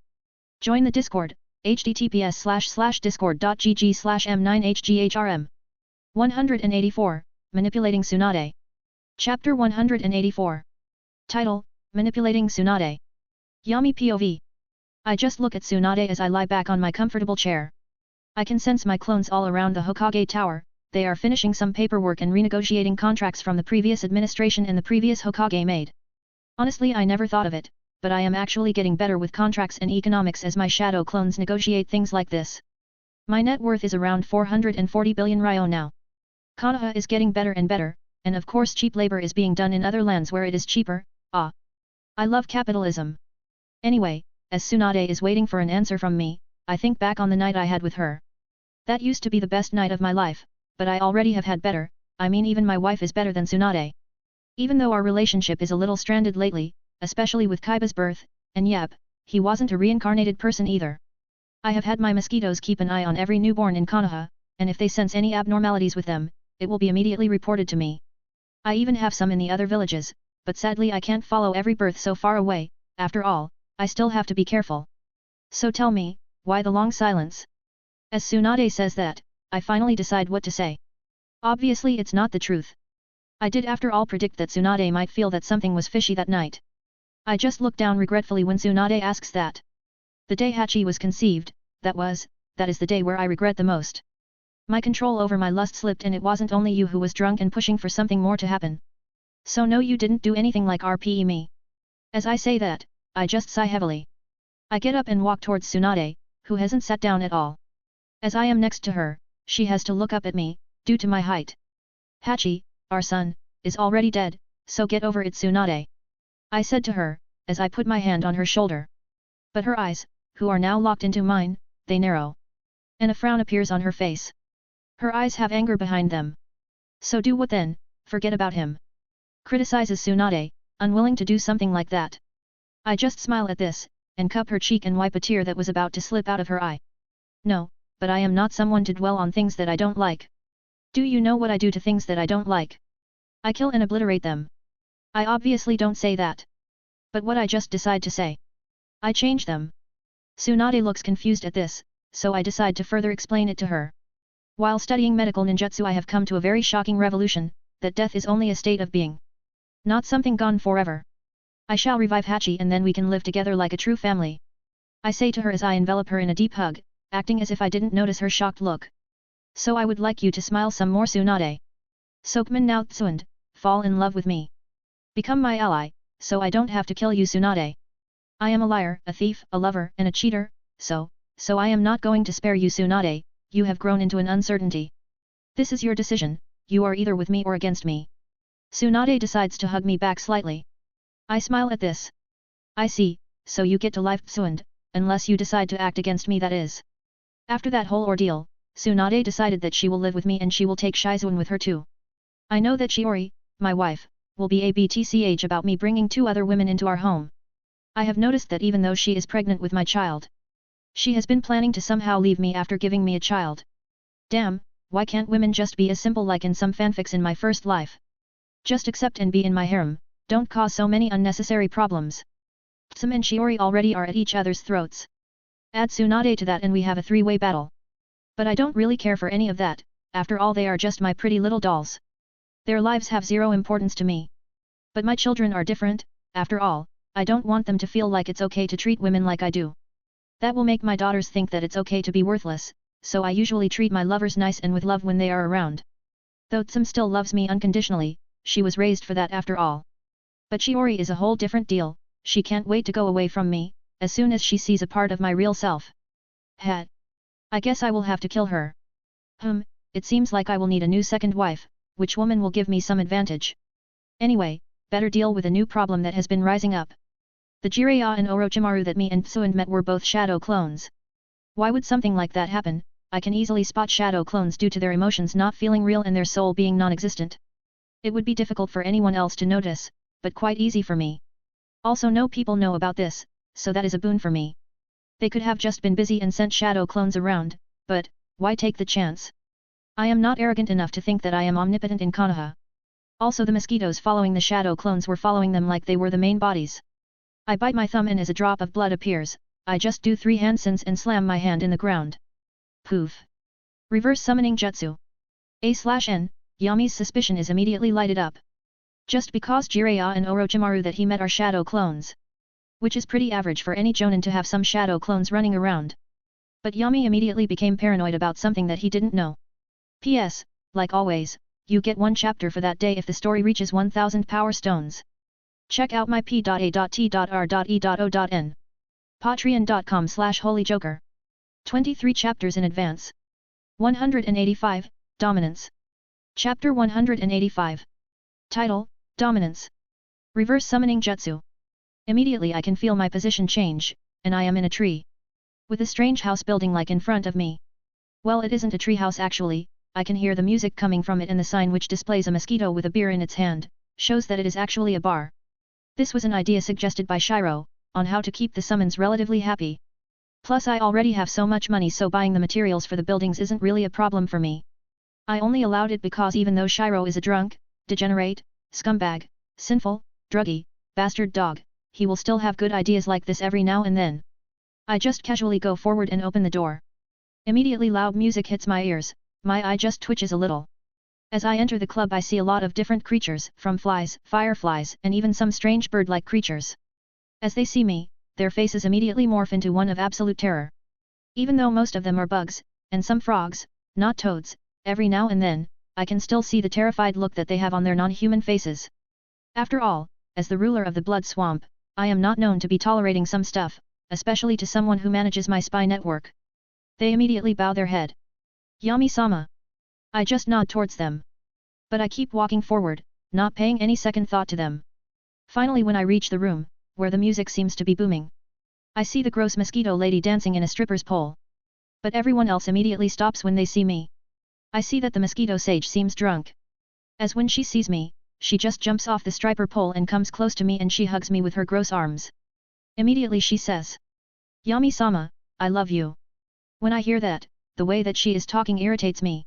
Join the Discord, https://discord.gg/m9hghrm. 184, Manipulating Tsunade. Chapter 184. Title, Manipulating Tsunade. Yami POV. I just look at Tsunade as I lie back on my comfortable chair. I can sense my clones all around the Hokage Tower, they are finishing some paperwork and renegotiating contracts from the previous administration and the previous Hokage made. Honestly, I never thought of it, but I am actually getting better with contracts and economics as my shadow clones negotiate things like this. My net worth is around 440 billion ryo now. Konoha is getting better and better, and of course cheap labor is being done in other lands where it is cheaper. I love capitalism. Anyway, as Tsunade is waiting for an answer from me, I think back on the night I had with her. That used to be the best night of my life, but I already have had better, I mean even my wife is better than Tsunade. Even though our relationship is a little stranded lately, especially with Kaiba's birth, and yep, he wasn't a reincarnated person either. I have had my mosquitoes keep an eye on every newborn in Konoha, and if they sense any abnormalities with them, it will be immediately reported to me. I even have some in the other villages, but sadly I can't follow every birth so far away, after all, I still have to be careful. So tell me, why the long silence? As Tsunade says that, I finally decide what to say. Obviously it's not the truth. I did after all predict that Tsunade might feel that something was fishy that night. I just look down regretfully when Tsunade asks that. The day Hachi was conceived, that is the day where I regret the most. My control over my lust slipped and it wasn't only you who was drunk and pushing for something more to happen. So no, you didn't do anything like RPE me. As I say that, I just sigh heavily. I get up and walk towards Tsunade, who hasn't sat down at all. As I am next to her, she has to look up at me, due to my height. Hachi, our son, is already dead, so get over it, Tsunade. I said to her, as I put my hand on her shoulder. But her eyes, who are now locked into mine, they narrow. And a frown appears on her face. Her eyes have anger behind them. So do what then, forget about him. Criticizes Tsunade, unwilling to do something like that. I just smile at this, and cup her cheek and wipe a tear that was about to slip out of her eye. No, but I am not someone to dwell on things that I don't like. Do you know what I do to things that I don't like? I kill and obliterate them. I obviously don't say that. But what I just decide to say. I change them. Tsunade looks confused at this, so I decide to further explain it to her. While studying medical ninjutsu I have come to a very shocking revolution, that death is only a state of being. Not something gone forever. I shall revive Hachi and then we can live together like a true family. I say to her as I envelop her in a deep hug, acting as if I didn't notice her shocked look. So I would like you to smile some more, Tsunade. Sokman now Tsund, fall in love with me. Become my ally, so I don't have to kill you, Tsunade. I am a liar, a thief, a lover, and a cheater, so I am not going to spare you, Tsunade, you have grown into an uncertainty. This is your decision, you are either with me or against me. Tsunade decides to hug me back slightly. I smile at this. I see, so you get to life, Tsund, unless you decide to act against me, that is. After that whole ordeal, Tsunade decided that she will live with me and she will take Shizuan with her too. I know that Shiori, my wife, will be abtch about me bringing 2 other women into our home. I have noticed that even though she is pregnant with my child, she has been planning to somehow leave me after giving me a child. Damn, why can't women just be as simple like in some fanfics in my first life? Just accept and be in my harem, don't cause so many unnecessary problems. Tsum and Shiori already are at each other's throats. Add Tsunade to that and we have a 3-way battle. But I don't really care for any of that, after all they are just my pretty little dolls. Their lives have zero importance to me. But my children are different, after all, I don't want them to feel like it's okay to treat women like I do. That will make my daughters think that it's okay to be worthless, so I usually treat my lovers nice and with love when they are around. Though Tsum still loves me unconditionally, she was raised for that after all. But Shiori is a whole different deal, she can't wait to go away from me, as soon as she sees a part of my real self. Hat. I guess I will have to kill her. It seems like I will need a new second wife, which woman will give me some advantage. Anyway, better deal with a new problem that has been rising up. The Jiraiya and Orochimaru that me and Tsuan met were both shadow clones. Why would something like that happen? I can easily spot shadow clones due to their emotions not feeling real and their soul being non-existent. It would be difficult for anyone else to notice, but quite easy for me. Also no people know about this, so that is a boon for me. They could have just been busy and sent shadow clones around, but, why take the chance? I am not arrogant enough to think that I am omnipotent in Konoha. Also the mosquitoes following the shadow clones were following them like they were the main bodies. I bite my thumb and as a drop of blood appears, I just do 3 handsins and slam my hand in the ground. Poof. Reverse summoning jutsu. A/N, Yami's suspicion is immediately lighted up. Just because Jiraiya and Orochimaru that he met are shadow clones. Which is pretty average for any jonin to have some shadow clones running around. But Yami immediately became paranoid about something that he didn't know. P.S. Like always, you get 1 chapter for that day if the story reaches 1000 power stones. Check out my p.a.t.r.e.o.n. Patreon.com/holyjoker. 23 chapters in advance. 185, Dominance. Chapter 185. Title, Dominance. Reverse Summoning Jutsu. Immediately I can feel my position change, and I am in a tree. With a strange house building like in front of me. Well, it isn't a tree house actually, I can hear the music coming from it and the sign which displays a mosquito with a beer in its hand, shows that it is actually a bar. This was an idea suggested by Shiro, on how to keep the summons relatively happy. Plus I already have so much money so buying the materials for the buildings isn't really a problem for me. I only allowed it because even though Shiro is a drunk, degenerate, scumbag, sinful, druggy, bastard dog, he will still have good ideas like this every now and then. I just casually go forward and open the door. Immediately loud music hits my ears, my eye just twitches a little. As I enter the club I see a lot of different creatures, from flies, fireflies, and even some strange bird-like creatures. As they see me, their faces immediately morph into one of absolute terror. Even though most of them are bugs, and some frogs, not toads, every now and then, I can still see the terrified look that they have on their non-human faces. After all, as the ruler of the blood swamp, I am not known to be tolerating some stuff, especially to someone who manages my spy network. They immediately bow their head. Yami-sama. I just nod towards them. But I keep walking forward, not paying any second thought to them. Finally when I reach the room, where the music seems to be booming, I see the gross mosquito lady dancing in a stripper's pole. But everyone else immediately stops when they see me. I see that the mosquito sage seems drunk. As when she sees me, she just jumps off the stripper pole and comes close to me and she hugs me with her gross arms. Immediately she says, Yami-sama, I love you. When I hear that, the way that she is talking irritates me.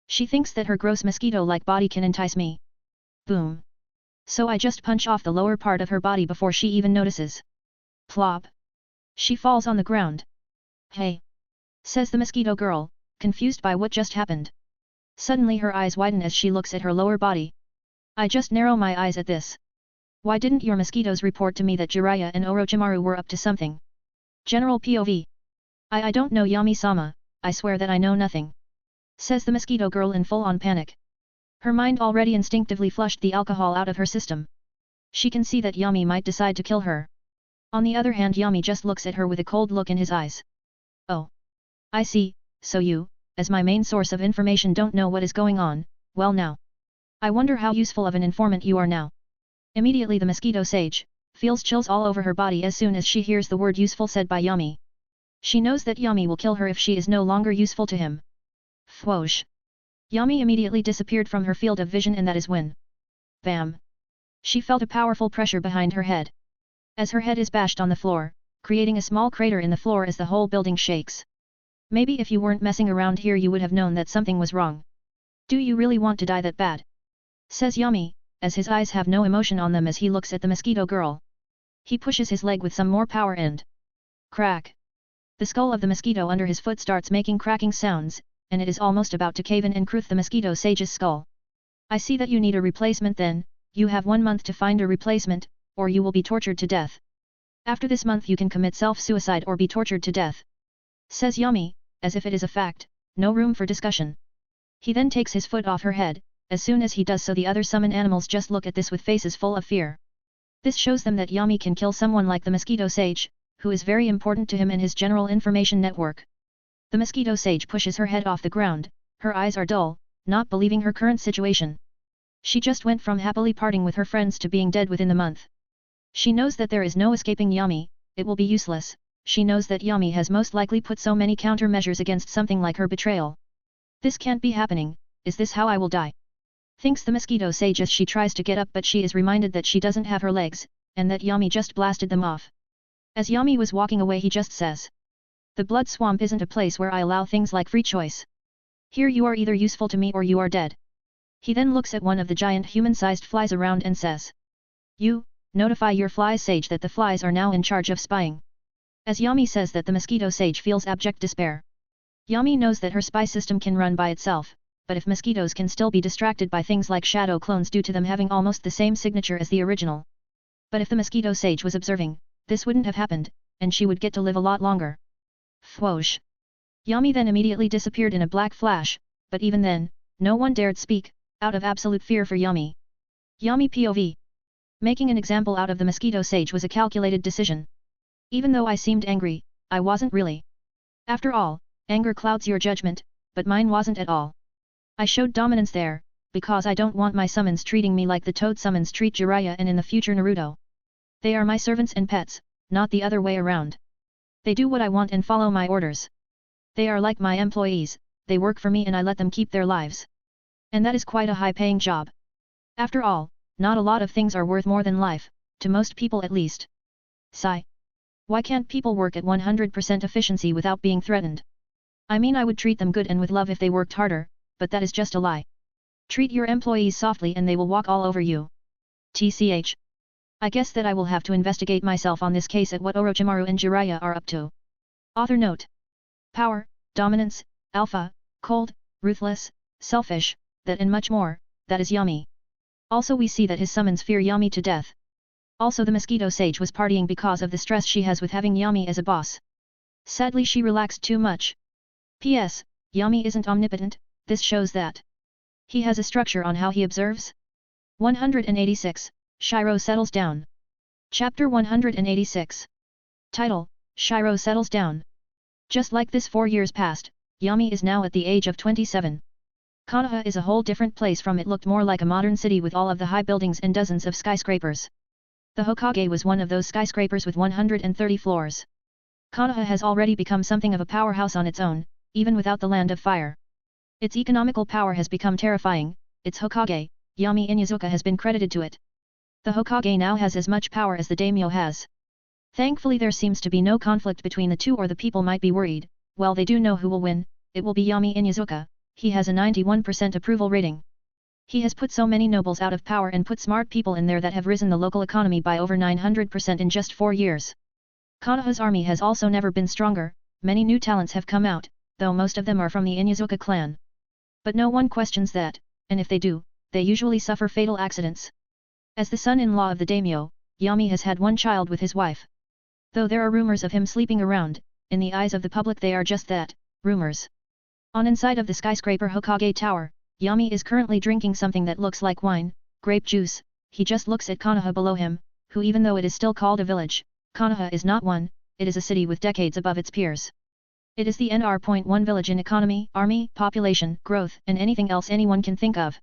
She thinks that her gross mosquito-like body can entice me. Boom. So I just punch off the lower part of her body before she even notices. Plop. She falls on the ground. Hey! Says the mosquito girl, confused by what just happened. Suddenly her eyes widen as she looks at her lower body. I just narrow my eyes at this. Why didn't your mosquitoes report to me that Jiraiya and Orochimaru were up to something? General POV. I don't know Yami-sama, I swear that I know nothing. Says the mosquito girl in full-on panic. Her mind already instinctively flushed the alcohol out of her system. She can see that Yami might decide to kill her. On the other hand Yami just looks at her with a cold look in his eyes. Oh. I see, so you, as my main source of information don't know what is going on, well now. I wonder how useful of an informant you are now. Immediately the mosquito sage, feels chills all over her body as soon as she hears the word useful said by Yami. She knows that Yami will kill her if she is no longer useful to him. Whoosh. Yami immediately disappeared from her field of vision and that is when. Bam. She felt a powerful pressure behind her head. As her head is bashed on the floor, creating a small crater in the floor as the whole building shakes. Maybe if you weren't messing around here you would have known that something was wrong. Do you really want to die that bad? Says Yami, as his eyes have no emotion on them as he looks at the mosquito girl. He pushes his leg with some more power and... Crack! The skull of the mosquito under his foot starts making cracking sounds, and it is almost about to cave in and crush the mosquito sage's skull. I see that you need a replacement then, you have 1 month to find a replacement, or you will be tortured to death. After this month you can commit self-suicide or be tortured to death. Says Yami, as if it is a fact, no room for discussion. He then takes his foot off her head, as soon as he does so the other summon animals just look at this with faces full of fear. This shows them that Yami can kill someone like the mosquito sage, who is very important to him and his general information network. The mosquito sage pushes her head off the ground, her eyes are dull, not believing her current situation. She just went from happily parting with her friends to being dead within the month. She knows that there is no escaping Yami, it will be useless, she knows that Yami has most likely put so many countermeasures against something like her betrayal. This can't be happening, is this how I will die? Thinks the mosquito sage as she tries to get up, but she is reminded that she doesn't have her legs, and that Yami just blasted them off. As Yami was walking away he just says, "The blood swamp isn't a place where I allow things like free choice. Here you are either useful to me or you are dead." He then looks at one of the giant human-sized flies around and says, "You, notify your flies sage that the flies are now in charge of spying." As Yami says that, the mosquito sage feels abject despair. Yami knows that her spy system can run by itself, but if mosquitoes can still be distracted by things like shadow clones due to them having almost the same signature as the original. But if the mosquito sage was observing, this wouldn't have happened, and she would get to live a lot longer. Fwoosh! Yami then immediately disappeared in a black flash, but even then, no one dared speak, out of absolute fear for Yami. Yami POV. Making an example out of the mosquito sage was a calculated decision. Even though I seemed angry, I wasn't really. After all, anger clouds your judgment, but mine wasn't at all. I showed dominance there, because I don't want my summons treating me like the toad summons treat Jiraiya and in the future Naruto. They are my servants and pets, not the other way around. They do what I want and follow my orders. They are like my employees, they work for me and I let them keep their lives. And that is quite a high-paying job. After all, not a lot of things are worth more than life, to most people at least. Sigh. Why can't people work at 100% efficiency without being threatened? I mean, I would treat them good and with love if they worked harder, but that is just a lie. Treat your employees softly and they will walk all over you. TCH. I guess that I will have to investigate myself on this case at what Orochimaru and Jiraiya are up to. Author note. Power, dominance, alpha, cold, ruthless, selfish, that and much more, that is Yami. Also we see that his summons fear Yami to death. Also the mosquito sage was partying because of the stress she has with having Yami as a boss. Sadly she relaxed too much. P.S. Yami isn't omnipotent, this shows that he has a structure on how he observes. 186, Shiro settles down. Chapter 186. Title, Shiro settles down. Just like this 4 years passed, Yami is now at the age of 27. Konoha is a whole different place from it looked more like a modern city with all of the high buildings and dozens of skyscrapers. The Hokage was one of those skyscrapers with 130 floors. Konoha has already become something of a powerhouse on its own, even without the Land of Fire. Its economical power has become terrifying, its Hokage, Yami Inyazuka has been credited to it. The Hokage now has as much power as the daimyo has. Thankfully there seems to be no conflict between the two, or the people might be worried. Well, they do know who will win, it will be Yami Inyazuka, he has a 91% approval rating. He has put so many nobles out of power and put smart people in there that have risen the local economy by over 900% in just 4 years. Konoha's army has also never been stronger, many new talents have come out, though most of them are from the Inyazuka clan. But no one questions that, and if they do, they usually suffer fatal accidents. As the son-in-law of the daimyo, Yami has had one child with his wife. Though there are rumors of him sleeping around, in the eyes of the public they are just that, rumors. On inside of the skyscraper Hokage Tower, Yami is currently drinking something that looks like wine, grape juice. He just looks at Konoha below him, who even though it is still called a village, Konoha is not one, it is a city with decades above its peers. It is the NR.1 village in economy, army, population, growth, and anything else anyone can think of.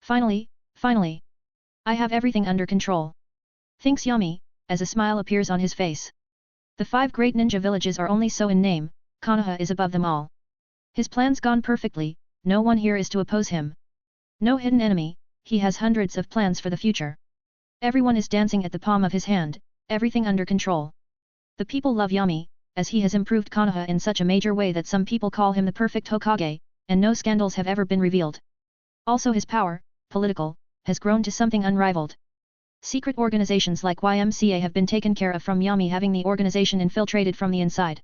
Finally, I have everything under control. Thinks Yami, as a smile appears on his face. The 5 great ninja villages are only so in name, Konoha is above them all. His plan's gone perfectly, no one here is to oppose him. No hidden enemy, he has hundreds of plans for the future. Everyone is dancing at the palm of his hand, everything under control. The people love Yami, as he has improved Konoha in such a major way that some people call him the perfect Hokage, and no scandals have ever been revealed. Also his power, political, has grown to something unrivaled. Secret organizations like YMCA have been taken care of from Yami having the organization infiltrated from the inside.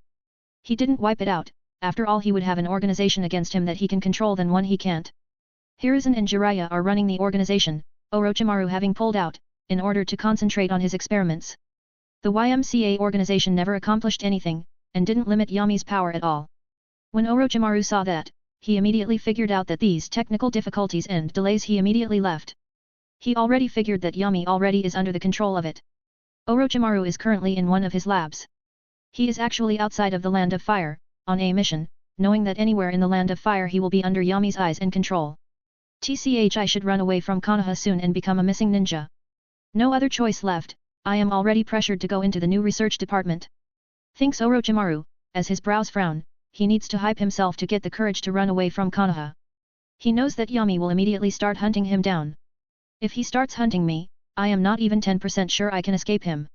He didn't wipe it out, after all he would have an organization against him that he can control than one he can't. Hiruzen and Jiraiya are running the organization, Orochimaru having pulled out, in order to concentrate on his experiments. The YMCA organization never accomplished anything, and didn't limit Yami's power at all. When Orochimaru saw that, he immediately figured out that these technical difficulties and delays he immediately left. He already figured that Yami already is under the control of it. Orochimaru is currently in one of his labs. He is actually outside of the Land of Fire, on a mission, knowing that anywhere in the Land of Fire he will be under Yami's eyes and control. TCH, I should run away from Konoha soon and become a missing ninja. No other choice left, I am already pressured to go into the new research department. Thinks Orochimaru, as his brows frown, he needs to hype himself to get the courage to run away from Konoha. He knows that Yami will immediately start hunting him down. If he starts hunting me, I am not even 10% sure I can escape him.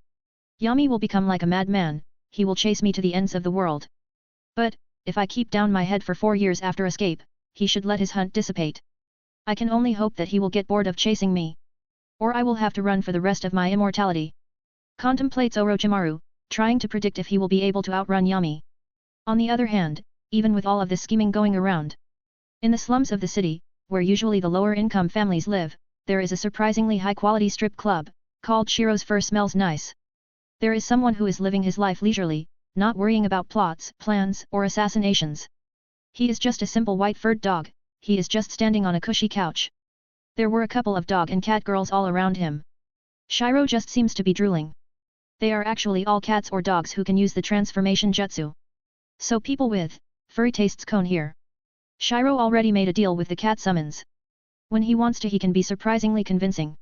Yami will become like a madman, he will chase me to the ends of the world. But, if I keep down my head for 4 years after escape, he should let his hunt dissipate. I can only hope that he will get bored of chasing me. Or I will have to run for the rest of my immortality. Contemplates Orochimaru, trying to predict if he will be able to outrun Yami. On the other hand, even with all of this scheming going around, in the slums of the city, where usually the lower income families live, there is a surprisingly high-quality strip club, called Shiro's Fur Smells Nice. There is someone who is living his life leisurely, not worrying about plots, plans, or assassinations. He is just a simple white-furred dog, he is just standing on a cushy couch. There were a couple of dog and cat girls all around him. Shiro just seems to be drooling. They are actually all cats or dogs who can use the transformation jutsu. So people with furry tastes come here. Shiro already made a deal with the cat summons. When he wants to he can be surprisingly convincing.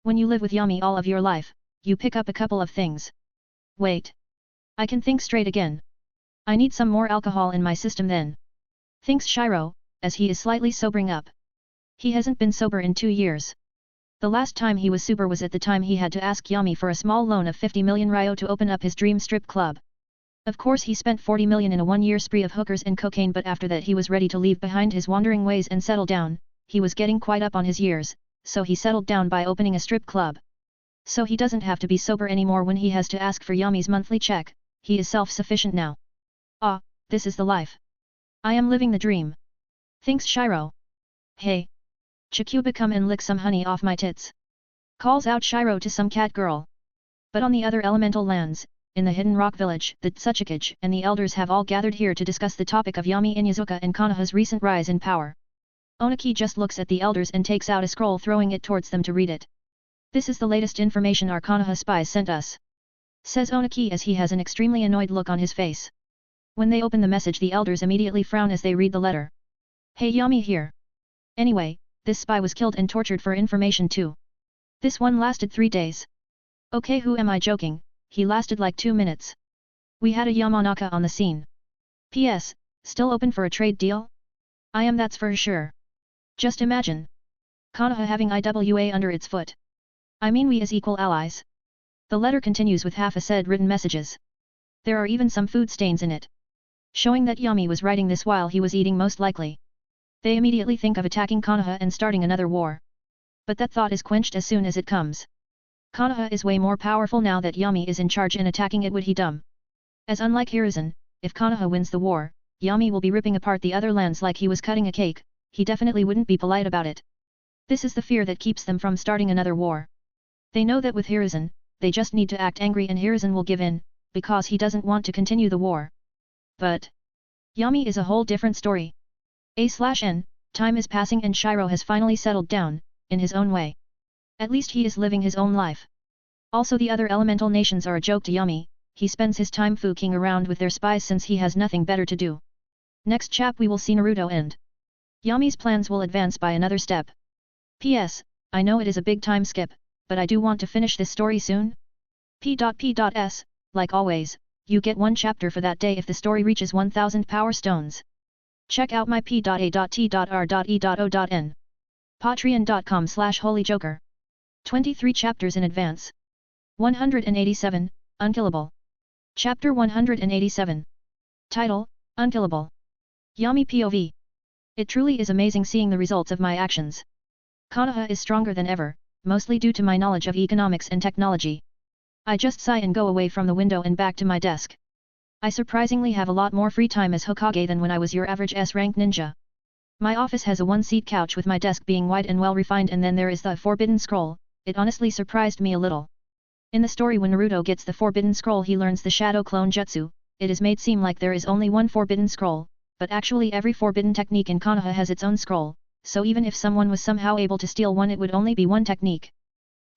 When you live with Yami all of your life, you pick up a couple of things. Wait. I can think straight again. I need some more alcohol in my system then. Thinks Shiro, as he is slightly sobering up. He hasn't been sober in 2 years. The last time he was sober was at the time he had to ask Yami for a small loan of 50 million ryo to open up his dream strip club. Of course he spent 40 million in a 1-year spree of hookers and cocaine, but after that he was ready to leave behind his wandering ways and settle down. He was getting quite up on his years, so he settled down by opening a strip club. So he doesn't have to be sober anymore when he has to ask for Yami's monthly check, he is self-sufficient now. Ah, this is the life. I am living the dream. Thinks Shiro. Hey. Chikuba, come and lick some honey off my tits. Calls out Shiro to some cat girl. But on the other elemental lands, in the hidden rock village, the Tsuchikage and the elders have all gathered here to discuss the topic of Yami Inyazuka and Konoha's recent rise in power. Oniki just looks at the elders and takes out a scroll, throwing it towards them to read it. This is the latest information our Konoha spies sent us. Says Oniki as he has an extremely annoyed look on his face. When they open the message, the elders immediately frown as they read the letter. Hey, Yami here. Anyway, this spy was killed and tortured for information too. This one lasted 3 days. Okay, who am I joking, he lasted like 2 minutes. We had a Yamanaka on the scene. P.S. Still open for a trade deal? I am, that's for sure. Just imagine. Konoha having IWA under its foot. I mean, we as equal allies. The letter continues with half a said written messages. There are even some food stains in it. Showing that Yami was writing this while he was eating most likely. They immediately think of attacking Konoha and starting another war. But that thought is quenched as soon as it comes. Konoha is way more powerful now that Yami is in charge, and attacking it would he dumb. As unlike Hiruzen, if Konoha wins the war, Yami will be ripping apart the other lands like he was cutting a cake, he definitely wouldn't be polite about it. This is the fear that keeps them from starting another war. They know that with Hiruzen, they just need to act angry and Hiruzen will give in, because he doesn't want to continue the war. But Yami is a whole different story. A/N, time is passing and Shiro has finally settled down, in his own way. At least he is living his own life. Also the other elemental nations are a joke to Yami, he spends his time fucking around with their spies since he has nothing better to do. Next chap we will see Naruto and Yami's plans will advance by another step. P.S. I know it is a big time skip, but I do want to finish this story soon. P.P.S. Like always, you get 1 chapter for that day if the story reaches 1000 power stones. Check out my p.a.t.r.e.o.n. Patreon.com/holyjoker. 23 chapters in advance. 187, Unkillable. Chapter 187. Title, Unkillable. Yami POV. It truly is amazing seeing the results of my actions. Konoha is stronger than ever, mostly due to my knowledge of economics and technology. I just sigh and go away from the window and back to my desk. I surprisingly have a lot more free time as Hokage than when I was your average S-rank ninja. My office has a one-seat couch with my desk being white and well-refined, and then there is the Forbidden Scroll. It honestly surprised me a little. In the story, when Naruto gets the Forbidden Scroll, he learns the Shadow Clone Jutsu. It is made seem like there is only one Forbidden Scroll, but actually every forbidden technique in Konoha has its own scroll, so even if someone was somehow able to steal one, it would only be one technique.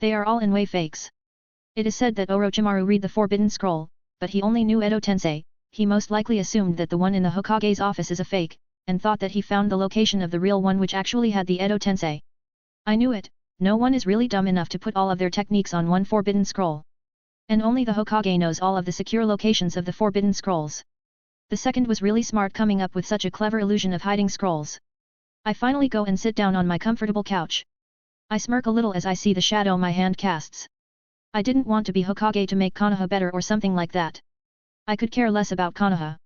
They are all in way fakes. It is said that Orochimaru read the Forbidden Scroll, but he only knew Edo Tensei. He most likely assumed that the one in the Hokage's office is a fake, and thought that he found the location of the real one, which actually had the Edo Tensei. I knew it. No one is really dumb enough to put all of their techniques on one Forbidden Scroll. And only the Hokage knows all of the secure locations of the Forbidden Scrolls. The second was really smart, coming up with such a clever illusion of hiding scrolls. I finally go and sit down on my comfortable couch. I smirk a little as I see the shadow my hand casts. I didn't want to be Hokage to make Konoha better or something like that. I could care less about Konoha.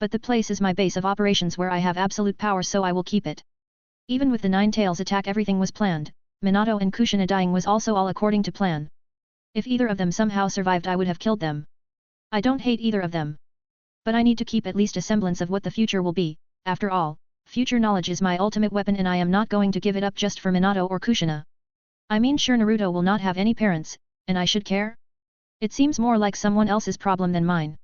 But the place is my base of operations where I have absolute power, so I will keep it. Even with the Nine Tails attack, everything was planned. Minato and Kushina dying was also all according to plan. If either of them somehow survived, I would have killed them. I don't hate either of them. But I need to keep at least a semblance of what the future will be. After all, future knowledge is my ultimate weapon, and I am not going to give it up just for Minato or Kushina. I mean, sure, Naruto will not have any parents, and I should care? It seems more like someone else's problem than mine.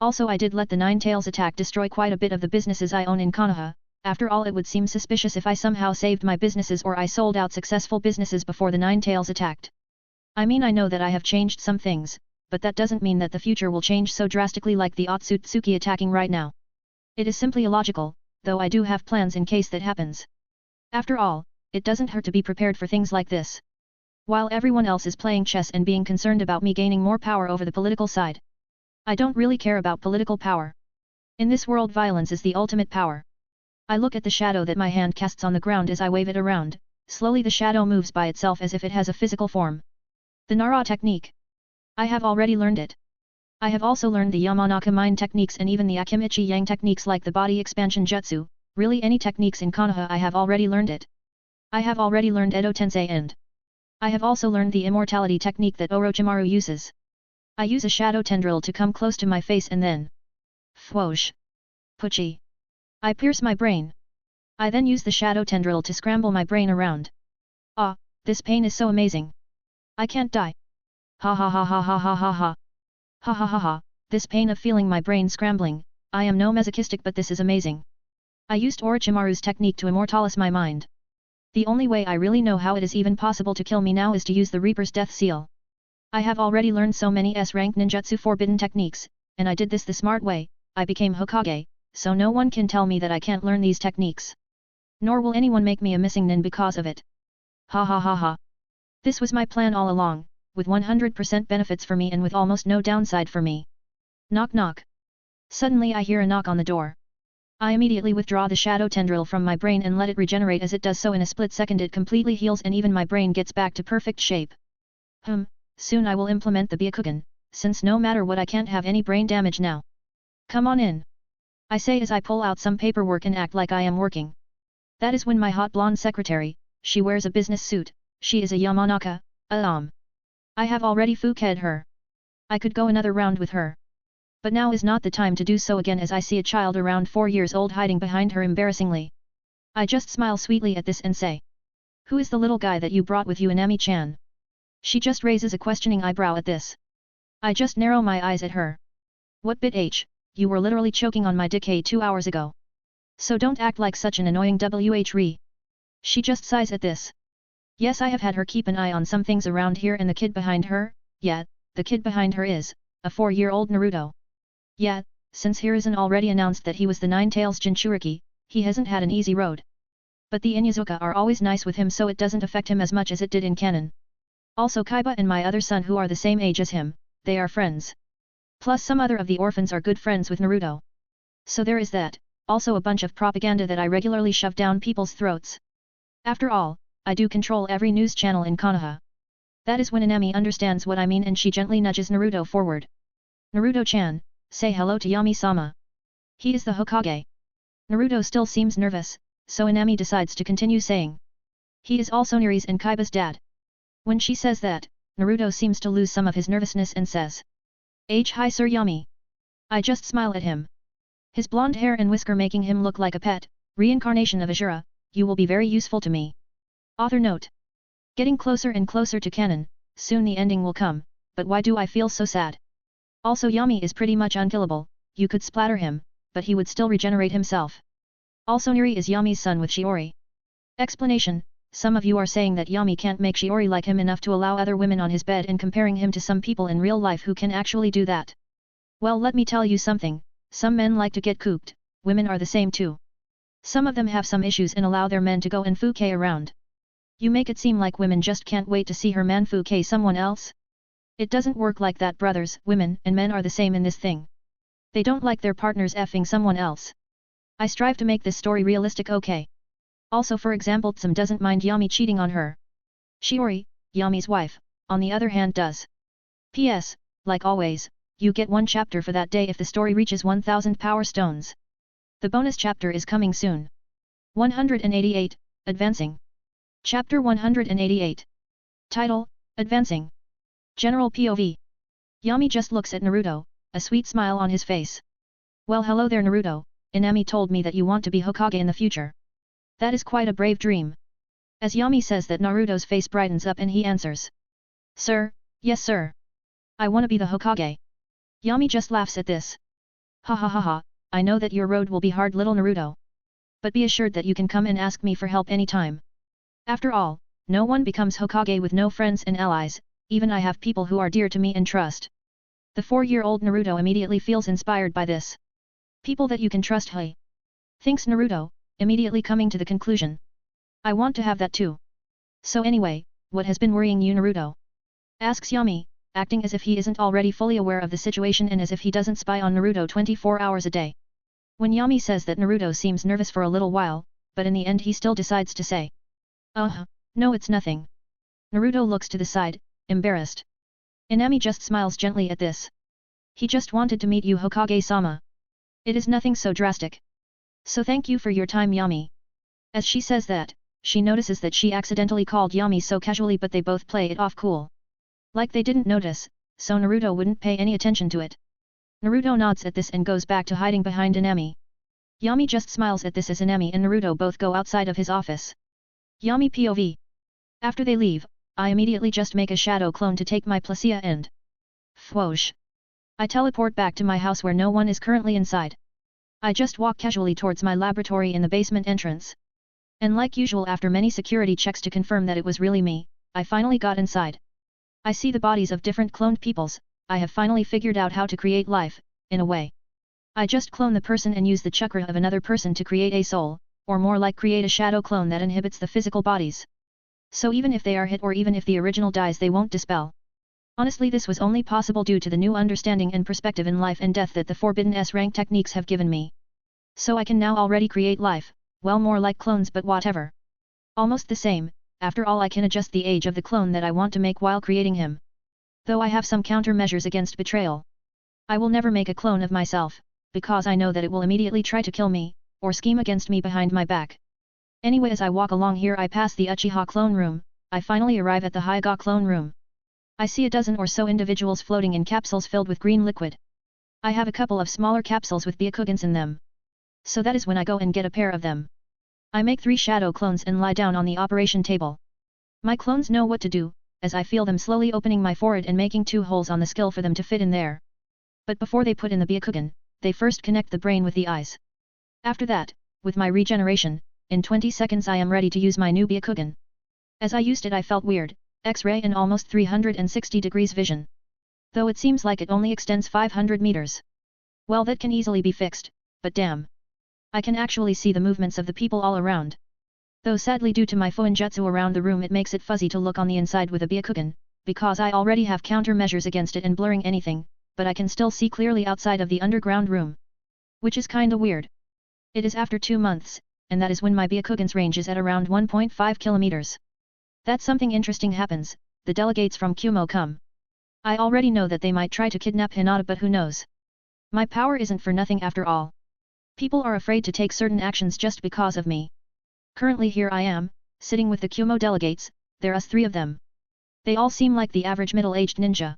Also, I did let the Nine Tails attack destroy quite a bit of the businesses I own in Konoha. After all, it would seem suspicious if I somehow saved my businesses or I sold out successful businesses before the Nine Tails attacked. I mean, I know that I have changed some things, but that doesn't mean that the future will change so drastically like the Otsutsuki attacking right now. It is simply illogical, though I do have plans in case that happens. After all, it doesn't hurt to be prepared for things like this. While everyone else is playing chess and being concerned about me gaining more power over the political side, I don't really care about political power. In this world, violence is the ultimate power. I look at the shadow that my hand casts on the ground as I wave it around. Slowly the shadow moves by itself as if it has a physical form. The Nara technique. I have already learned it. I have also learned the Yamanaka mind techniques and even the Akimichi Yang techniques like the body expansion jutsu. Really, any techniques in Konoha I have already learned it. I have already learned Edo Tensei, and I have also learned the Immortality technique that Orochimaru uses. I use a shadow tendril to come close to my face and then Fwoosh! Pucci! I pierce my brain. I then use the shadow tendril to scramble my brain around. Ah, this pain is so amazing. I can't die. Ha ha ha ha ha ha ha ha. Ha ha ha ha, this pain of feeling my brain scrambling. I am no masochistic, but this is amazing. I used Orochimaru's technique to immortalize my mind. The only way I really know how it is even possible to kill me now is to use the Reaper's Death Seal. I have already learned so many S-rank ninjutsu forbidden techniques, and I did this the smart way. I became Hokage, so no one can tell me that I can't learn these techniques. Nor will anyone make me a missing nin because of it. Ha ha ha ha. This was my plan all along, with 100% benefits for me and with almost no downside for me. Knock knock. Suddenly I hear a knock on the door. I immediately withdraw the shadow tendril from my brain and let it regenerate. As it does so, in a split second it completely heals and even my brain gets back to perfect shape. Soon I will implement the Byakugan, since no matter what I can't have any brain damage now. Come on in. I say as I pull out some paperwork and act like I am working. That is when my hot blonde secretary, she wears a business suit, she is a Yamanaka, I have already fuked her. I could go another round with her. But now is not the time to do so again, as I see a child around 4 years old hiding behind her embarrassingly. I just smile sweetly at this and say, "Who is the little guy that you brought with you, Anami-chan?" She just raises a questioning eyebrow at this. I just narrow my eyes at her. What bitch, you were literally choking on my dick 2 hours ago. So don't act like such an annoying wh-re. She just sighs at this. Yes, I have had her keep an eye on some things around here, and the kid behind her, yeah, the kid behind her is a 4-year-old Naruto. Yeah, since Hiruzen already announced that he was the Nine Tails Jinchuriki, he hasn't had an easy road. But the Inyazuka are always nice with him, so it doesn't affect him as much as it did in canon. Also Kaiba and my other son, who are the same age as him, they are friends. Plus some other of the orphans are good friends with Naruto. So there is that, also a bunch of propaganda that I regularly shove down people's throats. After all, I do control every news channel in Konoha. That is when Anami understands what I mean, and she gently nudges Naruto forward. Naruto-chan, say hello to Yami-sama. He is the Hokage. Naruto still seems nervous, so Anami decides to continue saying. He is also Neri's and Kaiba's dad. When she says that, Naruto seems to lose some of his nervousness and says, "Hi Sir Yami." I just smile at him. His blonde hair and whisker making him look like a pet, reincarnation of Azura. You will be very useful to me. Author note. Getting closer and closer to canon, soon the ending will come, but why do I feel so sad? Also Yami is pretty much unkillable, you could splatter him, but he would still regenerate himself. Also Neri is Yami's son with Shiori. Explanation, some of you are saying that Yami can't make Shiori like him enough to allow other women on his bed and comparing him to some people in real life who can actually do that. Well, let me tell you something, some men like to get cooked, women are the same too. Some of them have some issues and allow their men to go and fouquet around. You make it seem like women just can't wait to see her man fouquet someone else? It doesn't work like that, brothers. Women and men are the same in this thing. They don't like their partners effing someone else. I strive to make this story realistic, okay? Also, for example, Tsum doesn't mind Yami cheating on her. Shiori, Yami's wife, on the other hand does. P.S. Like always, you get one chapter for that day if the story reaches 1000 power stones. The bonus chapter is coming soon. 188, Advancing. Chapter 188. Title, Advancing. General POV. Yami just looks at Naruto, a sweet smile on his face. Well, hello there Naruto, Inami told me that you want to be Hokage in the future. That is quite a brave dream. As Yami says that, Naruto's face brightens up and he answers. Sir, yes sir. I want to be the Hokage. Yami just laughs at this. Ha ha ha ha, I know that your road will be hard, little Naruto. But be assured that you can come and ask me for help anytime. After all, no one becomes Hokage with no friends and allies, even I have people who are dear to me and trust. The 4-year-old Naruto immediately feels inspired by this. People that you can trust, hey? Thinks Naruto, immediately coming to the conclusion. I want to have that too. So anyway, what has been worrying you, Naruto? Asks Yami, acting as if he isn't already fully aware of the situation and as if he doesn't spy on Naruto 24 hours a day. When Yami says that, Naruto seems nervous for a little while, but in the end he still decides to say. No, it's nothing. Naruto looks to the side, embarrassed. Inami just smiles gently at this. He just wanted to meet you, Hokage-sama. It is nothing so drastic. So thank you for your time, Yami. As she says that, she notices that she accidentally called Yami so casually, but they both play it off cool. Like they didn't notice, so Naruto wouldn't pay any attention to it. Naruto nods at this and goes back to hiding behind Inami. Yami just smiles at this as Inami and Naruto both go outside of his office. Yami POV. After they leave, I immediately just make a shadow clone to take my Placia and Fwoosh. I teleport back to my house where no one is currently inside. I just walk casually towards my laboratory in the basement entrance. And like usual, after many security checks to confirm that it was really me, I finally got inside. I see the bodies of different cloned peoples. I have finally figured out how to create life, in a way. I just clone the person and use the chakra of another person to create a soul, or more like create a shadow clone that inhibits the physical bodies. So even if they are hit or even if the original dies, they won't dispel. Honestly, this was only possible due to the new understanding and perspective in life and death that the Forbidden S-rank techniques have given me. So I can now already create life, well, more like clones, but whatever. Almost the same. After all, I can adjust the age of the clone that I want to make while creating him. Though I have some countermeasures against betrayal. I will never make a clone of myself, because I know that it will immediately try to kill me, or scheme against me behind my back. Anyway, as I walk along here, I pass the Uchiha clone room. I finally arrive at the Hyuga clone room. I see a dozen or so individuals floating in capsules filled with green liquid. I have a couple of smaller capsules with Byakugans in them. So that is when I go and get a pair of them. I make 3 shadow clones and lie down on the operation table. My clones know what to do, as I feel them slowly opening my forehead and making 2 holes on the skull for them to fit in there. But before they put in the Byakugan, they first connect the brain with the eyes. After that, with my regeneration, in 20 seconds I am ready to use my new Byakugan. As I used it, I felt weird, X-ray and almost 360 degrees vision. Though it seems like it only extends 500 meters. Well, that can easily be fixed, but damn. I can actually see the movements of the people all around. Though sadly, due to my Fuinjutsu around the room, it makes it fuzzy to look on the inside with a Byakugan, because I already have countermeasures against it and blurring anything, but I can still see clearly outside of the underground room. Which is kinda weird. It is after 2 months, and that is when my Byakugan's range is at around 1.5 kilometers. That something interesting happens, the delegates from Kumo come. I already know that they might try to kidnap Hinata, but who knows. My power isn't for nothing after all. People are afraid to take certain actions just because of me. Currently here I am, sitting with the Kumo delegates, there are 3 of them. They all seem like the average middle-aged ninja.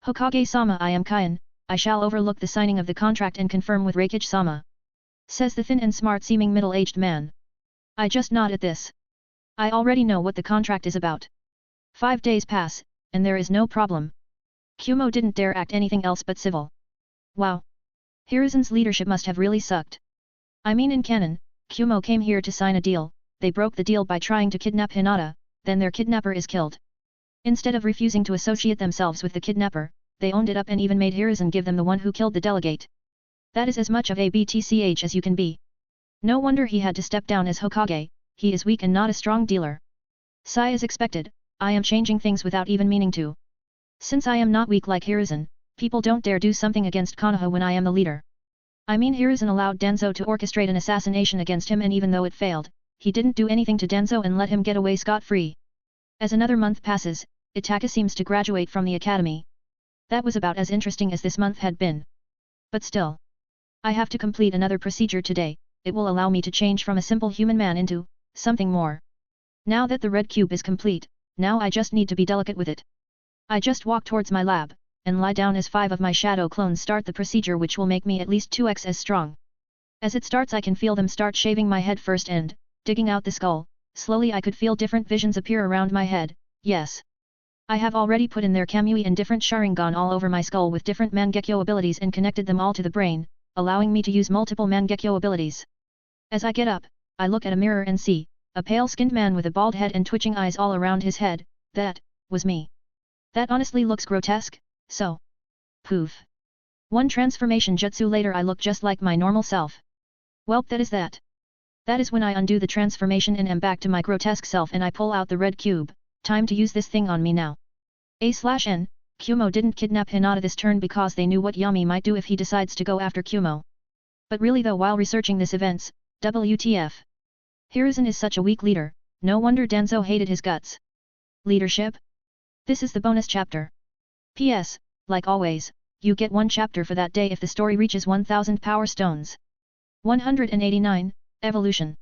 Hokage-sama, I am Kyan, I shall overlook the signing of the contract and confirm with Reikage-sama. Says the thin and smart-seeming middle-aged man. I just nod at this. I already know what the contract is about. 5 days pass, and there is no problem. Kumo didn't dare act anything else but civil. Wow. Hiruzen's leadership must have really sucked. I mean in canon, Kumo came here to sign a deal, they broke the deal by trying to kidnap Hinata, then their kidnapper is killed. Instead of refusing to associate themselves with the kidnapper, they owned it up and even made Hiruzen give them the one who killed the delegate. That is as much of a BTCH as you can be. No wonder he had to step down as Hokage, he is weak and not a strong dealer. Sigh as expected, I am changing things without even meaning to. Since I am not weak like Hiruzen, people don't dare do something against Konoha when I am the leader. I mean Hiruzen allowed Danzo to orchestrate an assassination against him and even though it failed, he didn't do anything to Danzo and let him get away scot-free. As another month passes, Itaka seems to graduate from the academy. That was about as interesting as this month had been. But still. I have to complete another procedure today, it will allow me to change from a simple human man into something more. Now that the red cube is complete, now I just need to be delicate with it. I just walk towards my lab, and lie down as 5 of my shadow clones start the procedure which will make me at least 2x as strong. As it starts I can feel them start shaving my head first and, digging out the skull, slowly I could feel different visions appear around my head, yes. I have already put in their Kamui and different Sharingan all over my skull with different Mangekyo abilities and connected them all to the brain, allowing me to use multiple Mangekyo abilities. As I get up, I look at a mirror and see, a pale-skinned man with a bald head and twitching eyes all around his head, that, was me. That honestly looks grotesque, so. Poof. One transformation jutsu later I look just like my normal self. Welp, that is that. That is when I undo the transformation and am back to my grotesque self and I pull out the red cube, time to use this thing on me now. A/N, Kumo didn't kidnap Hinata this turn because they knew what Yami might do if he decides to go after Kumo. But really though, while researching this events, WTF. Hiruzen is such a weak leader, no wonder Danzo hated his guts. Leadership? This is the bonus chapter. P.S. Like always, you get one chapter for that day if the story reaches 1000 power stones. 189, Evolution.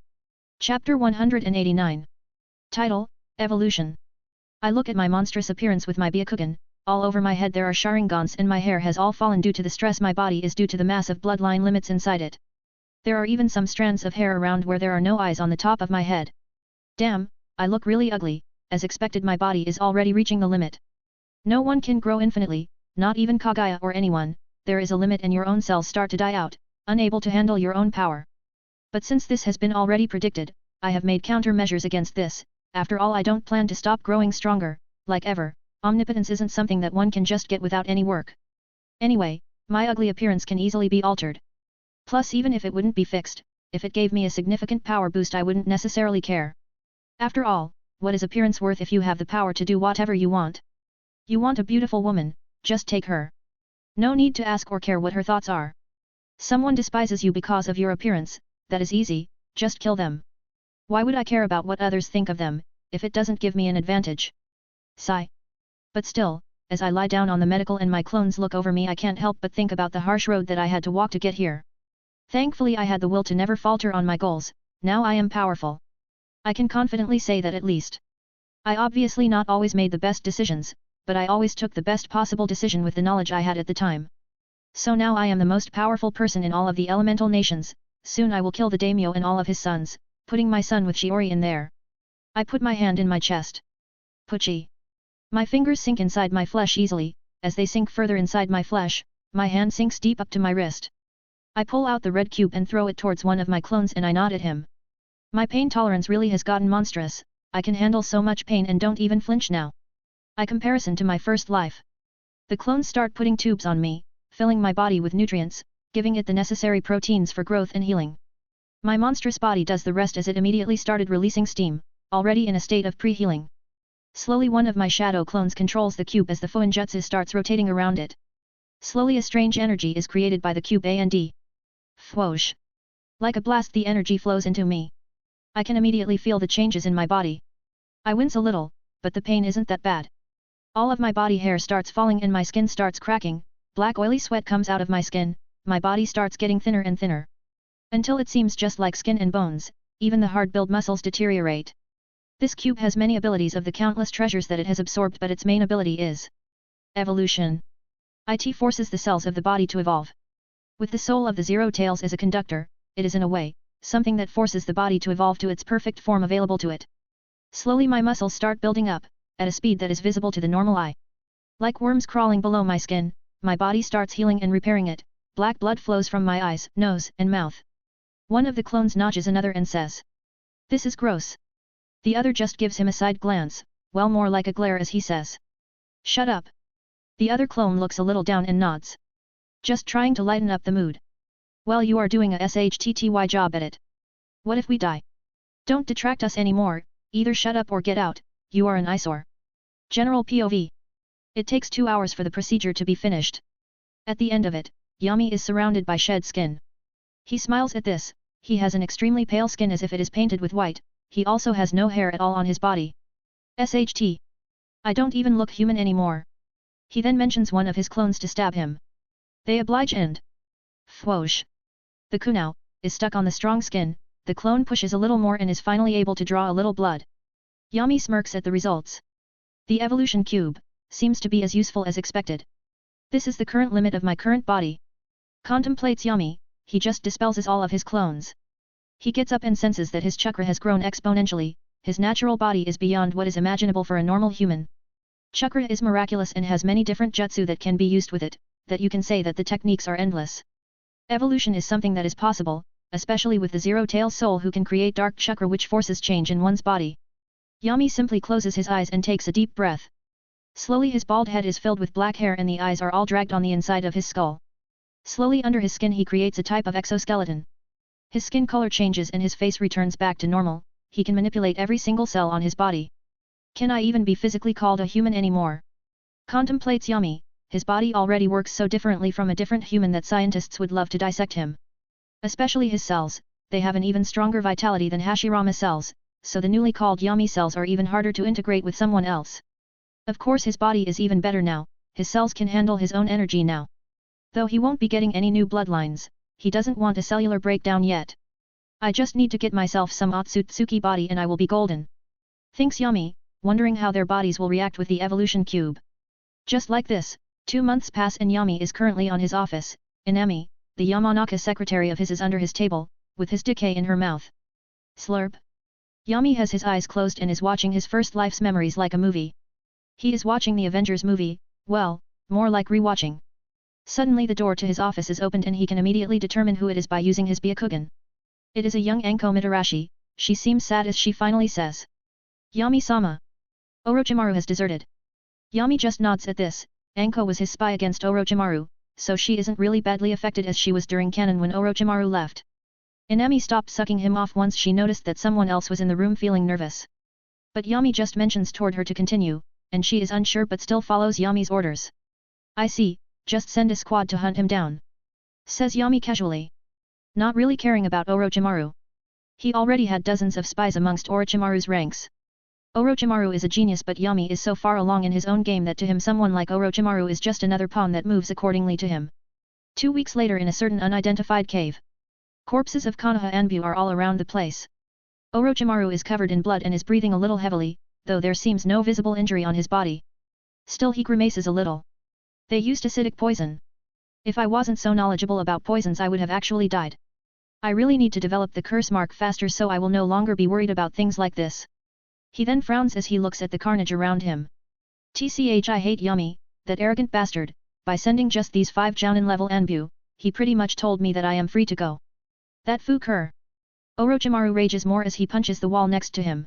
Chapter 189. Title, Evolution. I look at my monstrous appearance with my Byakugan, all over my head there are Sharingans and my hair has all fallen due to the stress my body is due to the massive bloodline limits inside it. There are even some strands of hair around where there are no eyes on the top of my head. Damn, I look really ugly, as expected my body is already reaching the limit. No one can grow infinitely, not even Kaguya or anyone, there is a limit and your own cells start to die out, unable to handle your own power. But since this has been already predicted, I have made countermeasures against this, after all I don't plan to stop growing stronger, like ever, omnipotence isn't something that one can just get without any work. Anyway, my ugly appearance can easily be altered. Plus even if it wouldn't be fixed, if it gave me a significant power boost I wouldn't necessarily care. After all, what is appearance worth if you have the power to do whatever you want? You want a beautiful woman, just take her. No need to ask or care what her thoughts are. Someone despises you because of your appearance, that is easy, just kill them. Why would I care about what others think of them, if it doesn't give me an advantage? Sigh. But still, as I lie down on the medical and my clones look over me I can't help but think about the harsh road that I had to walk to get here. Thankfully I had the will to never falter on my goals, now I am powerful. I can confidently say that at least. I obviously not always made the best decisions, but I always took the best possible decision with the knowledge I had at the time. So now I am the most powerful person in all of the elemental nations, soon I will kill the daimyo and all of his sons, putting my son with Shiori in there. I put my hand in my chest. Pucci. My fingers sink inside my flesh easily, as they sink further inside my flesh, my hand sinks deep up to my wrist. I pull out the red cube and throw it towards one of my clones and I nod at him. My pain tolerance really has gotten monstrous, I can handle so much pain and don't even flinch now. By comparison to my first life. The clones start putting tubes on me, filling my body with nutrients, giving it the necessary proteins for growth and healing. My monstrous body does the rest as it immediately started releasing steam, already in a state of pre-healing. Slowly one of my shadow clones controls the cube as the Fuinjutsu starts rotating around it. Slowly a strange energy is created by the cube and Whoosh! Like a blast the energy flows into me. I can immediately feel the changes in my body. I wince a little, but the pain isn't that bad. All of my body hair starts falling and my skin starts cracking, black oily sweat comes out of my skin, my body starts getting thinner and thinner. Until it seems just like skin and bones, even the hard-built muscles deteriorate. This cube has many abilities of the countless treasures that it has absorbed but its main ability is evolution. It forces the cells of the body to evolve. With the soul of the Zero Tails as a conductor, it is in a way, something that forces the body to evolve to its perfect form available to it. Slowly my muscles start building up, at a speed that is visible to the normal eye. Like worms crawling below my skin, my body starts healing and repairing it, black blood flows from my eyes, nose, and mouth. One of the clones notches another and says, "This is gross." The other just gives him a side glance, well more like a glare as he says, "Shut up." The other clone looks a little down and nods. Just trying to lighten up the mood. "Well, you are doing a shtty job at it. What if we die? Don't detract us anymore, either shut up or get out, you are an eyesore." General POV. It takes 2 hours for the procedure to be finished. At the end of it, Yami is surrounded by shed skin. He smiles at this, he has an extremely pale skin as if it is painted with white, he also has no hair at all on his body. SHT. I don't even look human anymore. He then mentions one of his clones to stab him. They oblige and... Fwoosh. The kunao is stuck on the strong skin, the clone pushes a little more and is finally able to draw a little blood. Yami smirks at the results. The evolution cube seems to be as useful as expected. This is the current limit of my current body. Contemplates Yami, he just dispels all of his clones. He gets up and senses that his chakra has grown exponentially, his natural body is beyond what is imaginable for a normal human. Chakra is miraculous and has many different jutsu that can be used with it, that you can say that the techniques are endless. Evolution is something that is possible, especially with the zero-tailed soul who can create dark chakra which forces change in one's body. Yami simply closes his eyes and takes a deep breath. Slowly his bald head is filled with black hair and the eyes are all dragged on the inside of his skull. Slowly under his skin he creates a type of exoskeleton. His skin color changes and his face returns back to normal, he can manipulate every single cell on his body. Can I even be physically called a human anymore? Contemplates Yami, his body already works so differently from a different human that scientists would love to dissect him. Especially his cells, they have an even stronger vitality than Hashirama cells, so the newly called Yami cells are even harder to integrate with someone else. Of course his body is even better now, his cells can handle his own energy now. Though he won't be getting any new bloodlines, he doesn't want a cellular breakdown yet. I just need to get myself some Otsutsuki body and I will be golden. Thinks Yami, wondering how their bodies will react with the evolution cube. Just like this, 2 months pass and Yami is currently on his office, Inami, the Yamanaka secretary of his is under his table, with his decay in her mouth. Slurp. Yami has his eyes closed and is watching his first life's memories like a movie. He is watching the Avengers movie, well, more like rewatching. Suddenly the door to his office is opened and he can immediately determine who it is by using his Byakugan. It is a young Anko Mitarashi, she seems sad as she finally says. Yami-sama. Orochimaru has deserted. Yami just nods at this, Anko was his spy against Orochimaru, so she isn't really badly affected as she was during canon when Orochimaru left. Inami stopped sucking him off once she noticed that someone else was in the room feeling nervous. But Yami just mentions toward her to continue, and she is unsure but still follows Yami's orders. I see, just send a squad to hunt him down. Says Yami casually. Not really caring about Orochimaru. He already had dozens of spies amongst Orochimaru's ranks. Orochimaru is a genius but Yami is so far along in his own game that to him someone like Orochimaru is just another pawn that moves accordingly to him. 2 weeks later in a certain unidentified cave. Corpses of Konoha Anbu are all around the place. Orochimaru is covered in blood and is breathing a little heavily, though there seems no visible injury on his body. Still he grimaces a little. They used acidic poison. If I wasn't so knowledgeable about poisons I would have actually died. I really need to develop the curse mark faster so I will no longer be worried about things like this. He then frowns as he looks at the carnage around him. Tch, I hate Yami, that arrogant bastard, by sending just these 5 Jounin level Anbu, he pretty much told me that I am free to go. That Fukur. Orochimaru rages more as he punches the wall next to him.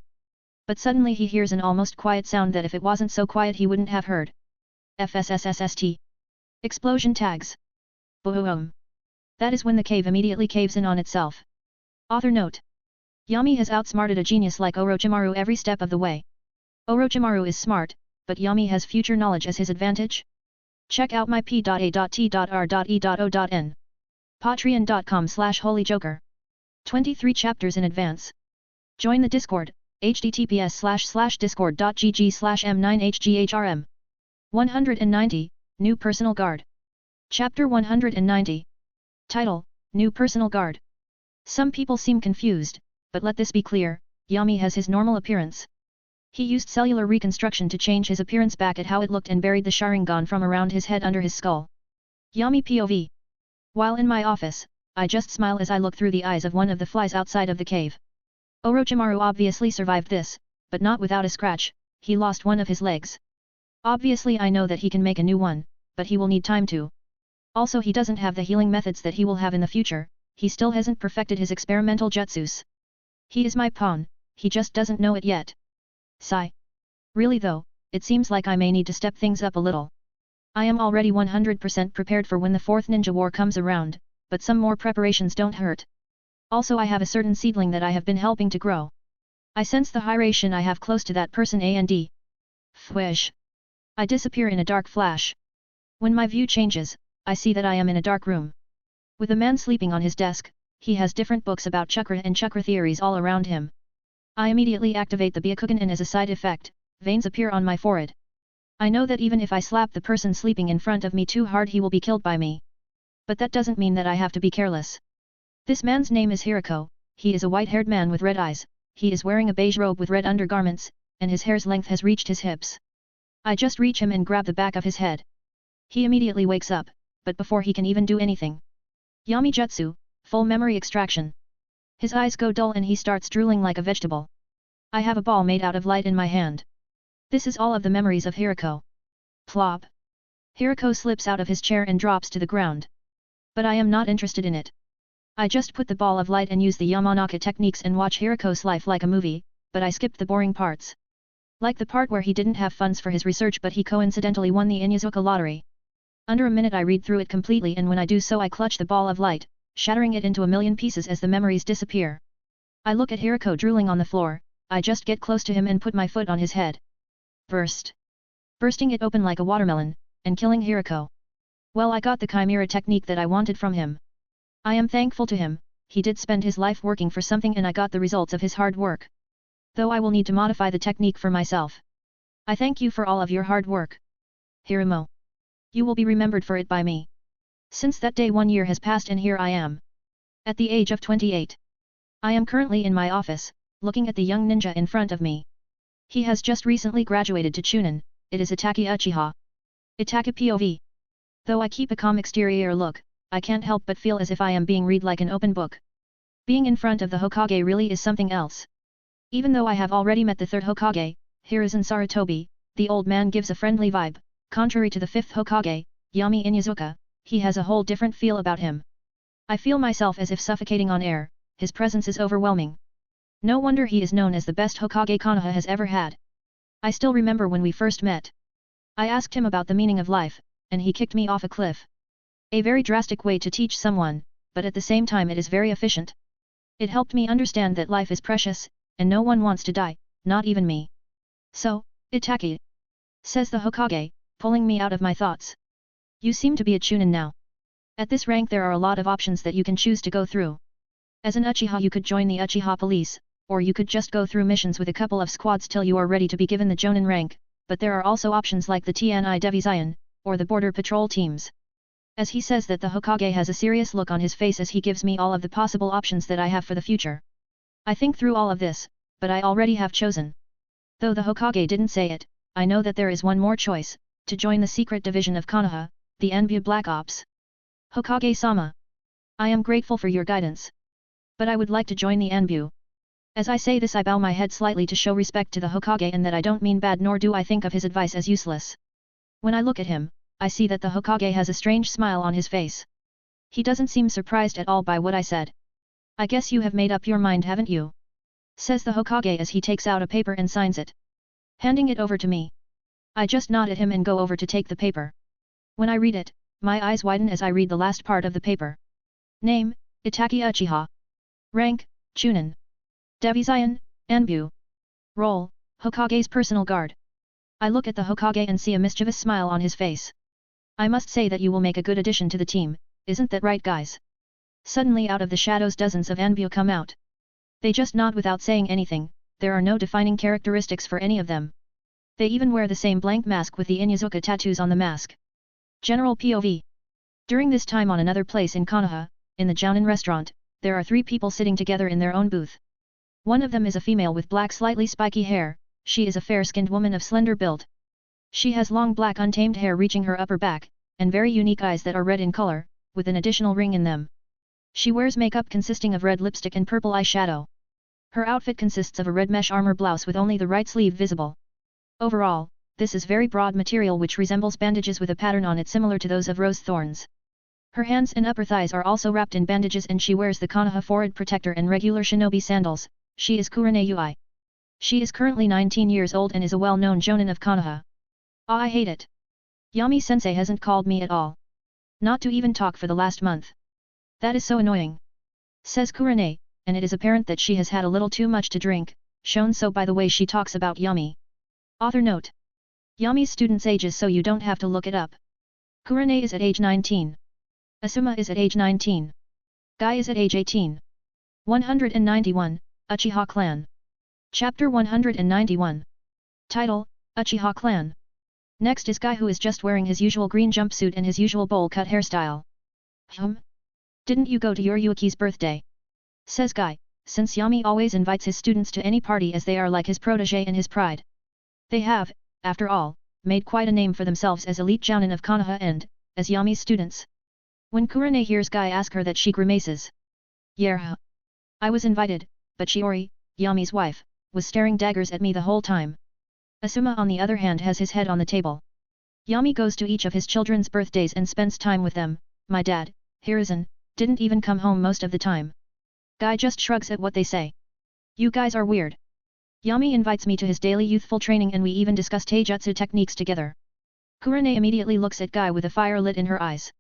But suddenly he hears an almost quiet sound that if it wasn't so quiet he wouldn't have heard. FSSSST. Explosion tags. Boom. That is when the cave immediately caves in on itself. Author note. Yami has outsmarted a genius like Orochimaru every step of the way. Orochimaru is smart, but Yami has future knowledge as his advantage. Check out my p.a.t.r.e.o.n. Patreon.com/holyjoker. 23 chapters in advance. Join the Discord, https://discord.gg/m9hghrm. 190, New Personal Guard. Chapter 190. Title, New Personal Guard. Some people seem confused, but let this be clear, Yami has his normal appearance. He used cellular reconstruction to change his appearance back at how it looked and buried the Sharingan from around his head under his skull. Yummy POV. While in my office, I just smile as I look through the eyes of one of the flies outside of the cave. Orochimaru obviously survived this, but not without a scratch. He lost one of his legs. Obviously I know that he can make a new one, but he will need time to. Also he doesn't have the healing methods that he will have in the future, he still hasn't perfected his experimental jutsus. He is my pawn, he just doesn't know it yet. Sigh. Really though, it seems like I may need to step things up a little. I am already 100% prepared for when the 4th Ninja War comes around, but some more preparations don't hurt. Also I have a certain seedling that I have been helping to grow. I sense the hydration I have close to that person and Fwish. I disappear in a dark flash. When my view changes, I see that I am in a dark room. With a man sleeping on his desk, he has different books about chakra and chakra theories all around him. I immediately activate the Byakugan and as a side effect, veins appear on my forehead. I know that even if I slap the person sleeping in front of me too hard he will be killed by me. But that doesn't mean that I have to be careless. This man's name is Hirako, he is a white-haired man with red eyes, he is wearing a beige robe with red undergarments, and his hair's length has reached his hips. I just reach him and grab the back of his head. He immediately wakes up, but before he can even do anything. Yami Jutsu, full memory extraction. His eyes go dull and he starts drooling like a vegetable. I have a ball made out of light in my hand. This is all of the memories of Hirako. Plop. Hirako slips out of his chair and drops to the ground. But I am not interested in it. I just put the ball of light and use the Yamanaka techniques and watch Hirako's life like a movie, but I skipped the boring parts. Like the part where he didn't have funds for his research but he coincidentally won the Inyazuka lottery. Under a minute I read through it completely and when I do so I clutch the ball of light, shattering it into a million pieces as the memories disappear. I look at Hirako drooling on the floor, I just get close to him and put my foot on his head. Burst. Bursting it open like a watermelon, and killing Hirako. Well, I got the chimera technique that I wanted from him. I am thankful to him, he did spend his life working for something and I got the results of his hard work. Though I will need to modify the technique for myself. I thank you for all of your hard work. Hiramo. You will be remembered for it by me. Since that day 1 year has passed and here I am. At the age of 28. I am currently in my office, looking at the young ninja in front of me. He has just recently graduated to Chunin, it is Itaki Uchiha. Itaki POV. Though I keep a calm exterior look, I can't help but feel as if I am being read like an open book. Being in front of the Hokage really is something else. Even though I have already met the 3rd Hokage, Hiruzen Sarutobi, the old man gives a friendly vibe, contrary to the 5th Hokage, Yami Inyazuka, he has a whole different feel about him. I feel myself as if suffocating on air, his presence is overwhelming. No wonder he is known as the best Hokage Konoha has ever had. I still remember when we first met. I asked him about the meaning of life, and he kicked me off a cliff. A very drastic way to teach someone, but at the same time it is very efficient. It helped me understand that life is precious, and no one wants to die, not even me. So, Itaki, says the Hokage, pulling me out of my thoughts. You seem to be a Chunin now. At this rank there are a lot of options that you can choose to go through. As an Uchiha you could join the Uchiha police, or you could just go through missions with a couple of squads till you are ready to be given the Jonin rank, but there are also options like the TNI Devizion, or the border patrol teams. As he says that the Hokage has a serious look on his face as he gives me all of the possible options that I have for the future. I think through all of this, but I already have chosen. Though the Hokage didn't say it, I know that there is one more choice, to join the secret division of Konoha, the Anbu Black Ops. Hokage-sama. I am grateful for your guidance. But I would like to join the Anbu. As I say this I bow my head slightly to show respect to the Hokage and that I don't mean bad nor do I think of his advice as useless. When I look at him, I see that the Hokage has a strange smile on his face. He doesn't seem surprised at all by what I said. I guess you have made up your mind, haven't you? Says the Hokage as he takes out a paper and signs it. Handing it over to me. I just nod at him and go over to take the paper. When I read it, my eyes widen as I read the last part of the paper. Name, Itaki Uchiha. Rank, Chunin. Devizion, Anbu. Role, Hokage's personal guard. I look at the Hokage and see a mischievous smile on his face. I must say that you will make a good addition to the team, isn't that right guys? Suddenly out of the shadows dozens of Anbu come out. They just nod without saying anything, there are no defining characteristics for any of them. They even wear the same blank mask with the Inyazuka tattoos on the mask. General POV. During this time on another place in Konoha, in the Jounin restaurant, there are 3 people sitting together in their own booth. One of them is a female with black slightly spiky hair, She is a fair-skinned woman of slender build. She has long black untamed hair reaching her upper back, and very unique eyes that are red in color, with an additional ring in them. She wears makeup consisting of red lipstick and purple eyeshadow. Her outfit consists of a red mesh armor blouse with only the right sleeve visible. Overall, this is very broad material which resembles bandages with a pattern on it similar to those of rose thorns. Her hands and upper thighs are also wrapped in bandages and she wears the Konoha forehead protector and regular shinobi sandals. She is Kurane Ui. She is currently 19 years old and is a well-known jonin of Konoha. Ah, I hate it. Yami-sensei hasn't called me at all. Not to even talk for the last month. That is so annoying. Says Kurane, and it is apparent that she has had a little too much to drink, shown so by the way she talks about Yami. Author note. Yami's student's age is so you don't have to look it up. Kurane is at age 19. Asuma is at age 19. Guy is at age 18. 191, Uchiha Clan. Chapter 191. Title, Uchiha Clan. Next is Guy who is just wearing his usual green jumpsuit and his usual bowl-cut hairstyle. Didn't you go to your Yuki's birthday? Says Guy, since Yami always invites his students to any party as they are like his protege and his pride. They have, after all, made quite a name for themselves as elite jounin of Konoha and, as Yami's students. When Kurane hears Guy ask her that she grimaces. Yeah. I was invited, but Shiori, Yami's wife, was staring daggers at me the whole time. Asuma on the other hand has his head on the table. Yami goes to each of his children's birthdays and spends time with them. My dad, Hiruzen, didn't even come home most of the time. Guy just shrugs at what they say. You guys are weird. Yami invites me to his daily youthful training and we even discuss taijutsu techniques together. Kurane immediately looks at Guy with a fire lit in her eyes.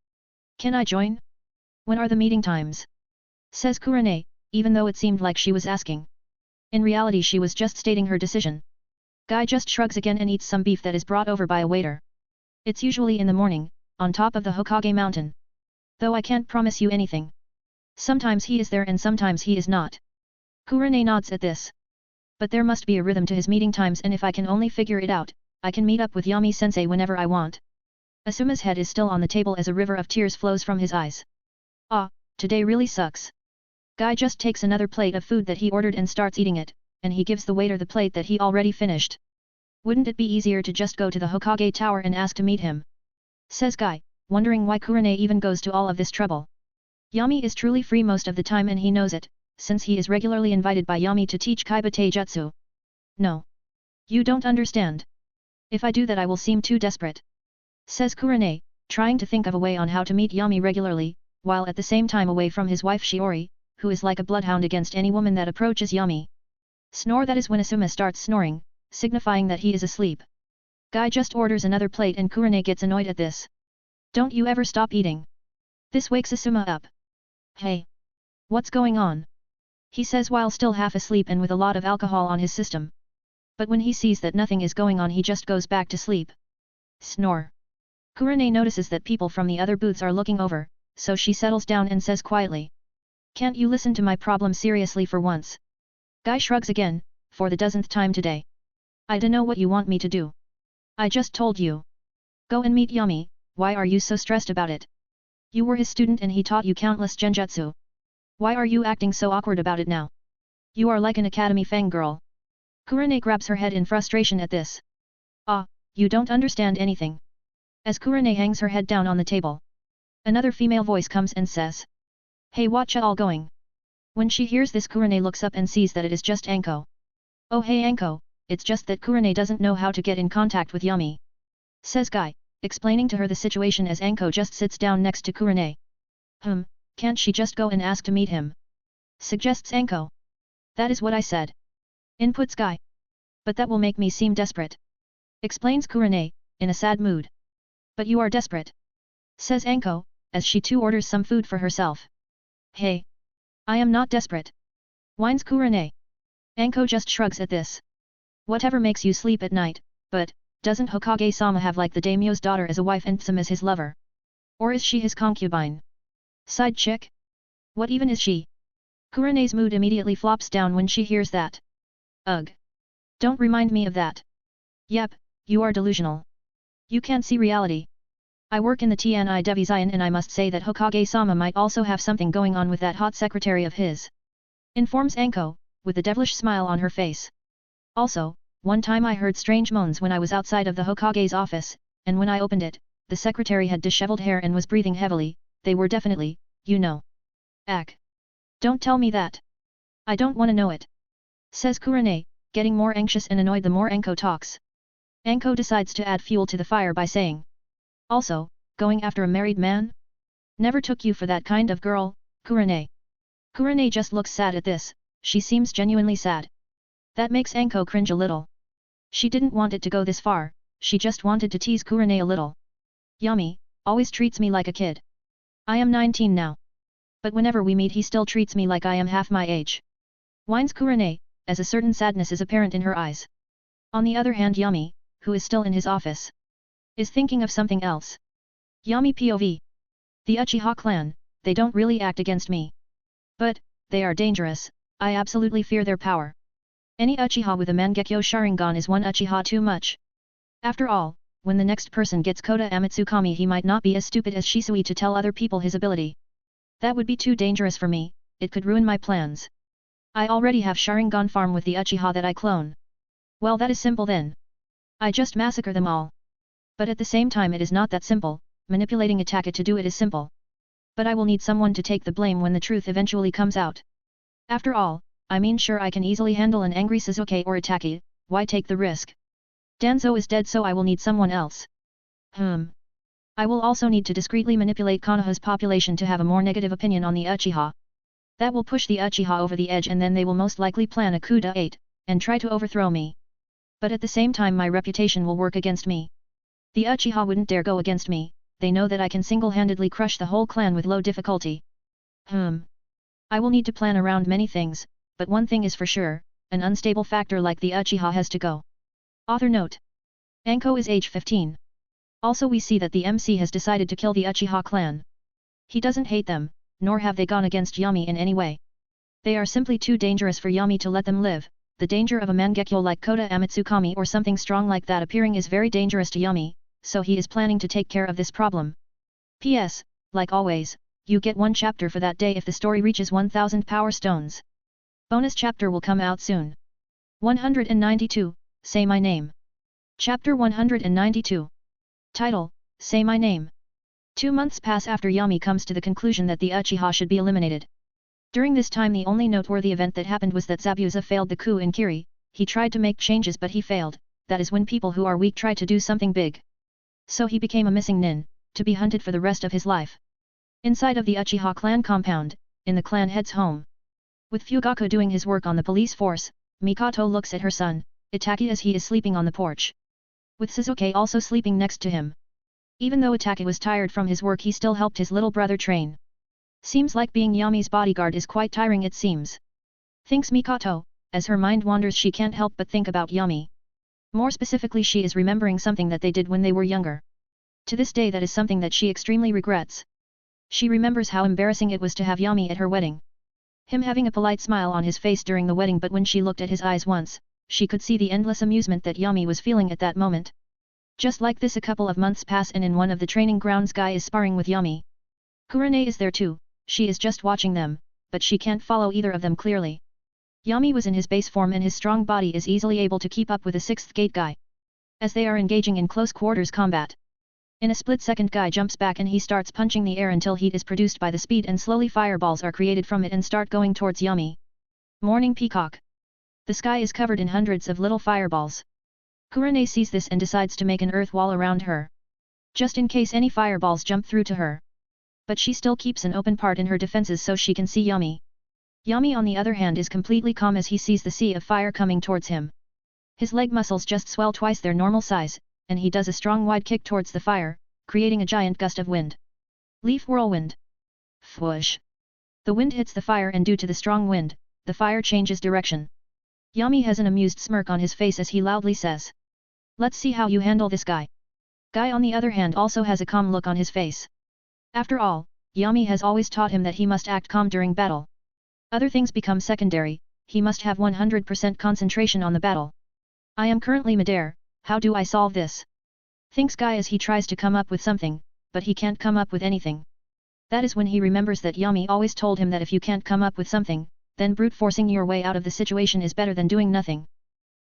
Can I join? When are the meeting times? Says Kurane, even though it seemed like she was asking. In reality she was just stating her decision. Guy just shrugs again and eats some beef that is brought over by a waiter. It's usually in the morning, on top of the Hokage mountain. Though I can't promise you anything. Sometimes he is there and sometimes he is not. Kurane nods at this. But there must be a rhythm to his meeting times and if I can only figure it out, I can meet up with Yami-sensei whenever I want. Asuma's head is still on the table as a river of tears flows from his eyes. Ah, today really sucks. Guy just takes another plate of food that he ordered and starts eating it, and he gives the waiter the plate that he already finished. Wouldn't it be easier to just go to the Hokage tower and ask to meet him? Says Guy, wondering why Kurane even goes to all of this trouble. Yami is truly free most of the time and he knows it, since he is regularly invited by Yami to teach Kaiba Taijutsu. No. You don't understand. If I do that I will seem too desperate. Says Kurane, trying to think of a way on how to meet Yami regularly, while at the same time away from his wife Shiori, who is like a bloodhound against any woman that approaches Yami. Snore, that is when Asuma starts snoring, signifying that he is asleep. Guy just orders another plate and Kurane gets annoyed at this. Don't you ever stop eating. This wakes Asuma up. Hey. What's going on? He says while still half asleep and with a lot of alcohol on his system. But when he sees that nothing is going on he just goes back to sleep. Snore. Kurane notices that people from the other booths are looking over, so she settles down and says quietly. Can't you listen to my problem seriously for once? Guy shrugs again, for the dozenth time today. I dunno what you want me to do. I just told you. Go and meet Yami, why are you so stressed about it? You were his student and he taught you countless genjutsu. Why are you acting so awkward about it now? You are like an academy fangirl. Kurane grabs her head in frustration at this. Ah, you don't understand anything. As Kurane hangs her head down on the table. Another female voice comes and says. Hey, whatcha all going? When she hears this Kurane looks up and sees that it is just Anko. Oh hey Anko, it's just that Kurane doesn't know how to get in contact with Yami. Says Guy, explaining to her the situation as Anko just sits down next to Kurane. Can't she just go and ask to meet him? Suggests Anko. That is what I said. Inputs Guy. But that will make me seem desperate. Explains Kurane, in a sad mood. But you are desperate. Says Anko, as she too orders some food for herself. Hey. I am not desperate. Whines Kurane. Anko just shrugs at this. Whatever makes you sleep at night, but, doesn't Hokage-sama have like the daimyo's daughter as a wife and Tsum as his lover? Or is she his concubine? Side chick? What even is she? Kurane's mood immediately flops down when she hears that. Ugh. Don't remind me of that. Yep, you are delusional. You can't see reality. I work in the TNI Devizion and I must say that Hokage-sama might also have something going on with that hot secretary of his. Informs Anko, with a devilish smile on her face. Also, One time I heard strange moans when I was outside of the Hokage's office, and when I opened it, the secretary had disheveled hair and was breathing heavily. They were definitely, you know. Ack. Don't tell me that. I don't want to know it. Says Kurane, getting more anxious and annoyed the more Anko talks. Anko decides to add fuel to the fire by saying. Also, going after a married man? Never took you for that kind of girl, Kurane. Kurane just looks sad at this, she seems genuinely sad. That makes Anko cringe a little. She didn't want it to go this far, she just wanted to tease Kurane a little. Yami, always treats me like a kid. I am 19 now. But whenever we meet he still treats me like I am half my age. Whines Kurane, as a certain sadness is apparent in her eyes. On the other hand Yami, who is still in his office, is thinking of something else. Yami POV. The Uchiha clan, they don't really act against me. But, they are dangerous, I absolutely fear their power. Any Uchiha with a Mangekyo Sharingan is one Uchiha too much. After all, when the next person gets Kota Amatsukami he might not be as stupid as Shisui to tell other people his ability. That would be too dangerous for me, it could ruin my plans. I already have Sharingan farm with the Uchiha that I clone. Well that is simple then. I just massacre them all. But at the same time it is not that simple, manipulating Ataka to do it is simple. But I will need someone to take the blame when the truth eventually comes out. After all, I mean sure I can easily handle an angry Sasuke or Ataki, why take the risk? Danzo is dead so I will need someone else. I will also need to discreetly manipulate Konoha's population to have a more negative opinion on the Uchiha. That will push the Uchiha over the edge and then they will most likely plan a coup d'etat, and try to overthrow me. But at the same time my reputation will work against me. The Uchiha wouldn't dare go against me, they know that I can single-handedly crush the whole clan with low difficulty. I will need to plan around many things, but one thing is for sure, an unstable factor like the Uchiha has to go. Author note. Anko is age 15. Also we see that the MC has decided to kill the Uchiha clan. He doesn't hate them, nor have they gone against Yami in any way. They are simply too dangerous for Yami to let them live. The danger of a Mangekyo like Kota Amatsukami or something strong like that appearing is very dangerous to Yami, so he is planning to take care of this problem. P.S. Like always, you get one chapter for that day if the story reaches 1000 power stones. Bonus chapter will come out soon. 192, Say My Name. Chapter 192. Title, Say My Name. 2 months pass after Yami comes to the conclusion that the Uchiha should be eliminated. During this time the only noteworthy event that happened was that Zabuza failed the coup in Kiri. He tried to make changes but he failed, that is when people who are weak try to do something big. So he became a missing nin, to be hunted for the rest of his life. Inside of the Uchiha clan compound, in the clan head's home. With Fugaku doing his work on the police force, Mikoto looks at her son, Itaki as he is sleeping on the porch. With Sasuke also sleeping next to him. Even though Itaki was tired from his work he still helped his little brother train. Seems like being Yami's bodyguard is quite tiring it seems. Thinks Mikoto, as her mind wanders she can't help but think about Yami. More specifically she is remembering something that they did when they were younger. To this day that is something that she extremely regrets. She remembers how embarrassing it was to have Yami at her wedding. Him having a polite smile on his face during the wedding but when she looked at his eyes once, she could see the endless amusement that Yami was feeling at that moment. Just like this a couple of months pass and in one of the training grounds Guy is sparring with Yami. Kurane is there too, she is just watching them, but she can't follow either of them clearly. Yami was in his base form and his strong body is easily able to keep up with a 6th gate Guy. As they are engaging in close quarters combat. In a split second Guy jumps back and he starts punching the air until heat is produced by the speed and slowly fireballs are created from it and start going towards Yami. Morning Peacock. The sky is covered in hundreds of little fireballs. Kurane sees this and decides to make an earth wall around her. Just in case any fireballs jump through to her. But she still keeps an open part in her defenses so she can see Yami. Yami on the other hand is completely calm as he sees the sea of fire coming towards him. His leg muscles just swell twice their normal size, and he does a strong wide kick towards the fire, creating a giant gust of wind. Leaf whirlwind. Whoosh. The wind hits the fire and due to the strong wind, the fire changes direction. Yami has an amused smirk on his face as he loudly says. Let's see how you handle this guy. Guy on the other hand also has a calm look on his face. After all, Yami has always taught him that he must act calm during battle. Other things become secondary, he must have 100% concentration on the battle. I am currently midair, how do I solve this? Thinks Guy as he tries to come up with something, but he can't come up with anything. That is when he remembers that Yami always told him that if you can't come up with something, then brute forcing your way out of the situation is better than doing nothing.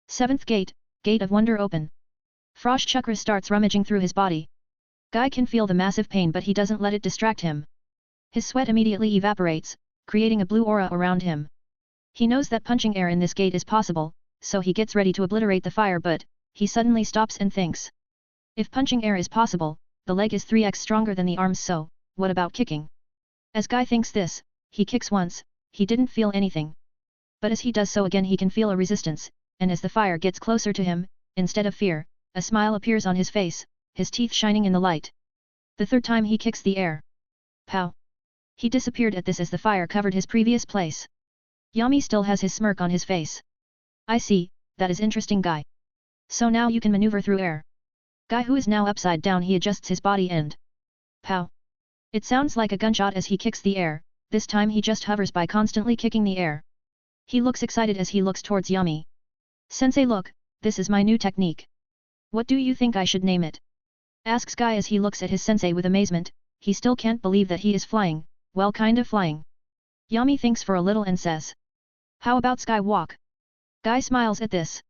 7th gate, Gate of Wonder open. Frost Chakra starts rummaging through his body. Guy can feel the massive pain but he doesn't let it distract him. His sweat immediately evaporates, creating a blue aura around him. He knows that punching air in this gate is possible, so he gets ready to obliterate the fire but, he suddenly stops and thinks. If punching air is possible, the leg is 3x stronger than the arms so, what about kicking? As Guy thinks this, he kicks once, he didn't feel anything. But as he does so again he can feel a resistance, and as the fire gets closer to him, instead of fear, a smile appears on his face, his teeth shining in the light. The third time he kicks the air. Pow! He disappeared at this as the fire covered his previous place. Yami still has his smirk on his face. I see, that is interesting Guy. So now you can maneuver through air. Guy who is now upside down he adjusts his body and... Pow! It sounds like a gunshot as he kicks the air, this time he just hovers by constantly kicking the air. He looks excited as he looks towards Yami. Sensei look, this is my new technique. What do you think I should name it? Asks Guy as he looks at his sensei with amazement, he still can't believe that he is flying, well kind of flying. Yami thinks for a little and says. How about Skywalk? Guy smiles at this.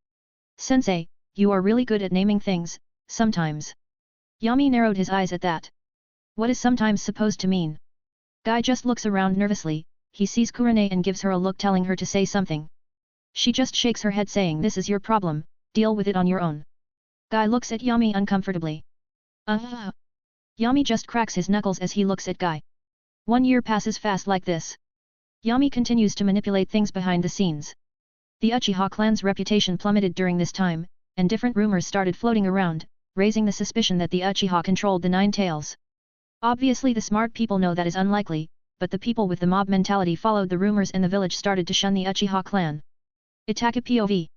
Sensei, you are really good at naming things, sometimes. Yami narrowed his eyes at that. What is sometimes supposed to mean? Guy just looks around nervously, he sees Kurane and gives her a look telling her to say something. She just shakes her head saying this is your problem, deal with it on your own. Guy looks at Yami uncomfortably. Yami just cracks his knuckles as he looks at Guy. 1 year passes fast like this. Yami continues to manipulate things behind the scenes. The Uchiha clan's reputation plummeted during this time, and different rumors started floating around, raising the suspicion that the Uchiha controlled the Nine Tails. Obviously the smart people know that is unlikely, but the people with the mob mentality followed the rumors and the village started to shun the Uchiha clan. Itaka POV.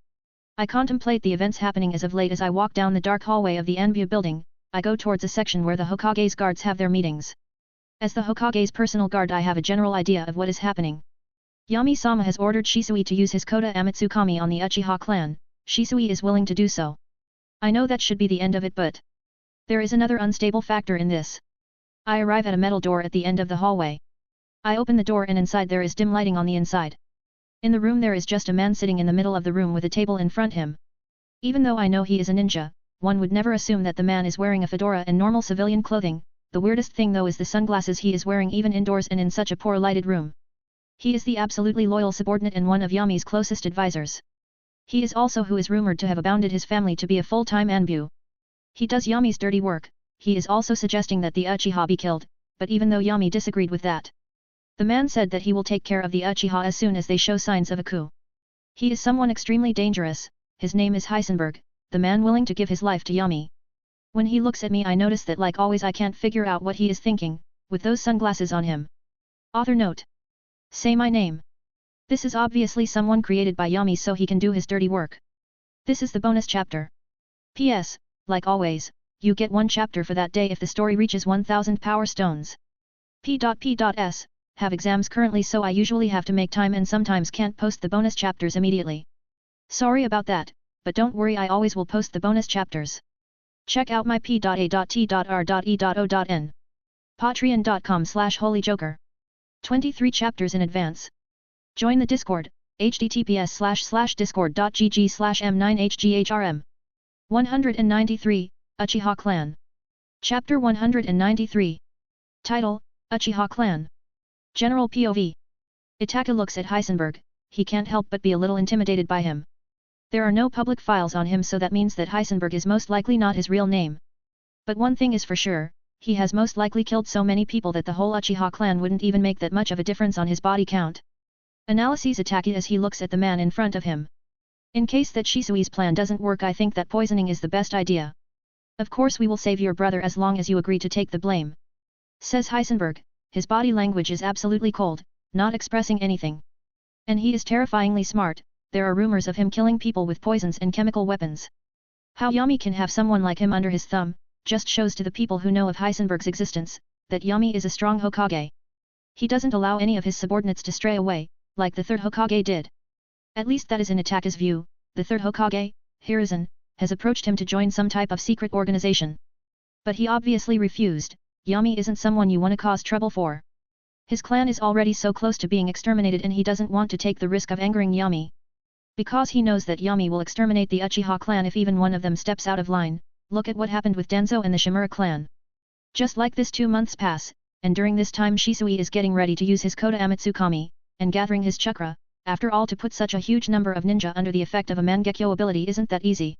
I contemplate the events happening as of late as I walk down the dark hallway of the Anbu building, I go towards a section where the Hokage's guards have their meetings. As the Hokage's personal guard I have a general idea of what is happening. Yami-sama has ordered Shisui to use his Kota Amatsukami on the Uchiha clan, Shisui is willing to do so. I know that should be the end of it but... there is another unstable factor in this. I arrive at a metal door at the end of the hallway. I open the door and inside there is dim lighting on the inside. In the room there is just a man sitting in the middle of the room with a table in front him. Even though I know he is a ninja, one would never assume that the man is wearing a fedora and normal civilian clothing. The weirdest thing though is the sunglasses he is wearing even indoors and in such a poor lighted room. He is the absolutely loyal subordinate and one of Yami's closest advisors. He is also who is rumored to have abounded his family to be a full-time Anbu. He does Yami's dirty work, he is also suggesting that the Uchiha be killed, but even though Yami disagreed with that. The man said that he will take care of the Uchiha as soon as they show signs of a coup. He is someone extremely dangerous, his name is Heisenberg, the man willing to give his life to Yami. When he looks at me I notice that like always I can't figure out what he is thinking, with those sunglasses on him. Author note. Say my name. This is obviously someone created by Yami so he can do his dirty work. This is the bonus chapter. P.S. Like always, you get one chapter for that day if the story reaches 1000 power stones. P.P.S. Have exams currently so I usually have to make time and sometimes can't post the bonus chapters immediately. Sorry about that, but don't worry I always will post the bonus chapters. Check out my p.a.t.r.e.o.n. Patreon.com/holyjoker. 23 chapters in advance. Join the Discord, https://discord.gg/m9hghrm. 193, Uchiha Clan. Chapter 193. Title, Uchiha Clan. General POV. Itaka looks at Heisenberg, he can't help but be a little intimidated by him. There are no public files on him so that means that Heisenberg is most likely not his real name. But one thing is for sure, he has most likely killed so many people that the whole Uchiha clan wouldn't even make that much of a difference on his body count. Analyses Itaka as he looks at the man in front of him. In case that Shisui's plan doesn't work I think that poisoning is the best idea. Of course we will save your brother as long as you agree to take the blame. Says Heisenberg, his body language is absolutely cold, not expressing anything. And he is terrifyingly smart. There are rumors of him killing people with poisons and chemical weapons. How Yami can have someone like him under his thumb, just shows to the people who know of Heisenberg's existence, that Yami is a strong Hokage. He doesn't allow any of his subordinates to stray away, like the third Hokage did. At least that is in Itaka's view, the third Hokage, Hiruzen, has approached him to join some type of secret organization. But he obviously refused. Yami isn't someone you want to cause trouble for. His clan is already so close to being exterminated and he doesn't want to take the risk of angering Yami. Because he knows that Yami will exterminate the Uchiha clan if even one of them steps out of line. Look at what happened with Denzo and the Shimura clan. Just like this 2 months pass, and during this time Shisui is getting ready to use his Koda Amatsukami, and gathering his chakra. After all, to put such a huge number of ninja under the effect of a Mangekyo ability isn't that easy.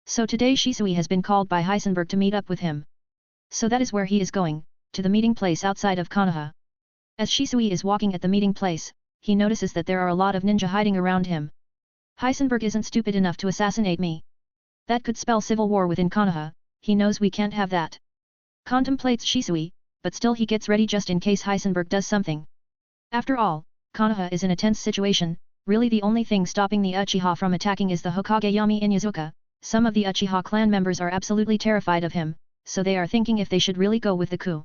So today Shisui has been called by Heisenberg to meet up with him. So that is where he is going, to the meeting place outside of Konoha. As Shisui is walking at the meeting place, he notices that there are a lot of ninja hiding around him. Heisenberg isn't stupid enough to assassinate me. That could spell civil war within Konoha, he knows we can't have that. Contemplates Shisui, but still he gets ready just in case Heisenberg does something. After all, Konoha is in a tense situation, really the only thing stopping the Uchiha from attacking is the Hokage Yami Inuzuka. Some of the Uchiha clan members are absolutely terrified of him, so they are thinking if they should really go with the coup.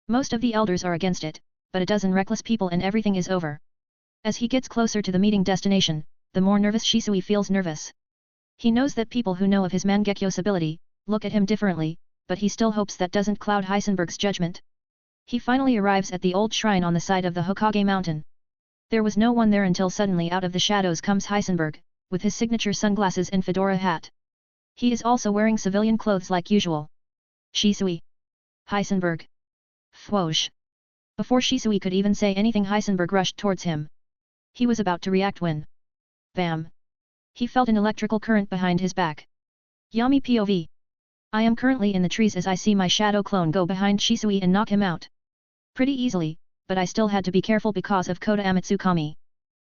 Most of the elders are against it, but a dozen reckless people and everything is over. As he gets closer to the meeting destination, the more nervous Shisui feels nervous. He knows that people who know of his Mangekyo's ability, look at him differently, but he still hopes that doesn't cloud Heisenberg's judgment. He finally arrives at the old shrine on the side of the Hokage mountain. There was no one there until suddenly out of the shadows comes Heisenberg, with his signature sunglasses and fedora hat. He is also wearing civilian clothes like usual. Shisui. Heisenberg. Whoosh. Before Shisui could even say anything, Heisenberg rushed towards him. He was about to react when... Bam! He felt an electrical current behind his back. Yami POV. I am currently in the trees as I see my shadow clone go behind Shisui and knock him out. Pretty easily, but I still had to be careful because of Koda Amatsukami.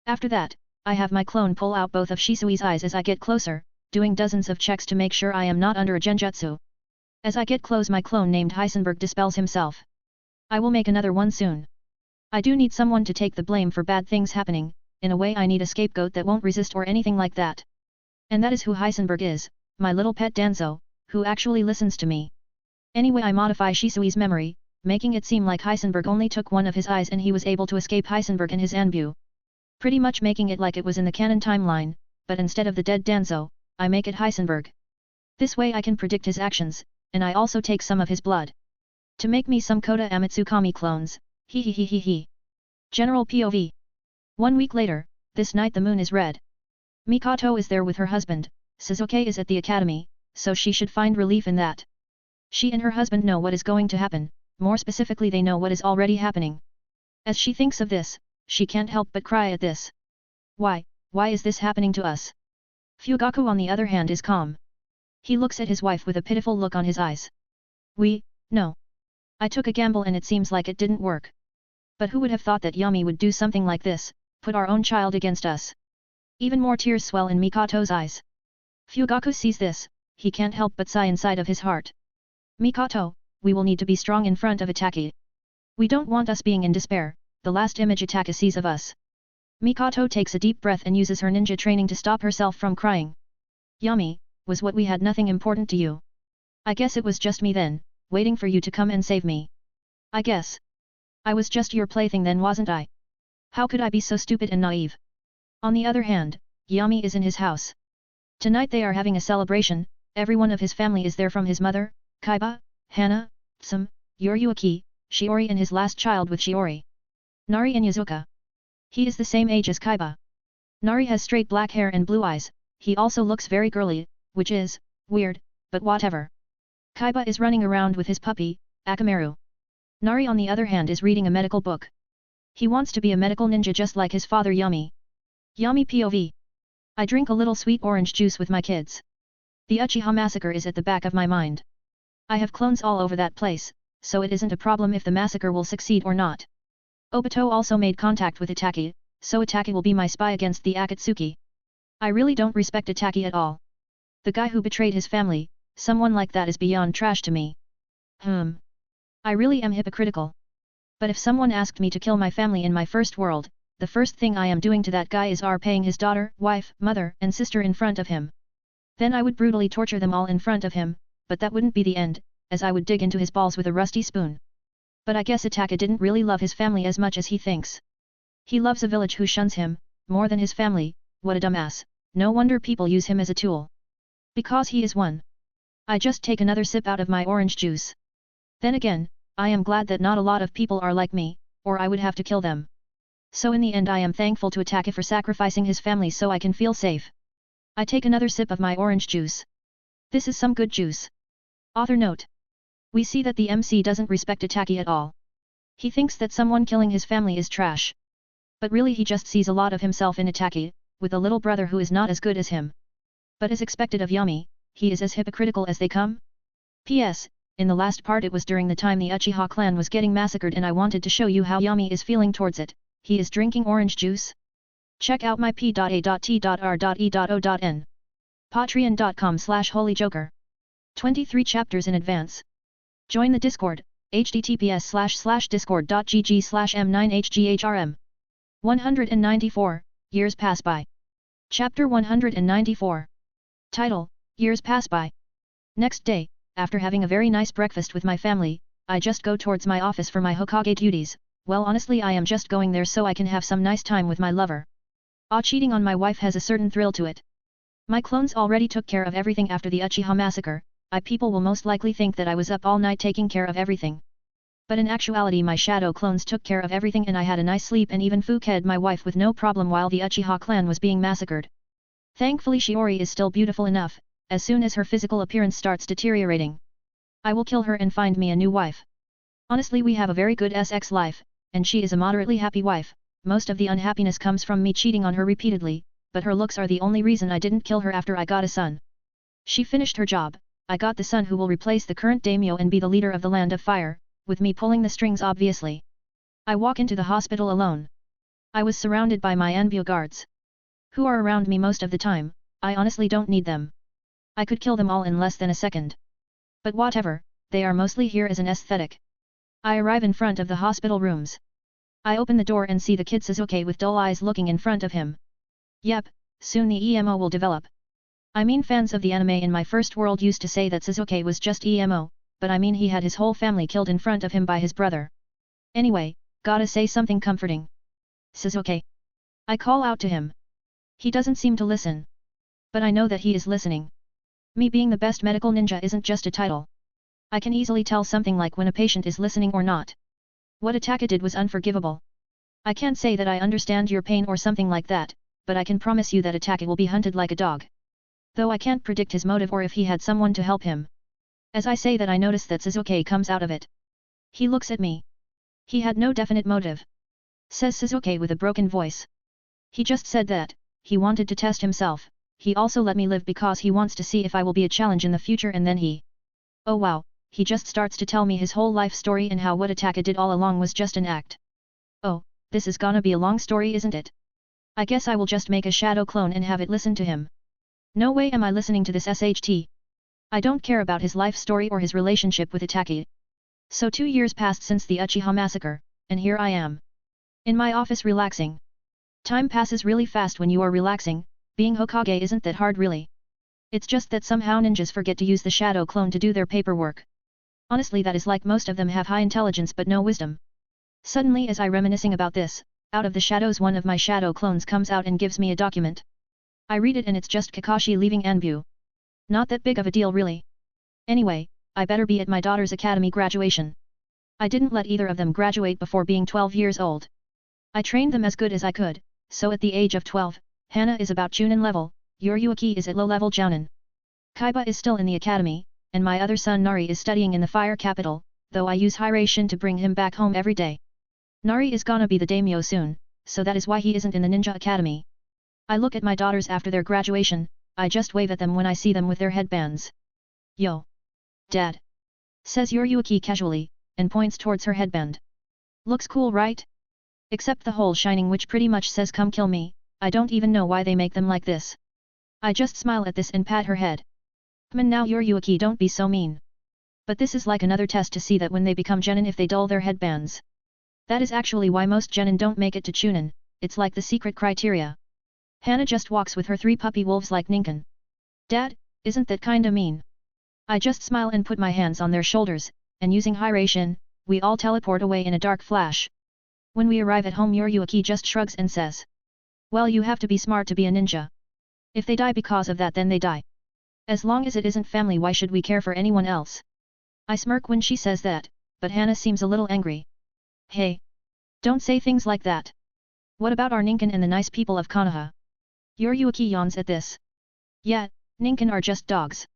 After that, I have my clone pull out both of Shisui's eyes as I get closer, doing dozens of checks to make sure I am not under a genjutsu. As I get close, my clone named Heisenberg dispels himself. I will make another one soon. I do need someone to take the blame for bad things happening, in a way I need a scapegoat that won't resist or anything like that. And that is who Heisenberg is, my little pet Danzo, who actually listens to me. Anyway, I modify Shisui's memory, making it seem like Heisenberg only took one of his eyes and he was able to escape Heisenberg and his Anbu. Pretty much making it like it was in the canon timeline, but instead of the dead Danzo, I make it Heisenberg. This way I can predict his actions, and I also take some of his blood. To make me some Koda Amatsukami clones, hee hee hee hee hee. General POV. 1 week later, this night the moon is red. Mikoto is there with her husband, Suzuki is at the academy, so she should find relief in that. She and her husband know what is going to happen, more specifically they know what is already happening. As she thinks of this, she can't help but cry at this. Why is this happening to us? Fugaku on the other hand is calm. He looks at his wife with a pitiful look on his eyes. No. I took a gamble and it seems like it didn't work. But who would have thought that Yami would do something like this, put our own child against us? Even more tears swell in Mikoto's eyes. Fugaku sees this, he can't help but sigh inside of his heart. Mikoto, we will need to be strong in front of Itaki. We don't want us being in despair, the last image Itaki sees of us. Mikoto takes a deep breath and uses her ninja training to stop herself from crying. Yami, was what we had nothing important to you? I guess it was just me then, waiting for you to come and save me. I guess. I was just your plaything then, wasn't I? How could I be so stupid and naive? On the other hand, Yami is in his house. Tonight they are having a celebration, everyone of his family is there from his mother, Kaiba, Hana, Tsum, Yoryuki, Shiori and his last child with Shiori. Nari and Yuzuka. He is the same age as Kaiba. Nari has straight black hair and blue eyes, he also looks very girly, which is weird, but whatever. Kaiba is running around with his puppy, Akamaru. Nari on the other hand is reading a medical book. He wants to be a medical ninja just like his father Yami. Yami POV. I drink a little sweet orange juice with my kids. The Uchiha massacre is at the back of my mind. I have clones all over that place, so it isn't a problem if the massacre will succeed or not. Obito also made contact with Itaki, so Itaki will be my spy against the Akatsuki. I really don't respect Itaki at all. The guy who betrayed his family, someone like that is beyond trash to me. I really am hypocritical. But if someone asked me to kill my family in my first world, the first thing I am doing to that guy is paying his daughter, wife, mother, and sister in front of him. Then I would brutally torture them all in front of him, but that wouldn't be the end, as I would dig into his balls with a rusty spoon. But I guess Itaka didn't really love his family as much as he thinks. He loves a village who shuns him, more than his family. What a dumbass, no wonder people use him as a tool. Because he is one. I just take another sip out of my orange juice. Then again, I am glad that not a lot of people are like me, or I would have to kill them. So in the end I am thankful to Atake for sacrificing his family so I can feel safe. I take another sip of my orange juice. This is some good juice. Author note. We see that the MC doesn't respect Atake at all. He thinks that someone killing his family is trash. But really he just sees a lot of himself in Atake, with a little brother who is not as good as him. But as expected of Yami, he is as hypocritical as they come. P.S. In the last part it was during the time the Uchiha clan was getting massacred and I wanted to show you how Yami is feeling towards it. He is drinking orange juice. Check out my p.a.t.r.e.o.n. Patreon.com/holyjoker. 23 chapters in advance. Join the Discord, https://discord.gg/m9hghrm. 194, Years Pass By. Chapter 194. Title, Years Pass By. Next day, after having a very nice breakfast with my family, I just go towards my office for my Hokage duties. Well, honestly I am just going there so I can have some nice time with my lover. Cheating on my wife has a certain thrill to it. My clones already took care of everything after the Uchiha massacre. People will most likely think that I was up all night taking care of everything. But in actuality my shadow clones took care of everything and I had a nice sleep and even fuked my wife with no problem while the Uchiha clan was being massacred. Thankfully Shiori is still beautiful enough, as soon as her physical appearance starts deteriorating, I will kill her and find me a new wife. Honestly we have a very good sex life, and she is a moderately happy wife. Most of the unhappiness comes from me cheating on her repeatedly, but her looks are the only reason I didn't kill her after I got a son. She finished her job, I got the son who will replace the current daimyo and be the leader of the Land of Fire, with me pulling the strings obviously. I walk into the hospital alone. I was surrounded by my Anbu guards, who are around me most of the time. I honestly don't need them. I could kill them all in less than a second. But whatever, they are mostly here as an aesthetic. I arrive in front of the hospital rooms. I open the door and see the kid Sasuke with dull eyes looking in front of him. Yep, soon the EMO will develop. I mean fans of the anime in my first world used to say that Sasuke was just EMO, but I mean he had his whole family killed in front of him by his brother. Anyway, gotta say something comforting. Sasuke. I call out to him. He doesn't seem to listen. But I know that he is listening. Me being the best medical ninja isn't just a title. I can easily tell something like when a patient is listening or not. What Atake did was unforgivable. I can't say that I understand your pain or something like that, but I can promise you that Atake will be hunted like a dog. Though I can't predict his motive or if he had someone to help him. As I say that I notice that Sasuke comes out of it. He looks at me. He had no definite motive. Says Sasuke with a broken voice. He just said that, he wanted to test himself. He also let me live because he wants to see if I will be a challenge in the future and then he... Oh wow, he just starts to tell me his whole life story and how what Atake did all along was just an act. Oh, this is gonna be a long story isn't it? I guess I will just make a shadow clone and have it listen to him. No way am I listening to this SHT. I don't care about his life story or his relationship with Atake. So 2 years passed since the Uchiha massacre, and here I am. In my office relaxing. Time passes really fast when you are relaxing. Being Hokage isn't that hard really. It's just that somehow ninjas forget to use the shadow clone to do their paperwork. Honestly that is like most of them have high intelligence but no wisdom. Suddenly as I reminiscing about this, out of the shadows one of my shadow clones comes out and gives me a document. I read it and it's just Kakashi leaving Anbu. Not that big of a deal really. Anyway, I better be at my daughter's academy graduation. I didn't let either of them graduate before being 12 years old. I trained them as good as I could, so at the age of 12, Hana is about Chunin level, Yoryuki is at low level Jounin. Kaiba is still in the academy, and my other son Nari is studying in the fire capital, though I use Hiration to bring him back home every day. Nari is gonna be the daimyo soon, so that is why he isn't in the ninja academy. I look at my daughters after their graduation, I just wave at them when I see them with their headbands. Yo! Dad! Says Yoryuki casually, and points towards her headband. Looks cool right? Except the hole shining which pretty much says come kill me, I don't even know why they make them like this. I just smile at this and pat her head. Now Yoryuki don't be so mean. But this is like another test to see that when they become genin if they dull their headbands. That is actually why most genin don't make it to Chunin, it's like the secret criteria. Hana just walks with her 3 puppy wolves like Ninkan. Dad, isn't that kinda mean? I just smile and put my hands on their shoulders, and using Hiration, we all teleport away in a dark flash. When we arrive at home Yoryuki just shrugs and says. Well you have to be smart to be a ninja. If they die because of that then they die. As long as it isn't family why should we care for anyone else? I smirk when she says that, but Hana seems a little angry. Hey! Don't say things like that. What about our Ninkan and the nice people of Konoha? Yoryuki yawns at this. Yeah, Ninkan are just dogs.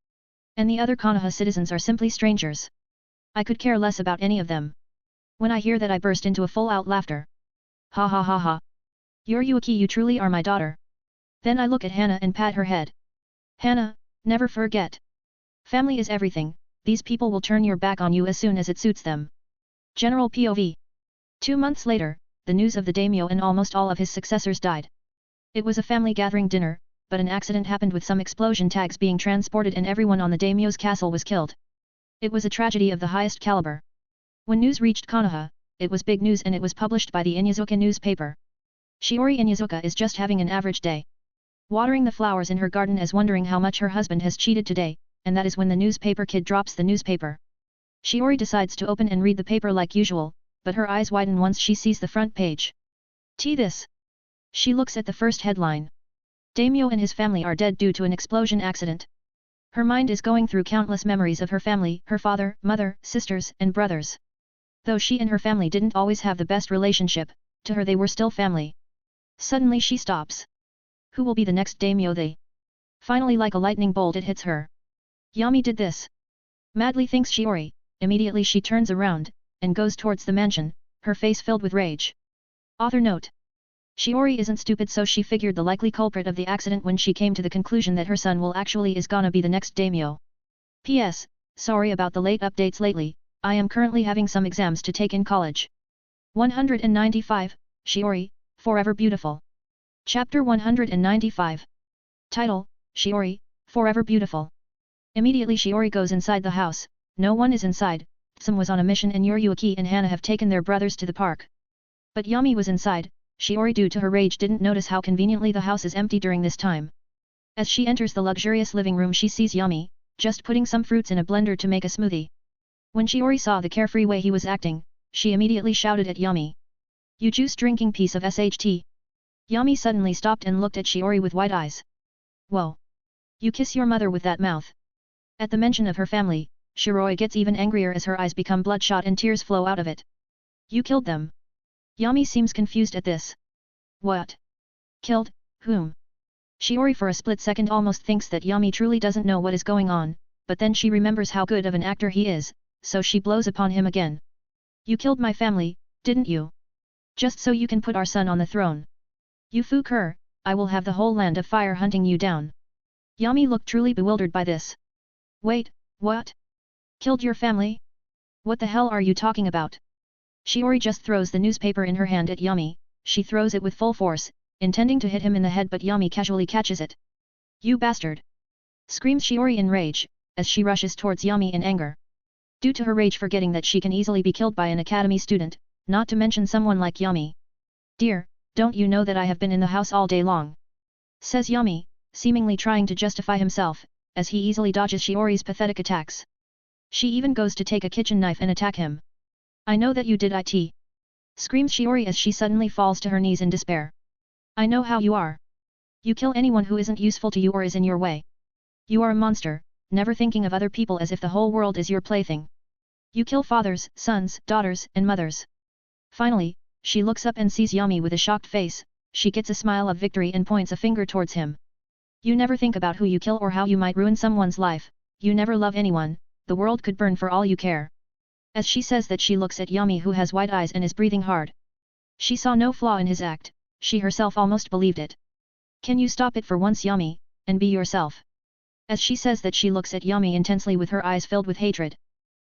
And the other Konoha citizens are simply strangers. I could care less about any of them. When I hear that I burst into a full-out laughter. Ha ha ha ha. Yoryuki, you truly are my daughter. Then I look at Hana and pat her head. Hana, never forget. Family is everything, these people will turn your back on you as soon as it suits them. General POV. 2 months later, the news of the daimyo and almost all of his successors died. It was a family gathering dinner, but an accident happened with some explosion tags being transported and everyone on the daimyo's castle was killed. It was a tragedy of the highest caliber. When news reached Konoha, it was big news and it was published by the Inyazuka newspaper. Shiori Inyazuka is just having an average day. Watering the flowers in her garden as wondering how much her husband has cheated today, and that is when the newspaper kid drops the newspaper. Shiori decides to open and read the paper like usual, but her eyes widen once she sees the front page. This. She looks at the first headline. Daimyo and his family are dead due to an explosion accident. Her mind is going through countless memories of her family, her father, mother, sisters, and brothers. Though she and her family didn't always have the best relationship, to her they were still family. Suddenly she stops. Who will be the next daimyo? They. Finally, like a lightning bolt, it hits her. Yami did this. Madly thinks Shiori. Immediately she turns around, and goes towards the mansion, her face filled with rage. Author note. Shiori isn't stupid, so she figured the likely culprit of the accident when she came to the conclusion that her son will actually is gonna be the next daimyo. P.S. Sorry about the late updates lately, I am currently having some exams to take in college. 195, Shiori, Forever Beautiful. Chapter 195. Title, Shiori, Forever Beautiful. Immediately Shiori goes inside the house. No one is inside. Tsum was on a mission and Yoryuki and Hana have taken their brothers to the park. But Yami was inside. Shiori, due to her rage, didn't notice how conveniently the house is empty during this time. As she enters the luxurious living room, she sees Yami, just putting some fruits in a blender to make a smoothie. When Shiori saw the carefree way he was acting, she immediately shouted at Yami. You juice drinking piece of SHT. Yami suddenly stopped and looked at Shiori with wide eyes. Whoa! You kiss your mother with that mouth. At the mention of her family, Shiori gets even angrier as her eyes become bloodshot and tears flow out of it. You killed them. Yami seems confused at this. What? Killed? Whom? Shiori for a split second almost thinks that Yami truly doesn't know what is going on, but then she remembers how good of an actor he is, so she blows upon him again. You killed my family, didn't you? Just so you can put our son on the throne. You fucker, I will have the whole land of fire hunting you down. Yami looked truly bewildered by this. Wait, what? Killed your family? What the hell are you talking about? Shiori just throws the newspaper in her hand at Yami. She throws it with full force, intending to hit him in the head, but Yami casually catches it. You bastard! Screams Shiori in rage, as she rushes towards Yami in anger. Due to her rage, forgetting that she can easily be killed by an academy student, not to mention someone like Yami. Dear, don't you know that I have been in the house all day long? Says Yami, seemingly trying to justify himself, as he easily dodges Shiori's pathetic attacks. She even goes to take a kitchen knife and attack him. I know that you did it! Screams Shiori as she suddenly falls to her knees in despair. I know how you are. You kill anyone who isn't useful to you or is in your way. You are a monster, never thinking of other people as if the whole world is your plaything. You kill fathers, sons, daughters, and mothers. Finally, she looks up and sees Yami with a shocked face. She gets a smile of victory and points a finger towards him. You never think about who you kill or how you might ruin someone's life. You never love anyone. The world could burn for all you care. As she says that, she looks at Yami, who has wide eyes and is breathing hard. She saw no flaw in his act. She herself almost believed it. Can you stop it for once, Yami, and be yourself? As she says that, she looks at Yami intensely with her eyes filled with hatred.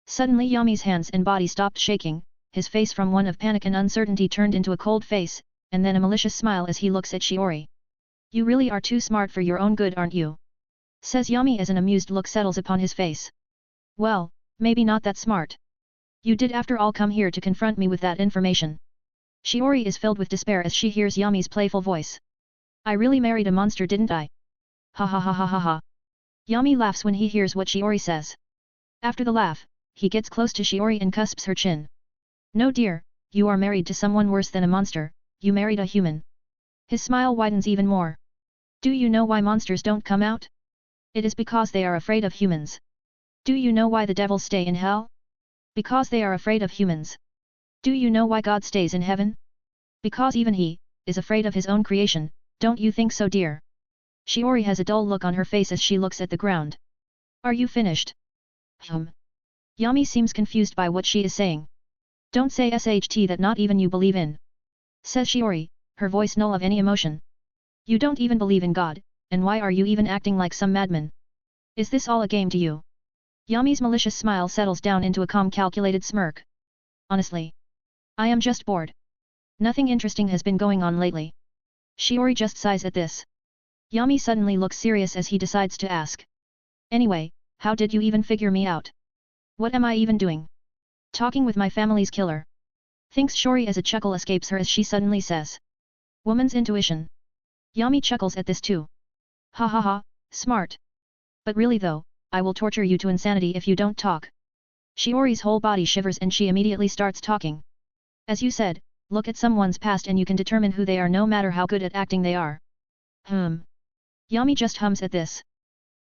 Suddenly Yami's hands and body stopped shaking, his face from one of panic and uncertainty turned into a cold face, and then a malicious smile as he looks at Shiori. You really are too smart for your own good, aren't you? Says Yami as an amused look settles upon his face. Well, maybe not that smart. You did after all come here to confront me with that information. Shiori is filled with despair as she hears Yami's playful voice. I really married a monster, didn't I? Ha ha ha ha ha ha. Yami laughs when he hears what Shiori says. After the laugh, he gets close to Shiori and cusps her chin. No dear, you are married to someone worse than a monster, you married a human. His smile widens even more. Do you know why monsters don't come out? It is because they are afraid of humans. Do you know why the devils stay in hell? Because they are afraid of humans. Do you know why God stays in heaven? Because even he, is afraid of his own creation, don't you think so, dear? Shiori has a dull look on her face as she looks at the ground. Are you finished? Yami seems confused by what she is saying. Don't say SHT that not even you believe in. Says Shiori, her voice null of any emotion. You don't even believe in God, and why are you even acting like some madman? Is this all a game to you? Yami's malicious smile settles down into a calm calculated smirk. Honestly. I am just bored. Nothing interesting has been going on lately. Shiori just sighs at this. Yami suddenly looks serious as he decides to ask. Anyway, how did you even figure me out? What am I even doing? Talking with my family's killer. Thinks Shiori as a chuckle escapes her as she suddenly says. Woman's intuition. Yami chuckles at this too. Ha ha ha, smart. But really though, I will torture you to insanity if you don't talk. Shiori's whole body shivers and she immediately starts talking. As you said, look at someone's past and you can determine who they are no matter how good at acting they are. Yami just hums at this.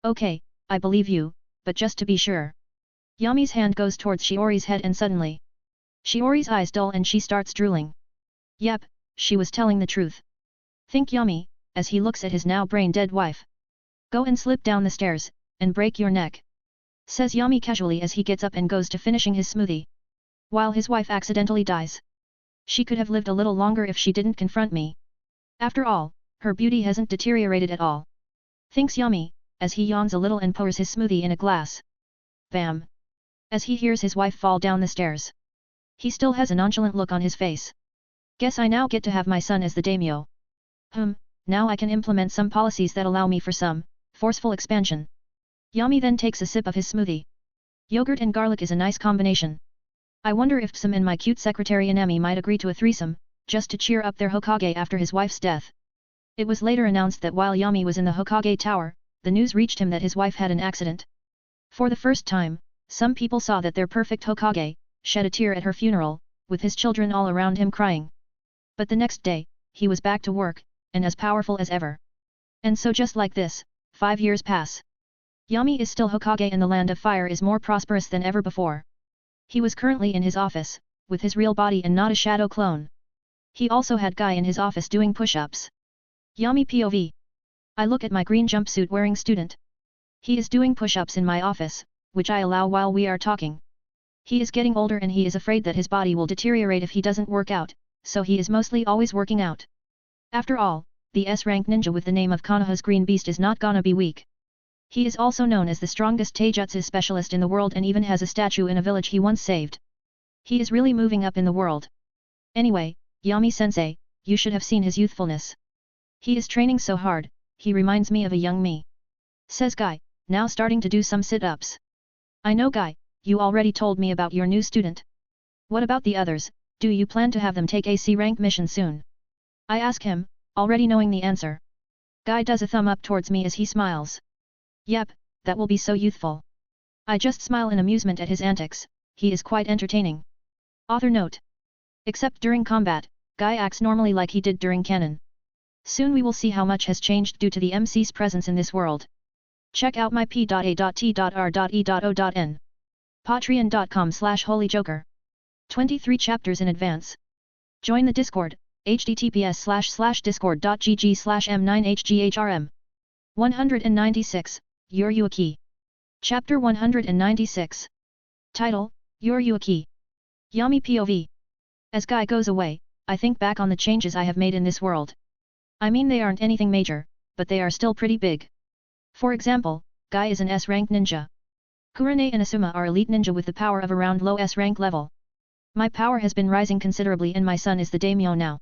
Okay, I believe you, but just to be sure. Yami's hand goes towards Shiori's head and suddenly. Shiori's eyes dull and she starts drooling. Yep, she was telling the truth. Think Yami, as he looks at his now brain-dead wife. Go and slip down the stairs, and break your neck. Says Yami casually as he gets up and goes to finishing his smoothie. While his wife accidentally dies. She could have lived a little longer if she didn't confront me. After all, her beauty hasn't deteriorated at all. Thinks Yami, as he yawns a little and pours his smoothie in a glass. Bam! As he hears his wife fall down the stairs. He still has a nonchalant look on his face. Guess I now get to have my son as the daimyo. Now I can implement some policies that allow me for some forceful expansion. Yami then takes a sip of his smoothie. Yogurt and garlic is a nice combination. I wonder if Psum and my cute secretary Inami might agree to a threesome, just to cheer up their Hokage after his wife's death. It was later announced that while Yami was in the Hokage tower, the news reached him that his wife had an accident. For the first time, some people saw that their perfect Hokage shed a tear at her funeral, with his children all around him crying. But the next day, he was back to work, and as powerful as ever. And so just like this, 5 years pass. Yami is still Hokage and the Land of Fire is more prosperous than ever before. He was currently in his office, with his real body and not a shadow clone. He also had Guy in his office doing push-ups. Yami POV. I look at my green jumpsuit wearing student. He is doing push-ups in my office, which I allow while we are talking. He is getting older and he is afraid that his body will deteriorate if he doesn't work out, so he is mostly always working out. After all, the S-rank ninja with the name of Konoha's Green Beast is not gonna be weak. He is also known as the strongest taijutsu specialist in the world and even has a statue in a village he once saved. He is really moving up in the world. Anyway, Yami-sensei, you should have seen his youthfulness. He is training so hard, he reminds me of a young me. Says Guy, now starting to do some sit-ups. I know Guy, you already told me about your new student. What about the others, do you plan to have them take a C-rank mission soon? I ask him, already knowing the answer. Guy does a thumb up towards me as he smiles. Yep, that will be so youthful. I just smile in amusement at his antics, he is quite entertaining. Author note. Except during combat, Guy acts normally like he did during canon. Soon we will see how much has changed due to the MC's presence in this world. Check out my p.a.t.r.e.o.n. Patreon.com/holyjoker. 23 chapters in advance. Join the Discord, https://discord.gg/m9hghrm. 196, Yoryuaki. Chapter 196. Title, Yoryuaki. Yami POV. As Guy goes away, I think back on the changes I have made in this world. I mean they aren't anything major, but they are still pretty big. For example, Guy is an S-rank ninja. Kurane and Asuma are elite ninja with the power of around low S-rank level. My power has been rising considerably and my son is the daimyo now.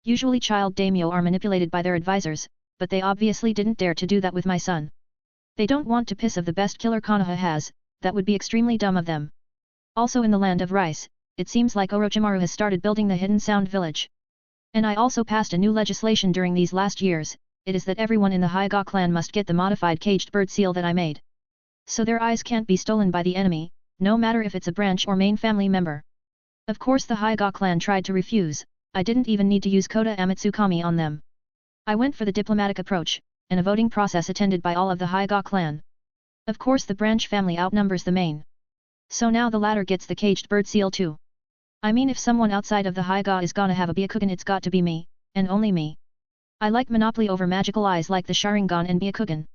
Usually child daimyo are manipulated by their advisors, but they obviously didn't dare to do that with my son. They don't want to piss of the best killer Konoha has, that would be extremely dumb of them. Also in the land of rice, it seems like Orochimaru has started building the Hidden Sound village. And I also passed a new legislation during these last years, it is that everyone in the Hyuga clan must get the modified caged bird seal that I made. So their eyes can't be stolen by the enemy, no matter if it's a branch or main family member. Of course the Hyuga clan tried to refuse, I didn't even need to use Kota Amatsukami on them. I went for the diplomatic approach, and a voting process attended by all of the Hyuga clan. Of course the branch family outnumbers the main. So now the latter gets the caged bird seal too. I mean if someone outside of the Hyuga is gonna have a Byakugan it's got to be me, and only me. I like monopoly over magical eyes like the Sharingan and Byakugan.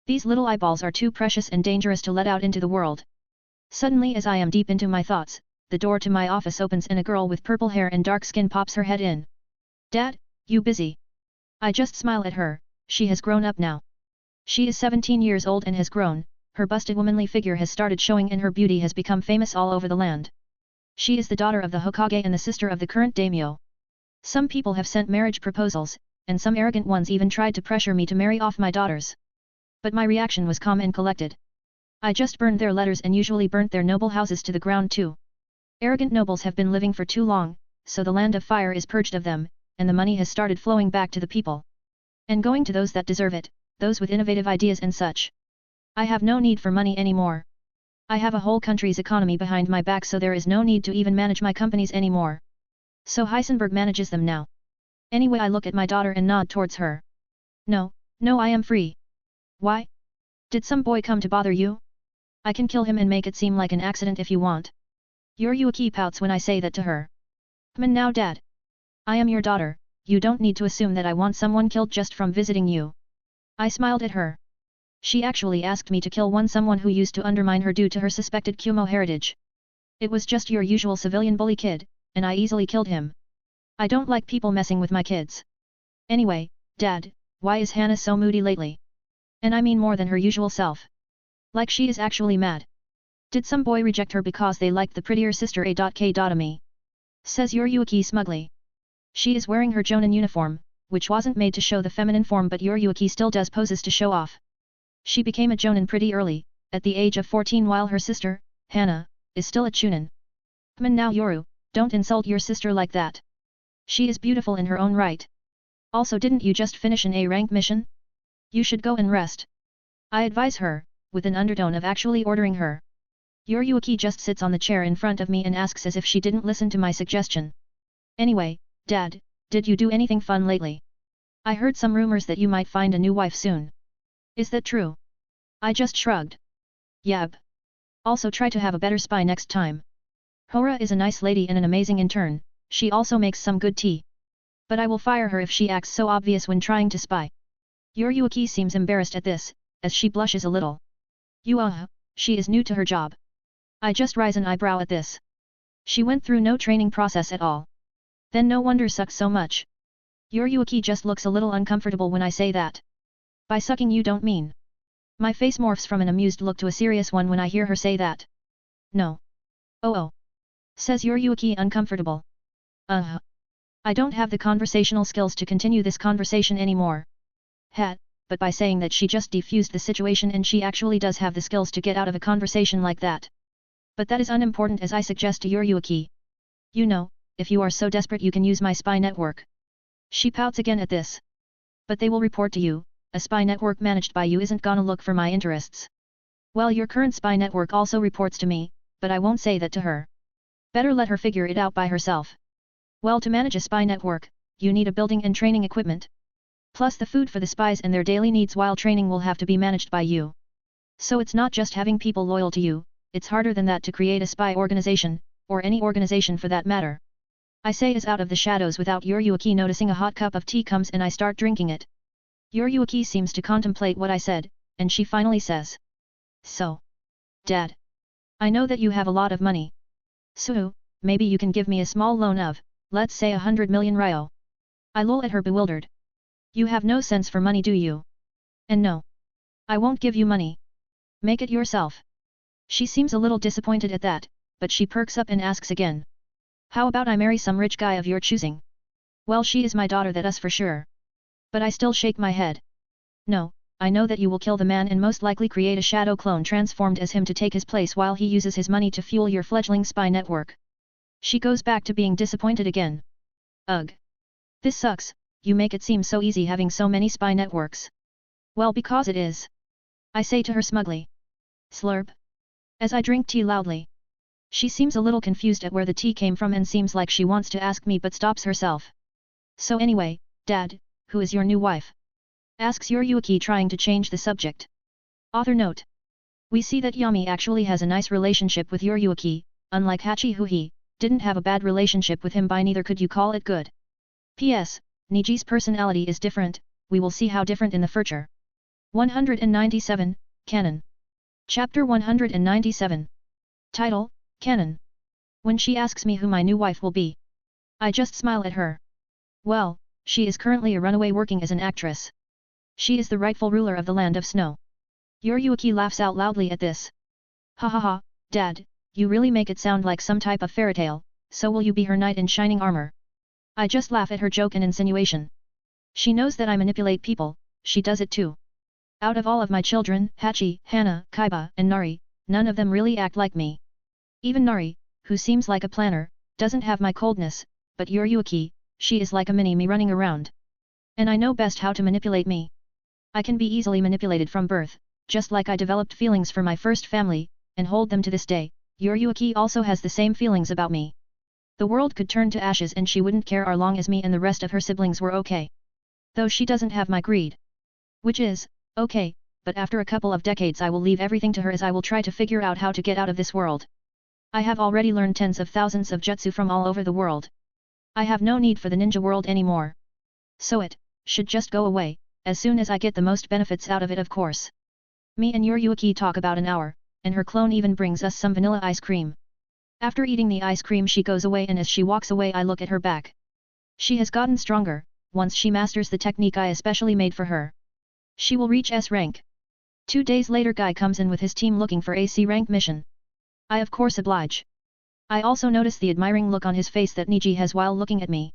These little eyeballs are too precious and dangerous to let out into the world. Suddenly, as I am deep into my thoughts, the door to my office opens and a girl with purple hair and dark skin pops her head in. Dad, you busy? I just smile at her. She has grown up now. She is 17 years old and has grown, her busted womanly figure has started showing and her beauty has become famous all over the land. She is the daughter of the Hokage and the sister of the current daimyo. Some people have sent marriage proposals, and some arrogant ones even tried to pressure me to marry off my daughters. But my reaction was calm and collected. I just burned their letters and usually burnt their noble houses to the ground too. Arrogant nobles have been living for too long, so the land of fire is purged of them, and the money has started flowing back to the people. And going to those that deserve it, those with innovative ideas and such. I have no need for money anymore. I have a whole country's economy behind my back, so there is no need to even manage my companies anymore. So Heisenberg manages them now. Anyway, I look at my daughter and nod towards her. No, I am free. Why? Did some boy come to bother you? I can kill him and make it seem like an accident if you want. Yuki pouts when I say that to her. Now Dad. I am your daughter, you don't need to assume that I want someone killed just from visiting you. I smiled at her. She actually asked me to kill someone who used to undermine her due to her suspected Kumo heritage. It was just your usual civilian bully kid, and I easily killed him. I don't like people messing with my kids. Anyway, Dad, why is Hannah so moody lately? And I mean more than her usual self. Like she is actually mad. Did some boy reject her because they liked the prettier sister A.K.me? Says Yuki smugly. She is wearing her Jonin uniform, which wasn't made to show the feminine form, but Yuki still does poses to show off. She became a Jonin pretty early, at the age of 14, while her sister, Hannah, is still a Chunin. Now Yoru, don't insult your sister like that. She is beautiful in her own right. Also, didn't you just finish an A-rank mission? You should go and rest. I advise her, with an undertone of actually ordering her. Yuki just sits on the chair in front of me and asks as if she didn't listen to my suggestion. Anyway, Dad, did you do anything fun lately? I heard some rumors that you might find a new wife soon. Is that true? I just shrugged. Yab. Also try to have a better spy next time. Hora is a nice lady and an amazing intern, she also makes some good tea. But I will fire her if she acts so obvious when trying to spy. Yuki seems embarrassed at this, as she blushes a little. She is new to her job. I just raise an eyebrow at this. She went through no training process at all. Then no wonder sucks so much. Yuki just looks a little uncomfortable when I say that. By sucking you don't mean. My face morphs from an amused look to a serious one when I hear her say that. No. Oh. Says Yuki uncomfortable. I don't have the conversational skills to continue this conversation anymore. But by saying that she just defused the situation and she actually does have the skills to get out of a conversation like that. But that is unimportant, as I suggest to Yuki. You know, if you are so desperate you can use my spy network. She pouts again at this. But they will report to you, a spy network managed by you isn't gonna look for my interests. Well, your current spy network also reports to me, but I won't say that to her. Better let her figure it out by herself. Well, to manage a spy network, you need a building and training equipment. Plus the food for the spies and their daily needs while training will have to be managed by you. So it's not just having people loyal to you, it's harder than that to create a spy organization, or any organization for that matter. I say as out of the shadows without Yuki noticing. A hot cup of tea comes and I start drinking it. Yuki seems to contemplate what I said, and she finally says. So. Dad. I know that you have a lot of money. So, maybe you can give me a small loan of, let's say 100 million ryo. I lol at her bewildered. You have no sense for money, do you? And no. I won't give you money. Make it yourself. She seems a little disappointed at that, but she perks up and asks again. How about I marry some rich guy of your choosing? Well, she is my daughter, that is for sure. But I still shake my head. No, I know that you will kill the man and most likely create a shadow clone transformed as him to take his place while he uses his money to fuel your fledgling spy network. She goes back to being disappointed again. Ugh. This sucks, you make it seem so easy having so many spy networks. Well, because it is. I say to her smugly. Slurp. As I drink tea loudly. She seems a little confused at where the tea came from and seems like she wants to ask me but stops herself. So anyway, Dad, who is your new wife? Asks Yuki, trying to change the subject. Author note. We see that Yami actually has a nice relationship with Yuki, unlike Hachi, who he didn't have a bad relationship with him by neither could you call it good. P.S. Niji's personality is different, we will see how different in the future. 197, Canon. Chapter 197. Title, Canon. When she asks me who my new wife will be, I just smile at her. Well, she is currently a runaway working as an actress. She is the rightful ruler of the land of snow. Yuki laughs out loudly at this. Ha ha ha, Dad, you really make it sound like some type of fairy tale, so will you be her knight in shining armor? I just laugh at her joke and insinuation. She knows that I manipulate people, she does it too. Out of all of my children, Hachi, Hana, Kaiba, and Nari, none of them really act like me. Even Nari, who seems like a planner, doesn't have my coldness, but Yuki, she is like a mini-me running around. And I know best how to manipulate me. I can be easily manipulated from birth, just like I developed feelings for my first family, and hold them to this day. Yuki also has the same feelings about me. The world could turn to ashes and she wouldn't care as long as me and the rest of her siblings were okay. Though she doesn't have my greed. Which is, okay, but after a couple of decades I will leave everything to her as I will try to figure out how to get out of this world. I have already learned tens of thousands of jutsu from all over the world. I have no need for the ninja world anymore. So it should just go away, as soon as I get the most benefits out of it, of course. Me and Yuki talk about an hour, and her clone even brings us some vanilla ice cream. After eating the ice cream she goes away, and as she walks away I look at her back. She has gotten stronger, once she masters the technique I especially made for her. She will reach S rank. 2 days later Guy comes in with his team looking for a C rank mission. I of course oblige. I also notice the admiring look on his face that Niji has while looking at me.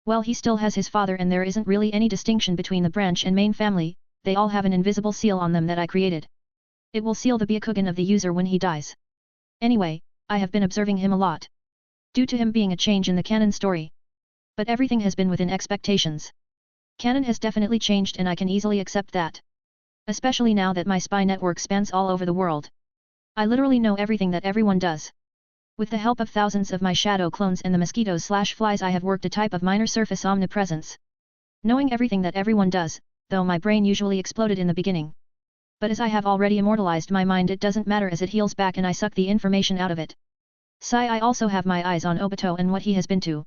Well, he still has his father and there isn't really any distinction between the branch and main family, they all have an invisible seal on them that I created. It will seal the Byakugan of the user when he dies. Anyway, I have been observing him a lot. Due to him being a change in the canon story. But everything has been within expectations. Canon has definitely changed and I can easily accept that. Especially now that my spy network spans all over the world. I literally know everything that everyone does. With the help of thousands of my shadow clones and the mosquitoes/flies I have worked a type of minor surface omnipresence. Knowing everything that everyone does, though my brain usually exploded in the beginning. But as I have already immortalized my mind it doesn't matter as it heals back and I suck the information out of it. I also have my eyes on Obito and what he has been to.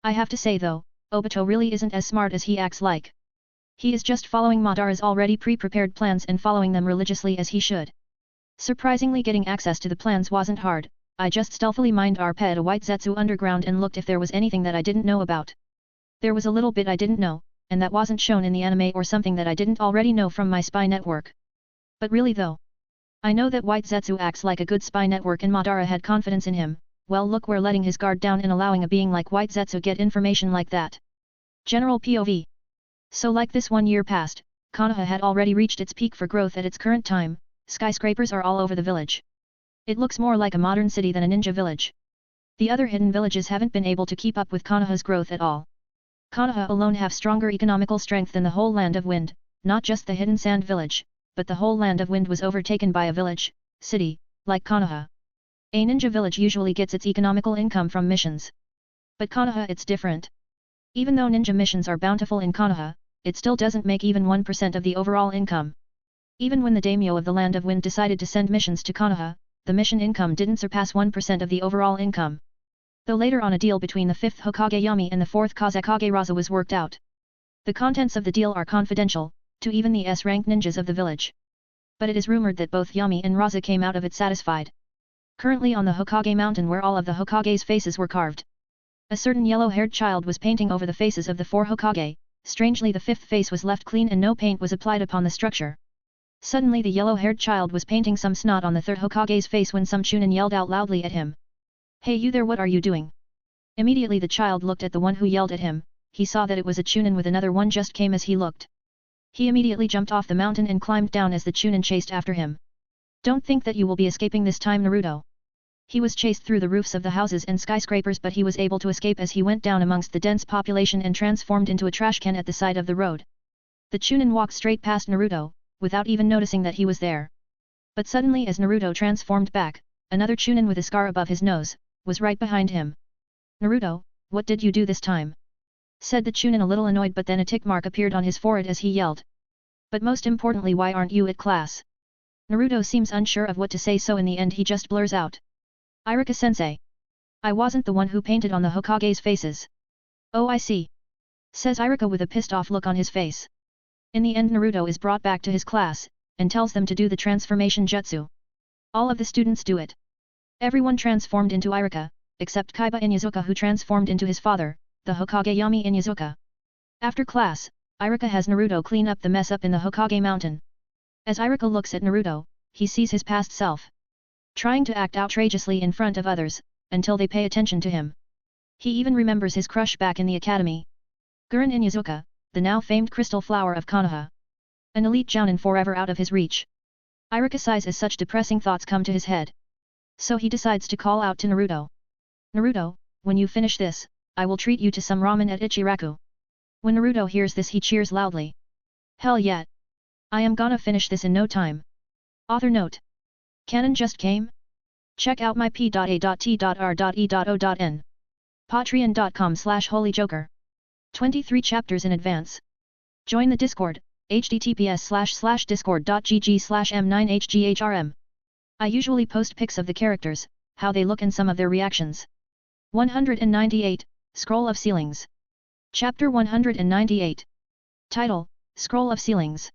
I have to say though, Obito really isn't as smart as he acts like. He is just following Madara's already pre-prepared plans and following them religiously as he should. Surprisingly getting access to the plans wasn't hard, I just stealthily mined RP at a white Zetsu underground and looked if there was anything that I didn't know about. There was a little bit I didn't know, and that wasn't shown in the anime or something that I didn't already know from my spy network. But really though, I know that White Zetsu acts like a good spy network and Madara had confidence in him. Well, look, we're letting his guard down and allowing a being like White Zetsu get information like that. General POV. So like this 1 year passed, Konoha had already reached its peak for growth at its current time, skyscrapers are all over the village. It looks more like a modern city than a ninja village. The other hidden villages haven't been able to keep up with Konoha's growth at all. Konoha alone have stronger economical strength than the whole land of wind, not just the hidden sand village, but the whole land of wind was overtaken by a village, city, like Konoha. A ninja village usually gets its economical income from missions. But Konoha it's different. Even though ninja missions are bountiful in Konoha, it still doesn't make even 1% of the overall income. Even when the daimyo of the land of wind decided to send missions to Konoha, the mission income didn't surpass 1% of the overall income. Though later on a deal between the 5th Hokage Yami and the 4th Kazekage Raza was worked out. The contents of the deal are confidential, to even the S-rank ninjas of the village. But it is rumored that both Yami and Raza came out of it satisfied. Currently on the Hokage mountain where all of the Hokage's faces were carved. A certain yellow-haired child was painting over the faces of the 4 Hokage, strangely the 5th face was left clean and no paint was applied upon the structure. Suddenly the yellow-haired child was painting some snot on the 3rd Hokage's face when some Chunin yelled out loudly at him. "Hey you there, what are you doing?" Immediately the child looked at the one who yelled at him, he saw that it was a Chunin with another one just came as he looked. He immediately jumped off the mountain and climbed down as the Chunin chased after him. "Don't think that you will be escaping this time, Naruto." He was chased through the roofs of the houses and skyscrapers, but he was able to escape as he went down amongst the dense population and transformed into a trash can at the side of the road. The Chunin walked straight past Naruto, without even noticing that he was there. But suddenly as Naruto transformed back, another Chunin with a scar above his nose, was right behind him. "Naruto, what did you do this time?" said the Chunin a little annoyed, but then a tick mark appeared on his forehead as he yelled. "But most importantly, why aren't you at class?" Naruto seems unsure of what to say, so in the end he just blurs out. "Iruka-sensei. I wasn't the one who painted on the Hokage's faces." "Oh, I see. says Iruka with a pissed-off look on his face. In the end Naruto is brought back to his class, and tells them to do the transformation jutsu. All of the students do it. Everyone transformed into Iruka, except Kaiba Inyazuka who transformed into his father, the Hokage Yami Inyazuka. After class, Iruka has Naruto clean up the mess up in the Hokage mountain. As Iruka looks at Naruto, he sees his past self. Trying to act outrageously in front of others, until they pay attention to him. He even remembers his crush back in the academy. Gurren Inyazuka, the now famed crystal flower of Konoha. An elite jounin forever out of his reach. Iruka sighs as such depressing thoughts come to his head. So he decides to call out to Naruto. Naruto, when you finish this, I will treat you to some ramen at Ichiraku. When Naruto hears this he cheers loudly. Hell yeah! I am gonna finish this in no time. Author note. Canon just came? Check out my p.a.t.r.e.o.n. Patreon.com/holyjoker. 23 chapters in advance. Join the Discord, https://discord.gg/m9hghrm. I usually post pics of the characters, how they look and some of their reactions. 198, Scroll of Ceilings. Chapter 198. Title, Scroll of Ceilings.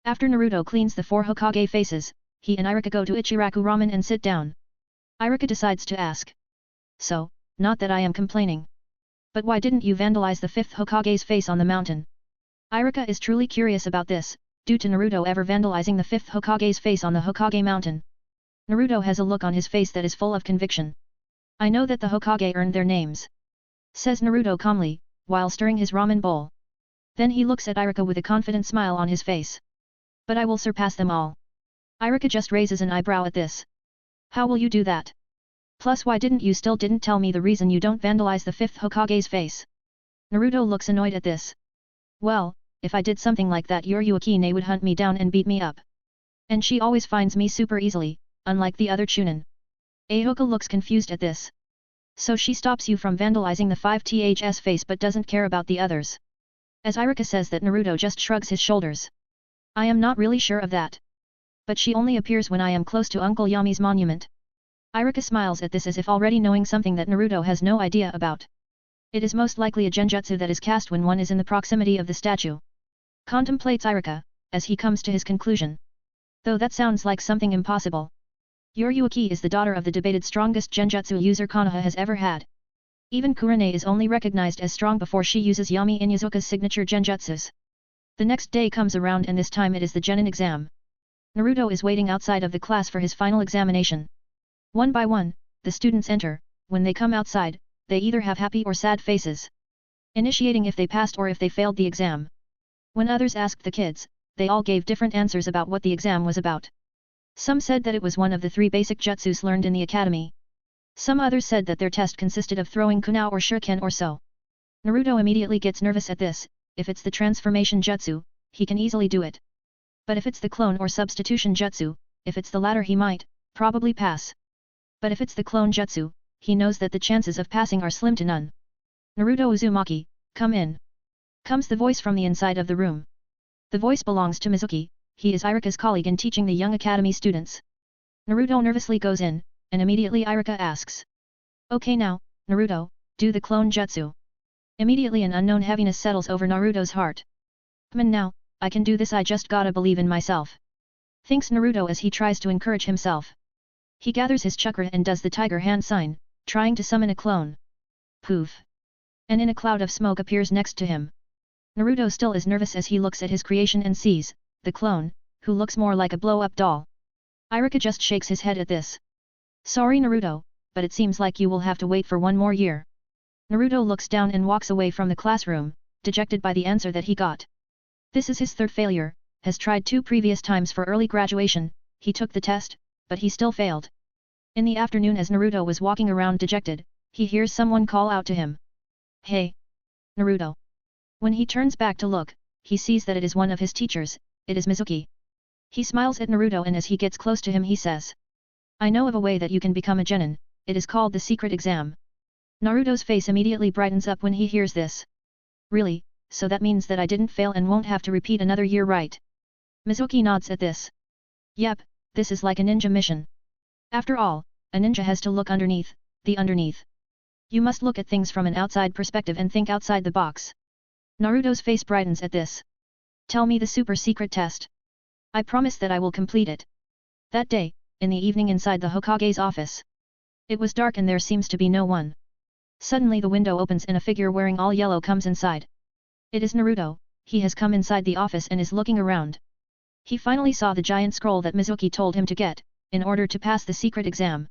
After Naruto cleans the 4 Hokage faces, he and Iruka go to Ichiraku Ramen and sit down. Iruka decides to ask. So, not that I am complaining. But why didn't you vandalize the 5th Hokage's face on the mountain? Iruka is truly curious about this, due to Naruto ever vandalizing the 5th Hokage's face on the Hokage mountain. Naruto has a look on his face that is full of conviction. I know that the Hokage earned their names. Says Naruto calmly, while stirring his ramen bowl. Then he looks at Iruka with a confident smile on his face. But I will surpass them all. Iruka just raises an eyebrow at this. How will you do that? Plus why didn't you tell me the reason you don't vandalize the 5th Hokage's face? Naruto looks annoyed at this. Well, if I did something like that your Yuakine would hunt me down and beat me up. And she always finds me super easily, unlike the other Chunin. Ahoka looks confused at this. So she stops you from vandalizing the 5th's face but doesn't care about the others. As Iruka says that Naruto just shrugs his shoulders. I am not really sure of that. But she only appears when I am close to Uncle Yami's monument. Iruka smiles at this as if already knowing something that Naruto has no idea about. It is most likely a genjutsu that is cast when one is in the proximity of the statue. Contemplates Iruka, as he comes to his conclusion. Though that sounds like something impossible. Yuaki is the daughter of the debated strongest genjutsu user Konoha has ever had. Even Kurane is only recognized as strong before she uses Yami Inyazuka's signature genjutsus. The next day comes around and this time it is the genin exam. Naruto is waiting outside of the class for his final examination. One by one, the students enter. When they come outside, they either have happy or sad faces. Initiating if they passed or if they failed the exam. When others asked the kids, they all gave different answers about what the exam was about. Some said that it was one of the 3 basic jutsus learned in the academy. Some others said that their test consisted of throwing kunao or shuriken or so. Naruto immediately gets nervous at this. If it's the transformation jutsu, he can easily do it. But if it's the clone or substitution jutsu, if it's the latter he might, probably pass. But if it's the clone jutsu, he knows that the chances of passing are slim to none. Naruto Uzumaki, come in. Comes the voice from the inside of the room. The voice belongs to Mizuki, he is Iruka's colleague in teaching the young academy students. Naruto nervously goes in, and immediately Iruka asks. Okay now, Naruto, do the clone jutsu. Immediately an unknown heaviness settles over Naruto's heart. Now, I can do this I just gotta believe in myself. Thinks Naruto as he tries to encourage himself. He gathers his chakra and does the tiger hand sign, trying to summon a clone. Poof. And in a cloud of smoke appears next to him. Naruto still is nervous as he looks at his creation and sees, the clone, who looks more like a blow-up doll. Iruka just shakes his head at this. Sorry Naruto, but it seems like you will have to wait for 1 more year. Naruto looks down and walks away from the classroom, dejected by the answer that he got. This is his 3rd failure, has tried 2 previous times for early graduation, he took the test, but he still failed. In the afternoon as Naruto was walking around dejected, he hears someone call out to him. Hey! Naruto! When he turns back to look, he sees that it is one of his teachers, it is Mizuki. He smiles at Naruto and as he gets close to him he says. I know of a way that you can become a genin, it is called the secret exam. Naruto's face immediately brightens up when he hears this. Really, so that means that I didn't fail and won't have to repeat another year, right? Mizuki nods at this. Yep, this is like a ninja mission. After all, a ninja has to look underneath, the underneath. You must look at things from an outside perspective and think outside the box. Naruto's face brightens at this. Tell me the super secret test. I promise that I will complete it. That day, in the evening inside the Hokage's office. It was dark and there seems to be no one. Suddenly the window opens and a figure wearing all yellow comes inside. It is Naruto. He has come inside the office and is looking around. He finally saw the giant scroll that Mizuki told him to get, in order to pass the secret exam.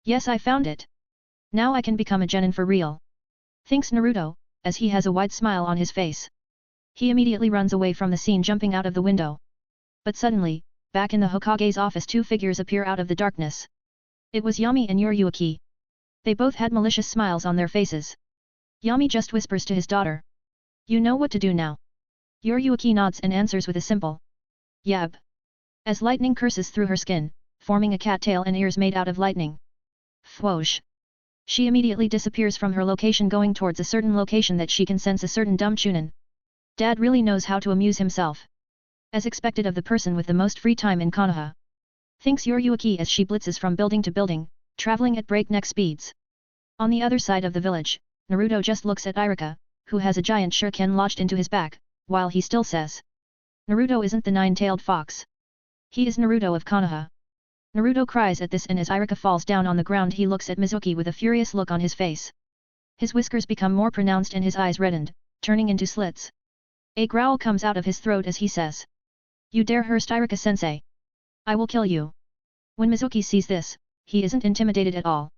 Yes, I found it. Now I can become a genin for real. Thinks Naruto, as he has a wide smile on his face. He immediately runs away from the scene jumping out of the window. But suddenly, back in the Hokage's office two figures appear out of the darkness. It was Yami and Yoriuki. They both had malicious smiles on their faces. Yami just whispers to his daughter. You know what to do now. Yoriuki nods and answers with a simple Yab. As lightning curses through her skin, forming a cat tail and ears made out of lightning. Fwoosh. She immediately disappears from her location going towards a certain location that she can sense a certain dumb chunin. Dad really knows how to amuse himself. As expected of the person with the most free time in Konoha. Thinks Yoriuki as she blitzes from building to building, traveling at breakneck speeds. On the other side of the village, Naruto just looks at Iruka, who has a giant shuriken lodged into his back, while he still says. Naruto isn't the nine-tailed fox. He is Naruto of Konoha. Naruto cries at this and as Iruka falls down on the ground he looks at Mizuki with a furious look on his face. His whiskers become more pronounced and his eyes reddened, turning into slits. A growl comes out of his throat as he says. You dare hurt Iruka-sensei? I will kill you. When Mizuki sees this, he isn't intimidated at all.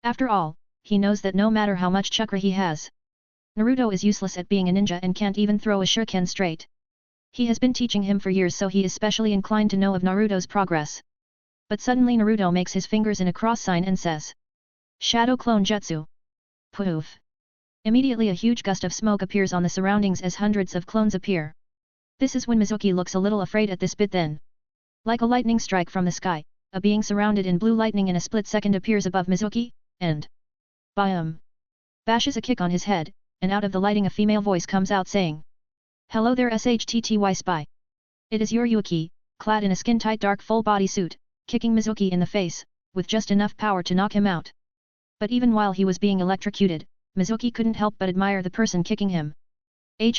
After all, he knows that no matter how much chakra he has, Naruto is useless at being a ninja and can't even throw a shuriken straight. He has been teaching him for years so he is specially inclined to know of Naruto's progress. But suddenly Naruto makes his fingers in a cross sign and says. Shadow Clone Jutsu. Poof. Immediately a huge gust of smoke appears on the surroundings as hundreds of clones appear. This is when Mizuki looks a little afraid at this bit then. Like a lightning strike from the sky, a being surrounded in blue lightning in a split second appears above Mizuki, and Bam! Bashes a kick on his head, and out of the lighting a female voice comes out saying. Hello there SHTTY spy. It is Yoriuki, clad in a skin-tight dark full-body suit, kicking Mizuki in the face, with just enough power to knock him out. But even while he was being electrocuted, Mizuki couldn't help but admire the person kicking him.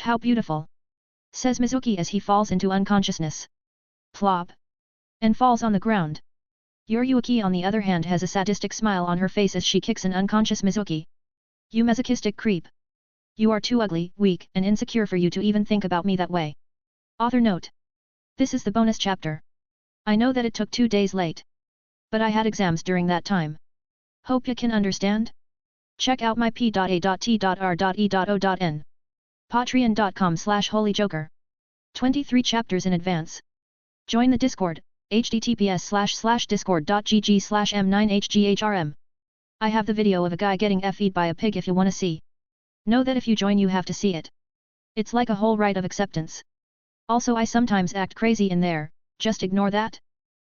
How beautiful! Says Mizuki as he falls into unconsciousness. Plop! And falls on the ground. Yoriuki on the other hand has a sadistic smile on her face as she kicks an unconscious Mizuki. You masochistic creep! You are too ugly, weak and insecure for you to even think about me that way. Author note. This is the bonus chapter. I know that it took 2 days late. But I had exams during that time. Hope you can understand? Check out my p.a.t.r.e.o.n. Patreon.com/holyjoker. 23 chapters in advance. Join the Discord, https://discord.gg/m9hghrm. I have the video of a guy getting FE'd by a pig if you wanna see. Know that if you join you have to see it. It's like a whole rite of acceptance. Also I sometimes act crazy in there, just ignore that.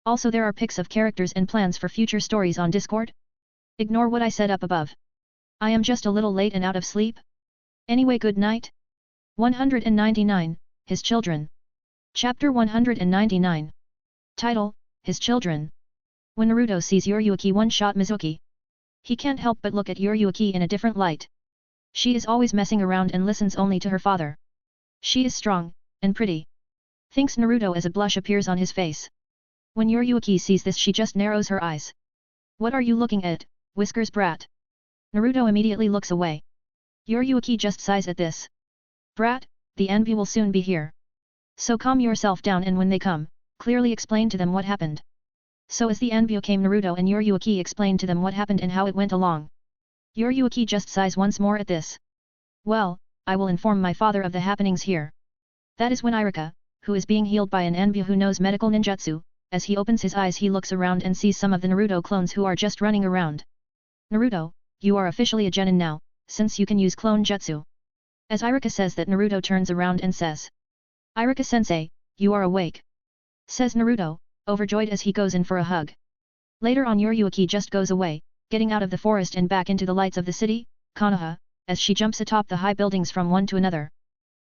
Also there are pics of characters and plans for future stories on Discord. Ignore what I said up above. I am just a little late and out of sleep. Anyway, good night. 199, His Children. Chapter 199. Title, His Children. When Naruto sees Yoriuki one-shot Mizuki, he can't help but look at Yoriuki in a different light. She is always messing around and listens only to her father. She is strong, and pretty. Thinks Naruto as a blush appears on his face. When Yoriuki sees this she just narrows her eyes. What are you looking at, whiskers brat? Naruto immediately looks away. Yoriuki just sighs at this. Brat, the envy will soon be here. So calm yourself down and when they come, clearly explain to them what happened. So as the envy came Naruto and Yoriuki explained to them what happened and how it went along. Yoriuki just sighs once more at this. Well, I will inform my father of the happenings here. That is when Iruka, who is being healed by an envy who knows medical ninjutsu, as he opens his eyes he looks around and sees some of the Naruto clones who are just running around. Naruto, you are officially a genin now, since you can use clone jutsu. As Iruka says that Naruto turns around and says. Iruka-sensei, you are awake. Says Naruto, overjoyed as he goes in for a hug. Later on Yoriuki just goes away, getting out of the forest and back into the lights of the city, Konoha, as she jumps atop the high buildings from one to another.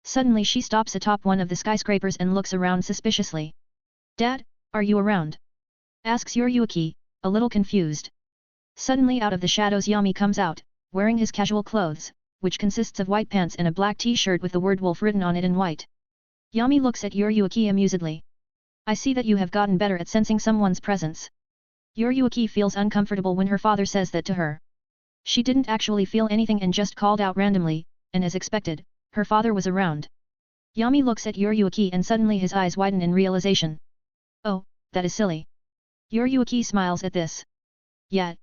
Suddenly she stops atop one of the skyscrapers and looks around suspiciously. Dad, are you around? Asks Yoriuki, a little confused. Suddenly out of the shadows Yami comes out, wearing his casual clothes, which consists of white pants and a black t-shirt with the word wolf written on it in white. Yami looks at Yuryuki amusedly. I see that you have gotten better at sensing someone's presence. Yuryuki feels uncomfortable when her father says that to her. She didn't actually feel anything and just called out randomly, and as expected, her father was around. Yami looks at Yuryuki and suddenly his eyes widen in realization. Oh, that is silly. Yuryuki smiles at this. Yeah.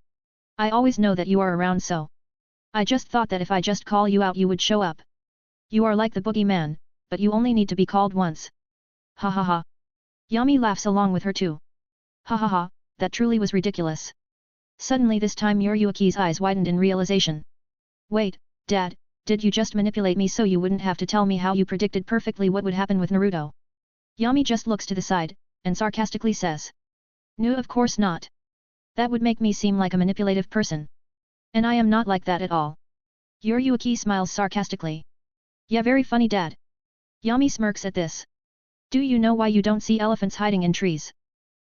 I always know that you are around, so. I just thought that if I just call you out you would show up. You are like the boogeyman, but you only need to be called once. Ha ha ha. Yami laughs along with her too. Ha ha ha, that truly was ridiculous. Suddenly this time Yuryuki's eyes widened in realization. Wait, Dad, did you just manipulate me so you wouldn't have to tell me how you predicted perfectly what would happen with Naruto? Yami just looks to the side, and sarcastically says. No, of course not. That would make me seem like a manipulative person. And I am not like that at all. Yuryuki smiles sarcastically. Yeah, very funny, Dad. Yami smirks at this. Do you know why you don't see elephants hiding in trees?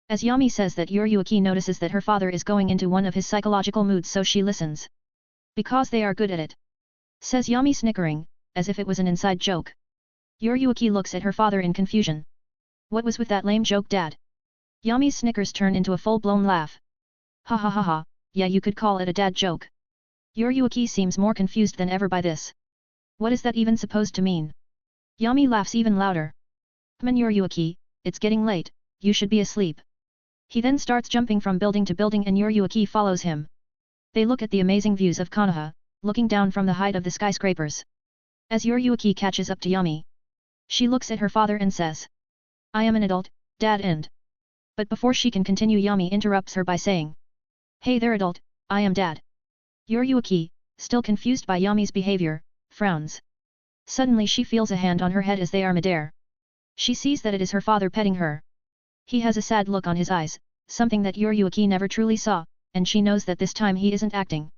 As Yami says that, Yuryuki notices that her father is going into one of his psychological moods, so she listens. Because they are good at it. Says Yami snickering, as if it was an inside joke. Yuryuki looks at her father in confusion. What was with that lame joke, Dad? Yami's snickers turn into a full-blown laugh. Ha ha ha ha, yeah, you could call it a dad joke. Yuryuki seems more confused than ever by this. What is that even supposed to mean? Yami laughs even louder. Come on, Yuryuki, it's getting late, you should be asleep. He then starts jumping from building to building and Yuryuki follows him. They look at the amazing views of Konoha, looking down from the height of the skyscrapers. As Yuryuki catches up to Yami, she looks at her father and says, I am an adult, Dad, and... But before she can continue, Yami interrupts her by saying, Hey there, adult, I am Dad. Yuryuki, still confused by Yami's behavior, frowns. Suddenly she feels a hand on her head as they are midair. She sees that it is her father petting her. He has a sad look on his eyes, something that Yuryuki never truly saw, and she knows that this time he isn't acting.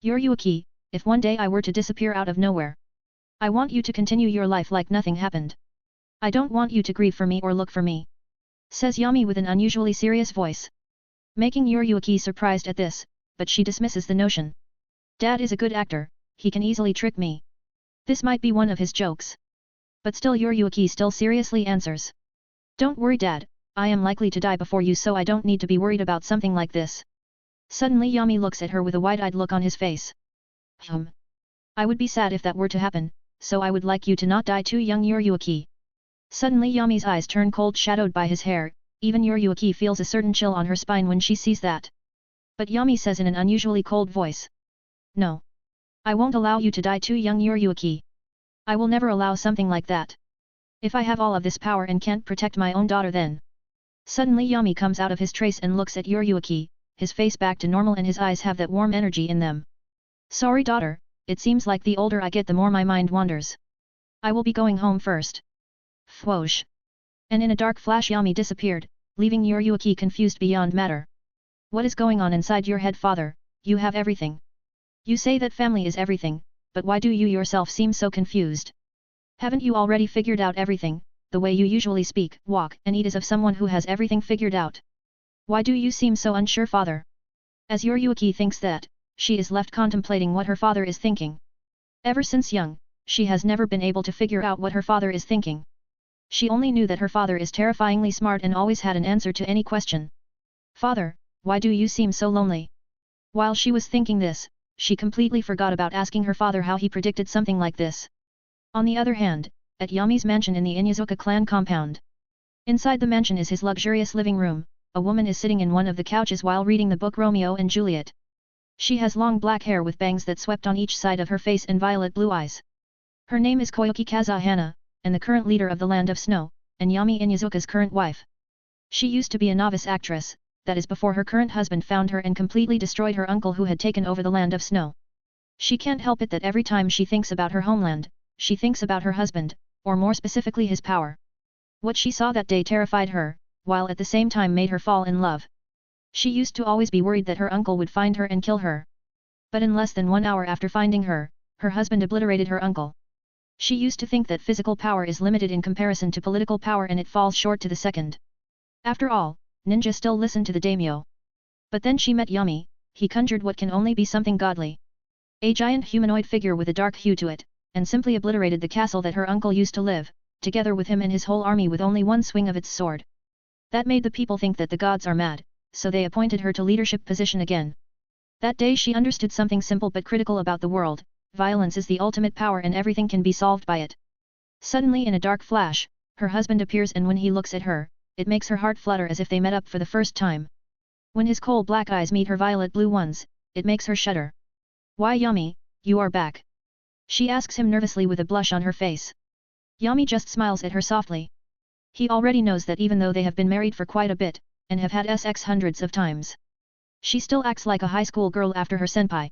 Yuryuki, if one day I were to disappear out of nowhere, I want you to continue your life like nothing happened. I don't want you to grieve for me or look for me. Says Yami with an unusually serious voice. Making Yuryuki surprised at this, but she dismisses the notion. Dad is a good actor, he can easily trick me. This might be one of his jokes. But still Yuryuki still seriously answers. Don't worry, Dad, I am likely to die before you, so I don't need to be worried about something like this. Suddenly Yami looks at her with a wide-eyed look on his face. I would be sad if that were to happen, so I would like you to not die too young, Yuryuki. Suddenly Yami's eyes turn cold, shadowed by his hair. Even Yuryuki feels a certain chill on her spine when she sees that. But Yami says in an unusually cold voice. No. I won't allow you to die too young, Yuryuki. I will never allow something like that. If I have all of this power and can't protect my own daughter, then... Suddenly Yami comes out of his trace and looks at Yuryuki, his face back to normal and his eyes have that warm energy in them. Sorry, daughter, it seems like the older I get the more my mind wanders. I will be going home first. Whoosh. And in a dark flash Yami disappeared, leaving Yuryuki confused beyond matter. What is going on inside your head, father? You have everything. You say that family is everything, but why do you yourself seem so confused? Haven't you already figured out everything? The way you usually speak, walk, and eat is of someone who has everything figured out. Why do you seem so unsure, father? As Yuryuki thinks that, she is left contemplating what her father is thinking. Ever since young, she has never been able to figure out what her father is thinking. She only knew that her father is terrifyingly smart and always had an answer to any question. Father, why do you seem so lonely? While she was thinking this, she completely forgot about asking her father how he predicted something like this. On the other hand, at Yami's mansion in the Inuzuka clan compound. Inside the mansion is his luxurious living room. A woman is sitting in one of the couches while reading the book Romeo and Juliet. She has long black hair with bangs that swept on each side of her face and violet blue eyes. Her name is Koyuki Kazahana, and the current leader of the Land of Snow, and Yami Inuzuka's current wife. She used to be a novice actress, that is before her current husband found her and completely destroyed her uncle who had taken over the Land of Snow. She can't help it that every time she thinks about her homeland, she thinks about her husband, or more specifically his power. What she saw that day terrified her, while at the same time made her fall in love. She used to always be worried that her uncle would find her and kill her. But in less than 1 hour after finding her, her husband obliterated her uncle. She used to think that physical power is limited in comparison to political power and it falls short to the second. After all, ninja still listen to the daimyo. But then she met Yami, he conjured what can only be something godly. A giant humanoid figure with a dark hue to it, and simply obliterated the castle that her uncle used to live, together with him and his whole army with only one swing of its sword. That made the people think that the gods are mad, so they appointed her to leadership position again. That day she understood something simple but critical about the world: violence is the ultimate power and everything can be solved by it. Suddenly in a dark flash, her husband appears, and when he looks at her, it makes her heart flutter as if they met up for the first time. When his coal black eyes meet her violet blue ones, it makes her shudder. "Why Yami, you are back?" she asks him nervously with a blush on her face. Yami just smiles at her softly. He already knows that even though they have been married for quite a bit, and have had sex hundreds of times, she still acts like a high school girl after her senpai.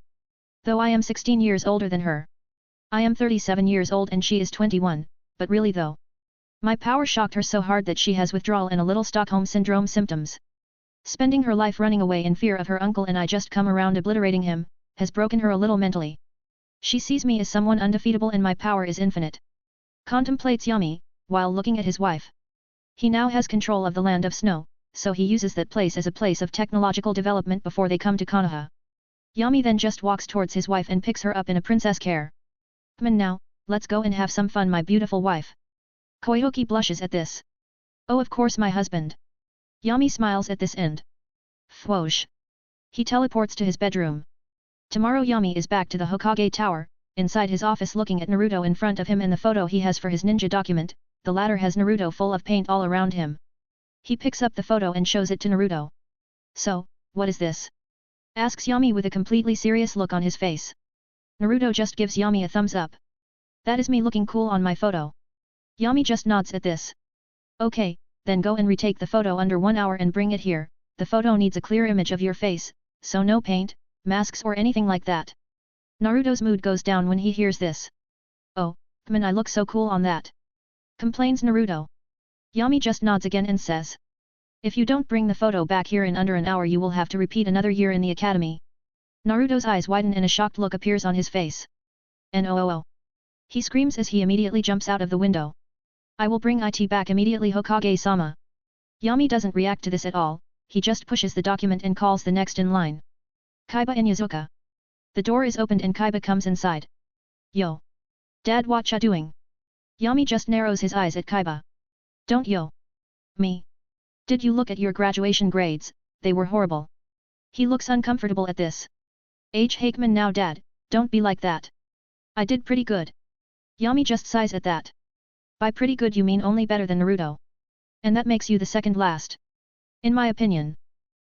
Though I am 16 years older than her. I am 37 years old and she is 21, but really though. My power shocked her so hard that she has withdrawal and a little Stockholm Syndrome symptoms. Spending her life running away in fear of her uncle and I just come around obliterating him, has broken her a little mentally. She sees me as someone undefeatable and my power is infinite. Contemplates Yami, while looking at his wife. He now has control of the land of snow, so he uses that place as a place of technological development before they come to Konoha. Yami then just walks towards his wife and picks her up in a princess care. "Come on now, let's go and have some fun, my beautiful wife." Koyuki blushes at this. "Oh, of course, my husband." Yami smiles at this end. Whoosh. He teleports to his bedroom. Tomorrow Yami is back to the Hokage Tower, inside his office looking at Naruto in front of him and the photo he has for his ninja document. The latter has Naruto full of paint all around him. He picks up the photo and shows it to Naruto. "So, what is this?" asks Yami with a completely serious look on his face. Naruto just gives Yami a thumbs up. "That is me looking cool on my photo." Yami just nods at this. "Okay, then go and retake the photo under 1 hour and bring it here. The photo needs a clear image of your face, so no paint, masks or anything like that." Naruto's mood goes down when he hears this. "Oh, come on, I look so cool on that," complains Naruto. Yami just nods again and says, "If you don't bring the photo back here in under an hour you will have to repeat another year in the academy." Naruto's eyes widen and a shocked look appears on his face. "No!" he screams as he immediately jumps out of the window. "I will bring it back immediately, Hokage-sama." Yami doesn't react to this at all, he just pushes the document and calls the next in line. Kaiba and Yazuka. The door is opened and Kaiba comes inside. "Yo! Dad, what ya doing?" Yami just narrows his eyes at Kaiba. "Don't yo! Me! Did you look at your graduation grades? They were horrible." He looks uncomfortable at this. Hakeman, now Dad, don't be like that. I did pretty good." Yami just sighs at that. "By pretty good you mean only better than Naruto. And that makes you the second last. In my opinion.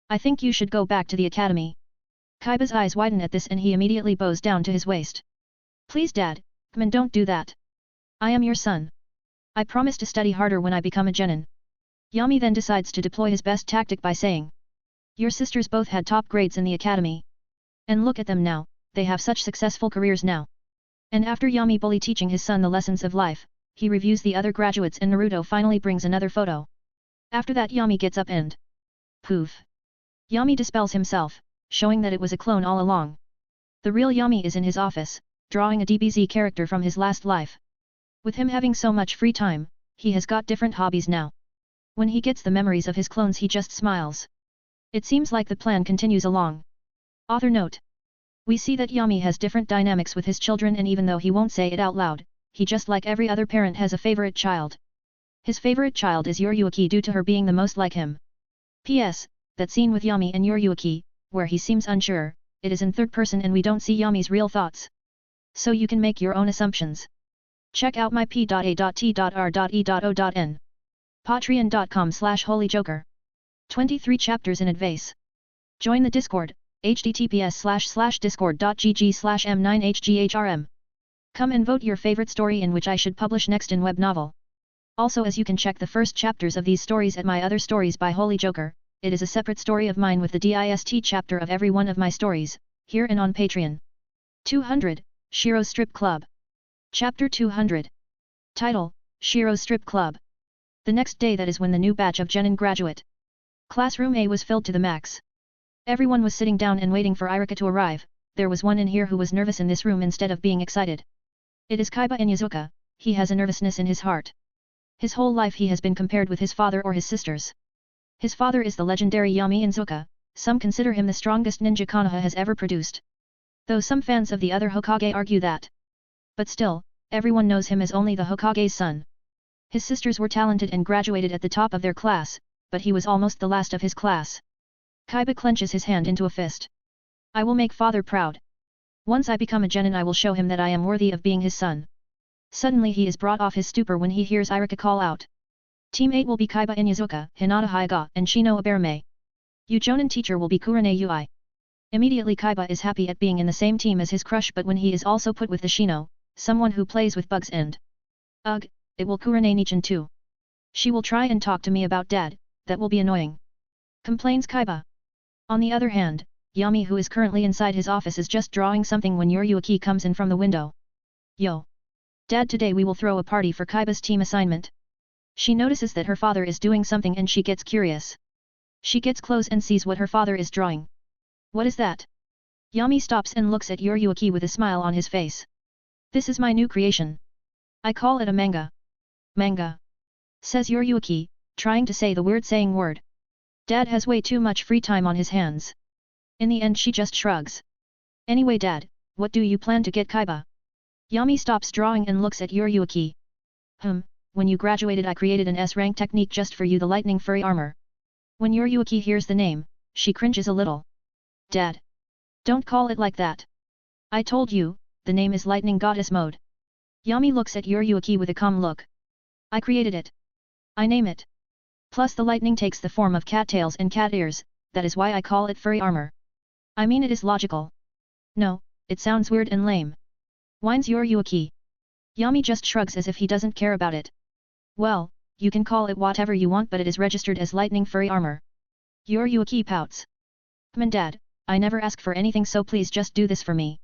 I think you should go back to the academy." Kaiba's eyes widen at this and he immediately bows down to his waist. "Please Dad, come and don't do that. I am your son. I promise to study harder when I become a genin." Yami then decides to deploy his best tactic by saying, "Your sisters both had top grades in the academy. And look at them now, they have such successful careers now." And after Yami bully teaching his son the lessons of life, he reviews the other graduates and Naruto finally brings another photo. After that Yami gets up and poof. Yami dispels himself, showing that it was a clone all along. The real Yami is in his office, drawing a DBZ character from his last life. With him having so much free time, he has got different hobbies now. When he gets the memories of his clones he just smiles. It seems like the plan continues along. Author note. We see that Yami has different dynamics with his children, and even though he won't say it out loud, he just like every other parent has a favorite child. His favorite child is Yoryuki due to her being the most like him. P.S. That scene with Yami and Yoryuki, where he seems unsure, it is in third person and we don't see Yami's real thoughts. So you can make your own assumptions. Check out my p.a.t.r.e.o.n. Patreon.com/holyjoker. 23 chapters in advance. Join the Discord, https://discord.gg/m9hghrm. Come and vote your favorite story in which I should publish next in web novel. Also, as you can check the first chapters of these stories at my other stories by Holy Joker, it is a separate story of mine with the DIST chapter of every one of my stories, here and on Patreon. 200, Shiro's Strip Club. Chapter 200. Title, Shiro's Strip Club. The next day, that is when the new batch of genin graduate. Classroom A was filled to the max. Everyone was sitting down and waiting for Irika to arrive. There was one in here who was nervous in this room instead of being excited. It is Kaiba Inyazuka. He has a nervousness in his heart. His whole life he has been compared with his father or his sisters. His father is the legendary Yami Inzuka. Some consider him the strongest ninja Konoha has ever produced. Though some fans of the other Hokage argue that. But still, everyone knows him as only the Hokage's son. His sisters were talented and graduated at the top of their class, but he was almost the last of his class. Kaiba clenches his hand into a fist. I will make father proud. Once I become a genin I will show him that I am worthy of being his son. Suddenly he is brought off his stupor when he hears Irika call out. Team 8 will be Kaiba Inyazuka, Hinata Hyuga, and Shino Aberame. Jonin teacher will be Kurane Ui. Immediately Kaiba is happy at being in the same team as his crush, but when he is also put with the Shino, someone who plays with bugs, and ugh, it will Kurane Nichan too. She will try and talk to me about dad, that will be annoying. Complains Kaiba. On the other hand, Yami, who is currently inside his office, is just drawing something when Yuryuki comes in from the window. Yo! Dad, today we will throw a party for Kaiba's team assignment. She notices that her father is doing something and she gets curious. She gets close and sees what her father is drawing. What is that? Yami stops and looks at Yuryuki with a smile on his face. This is my new creation. I call it a manga. Manga. Says Yuryuki, trying to say the weird saying word. Dad has way too much free time on his hands. In the end she just shrugs. Anyway Dad, what do you plan to get Kaiba? Yami stops drawing and looks at Yuryuki. When you graduated I created an S-rank technique just for you, the lightning furry armor. When Yuryuki hears the name, she cringes a little. Dad! Don't call it like that. I told you, the name is lightning goddess mode. Yami looks at Yuryuki with a calm look. I created it. I name it. Plus the lightning takes the form of cattails and cat ears, that is why I call it furry armor. I mean it is logical. No, it sounds weird and lame. Whines Yuryuki. Yami just shrugs as if he doesn't care about it. Well, you can call it whatever you want, but it is registered as lightning furry armor. Yuryuki pouts. Dad, I never ask for anything, so please just do this for me.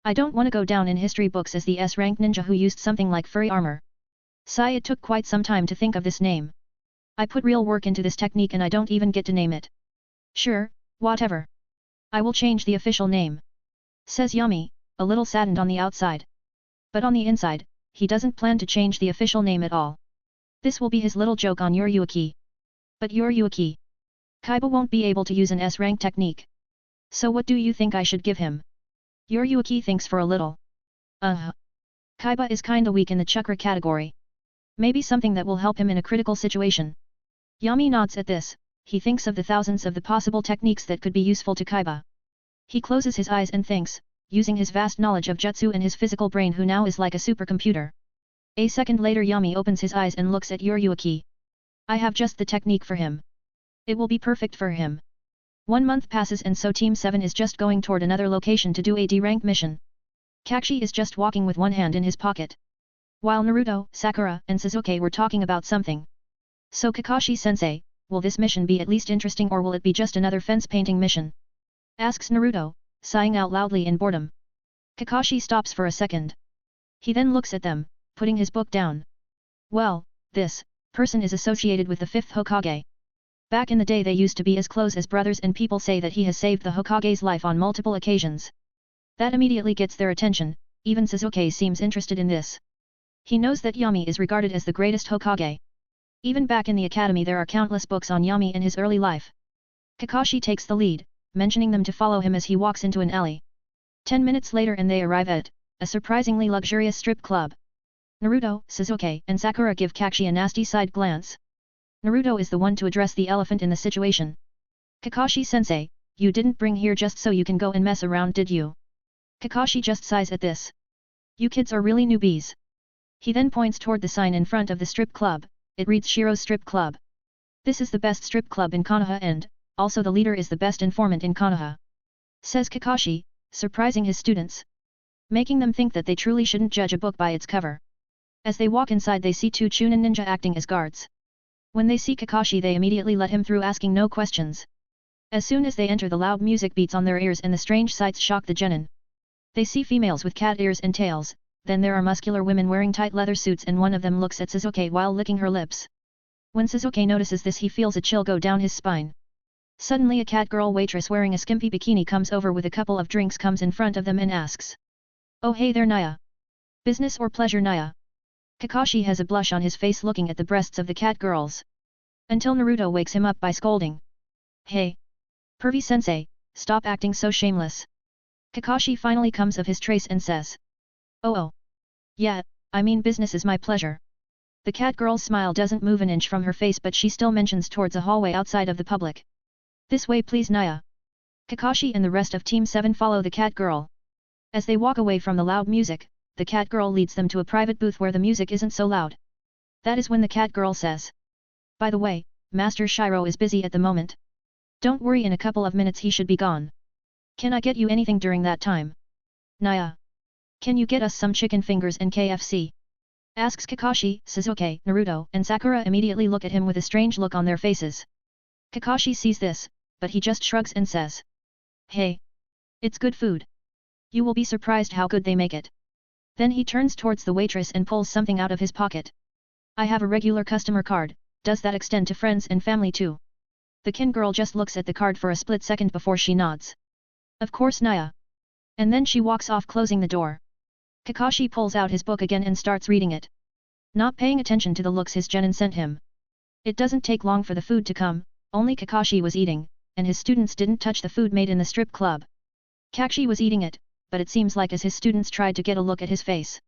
I don't want to go down in history books as the S-rank ninja who used something like furry armor. Sigh, it took quite some time to think of this name. I put real work into this technique and I don't even get to name it. Sure, whatever. I will change the official name. Says Yami, a little saddened on the outside. But on the inside, he doesn't plan to change the official name at all. This will be his little joke on Yuryuki. But Yuryuki. Kaiba won't be able to use an S-rank technique. So what do you think I should give him? Yuryuki thinks for a little. Kaiba is kinda weak in the chakra category. Maybe something that will help him in a critical situation. Yami nods at this. He thinks of the thousands of the possible techniques that could be useful to Kaiba. He closes his eyes and thinks, using his vast knowledge of jutsu and his physical brain, who now is like a supercomputer. A second later Yami opens his eyes and looks at Yuryuki. I have just the technique for him. It will be perfect for him. 1 month passes and so Team 7 is just going toward another location to do a D-rank mission. Kakashi is just walking with one hand in his pocket. While Naruto, Sakura, and Sasuke were talking about something. So Kakashi-sensei, will this mission be at least interesting or will it be just another fence painting mission? Asks Naruto, sighing out loudly in boredom. Kakashi stops for a second. He then looks at them, putting his book down. Well, this person is associated with the 5th Hokage. Back in the day they used to be as close as brothers and people say that he has saved the Hokage's life on multiple occasions. That immediately gets their attention, even Sasuke seems interested in this. He knows that Yami is regarded as the greatest Hokage. Even back in the academy there are countless books on Yami in his early life. Kakashi takes the lead, mentioning them to follow him as he walks into an alley. 10 minutes later and they arrive at a surprisingly luxurious strip club. Naruto, Sasuke, and Sakura give Kakashi a nasty side glance. Naruto is the one to address the elephant in the situation. Kakashi-sensei, you didn't bring here just so you can go and mess around, did you? Kakashi just sighs at this. You kids are really newbies. He then points toward the sign in front of the strip club. It reads Shiro's Strip Club. This is the best strip club in Konoha and, also the leader is the best informant in Konoha. Says Kakashi, surprising his students. Making them think that they truly shouldn't judge a book by its cover. As they walk inside they see 2 Chunin ninja acting as guards. When they see Kakashi they immediately let him through, asking no questions. As soon as they enter the loud music beats on their ears and the strange sights shock the genin. They see females with cat ears and tails. Then there are muscular women wearing tight leather suits and one of them looks at Sasuke while licking her lips. When Sasuke notices this he feels a chill go down his spine. Suddenly a cat girl waitress wearing a skimpy bikini comes over with a couple of drinks, comes in front of them and asks. Oh hey there Naya. Business or pleasure Naya? Kakashi has a blush on his face looking at the breasts of the cat girls. Until Naruto wakes him up by scolding. Hey! Pervy sensei, stop acting so shameless. Kakashi finally comes of his trace and says. Oh. Yeah, I mean business is my pleasure. The cat girl's smile doesn't move an inch from her face, but she still mentions towards a hallway outside of the public. This way please, Naya. Kakashi and the rest of Team 7 follow the cat girl. As they walk away from the loud music, the cat girl leads them to a private booth where the music isn't so loud. That is when the cat girl says. By the way, Master Shiro is busy at the moment. Don't worry, in a couple of minutes he should be gone. Can I get you anything during that time? Naya. Can you get us some chicken fingers and KFC? Asks Kakashi. Sasuke, Naruto, and Sakura immediately look at him with a strange look on their faces. Kakashi sees this, but he just shrugs and says. Hey. It's good food. You will be surprised how good they make it. Then he turns towards the waitress and pulls something out of his pocket. I have a regular customer card, does that extend to friends and family too? The kin girl just looks at the card for a split second before she nods. Of course, Naya. And then she walks off, closing the door. Kakashi pulls out his book again and starts reading it. Not paying attention to the looks his genin sent him. It doesn't take long for the food to come, only Kakashi was eating, and his students didn't touch the food made in the strip club. Kakashi was eating it, but it seems like as his students tried to get a look at his face,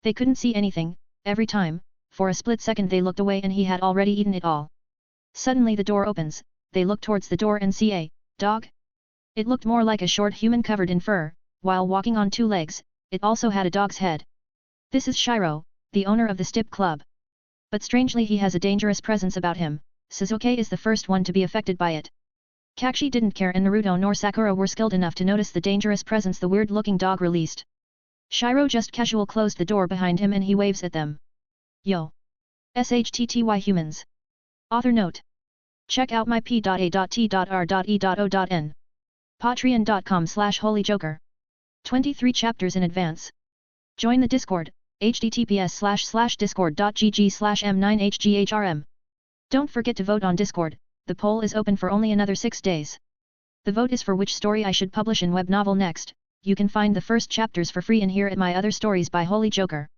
they couldn't see anything. Every time, for a split second they looked away and he had already eaten it all. Suddenly the door opens, they look towards the door and see a dog. It looked more like a short human covered in fur, while walking on two legs. It also had a dog's head. This is Shiro, the owner of the strip club. But strangely he has a dangerous presence about him. Sasuke is the first one to be affected by it. Kakashi didn't care, and Naruto nor Sakura were skilled enough to notice the dangerous presence the weird-looking dog released. Shiro just casual closed the door behind him and he waves at them. Yo! SHTTY humans! Author note. Check out my p.a.t.r.e.o.n. Patreon.com/holyjoker. 23 chapters in advance. Join the Discord, https://discord.gg/m9hghrm. Don't forget to vote on Discord, the poll is open for only another 6 days. The vote is for which story I should publish in web novel next. You can find the first chapters for free in here at my other stories by Holy Joker.